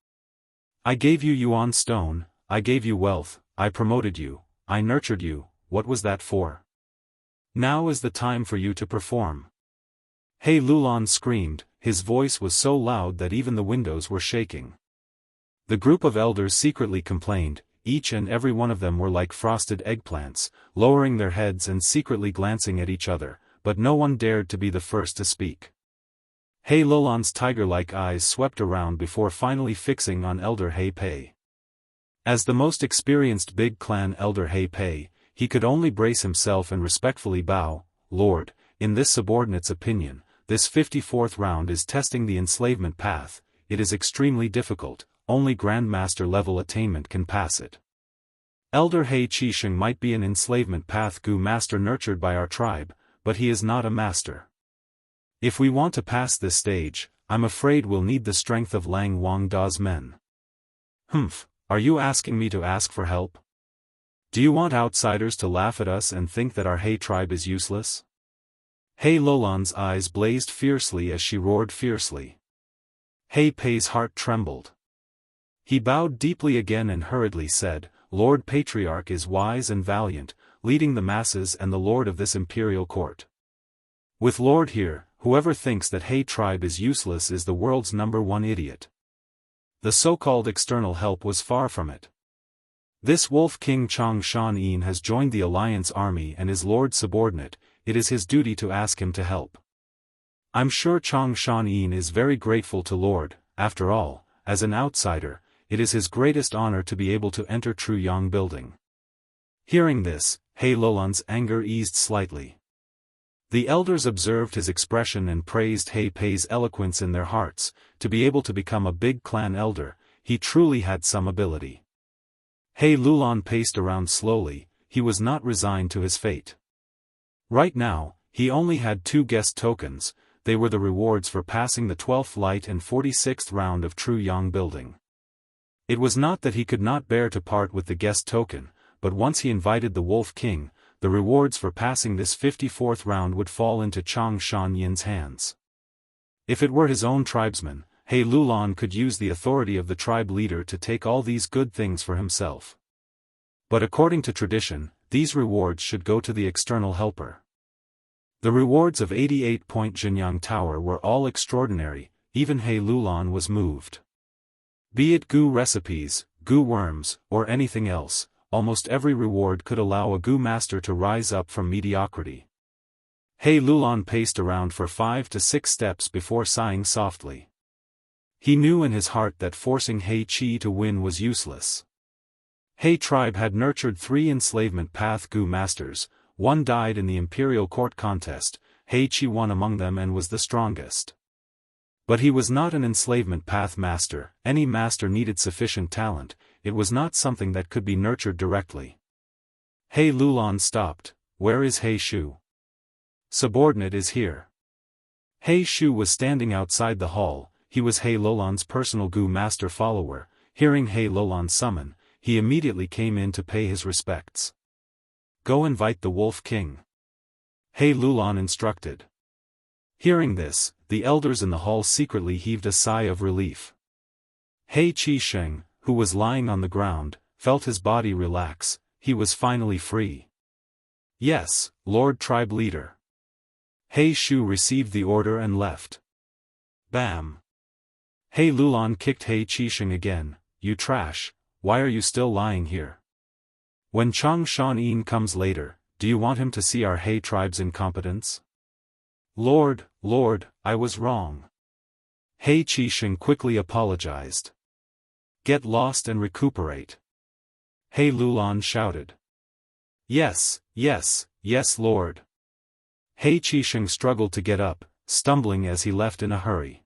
I gave you Yuan stone, I gave you wealth, I promoted you, I nurtured you, what was that for? Now is the time for you to perform. He Lulan screamed, his voice was so loud that even the windows were shaking. The group of elders secretly complained, each and every one of them were like frosted eggplants, lowering their heads and secretly glancing at each other, but no one dared to be the first to speak. He Lulan's tiger-like eyes swept around before finally fixing on Elder He Pei. As the most experienced big clan Elder He Pei, he could only brace himself and respectfully bow. Lord, in this subordinate's opinion, this 54th round is testing the enslavement path. It is extremely difficult, only Grandmaster level attainment can pass it. Elder He Qisheng might be an enslavement path Gu master nurtured by our tribe, but he is not a master. If we want to pass this stage, I'm afraid we'll need the strength of Lang Wangda's men. Humph, are you asking me to ask for help? Do you want outsiders to laugh at us and think that our He tribe is useless? He Lulan's eyes blazed fiercely as she roared fiercely. He Pei's heart trembled. He bowed deeply again and hurriedly said, Lord Patriarch is wise and valiant, leading the masses and the lord of this imperial court. With Lord here, whoever thinks that He tribe is useless is the world's #1 idiot. The so-called external help was far from it. This Wolf King Chang Shan Yin has joined the Alliance army and is Lord's subordinate. It is his duty to ask him to help. I'm sure Chang Shan Yin is very grateful to Lord. After all, as an outsider, it is his greatest honor to be able to enter Truyang building. Hearing this, He Lulan's anger eased slightly. The elders observed his expression and praised He Pei's eloquence in their hearts. To be able to become a big clan elder, he truly had some ability. He Lulan paced around slowly. He was not resigned to his fate. Right now, he only had 2 guest tokens. They were the rewards for passing the 12th light and 46th round of True Yang building. It was not that he could not bear to part with the guest token, but once he invited the Wolf King, the rewards for passing this 54th round would fall into Chang Shan-yin's hands. If it were his own tribesmen, He Lulan could use the authority of the tribe leader to take all these good things for himself. But according to tradition, these rewards should go to the external helper. The rewards of 88-point Jinyang Tower were all extraordinary. Even He Lulan was moved. Be it goo recipes, goo worms, or anything else, almost every reward could allow a goo master to rise up from mediocrity. He Lulan paced around for 5 to 6 steps before sighing softly. He knew in his heart that forcing He Chi to win was useless. He tribe had nurtured 3 enslavement path goo masters. 1 died in the imperial court contest. He Chi won among them and was the strongest. But he was not an enslavement path master. Any master needed sufficient talent. It was not something that could be nurtured directly. He Lulan stopped. Where is He Shu? Subordinate is here. He Shu was standing outside the hall. He was He Lulan's personal goo master follower. Hearing He Lulan summon, he immediately came in to pay his respects. Go invite the Wolf King. He Lulan instructed. Hearing this, the elders in the hall secretly heaved a sigh of relief. He Chi Sheng, who was lying on the ground, felt his body relax. He was finally free. Yes, Lord Tribe Leader. He Shu received the order and left. Bam! He Lulan kicked He Chi Sheng again. You trash, why are you still lying here? When Chang Shan-yin comes later, do you want him to see our He tribe's incompetence? Lord, I was wrong. He Chi Sheng quickly apologized. Get lost and recuperate. He Lulan shouted. Yes, Lord. He Chi Sheng struggled to get up, stumbling as he left in a hurry.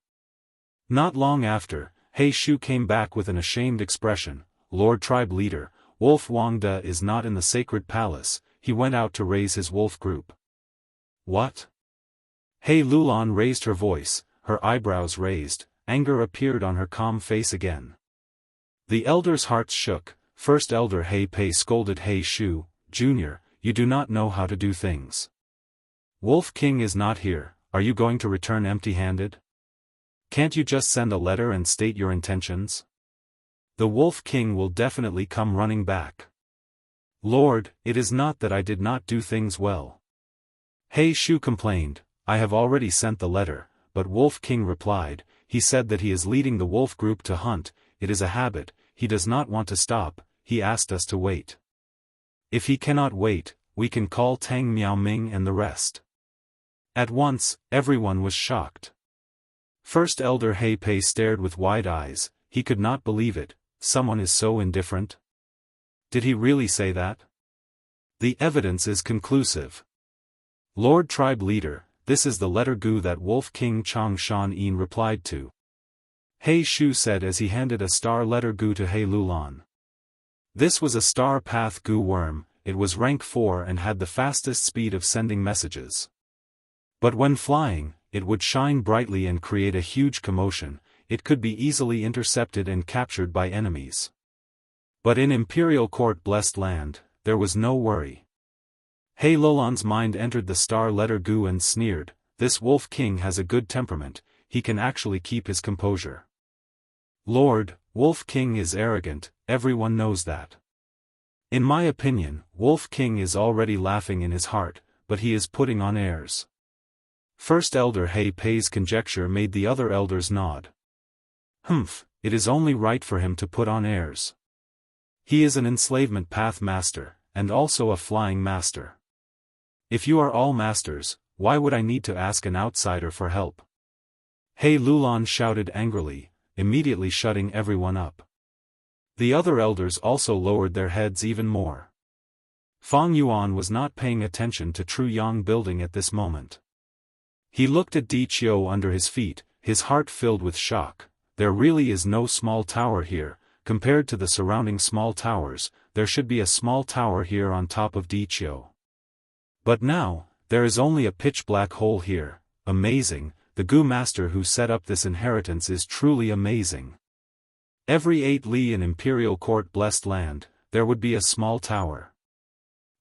Not long after, He Shu came back with an ashamed expression. Lord Tribe Leader, Wolf Wangda is not in the sacred palace. He went out to raise his wolf group. What? He Lulan raised her voice, her eyebrows raised. Anger appeared on her calm face again. The elders' hearts shook. First Elder He Pei scolded He Shu, Jr., you do not know how to do things. Wolf King is not here. Are you going to return empty-handed? Can't you just send a letter and state your intentions? The Wolf King will definitely come running back. Lord, it is not that I did not do things well. He Shu complained, I have already sent the letter, but Wolf King replied, he said that he is leading the wolf group to hunt. It is a habit, he does not want to stop. He asked us to wait. If he cannot wait, we can call Tang Miaoming and the rest. At once, everyone was shocked. First Elder He Pei stared with wide eyes. He could not believe it. Someone is so indifferent. Did he really say that? The evidence is conclusive. Lord Tribe Leader, this is the letter Gu that Wolf King Chang Shan-yin replied to. He Shu said as he handed a star letter Gu to He Lulan. This was a star path Gu worm. It was rank 4 and had the fastest speed of sending messages. But when flying, it would shine brightly and create a huge commotion. It could be easily intercepted and captured by enemies. But in Imperial Court Blessed Land, there was no worry. He Lulan's mind entered the star letter Gu and sneered, this Wolf King has a good temperament, he can actually keep his composure. Lord, Wolf King is arrogant, everyone knows that. In my opinion, Wolf King is already laughing in his heart, but he is putting on airs. First Elder He Pei's conjecture made the other elders nod. It is only right for him to put on airs. He is an enslavement path master, and also a flying master. If you are all masters, why would I need to ask an outsider for help? He Lulan shouted angrily, immediately shutting everyone up. The other elders also lowered their heads even more. Fang Yuan was not paying attention to Tru Yang building at this moment. He looked at Di Qiu under his feet, his heart filled with shock. There really is no small tower here. Compared to the surrounding small towers, there should be a small tower here on top of Di Qiu. But now, there is only a pitch-black hole here. Amazing, the Gu master who set up this inheritance is truly amazing. Every 8 li in Imperial Court blessed land, there would be a small tower.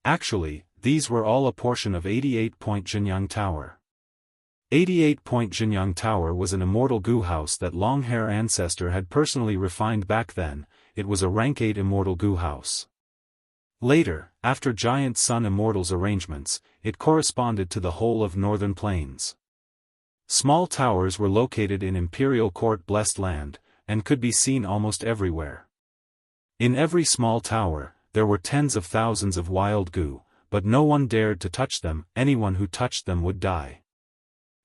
Actually, these were all a portion of 88-point Jinyang Tower. 88-point Jinyang Tower was an immortal Gu house that long-hair ancestor had personally refined back then. It was a rank 8 immortal Gu house. Later, after Giant Sun Immortal's arrangements, it corresponded to the whole of Northern Plains. Small towers were located in Imperial Court blessed land, and could be seen almost everywhere. In every small tower, there were tens of thousands of wild Gu, but no one dared to touch them. Anyone who touched them would die.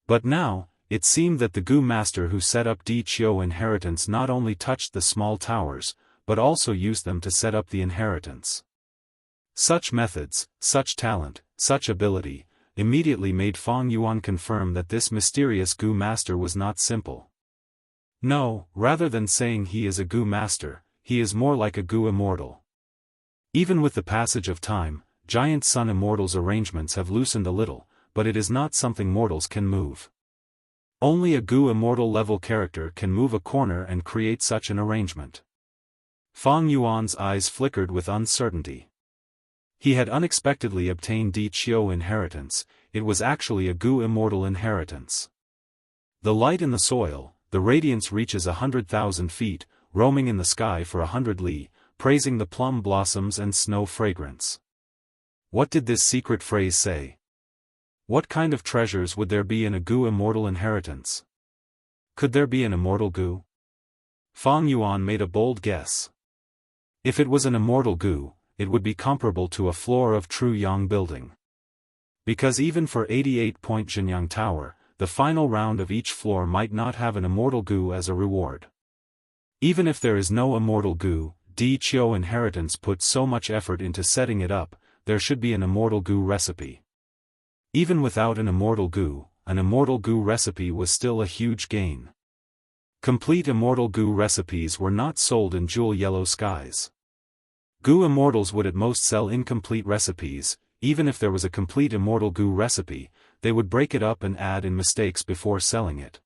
But now, it seemed that the Gu master who set up Di Qiu inheritance not only touched the small towers, but also used them to set up the inheritance. Such methods, such talent, such ability, immediately made Fang Yuan confirm that this mysterious Gu master was not simple. No, rather than saying he is a Gu master, he is more like a Gu immortal. Even with the passage of time, Giant Sun Immortal's arrangements have loosened a little, but it is not something mortals can move. Only a Gu immortal level character can move a corner and create such an arrangement. Fang Yuan's eyes flickered with uncertainty. He had unexpectedly obtained Di Qiu inheritance. It was actually a Gu immortal inheritance. The light in the soil, the radiance reaches 100,000 feet, roaming in the sky for 100 li, praising the plum blossoms and snow fragrance. What did this secret phrase say? What kind of treasures would there be in a Gu immortal inheritance? Could there be an immortal Gu? Fang Yuan made a bold guess. If it was an immortal Gu, it would be comparable to a floor of Tru Yang building. Because even for 88-point Jinyang Tower, the final round of each floor might not have an immortal Gu as a reward. Even if there is no immortal Gu, Di Qiu inheritance put so much effort into setting it up, there should be an immortal Gu recipe. Even without an immortal Gu recipe was still a huge gain. Complete immortal Gu recipes were not sold in jewel yellow skies. Gu immortals would at most sell incomplete recipes. Even if there was a complete immortal Gu recipe, they would break it up and add in mistakes before selling it.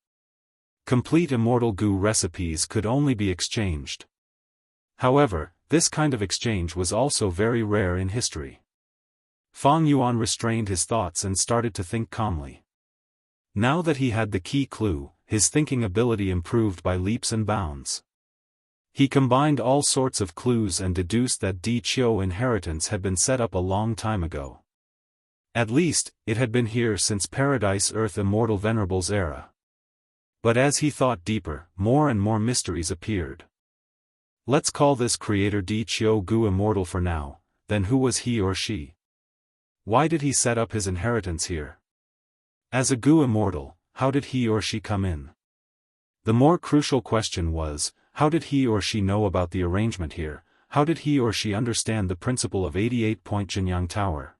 Complete immortal Gu recipes could only be exchanged. However, this kind of exchange was also very rare in history. Fang Yuan restrained his thoughts and started to think calmly. Now that he had the key clue, his thinking ability improved by leaps and bounds. He combined all sorts of clues and deduced that Di Qiu inheritance had been set up a long time ago. At least, it had been here since Paradise Earth Immortal Venerable's era. But as he thought deeper, more and more mysteries appeared. Let's call this creator Di Qiu Gu Immortal for now. Then who was he or she? Why did he set up his inheritance here? As a Gu immortal, how did he or she come in? The more crucial question was, how did he or she know about the arrangement here? How did he or she understand the principle of 88-point Jinyang Tower?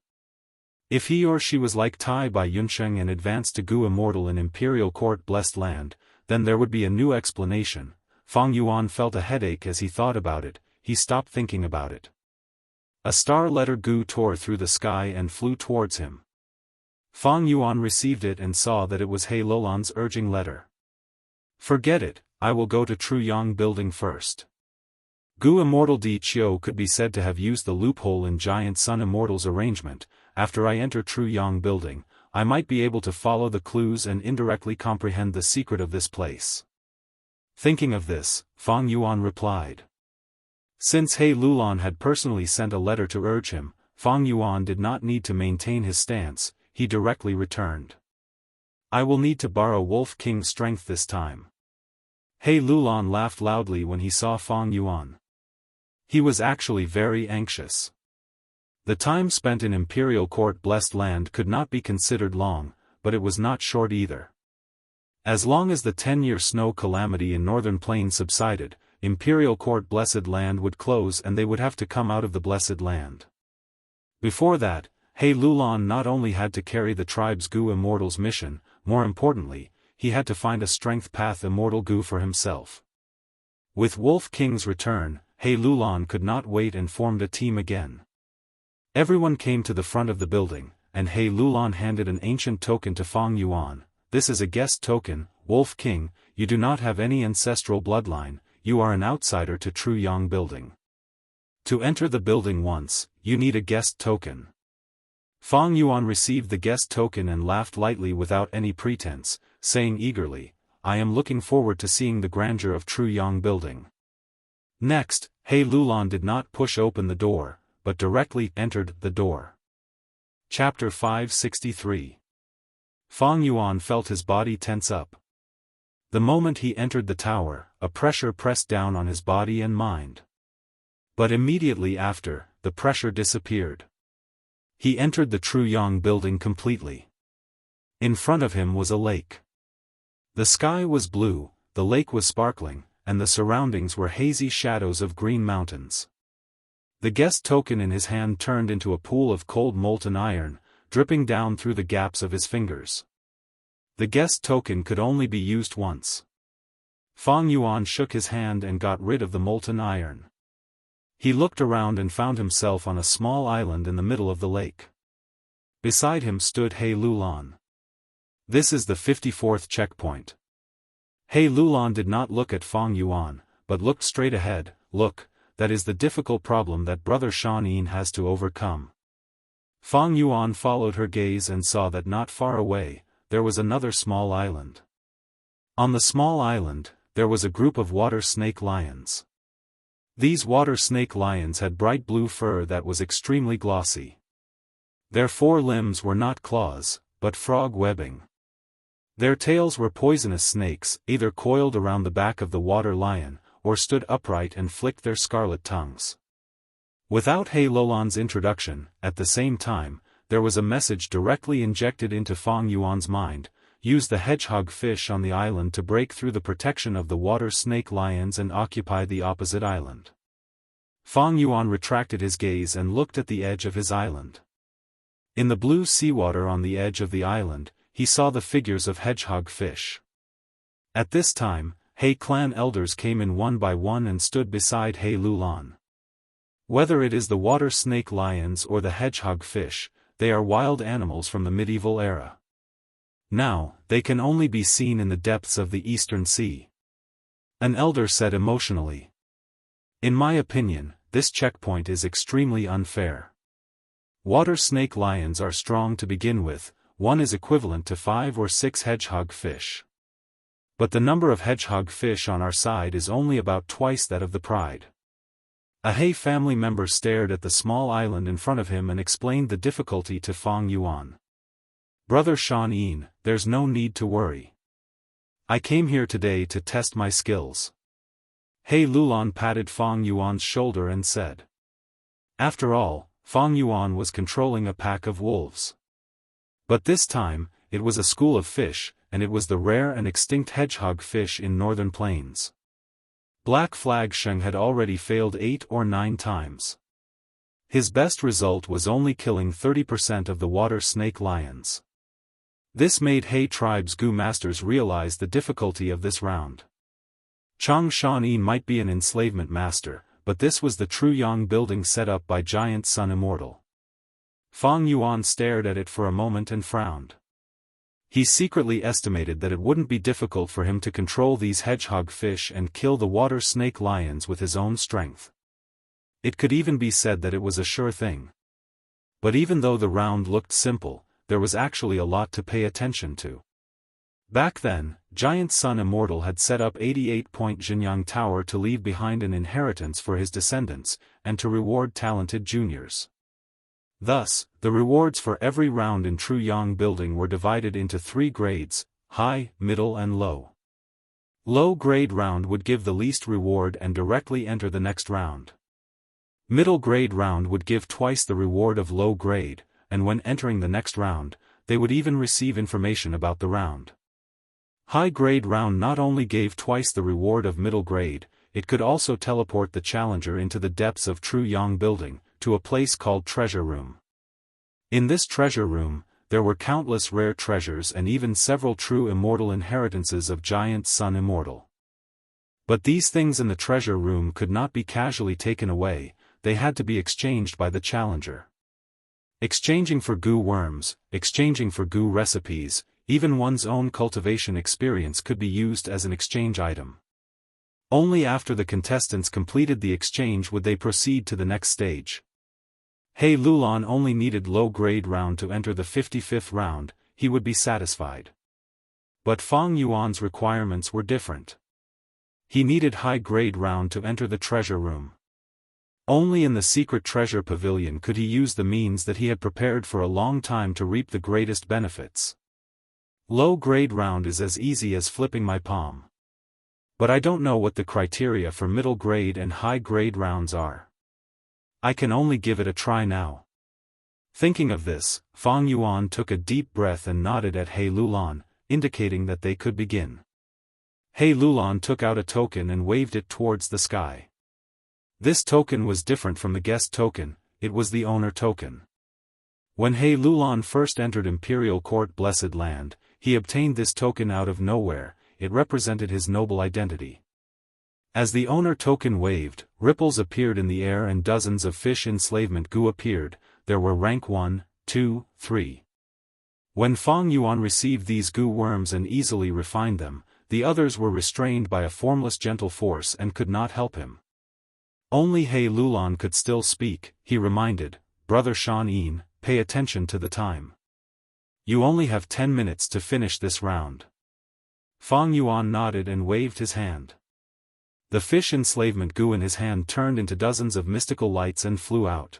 If he or she was like Tai Bai Yunsheng and advanced to Gu immortal in Imperial Court blessed land, then there would be a new explanation. Fang Yuan felt a headache as he thought about it. He stopped thinking about it. A star-letter Gu tore through the sky and flew towards him. Fang Yuan received it and saw that it was He Lulan's urging letter. Forget it, I will go to Tru Yang building first. Gu Immortal Di Qiu could be said to have used the loophole in Giant Sun Immortal's arrangement. After I enter Tru Yang building, I might be able to follow the clues and indirectly comprehend the secret of this place. Thinking of this, Fang Yuan replied. Since He Lulan had personally sent a letter to urge him, Fang Yuan did not need to maintain his stance. He directly returned. I will need to borrow Wolf King's strength this time. He Lulan laughed loudly when he saw Fang Yuan. He was actually very anxious. The time spent in Imperial Court blessed land could not be considered long, but it was not short either. As long as the 10-year snow calamity in Northern Plains subsided, Imperial Court blessed land would close and they would have to come out of the blessed land. Before that, He Lulan not only had to carry the tribe's Gu Immortal's mission, more importantly, he had to find a strength path Immortal Gu for himself. With Wolf King's return, He Lulan could not wait and formed a team again. Everyone came to the front of the building, and He Lulan handed an ancient token to Fang Yuan. This is a guest token, Wolf King, you do not have any ancestral bloodline, you are an outsider to True Yang building. To enter the building once, you need a guest token. Fang Yuan received the guest token and laughed lightly without any pretense, saying eagerly, I am looking forward to seeing the grandeur of True Yang building. Next, He Lulan did not push open the door, but directly entered the door. Chapter 563. Fang Yuan felt his body tense up. The moment he entered the tower, a pressure pressed down on his body and mind. But immediately after, the pressure disappeared. He entered the True Yang building completely. In front of him was a lake. The sky was blue, the lake was sparkling, and the surroundings were hazy shadows of green mountains. The guest token in his hand turned into a pool of cold molten iron, dripping down through the gaps of his fingers. The guest token could only be used once. Fang Yuan shook his hand and got rid of the molten iron. He looked around and found himself on a small island in the middle of the lake. Beside him stood He Lulan. This is the 54th checkpoint. He Lulan did not look at Fang Yuan, but looked straight ahead. Look, that is the difficult problem that Brother Shan has to overcome. Fang Yuan followed her gaze and saw that not far away, there was another small island. On the small island, there was a group of water snake lions. These water snake lions had bright blue fur that was extremely glossy. Their 4 limbs were not claws, but frog webbing. Their tails were poisonous snakes, either coiled around the back of the water lion, or stood upright and flicked their scarlet tongues. Without He Lulan's introduction, at the same time, there was a message directly injected into Fang Yuan's mind: use the hedgehog fish on the island to break through the protection of the water snake lions and occupy the opposite island. Fang Yuan retracted his gaze and looked at the edge of his island. In the blue seawater on the edge of the island, he saw the figures of hedgehog fish. At this time, He clan elders came in one by one and stood beside He Lulan. Whether it is the water snake lions or the hedgehog fish, they are wild animals from the medieval era. Now, they can only be seen in the depths of the Eastern Sea. An elder said emotionally. In my opinion, this checkpoint is extremely unfair. Water snake lions are strong to begin with, one is equivalent to 5 or 6 hedgehog fish. But the number of hedgehog fish on our side is only about twice that of the pride. A He family member stared at the small island in front of him and explained the difficulty to Fang Yuan. Brother Shan, there's no need to worry. I came here today to test my skills. He Lulan patted Fang Yuan's shoulder and said. After all, Fang Yuan was controlling a pack of wolves. But this time, it was a school of fish, and it was the rare and extinct hedgehog fish in northern plains. Black Flag Sheng had already failed 8 or 9 times. His best result was only killing 30% of the water snake lions. This made He tribe's Gu masters realize the difficulty of this round. Chang Shan might be an enslavement master, but this was the True Yang building set up by Giant Sun Immortal. Fang Yuan stared at it for a moment and frowned. He secretly estimated that it wouldn't be difficult for him to control these hedgehog fish and kill the water snake lions with his own strength. It could even be said that it was a sure thing. But even though the round looked simple, there was actually a lot to pay attention to. Back then, Giant Sun Immortal had set up 88-point Jianghu Tower to leave behind an inheritance for his descendants, and to reward talented juniors. Thus, the rewards for every round in True Yang building were divided into 3 grades: high, middle and low. Low grade round would give the least reward and directly enter the next round. Middle grade round would give twice the reward of low grade, and when entering the next round, they would even receive information about the round. High grade round not only gave twice the reward of middle grade, it could also teleport the challenger into the depths of True Yang building, to a place called Treasure Room. In this treasure room, there were countless rare treasures and even several true immortal inheritances of giant Sun Immortal. But these things in the treasure room could not be casually taken away, they had to be exchanged by the challenger. Exchanging for goo worms, exchanging for goo recipes, even one's own cultivation experience could be used as an exchange item. Only after the contestants completed the exchange would they proceed to the next stage. He Lulan only needed low-grade round to enter the 55th round, he would be satisfied. But Fang Yuan's requirements were different. He needed high-grade round to enter the treasure room. Only in the secret treasure pavilion could he use the means that he had prepared for a long time to reap the greatest benefits. Low-grade round is as easy as flipping my palm. But I don't know what the criteria for middle-grade and high-grade rounds are. I can only give it a try now. Thinking of this, Fang Yuan took a deep breath and nodded at He Lulan, indicating that they could begin. He Lulan took out a token and waved it towards the sky. This token was different from the guest token, it was the owner token. When He Lulan first entered Imperial Court Blessed Land, he obtained this token out of nowhere, it represented his noble identity. As the owner token waved, ripples appeared in the air and dozens of fish enslavement goo appeared, there were rank 1, 2, 3. When Fang Yuan received these goo worms and easily refined them, the others were restrained by a formless gentle force and could not help him. Only He Lulan could still speak, he reminded, Brother Shan Yin, pay attention to the time. You only have 10 minutes to finish this round. Fang Yuan nodded and waved his hand. The fish enslavement goo in his hand turned into dozens of mystical lights and flew out.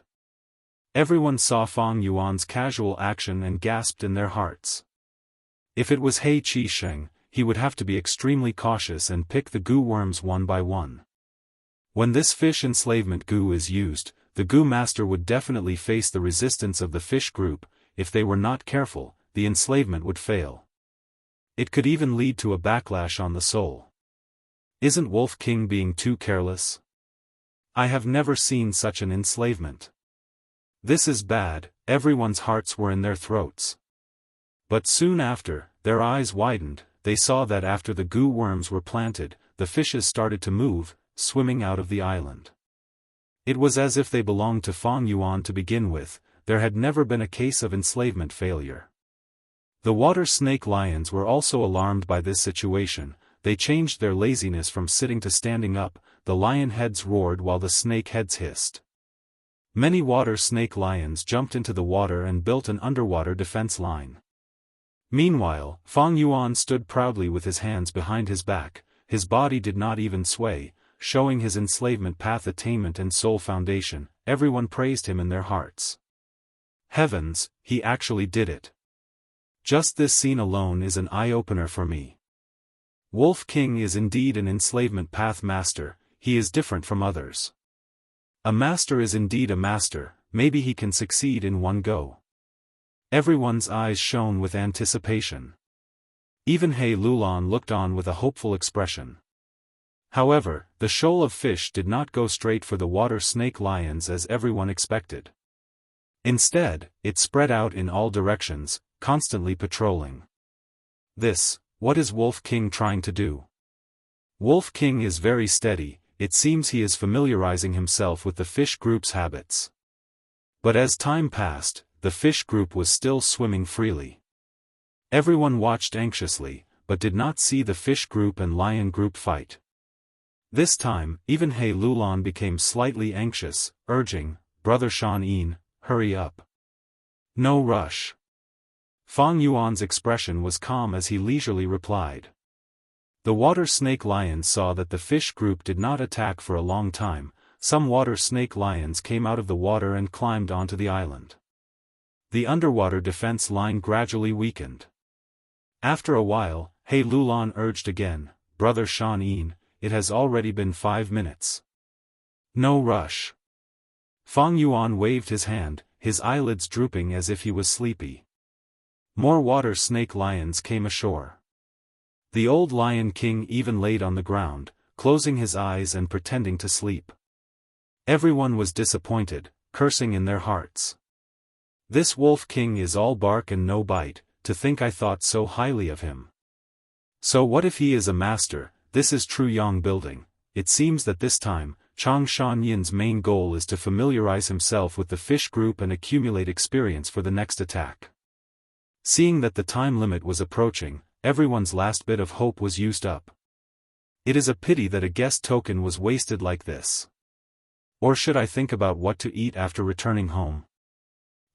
Everyone saw Fang Yuan's casual action and gasped in their hearts. If it was He Qi Sheng, he would have to be extremely cautious and pick the goo worms one by one. When this fish enslavement goo is used, the goo master would definitely face the resistance of the fish group, if they were not careful, the enslavement would fail. It could even lead to a backlash on the soul. Isn't Wolf King being too careless? I have never seen such an enslavement. This is bad, everyone's hearts were in their throats. But soon after, their eyes widened, they saw that after the goo worms were planted, the fishes started to move, swimming out of the island. It was as if they belonged to Fang Yuan to begin with, there had never been a case of enslavement failure. The water snake lions were also alarmed by this situation, they changed their laziness from sitting to standing up, the lion heads roared while the snake heads hissed. Many water snake lions jumped into the water and built an underwater defense line. Meanwhile, Fang Yuan stood proudly with his hands behind his back, his body did not even sway, showing his enslavement path attainment and soul foundation, everyone praised him in their hearts. Heavens, he actually did it. Just this scene alone is an eye-opener for me. Wolf King is indeed an enslavement path master, he is different from others. A master is indeed a master, maybe he can succeed in one go. Everyone's eyes shone with anticipation. Even He Lulan looked on with a hopeful expression. However, the shoal of fish did not go straight for the water snake lions as everyone expected. Instead, it spread out in all directions, constantly patrolling. What is Wolf King trying to do? Wolf King is very steady, it seems he is familiarizing himself with the fish group's habits. But as time passed, the fish group was still swimming freely. Everyone watched anxiously, but did not see the fish group and lion group fight. This time, even He Lulan became slightly anxious, urging, Brother Shan Yin, hurry up. No rush. Fang Yuan's expression was calm as he leisurely replied. The water snake lions saw that the fish group did not attack for a long time, some water snake lions came out of the water and climbed onto the island. The underwater defense line gradually weakened. After a while, He Lulan urged again, Brother Shan Yin, it has already been 5 minutes. No rush. Fang Yuan waved his hand, his eyelids drooping as if he was sleepy. More water snake lions came ashore. The old Lion King even laid on the ground, closing his eyes and pretending to sleep. Everyone was disappointed, cursing in their hearts. This Wolf King is all bark and no bite, to think I thought so highly of him. So what if he is a master? This is true Yang building. It seems that this time, Chang Shan-yin's main goal is to familiarize himself with the fish group and accumulate experience for the next attack. Seeing that the time limit was approaching, everyone's last bit of hope was used up. It is a pity that a guest token was wasted like this. Or should I think about what to eat after returning home?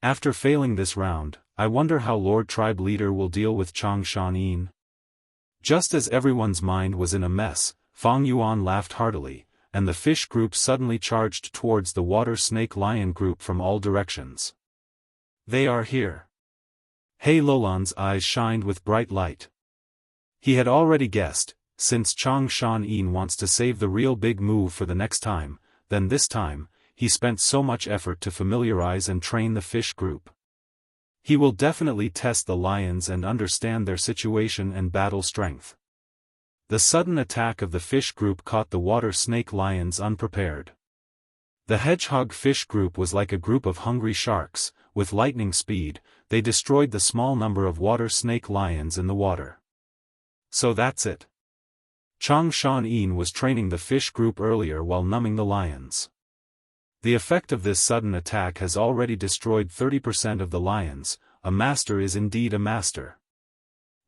After failing this round, I wonder how Lord Tribe Leader will deal with Chang Shan-yin. Just as everyone's mind was in a mess, Fang Yuan laughed heartily, and the fish group suddenly charged towards the water snake lion group from all directions. They are here. He Lulan's eyes shined with bright light. He had already guessed, since Chang Shan-yin wants to save the real big move for the next time, then this time, he spent so much effort to familiarize and train the fish group. He will definitely test the lions and understand their situation and battle strength. The sudden attack of the fish group caught the water snake lions unprepared. The hedgehog fish group was like a group of hungry sharks. With lightning speed, they destroyed the small number of water snake lions in the water. So that's it. Chang Shan-yin was training the fish group earlier while numbing the lions. The effect of this sudden attack has already destroyed 30% of the lions. A master is indeed a master.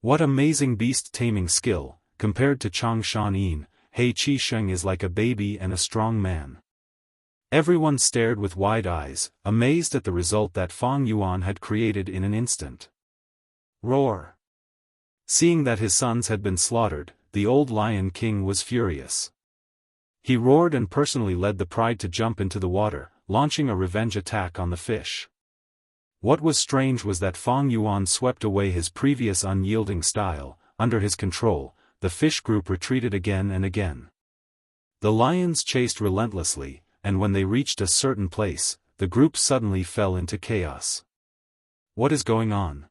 What amazing beast-taming skill! Compared to Chang Shan-yin, He Qisheng is like a baby and a strong man. Everyone stared with wide eyes, amazed at the result that Fang Yuan had created in an instant. Roar! Seeing that his sons had been slaughtered, the old Lion King was furious. He roared and personally led the pride to jump into the water, launching a revenge attack on the fish. What was strange was that Fang Yuan swept away his previous unyielding style. Under his control, the fish group retreated again and again. The lions chased relentlessly, and when they reached a certain place, the group suddenly fell into chaos. What is going on?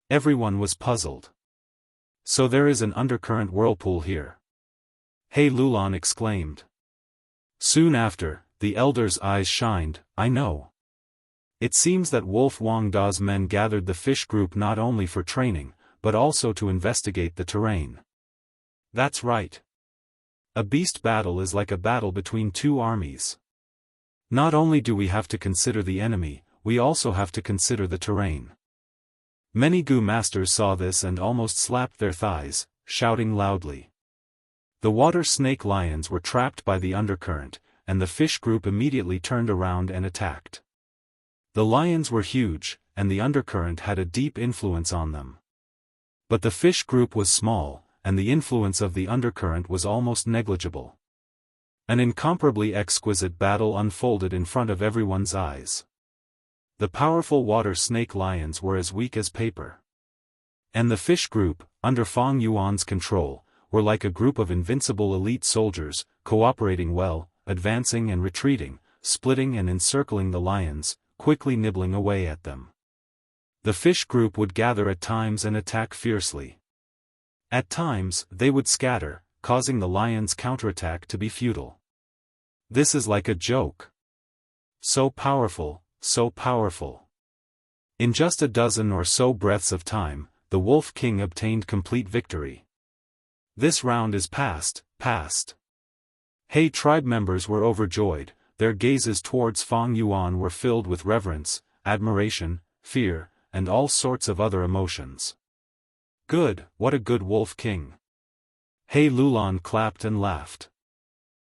Everyone was puzzled. So there is an undercurrent whirlpool here. He Lulan exclaimed. Soon after, the elder's eyes shined. I know. It seems that Wolf Wang Da's men gathered the fish group not only for training, but also to investigate the terrain. That's right. A beast battle is like a battle between two armies. Not only do we have to consider the enemy, we also have to consider the terrain. Many Gu masters saw this and almost slapped their thighs, shouting loudly. The water snake lions were trapped by the undercurrent, and the fish group immediately turned around and attacked. The lions were huge, and the undercurrent had a deep influence on them. But the fish group was small, and the influence of the undercurrent was almost negligible. An incomparably exquisite battle unfolded in front of everyone's eyes. The powerful water snake lions were as weak as paper. And the fish group, under Fang Yuan's control, were like a group of invincible elite soldiers, cooperating well, advancing and retreating, splitting and encircling the lions, quickly nibbling away at them. The fish group would gather at times and attack fiercely. At times, they would scatter, causing the lions' counterattack to be futile. This is like a joke. So powerful, so powerful. In just a dozen or so breaths of time, the Wolf King obtained complete victory. This round is past. He tribe members were overjoyed, their gazes towards Fang Yuan were filled with reverence, admiration, fear, and all sorts of other emotions. Good, what a good Wolf King. He Lulan clapped and laughed.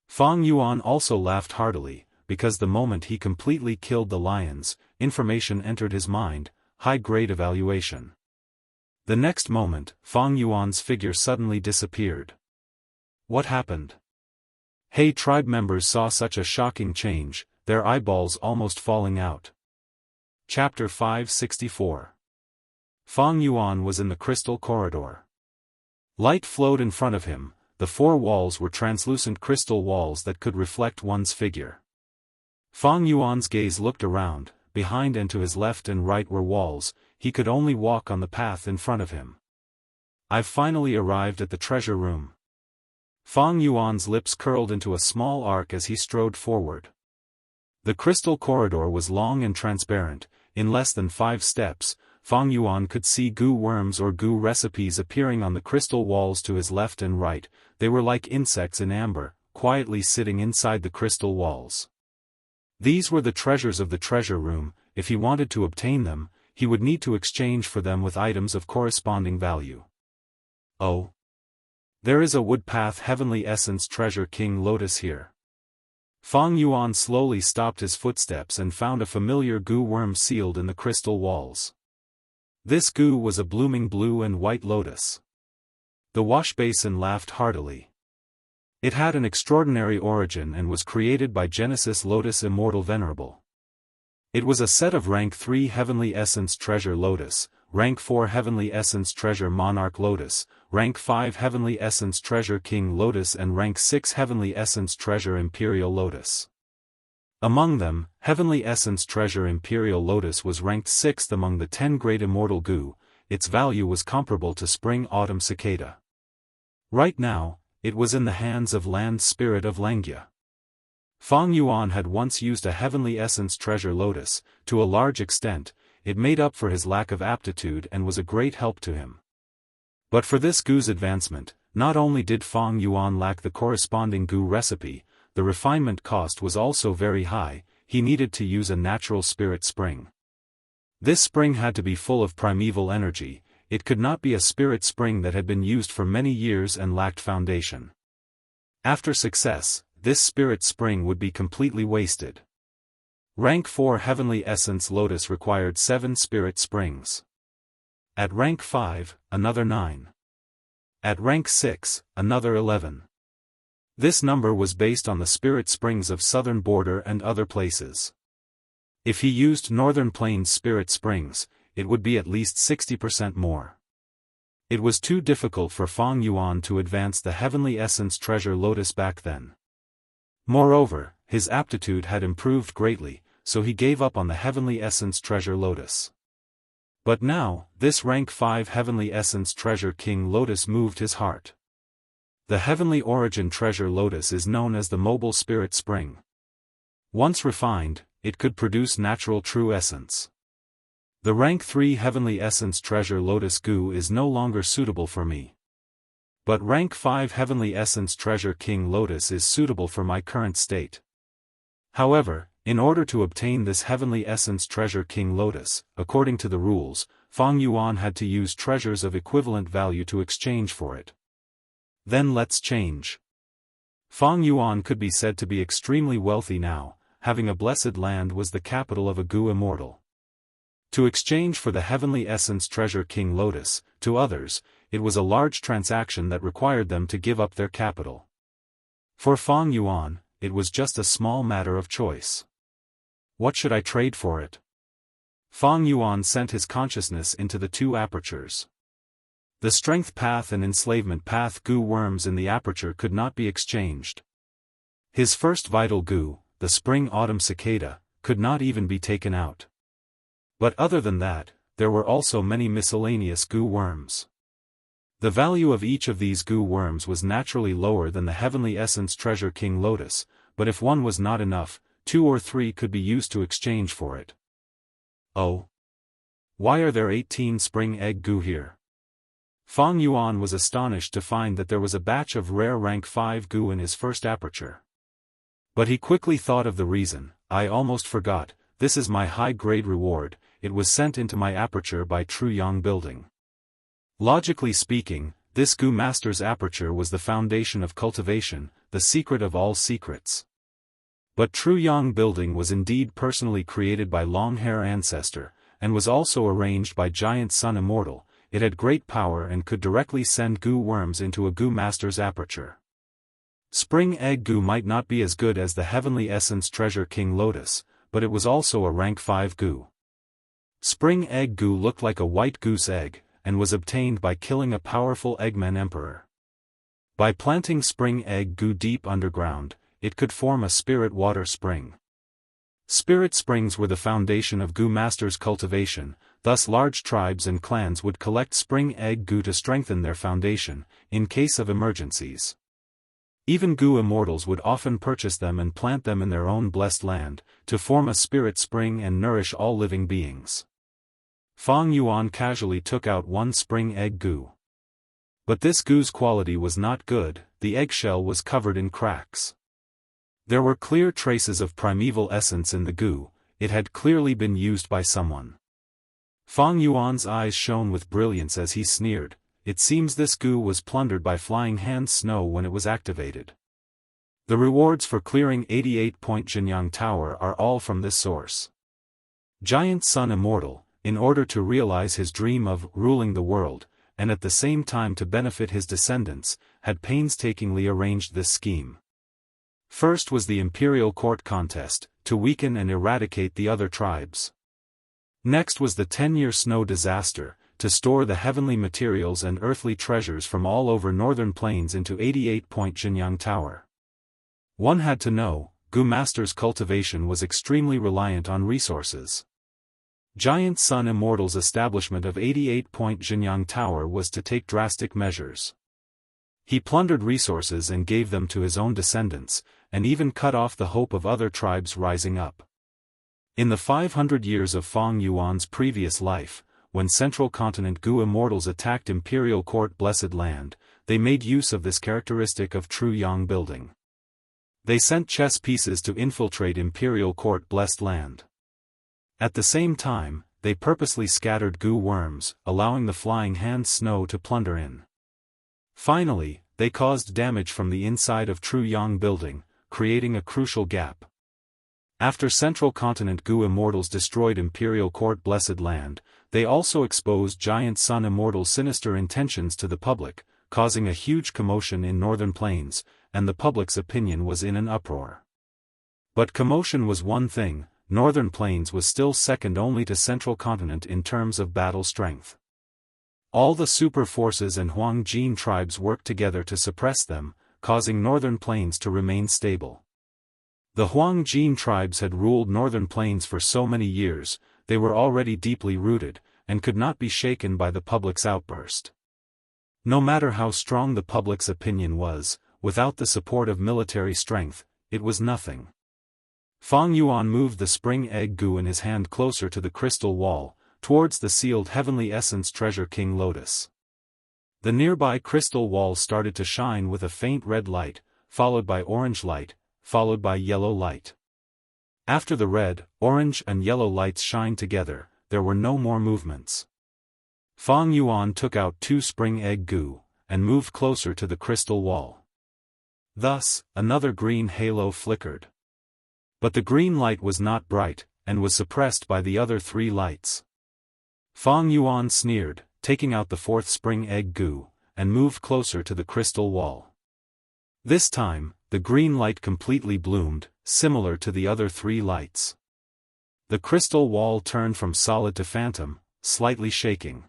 Fang Yuan also laughed heartily, because the moment he completely killed the lions, information entered his mind, high-grade evaluation. The next moment, Fang Yuan's figure suddenly disappeared. What happened? He tribe members saw such a shocking change, their eyeballs almost falling out. Chapter 564. Fang Yuan was in the crystal corridor. Light flowed in front of him, the four walls were translucent crystal walls that could reflect one's figure. Fang Yuan's gaze looked around, behind and to his left and right were walls, he could only walk on the path in front of him. I've finally arrived at the treasure room. Fang Yuan's lips curled into a small arc as he strode forward. The crystal corridor was long and transparent, in less than 5 steps, Fang Yuan could see goo worms or goo recipes appearing on the crystal walls to his left and right. They were like insects in amber, quietly sitting inside the crystal walls. These were the treasures of the treasure room. If he wanted to obtain them, he would need to exchange for them with items of corresponding value. Oh! There is a woodpath heavenly essence treasure king lotus here. Fang Yuan slowly stopped his footsteps and found a familiar goo worm sealed in the crystal walls. This goo was a blooming blue and white lotus. The washbasin laughed heartily. It had an extraordinary origin and was created by Genesis Lotus Immortal Venerable. It was a set of rank 3 Heavenly Essence Treasure Lotus, rank 4 Heavenly Essence Treasure Monarch Lotus, rank 5 Heavenly Essence Treasure King Lotus and rank 6 Heavenly Essence Treasure Imperial Lotus. Among them, Heavenly Essence Treasure Imperial Lotus was ranked 6th among the 10 great immortal goo. Its value was comparable to Spring-Autumn Cicada. Right now, it was in the hands of Land Spirit of Langia. Fang Yuan had once used a Heavenly Essence Treasure Lotus. To a large extent, it made up for his lack of aptitude and was a great help to him. But for this goo's advancement, not only did Fang Yuan lack the corresponding goo recipe, the refinement cost was also very high. He needed to use a natural spirit spring. This spring had to be full of primeval energy. It could not be a spirit spring that had been used for many years and lacked foundation. After success, this spirit spring would be completely wasted. Rank 4 Heavenly Essence Lotus required 7 spirit springs. At rank 5, another 9. At rank 6, another 11. This number was based on the spirit springs of Southern Border and other places. If he used Northern Plains spirit springs, it would be at least 60% more. It was too difficult for Fang Yuan to advance the Heavenly Essence Treasure Lotus back then. Moreover, his aptitude had improved greatly, so he gave up on the Heavenly Essence Treasure Lotus. But now, this rank 5 Heavenly Essence Treasure King Lotus moved his heart. The Heavenly Origin Treasure Lotus is known as the Mobile Spirit Spring. Once refined, it could produce natural true essence. The rank 3 Heavenly Essence Treasure Lotus goo is no longer suitable for me. But rank 5 Heavenly Essence Treasure King Lotus is suitable for my current state. However, in order to obtain this Heavenly Essence Treasure King Lotus, according to the rules, Fang Yuan had to use treasures of equivalent value to exchange for it. Then let's change. Fang Yuan could be said to be extremely wealthy now. Having a blessed land was the capital of a goo immortal. To exchange for the Heavenly Essence Treasure King Lotus, to others, it was a large transaction that required them to give up their capital. For Fang Yuan, it was just a small matter of choice. What should I trade for it? Fang Yuan sent his consciousness into the 2 apertures. The Strength Path and Enslavement Path goo worms in the aperture could not be exchanged. His first vital goo, the Spring-Autumn Cicada, could not even be taken out. But other than that, there were also many miscellaneous goo worms. The value of each of these goo worms was naturally lower than the Heavenly Essence Treasure King Lotus, but if one was not enough, 2 or 3 could be used to exchange for it. Oh! Why are there 18 spring egg goo here? Fang Yuan was astonished to find that there was a batch of rare rank 5 goo in his first aperture. But he quickly thought of the reason. I almost forgot, this is my high-grade reward. It was sent into my aperture by True Yang Building. Logically speaking, this goo master's aperture was the foundation of cultivation, the secret of all secrets. But True Yang Building was indeed personally created by Longhair Ancestor, and was also arranged by Giant Sun Immortal. It had great power and could directly send goo worms into a goo master's aperture. Spring Egg Goo might not be as good as the Heavenly Essence Treasure King Lotus, but it was also a rank 5 goo. Spring Egg Goo looked like a white goose egg, and was obtained by killing a powerful Eggman Emperor. By planting Spring Egg Goo deep underground, it could form a spirit water spring. Spirit springs were the foundation of Goo Master's cultivation, thus large tribes and clans would collect Spring Egg Goo to strengthen their foundation, in case of emergencies. Even Gu immortals would often purchase them and plant them in their own blessed land, to form a spirit spring and nourish all living beings. Fang Yuan casually took out one spring egg Gu. But this Gu's quality was not good, the eggshell was covered in cracks. There were clear traces of primeval essence in the Gu, it had clearly been used by someone. Fang Yuan's eyes shone with brilliance as he sneered, it seems this Gu was plundered by Flying Hand Snow when it was activated. The rewards for clearing 88-point Jinyang Tower are all from this source. Giant Sun Immortal, in order to realize his dream of ruling the world, and at the same time to benefit his descendants, had painstakingly arranged this scheme. First was the Imperial Court contest, to weaken and eradicate the other tribes. Next was the 10-year snow disaster, to store the heavenly materials and earthly treasures from all over northern plains into 88-point Jinyang Tower. One had to know, Gu Master's cultivation was extremely reliant on resources. Giant Sun Immortal's establishment of 88-point Jinyang Tower was to take drastic measures. He plundered resources and gave them to his own descendants, and even cut off the hope of other tribes rising up. In the 500 years of Fang Yuan's previous life, when Central Continent Gu immortals attacked Imperial Court Blessed Land, they made use of this characteristic of true Yang building. They sent chess pieces to infiltrate Imperial Court Blessed Land. At the same time, they purposely scattered Gu worms, allowing the Flying Hand Snow to plunder in. Finally, they caused damage from the inside of true Yang building, creating a crucial gap. After Central Continent Gu immortals destroyed Imperial Court Blessed Land, they also exposed Giant Sun Immortal's sinister intentions to the public, causing a huge commotion in northern plains, and the public's opinion was in an uproar. But commotion was one thing, northern plains was still second only to Central Continent in terms of battle strength. All the super forces and Huang Jin tribes worked together to suppress them, causing northern plains to remain stable. The Huang Jin tribes had ruled northern plains for so many years, they were already deeply rooted, and could not be shaken by the public's outburst. No matter how strong the public's opinion was, without the support of military strength, it was nothing. Fang Yuan moved the spring egg Gu in his hand closer to the crystal wall, towards the sealed Heavenly Essence Treasure King Lotus. The nearby crystal wall started to shine with a faint red light, followed by orange light, followed by yellow light. After the red, orange and yellow lights shined together, there were no more movements. Fang Yuan took out 2 spring egg Gu, and moved closer to the crystal wall. Thus, another green halo flickered. But the green light was not bright, and was suppressed by the other 3 lights. Fang Yuan sneered, taking out the 4th spring egg Gu, and moved closer to the crystal wall. This time, the green light completely bloomed, similar to the other 3 lights. The crystal wall turned from solid to phantom, slightly shaking.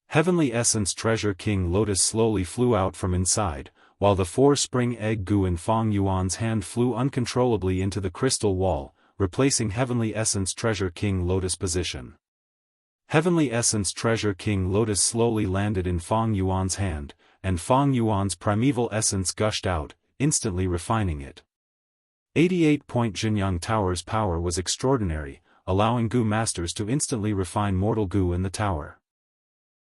Heavenly Essence Treasure King Lotus slowly flew out from inside, while the 4 spring egg Gu in Fang Yuan's hand flew uncontrollably into the crystal wall, replacing Heavenly Essence Treasure King Lotus' position. Heavenly Essence Treasure King Lotus slowly landed in Fang Yuan's hand, and Fang Yuan's primeval essence gushed out, instantly refining it. 88-point Jinyang Tower's power was extraordinary, allowing Gu masters to instantly refine mortal Gu in the tower.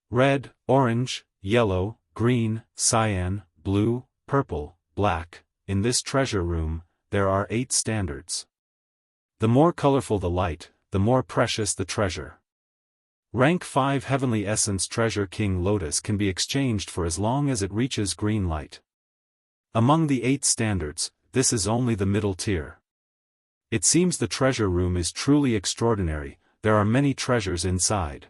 Red, orange, yellow, green, cyan, blue, purple, black, in this treasure room, there are 8 standards. The more colorful the light, the more precious the treasure. Rank 5 Heavenly Essence Treasure King Lotus can be exchanged for as long as it reaches green light. Among the 8 standards, this is only the middle tier. It seems the treasure room is truly extraordinary, there are many treasures inside.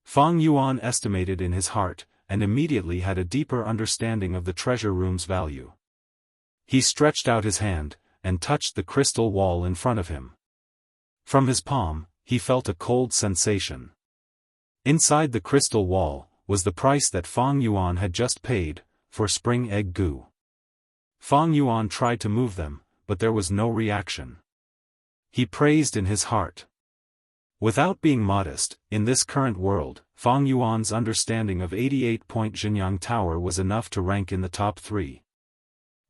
Fang Yuan estimated in his heart, and immediately had a deeper understanding of the treasure room's value. He stretched out his hand, and touched the crystal wall in front of him. From his palm, he felt a cold sensation. Inside the crystal wall, was the price that Fang Yuan had just paid, for spring egg Gu. Fang Yuan tried to move them, but there was no reaction. He praised in his heart. Without being modest, in this current world, Fang Yuan's understanding of 88-point Jinyang Tower was enough to rank in the top 3.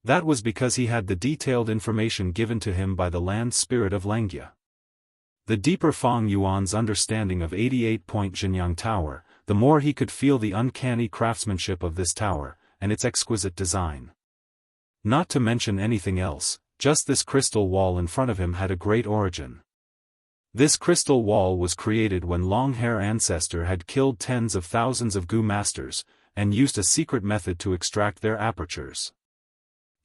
That was because he had the detailed information given to him by the land spirit of Lengia. The deeper Fang Yuan's understanding of 88-point Jinyang Tower, the more he could feel the uncanny craftsmanship of this tower, and its exquisite design. Not to mention anything else, just this crystal wall in front of him had a great origin. This crystal wall was created when Longhair Ancestor had killed tens of thousands of Gu masters, and used a secret method to extract their apertures.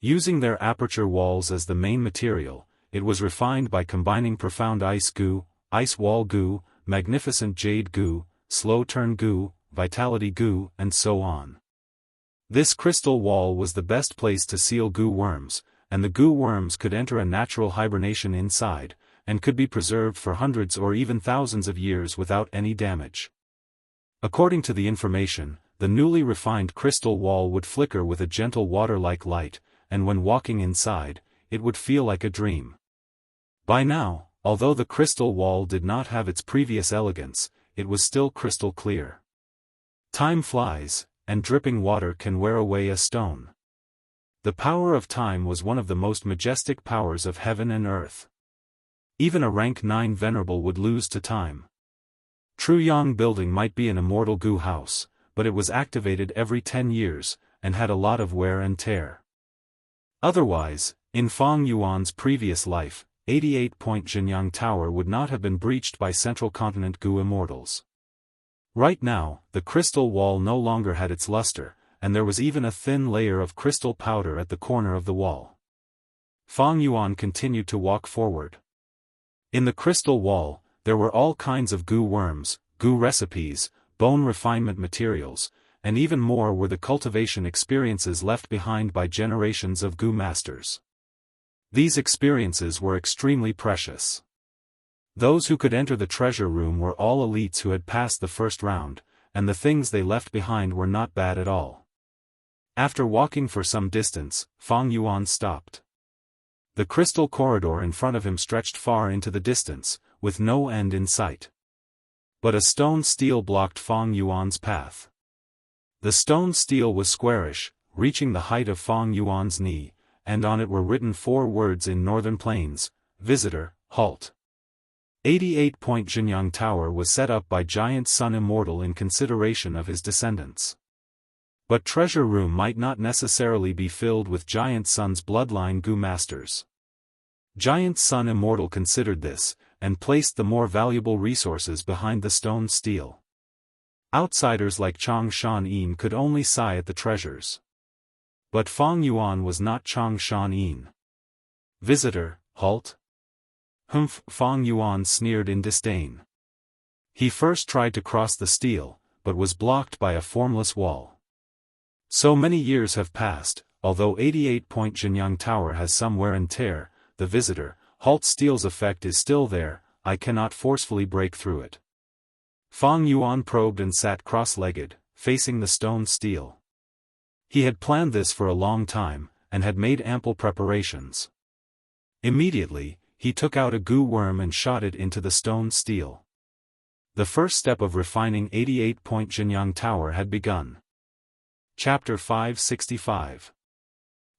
Using their aperture walls as the main material, it was refined by combining profound ice Gu, ice wall Gu, magnificent jade Gu, slow turn Gu, vitality Gu, and so on. This crystal wall was the best place to seal Gu worms, and the Gu worms could enter a natural hibernation inside, and could be preserved for hundreds or even thousands of years without any damage. According to the information, the newly refined crystal wall would flicker with a gentle water-like light, and when walking inside, it would feel like a dream. By now, although the crystal wall did not have its previous elegance, it was still crystal clear. Time flies, and dripping water can wear away a stone. The power of time was one of the most majestic powers of heaven and earth. Even a rank 9 venerable would lose to time. Truyang Building might be an immortal Gu house, but it was activated every 10 years, and had a lot of wear and tear. Otherwise, in Fang Yuan's previous life, 88-point Jinyang Tower would not have been breached by Central Continent Gu immortals. Right now, the crystal wall no longer had its luster, and there was even a thin layer of crystal powder at the corner of the wall. Fang Yuan continued to walk forward. In the crystal wall, there were all kinds of Gu worms, Gu recipes, bone refinement materials, and even more were the cultivation experiences left behind by generations of Gu masters. These experiences were extremely precious. Those who could enter the treasure room were all elites who had passed the first round, and the things they left behind were not bad at all. After walking for some distance, Fang Yuan stopped. The crystal corridor in front of him stretched far into the distance, with no end in sight. But a stone stele blocked Fang Yuan's path. The stone stele was squarish, reaching the height of Fang Yuan's knee, and on it were written 4 words in Northern Plains: Visitor, halt. 88-point Jinyang Tower was set up by Giant Sun Immortal in consideration of his descendants. But treasure room might not necessarily be filled with Giant Sun's bloodline Gu masters. Giant Sun Immortal considered this, and placed the more valuable resources behind the stone stele. Outsiders like Chang Shan Yin could only sigh at the treasures. But Fang Yuan was not Chang Shan Yin. Visitor, halt. Humph, Fang Yuan sneered in disdain. He first tried to cross the stele, but was blocked by a formless wall. So many years have passed, although 88-point Jinyang Tower has some wear and tear, the visitor, halt stele's effect is still there, I cannot forcefully break through it. Fang Yuan probed and sat cross-legged, facing the stone stele. He had planned this for a long time, and had made ample preparations. Immediately, he took out a Gu worm and shot it into the stone stele. The first step of refining 88-point Jinyang Tower had begun. Chapter 565.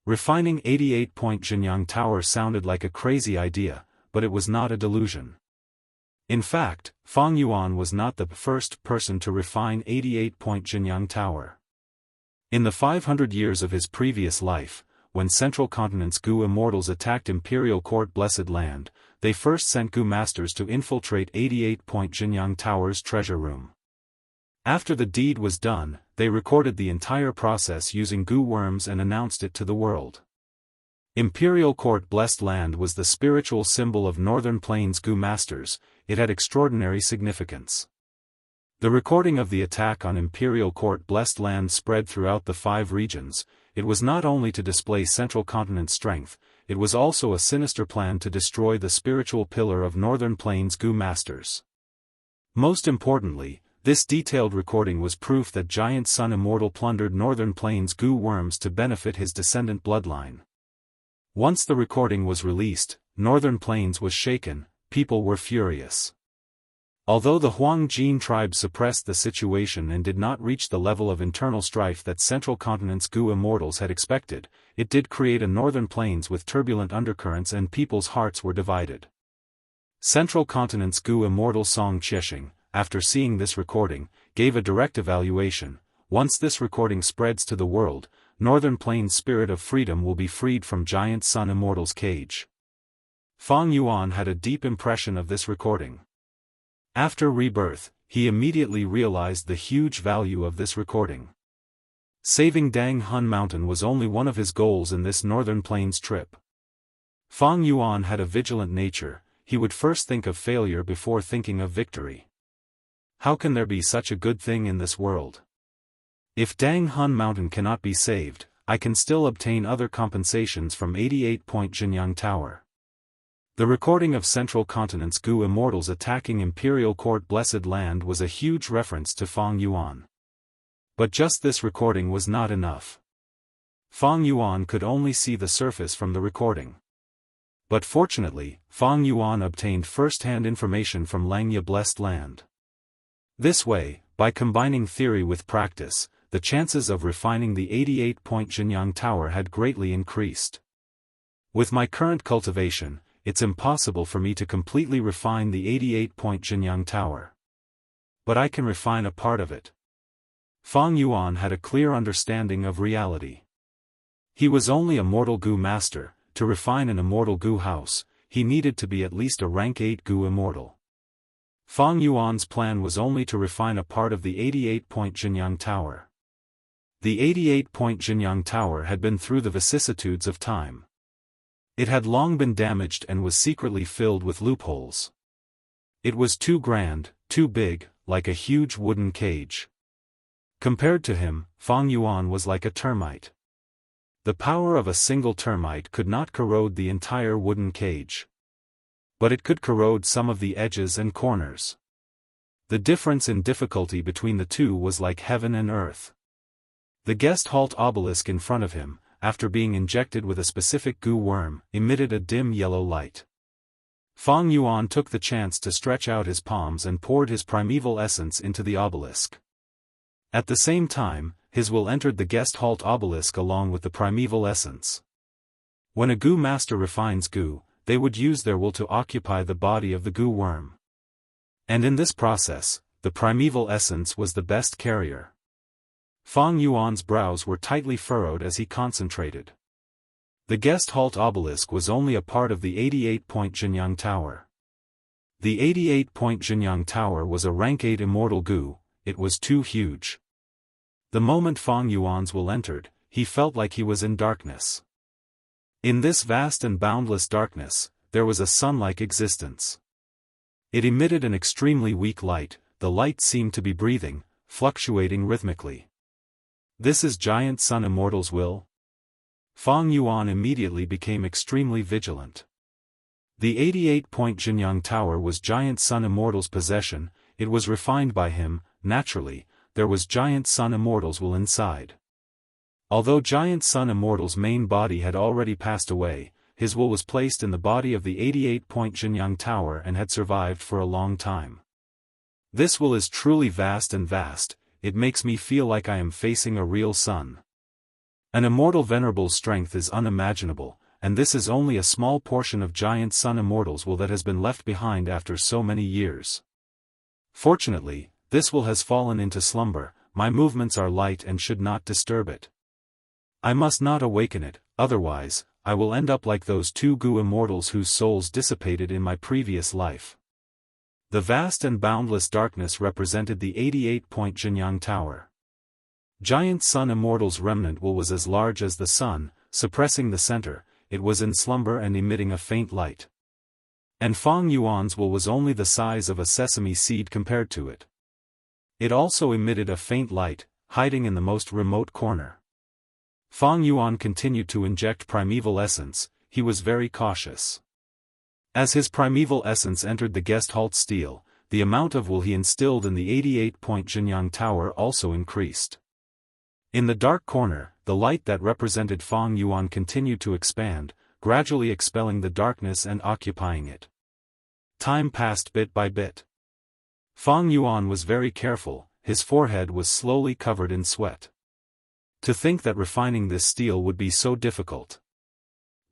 Refining 88-point Jinyang Tower sounded like a crazy idea, but it was not a delusion. In fact, Fang Yuan was not the first person to refine 88-point Jinyang Tower. In the 500 years of his previous life, when Central Continent's Gu immortals attacked Imperial Court Blessed Land, they first sent Gu masters to infiltrate 88-point Jinyang Tower's treasure room. After the deed was done, they recorded the entire process using Gu worms and announced it to the world. Imperial Court Blessed Land was the spiritual symbol of Northern Plains Gu masters, it had extraordinary significance. The recording of the attack on Imperial Court Blessed Land spread throughout the 5 regions. It was not only to display Central Continent's strength, it was also a sinister plan to destroy the spiritual pillar of Northern Plains Gu masters. Most importantly, this detailed recording was proof that Giant Sun Immortal plundered Northern Plains Gu worms to benefit his descendant bloodline. Once the recording was released, Northern Plains was shaken, people were furious. Although the Huangjin tribe suppressed the situation and did not reach the level of internal strife that Central Continent's Gu immortals had expected, it did create a northern plains with turbulent undercurrents and people's hearts were divided. Central Continent's Gu immortal Song Qiexing, after seeing this recording, gave a direct evaluation: once this recording spreads to the world, Northern Plains' spirit of freedom will be freed from Giant Sun Immortal's cage. Fang Yuan had a deep impression of this recording. After rebirth, he immediately realized the huge value of this recording. Saving Dang Hun Mountain was only one of his goals in this Northern Plains trip. Fang Yuan had a vigilant nature, he would first think of failure before thinking of victory. How can there be such a good thing in this world? If Dang Hun Mountain cannot be saved, I can still obtain other compensations from 88-point Jinyang Tower. The recording of Central Continent's Gu immortals attacking Imperial Court Blessed Land was a huge reference to Fang Yuan. But just this recording was not enough. Fang Yuan could only see the surface from the recording. But fortunately, Fang Yuan obtained first-hand information from Langya Blessed Land. This way, by combining theory with practice, the chances of refining the 88-point Jinyang Tower had greatly increased. With my current cultivation, it's impossible for me to completely refine the 88-point Jinyang Tower. But I can refine a part of it. Fang Yuan had a clear understanding of reality. He was only a mortal Gu master. To refine an immortal Gu house, he needed to be at least a rank 8 Gu immortal. Fang Yuan's plan was only to refine a part of the 88-point Jinyang Tower. The 88-point Jinyang Tower had been through the vicissitudes of time. It had long been damaged and was secretly filled with loopholes. It was too grand, too big, like a huge wooden cage. Compared to him, Fang Yuan was like a termite. The power of a single termite could not corrode the entire wooden cage. But it could corrode some of the edges and corners. The difference in difficulty between the two was like heaven and earth. The guest halt obelisk in front of him, after being injected with a specific Gu worm, emitted a dim yellow light. Fang Yuan took the chance to stretch out his palms and poured his primeval essence into the obelisk. At the same time, his will entered the guest halt obelisk along with the primeval essence. When a Gu master refines Gu, they would use their will to occupy the body of the Gu worm. And in this process, the primeval essence was the best carrier. Fang Yuan's brows were tightly furrowed as he concentrated. The guest halt obelisk was only a part of the 88-point Jinyang Tower. The 88-point Jinyang Tower was a rank 8 immortal Gu, it was too huge. The moment Fang Yuan's will entered, he felt like he was in darkness. In this vast and boundless darkness, there was a sun-like existence. It emitted an extremely weak light, the light seemed to be breathing, fluctuating rhythmically. This is Giant Sun Immortal's will? Fang Yuan immediately became extremely vigilant. The 88-point Jinyang Tower was Giant Sun Immortal's possession, it was refined by him, naturally, there was Giant Sun Immortal's will inside. Although Giant Sun Immortal's main body had already passed away, his will was placed in the body of the 88-point Jinyang Tower and had survived for a long time. This will is truly vast and vast, it makes me feel like I am facing a real sun. An immortal venerable's strength is unimaginable, and this is only a small portion of Giant Sun Immortal's will that has been left behind after so many years. Fortunately, this will has fallen into slumber, my movements are light and should not disturb it. I must not awaken it, otherwise, I will end up like those two Gu immortals whose souls dissipated in my previous life. The vast and boundless darkness represented the 88-point Jinyang Tower. Giant Sun Immortal's remnant will was as large as the sun, suppressing the center, it was in slumber and emitting a faint light. And Fang Yuan's will was only the size of a sesame seed compared to it. It also emitted a faint light, hiding in the most remote corner. Fang Yuan continued to inject primeval essence, he was very cautious. As his primeval essence entered the guest halt steel, the amount of will he instilled in the 88-point Jinyang Tower also increased. In the dark corner, the light that represented Fang Yuan continued to expand, gradually expelling the darkness and occupying it. Time passed bit by bit. Fang Yuan was very careful, his forehead was slowly covered in sweat. To think that refining this steel would be so difficult.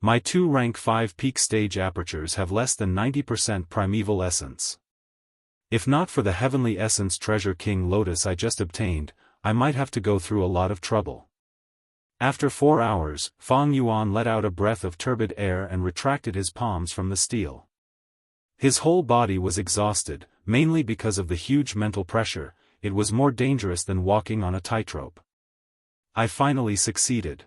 My 2 rank 5 peak stage apertures have less than 90% primeval essence. If not for the heavenly essence treasure King Lotus I just obtained, I might have to go through a lot of trouble. After 4 hours, Fang Yuan let out a breath of turbid air and retracted his palms from the steel. His whole body was exhausted, mainly because of the huge mental pressure. It was more dangerous than walking on a tightrope. I finally succeeded.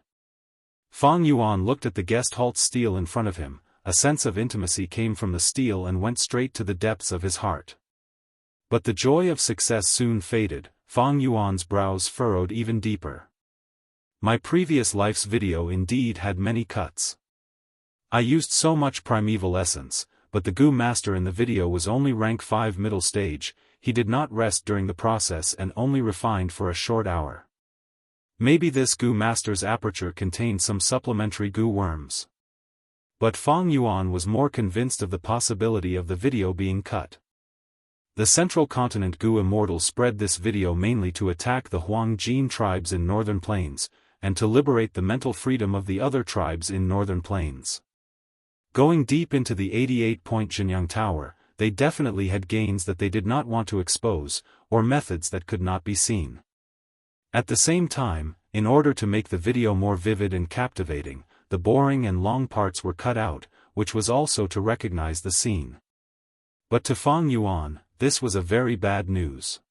Fang Yuan looked at the guest halt steel in front of him, a sense of intimacy came from the steel and went straight to the depths of his heart. But the joy of success soon faded, Fang Yuan's brows furrowed even deeper. My previous life's video indeed had many cuts. I used so much primeval essence, but the Gu master in the video was only rank 5 middle stage, he did not rest during the process and only refined for a short hour. Maybe this Gu master's aperture contained some supplementary Gu worms. But Fang Yuan was more convinced of the possibility of the video being cut. The central continent Gu Immortal spread this video mainly to attack the Huang Jin tribes in northern plains, and to liberate the mental freedom of the other tribes in northern plains. Going deep into the 88-point Jianghu Tower, they definitely had gains that they did not want to expose, or methods that could not be seen. At the same time, in order to make the video more vivid and captivating, the boring and long parts were cut out, which was also to recognize the scene. But to Fang Yuan, this was a very bad news.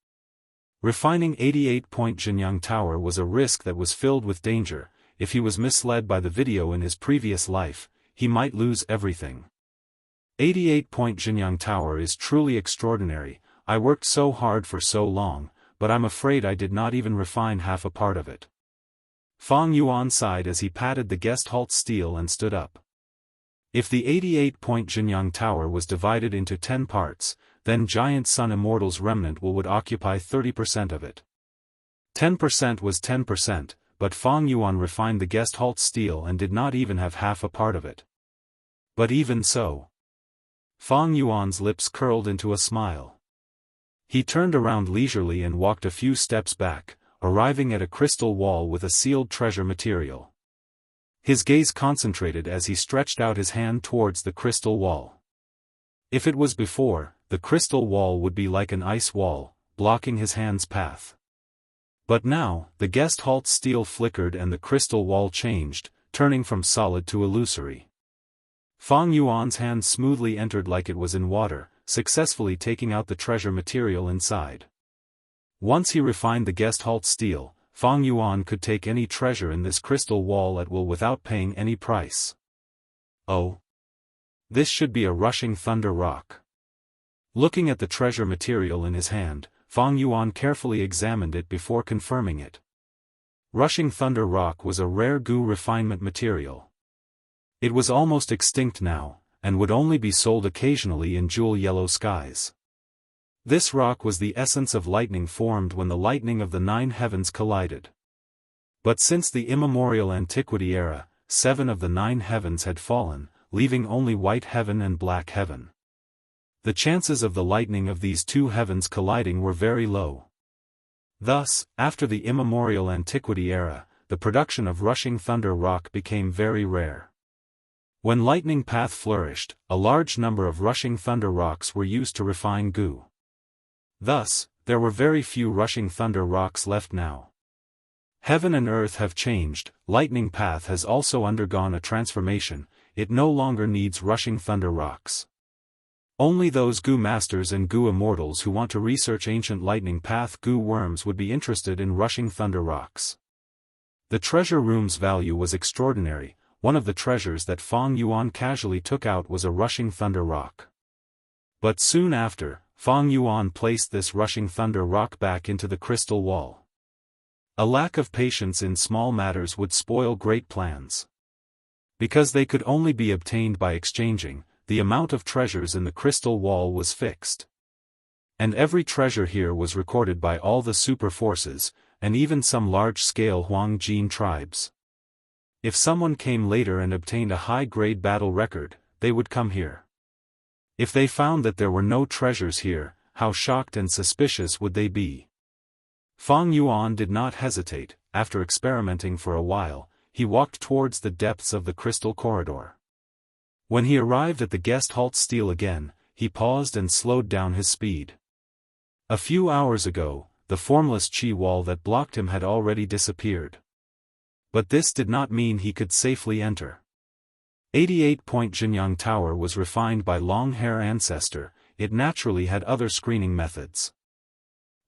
Refining 88-point Jianghu Tower was a risk that was filled with danger. If he was misled by the video in his previous life, he might lose everything. 88-point Jianghu Tower is truly extraordinary. I worked so hard for so long, but I'm afraid I did not even refine half a part of it. Fang Yuan sighed as he patted the guest halt steel and stood up. If the 88-point Jianghu Tower was divided into 10 parts, then Giant Sun Immortal's remnant would occupy 30% of it. 10% was 10%, but Fang Yuan refined the guest halt steel and did not even have half a part of it. But even so, Fang Yuan's lips curled into a smile. He turned around leisurely and walked a few steps back, arriving at a crystal wall with a sealed treasure material. His gaze concentrated as he stretched out his hand towards the crystal wall. If it was before, the crystal wall would be like an ice wall, blocking his hand's path. But now, the guest halt steel flickered and the crystal wall changed, turning from solid to illusory. Fang Yuan's hand smoothly entered like it was in water, successfully taking out the treasure material inside. Once he refined the guest halt steel, Fang Yuan could take any treasure in this crystal wall at will without paying any price. Oh! This should be a rushing thunder rock. Looking at the treasure material in his hand, Fang Yuan carefully examined it before confirming it. Rushing thunder rock was a rare Gu refinement material. It was almost extinct now, and would only be sold occasionally in jewel yellow skies. This rock was the essence of lightning formed when the lightning of the 9 heavens collided. But since the immemorial antiquity era, 7 of the 9 heavens had fallen, leaving only white heaven and black heaven. The chances of the lightning of these 2 heavens colliding were very low. Thus, after the immemorial antiquity era, the production of rushing thunder rock became very rare. When lightning path flourished, a large number of rushing thunder rocks were used to refine Gu. Thus, there were very few rushing thunder rocks left now. Heaven and earth have changed, lightning path has also undergone a transformation, it no longer needs rushing thunder rocks. Only those Gu masters and Gu immortals who want to research ancient lightning path Gu worms would be interested in rushing thunder rocks. The treasure room's value was extraordinary. One of the treasures that Fang Yuan casually took out was a rushing thunder rock. But soon after, Fang Yuan placed this rushing thunder rock back into the crystal wall. A lack of patience in small matters would spoil great plans. Because they could only be obtained by exchanging, the amount of treasures in the crystal wall was fixed. And every treasure here was recorded by all the super forces, and even some large-scale Huang Jin tribes. If someone came later and obtained a high-grade battle record, they would come here. If they found that there were no treasures here, how shocked and suspicious would they be? Fang Yuan did not hesitate. After experimenting for a while, he walked towards the depths of the crystal corridor. When he arrived at the guest halt stele again, he paused and slowed down his speed. A few hours ago, the formless qi wall that blocked him had already disappeared. But this did not mean he could safely enter. 88-point Jinyang Tower was refined by long-hair ancestor, it naturally had other screening methods.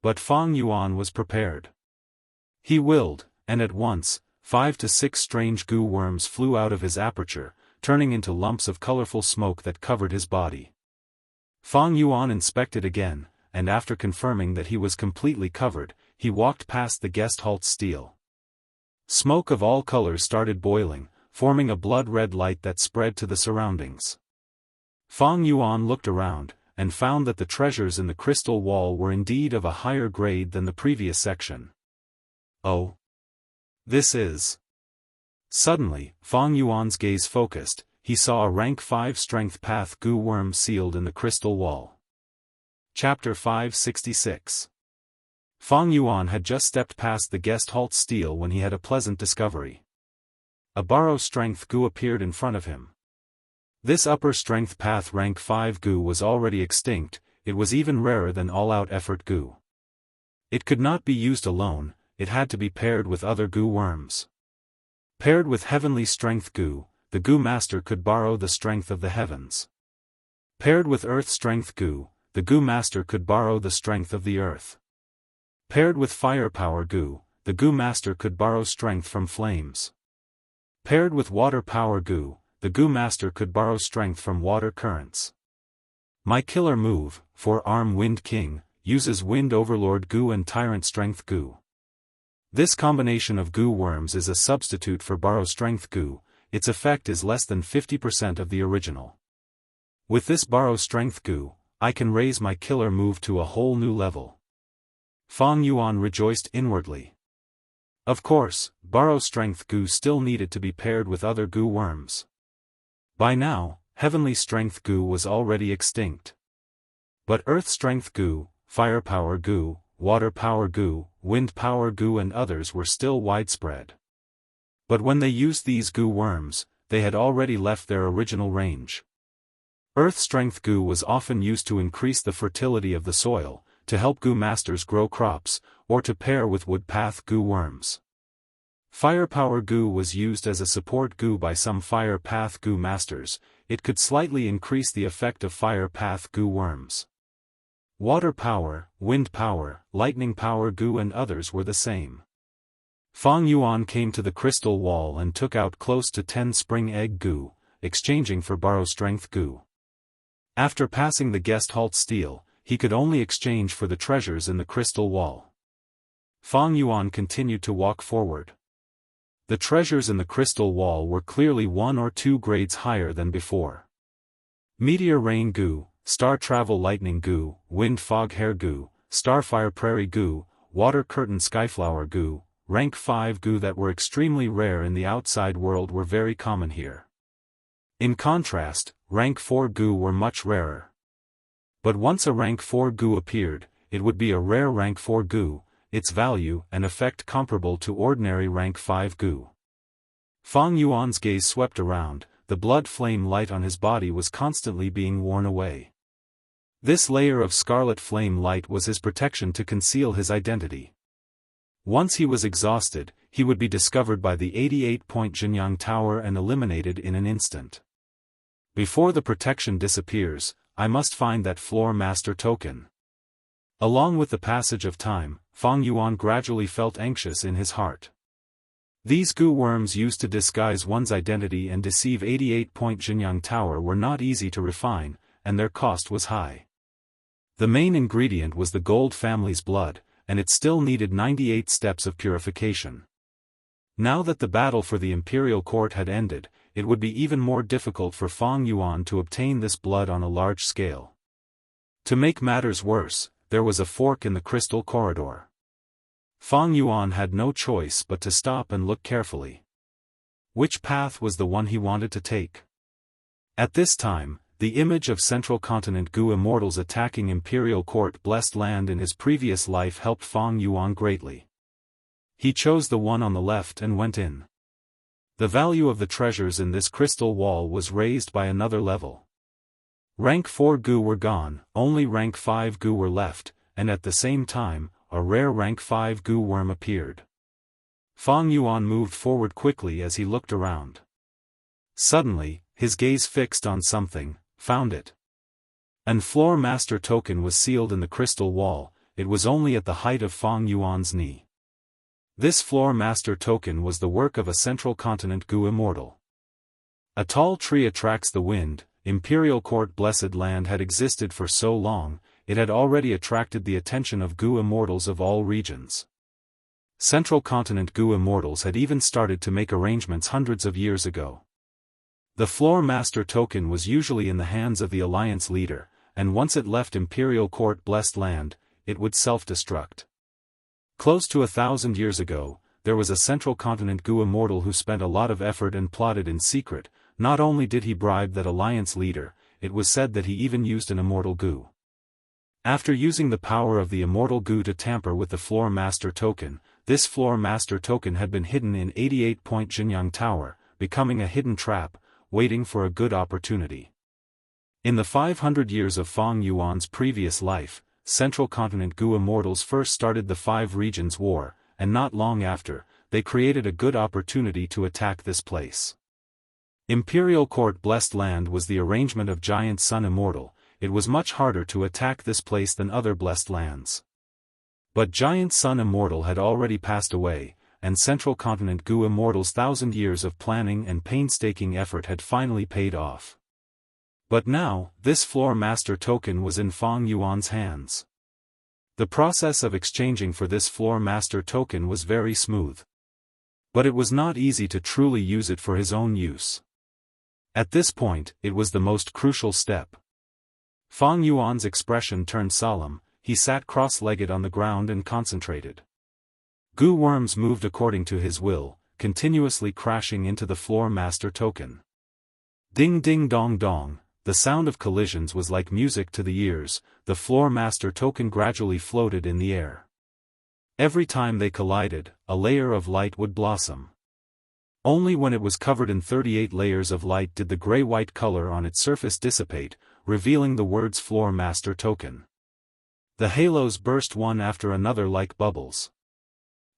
But Fang Yuan was prepared. He willed, and at once, 5 to 6 strange goo worms flew out of his aperture, turning into lumps of colorful smoke that covered his body. Fang Yuan inspected again, and after confirming that he was completely covered, he walked past the guest halt stele. Smoke of all colors started boiling, forming a blood-red light that spread to the surroundings. Fang Yuan looked around, and found that the treasures in the crystal wall were indeed of a higher grade than the previous section. Oh. This is... Suddenly, Fang Yuan's gaze focused, he saw a rank 5 strength path goo worm sealed in the crystal wall. Chapter 566. Fang Yuan had just stepped past the guest halt stele when he had a pleasant discovery. A borrow strength goo appeared in front of him. This upper strength path rank 5 goo was already extinct, it was even rarer than all-out effort goo. It could not be used alone, it had to be paired with other goo worms. Paired with heavenly strength goo, the goo master could borrow the strength of the heavens. Paired with earth strength goo, the goo master could borrow the strength of the earth. Paired with firepower goo, the goo master could borrow strength from flames. Paired with water power goo, the goo master could borrow strength from water currents. My killer move, Four-Arm Wind King, uses Wind Overlord goo and Tyrant Strength goo. This combination of goo worms is a substitute for borrow strength goo, its effect is less than 50% of the original. With this borrow strength goo, I can raise my killer move to a whole new level. Fang Yuan rejoiced inwardly. Of course, borrow strength goo still needed to be paired with other goo worms. By now, heavenly strength goo was already extinct. But earth strength goo, firepower goo, water power goo, wind power goo and others were still widespread. But when they used these goo worms, they had already left their original range. Earth strength goo was often used to increase the fertility of the soil, to help goo masters grow crops, or to pair with wood path goo worms. Firepower goo was used as a support goo by some fire path goo masters, it could slightly increase the effect of fire path goo worms. Water power, wind power, lightning power goo and others were the same. Fang Yuan came to the crystal wall and took out close to 10 spring egg goo, exchanging for borrow strength goo. After passing the guest halt stele, he could only exchange for the treasures in the crystal wall. Fang Yuan continued to walk forward. The treasures in the crystal wall were clearly 1 or 2 grades higher than before. Meteor Rain goo, Star Travel Lightning goo, Wind Fog Hair goo, Starfire Prairie goo, Water Curtain Skyflower goo, rank 5 goo that were extremely rare in the outside world were very common here. In contrast, rank 4 goo were much rarer. But once a rank 4 goo appeared, it would be a rare rank 4 goo, its value and effect comparable to ordinary rank 5 goo. Fang Yuan's gaze swept around, the blood flame light on his body was constantly being worn away. This layer of scarlet flame light was his protection to conceal his identity. Once he was exhausted, he would be discovered by the 88-point Jinyang Tower and eliminated in an instant. Before the protection disappears, I must find that floor master token. Along with the passage of time, Fang Yuan gradually felt anxious in his heart. These goo worms used to disguise one's identity and deceive 88-point Jinyang Tower were not easy to refine, and their cost was high. The main ingredient was the gold family's blood, and it still needed 98 steps of purification. Now that the battle for the imperial court had ended, it would be even more difficult for Fang Yuan to obtain this blood on a large scale. To make matters worse, there was a fork in the crystal corridor. Fang Yuan had no choice but to stop and look carefully. Which path was the one he wanted to take? At this time, the image of Central Continent Gu immortals attacking Imperial Court Blessed Land in his previous life helped Fang Yuan greatly. He chose the one on the left and went in. The value of the treasures in this crystal wall was raised by another level. Rank 4 Gu were gone, only rank 5 Gu were left, and at the same time, a rare rank 5 Gu worm appeared. Fang Yuan moved forward quickly as he looked around. Suddenly, his gaze fixed on something, found it. An floor master token was sealed in the crystal wall, it was only at the height of Fang Yuan's knee. This floor master token was the work of a Central Continent Gu immortal. A tall tree attracts the wind. Imperial Court Blessed Land had existed for so long, it had already attracted the attention of Gu immortals of all regions. Central Continent Gu immortals had even started to make arrangements hundreds of years ago. The floor master token was usually in the hands of the alliance leader, and once it left Imperial Court Blessed Land, it would self-destruct. Close to 1,000 years ago, there was a Central Continent Gu immortal who spent a lot of effort and plotted in secret. Not only did he bribe that alliance leader, it was said that he even used an immortal Gu. After using the power of the immortal Gu to tamper with the floor master token, this floor master token had been hidden in 88-point Jianghu Tower, becoming a hidden trap, waiting for a good opportunity. In the 500 years of Fang Yuan's previous life, Central Continent Gu immortals first started the Five Regions War, and not long after, they created a good opportunity to attack this place. Imperial Court Blessed Land was the arrangement of Giant Sun Immortal, it was much harder to attack this place than other blessed lands. But Giant Sun Immortal had already passed away, and Central Continent Gu immortals' 1,000 years of planning and painstaking effort had finally paid off. But now, this floor master token was in Fang Yuan's hands. The process of exchanging for this floor master token was very smooth. But it was not easy to truly use it for his own use. At this point, it was the most crucial step. Fang Yuan's expression turned solemn, he sat cross-legged on the ground and concentrated. Gu worms moved according to his will, continuously crashing into the floor master token. Ding ding dong dong, the sound of collisions was like music to the ears, the floor master token gradually floated in the air. Every time they collided, a layer of light would blossom. Only when it was covered in 38 layers of light did the gray-white color on its surface dissipate, revealing the words Floor Master Token. The halos burst one after another like bubbles.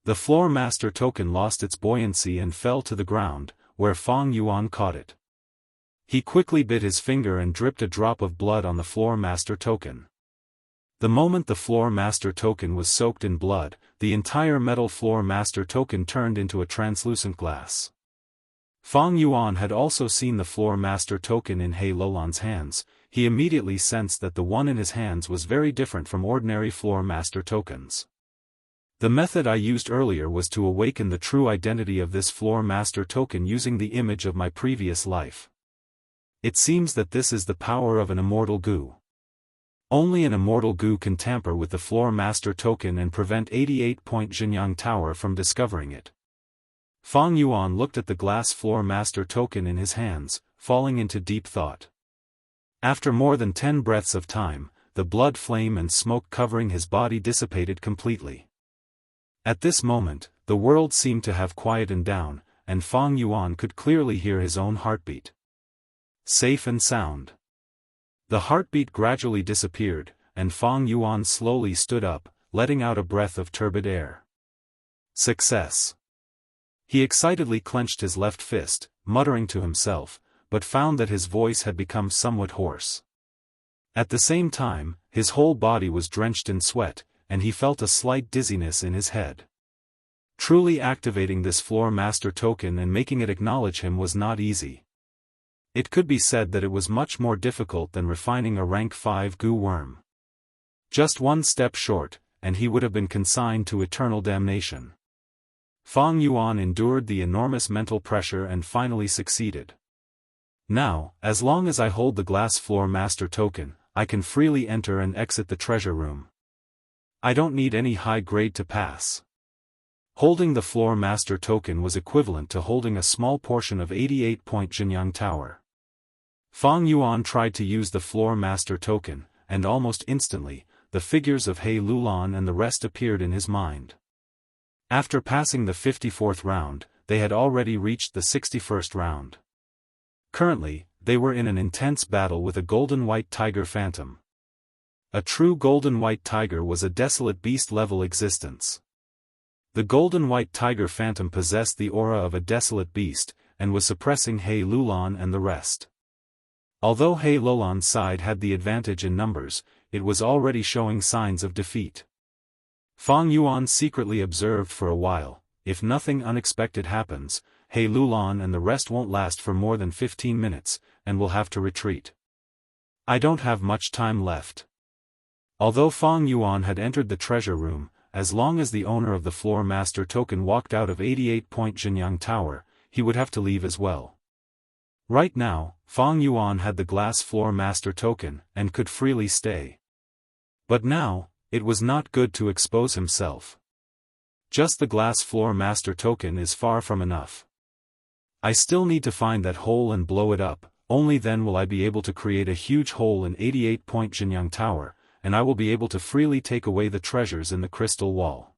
The Floor Master Token lost its buoyancy and fell to the ground, where Fang Yuan caught it. He quickly bit his finger and dripped a drop of blood on the Floor Master Token. The moment the Floor Master Token was soaked in blood, the entire metal Floor Master Token turned into a translucent glass. Fang Yuan had also seen the Floor Master Token in He Lolan's hands. He immediately sensed that the one in his hands was very different from ordinary Floor Master Tokens. The method I used earlier was to awaken the true identity of this Floor Master Token using the image of my previous life. It seems that this is the power of an immortal Gu. Only an immortal Gu can tamper with the Floor Master Token and prevent 88-point Jianghu Tower from discovering it. Fang Yuan looked at the glass Floor Master Token in his hands, falling into deep thought. After more than 10 breaths of time, the blood flame and smoke covering his body dissipated completely. At this moment, the world seemed to have quietened down, and Fang Yuan could clearly hear his own heartbeat. Safe and sound. The heartbeat gradually disappeared, and Fang Yuan slowly stood up, letting out a breath of turbid air. Success. He excitedly clenched his left fist, muttering to himself, but found that his voice had become somewhat hoarse. At the same time, his whole body was drenched in sweat, and he felt a slight dizziness in his head. Truly activating this Floor Master Token and making it acknowledge him was not easy. It could be said that it was much more difficult than refining a rank 5 Gu worm. Just one step short, and he would have been consigned to eternal damnation. Fang Yuan endured the enormous mental pressure and finally succeeded. Now, as long as I hold the glass Floor Master Token, I can freely enter and exit the treasure room. I don't need any high grade to pass. Holding the Floor Master Token was equivalent to holding a small portion of 88-point Jianghu Tower. Fang Yuan tried to use the floor master token, and almost instantly, the figures of He Lulan and the rest appeared in his mind. After passing the 54th round, they had already reached the 61st round. Currently, they were in an intense battle with a golden-white tiger phantom. A true golden-white tiger was a desolate beast-level existence. The golden-white tiger phantom possessed the aura of a desolate beast, and was suppressing He Lulan and the rest. Although He Lulan's side had the advantage in numbers, it was already showing signs of defeat. Fang Yuan secretly observed for a while, if nothing unexpected happens, He Lulan and the rest won't last for more than 15 minutes, and will have to retreat. I don't have much time left. Although Fang Yuan had entered the treasure room, as long as the owner of the floor master token walked out of 88-point Jianghu Tower, he would have to leave as well. Right now, Fang Yuan had the glass floor master token, and could freely stay. But now, it was not good to expose himself. Just the glass floor master token is far from enough. I still need to find that hole and blow it up, only then will I be able to create a huge hole in 88-point Jianghu Tower, and I will be able to freely take away the treasures in the crystal wall.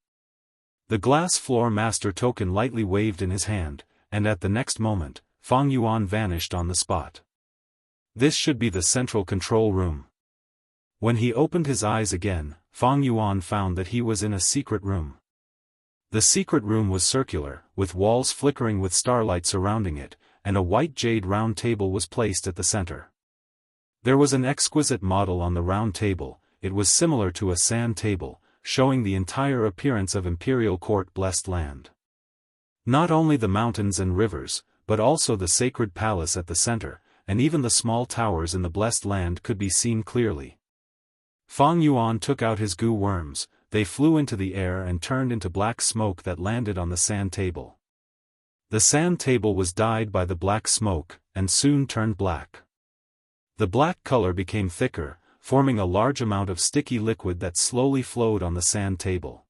The glass floor master token lightly waved in his hand, and at the next moment, Fang Yuan vanished on the spot. This should be the central control room. When he opened his eyes again, Fang Yuan found that he was in a secret room. The secret room was circular, with walls flickering with starlight surrounding it, and a white jade round table was placed at the center. There was an exquisite model on the round table. It was similar to a sand table, showing the entire appearance of Imperial Court Blessed Land. Not only the mountains and rivers, but also the sacred palace at the center, and even the small towers in the Blessed Land could be seen clearly. Fang Yuan took out his goo worms, they flew into the air and turned into black smoke that landed on the sand table. The sand table was dyed by the black smoke, and soon turned black. The black color became thicker, forming a large amount of sticky liquid that slowly flowed on the sand table.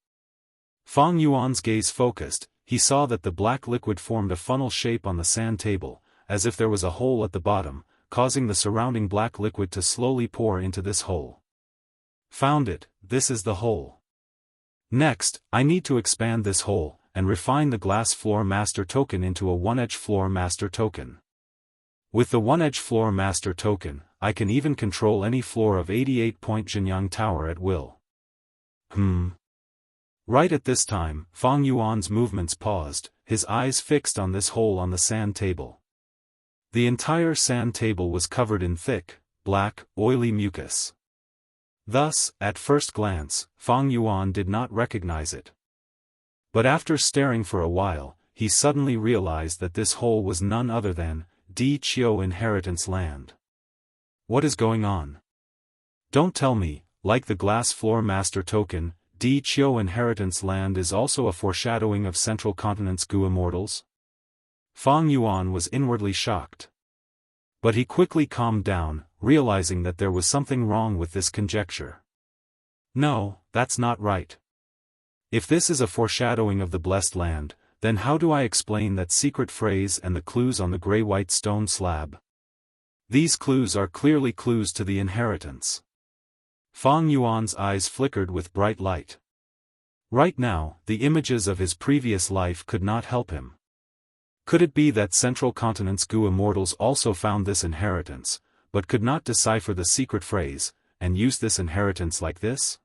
Fang Yuan's gaze focused, he saw that the black liquid formed a funnel shape on the sand table, as if there was a hole at the bottom, causing the surrounding black liquid to slowly pour into this hole. Found it, this is the hole. Next, I need to expand this hole, and refine the glass floor master token into a one-edge floor master token. With the one-edge floor master token, I can even control any floor of 88-point Jianghu Tower at will. Right at this time, Fang Yuan's movements paused, his eyes fixed on this hole on the sand table. The entire sand table was covered in thick, black, oily mucus. Thus, at first glance, Fang Yuan did not recognize it. But after staring for a while, he suddenly realized that this hole was none other than Di Qiu Inheritance Land. What is going on? Don't tell me, like the glass floor master token, Di Qiu Inheritance Land is also a foreshadowing of Central Continent's Gu Immortals? Fang Yuan was inwardly shocked. But he quickly calmed down, realizing that there was something wrong with this conjecture. No, that's not right. If this is a foreshadowing of the Blessed Land, then how do I explain that secret phrase and the clues on the gray-white stone slab? These clues are clearly clues to the inheritance. Fang Yuan's eyes flickered with bright light. Right now, the images of his previous life could not help him. Could it be that Central Continent's Gu Immortals also found this inheritance, but could not decipher the secret phrase, and use this inheritance like this?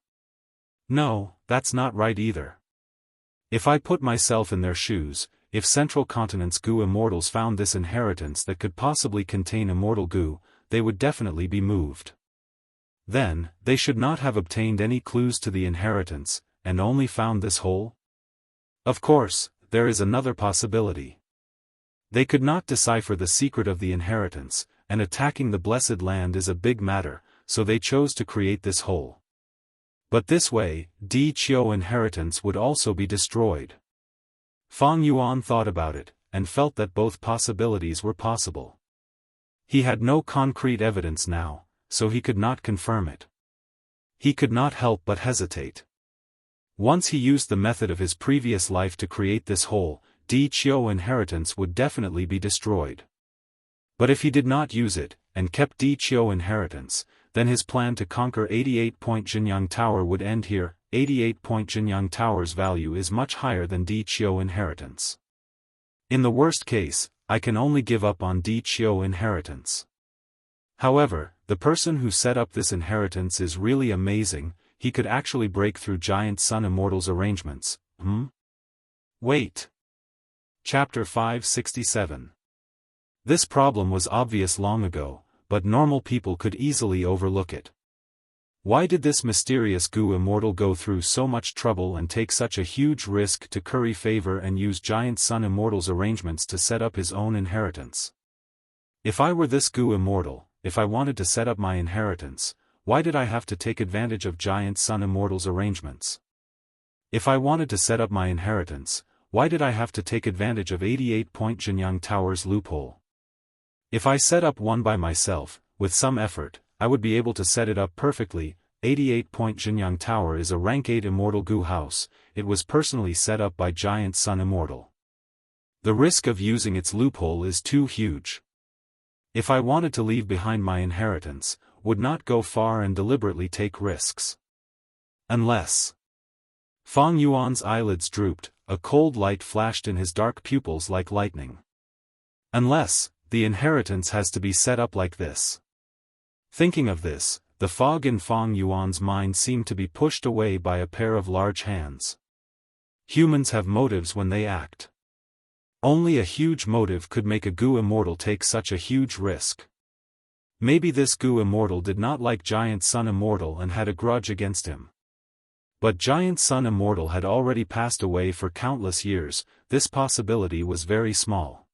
No, that's not right either. If I put myself in their shoes, if Central Continent's Gu Immortals found this inheritance that could possibly contain immortal Gu, they would definitely be moved. Then, they should not have obtained any clues to the inheritance, and only found this hole? Of course, there is another possibility. They could not decipher the secret of the inheritance, and attacking the Blessed Land is a big matter, so they chose to create this hole. But this way, Di Qiu inheritance would also be destroyed. Fang Yuan thought about it, and felt that both possibilities were possible. He had no concrete evidence now, so he could not confirm it. He could not help but hesitate. Once he used the method of his previous life to create this hole, Di Qiu inheritance would definitely be destroyed. But if he did not use it, and kept Di Qiu inheritance, then his plan to conquer 88-point Jinyang Tower would end here. 88-point Jinyang Tower's value is much higher than Di Qiu inheritance. In the worst case, I can only give up on Di Qiu inheritance. However, the person who set up this inheritance is really amazing. He could actually break through Giant Sun Immortal's arrangements. Wait. Chapter 567. This problem was obvious long ago, but normal people could easily overlook it. Why did this mysterious Gu Immortal go through so much trouble and take such a huge risk to curry favor and use Giant Sun Immortal's arrangements to set up his own inheritance? If I were this Gu Immortal, if I wanted to set up my inheritance, why did I have to take advantage of Giant Sun Immortal's arrangements? If I wanted to set up my inheritance, why did I have to take advantage of 88-point Jinyang Tower's loophole? If I set up one by myself, with some effort, I would be able to set it up perfectly. 88-point Jinyang Tower is a rank 8 immortal Gu house. It was personally set up by Giant Sun Immortal. The risk of using its loophole is too huge. If I wanted to leave behind my inheritance, would not go far and deliberately take risks. Unless. Fang Yuan's eyelids drooped, a cold light flashed in his dark pupils like lightning. Unless, the inheritance has to be set up like this. Thinking of this, the fog in Fang Yuan's mind seemed to be pushed away by a pair of large hands. Humans have motives when they act. Only a huge motive could make a Gu Immortal take such a huge risk. Maybe this Gu Immortal did not like Giant Sun Immortal and had a grudge against him. But Giant Sun Immortal had already passed away for countless years. This possibility was very small.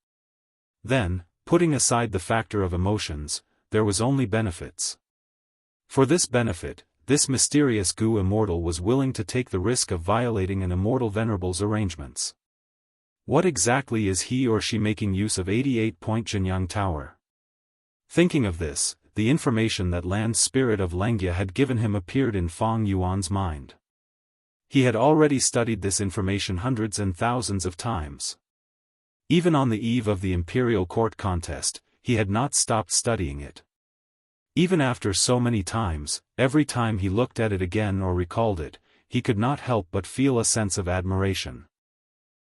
Then, putting aside the factor of emotions, there was only benefits. For this benefit, this mysterious Gu Immortal was willing to take the risk of violating an immortal venerables arrangements. What exactly is he or she making use of 88-point Jinyang Tower? Thinking of this, the information that land spirit of Lengia had given him appeared in Fang Yuan's mind. He had already studied this information hundreds and thousands of times. Even on the eve of the Imperial Court contest, he had not stopped studying it. Even after so many times, every time he looked at it again or recalled it, he could not help but feel a sense of admiration.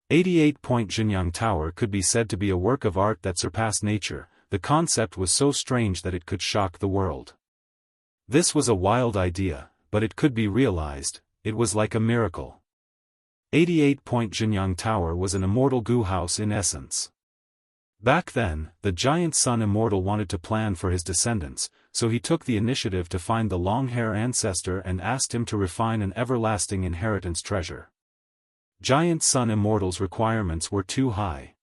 88-point Jinyang Tower could be said to be a work of art that surpassed nature. The concept was so strange that it could shock the world. This was a wild idea, but it could be realized. It was like a miracle. 88-point Jinyang Tower was an immortal Gu house in essence. Back then, the Giant Sun Immortal wanted to plan for his descendants, so he took the initiative to find the long-hair ancestor and asked him to refine an everlasting inheritance treasure. Giant Sun Immortal's requirements were too high.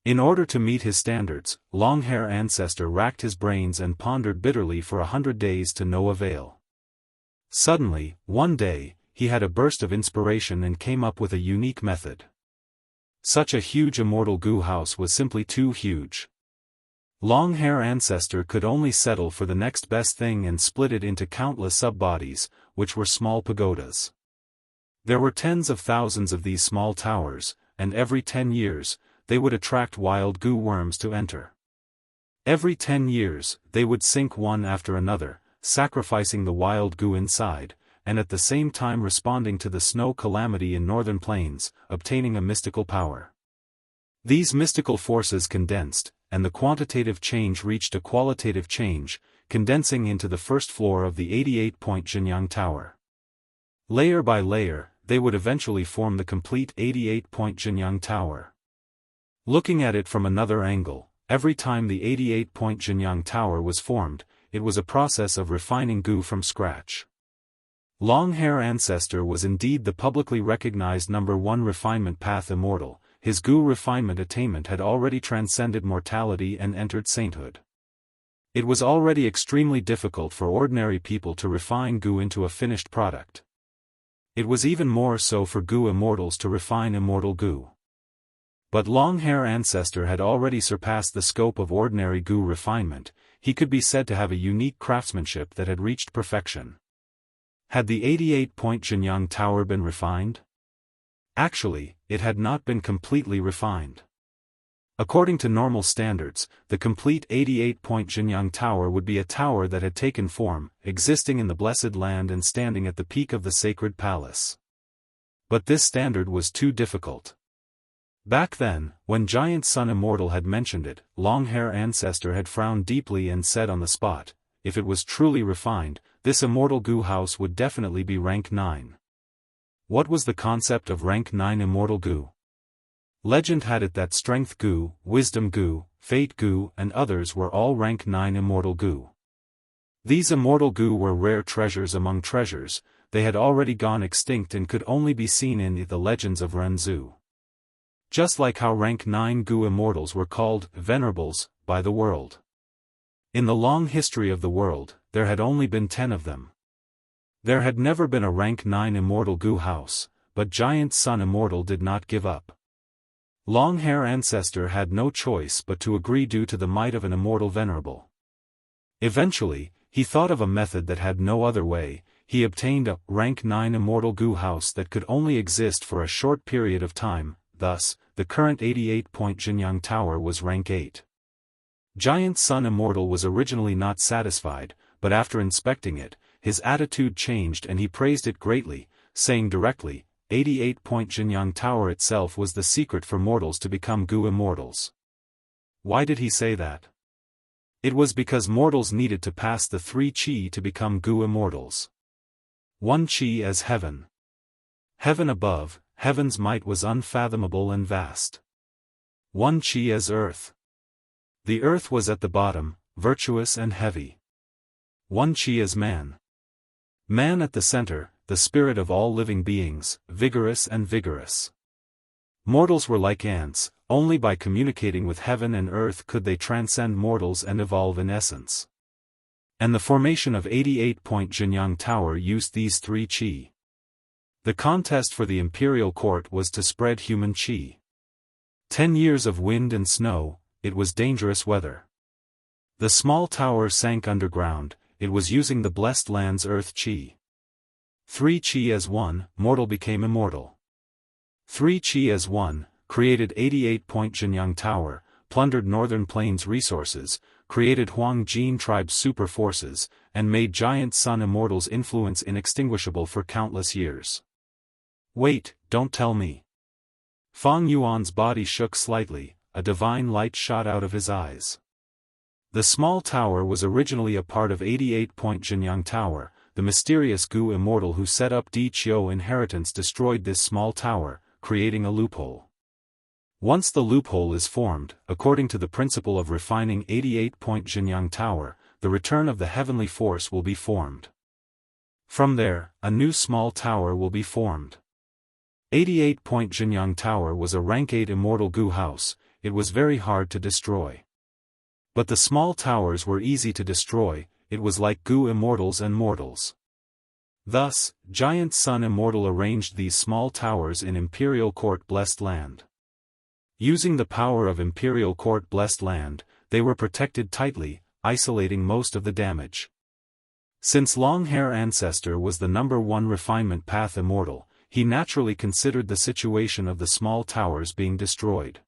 In order to meet his standards, long-hair ancestor racked his brains and pondered bitterly for 100 days to no avail. Suddenly, one day, he had a burst of inspiration and came up with a unique method. Such a huge immortal Gu house was simply too huge. Long-hair ancestor could only settle for the next best thing and split it into countless sub-bodies, which were small pagodas. There were tens of thousands of these small towers, and every 10 years, they would attract wild Gu worms to enter. Every 10 years, they would sink one after another, sacrificing the wild Gu inside, and at the same time responding to the snow calamity in northern plains, obtaining a mystical power. These mystical forces condensed, and the quantitative change reached a qualitative change, condensing into the first floor of the 88-point Jinyang Tower. Layer by layer, they would eventually form the complete 88-point Jinyang Tower. Looking at it from another angle, every time the 88-point Jinyang Tower was formed, it was a process of refining Gu from scratch. Long-hair ancestor was indeed the publicly recognized #1 refinement path immortal. His Gu refinement attainment had already transcended mortality and entered sainthood. It was already extremely difficult for ordinary people to refine Gu into a finished product. It was even more so for Gu immortals to refine immortal Gu. But long-hair ancestor had already surpassed the scope of ordinary Gu refinement. He could be said to have a unique craftsmanship that had reached perfection. Had the 88-point Jinyang Tower been refined? Actually, it had not been completely refined. According to normal standards, the complete 88-point Jianyang Tower would be a tower that had taken form, existing in the Blessed Land and standing at the peak of the sacred palace. But this standard was too difficult. Back then, when Giant Sun Immortal had mentioned it, Longhair Ancestor had frowned deeply and said on the spot, if it was truly refined, this immortal Gu house would definitely be rank 9. What was the concept of rank 9 immortal Gu? Legend had it that Strength Gu, Wisdom Gu, Fate Gu and others were all rank 9 immortal Gu. These immortal Gu were rare treasures among treasures, they had already gone extinct and could only be seen in the legends of Renzu. Just like how rank 9 Gu immortals were called venerables by the world. In the long history of the world, there had only been 10 of them. There had never been a rank 9 immortal Gu house, but Giant Sun Immortal did not give up. Longhair Ancestor had no choice but to agree due to the might of an immortal venerable. Eventually, he thought of a method that had no other way. He obtained a rank 9 immortal Gu house that could only exist for a short period of time, thus, the current 88-point Jianyang Tower was rank 8. Giant Sun Immortal was originally not satisfied, but after inspecting it, his attitude changed and he praised it greatly, saying directly, 88-point Jianyang Tower itself was the secret for mortals to become Gu immortals. Why did he say that? It was because mortals needed to pass the 3 Qi to become Gu immortals. 1 Qi as heaven. Heaven above, heaven's might was unfathomable and vast. 1 Qi as earth. The earth was at the bottom, virtuous and heavy. 1 Qi as man. Man at the center, the spirit of all living beings, vigorous and vigorous. Mortals were like ants, only by communicating with heaven and earth could they transcend mortals and evolve in essence. And the formation of 88-point Jianyang Tower used these 3 Qi. The contest for the imperial court was to spread human Qi. 10 years of wind and snow, it was dangerous weather. The small tower sank underground, it was using the blessed land's earth Qi. 3 Qi as 1, mortal became immortal. 3 Qi as 1, created 88-point Jianyang Tower, plundered Northern Plains resources, created Huang Jin tribe's super forces, and made Giant Sun Immortal's influence inextinguishable for countless years. Wait, don't tell me. Fang Yuan's body shook slightly, a divine light shot out of his eyes. The small tower was originally a part of 88-point Jianyang Tower. The mysterious Gu immortal who set up Di Qiu inheritance destroyed this small tower, creating a loophole. Once the loophole is formed, according to the principle of refining 88-point Jianyang Tower, the return of the heavenly force will be formed. From there, a new small tower will be formed. 88-point Jianyang Tower was a rank 8 immortal Gu house, it was very hard to destroy. But the small towers were easy to destroy, it was like Gu immortals and mortals. Thus, Giant Sun Immortal arranged these small towers in Imperial Court Blessed Land. Using the power of Imperial Court Blessed Land, they were protected tightly, isolating most of the damage. Since Longhair Ancestor was the #1 refinement path immortal, he naturally considered the situation of the small towers being destroyed.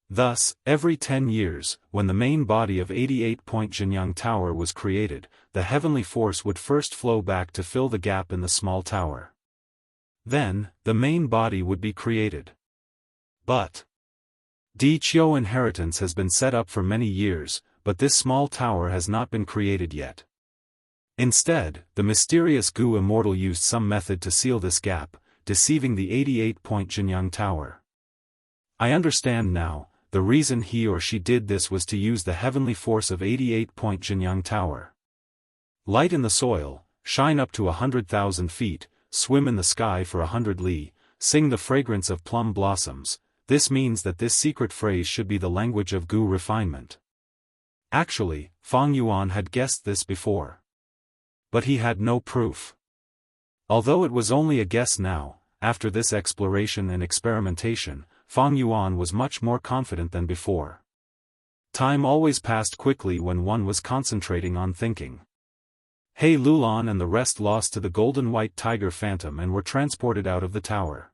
Thus, every 10 years, when the main body of 88-point Jianyang Tower was created, the heavenly force would first flow back to fill the gap in the small tower. Then, the main body would be created. But Di Qiu inheritance has been set up for many years, but this small tower has not been created yet. Instead, the mysterious Gu immortal used some method to seal this gap, deceiving the 88-point Jianyang Tower. I understand now. The reason he or she did this was to use the heavenly force of 88-point Jianyang Tower. Light in the soil, shine up to 100,000 feet, swim in the sky for 100 li, sing the fragrance of plum blossoms. This means that this secret phrase should be the language of Gu refinement. Actually, Fang Yuan had guessed this before. But he had no proof. Although it was only a guess now, after this exploration and experimentation, Fang Yuan was much more confident than before. Time always passed quickly when one was concentrating on thinking. He Lulan and the rest lost to the golden white tiger phantom and were transported out of the tower.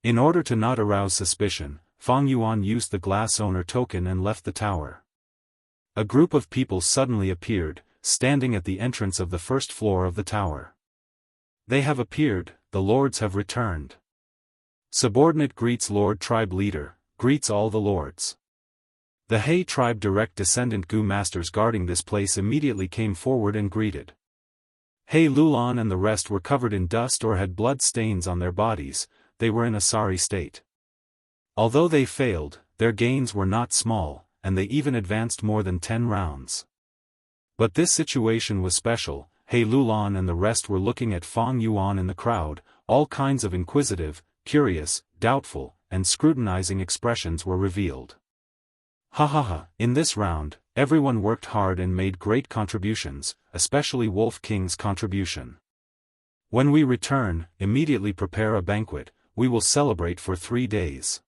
In order to not arouse suspicion, Fang Yuan used the glass owner token and left the tower. A group of people suddenly appeared, standing at the entrance of the first floor of the tower. They have appeared, the lords have returned. Subordinate greets Lord Tribe Leader, greets all the lords. The He tribe direct descendant Gu masters guarding this place immediately came forward and greeted. He Lulan and the rest were covered in dust or had blood stains on their bodies, they were in a sorry state. Although they failed, their gains were not small, and they even advanced more than 10 rounds. But this situation was special. He Lulan and the rest were looking at Fang Yuan in the crowd, all kinds of inquisitive, curious, doubtful, and scrutinizing expressions were revealed. Ha ha ha, in this round, everyone worked hard and made great contributions, especially Wolf King's contribution. When we return, immediately prepare a banquet, we will celebrate for 3 days.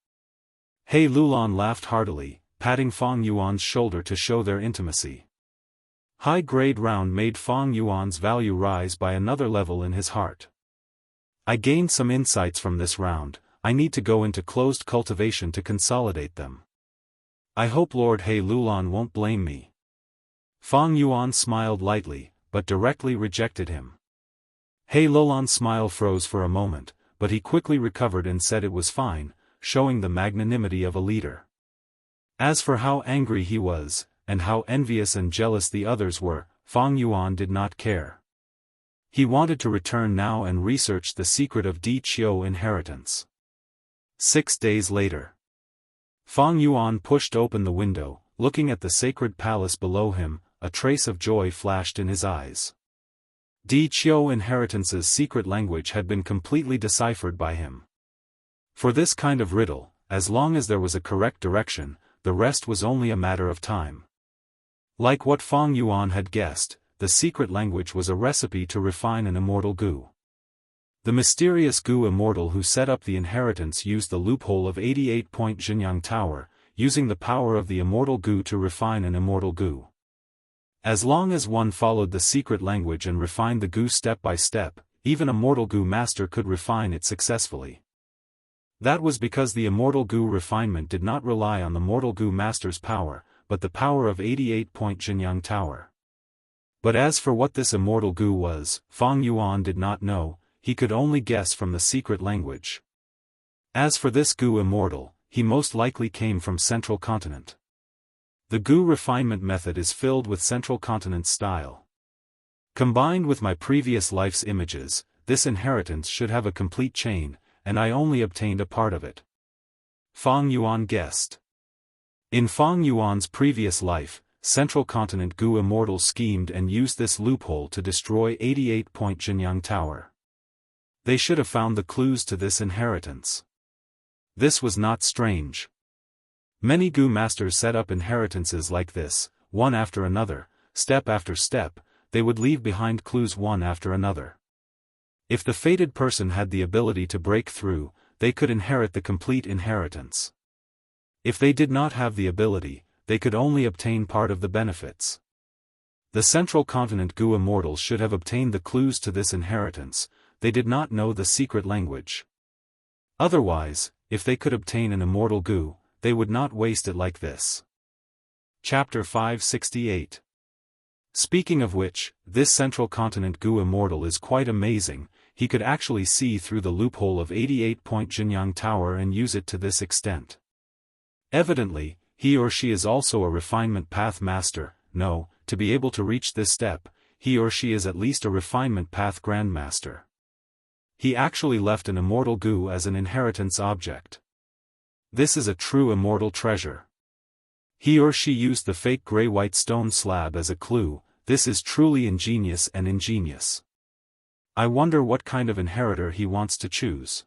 He Lulan laughed heartily, patting Fang Yuan's shoulder to show their intimacy. High-grade round made Fang Yuan's value rise by another level in his heart. I gained some insights from this round, I need to go into closed cultivation to consolidate them. I hope Lord He Lulan won't blame me. Fang Yuan smiled lightly, but directly rejected him. He Lulan's smile froze for a moment, but he quickly recovered and said it was fine, showing the magnanimity of a leader. As for how angry he was, and how envious and jealous the others were, Fang Yuan did not care. He wanted to return now and research the secret of Di Qiu inheritance. 6 days later. Fang Yuan pushed open the window, looking at the sacred palace below him, a trace of joy flashed in his eyes. Di Qiu inheritance's secret language had been completely deciphered by him. For this kind of riddle, as long as there was a correct direction, the rest was only a matter of time. Like what Fang Yuan had guessed, the secret language was a recipe to refine an immortal Gu. The mysterious Gu immortal who set up the inheritance used the loophole of 88-point Jianghu Tower, using the power of the immortal Gu to refine an immortal Gu. As long as one followed the secret language and refined the Gu step by step, even a mortal Gu master could refine it successfully. That was because the immortal Gu refinement did not rely on the mortal Gu master's power, but the power of 88-point Jianghu Tower. But as for what this immortal Gu was, Fang Yuan did not know, he could only guess from the secret language. As for this Gu immortal, he most likely came from Central Continent. The Gu refinement method is filled with Central Continent style. Combined with my previous life's images, this inheritance should have a complete chain, and I only obtained a part of it. Fang Yuan guessed. In Fang Yuan's previous life, Central Continent Gu immortal schemed and used this loophole to destroy 88-point Jianghu Tower. They should have found the clues to this inheritance. This was not strange. Many Gu masters set up inheritances like this, one after another, step after step, they would leave behind clues one after another. If the fated person had the ability to break through, they could inherit the complete inheritance. If they did not have the ability, they could only obtain part of the benefits. The Central Continent Gu immortals should have obtained the clues to this inheritance, they did not know the secret language. Otherwise, if they could obtain an immortal Gu, they would not waste it like this. Chapter 568. Speaking of which, this Central Continent Gu immortal is quite amazing, he could actually see through the loophole of 88-point Jianghu Tower and use it to this extent. Evidently, he or she is also a refinement path master. No, to be able to reach this step, he or she is at least a refinement path grandmaster. He actually left an immortal Gu as an inheritance object. This is a true immortal treasure. He or she used the fake gray-white stone slab as a clue, this is truly ingenious and ingenious. I wonder what kind of inheritor he wants to choose.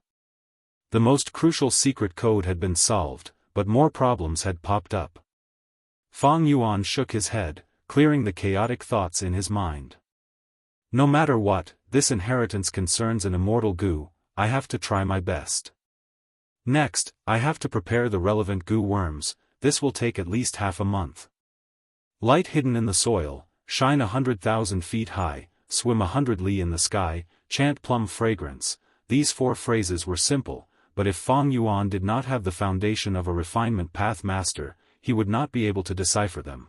The most crucial secret code had been solved, but more problems had popped up. Fang Yuan shook his head, clearing the chaotic thoughts in his mind. No matter what, this inheritance concerns an immortal Gu, I have to try my best. Next, I have to prepare the relevant Gu worms, this will take at least half a month. Light hidden in the soil, shine 100,000 feet high, swim 100 li in the sky, chant plum fragrance, these 4 phrases were simple, but if Fang Yuan did not have the foundation of a refinement path master, he would not be able to decipher them.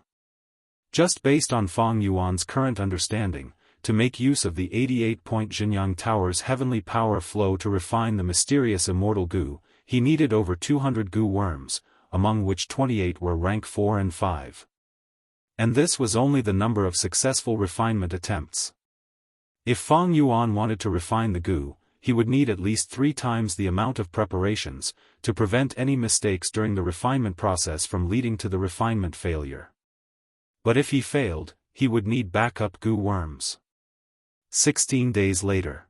Just based on Fang Yuan's current understanding, to make use of the 88-point Jinyang Tower's heavenly power flow to refine the mysterious immortal goo, he needed over 200 goo worms, among which 28 were rank 4 and 5. And this was only the number of successful refinement attempts. If Fang Yuan wanted to refine the goo, he would need at least 3 times the amount of preparations, to prevent any mistakes during the refinement process from leading to the refinement failure. But if he failed, he would need backup goo worms. 16 days later.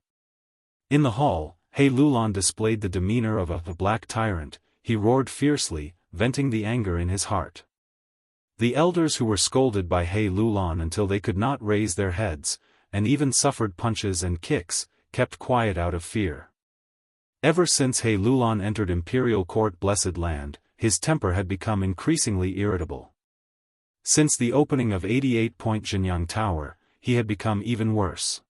In the hall, He Lulan displayed the demeanor of a black tyrant. He roared fiercely, venting the anger in his heart. The elders who were scolded by He Lulan until they could not raise their heads, and even suffered punches and kicks, kept quiet out of fear. Ever since He Lulan entered Imperial Court Blessed Land, his temper had become increasingly irritable. Since the opening of 88-point Jinyang Tower, he had become even worse.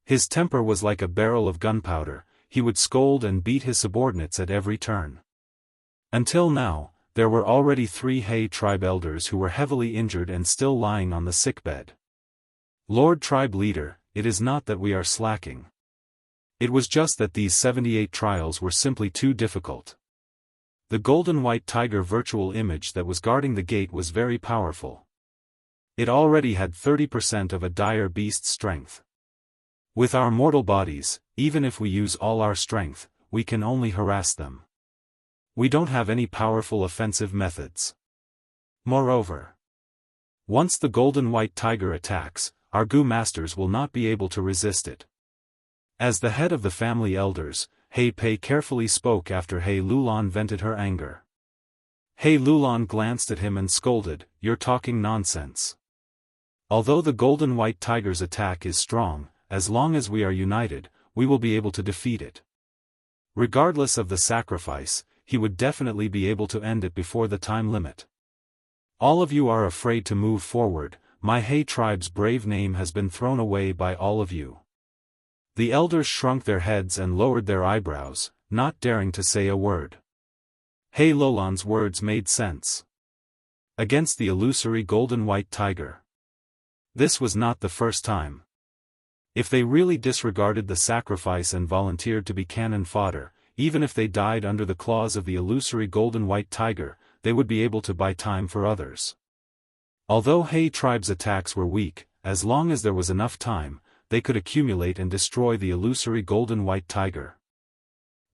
His temper was like a barrel of gunpowder. He would scold and beat his subordinates at every turn. Until now, there were already 3 He tribe elders who were heavily injured and still lying on the sickbed. Lord Tribe Leader, it is not that we are slacking. It was just that these 78 trials were simply too difficult. The golden white tiger virtual image that was guarding the gate was very powerful. It already had 30% of a dire beast's strength. With our mortal bodies, even if we use all our strength, we can only harass them. We don't have any powerful offensive methods. Moreover, once the golden white tiger attacks, our goo masters will not be able to resist it. As the head of the family elders, He Pei carefully spoke after He Lulan vented her anger. He Lulan glanced at him and scolded, "You're talking nonsense. Although the golden white tiger's attack is strong, as long as we are united, we will be able to defeat it. Regardless of the sacrifice, he would definitely be able to end it before the time limit. All of you are afraid to move forward. My He tribe's brave name has been thrown away by all of you." The elders shrunk their heads and lowered their eyebrows, not daring to say a word. He Lulan's words made sense. Against the illusory golden white tiger. This was not the first time. If they really disregarded the sacrifice and volunteered to be cannon fodder, even if they died under the claws of the illusory golden white tiger, they would be able to buy time for others. Although He tribe's attacks were weak, as long as there was enough time, they could accumulate and destroy the illusory golden white tiger.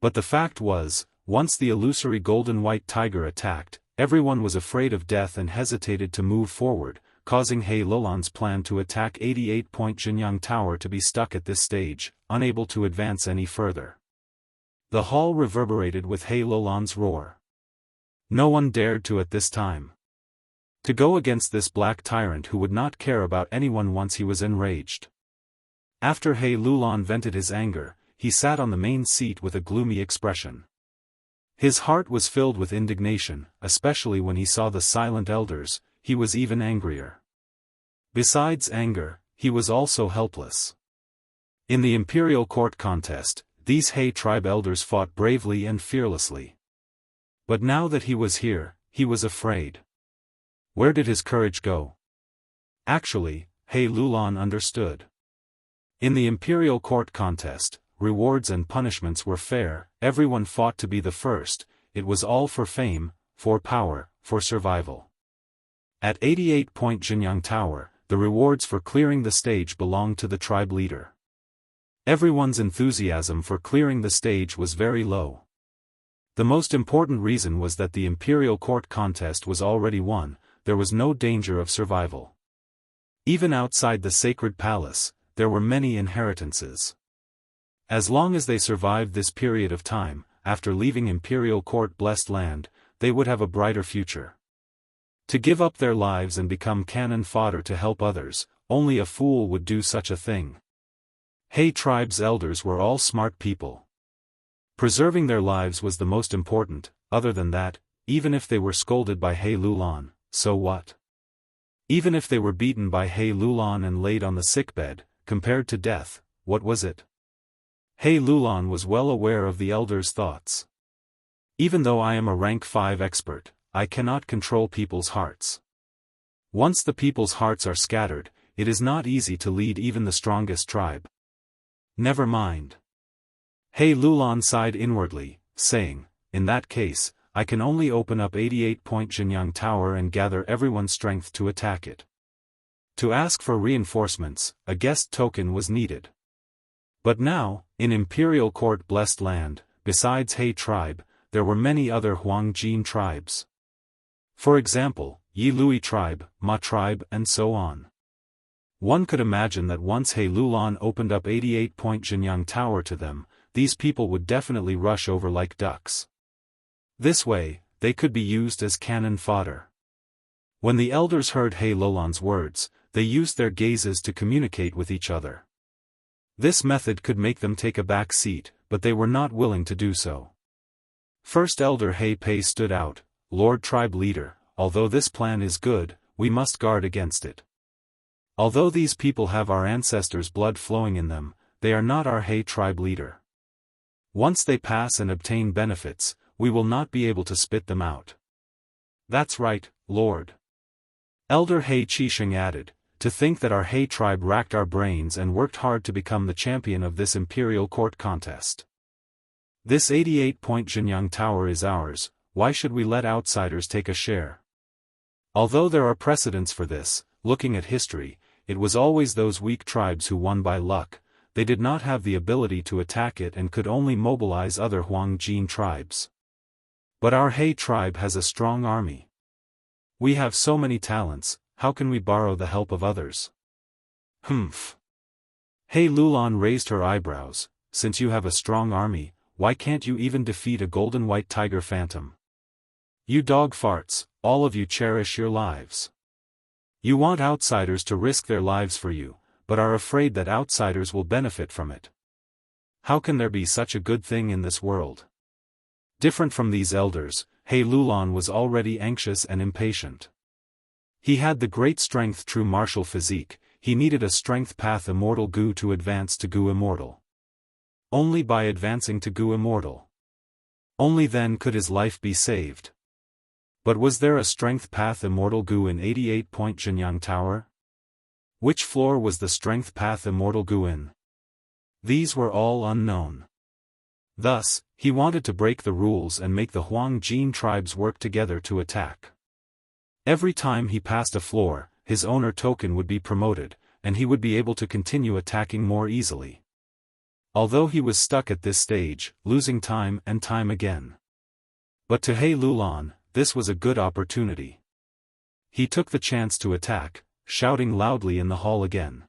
But the fact was, once the illusory golden white tiger attacked, everyone was afraid of death and hesitated to move forward, causing He Lulan's plan to attack 88-point Jinyang Tower to be stuck at this stage, unable to advance any further. The hall reverberated with He Lulan's roar. No one dared to at this time. To go against this black tyrant who would not care about anyone once he was enraged. After He Lulan vented his anger, he sat on the main seat with a gloomy expression. His heart was filled with indignation, especially when he saw the silent elders. He was even angrier. Besides anger, he was also helpless. In the Imperial Court contest, these He tribe elders fought bravely and fearlessly. But now that he was here, he was afraid. Where did his courage go? Actually, He Lulan understood. In the Imperial Court contest, rewards and punishments were fair. Everyone fought to be the first. It was all for fame, for power, for survival. At 88-point Jinyang Tower, the rewards for clearing the stage belonged to the tribe leader. Everyone's enthusiasm for clearing the stage was very low. The most important reason was that the Imperial Court contest was already won. There was no danger of survival. Even outside the sacred palace, there were many inheritances. As long as they survived this period of time, after leaving Imperial Court Blessed Land, they would have a brighter future. To give up their lives and become cannon fodder to help others, only a fool would do such a thing. He tribe's elders were all smart people. Preserving their lives was the most important. Other than that, even if they were scolded by He Lulan, so what? Even if they were beaten by He Lulan and laid on the sickbed, compared to death, what was it? He Lulan was well aware of the elder's thoughts. Even though I am a rank 5 expert, I cannot control people's hearts. Once the people's hearts are scattered, it is not easy to lead even the strongest tribe. Never mind. He Lulan sighed inwardly, saying, in that case, I can only open up 88-point Jianghu Tower and gather everyone's strength to attack it. To ask for reinforcements, a guest token was needed. But now, in Imperial Court Blessed Land, besides He tribe, there were many other Huangjin tribes. For example, Yi Lui tribe, Ma tribe and so on. One could imagine that once He Lulan opened up 88-point Jianghu Tower to them, these people would definitely rush over like ducks. This way, they could be used as cannon fodder. When the elders heard He Lulan's words, they used their gazes to communicate with each other. This method could make them take a back seat, but they were not willing to do so. First Elder He Pei stood out, Lord Tribe Leader, although this plan is good, we must guard against it. Although these people have our ancestors' blood flowing in them, they are not our He Tribe Leader. Once they pass and obtain benefits, we will not be able to spit them out. That's right, Lord. Elder He Qisheng added, to think that our He tribe racked our brains and worked hard to become the champion of this Imperial Court contest. This 88-point Jianghu Tower is ours, why should we let outsiders take a share? Although there are precedents for this, looking at history, it was always those weak tribes who won by luck. They did not have the ability to attack it and could only mobilize other Huangjin tribes. But our He tribe has a strong army. We have so many talents, how can we borrow the help of others? Humph. He Lulan raised her eyebrows, since you have a strong army, why can't you even defeat a golden white tiger phantom? You dog farts, all of you cherish your lives. You want outsiders to risk their lives for you, but are afraid that outsiders will benefit from it. How can there be such a good thing in this world? Different from these elders, He Lulan was already anxious and impatient. He had the great strength true martial physique, he needed a strength path immortal Gu to advance to Gu immortal. Only by advancing to Gu immortal. Only then could his life be saved. But was there a strength path immortal Gu in 88-point Jianghu Tower? Which floor was the strength path immortal Gu in? These were all unknown. Thus, he wanted to break the rules and make the Huangjin tribes work together to attack. Every time he passed a floor, his owner token would be promoted, and he would be able to continue attacking more easily. Although he was stuck at this stage, losing time and time again. But to He Lulan, this was a good opportunity. He took the chance to attack, shouting loudly in the hall again.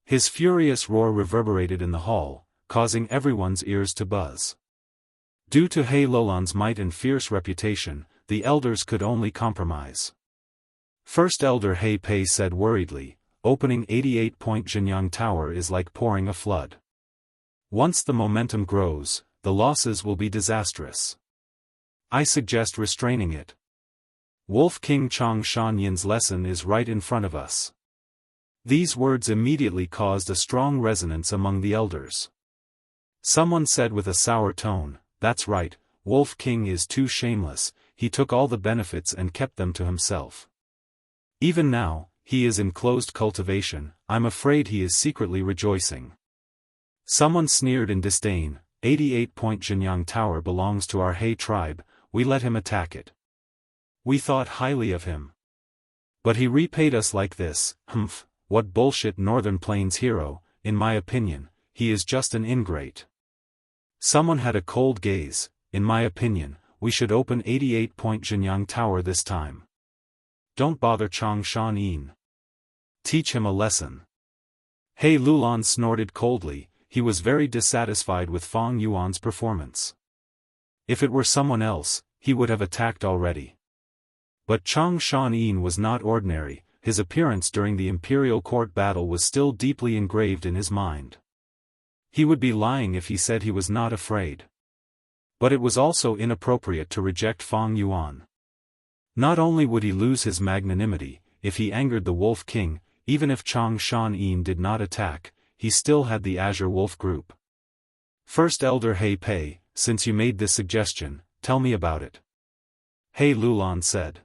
His furious roar reverberated in the hall, causing everyone's ears to buzz. Due to He Lulan's might and fierce reputation, the elders could only compromise. First Elder He Pei said worriedly, opening 88-point Jianghu Tower is like pouring a flood. Once the momentum grows, the losses will be disastrous. I suggest restraining it. Wolf King Chang Shanyan's lesson is right in front of us. These words immediately caused a strong resonance among the elders. Someone said with a sour tone, that's right, Wolf King is too shameless, he took all the benefits and kept them to himself. Even now, he is in closed cultivation, I'm afraid he is secretly rejoicing. Someone sneered in disdain, 88-point Jianghu Tower belongs to our He tribe, we let him attack it. We thought highly of him. But he repaid us like this, humph, what bullshit Northern Plains hero, in my opinion, he is just an ingrate. Someone had a cold gaze, in my opinion, we should open 88-point Jianghu Tower this time. Don't bother Chang Shan Yin. Teach him a lesson. He Lulan snorted coldly, he was very dissatisfied with Fang Yuan's performance. If it were someone else, he would have attacked already. But Chang Shan Yin was not ordinary, his appearance during the Imperial Court battle was still deeply engraved in his mind. He would be lying if he said he was not afraid. But it was also inappropriate to reject Fang Yuan. Not only would he lose his magnanimity, if he angered the Wolf King, even if Chang Shan Yin did not attack, he still had the Azure Wolf group. First Elder He Pei, since you made this suggestion, tell me about it. He Lulan said.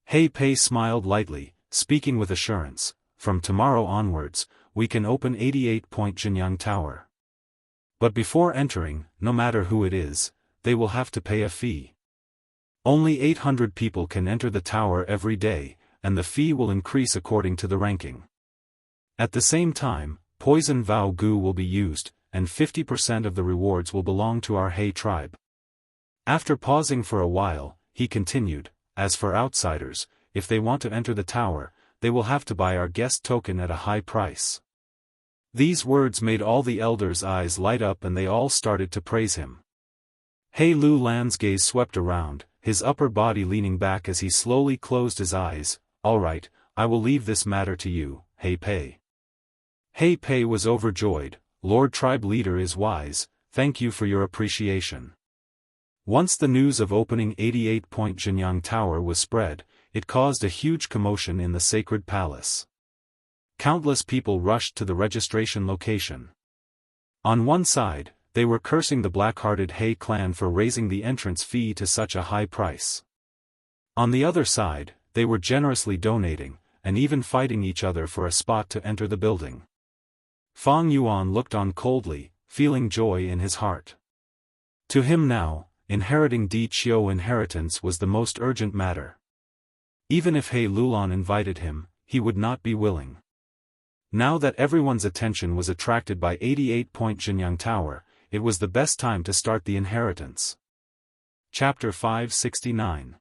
He Pei smiled lightly, speaking with assurance. From tomorrow onwards, we can open 88-point Jinyang Tower. But before entering, no matter who it is, they will have to pay a fee. Only 800 people can enter the tower every day, and the fee will increase according to the ranking. At the same time, poison Vow Gu will be used, and 50% of the rewards will belong to our He tribe. After pausing for a while, he continued, as for outsiders, if they want to enter the tower, they will have to buy our guest token at a high price. These words made all the elders' eyes light up and they all started to praise him. He Lu Lan's gaze swept around, his upper body leaning back as he slowly closed his eyes. All right, I will leave this matter to you, He Pei. He Pei was overjoyed. Lord Tribe Leader is wise, thank you for your appreciation. Once the news of opening 88-point Jinyang Tower was spread, it caused a huge commotion in the sacred palace. Countless people rushed to the registration location. On one side, they were cursing the black-hearted He clan for raising the entrance fee to such a high price. On the other side, they were generously donating, and even fighting each other for a spot to enter the building. Fang Yuan looked on coldly, feeling joy in his heart. To him now, inheriting Di Qiu inheritance was the most urgent matter. Even if He Lulan invited him, he would not be willing. Now that everyone's attention was attracted by 88-point Jinyang Tower, it was the best time to start the inheritance. Chapter 569.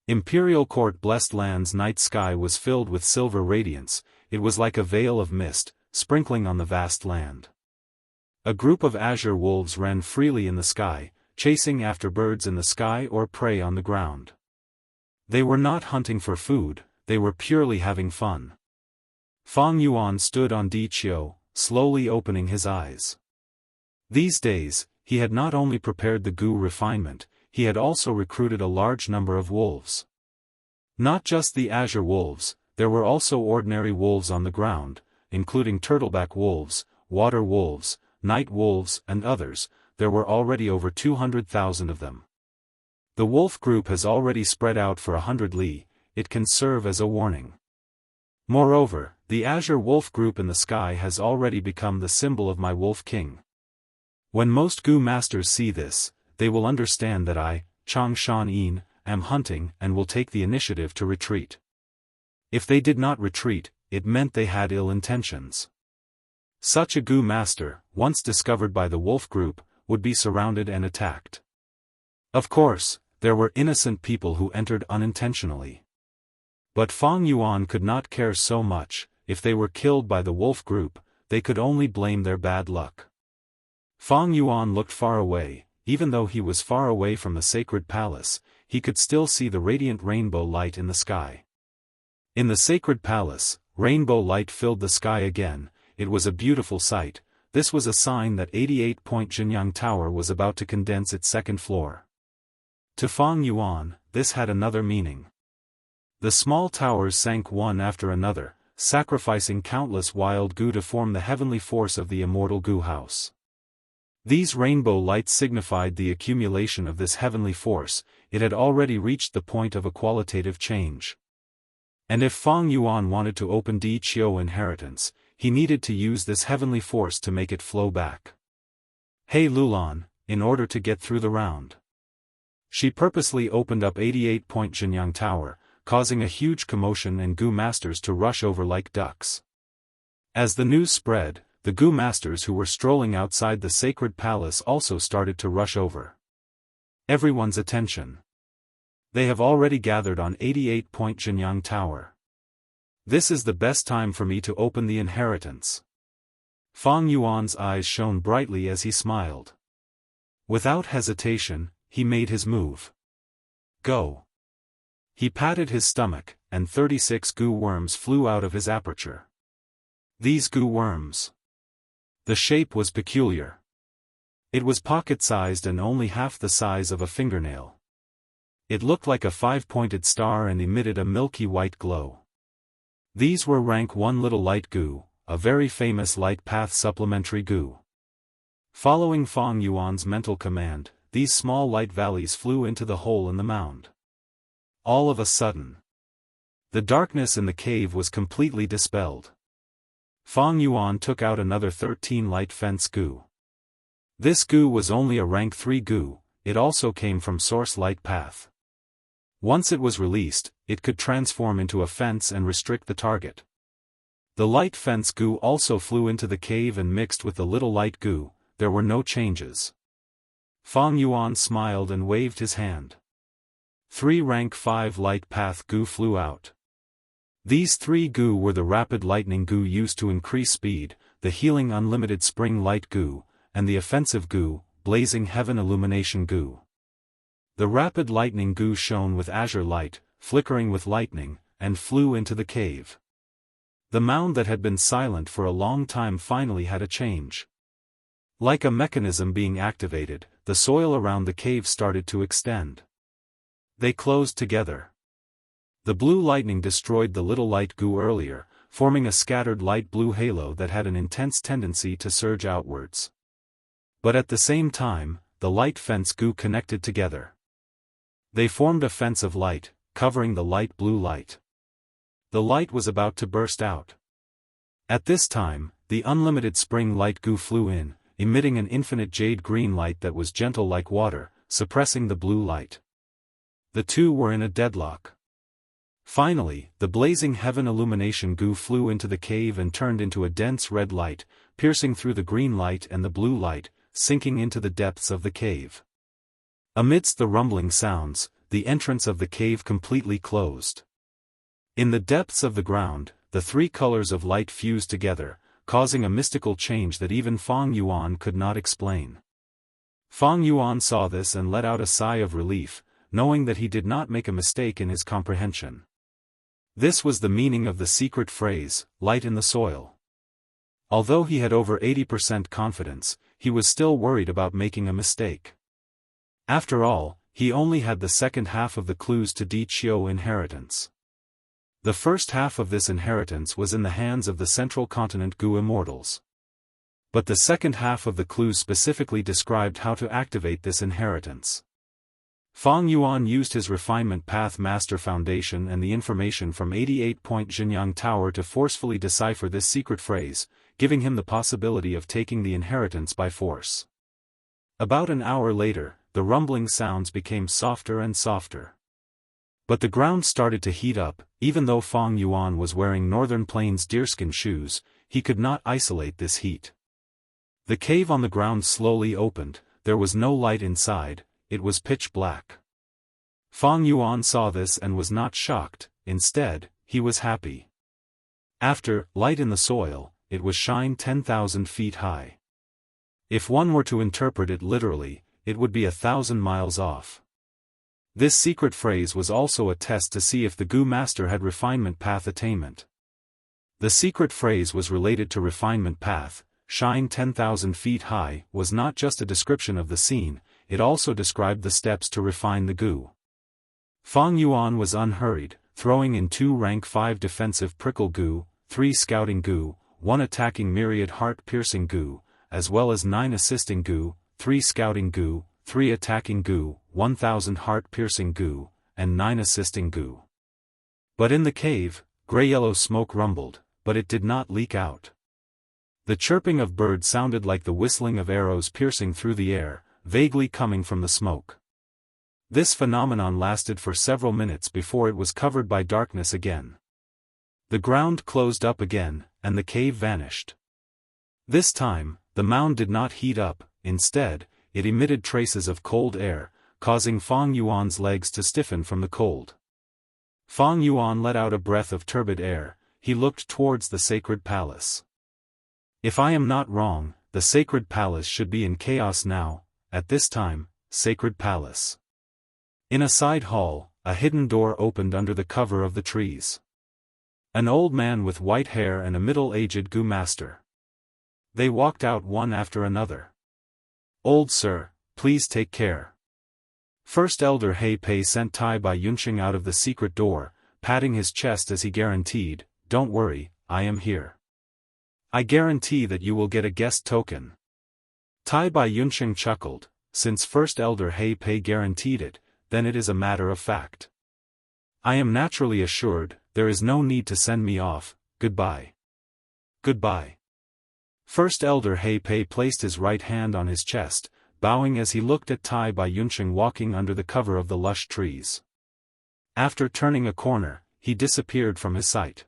Imperial Court. Blessed Land's night sky was filled with silver radiance. It was like a veil of mist, sprinkling on the vast land. A group of azure wolves ran freely in the sky, chasing after birds in the sky or prey on the ground. They were not hunting for food, they were purely having fun. Fang Yuan stood on Di Qiu, slowly opening his eyes. These days, he had not only prepared the Gu refinement, he had also recruited a large number of wolves. Not just the azure wolves, there were also ordinary wolves on the ground, including turtleback wolves, water wolves, night wolves and others. There were already over 200,000 of them. The wolf group has already spread out for 100 li, it can serve as a warning. Moreover, the azure wolf group in the sky has already become the symbol of my wolf king. When most Gu masters see this, they will understand that I, Chang Shan Yin, am hunting and will take the initiative to retreat. If they did not retreat, it meant they had ill intentions. Such a Gu master, once discovered by the wolf group, would be surrounded and attacked. Of course, there were innocent people who entered unintentionally. But Fang Yuan could not care so much. If they were killed by the wolf group, they could only blame their bad luck. Fang Yuan looked far away. Even though he was far away from the sacred palace, he could still see the radiant rainbow light in the sky. In the sacred palace, rainbow light filled the sky again. It was a beautiful sight. This was a sign that 88-point Jinyang Tower was about to condense its second floor. To Fang Yuan, this had another meaning. The small towers sank one after another, sacrificing countless wild Gu to form the heavenly force of the immortal Gu house. These rainbow lights signified the accumulation of this heavenly force. It had already reached the point of a qualitative change. And if Fang Yuan wanted to open Di Qiu inheritance, he needed to use this heavenly force to make it flow back. He Lulan, in order to get through the round. She purposely opened up 88-point Jinyang Tower, causing a huge commotion and Gu masters to rush over like ducks. As the news spread, the Gu masters who were strolling outside the sacred palace also started to rush over. Everyone's attention. They have already gathered on 88-point Jinyang Tower. This is the best time for me to open the inheritance. Fang Yuan's eyes shone brightly as he smiled. Without hesitation, he made his move. Go. He patted his stomach, and 36 Gu worms flew out of his aperture. These Gu worms. The shape was peculiar. It was pocket-sized and only half the size of a fingernail. It looked like a 5-pointed star and emitted a milky white glow. These were rank 1 little light Gu, a very famous light path supplementary Gu. Following Fang Yuan's mental command, these small light valleys flew into the hole in the mound. All of a sudden, the darkness in the cave was completely dispelled. Fang Yuan took out another 13 light fence goo. This goo was only a rank 3 goo, it also came from Source Light Path. Once it was released, it could transform into a fence and restrict the target. The light fence goo also flew into the cave and mixed with the little light goo. There were no changes. Fang Yuan smiled and waved his hand. 3 rank 5 light path goo flew out. These 3 goo were the rapid lightning goo used to increase speed, the healing unlimited spring light goo, and the offensive goo, blazing heaven illumination goo. The rapid lightning goo shone with azure light, flickering with lightning, and flew into the cave. The mound that had been silent for a long time finally had a change. Like a mechanism being activated, the soil around the cave started to extend. They closed together. The blue lightning destroyed the little light goo earlier, forming a scattered light blue halo that had an intense tendency to surge outwards. But at the same time, the light fence goo connected together. They formed a fence of light, covering the light blue light. The light was about to burst out. At this time, the unlimited spring light goo flew in, emitting an infinite jade green light that was gentle like water, suppressing the blue light. The two were in a deadlock. Finally, the blazing heaven illumination goo flew into the cave and turned into a dense red light, piercing through the green light and the blue light, sinking into the depths of the cave. Amidst the rumbling sounds, the entrance of the cave completely closed. In the depths of the ground, the 3 colors of light fused together, causing a mystical change that even Fang Yuan could not explain. Fang Yuan saw this and let out a sigh of relief, knowing that he did not make a mistake in his comprehension. This was the meaning of the secret phrase, light in the soil. Although he had over 80% confidence, he was still worried about making a mistake. After all, he only had the second half of the clues to Di Qiu inheritance. The first half of this inheritance was in the hands of the Central Continent Gu Immortals. But the second half of the clues specifically described how to activate this inheritance. Fang Yuan used his Refinement Path Master Foundation and the information from 88-point Jianghu Tower to forcefully decipher this secret phrase, giving him the possibility of taking the inheritance by force. About an hour later, the rumbling sounds became softer and softer. But the ground started to heat up. Even though Fang Yuan was wearing Northern Plains deerskin shoes, he could not isolate this heat. The cave on the ground slowly opened, there was no light inside, it was pitch black. Fang Yuan saw this and was not shocked, instead, he was happy. After light in the soil, it was shine 10,000 feet high. If one were to interpret it literally, it would be 1,000 miles off. This secret phrase was also a test to see if the Gu Master had Refinement Path attainment. The secret phrase was related to Refinement Path. Shine 10,000 feet high was not just a description of the scene, it also described the steps to refine the Gu. Fang Yuan was unhurried, throwing in 2 rank 5 defensive prickle Gu, 3 scouting Gu, 1 attacking myriad heart-piercing Gu, as well as 9 assisting Gu, 3 scouting Gu, 3 attacking Gu, 1,000 heart-piercing Gu, and 9 assisting Gu. But in the cave, gray-yellow smoke rumbled, but it did not leak out. The chirping of birds sounded like the whistling of arrows piercing through the air, vaguely coming from the smoke. This phenomenon lasted for several minutes before it was covered by darkness again. The ground closed up again, and the cave vanished. This time, the mound did not heat up, instead, it emitted traces of cold air, causing Fang Yuan's legs to stiffen from the cold. Fang Yuan let out a breath of turbid air, he looked towards the sacred palace. If I am not wrong, the sacred palace should be in chaos now, at this time, sacred palace. In a side hall, a hidden door opened under the cover of the trees. An old man with white hair and a middle-aged Gu Master. They walked out one after another. Old sir, please take care. First Elder He Pei sent Tai by Yunxing out of the secret door, patting his chest as he guaranteed, "Don't worry, I am here. I guarantee that you will get a guest token." Tai Bai Yunsheng chuckled, since First Elder He Pei guaranteed it, then it is a matter of fact. I am naturally assured, there is no need to send me off, goodbye. Goodbye. First Elder He Pei placed his right hand on his chest, bowing as he looked at Tai Bai Yunsheng walking under the cover of the lush trees. After turning a corner, he disappeared from his sight.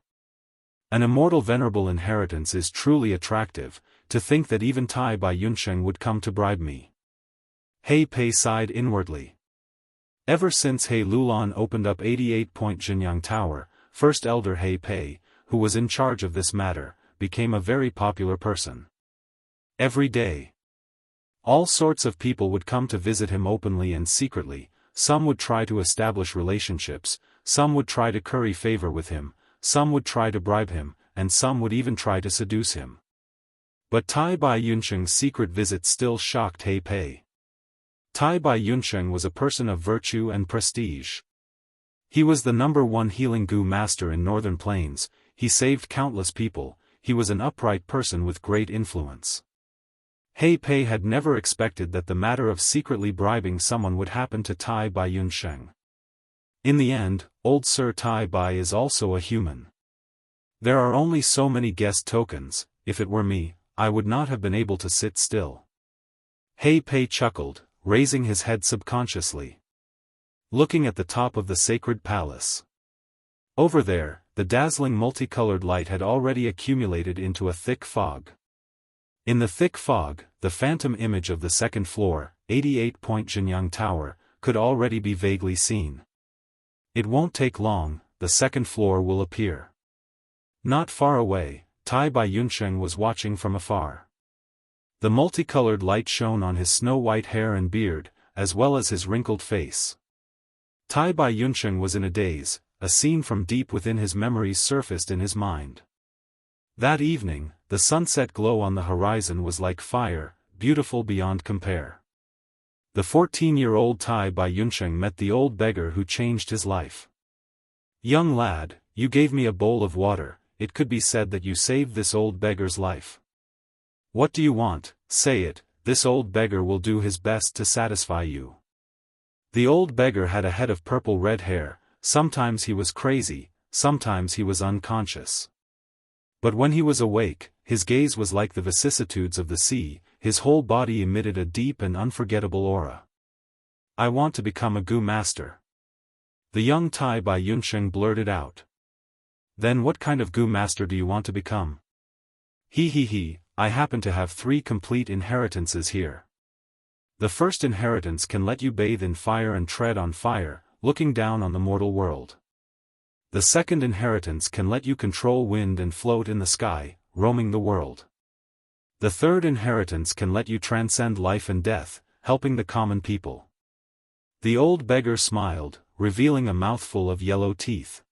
An immortal venerable inheritance is truly attractive, to think that even Tai Bai Yunsheng would come to bribe me. He Pei sighed inwardly. Ever since He Lulan opened up 88-point Jinyang Tower, First Elder He Pei, who was in charge of this matter, became a very popular person. Every day, all sorts of people would come to visit him openly and secretly. Some would try to establish relationships, some would try to curry favor with him, some would try to bribe him, and some would even try to seduce him. But Tai Bai Yunsheng's secret visit still shocked He Pei. Tai Bai Yunsheng was a person of virtue and prestige. He was the #1 healing gu master in Northern Plains, he saved countless people, he was an upright person with great influence. He Pei had never expected that the matter of secretly bribing someone would happen to Tai Bai Yunsheng. In the end, old Sir Tai Bai is also a human. There are only so many guest tokens, if it were me, I would not have been able to sit still. He Pei chuckled, raising his head subconsciously, looking at the top of the sacred palace. Over there, the dazzling multicolored light had already accumulated into a thick fog. In the thick fog, the phantom image of the second floor, 88-point Jinyang Tower, could already be vaguely seen. It won't take long, the second floor will appear. Not far away, Tai Bai Yunsheng was watching from afar. The multicolored light shone on his snow-white hair and beard, as well as his wrinkled face. Tai Bai Yunsheng was in a daze, a scene from deep within his memories surfaced in his mind. That evening, the sunset glow on the horizon was like fire, beautiful beyond compare. The 14-year-old Tai Bai Yunsheng met the old beggar who changed his life. Young lad, you gave me a bowl of water, it could be said that you saved this old beggar's life. What do you want? Say it, this old beggar will do his best to satisfy you. The old beggar had a head of purple-red hair, sometimes he was crazy, sometimes he was unconscious. But when he was awake, his gaze was like the vicissitudes of the sea, his whole body emitted a deep and unforgettable aura. I want to become a gu master. The young Tai Bai Yunsheng blurted out. Then what kind of gu master do you want to become? He, I happen to have 3 complete inheritances here. The first inheritance can let you bathe in fire and tread on fire, looking down on the mortal world. The second inheritance can let you control wind and float in the sky, roaming the world. The third inheritance can let you transcend life and death, helping the common people. The old beggar smiled, revealing a mouthful of yellow teeth.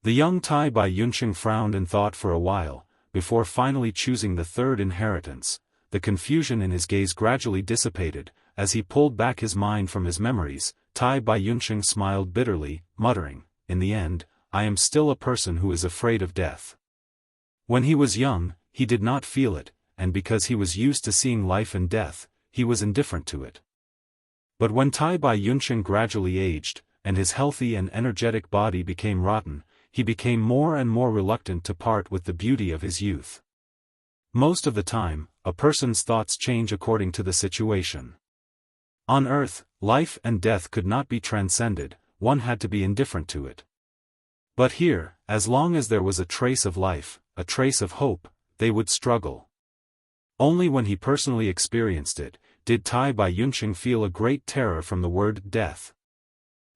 The young Tai Bai Yunsheng frowned and thought for a while, before finally choosing the third inheritance. The confusion in his gaze gradually dissipated, as he pulled back his mind from his memories. Tai Bai Yunsheng smiled bitterly, muttering, in the end, I am still a person who is afraid of death. When he was young, he did not feel it, and because he was used to seeing life and death, he was indifferent to it. But when Tai Bai Yunsheng gradually aged, and his healthy and energetic body became rotten, he became more and more reluctant to part with the beauty of his youth. Most of the time, a person's thoughts change according to the situation. On Earth, life and death could not be transcended, one had to be indifferent to it. But here, as long as there was a trace of life, a trace of hope, they would struggle. Only when he personally experienced it, did Tai Bai Yunsheng feel a great terror from the word death.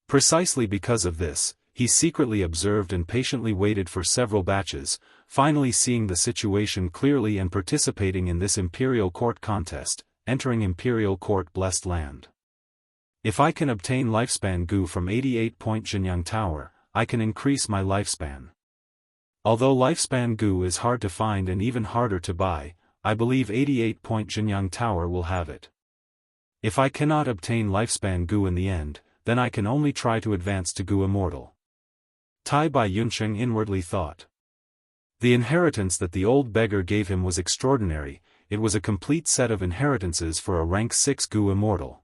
Precisely because of this, he secretly observed and patiently waited for several batches, finally seeing the situation clearly and participating in this imperial court contest, entering imperial court blessed land. If I can obtain lifespan gu from 88-point Jinyang Tower, I can increase my lifespan. Although lifespan gu is hard to find and even harder to buy, I believe 88-point Jinyang Tower will have it. If I cannot obtain lifespan gu in the end, then I can only try to advance to gu immortal. Tai Bai Yunsheng inwardly thought. The inheritance that the old beggar gave him was extraordinary, it was a complete set of inheritances for a rank 6 Gu immortal.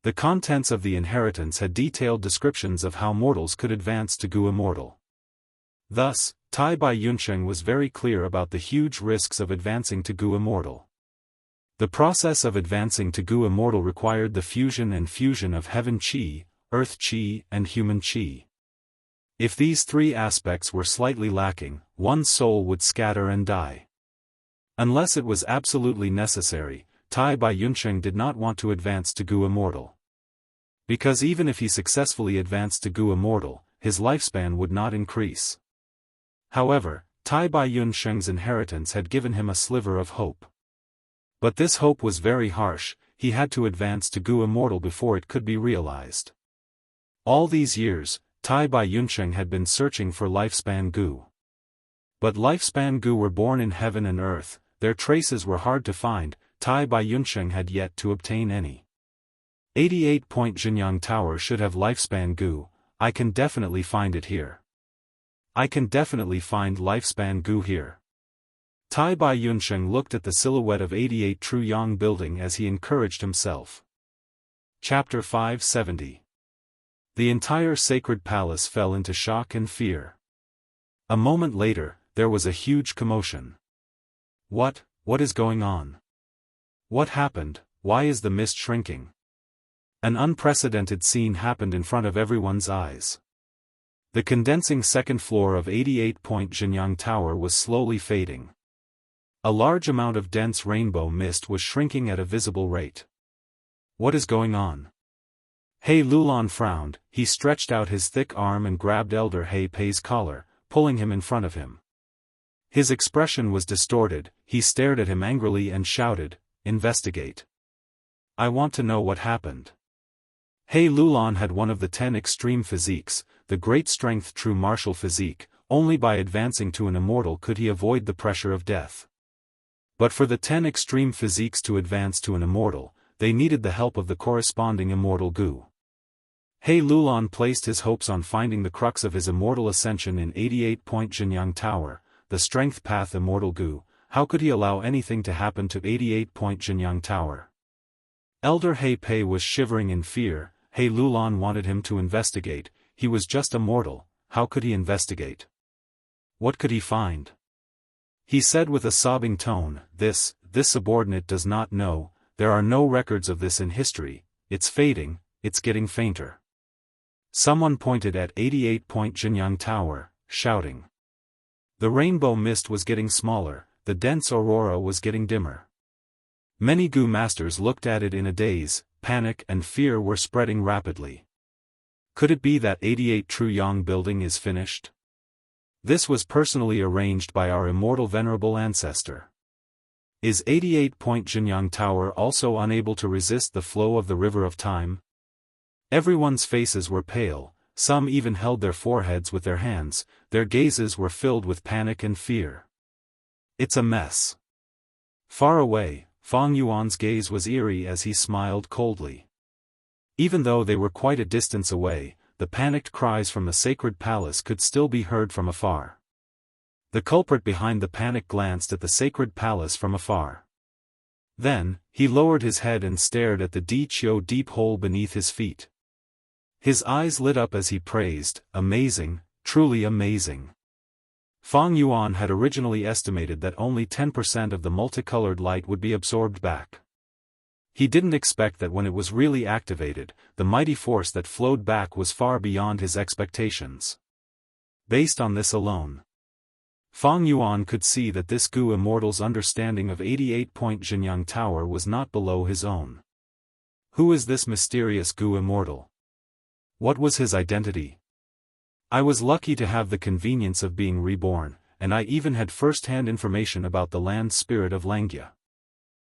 The contents of the inheritance had detailed descriptions of how mortals could advance to Gu immortal. Thus, Tai Bai Yunsheng was very clear about the huge risks of advancing to Gu immortal. The process of advancing to Gu immortal required the fusion and fusion of heaven qi, earth qi, and human qi. If these three aspects were slightly lacking, one's soul would scatter and die. Unless it was absolutely necessary, Tai Bai Yunsheng did not want to advance to Gu immortal. Because even if he successfully advanced to Gu immortal, his lifespan would not increase. However, Tai Bai Yunsheng's inheritance had given him a sliver of hope. But this hope was very harsh. He had to advance to Gu immortal before it could be realized. All these years, Tai Bai Yunsheng had been searching for lifespan Gu. But lifespan Gu were born in heaven and earth, their traces were hard to find. Tai Bai Yunsheng had yet to obtain any. 88-point Jianghu Tower should have lifespan Gu. I can definitely find it here. I can definitely find lifespan Gu here. Tai Bai Yunsheng looked at the silhouette of 88 True Yang building as he encouraged himself. Chapter 570. The entire sacred palace fell into shock and fear. A moment later, there was a huge commotion. What is going on? What happened? Why is the mist shrinking? An unprecedented scene happened in front of everyone's eyes. The condensing second floor of 88-point Jianghu Tower was slowly fading. A large amount of dense rainbow mist was shrinking at a visible rate. What is going on? He Lulan frowned. He stretched out his thick arm and grabbed Elder He Pei's collar, pulling him in front of him. His expression was distorted. He stared at him angrily and shouted, "Investigate. I want to know what happened." He Lulan had one of the 10 extreme physiques, the great strength true martial physique. Only by advancing to an immortal could he avoid the pressure of death. But for the 10 extreme physiques to advance to an immortal, they needed the help of the corresponding immortal Gu. He Lulan placed his hopes on finding the crux of his immortal ascension in 88-point Jianghu Tower, the strength path immortal Gu. How could he allow anything to happen to 88-point Jianghu Tower? Elder He Pei was shivering in fear. He Lulan wanted him to investigate. He was just a mortal. How could he investigate? What could he find? He said with a sobbing tone, This subordinate does not know. There are no records of this in history. It's fading, it's getting fainter. Someone pointed at 88-point Jianghu Tower, shouting. The rainbow mist was getting smaller, the dense aurora was getting dimmer. Many Gu masters looked at it in a daze. Panic and fear were spreading rapidly. Could it be that 88 True Yang building is finished? This was personally arranged by our immortal venerable ancestor. Is 88-point Jianghu Tower also unable to resist the flow of the river of time? Everyone's faces were pale, some even held their foreheads with their hands, their gazes were filled with panic and fear. It's a mess. Far away, Fang Yuan's gaze was eerie as he smiled coldly. Even though they were quite a distance away, the panicked cries from the sacred palace could still be heard from afar. The culprit behind the panic glanced at the sacred palace from afar. Then, he lowered his head and stared at the deep hole beneath his feet. His eyes lit up as he praised, "Amazing, truly amazing." Fang Yuan had originally estimated that only 10% of the multicolored light would be absorbed back. He didn't expect that when it was really activated, the mighty force that flowed back was far beyond his expectations. Based on this alone, Fang Yuan could see that this Gu immortal's understanding of 88-point Jianghu Tower was not below his own. Who is this mysterious Gu immortal? What was his identity? I was lucky to have the convenience of being reborn, and I even had first-hand information about the land spirit of Langia.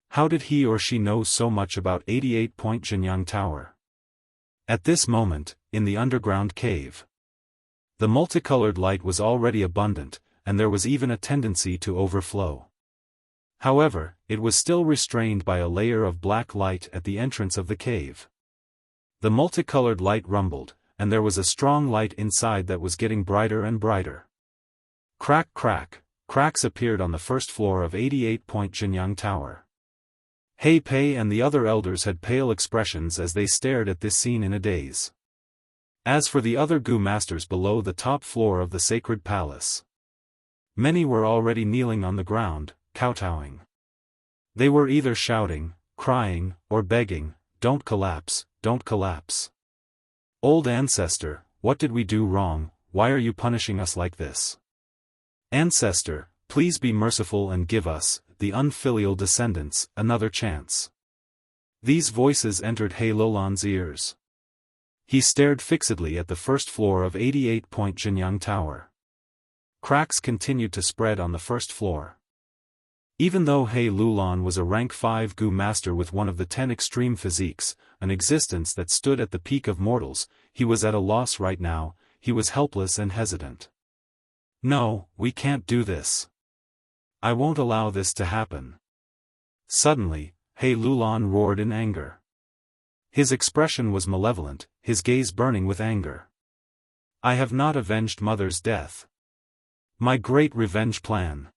How did he or she know so much about 88-point Jianghu Tower? At this moment, in the underground cave, the multicolored light was already abundant, and there was even a tendency to overflow. However, it was still restrained by a layer of black light at the entrance of the cave. The multicolored light rumbled, and there was a strong light inside that was getting brighter and brighter. Crack crack, cracks appeared on the first floor of 88-point Jinyang Tower. He Pei and the other elders had pale expressions as they stared at this scene in a daze. As for the other Gu masters below the top floor of the sacred palace, many were already kneeling on the ground, kowtowing. They were either shouting, crying, or begging, "Don't collapse, don't collapse. Old ancestor, what did we do wrong? Why are you punishing us like this? Ancestor, please be merciful and give us, the unfilial descendants, another chance." These voices entered He Lulan's ears. He stared fixedly at the first floor of 88-point Jinyang Tower. Cracks continued to spread on the first floor. Even though He Lulan was a rank 5 Gu master with one of the 10 extreme physiques, an existence that stood at the peak of mortals, he was at a loss right now. He was helpless and hesitant. "No, we can't do this. I won't allow this to happen." Suddenly, He Lulan roared in anger. His expression was malevolent, his gaze burning with anger. "I have not avenged Mother's death. My great revenge plan.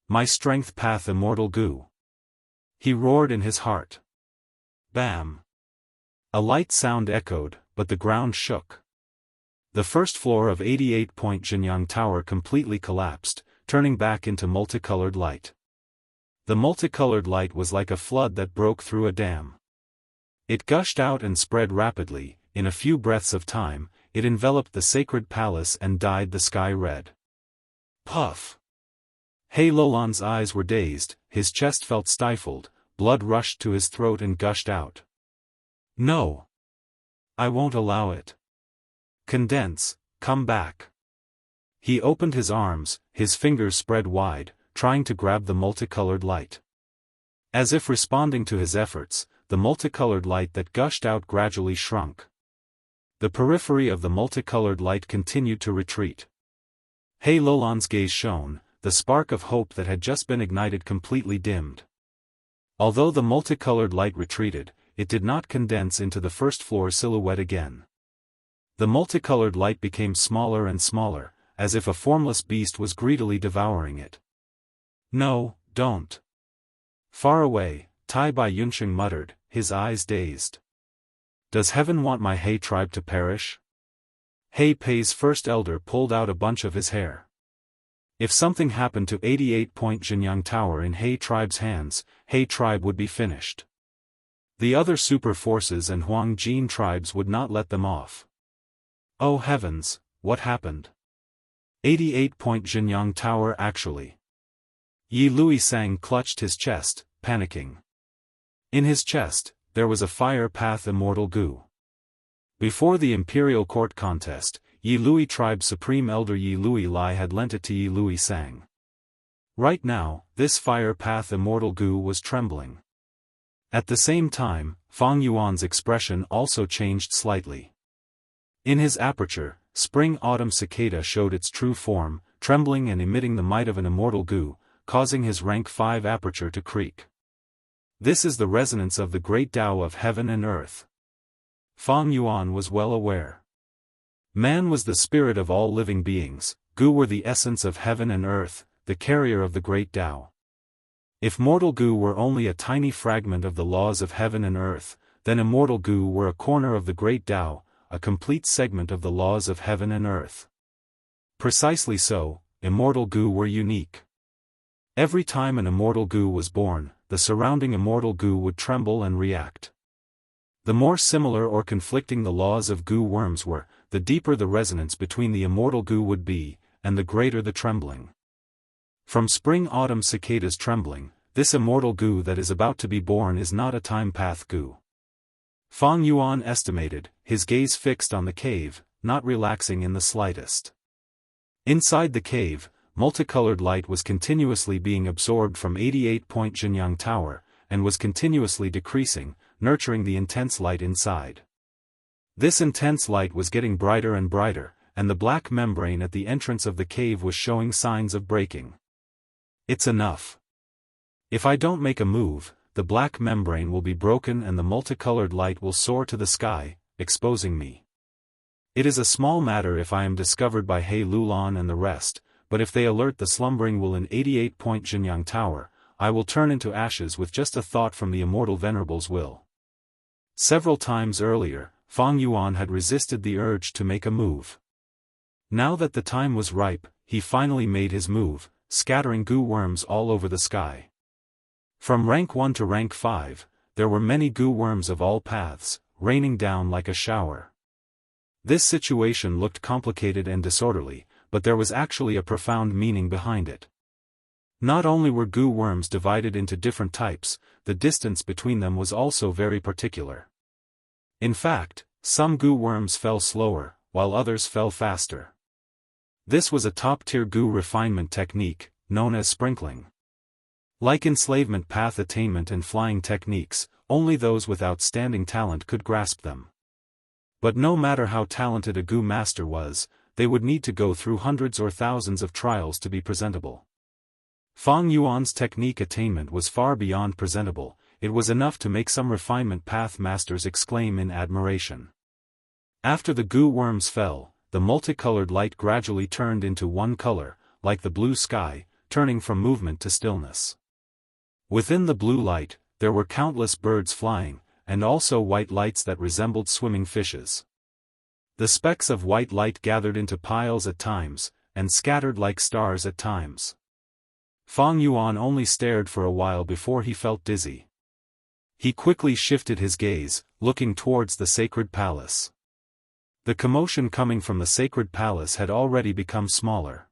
My strength path immortal Gu." He roared in his heart. Bam! A light sound echoed, but the ground shook. The first floor of 88-point Jinyang Tower completely collapsed, turning back into multicolored light. The multicolored light was like a flood that broke through a dam. It gushed out and spread rapidly. In a few breaths of time, it enveloped the sacred palace and dyed the sky red. Puff! He Lulan's eyes were dazed, his chest felt stifled, blood rushed to his throat and gushed out. "No! I won't allow it. Condense, come back." He opened his arms, his fingers spread wide, trying to grab the multicolored light. As if responding to his efforts, the multicolored light that gushed out gradually shrunk. The periphery of the multicolored light continued to retreat. He Lulan's gaze shone, the spark of hope that had just been ignited completely dimmed. Although the multicolored light retreated, it did not condense into the first floor silhouette again. The multicolored light became smaller and smaller, as if a formless beast was greedily devouring it. "No, don't." Far away, Tai Bai Yunsheng muttered, his eyes dazed. "Does heaven want my He tribe to perish?" He Pei's first elder pulled out a bunch of his hair. If something happened to 88-point Jinyang Tower in He tribe's hands, He tribe would be finished. The other super forces and Huang Jin tribes would not let them off. Oh heavens, what happened? 88-point Jinyang Tower actually. Yi Luisang clutched his chest, panicking. In his chest, there was a fire path immortal Gu. Before the Imperial Court contest, Yi Lui tribe's supreme elder Yi Lui Lai had lent it to Yi Luisang. Right now, this fire path immortal Gu was trembling. At the same time, Fang Yuan's expression also changed slightly. In his aperture, spring-autumn cicada showed its true form, trembling and emitting the might of an immortal Gu, causing his rank 5 aperture to creak. This is the resonance of the great Tao of heaven and earth. Fang Yuan was well aware. Man was the spirit of all living beings, Gu were the essence of heaven and earth, the carrier of the great Tao. If mortal Gu were only a tiny fragment of the laws of heaven and earth, then immortal Gu were a corner of the great Tao, a complete segment of the laws of heaven and earth. Precisely so, immortal Gu were unique. Every time an immortal Gu was born, the surrounding immortal Gu would tremble and react. The more similar or conflicting the laws of Gu worms were, the deeper the resonance between the immortal Gu would be, and the greater the trembling. From spring-autumn cicadas trembling, this immortal Gu that is about to be born is not a time-path Gu. Fang Yuan estimated, his gaze fixed on the cave, not relaxing in the slightest. Inside the cave, multicolored light was continuously being absorbed from 88-point Jinyang Tower, and was continuously decreasing, nurturing the intense light inside. This intense light was getting brighter and brighter, and the black membrane at the entrance of the cave was showing signs of breaking. It's enough. If I don't make a move, the black membrane will be broken and the multicolored light will soar to the sky, exposing me. It is a small matter if I am discovered by He Lulan and the rest, but if they alert the slumbering will in 88-point Jinyang Tower, I will turn into ashes with just a thought from the immortal Venerable's will. Several times earlier, Fang Yuan had resisted the urge to make a move. Now that the time was ripe, he finally made his move, scattering goo worms all over the sky. From rank 1 to rank 5, there were many goo worms of all paths, raining down like a shower. This situation looked complicated and disorderly, but there was actually a profound meaning behind it. Not only were goo worms divided into different types, the distance between them was also very particular. In fact, some goo worms fell slower, while others fell faster. This was a top-tier goo refinement technique, known as sprinkling. Like enslavement path attainment and flying techniques, only those with outstanding talent could grasp them. But no matter how talented a goo master was, they would need to go through hundreds or thousands of trials to be presentable. Fang Yuan's technique attainment was far beyond presentable, it was enough to make some refinement path masters exclaim in admiration. After the goo worms fell, the multicolored light gradually turned into one color, like the blue sky, turning from movement to stillness. Within the blue light, there were countless birds flying, and also white lights that resembled swimming fishes. The specks of white light gathered into piles at times, and scattered like stars at times. Fang Yuan only stared for a while before he felt dizzy. He quickly shifted his gaze, looking towards the sacred palace. The commotion coming from the sacred palace had already become smaller.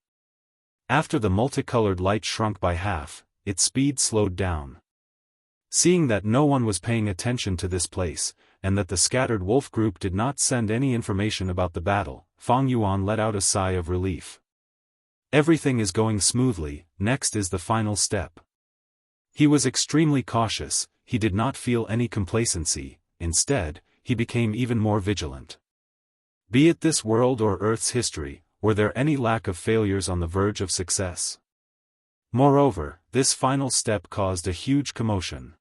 After the multicolored light shrunk by half, its speed slowed down. Seeing that no one was paying attention to this place, and that the scattered wolf group did not send any information about the battle, Fang Yuan let out a sigh of relief. Everything is going smoothly, next is the final step. He was extremely cautious, he did not feel any complacency, instead, he became even more vigilant. Be it this world or Earth's history, were there any lack of failures on the verge of success? Moreover, this final step caused a huge commotion.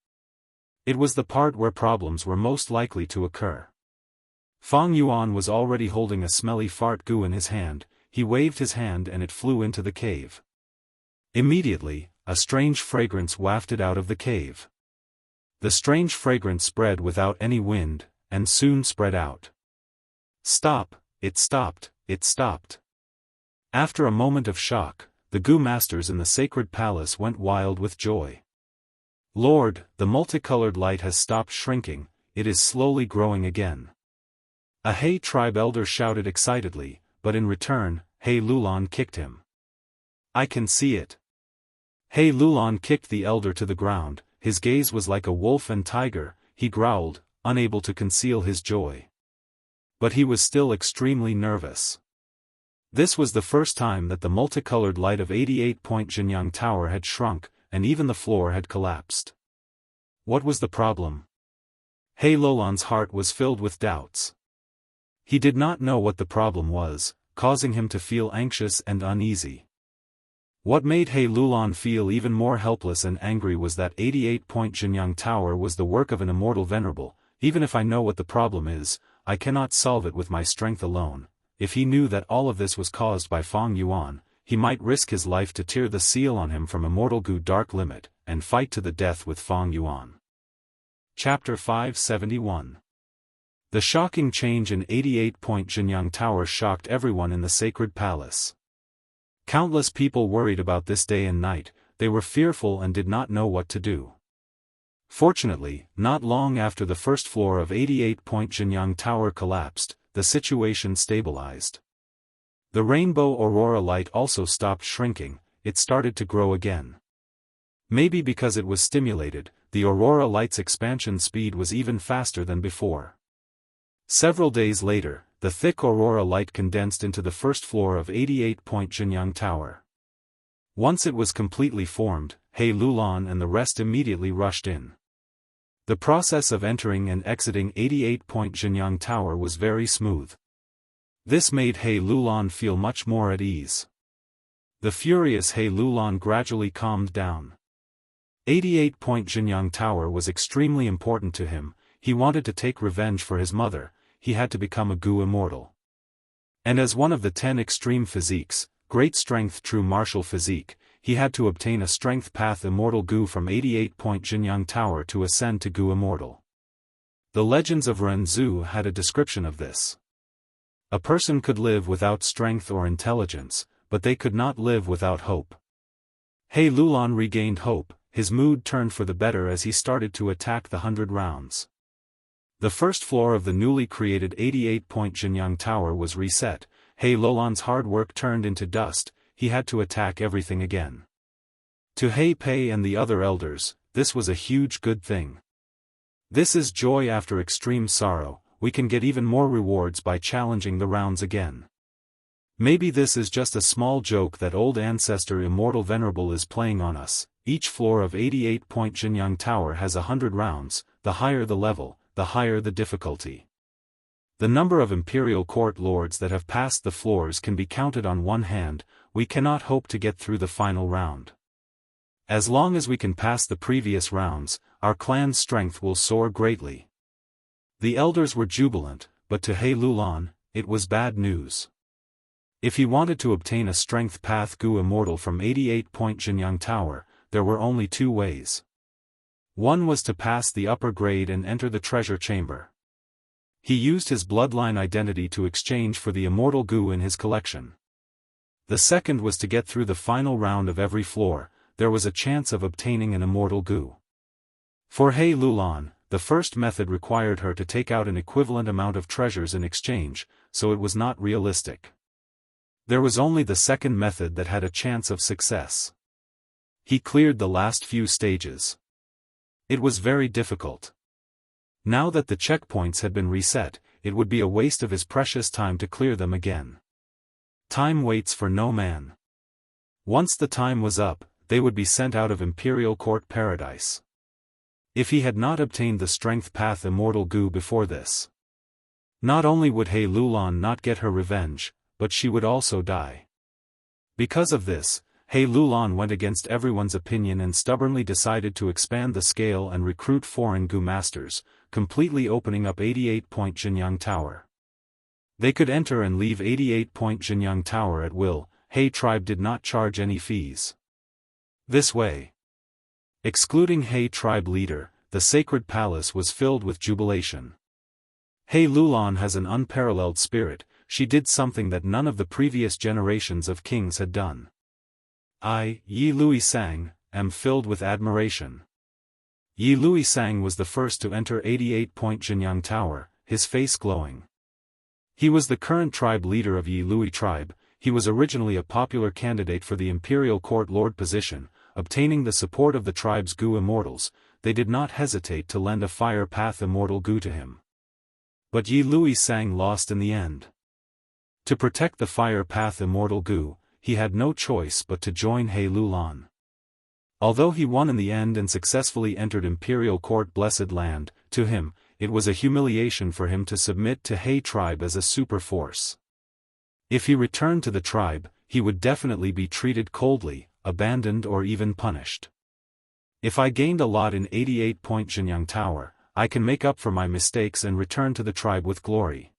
It was the part where problems were most likely to occur. Fang Yuan was already holding a smelly fart goo in his hand, he waved his hand and it flew into the cave. Immediately, a strange fragrance wafted out of the cave. The strange fragrance spread without any wind, and soon spread out. Stop, it stopped, it stopped. After a moment of shock, the goo masters in the sacred palace went wild with joy. Lord, the multicolored light has stopped shrinking, it is slowly growing again. A He tribe elder shouted excitedly, but in return, He Lulan kicked him. I can see it. He Lulan kicked the elder to the ground, his gaze was like a wolf and tiger, he growled, unable to conceal his joy. But he was still extremely nervous. This was the first time that the multicolored light of 88-point Jinyang Tower had shrunk, and even the floor had collapsed. What was the problem? He Lulan's heart was filled with doubts. He did not know what the problem was, causing him to feel anxious and uneasy. What made He Lulan feel even more helpless and angry was that 88-point Jinyang Tower was the work of an immortal venerable. Even if I know what the problem is, I cannot solve it with my strength alone. If he knew that all of this was caused by Fang Yuan, he might risk his life to tear the seal on him from Immortal Gu Dark Limit, and fight to the death with Fang Yuan. Chapter 571. The shocking change in 88-point Jinyang Tower shocked everyone in the sacred palace. Countless people worried about this day and night, they were fearful and did not know what to do. Fortunately, not long after the first floor of 88-point Jinyang Tower collapsed, the situation stabilized. The rainbow aurora light also stopped shrinking, it started to grow again. Maybe because it was stimulated, the aurora light's expansion speed was even faster than before. Several days later, the thick aurora light condensed into the first floor of 88-point Jinyang Tower. Once it was completely formed, He Lulan and the rest immediately rushed in. The process of entering and exiting 88-point Jinyang Tower was very smooth. This made He Lulan feel much more at ease. The furious He Lulan gradually calmed down. 88-point Jinyang Tower was extremely important to him, he wanted to take revenge for his mother, he had to become a Gu Immortal. And as one of the 10 extreme physiques, great strength true martial physique, he had to obtain a strength path immortal Gu from 88-point Jinyang Tower to ascend to Gu Immortal. The legends of Ren Zhu had a description of this. A person could live without strength or intelligence, but they could not live without hope. He Lulan regained hope, his mood turned for the better as he started to attack the 100 rounds. The first floor of the newly created 88-point Jinyang Tower was reset. He Lulan's hard work turned into dust, he had to attack everything again. To He Pei and the other elders, this was a huge good thing. This is joy after extreme sorrow, we can get even more rewards by challenging the rounds again. Maybe this is just a small joke that old ancestor Immortal Venerable is playing on us. Each floor of 88-point Jinyang Tower has 100 rounds, the higher the level, the higher the difficulty. The number of Imperial Court Lords that have passed the floors can be counted on one hand, we cannot hope to get through the final round. As long as we can pass the previous rounds, our clan's strength will soar greatly. The elders were jubilant, but to He Lulan, it was bad news. If he wanted to obtain a strength path Gu Immortal from 88-point Jinyang Tower, there were only two ways. One was to pass the upper grade and enter the treasure chamber. He used his bloodline identity to exchange for the immortal Gu in his collection. The second was to get through the final round of every floor, there was a chance of obtaining an immortal Gu. For He Lulan, the first method required her to take out an equivalent amount of treasures in exchange, so it was not realistic. There was only the second method that had a chance of success. He cleared the last few stages. It was very difficult. Now that the checkpoints had been reset, it would be a waste of his precious time to clear them again. Time waits for no man. Once the time was up, they would be sent out of Imperial Court Paradise. If he had not obtained the strength path immortal Gu before this, not only would He Lulan not get her revenge, but she would also die. Because of this, He Lulan went against everyone's opinion and stubbornly decided to expand the scale and recruit foreign Gu masters, completely opening up 88-point Jinyang Tower. They could enter and leave 88-point Jinyang Tower at will. He tribe did not charge any fees. This way, excluding He tribe leader, the sacred palace was filled with jubilation. He Lulan has an unparalleled spirit, she did something that none of the previous generations of kings had done. I, Yi Luisang, am filled with admiration. Yi Luisang was the first to enter 88-point Jinyang Tower, his face glowing. He was the current tribe leader of Yi Lui tribe. He was originally a popular candidate for the Imperial Court Lord position, obtaining the support of the tribe's Gu Immortals. They did not hesitate to lend a fire path immortal Gu to him. But Yi Luisang lost in the end. To protect the fire path immortal Gu, he had no choice but to join He Lulan. Although he won in the end and successfully entered Imperial Court Blessed Land, to him, it was a humiliation for him to submit to He tribe as a super force. If he returned to the tribe, he would definitely be treated coldly, abandoned or even punished. If I gained a lot in 88-point Jinyang Tower, I can make up for my mistakes and return to the tribe with glory.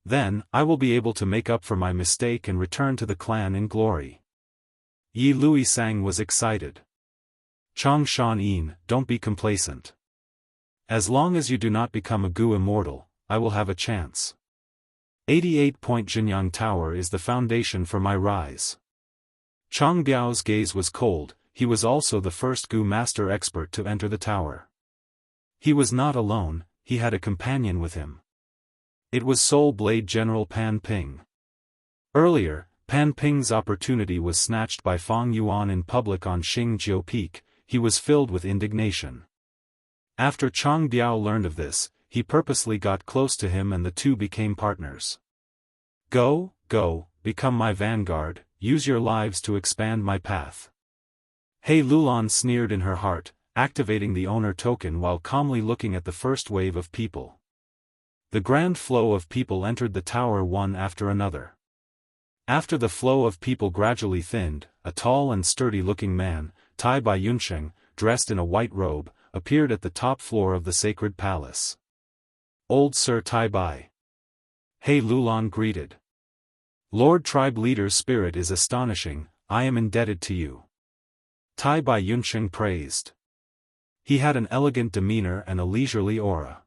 Then, I will be able to make up for my mistake and return to the clan in glory. Yi Luisang was excited. Chang Shan Yin, don't be complacent. As long as you do not become a Gu Immortal, I will have a chance. 88-point Jinyang Tower is the foundation for my rise. Chang Biao's gaze was cold, he was also the first Gu master expert to enter the tower. He was not alone, he had a companion with him. It was Soul Blade General Pan Ping. Earlier, Pan Ping's opportunity was snatched by Fang Yuan in public on Xingjiu Peak. He was filled with indignation. After Chang Biao learned of this, he purposely got close to him and the two became partners. Go, become my vanguard, use your lives to expand my path. He Lulan sneered in her heart, activating the owner token while calmly looking at the first wave of people. The grand flow of people entered the tower one after another. After the flow of people gradually thinned, a tall and sturdy-looking man, Tai Bai Yunsheng, dressed in a white robe, appeared at the top floor of the sacred palace. Old Sir Tai Bai. He Lulan greeted. Lord Tribe Leader's spirit is astonishing, I am indebted to you. Tai Bai Yunsheng praised. He had an elegant demeanor and a leisurely aura.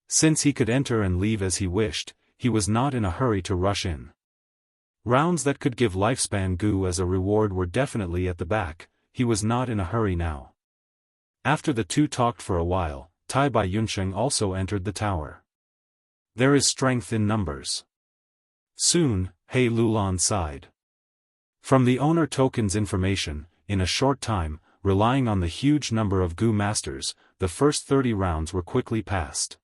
Since he could enter and leave as he wished, he was not in a hurry to rush in. Rounds that could give lifespan Gu as a reward were definitely at the back, he was not in a hurry now. After the two talked for a while, Tai Bai Yunsheng also entered the tower. There is strength in numbers. Soon, He Lulan sighed. From the owner token's information, in a short time, relying on the huge number of Gu masters, the first 30 rounds were quickly passed.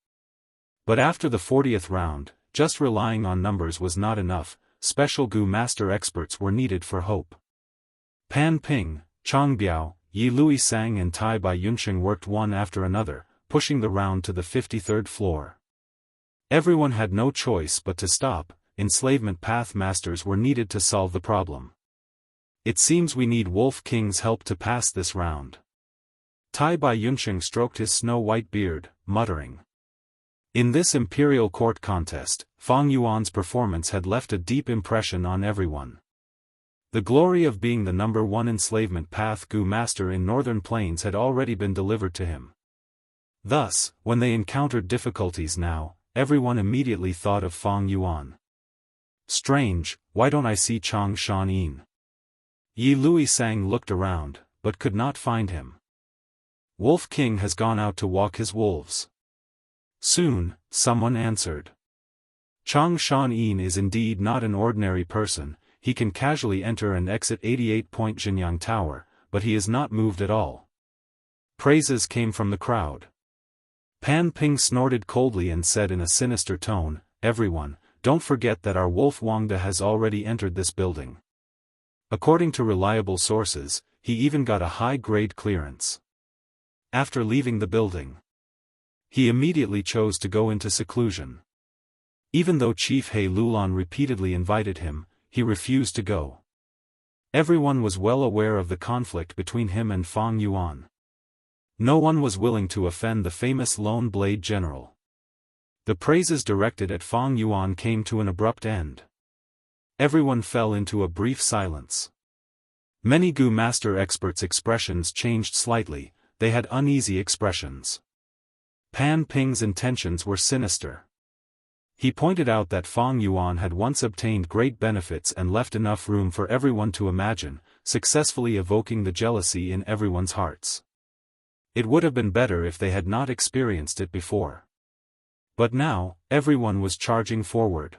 But after the 40th round, just relying on numbers was not enough, special Gu master experts were needed for hope. Pan Ping, Chang Biao, Yi Lui Sang and Tai Bai Yunsheng worked one after another, pushing the round to the 53rd floor. Everyone had no choice but to stop, enslavement path masters were needed to solve the problem. It seems we need Wolf King's help to pass this round. Tai Bai Yunsheng stroked his snow-white beard, muttering. In this imperial court contest, Fang Yuan's performance had left a deep impression on everyone. The glory of being the #1 enslavement path Gu master in Northern Plains had already been delivered to him. Thus, when they encountered difficulties now, everyone immediately thought of Fang Yuan. Strange, why don't I see Chang Shan Yin? Yi Lui Sang looked around, but could not find him. Wolf King has gone out to walk his wolves. Soon, someone answered. Chang Shan Yin is indeed not an ordinary person, he can casually enter and exit 88-point Jinyang Tower, but he is not moved at all. Praises came from the crowd. Pan Ping snorted coldly and said in a sinister tone, everyone, don't forget that our wolf Wangda has already entered this building. According to reliable sources, he even got a high-grade clearance. After leaving the building, he immediately chose to go into seclusion. Even though Chief He Lulan repeatedly invited him, he refused to go. Everyone was well aware of the conflict between him and Fang Yuan. No one was willing to offend the famous Lone Blade General. The praises directed at Fang Yuan came to an abrupt end. Everyone fell into a brief silence. Many Gu master experts' expressions changed slightly, they had uneasy expressions. Pan Ping's intentions were sinister. He pointed out that Fang Yuan had once obtained great benefits and left enough room for everyone to imagine, successfully evoking the jealousy in everyone's hearts. It would have been better if they had not experienced it before. But now, everyone was charging forward.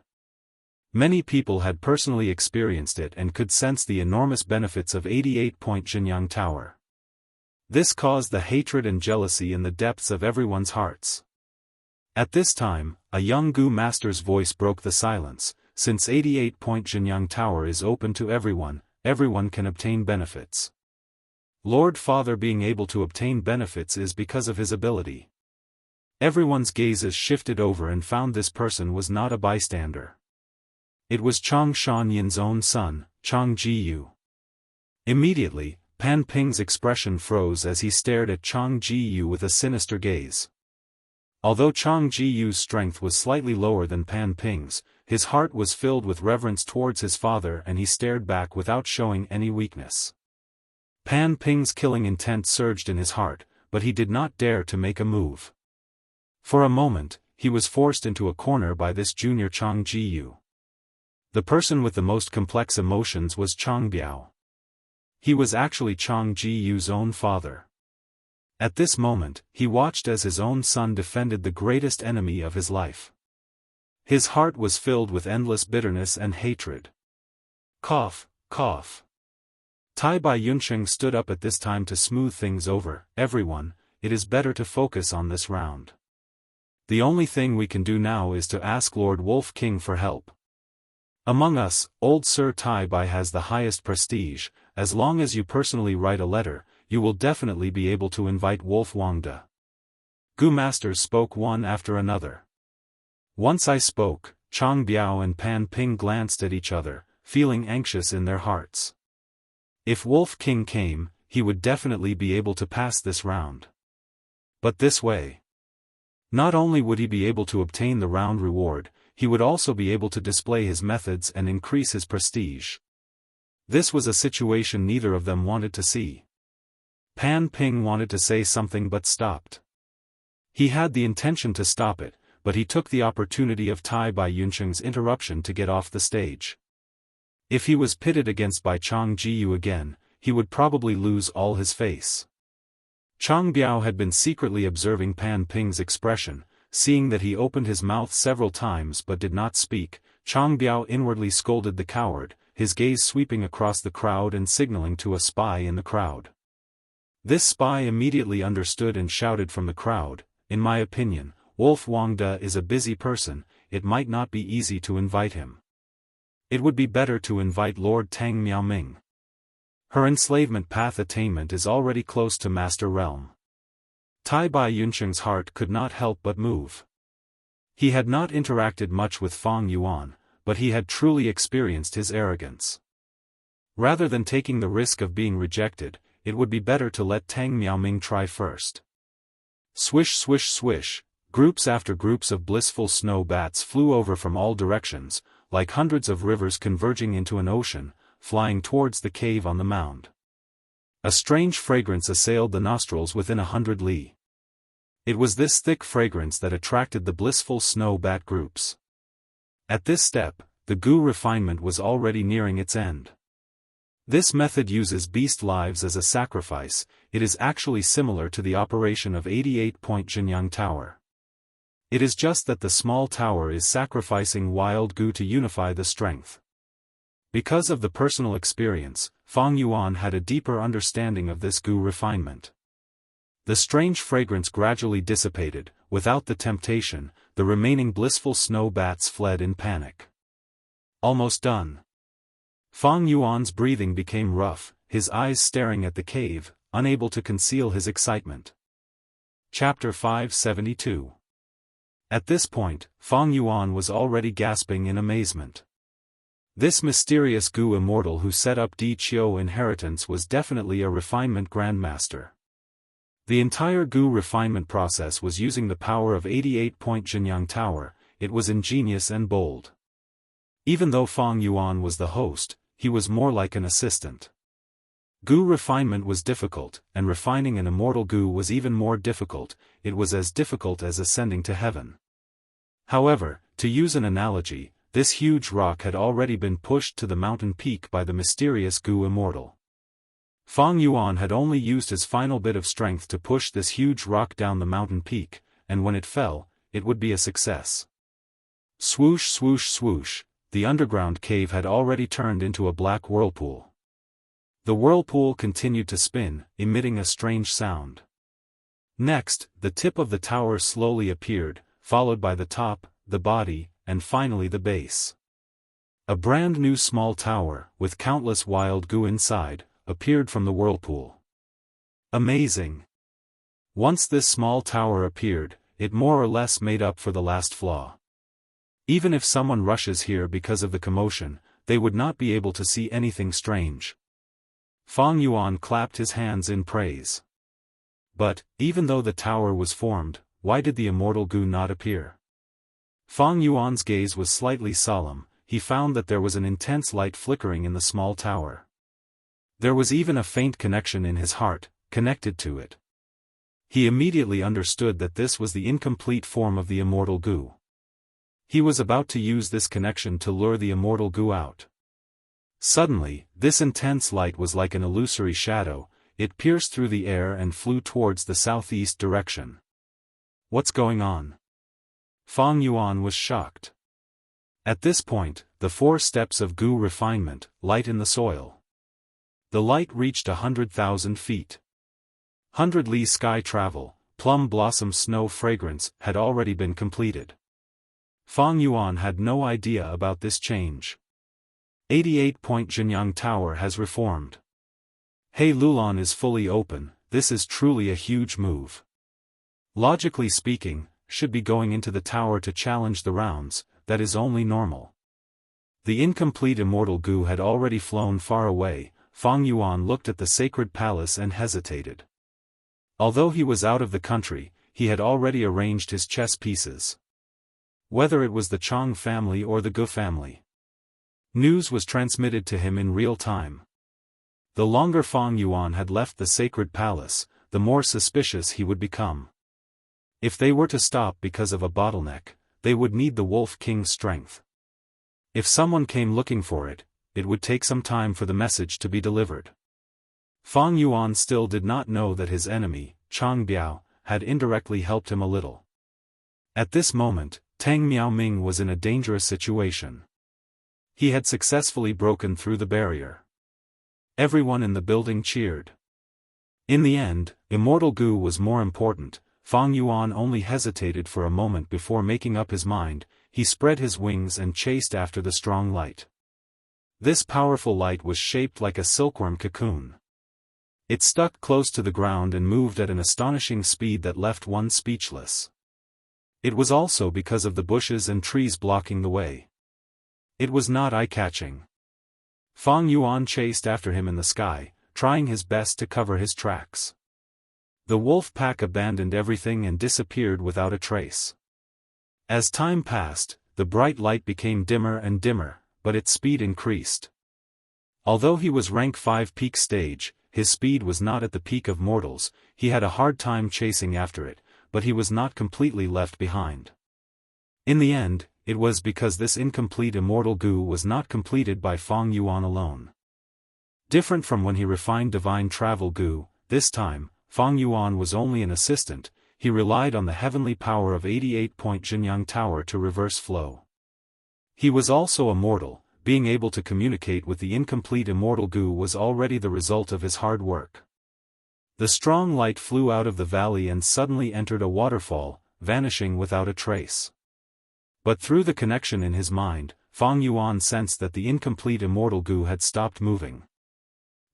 Many people had personally experienced it and could sense the enormous benefits of 88-point Jinyang Tower. This caused the hatred and jealousy in the depths of everyone's hearts. At this time, a young Gu master's voice broke the silence. Since 88-point Jinyang Tower is open to everyone, everyone can obtain benefits. Lord Father being able to obtain benefits is because of his ability. Everyone's gazes shifted over and found this person was not a bystander. It was Chang Shan Yin's own son, Chang Jiyu. Immediately, Pan Ping's expression froze as he stared at Chang Jiyu with a sinister gaze. Although Chang Jiyu's strength was slightly lower than Pan Ping's, his heart was filled with reverence towards his father and he stared back without showing any weakness. Pan Ping's killing intent surged in his heart, but he did not dare to make a move. For a moment, he was forced into a corner by this junior Chang Jiyu. The person with the most complex emotions was Chang Biao. He was actually Chang Jiyu's own father. At this moment, he watched as his own son defended the greatest enemy of his life. His heart was filled with endless bitterness and hatred. Cough, cough. Tai Bai Yunsheng stood up at this time to smooth things over. Everyone, it is better to focus on this round. The only thing we can do now is to ask Lord Wolf King for help. Among us, old Sir Tai Bai has the highest prestige. As long as you personally write a letter, you will definitely be able to invite Wolf Wangda. Gu masters spoke one after another. Once I spoke, Chang Biao and Pan Ping glanced at each other, feeling anxious in their hearts. If Wolf King came, he would definitely be able to pass this round. But this way. Not only would he be able to obtain the round reward, he would also be able to display his methods and increase his prestige. This was a situation neither of them wanted to see. Pan Ping wanted to say something but stopped. He had the intention to stop it, but he took the opportunity of Tai Bai Yuncheng's interruption to get off the stage. If he was pitted against by Chang Jiyu again, he would probably lose all his face. Chang Biao had been secretly observing Pan Ping's expression. Seeing that he opened his mouth several times but did not speak, Chang Biao inwardly scolded the coward, his gaze sweeping across the crowd and signaling to a spy in the crowd. This spy immediately understood and shouted from the crowd, "In my opinion, Wolf Wangde is a busy person, it might not be easy to invite him. It would be better to invite Lord Tang Miaoming. Her enslavement path attainment is already close to Master Realm." Tai Bai Yuncheng's heart could not help but move. He had not interacted much with Fang Yuan, but he had truly experienced his arrogance. Rather than taking the risk of being rejected, it would be better to let Tang Miaoming try first. Swish swish swish, groups after groups of blissful snow bats flew over from all directions, like hundreds of rivers converging into an ocean, flying towards the cave on the mound. A strange fragrance assailed the nostrils within 100 li. It was this thick fragrance that attracted the blissful snow bat groups. At this step, the Gu refinement was already nearing its end. This method uses beast lives as a sacrifice. It is actually similar to the operation of 88-point Jinyang Tower. It is just that the small tower is sacrificing wild Gu to unify the strength. Because of the personal experience, Fang Yuan had a deeper understanding of this Gu refinement. The strange fragrance gradually dissipated. Without the temptation, the remaining blissful snow bats fled in panic. Almost done. Fang Yuan's breathing became rough, his eyes staring at the cave, unable to conceal his excitement. Chapter 572. At this point, Fang Yuan was already gasping in amazement. This mysterious Gu immortal who set up Di Qiu inheritance was definitely a refinement grandmaster. The entire Gu refinement process was using the power of 88-point Jinyang Tower. It was ingenious and bold. Even though Fang Yuan was the host, he was more like an assistant. Gu refinement was difficult, and refining an immortal Gu was even more difficult. It was as difficult as ascending to heaven. However, to use an analogy, this huge rock had already been pushed to the mountain peak by the mysterious Gu immortal. Fang Yuan had only used his final bit of strength to push this huge rock down the mountain peak, and when it fell, it would be a success. Swoosh swoosh swoosh, the underground cave had already turned into a black whirlpool. The whirlpool continued to spin, emitting a strange sound. Next, the tip of the tower slowly appeared, followed by the top, the body, and finally the base. A brand new small tower, with countless wild Gu inside, appeared from the whirlpool. Amazing! Once this small tower appeared, it more or less made up for the last flaw. Even if someone rushes here because of the commotion, they would not be able to see anything strange. Fang Yuan clapped his hands in praise. But, even though the tower was formed, why did the immortal Gu not appear? Fang Yuan's gaze was slightly solemn. He found that there was an intense light flickering in the small tower. There was even a faint connection in his heart, connected to it. He immediately understood that this was the incomplete form of the immortal Gu. He was about to use this connection to lure the immortal Gu out. Suddenly, this intense light was like an illusory shadow. It pierced through the air and flew towards the southeast direction. What's going on? Fang Yuan was shocked. At this point, the 4 steps of Gu refinement, light in the soil. The light reached 100,000 feet. 100 li sky travel, plum blossom snow fragrance, had already been completed. Fang Yuan had no idea about this change. 88-point Jinyang Tower has reformed. He Lulan is fully open. This is truly a huge move. Logically speaking, should be going into the tower to challenge the rounds, that is only normal. The incomplete immortal Gu had already flown far away. Fang Yuan looked at the sacred palace and hesitated. Although he was out of the country, he had already arranged his chess pieces. whether it was the Chang family or the Gu family. News was transmitted to him in real time. The longer Fang Yuan had left the sacred palace, the more suspicious he would become. If they were to stop because of a bottleneck, they would need the Wolf King's strength. If someone came looking for it, it would take some time for the message to be delivered. Fang Yuan still did not know that his enemy, Chang Biao, had indirectly helped him a little. At this moment, Tang Miaoming was in a dangerous situation. He had successfully broken through the barrier. Everyone in the building cheered. In the end, Immortal Gu was more important. Fang Yuan only hesitated for a moment before making up his mind. He spread his wings and chased after the strong light. This powerful light was shaped like a silkworm cocoon. It stuck close to the ground and moved at an astonishing speed that left one speechless. It was also because of the bushes and trees blocking the way. It was not eye-catching. Fang Yuan chased after him in the sky, trying his best to cover his tracks. The wolf pack abandoned everything and disappeared without a trace. As time passed, the bright light became dimmer and dimmer, but its speed increased. Although he was rank 5 peak stage, his speed was not at the peak of mortals. He had a hard time chasing after it, but he was not completely left behind. In the end, it was because this incomplete Immortal Gu was not completed by Fang Yuan alone. Different from when he refined Divine Travel Gu, this time, Fang Yuan was only an assistant. He relied on the heavenly power of 88-point Jinyang Tower to reverse flow. He was also a mortal. Being able to communicate with the incomplete Immortal Gu was already the result of his hard work. The strong light flew out of the valley and suddenly entered a waterfall, vanishing without a trace. But through the connection in his mind, Fang Yuan sensed that the incomplete Immortal Gu had stopped moving.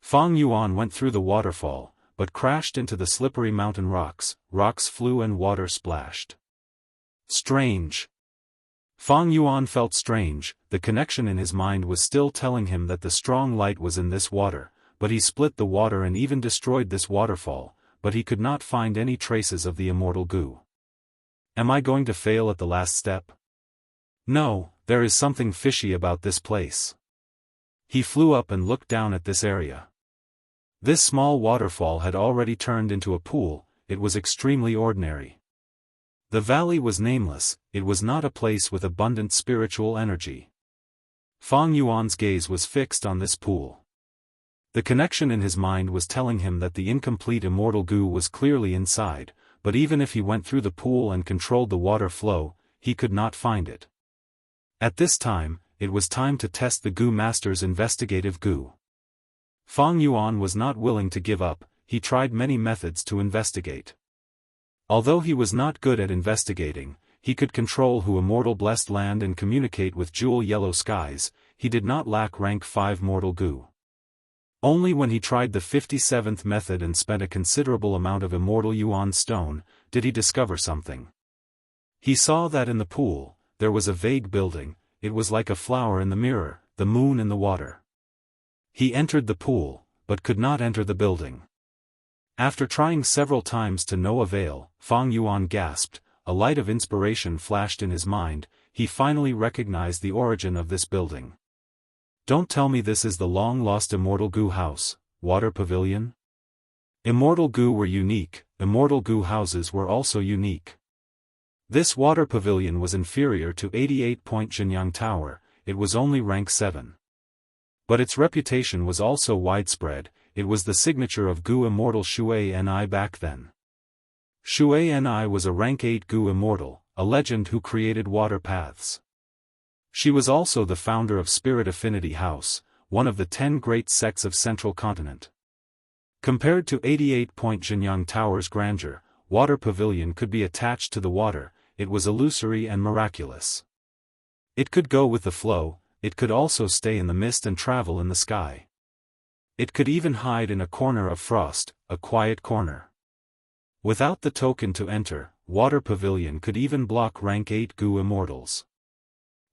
Fang Yuan went through the waterfall, but crashed into the slippery mountain rocks. Rocks flew and water splashed. Strange. Fang Yuan felt strange. The connection in his mind was still telling him that the strong light was in this water, but he split the water and even destroyed this waterfall, but he could not find any traces of the Immortal Gu. Am I going to fail at the last step? No, there is something fishy about this place. He flew up and looked down at this area. This small waterfall had already turned into a pool. It was extremely ordinary. The valley was nameless. It was not a place with abundant spiritual energy. Fang Yuan's gaze was fixed on this pool. The connection in his mind was telling him that the incomplete Immortal Gu was clearly inside, but even if he went through the pool and controlled the water flow, he could not find it. At this time, it was time to test the Gu Master's investigative Gu. Fang Yuan was not willing to give up. He tried many methods to investigate. Although he was not good at investigating, he could control Hu Immortal Blessed Land and communicate with Jewel Yellow Skies. He did not lack rank 5 Mortal Gu. Only when he tried the 57th method and spent a considerable amount of Immortal Yuan Stone, did he discover something. He saw that in the pool, there was a vague building. It was like a flower in the mirror, the moon in the water. He entered the pool, but could not enter the building. After trying several times to no avail, Fang Yuan gasped. A light of inspiration flashed in his mind. He finally recognized the origin of this building. Don't tell me this is the long-lost Immortal Gu house, Water Pavilion? Immortal Gu were unique. Immortal Gu houses were also unique. This Water Pavilion was inferior to 88-point Jinyang Tower. It was only rank 7. But its reputation was also widespread. It was the signature of Gu Immortal Shui Ni back then. Shui Ni was a rank 8 Gu Immortal, a legend who created water paths. She was also the founder of Spirit Affinity House, one of the 10 great sects of Central Continent. Compared to 88-point Jinyang Tower's grandeur, Water Pavilion could be attached to the water. It was illusory and miraculous. It could go with the flow. It could also stay in the mist and travel in the sky. It could even hide in a corner of frost, a quiet corner. Without the token to enter, Water Pavilion could even block rank 8 Gu Immortals.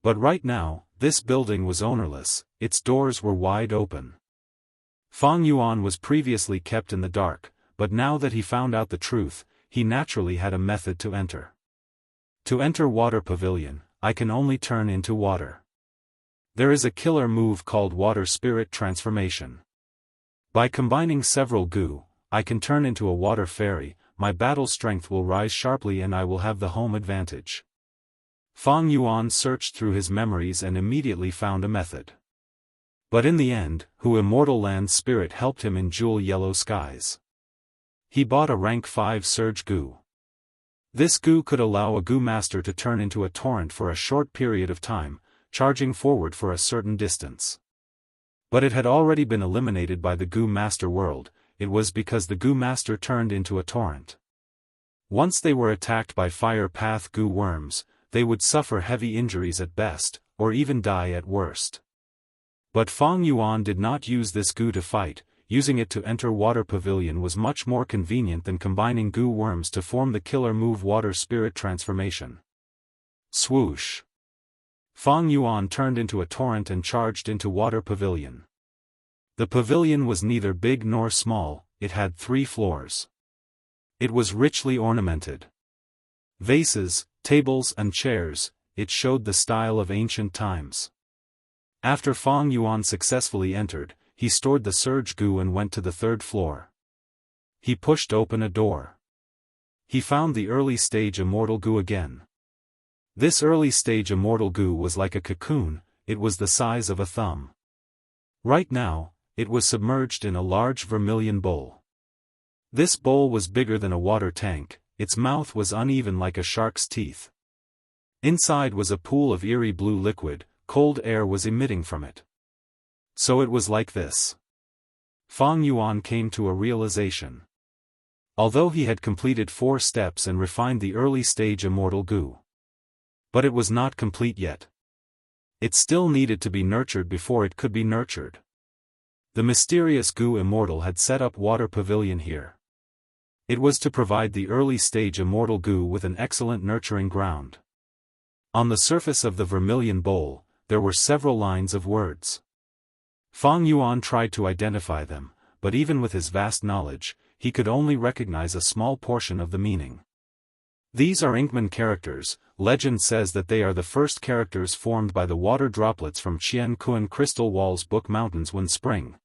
But right now, this building was ownerless. Its doors were wide open. Fang Yuan was previously kept in the dark, but now that he found out the truth, he naturally had a method to enter. To enter Water Pavilion, I can only turn into water. There is a killer move called Water Spirit Transformation. By combining several gu, I can turn into a water fairy, my battle strength will rise sharply and I will have the home advantage. Fang Yuan searched through his memories and immediately found a method. But in the end, Immortal Land Spirit helped him in Jewel Yellow Skies. He bought a rank 5 Surge Gu. This Gu could allow a Gu Master to turn into a torrent for a short period of time, charging forward for a certain distance. But it had already been eliminated by the Gu Master world. It was because the Gu Master turned into a torrent. Once they were attacked by Fire Path Gu worms, they would suffer heavy injuries at best, or even die at worst. But Fang Yuan did not use this Gu to fight. Using it to enter Water Pavilion was much more convenient than combining Gu worms to form the killer move Water Spirit Transformation. Swoosh! Fang Yuan turned into a torrent and charged into Water Pavilion. The pavilion was neither big nor small, it had 3 floors. It was richly ornamented. Vases, tables and chairs, it showed the style of ancient times. After Fang Yuan successfully entered, he stored the Surge Gu and went to the 3rd floor. He pushed open a door. He found the early stage Immortal Gu again. This early stage Immortal Gu was like a cocoon, it was the size of a thumb. Right now, it was submerged in a large vermilion bowl. This bowl was bigger than a water tank, its mouth was uneven like a shark's teeth. Inside was a pool of eerie blue liquid, cold air was emitting from it. So it was like this. Fang Yuan came to a realization. Although he had completed 4 steps and refined the early stage Immortal Gu. But it was not complete yet. It still needed to be nurtured before it could be nurtured. The mysterious Gu Immortal had set up Water Pavilion here. It was to provide the early stage Immortal Gu with an excellent nurturing ground. On the surface of the vermilion bowl, there were several lines of words. Fang Yuan tried to identify them, but even with his vast knowledge, he could only recognize a small portion of the meaning. These are Inkman characters. Legend says that they are the first characters formed by the water droplets from Qiankuan Crystal Wall's Book Mountains when spring.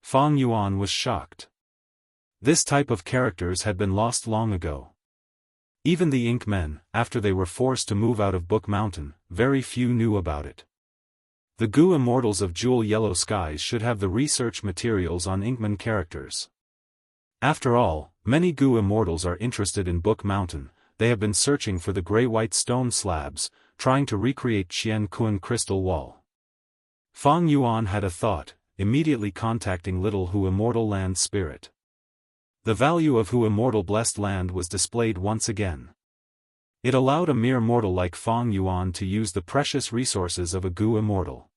Fang Yuan was shocked. This type of characters had been lost long ago. Even the Ink Men, after they were forced to move out of Book Mountain, very few knew about it. The Gu Immortals of Jewel Yellow Skies should have the research materials on Inkman characters. After all, many Gu Immortals are interested in Book Mountain. They have been searching for the gray-white stone slabs, trying to recreate Qiankuan Crystal Wall. Fang Yuan had a thought, immediately contacting Little Immortal Land Spirit. The value of Immortal Blessed Land was displayed once again. It allowed a mere mortal like Fang Yuan to use the precious resources of a Gu Immortal.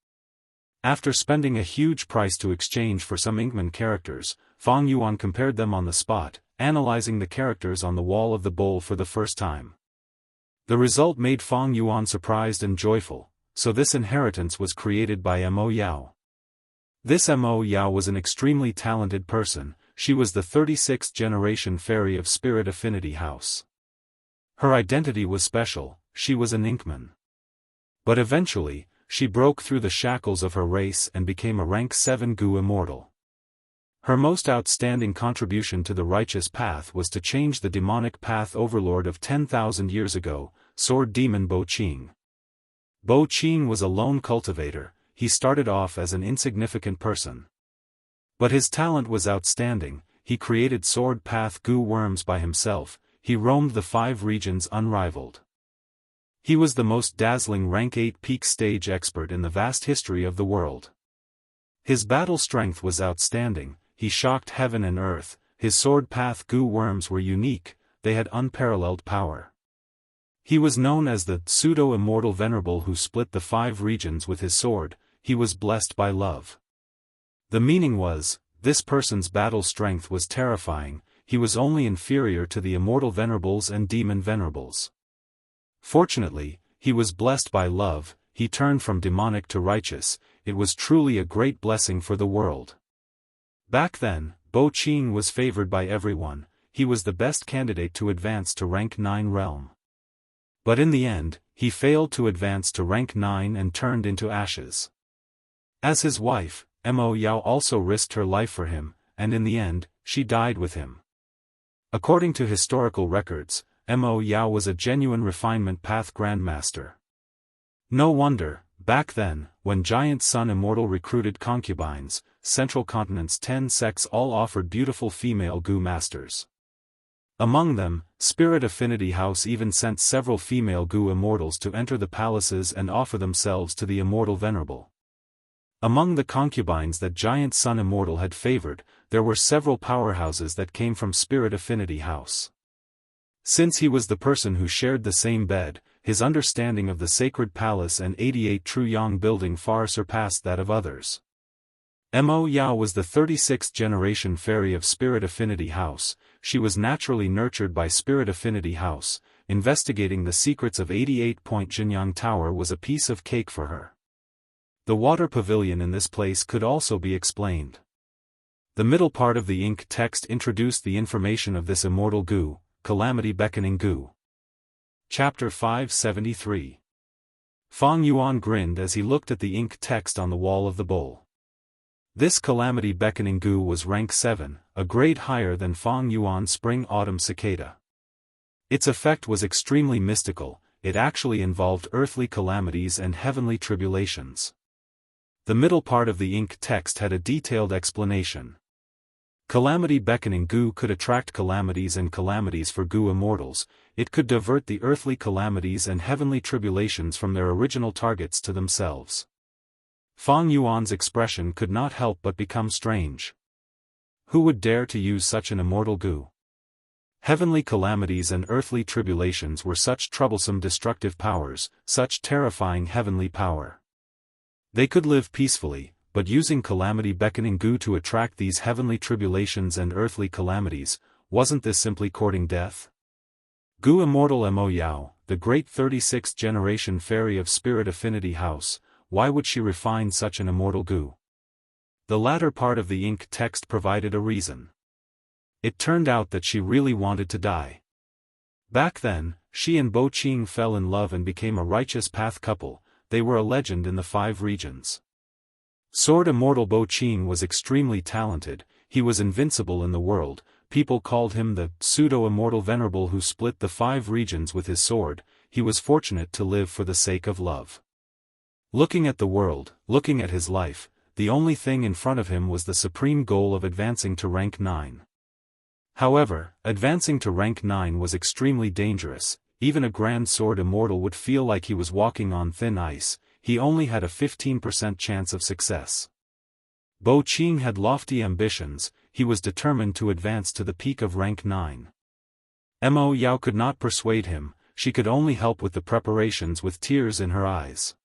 After spending a huge price to exchange for some Inkman characters, Fang Yuan compared them on the spot, analyzing the characters on the wall of the bowl for the first time. The result made Fang Yuan surprised and joyful, so this inheritance was created by Mo Yao. This Mo Yao was an extremely talented person, she was the 36th generation fairy of Spirit Affinity House. Her identity was special, she was an Inkman. But eventually, she broke through the shackles of her race and became a rank 7 Gu Immortal. Her most outstanding contribution to the righteous path was to change the demonic path overlord of 10,000 years ago, Sword Demon Bo Qing. Bo Qing was a lone cultivator, he started off as an insignificant person. But his talent was outstanding, he created Sword Path Gu worms by himself, he roamed the 5 regions unrivaled. He was the most dazzling rank 8 peak stage expert in the vast history of the world. His battle strength was outstanding, he shocked heaven and earth, his Sword Path Gu worms were unique, they had unparalleled power. He was known as the pseudo-immortal venerable who split the 5 regions with his sword, he was blessed by love. The meaning was, this person's battle strength was terrifying, he was only inferior to the immortal venerables and demon venerables. Fortunately, he was blessed by love, he turned from demonic to righteous, it was truly a great blessing for the world. Back then, Bo Qing was favored by everyone, he was the best candidate to advance to rank 9 realm. But in the end, he failed to advance to rank 9 and turned into ashes. As his wife, Mo Yao also risked her life for him, and in the end, she died with him. According to historical records, Mo Yao was a genuine refinement path grandmaster. No wonder, back then, when Giant Sun Immortal recruited concubines, Central Continent's 10 sects all offered beautiful female Gu masters. Among them, Spirit Affinity House even sent several female Gu immortals to enter the palaces and offer themselves to the immortal venerable. Among the concubines that Giant Sun Immortal had favored, there were several powerhouses that came from Spirit Affinity House. Since he was the person who shared the same bed, his understanding of the sacred palace and 88 True Yang building far surpassed that of others. Mo Yao was the 36th generation fairy of Spirit Affinity House. She was naturally nurtured by Spirit Affinity House. Investigating the secrets of 88-point Jinyang Tower was a piece of cake for her. The water pavilion in this place could also be explained. The middle part of the ink text introduced the information of this immortal Gu, Calamity Beckoning Gu. Chapter 573. Fang Yuan grinned as he looked at the ink text on the wall of the bowl. This Calamity Beckoning Gu was rank 7, a grade higher than Fang Yuan's Spring-Autumn Cicada. Its effect was extremely mystical, it actually involved earthly calamities and heavenly tribulations. The middle part of the ink text had a detailed explanation. Calamity Beckoning Gu could attract calamities and calamities for Gu immortals, it could divert the earthly calamities and heavenly tribulations from their original targets to themselves. Fang Yuan's expression could not help but become strange. Who would dare to use such an immortal Gu? Heavenly calamities and earthly tribulations were such troublesome destructive powers, such terrifying heavenly power. They could live peacefully, but using Calamity Beckoning Gu to attract these heavenly tribulations and earthly calamities, wasn't this simply courting death? Gu Immortal Mo Yao, the great 36th generation fairy of Spirit Affinity House, why would she refine such an immortal Gu? The latter part of the ink text provided a reason. It turned out that she really wanted to die. Back then, she and Bo Qing fell in love and became a righteous path couple. They were a legend in the 5 regions. Sword Immortal Bo Qing was extremely talented, he was invincible in the world, people called him the pseudo-immortal venerable who split the 5 regions with his sword. He was fortunate to live for the sake of love. Looking at the world, looking at his life, the only thing in front of him was the supreme goal of advancing to rank 9. However, advancing to rank 9 was extremely dangerous. Even a Grand Sword Immortal would feel like he was walking on thin ice. He only had a 15% chance of success. Bo Qing had lofty ambitions, he was determined to advance to the peak of rank 9. Mo Yao could not persuade him, she could only help with the preparations with tears in her eyes.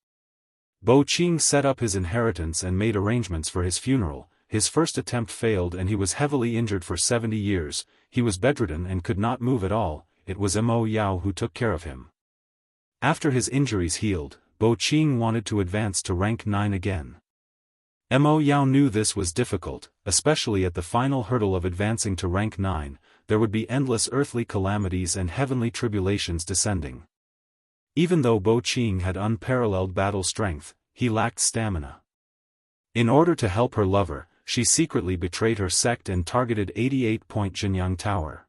Bo Qing set up his inheritance and made arrangements for his funeral. His first attempt failed and he was heavily injured for 70 years, he was bedridden and could not move at all. It was Mo Yao who took care of him. After his injuries healed, Bo Qing wanted to advance to rank 9 again. Mo Yao knew this was difficult, especially at the final hurdle of advancing to rank 9, there would be endless earthly calamities and heavenly tribulations descending. Even though Bo Qing had unparalleled battle strength, he lacked stamina. In order to help her lover, she secretly betrayed her sect and targeted 88-point Jinyang Tower.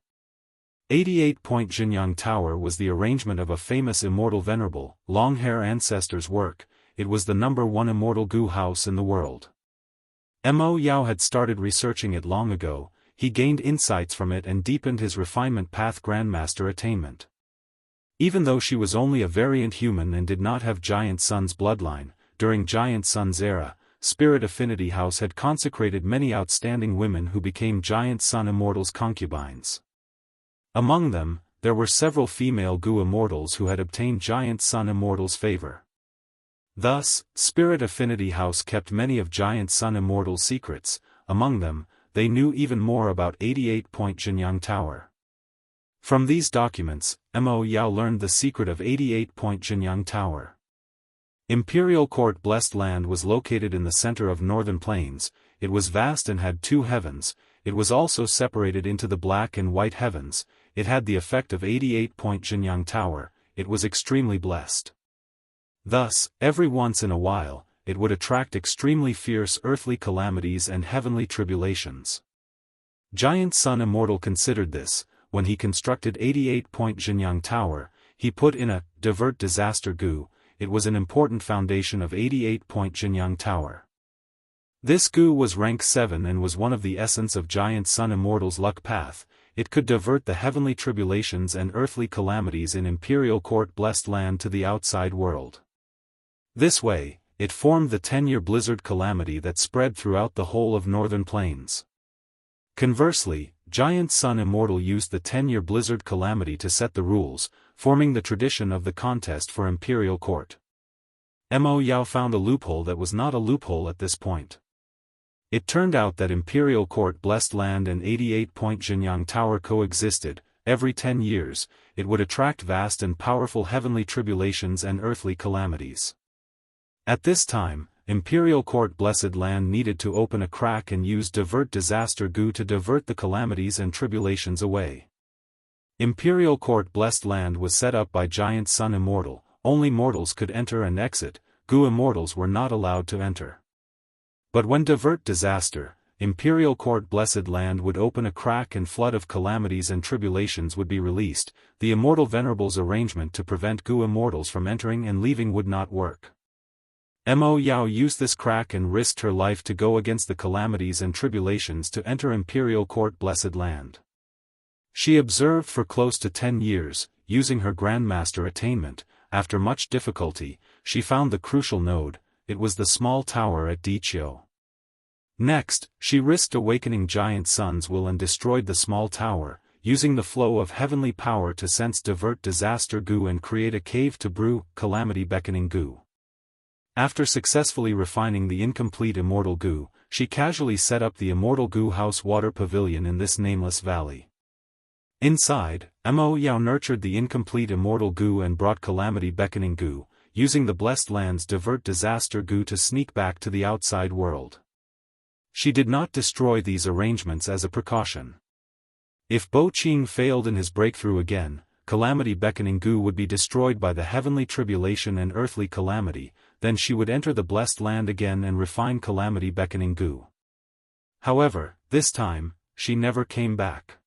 88-point Jinyang Tower was the arrangement of a famous immortal venerable, long-hair ancestor's work. It was the #1 immortal Gu house in the world. Mo Yao had started researching it long ago, he gained insights from it and deepened his refinement path grandmaster attainment. Even though she was only a variant human and did not have Giant Sun's bloodline, during Giant Sun's era, Spirit Affinity House had consecrated many outstanding women who became Giant Sun Immortals' concubines. Among them, there were several female Gu immortals who had obtained Giant Sun Immortals' favor. Thus, Spirit Affinity House kept many of Giant Sun Immortals' secrets. Among them, they knew even more about 88-point Jinyang Tower. From these documents, Mo Yao learned the secret of 88-point Jinyang Tower. Imperial Court Blessed Land was located in the center of Northern Plains. It was vast and had 2 heavens. It was also separated into the black and white heavens. It had the effect of 88-point Jinyang Tower. it was extremely blessed. Thus, every once in a while, it would attract extremely fierce earthly calamities and heavenly tribulations. Giant Sun Immortal considered this. When he constructed 88-point Jianghu Tower, he put in a divert disaster goo. It was an important foundation of 88-point Jianghu Tower. This goo was rank 7 and was one of the essence of Giant Sun Immortal's luck path. It could divert the heavenly tribulations and earthly calamities in Imperial Court blessed land to the outside world. This way, it formed the 10-year blizzard calamity that spread throughout the whole of northern plains. Conversely, Giant Sun Immortal used the 10-year blizzard calamity to set the rules, forming the tradition of the contest for Imperial Court. Mo Yao found a loophole that was not a loophole at this point. It turned out that Imperial Court blessed land and 88-point Jianghu Tower coexisted. Every 10 years, it would attract vast and powerful heavenly tribulations and earthly calamities. At this time, Imperial Court blessed land needed to open a crack and use divert disaster goo to divert the calamities and tribulations away. Imperial Court blessed land was set up by Giant Sun Immortal. Only mortals could enter and exit. Goo immortals were not allowed to enter. But when divert disaster, Imperial Court blessed land would open a crack and flood of calamities and tribulations would be released. The Immortal Venerable's arrangement to prevent goo immortals from entering and leaving would not work. Mo Yao used this crack and risked her life to go against the calamities and tribulations to enter Imperial Court blessed land. She observed for close to 10 years, using her Grandmaster attainment. After much difficulty, she found the crucial node. It was the small tower at Diqiu. Next, she risked awakening Giant Sun's will and destroyed the small tower, using the flow of heavenly power to sense divert disaster goo and create a cave to brew calamity beckoning goo. After successfully refining the incomplete Immortal Goo, she casually set up the Immortal Goo House Water Pavilion in this nameless valley. Inside, Mo Yao nurtured the incomplete Immortal Goo and brought calamity beckoning goo, using the blessed land's divert disaster goo to sneak back to the outside world. She did not destroy these arrangements as a precaution. If Bo Qing failed in his breakthrough again, calamity beckoning goo would be destroyed by the heavenly tribulation and earthly calamity. Then she would enter the blessed land again and refine calamity beckoning goo. However, this time, she never came back.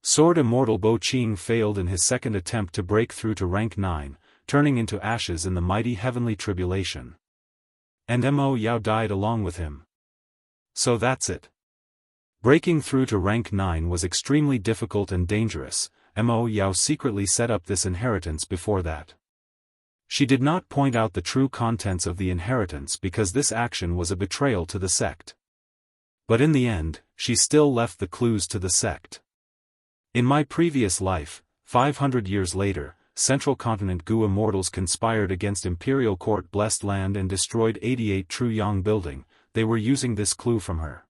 Sword Immortal Bo Qing failed in his second attempt to break through to rank 9, turning into ashes in the mighty heavenly tribulation. And Mo Yao died along with him. So that's it. Breaking through to rank 9 was extremely difficult and dangerous. Mo Yao secretly set up this inheritance before that. She did not point out the true contents of the inheritance because this action was a betrayal to the sect. But in the end, she still left the clues to the sect. In my previous life, 500 years later, Central Continent Goo Immortals conspired against Imperial Court blessed land and destroyed 88 True Yang building. They were using this clue from her.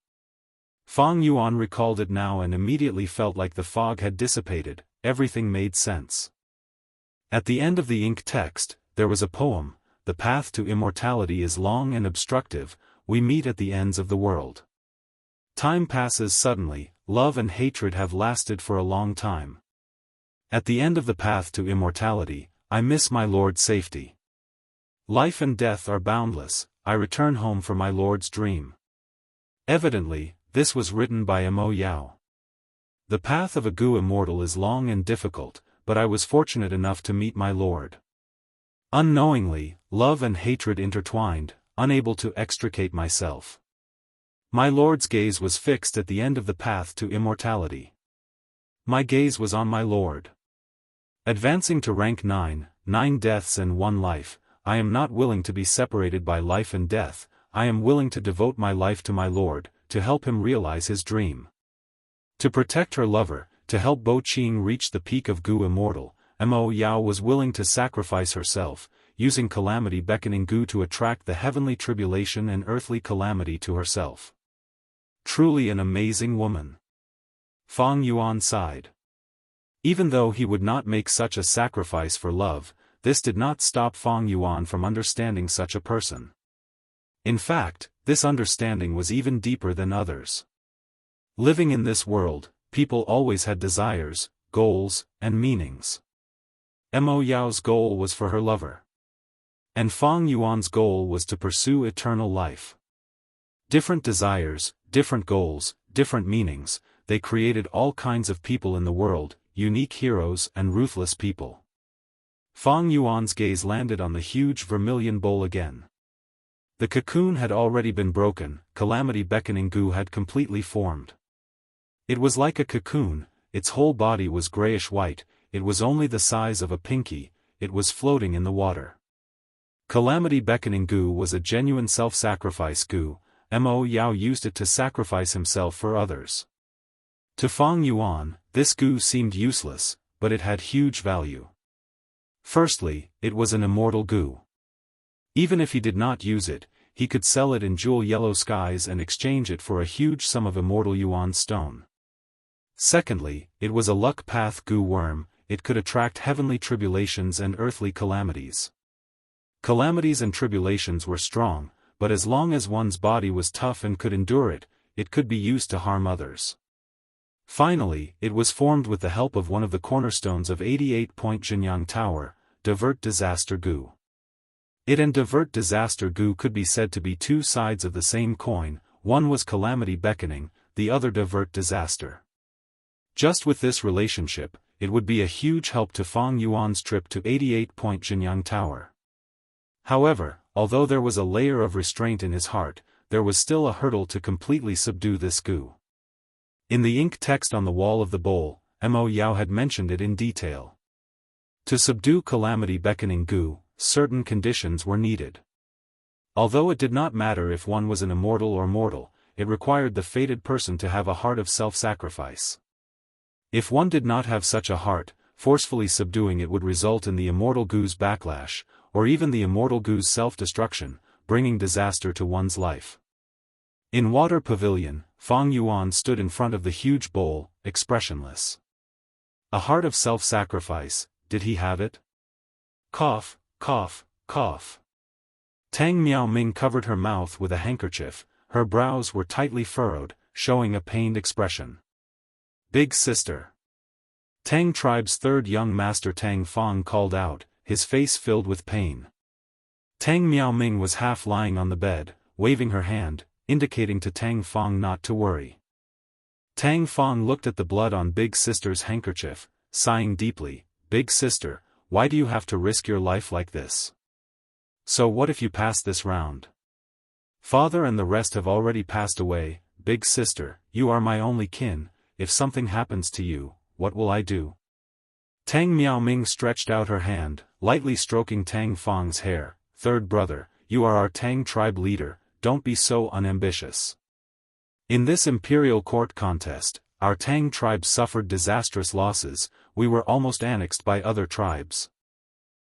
Fang Yuan recalled it now and immediately felt like the fog had dissipated. Everything made sense. At the end of the ink text, there was a poem. The path to immortality is long and obstructive. We meet at the ends of the world. Time passes suddenly. Love and hatred have lasted for a long time. At the end of the path to immortality, I miss my Lord's safety. Life and death are boundless. I return home for my Lord's dream. Evidently, this was written by Mo Yao. The path of a Goo Immortal is long and difficult, but I was fortunate enough to meet my Lord. Unknowingly, love and hatred intertwined, unable to extricate myself. My Lord's gaze was fixed at the end of the path to immortality. My gaze was on my Lord. Advancing to rank 9, 9 deaths and 1 life, I am not willing to be separated by life and death. I am willing to devote my life to my Lord, to help him realize his dream. To protect her lover, to help Bo Qing reach the peak of Goo Immortal, Mo Yao was willing to sacrifice herself, using calamity beckoning goo to attract the heavenly tribulation and earthly calamity to herself. Truly an amazing woman. Fang Yuan sighed. Even though he would not make such a sacrifice for love, this did not stop Fang Yuan from understanding such a person. In fact, this understanding was even deeper than others. Living in this world, people always had desires, goals, and meanings. Mo Yao's goal was for her lover. And Fang Yuan's goal was to pursue eternal life. Different desires, different goals, different meanings, they created all kinds of people in the world, unique heroes and ruthless people. Fang Yuan's gaze landed on the huge vermilion bowl again. The cocoon had already been broken, Calamity Beckoning Goo had completely formed. It was like a cocoon, its whole body was grayish-white, it was only the size of a pinky, it was floating in the water. Calamity Beckoning Goo was a genuine self-sacrifice goo, Mo Yao used it to sacrifice himself for others. To Fang Yuan, this goo seemed useless, but it had huge value. Firstly, it was an immortal goo. Even if he did not use it, he could sell it in jewel yellow skies and exchange it for a huge sum of immortal yuan stone. Secondly, it was a luck path goo worm, it could attract heavenly tribulations and earthly calamities. Calamities and tribulations were strong, but as long as one's body was tough and could endure it, it could be used to harm others. Finally, it was formed with the help of one of the cornerstones of 88-point Jianghu Tower, Divert Disaster Goo. It and Divert Disaster Goo could be said to be two sides of the same coin, one was Calamity Beckoning, the other Divert Disaster. Just with this relationship, it would be a huge help to Fang Yuan's trip to 88-point Jianghu Tower. However, although there was a layer of restraint in his heart, there was still a hurdle to completely subdue this goo. In the ink text on the wall of the bowl, Mo Yao had mentioned it in detail. To subdue Calamity Beckoning Goo, certain conditions were needed. Although it did not matter if one was an immortal or mortal, it required the fated person to have a heart of self-sacrifice. If one did not have such a heart, forcefully subduing it would result in the immortal goo's backlash, or even the immortal goo's self-destruction, bringing disaster to one's life. In Water Pavilion, Fang Yuan stood in front of the huge bowl, expressionless. A heart of self-sacrifice, did he have it? Cough, cough, cough. Tang Miaoming covered her mouth with a handkerchief, her brows were tightly furrowed, showing a pained expression. Big sister. Tang tribe's third young master Tang Fang called out, his face filled with pain. Tang Miaoming was half lying on the bed, waving her hand, indicating to Tang Fang not to worry. Tang Fang looked at the blood on Big Sister's handkerchief, sighing deeply, Big Sister, why do you have to risk your life like this? So what if you pass this round? Father and the rest have already passed away, Big Sister, you are my only kin, if something happens to you, what will I do? Tang Miaoming stretched out her hand, lightly stroking Tang Fang's hair, third brother, you are our Tang tribe leader, don't be so unambitious. In this imperial court contest, our Tang tribe suffered disastrous losses, we were almost annexed by other tribes.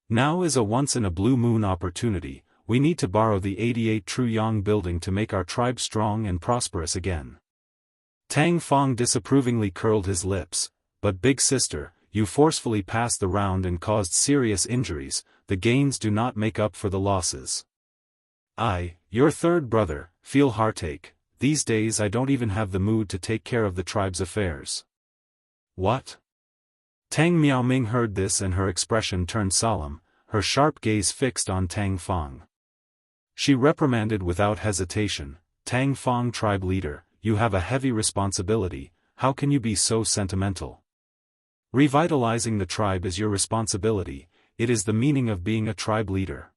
Now is a once-in-a-blue-moon opportunity, we need to borrow the 88 True Yang building to make our tribe strong and prosperous again. Tang Fang disapprovingly curled his lips, but Big Sister, you forcefully passed the round and caused serious injuries, the gains do not make up for the losses. I, your third brother, feel heartache, these days I don't even have the mood to take care of the tribe's affairs. What? Tang Miaoming heard this and her expression turned solemn, her sharp gaze fixed on Tang Fang. She reprimanded without hesitation, Tang Fang tribe leader, you have a heavy responsibility, how can you be so sentimental? Revitalizing the tribe is your responsibility, it is the meaning of being a tribe leader.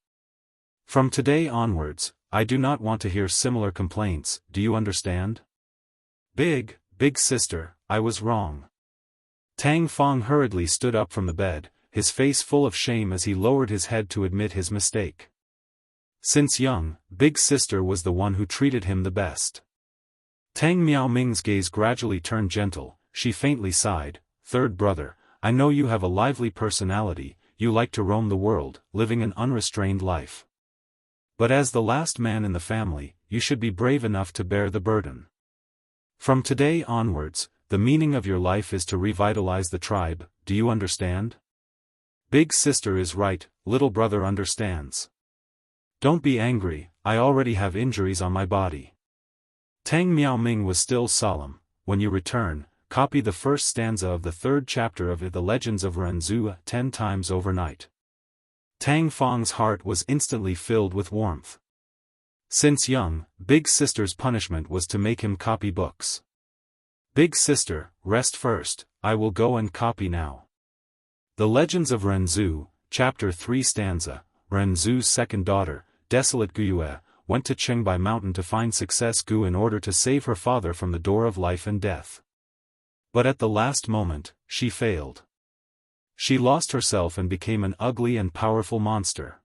From today onwards, I do not want to hear similar complaints, do you understand? Big sister, I was wrong. Tang Fang hurriedly stood up from the bed, his face full of shame as he lowered his head to admit his mistake. Since young, Big Sister was the one who treated him the best. Tang Miaoming's gaze gradually turned gentle, she faintly sighed, third brother, I know you have a lively personality, you like to roam the world, living an unrestrained life. But as the last man in the family, you should be brave enough to bear the burden. From today onwards, the meaning of your life is to revitalize the tribe, do you understand? Big sister is right, little brother understands. Don't be angry, I already have injuries on my body. Tang Miaoming was still solemn, when you return, copy the first stanza of the third chapter of The Legends of Renzu 10 times overnight. Tang Feng's heart was instantly filled with warmth. Since young, Big Sister's punishment was to make him copy books. Big Sister, rest first, I will go and copy now. The Legends of Renzu, Chapter 3 stanza. Renzu's second daughter, Desolate Guyue, went to Qingbai Mountain to find Success Gu in order to save her father from the door of life and death. But at the last moment, she failed. She lost herself and became an ugly and powerful monster.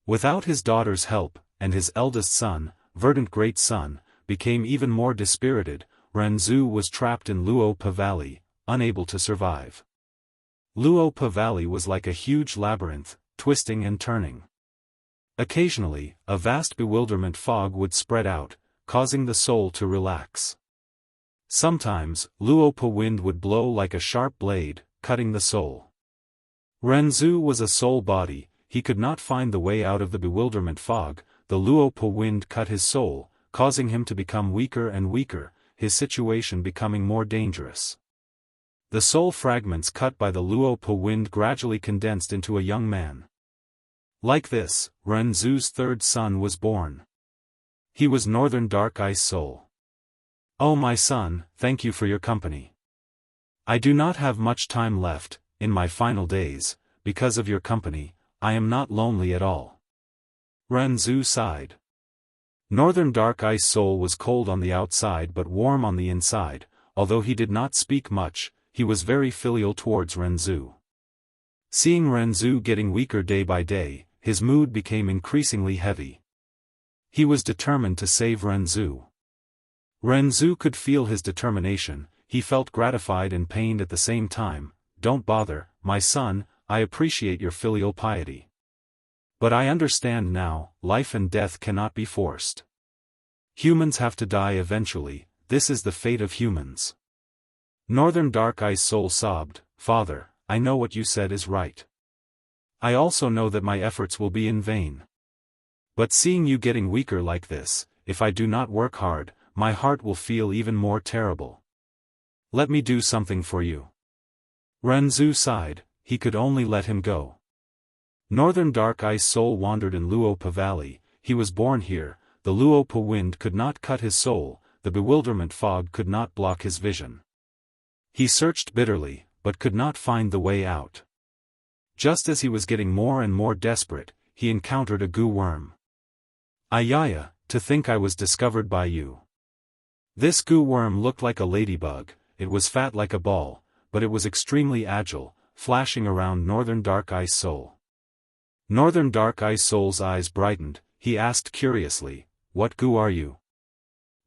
Without his daughter's help, and his eldest son, Verdant Great Son, became even more dispirited, Renzu was trapped in Luopa Valley, unable to survive. Luopa Valley was like a huge labyrinth, twisting and turning. Occasionally, a vast bewilderment fog would spread out, causing the soul to relax. Sometimes, Luopa wind would blow like a sharp blade, cutting the soul. Renzu was a soul body, he could not find the way out of the bewilderment fog. The Luopa wind cut his soul, causing him to become weaker and weaker, his situation becoming more dangerous. The soul fragments cut by the Luopa wind gradually condensed into a young man. Like this, Renzu's third son was born. He was Northern Dark Ice Soul. Oh my son, thank you for your company. I do not have much time left, in my final days, because of your company, I am not lonely at all. Renzu sighed. Northern Dark Ice Soul was cold on the outside but warm on the inside. Although he did not speak much, he was very filial towards Renzu. Seeing Renzu getting weaker day by day, his mood became increasingly heavy. He was determined to save Renzu. Renzu could feel his determination, he felt gratified and pained at the same time. Don't bother, my son, I appreciate your filial piety. But I understand now, life and death cannot be forced. Humans have to die eventually, this is the fate of humans. Northern Dark Ice Soul sobbed, Father, I know what you said is right. I also know that my efforts will be in vain. But seeing you getting weaker like this, if I do not work hard, my heart will feel even more terrible. Let me do something for you. Renzu sighed, he could only let him go. Northern Dark Ice Soul wandered in Luopa Valley, he was born here, the Luopa wind could not cut his soul, the bewilderment fog could not block his vision. He searched bitterly, but could not find the way out. Just as he was getting more and more desperate, he encountered a goo worm. Ayaya, to think I was discovered by you. This goo worm looked like a ladybug, it was fat like a ball, but it was extremely agile, flashing around Northern Dark Ice Soul. Northern Dark Ice Soul's eyes brightened, he asked curiously, What goo are you?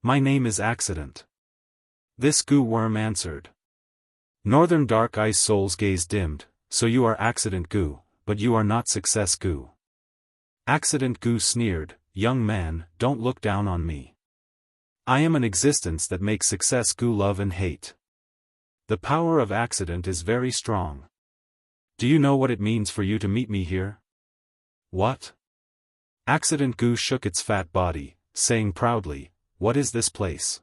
My name is Accident. This goo worm answered. Northern Dark Ice Soul's gaze dimmed, So you are Accident Goo, but you are not Success Goo. Accident Goo sneered, Young man, don't look down on me. I am an existence that makes Success Goo love and hate. The power of accident is very strong. Do you know what it means for you to meet me here? What? Accident Goo shook its fat body, saying proudly, What is this place?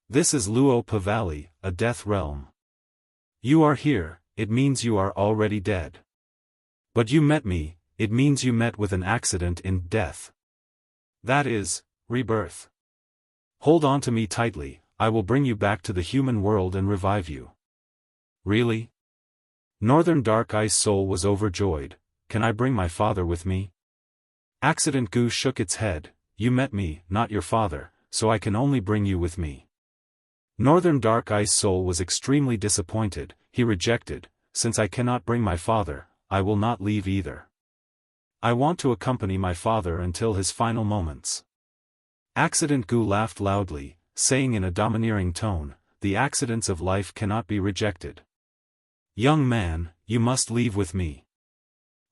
This is Luopa Valley, a death realm. You are here, it means you are already dead. But you met me, it means you met with an accident in death. That is, rebirth. Hold on to me tightly, I will bring you back to the human world and revive you. Really? Northern Dark Ice Soul was overjoyed, Can I bring my father with me? Accident Goo shook its head, You met me, not your father, so I can only bring you with me. Northern Dark Ice Soul was extremely disappointed, he rejected, Since I cannot bring my father, I will not leave either. I want to accompany my father until his final moments. Accident Goo laughed loudly, saying in a domineering tone, The accidents of life cannot be rejected. Young man, you must leave with me.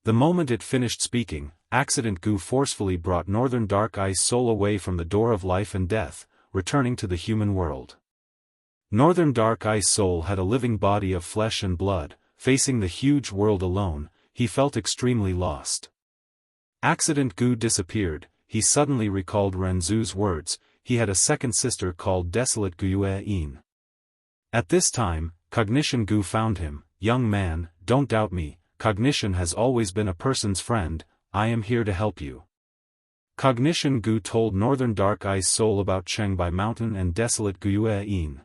The moment it finished speaking, Accident Goo forcefully brought Northern Dark Ice Soul away from the door of life and death, returning to the human world. Northern Dark Ice Soul had a living body of flesh and blood, facing the huge world alone, he felt extremely lost. Accident Goo disappeared, he suddenly recalled Renzu's words, he had a second sister called Desolate Guyue. At this time, Cognition Gu found him. Young man, don't doubt me, cognition has always been a person's friend, I am here to help you. Cognition Gu told Northern Dark Ice Soul about Chengbai Mountain and desolate Guyue Yin.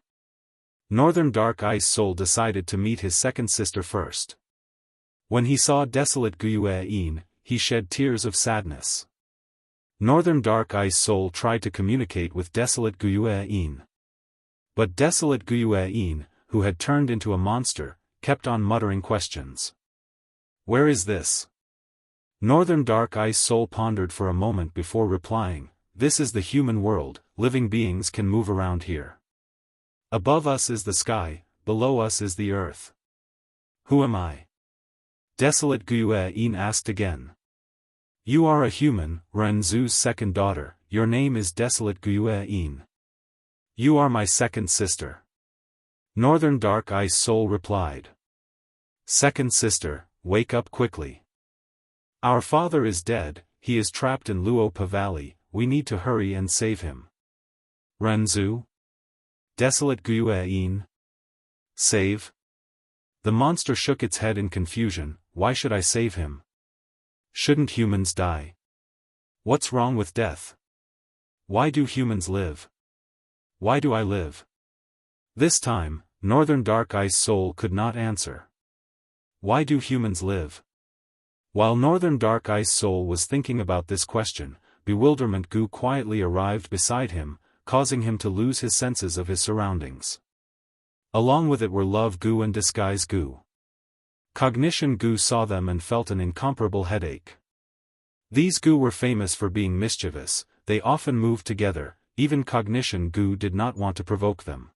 Northern Dark Ice Soul decided to meet his second sister first. When he saw desolate Guyue Yin, he shed tears of sadness. Northern Dark Ice Soul tried to communicate with desolate Guyue Yin. But desolate Guyue Yin, who had turned into a monster, kept on muttering questions. Where is this? Northern Dark Ice Soul pondered for a moment before replying, this is the human world, living beings can move around here. Above us is the sky, below us is the earth. Who am I? Desolate Guyue Yin asked again. You are a human, Renzu's second daughter, your name is Desolate Guyue Yin. You are my second sister. Northern Dark Ice Soul replied. Second sister, wake up quickly. Our father is dead, he is trapped in Luopa Valley, we need to hurry and save him. Renzu? Desolate Guyue Yin? Save? The monster shook its head in confusion, why should I save him? Shouldn't humans die? What's wrong with death? Why do humans live? Why do I live? This time, Northern Dark Ice Soul could not answer. Why do humans live? While Northern Dark Ice Soul was thinking about this question, Bewilderment Gu quietly arrived beside him, causing him to lose his senses of his surroundings. Along with it were Love Gu and Disguise Gu. Cognition Gu saw them and felt an incomparable headache. These Gu were famous for being mischievous, they often moved together, even Cognition Gu did not want to provoke them.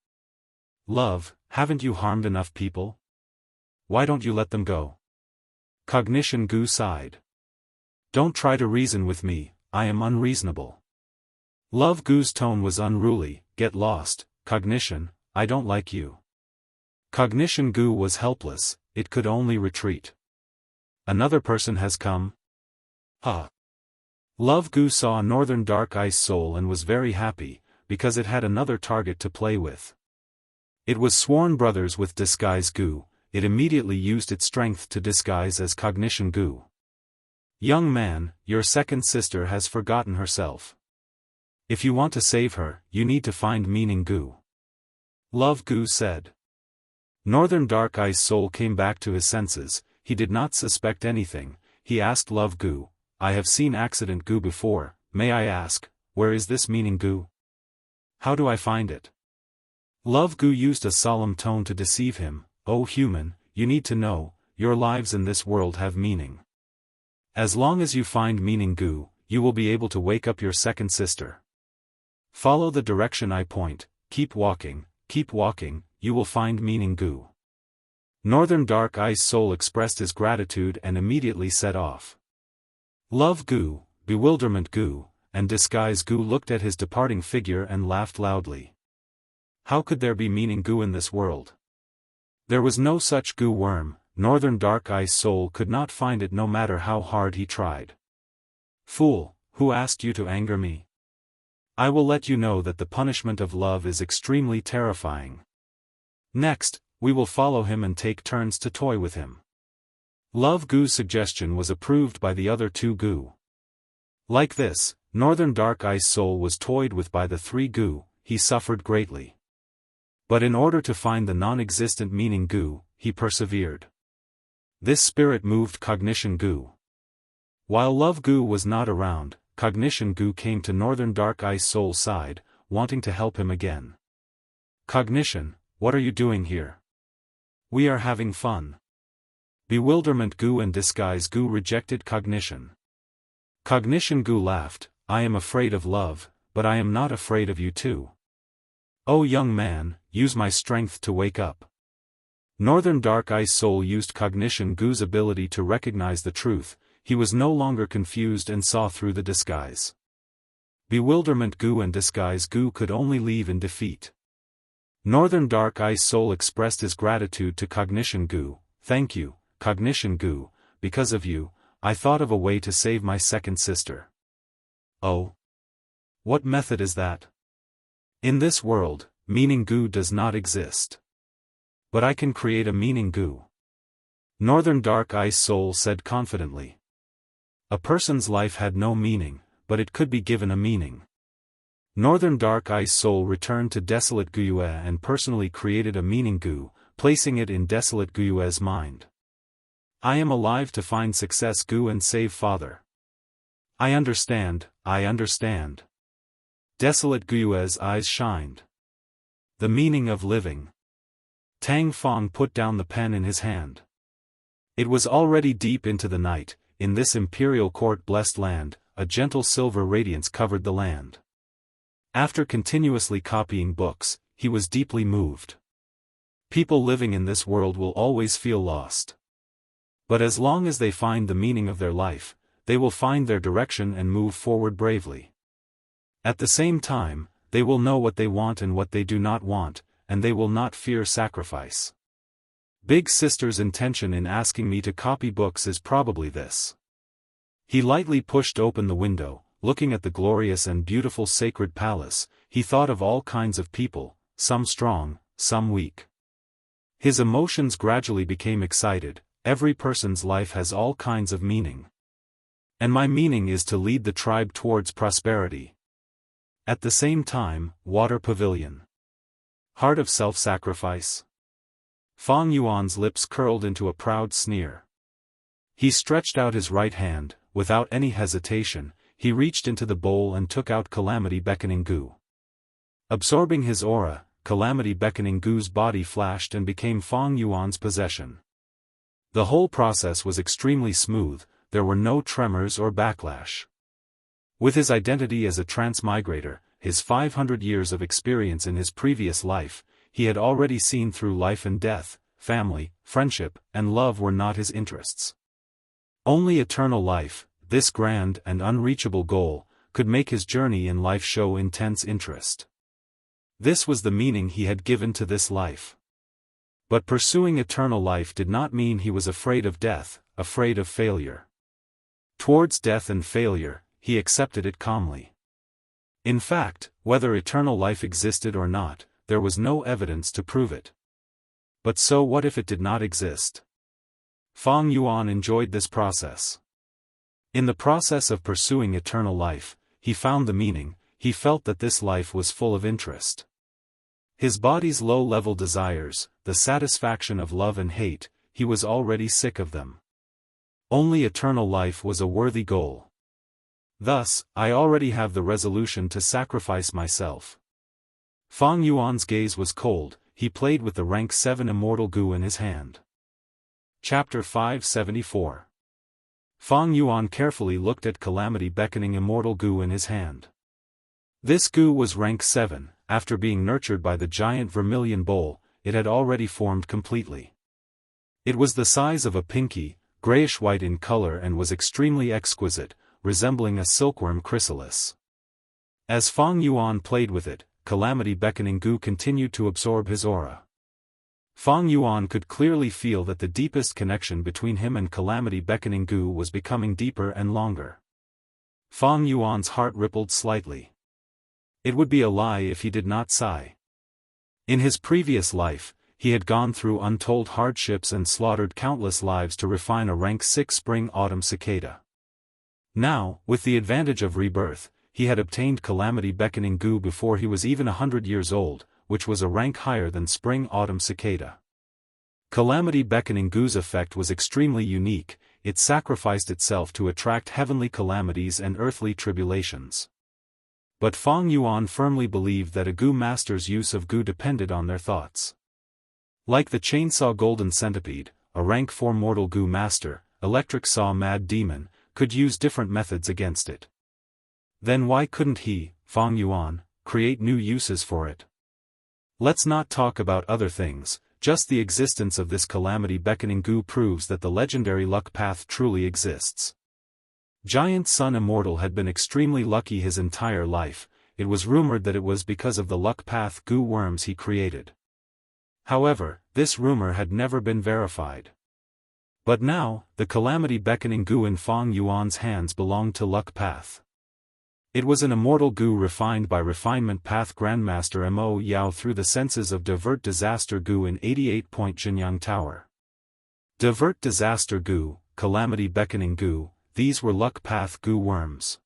Love, haven't you harmed enough people? Why don't you let them go? Cognition Gu sighed. Don't try to reason with me, I am unreasonable. Love Gu's tone was unruly, get lost, Cognition, I don't like you. Cognition Gu was helpless, it could only retreat. Another person has come? Huh. Love Gu saw Northern Dark Ice Soul and was very happy, because it had another target to play with. It was sworn brothers with Disguise Gu, it immediately used its strength to disguise as Cognition Gu. Young man, your second sister has forgotten herself. If you want to save her, you need to find Meaning Gu. Love Gu said. Northern Dark Ice Soul came back to his senses, he did not suspect anything, he asked Love Gu, I have seen Accident Gu before, may I ask, where is this Meaning Gu? How do I find it? Love Gu used a solemn tone to deceive him, oh human, you need to know, your lives in this world have meaning. As long as you find Meaning Gu, you will be able to wake up your second sister. Follow the direction I point, keep walking, you will find Meaning Gu. Northern Dark Ice Soul expressed his gratitude and immediately set off. Love Gu, Bewilderment Gu, and Disguise Gu looked at his departing figure and laughed loudly. How could there be Meaning Gu in this world? There was no such Gu worm, Northern Dark Ice Soul could not find it no matter how hard he tried. Fool, who asked you to anger me? I will let you know that the punishment of love is extremely terrifying. Next, we will follow him and take turns to toy with him. Love Gu's suggestion was approved by the other two Gu. Like this, Northern Dark Ice Soul was toyed with by the three Gu, he suffered greatly. But in order to find the non-existent Meaning Gu, he persevered. This spirit moved Cognition Gu. While Love Gu was not around, Cognition Gu came to Northern Dark Ice Soul's side, wanting to help him again. Cognition, what are you doing here? We are having fun. Bewilderment Gu and Disguise Gu rejected Cognition. Cognition Gu laughed, I am afraid of love, but I am not afraid of you too. Oh young man, use my strength to wake up. Northern Dark Ice Soul used Cognition Gu's ability to recognize the truth, he was no longer confused and saw through the disguise. Bewilderment Gu and Disguise Gu could only leave in defeat. Northern Dark Ice Soul expressed his gratitude to Cognition Gu, thank you, Cognition Gu, because of you, I thought of a way to save my second sister. Oh? What method is that? In this world, Meaning Gu does not exist. But I can create a meaning goo. Northern Dark Ice Soul said confidently. A person's life had no meaning, but it could be given a meaning. Northern Dark Ice Soul returned to Desolate Guyue and personally created a meaning goo, placing it in Desolate Guyue's mind. I am alive to find success goo and save father. I understand, I understand. Desolate Guyue's eyes shined. The meaning of living. Tang Fong put down the pen in his hand. It was already deep into the night. In this imperial court-blessed land, a gentle silver radiance covered the land. After continuously copying books, he was deeply moved. People living in this world will always feel lost. But as long as they find the meaning of their life, they will find their direction and move forward bravely. At the same time, they will know what they want and what they do not want, and they will not fear sacrifice. Big Sister's intention in asking me to copy books is probably this. He lightly pushed open the window, looking at the glorious and beautiful sacred palace. He thought of all kinds of people, some strong, some weak. His emotions gradually became excited. Every person's life has all kinds of meaning. And my meaning is to lead the tribe towards prosperity. At the same time, Water Pavilion. Heart of self-sacrifice. Fong Yuan's lips curled into a proud sneer. He stretched out his right hand. Without any hesitation, he reached into the bowl and took out Calamity Beckoning Goo. Absorbing his aura, Calamity Beckoning Goo's body flashed and became Fong Yuan's possession. The whole process was extremely smooth, there were no tremors or backlash. With his identity as a transmigrator, his 500 years of experience in his previous life, he had already seen through life and death. Family, friendship, and love were not his interests. Only eternal life, this grand and unreachable goal, could make his journey in life show intense interest. This was the meaning he had given to this life. But pursuing eternal life did not mean he was afraid of death, afraid of failure. Towards death and failure, he accepted it calmly. In fact, whether eternal life existed or not, there was no evidence to prove it. But so what if it did not exist? Fong Yuan enjoyed this process. In the process of pursuing eternal life, he found the meaning. He felt that this life was full of interest. His body's low-level desires, the satisfaction of love and hate, he was already sick of them. Only eternal life was a worthy goal. Thus, I already have the resolution to sacrifice myself. Fong Yuan's gaze was cold. He played with the rank 7 Immortal Goo in his hand. Chapter 574. Fong Yuan carefully looked at Calamity Beckoning Immortal Goo in his hand. This goo was rank 7, after being nurtured by the giant vermilion bowl, it had already formed completely. It was the size of a pinky, grayish-white in color and was extremely exquisite, resembling a silkworm chrysalis. As Fong Yuan played with it, Calamity Beckoning Goo continued to absorb his aura. Fong Yuan could clearly feel that the deepest connection between him and Calamity Beckoning Goo was becoming deeper and longer. Fong Yuan's heart rippled slightly. It would be a lie if he did not sigh. In his previous life, he had gone through untold hardships and slaughtered countless lives to refine a rank 6 spring-autumn cicada. Now, with the advantage of rebirth, he had obtained Calamity Beckoning Goo before he was even 100 years old, which was a rank higher than spring-autumn cicada. Calamity Beckoning Goo's effect was extremely unique. It sacrificed itself to attract heavenly calamities and earthly tribulations. But Fong Yuan firmly believed that a Goo master's use of Goo depended on their thoughts. Like the Chainsaw Golden Centipede, a rank 4 Mortal Goo master, Electric Saw Mad Demon, could use different methods against it. Then why couldn't he, Fong Yuan, create new uses for it? Let's not talk about other things, just the existence of this Calamity Beckoning Goo proves that the legendary luck path truly exists. Giant Sun Immortal had been extremely lucky his entire life. It was rumored that it was because of the luck path Goo worms he created. However, this rumor had never been verified. But now, the Calamity Beckoning Goo in Fong Yuan's hands belonged to luck path. It was an immortal goo refined by Refinement Path Grandmaster Mo Yao through the senses of Divert Disaster Goo in 88-point Jinyang Tower. Divert Disaster Goo, Calamity Beckoning Goo, these were Luck Path Goo worms.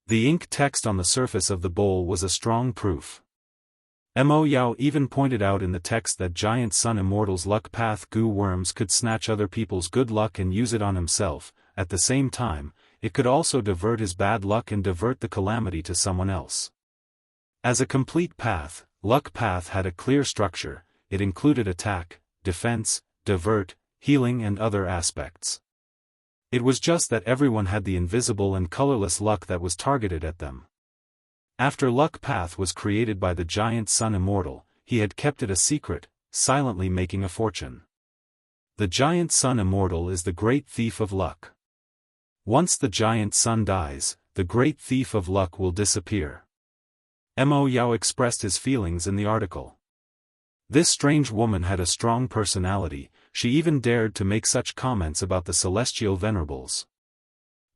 The ink text on the surface of the bowl was a strong proof. Mo Yao even pointed out in the text that Giant Sun Immortal's Luck Path Goo worms could snatch other people's good luck and use it on himself. At the same time, it could also divert his bad luck and divert the calamity to someone else. As a complete path, Luck Path had a clear structure. It included attack, defense, divert, healing and other aspects. It was just that everyone had the invisible and colorless luck that was targeted at them. After Luck Path was created by the Giant Sun Immortal, he had kept it a secret, silently making a fortune. The Giant Sun Immortal is the great thief of luck. Once the Giant Sun dies, the great thief of luck will disappear. Mo Yao expressed his feelings in the article. This strange woman had a strong personality. She even dared to make such comments about the celestial venerables.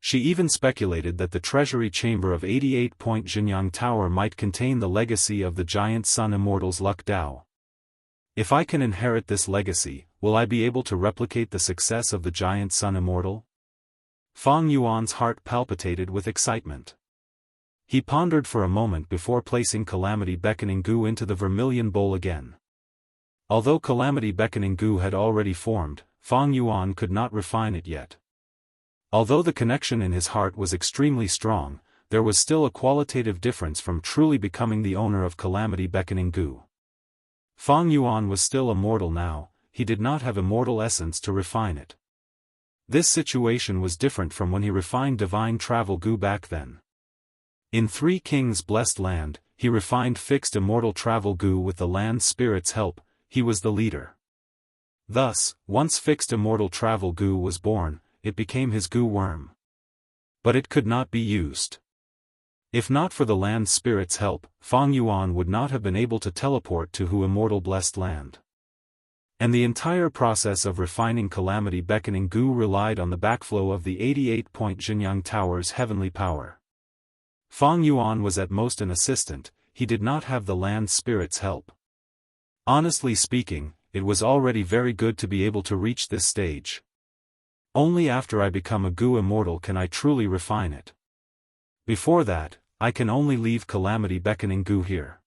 She even speculated that the treasury chamber of 88-point Jinyang Tower might contain the legacy of the Giant Sun Immortal's luck Dao. If I can inherit this legacy, will I be able to replicate the success of the Giant Sun Immortal? Fang Yuan's heart palpitated with excitement. He pondered for a moment before placing Calamity Beckoning Goo into the vermilion bowl again. Although Calamity Beckoning Goo had already formed, Fang Yuan could not refine it yet. Although the connection in his heart was extremely strong, there was still a qualitative difference from truly becoming the owner of Calamity Beckoning Goo. Fang Yuan was still immortal now, he did not have immortal essence to refine it. This situation was different from when he refined Divine Travel Goo back then. In Three Kings' Blessed Land, he refined Fixed Immortal Travel Goo with the land spirit's help. He was the leader. Thus, once Fixed Immortal Travel Goo was born, it became his goo worm. But it could not be used. If not for the land spirit's help, Fang Yuan would not have been able to teleport to Hu Immortal Blessed Land. And the entire process of refining Calamity Beckoning Goo relied on the backflow of the 88-point Jinyang Tower's heavenly power. Fang Yuan was at most an assistant, he did not have the land spirit's help. Honestly speaking, it was already very good to be able to reach this stage. Only after I become a Goo Immortal can I truly refine it. Before that, I can only leave Calamity Beckoning Goo here.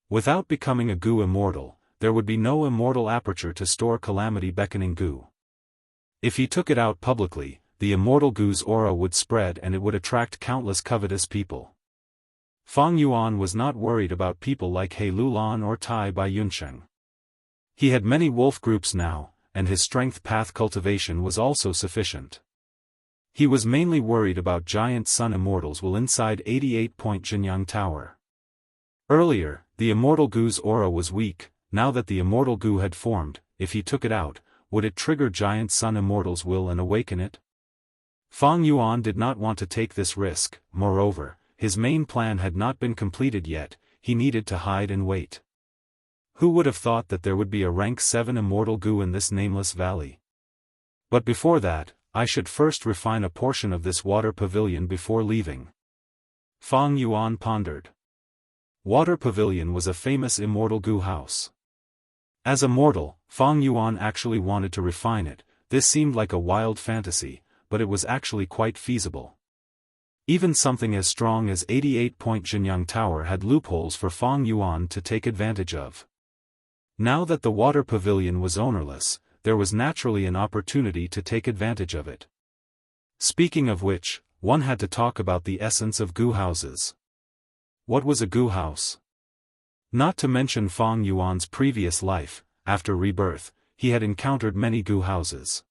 Without becoming a Goo Immortal, there would be no immortal aperture to store Calamity Beckoning Goo. If he took it out publicly, the Immortal Goo's aura would spread and it would attract countless covetous people. Fang Yuan was not worried about people like He Lulan or Tai Bai Yunsheng. He had many wolf groups now, and his strength path cultivation was also sufficient. He was mainly worried about Giant Sun Immortals will inside 88-point Jinyang Tower. Earlier, the Immortal Goo's aura was weak. Now that the Immortal Goo had formed, if he took it out, would it trigger Giant Sun Immortal's will and awaken it? Fang Yuan did not want to take this risk. Moreover, his main plan had not been completed yet, he needed to hide and wait. Who would have thought that there would be a rank 7 Immortal Goo in this nameless valley? But before that, I should first refine a portion of this water pavilion before leaving. Fang Yuan pondered. Water Pavilion was a famous Immortal Goo house. As a mortal, Fang Yuan actually wanted to refine it. This seemed like a wild fantasy, but it was actually quite feasible. Even something as strong as 88-point Jinyang Tower had loopholes for Fang Yuan to take advantage of. Now that the water pavilion was ownerless, there was naturally an opportunity to take advantage of it. Speaking of which, one had to talk about the essence of Goo houses. What was a Goo house? Not to mention Fang Yuan's previous life, after rebirth, he had encountered many Goo houses.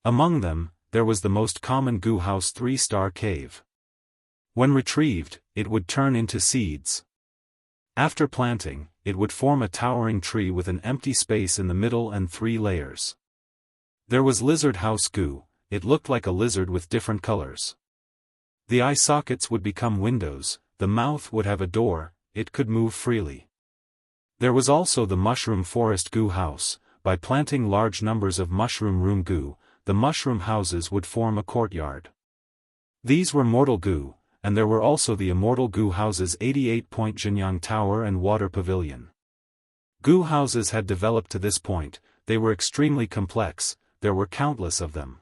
Among them, there was the most common Goo house 3-star cave. When retrieved, it would turn into seeds. After planting, it would form a towering tree with an empty space in the middle and 3 layers. There was Lizard House Goo, it looked like a lizard with different colors. The eye sockets would become windows, the mouth would have a door, it could move freely. There was also the Mushroom Forest Goo house. By planting large numbers of Mushroom Room Goo, the mushroom houses would form a courtyard. These were Mortal Goo, and there were also the immortal Gu houses 88-point Jianghu Tower and Water Pavilion. Gu houses had developed to this point, they were extremely complex, there were countless of them.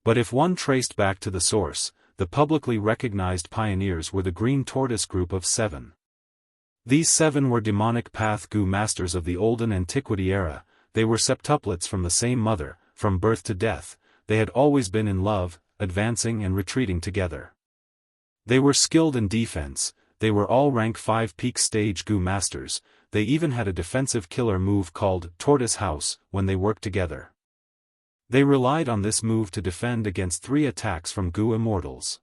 But if one traced back to the source, the publicly recognized pioneers were the Green Tortoise group of 7. These 7 were demonic path Gu masters of the olden antiquity era, they were septuplets from the same mother, from birth to death, they had always been in love, advancing and retreating together. They were skilled in defense, they were all rank 5 peak stage Gu masters, they even had a defensive killer move called Tortoise House when they worked together. They relied on this move to defend against 3 attacks from Gu immortals.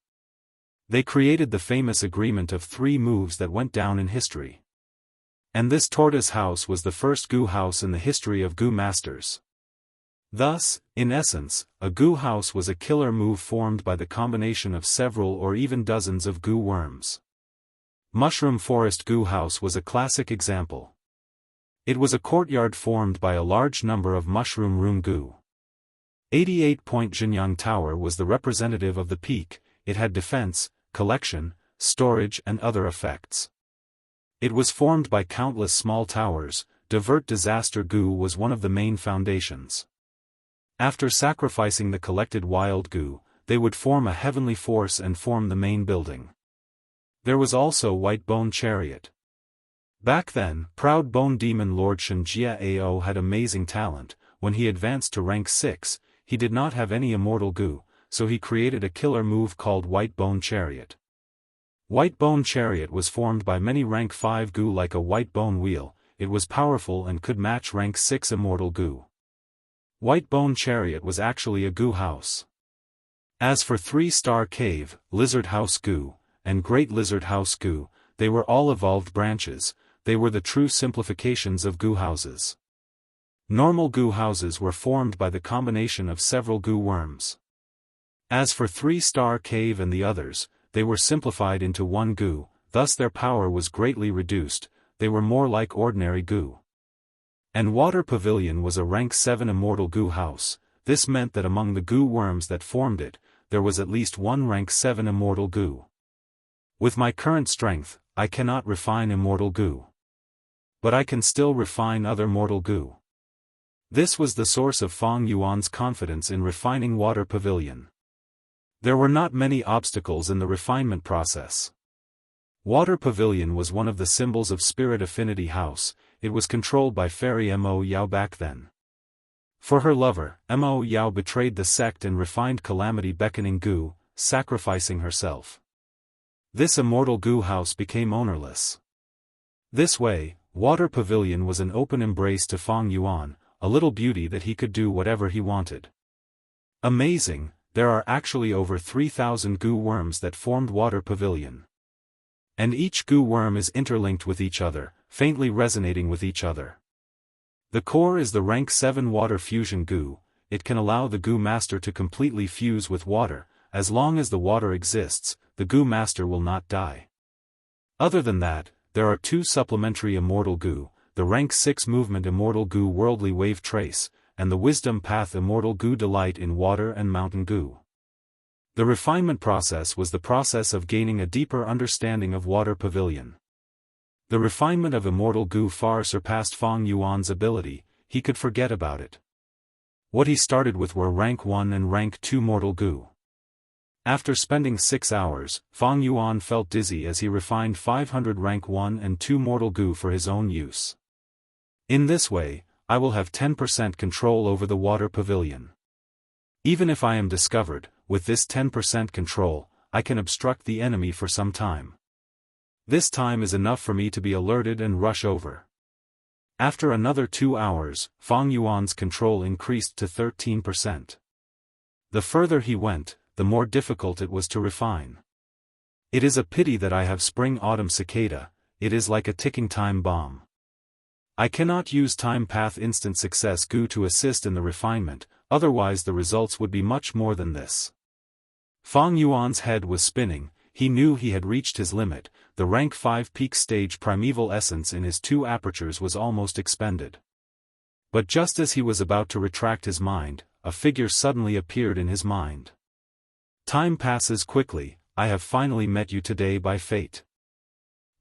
They created the famous agreement of 3 moves that went down in history. And this Tortoise House was the first Gu house in the history of Gu masters. Thus, in essence, a Gu house was a killer move formed by the combination of several or even dozens of Gu worms. Mushroom Forest Gu house was a classic example. It was a courtyard formed by a large number of mushroom room Gu. 88-point Jianghu Tower was the representative of the peak, it had defense, collection, storage and other effects. It was formed by countless small towers, Divert Disaster Gu was one of the main foundations. After sacrificing the collected wild Gu, they would form a heavenly force and form the main building. There was also White Bone Chariot. Back then, Proud Bone Demon Lord Xianxia had amazing talent. When he advanced to rank 6, he did not have any immortal Gu, so he created a killer move called White Bone Chariot. White Bone Chariot was formed by many rank 5 Gu like a white bone wheel, it was powerful and could match rank 6 immortal Gu. White Bone Chariot was actually a Gu house. As for 3-star Cave, Lizard House Gu, and Great Lizard House Gu, they were all evolved branches, they were the true simplifications of Gu houses. Normal Gu houses were formed by the combination of several Gu worms. As for 3-star Cave and the others, they were simplified into one Gu, thus their power was greatly reduced, they were more like ordinary Gu. And Water Pavilion was a rank 7 immortal Gu house, this meant that among the Gu worms that formed it, there was at least one rank 7 immortal Gu. With my current strength, I cannot refine immortal Gu. But I can still refine other mortal Gu. This was the source of Feng Yuan's confidence in refining Water Pavilion. There were not many obstacles in the refinement process. Water Pavilion was one of the symbols of Spirit Affinity House, it was controlled by Fairy Mo Yao back then. For her lover, Mo Yao betrayed the sect and refined Calamity Beckoning Gu, sacrificing herself. This immortal Gu house became ownerless. This way, Water Pavilion was an open embrace to Feng Yuan, a little beauty that he could do whatever he wanted. Amazing, there are actually over 3,000 Gu worms that formed Water Pavilion. And each Gu worm is interlinked with each other, faintly resonating with each other. The core is the rank 7 Water Fusion Gu, it can allow the Gu Master to completely fuse with water, as long as the water exists, the Gu Master will not die. Other than that, there are 2 supplementary Immortal Gu, the rank 6 Movement Immortal Gu Worldly Wave Trace, and the Wisdom Path Immortal Gu Delight in Water and Mountain Gu. The refinement process was the process of gaining a deeper understanding of Water Pavilion. The refinement of Immortal Gu far surpassed Feng Yuan's ability, he could forget about it. What he started with were rank 1 and rank 2 Mortal Gu. After spending 6 hours, Feng Yuan felt dizzy as he refined 500 rank 1 and 2 Mortal Gu for his own use. In this way, I will have 10% control over the Water Pavilion. Even if I am discovered, with this 10% control, I can obstruct the enemy for some time. This time is enough for me to be alerted and rush over. After another 2 hours, Feng Yuan's control increased to 13%. The further he went, the more difficult it was to refine. It is a pity that I have Spring-Autumn Cicada, it is like a ticking time bomb. I cannot use Time Path Instant Success Gu to assist in the refinement, otherwise the results would be much more than this. Feng Yuan's head was spinning, he knew he had reached his limit, the rank 5 peak stage primeval essence in his 2 apertures was almost expended. But just as he was about to retract his mind, a figure suddenly appeared in his mind. Time passes quickly, I have finally met you today by fate.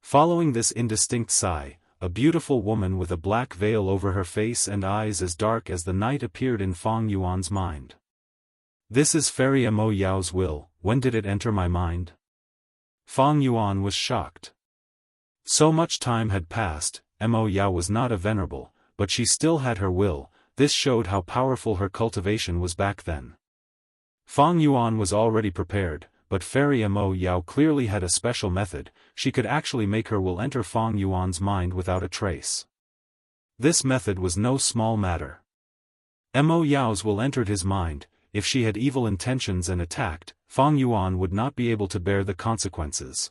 Following this indistinct sigh, a beautiful woman with a black veil over her face and eyes as dark as the night appeared in Fang Yuan's mind. This is Fairy Mo Yao's will. When did it enter my mind? Fang Yuan was shocked. So much time had passed. Mo Yao was not a venerable, but she still had her will. This showed how powerful her cultivation was back then. Fang Yuan was already prepared, but Fairy Mo Yao clearly had a special method. She could actually make her will enter Fang Yuan's mind without a trace. This method was no small matter. Mo Yao's will entered his mind. If she had evil intentions and attacked, Fang Yuan would not be able to bear the consequences.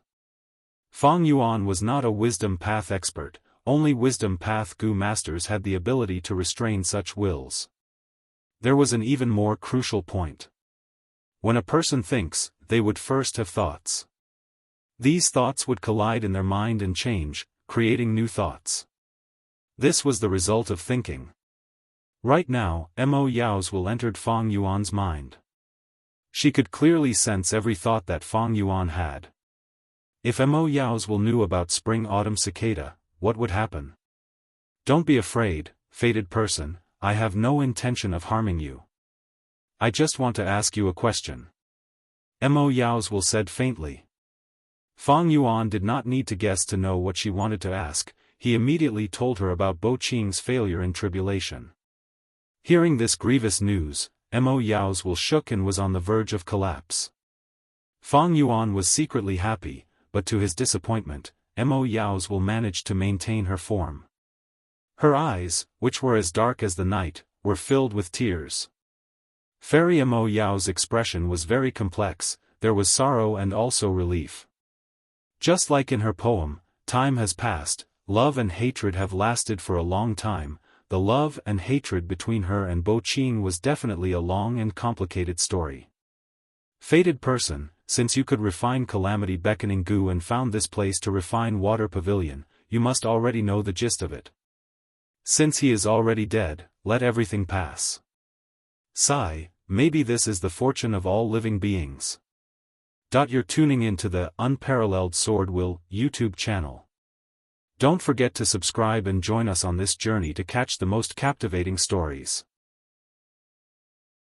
Fang Yuan was not a wisdom path expert. Only wisdom path Gu masters had the ability to restrain such wills. There was an even more crucial point. When a person thinks, they would first have thoughts. These thoughts would collide in their mind and change, creating new thoughts. This was the result of thinking. Right now, Mo Yao's will entered Fang Yuan's mind. She could clearly sense every thought that Fang Yuan had. If Mo Yao's will knew about spring-autumn cicada, what would happen? Don't be afraid, fated person, I have no intention of harming you. I just want to ask you a question. Mo Yao's will said faintly. Fang Yuan did not need to guess to know what she wanted to ask. He immediately told her about Bo Qing's failure and tribulation. Hearing this grievous news, Mo Yao's will shook and was on the verge of collapse. Fang Yuan was secretly happy, but to his disappointment, Mo Yao's will managed to maintain her form. Her eyes, which were as dark as the night, were filled with tears. Fairy Mo Yao's expression was very complex. There was sorrow and also relief. Just like in her poem, time has passed, love and hatred have lasted for a long time. The love and hatred between her and Bo Qing was definitely a long and complicated story. Fated person, since you could refine Calamity Beckoning Gu and found this place to refine Water Pavilion, you must already know the gist of it. Since he is already dead, let everything pass. Sigh, maybe this is the fortune of all living beings. You're tuning into the Unparalleled Sword Will YouTube channel. Don't forget to subscribe and join us on this journey to catch the most captivating stories.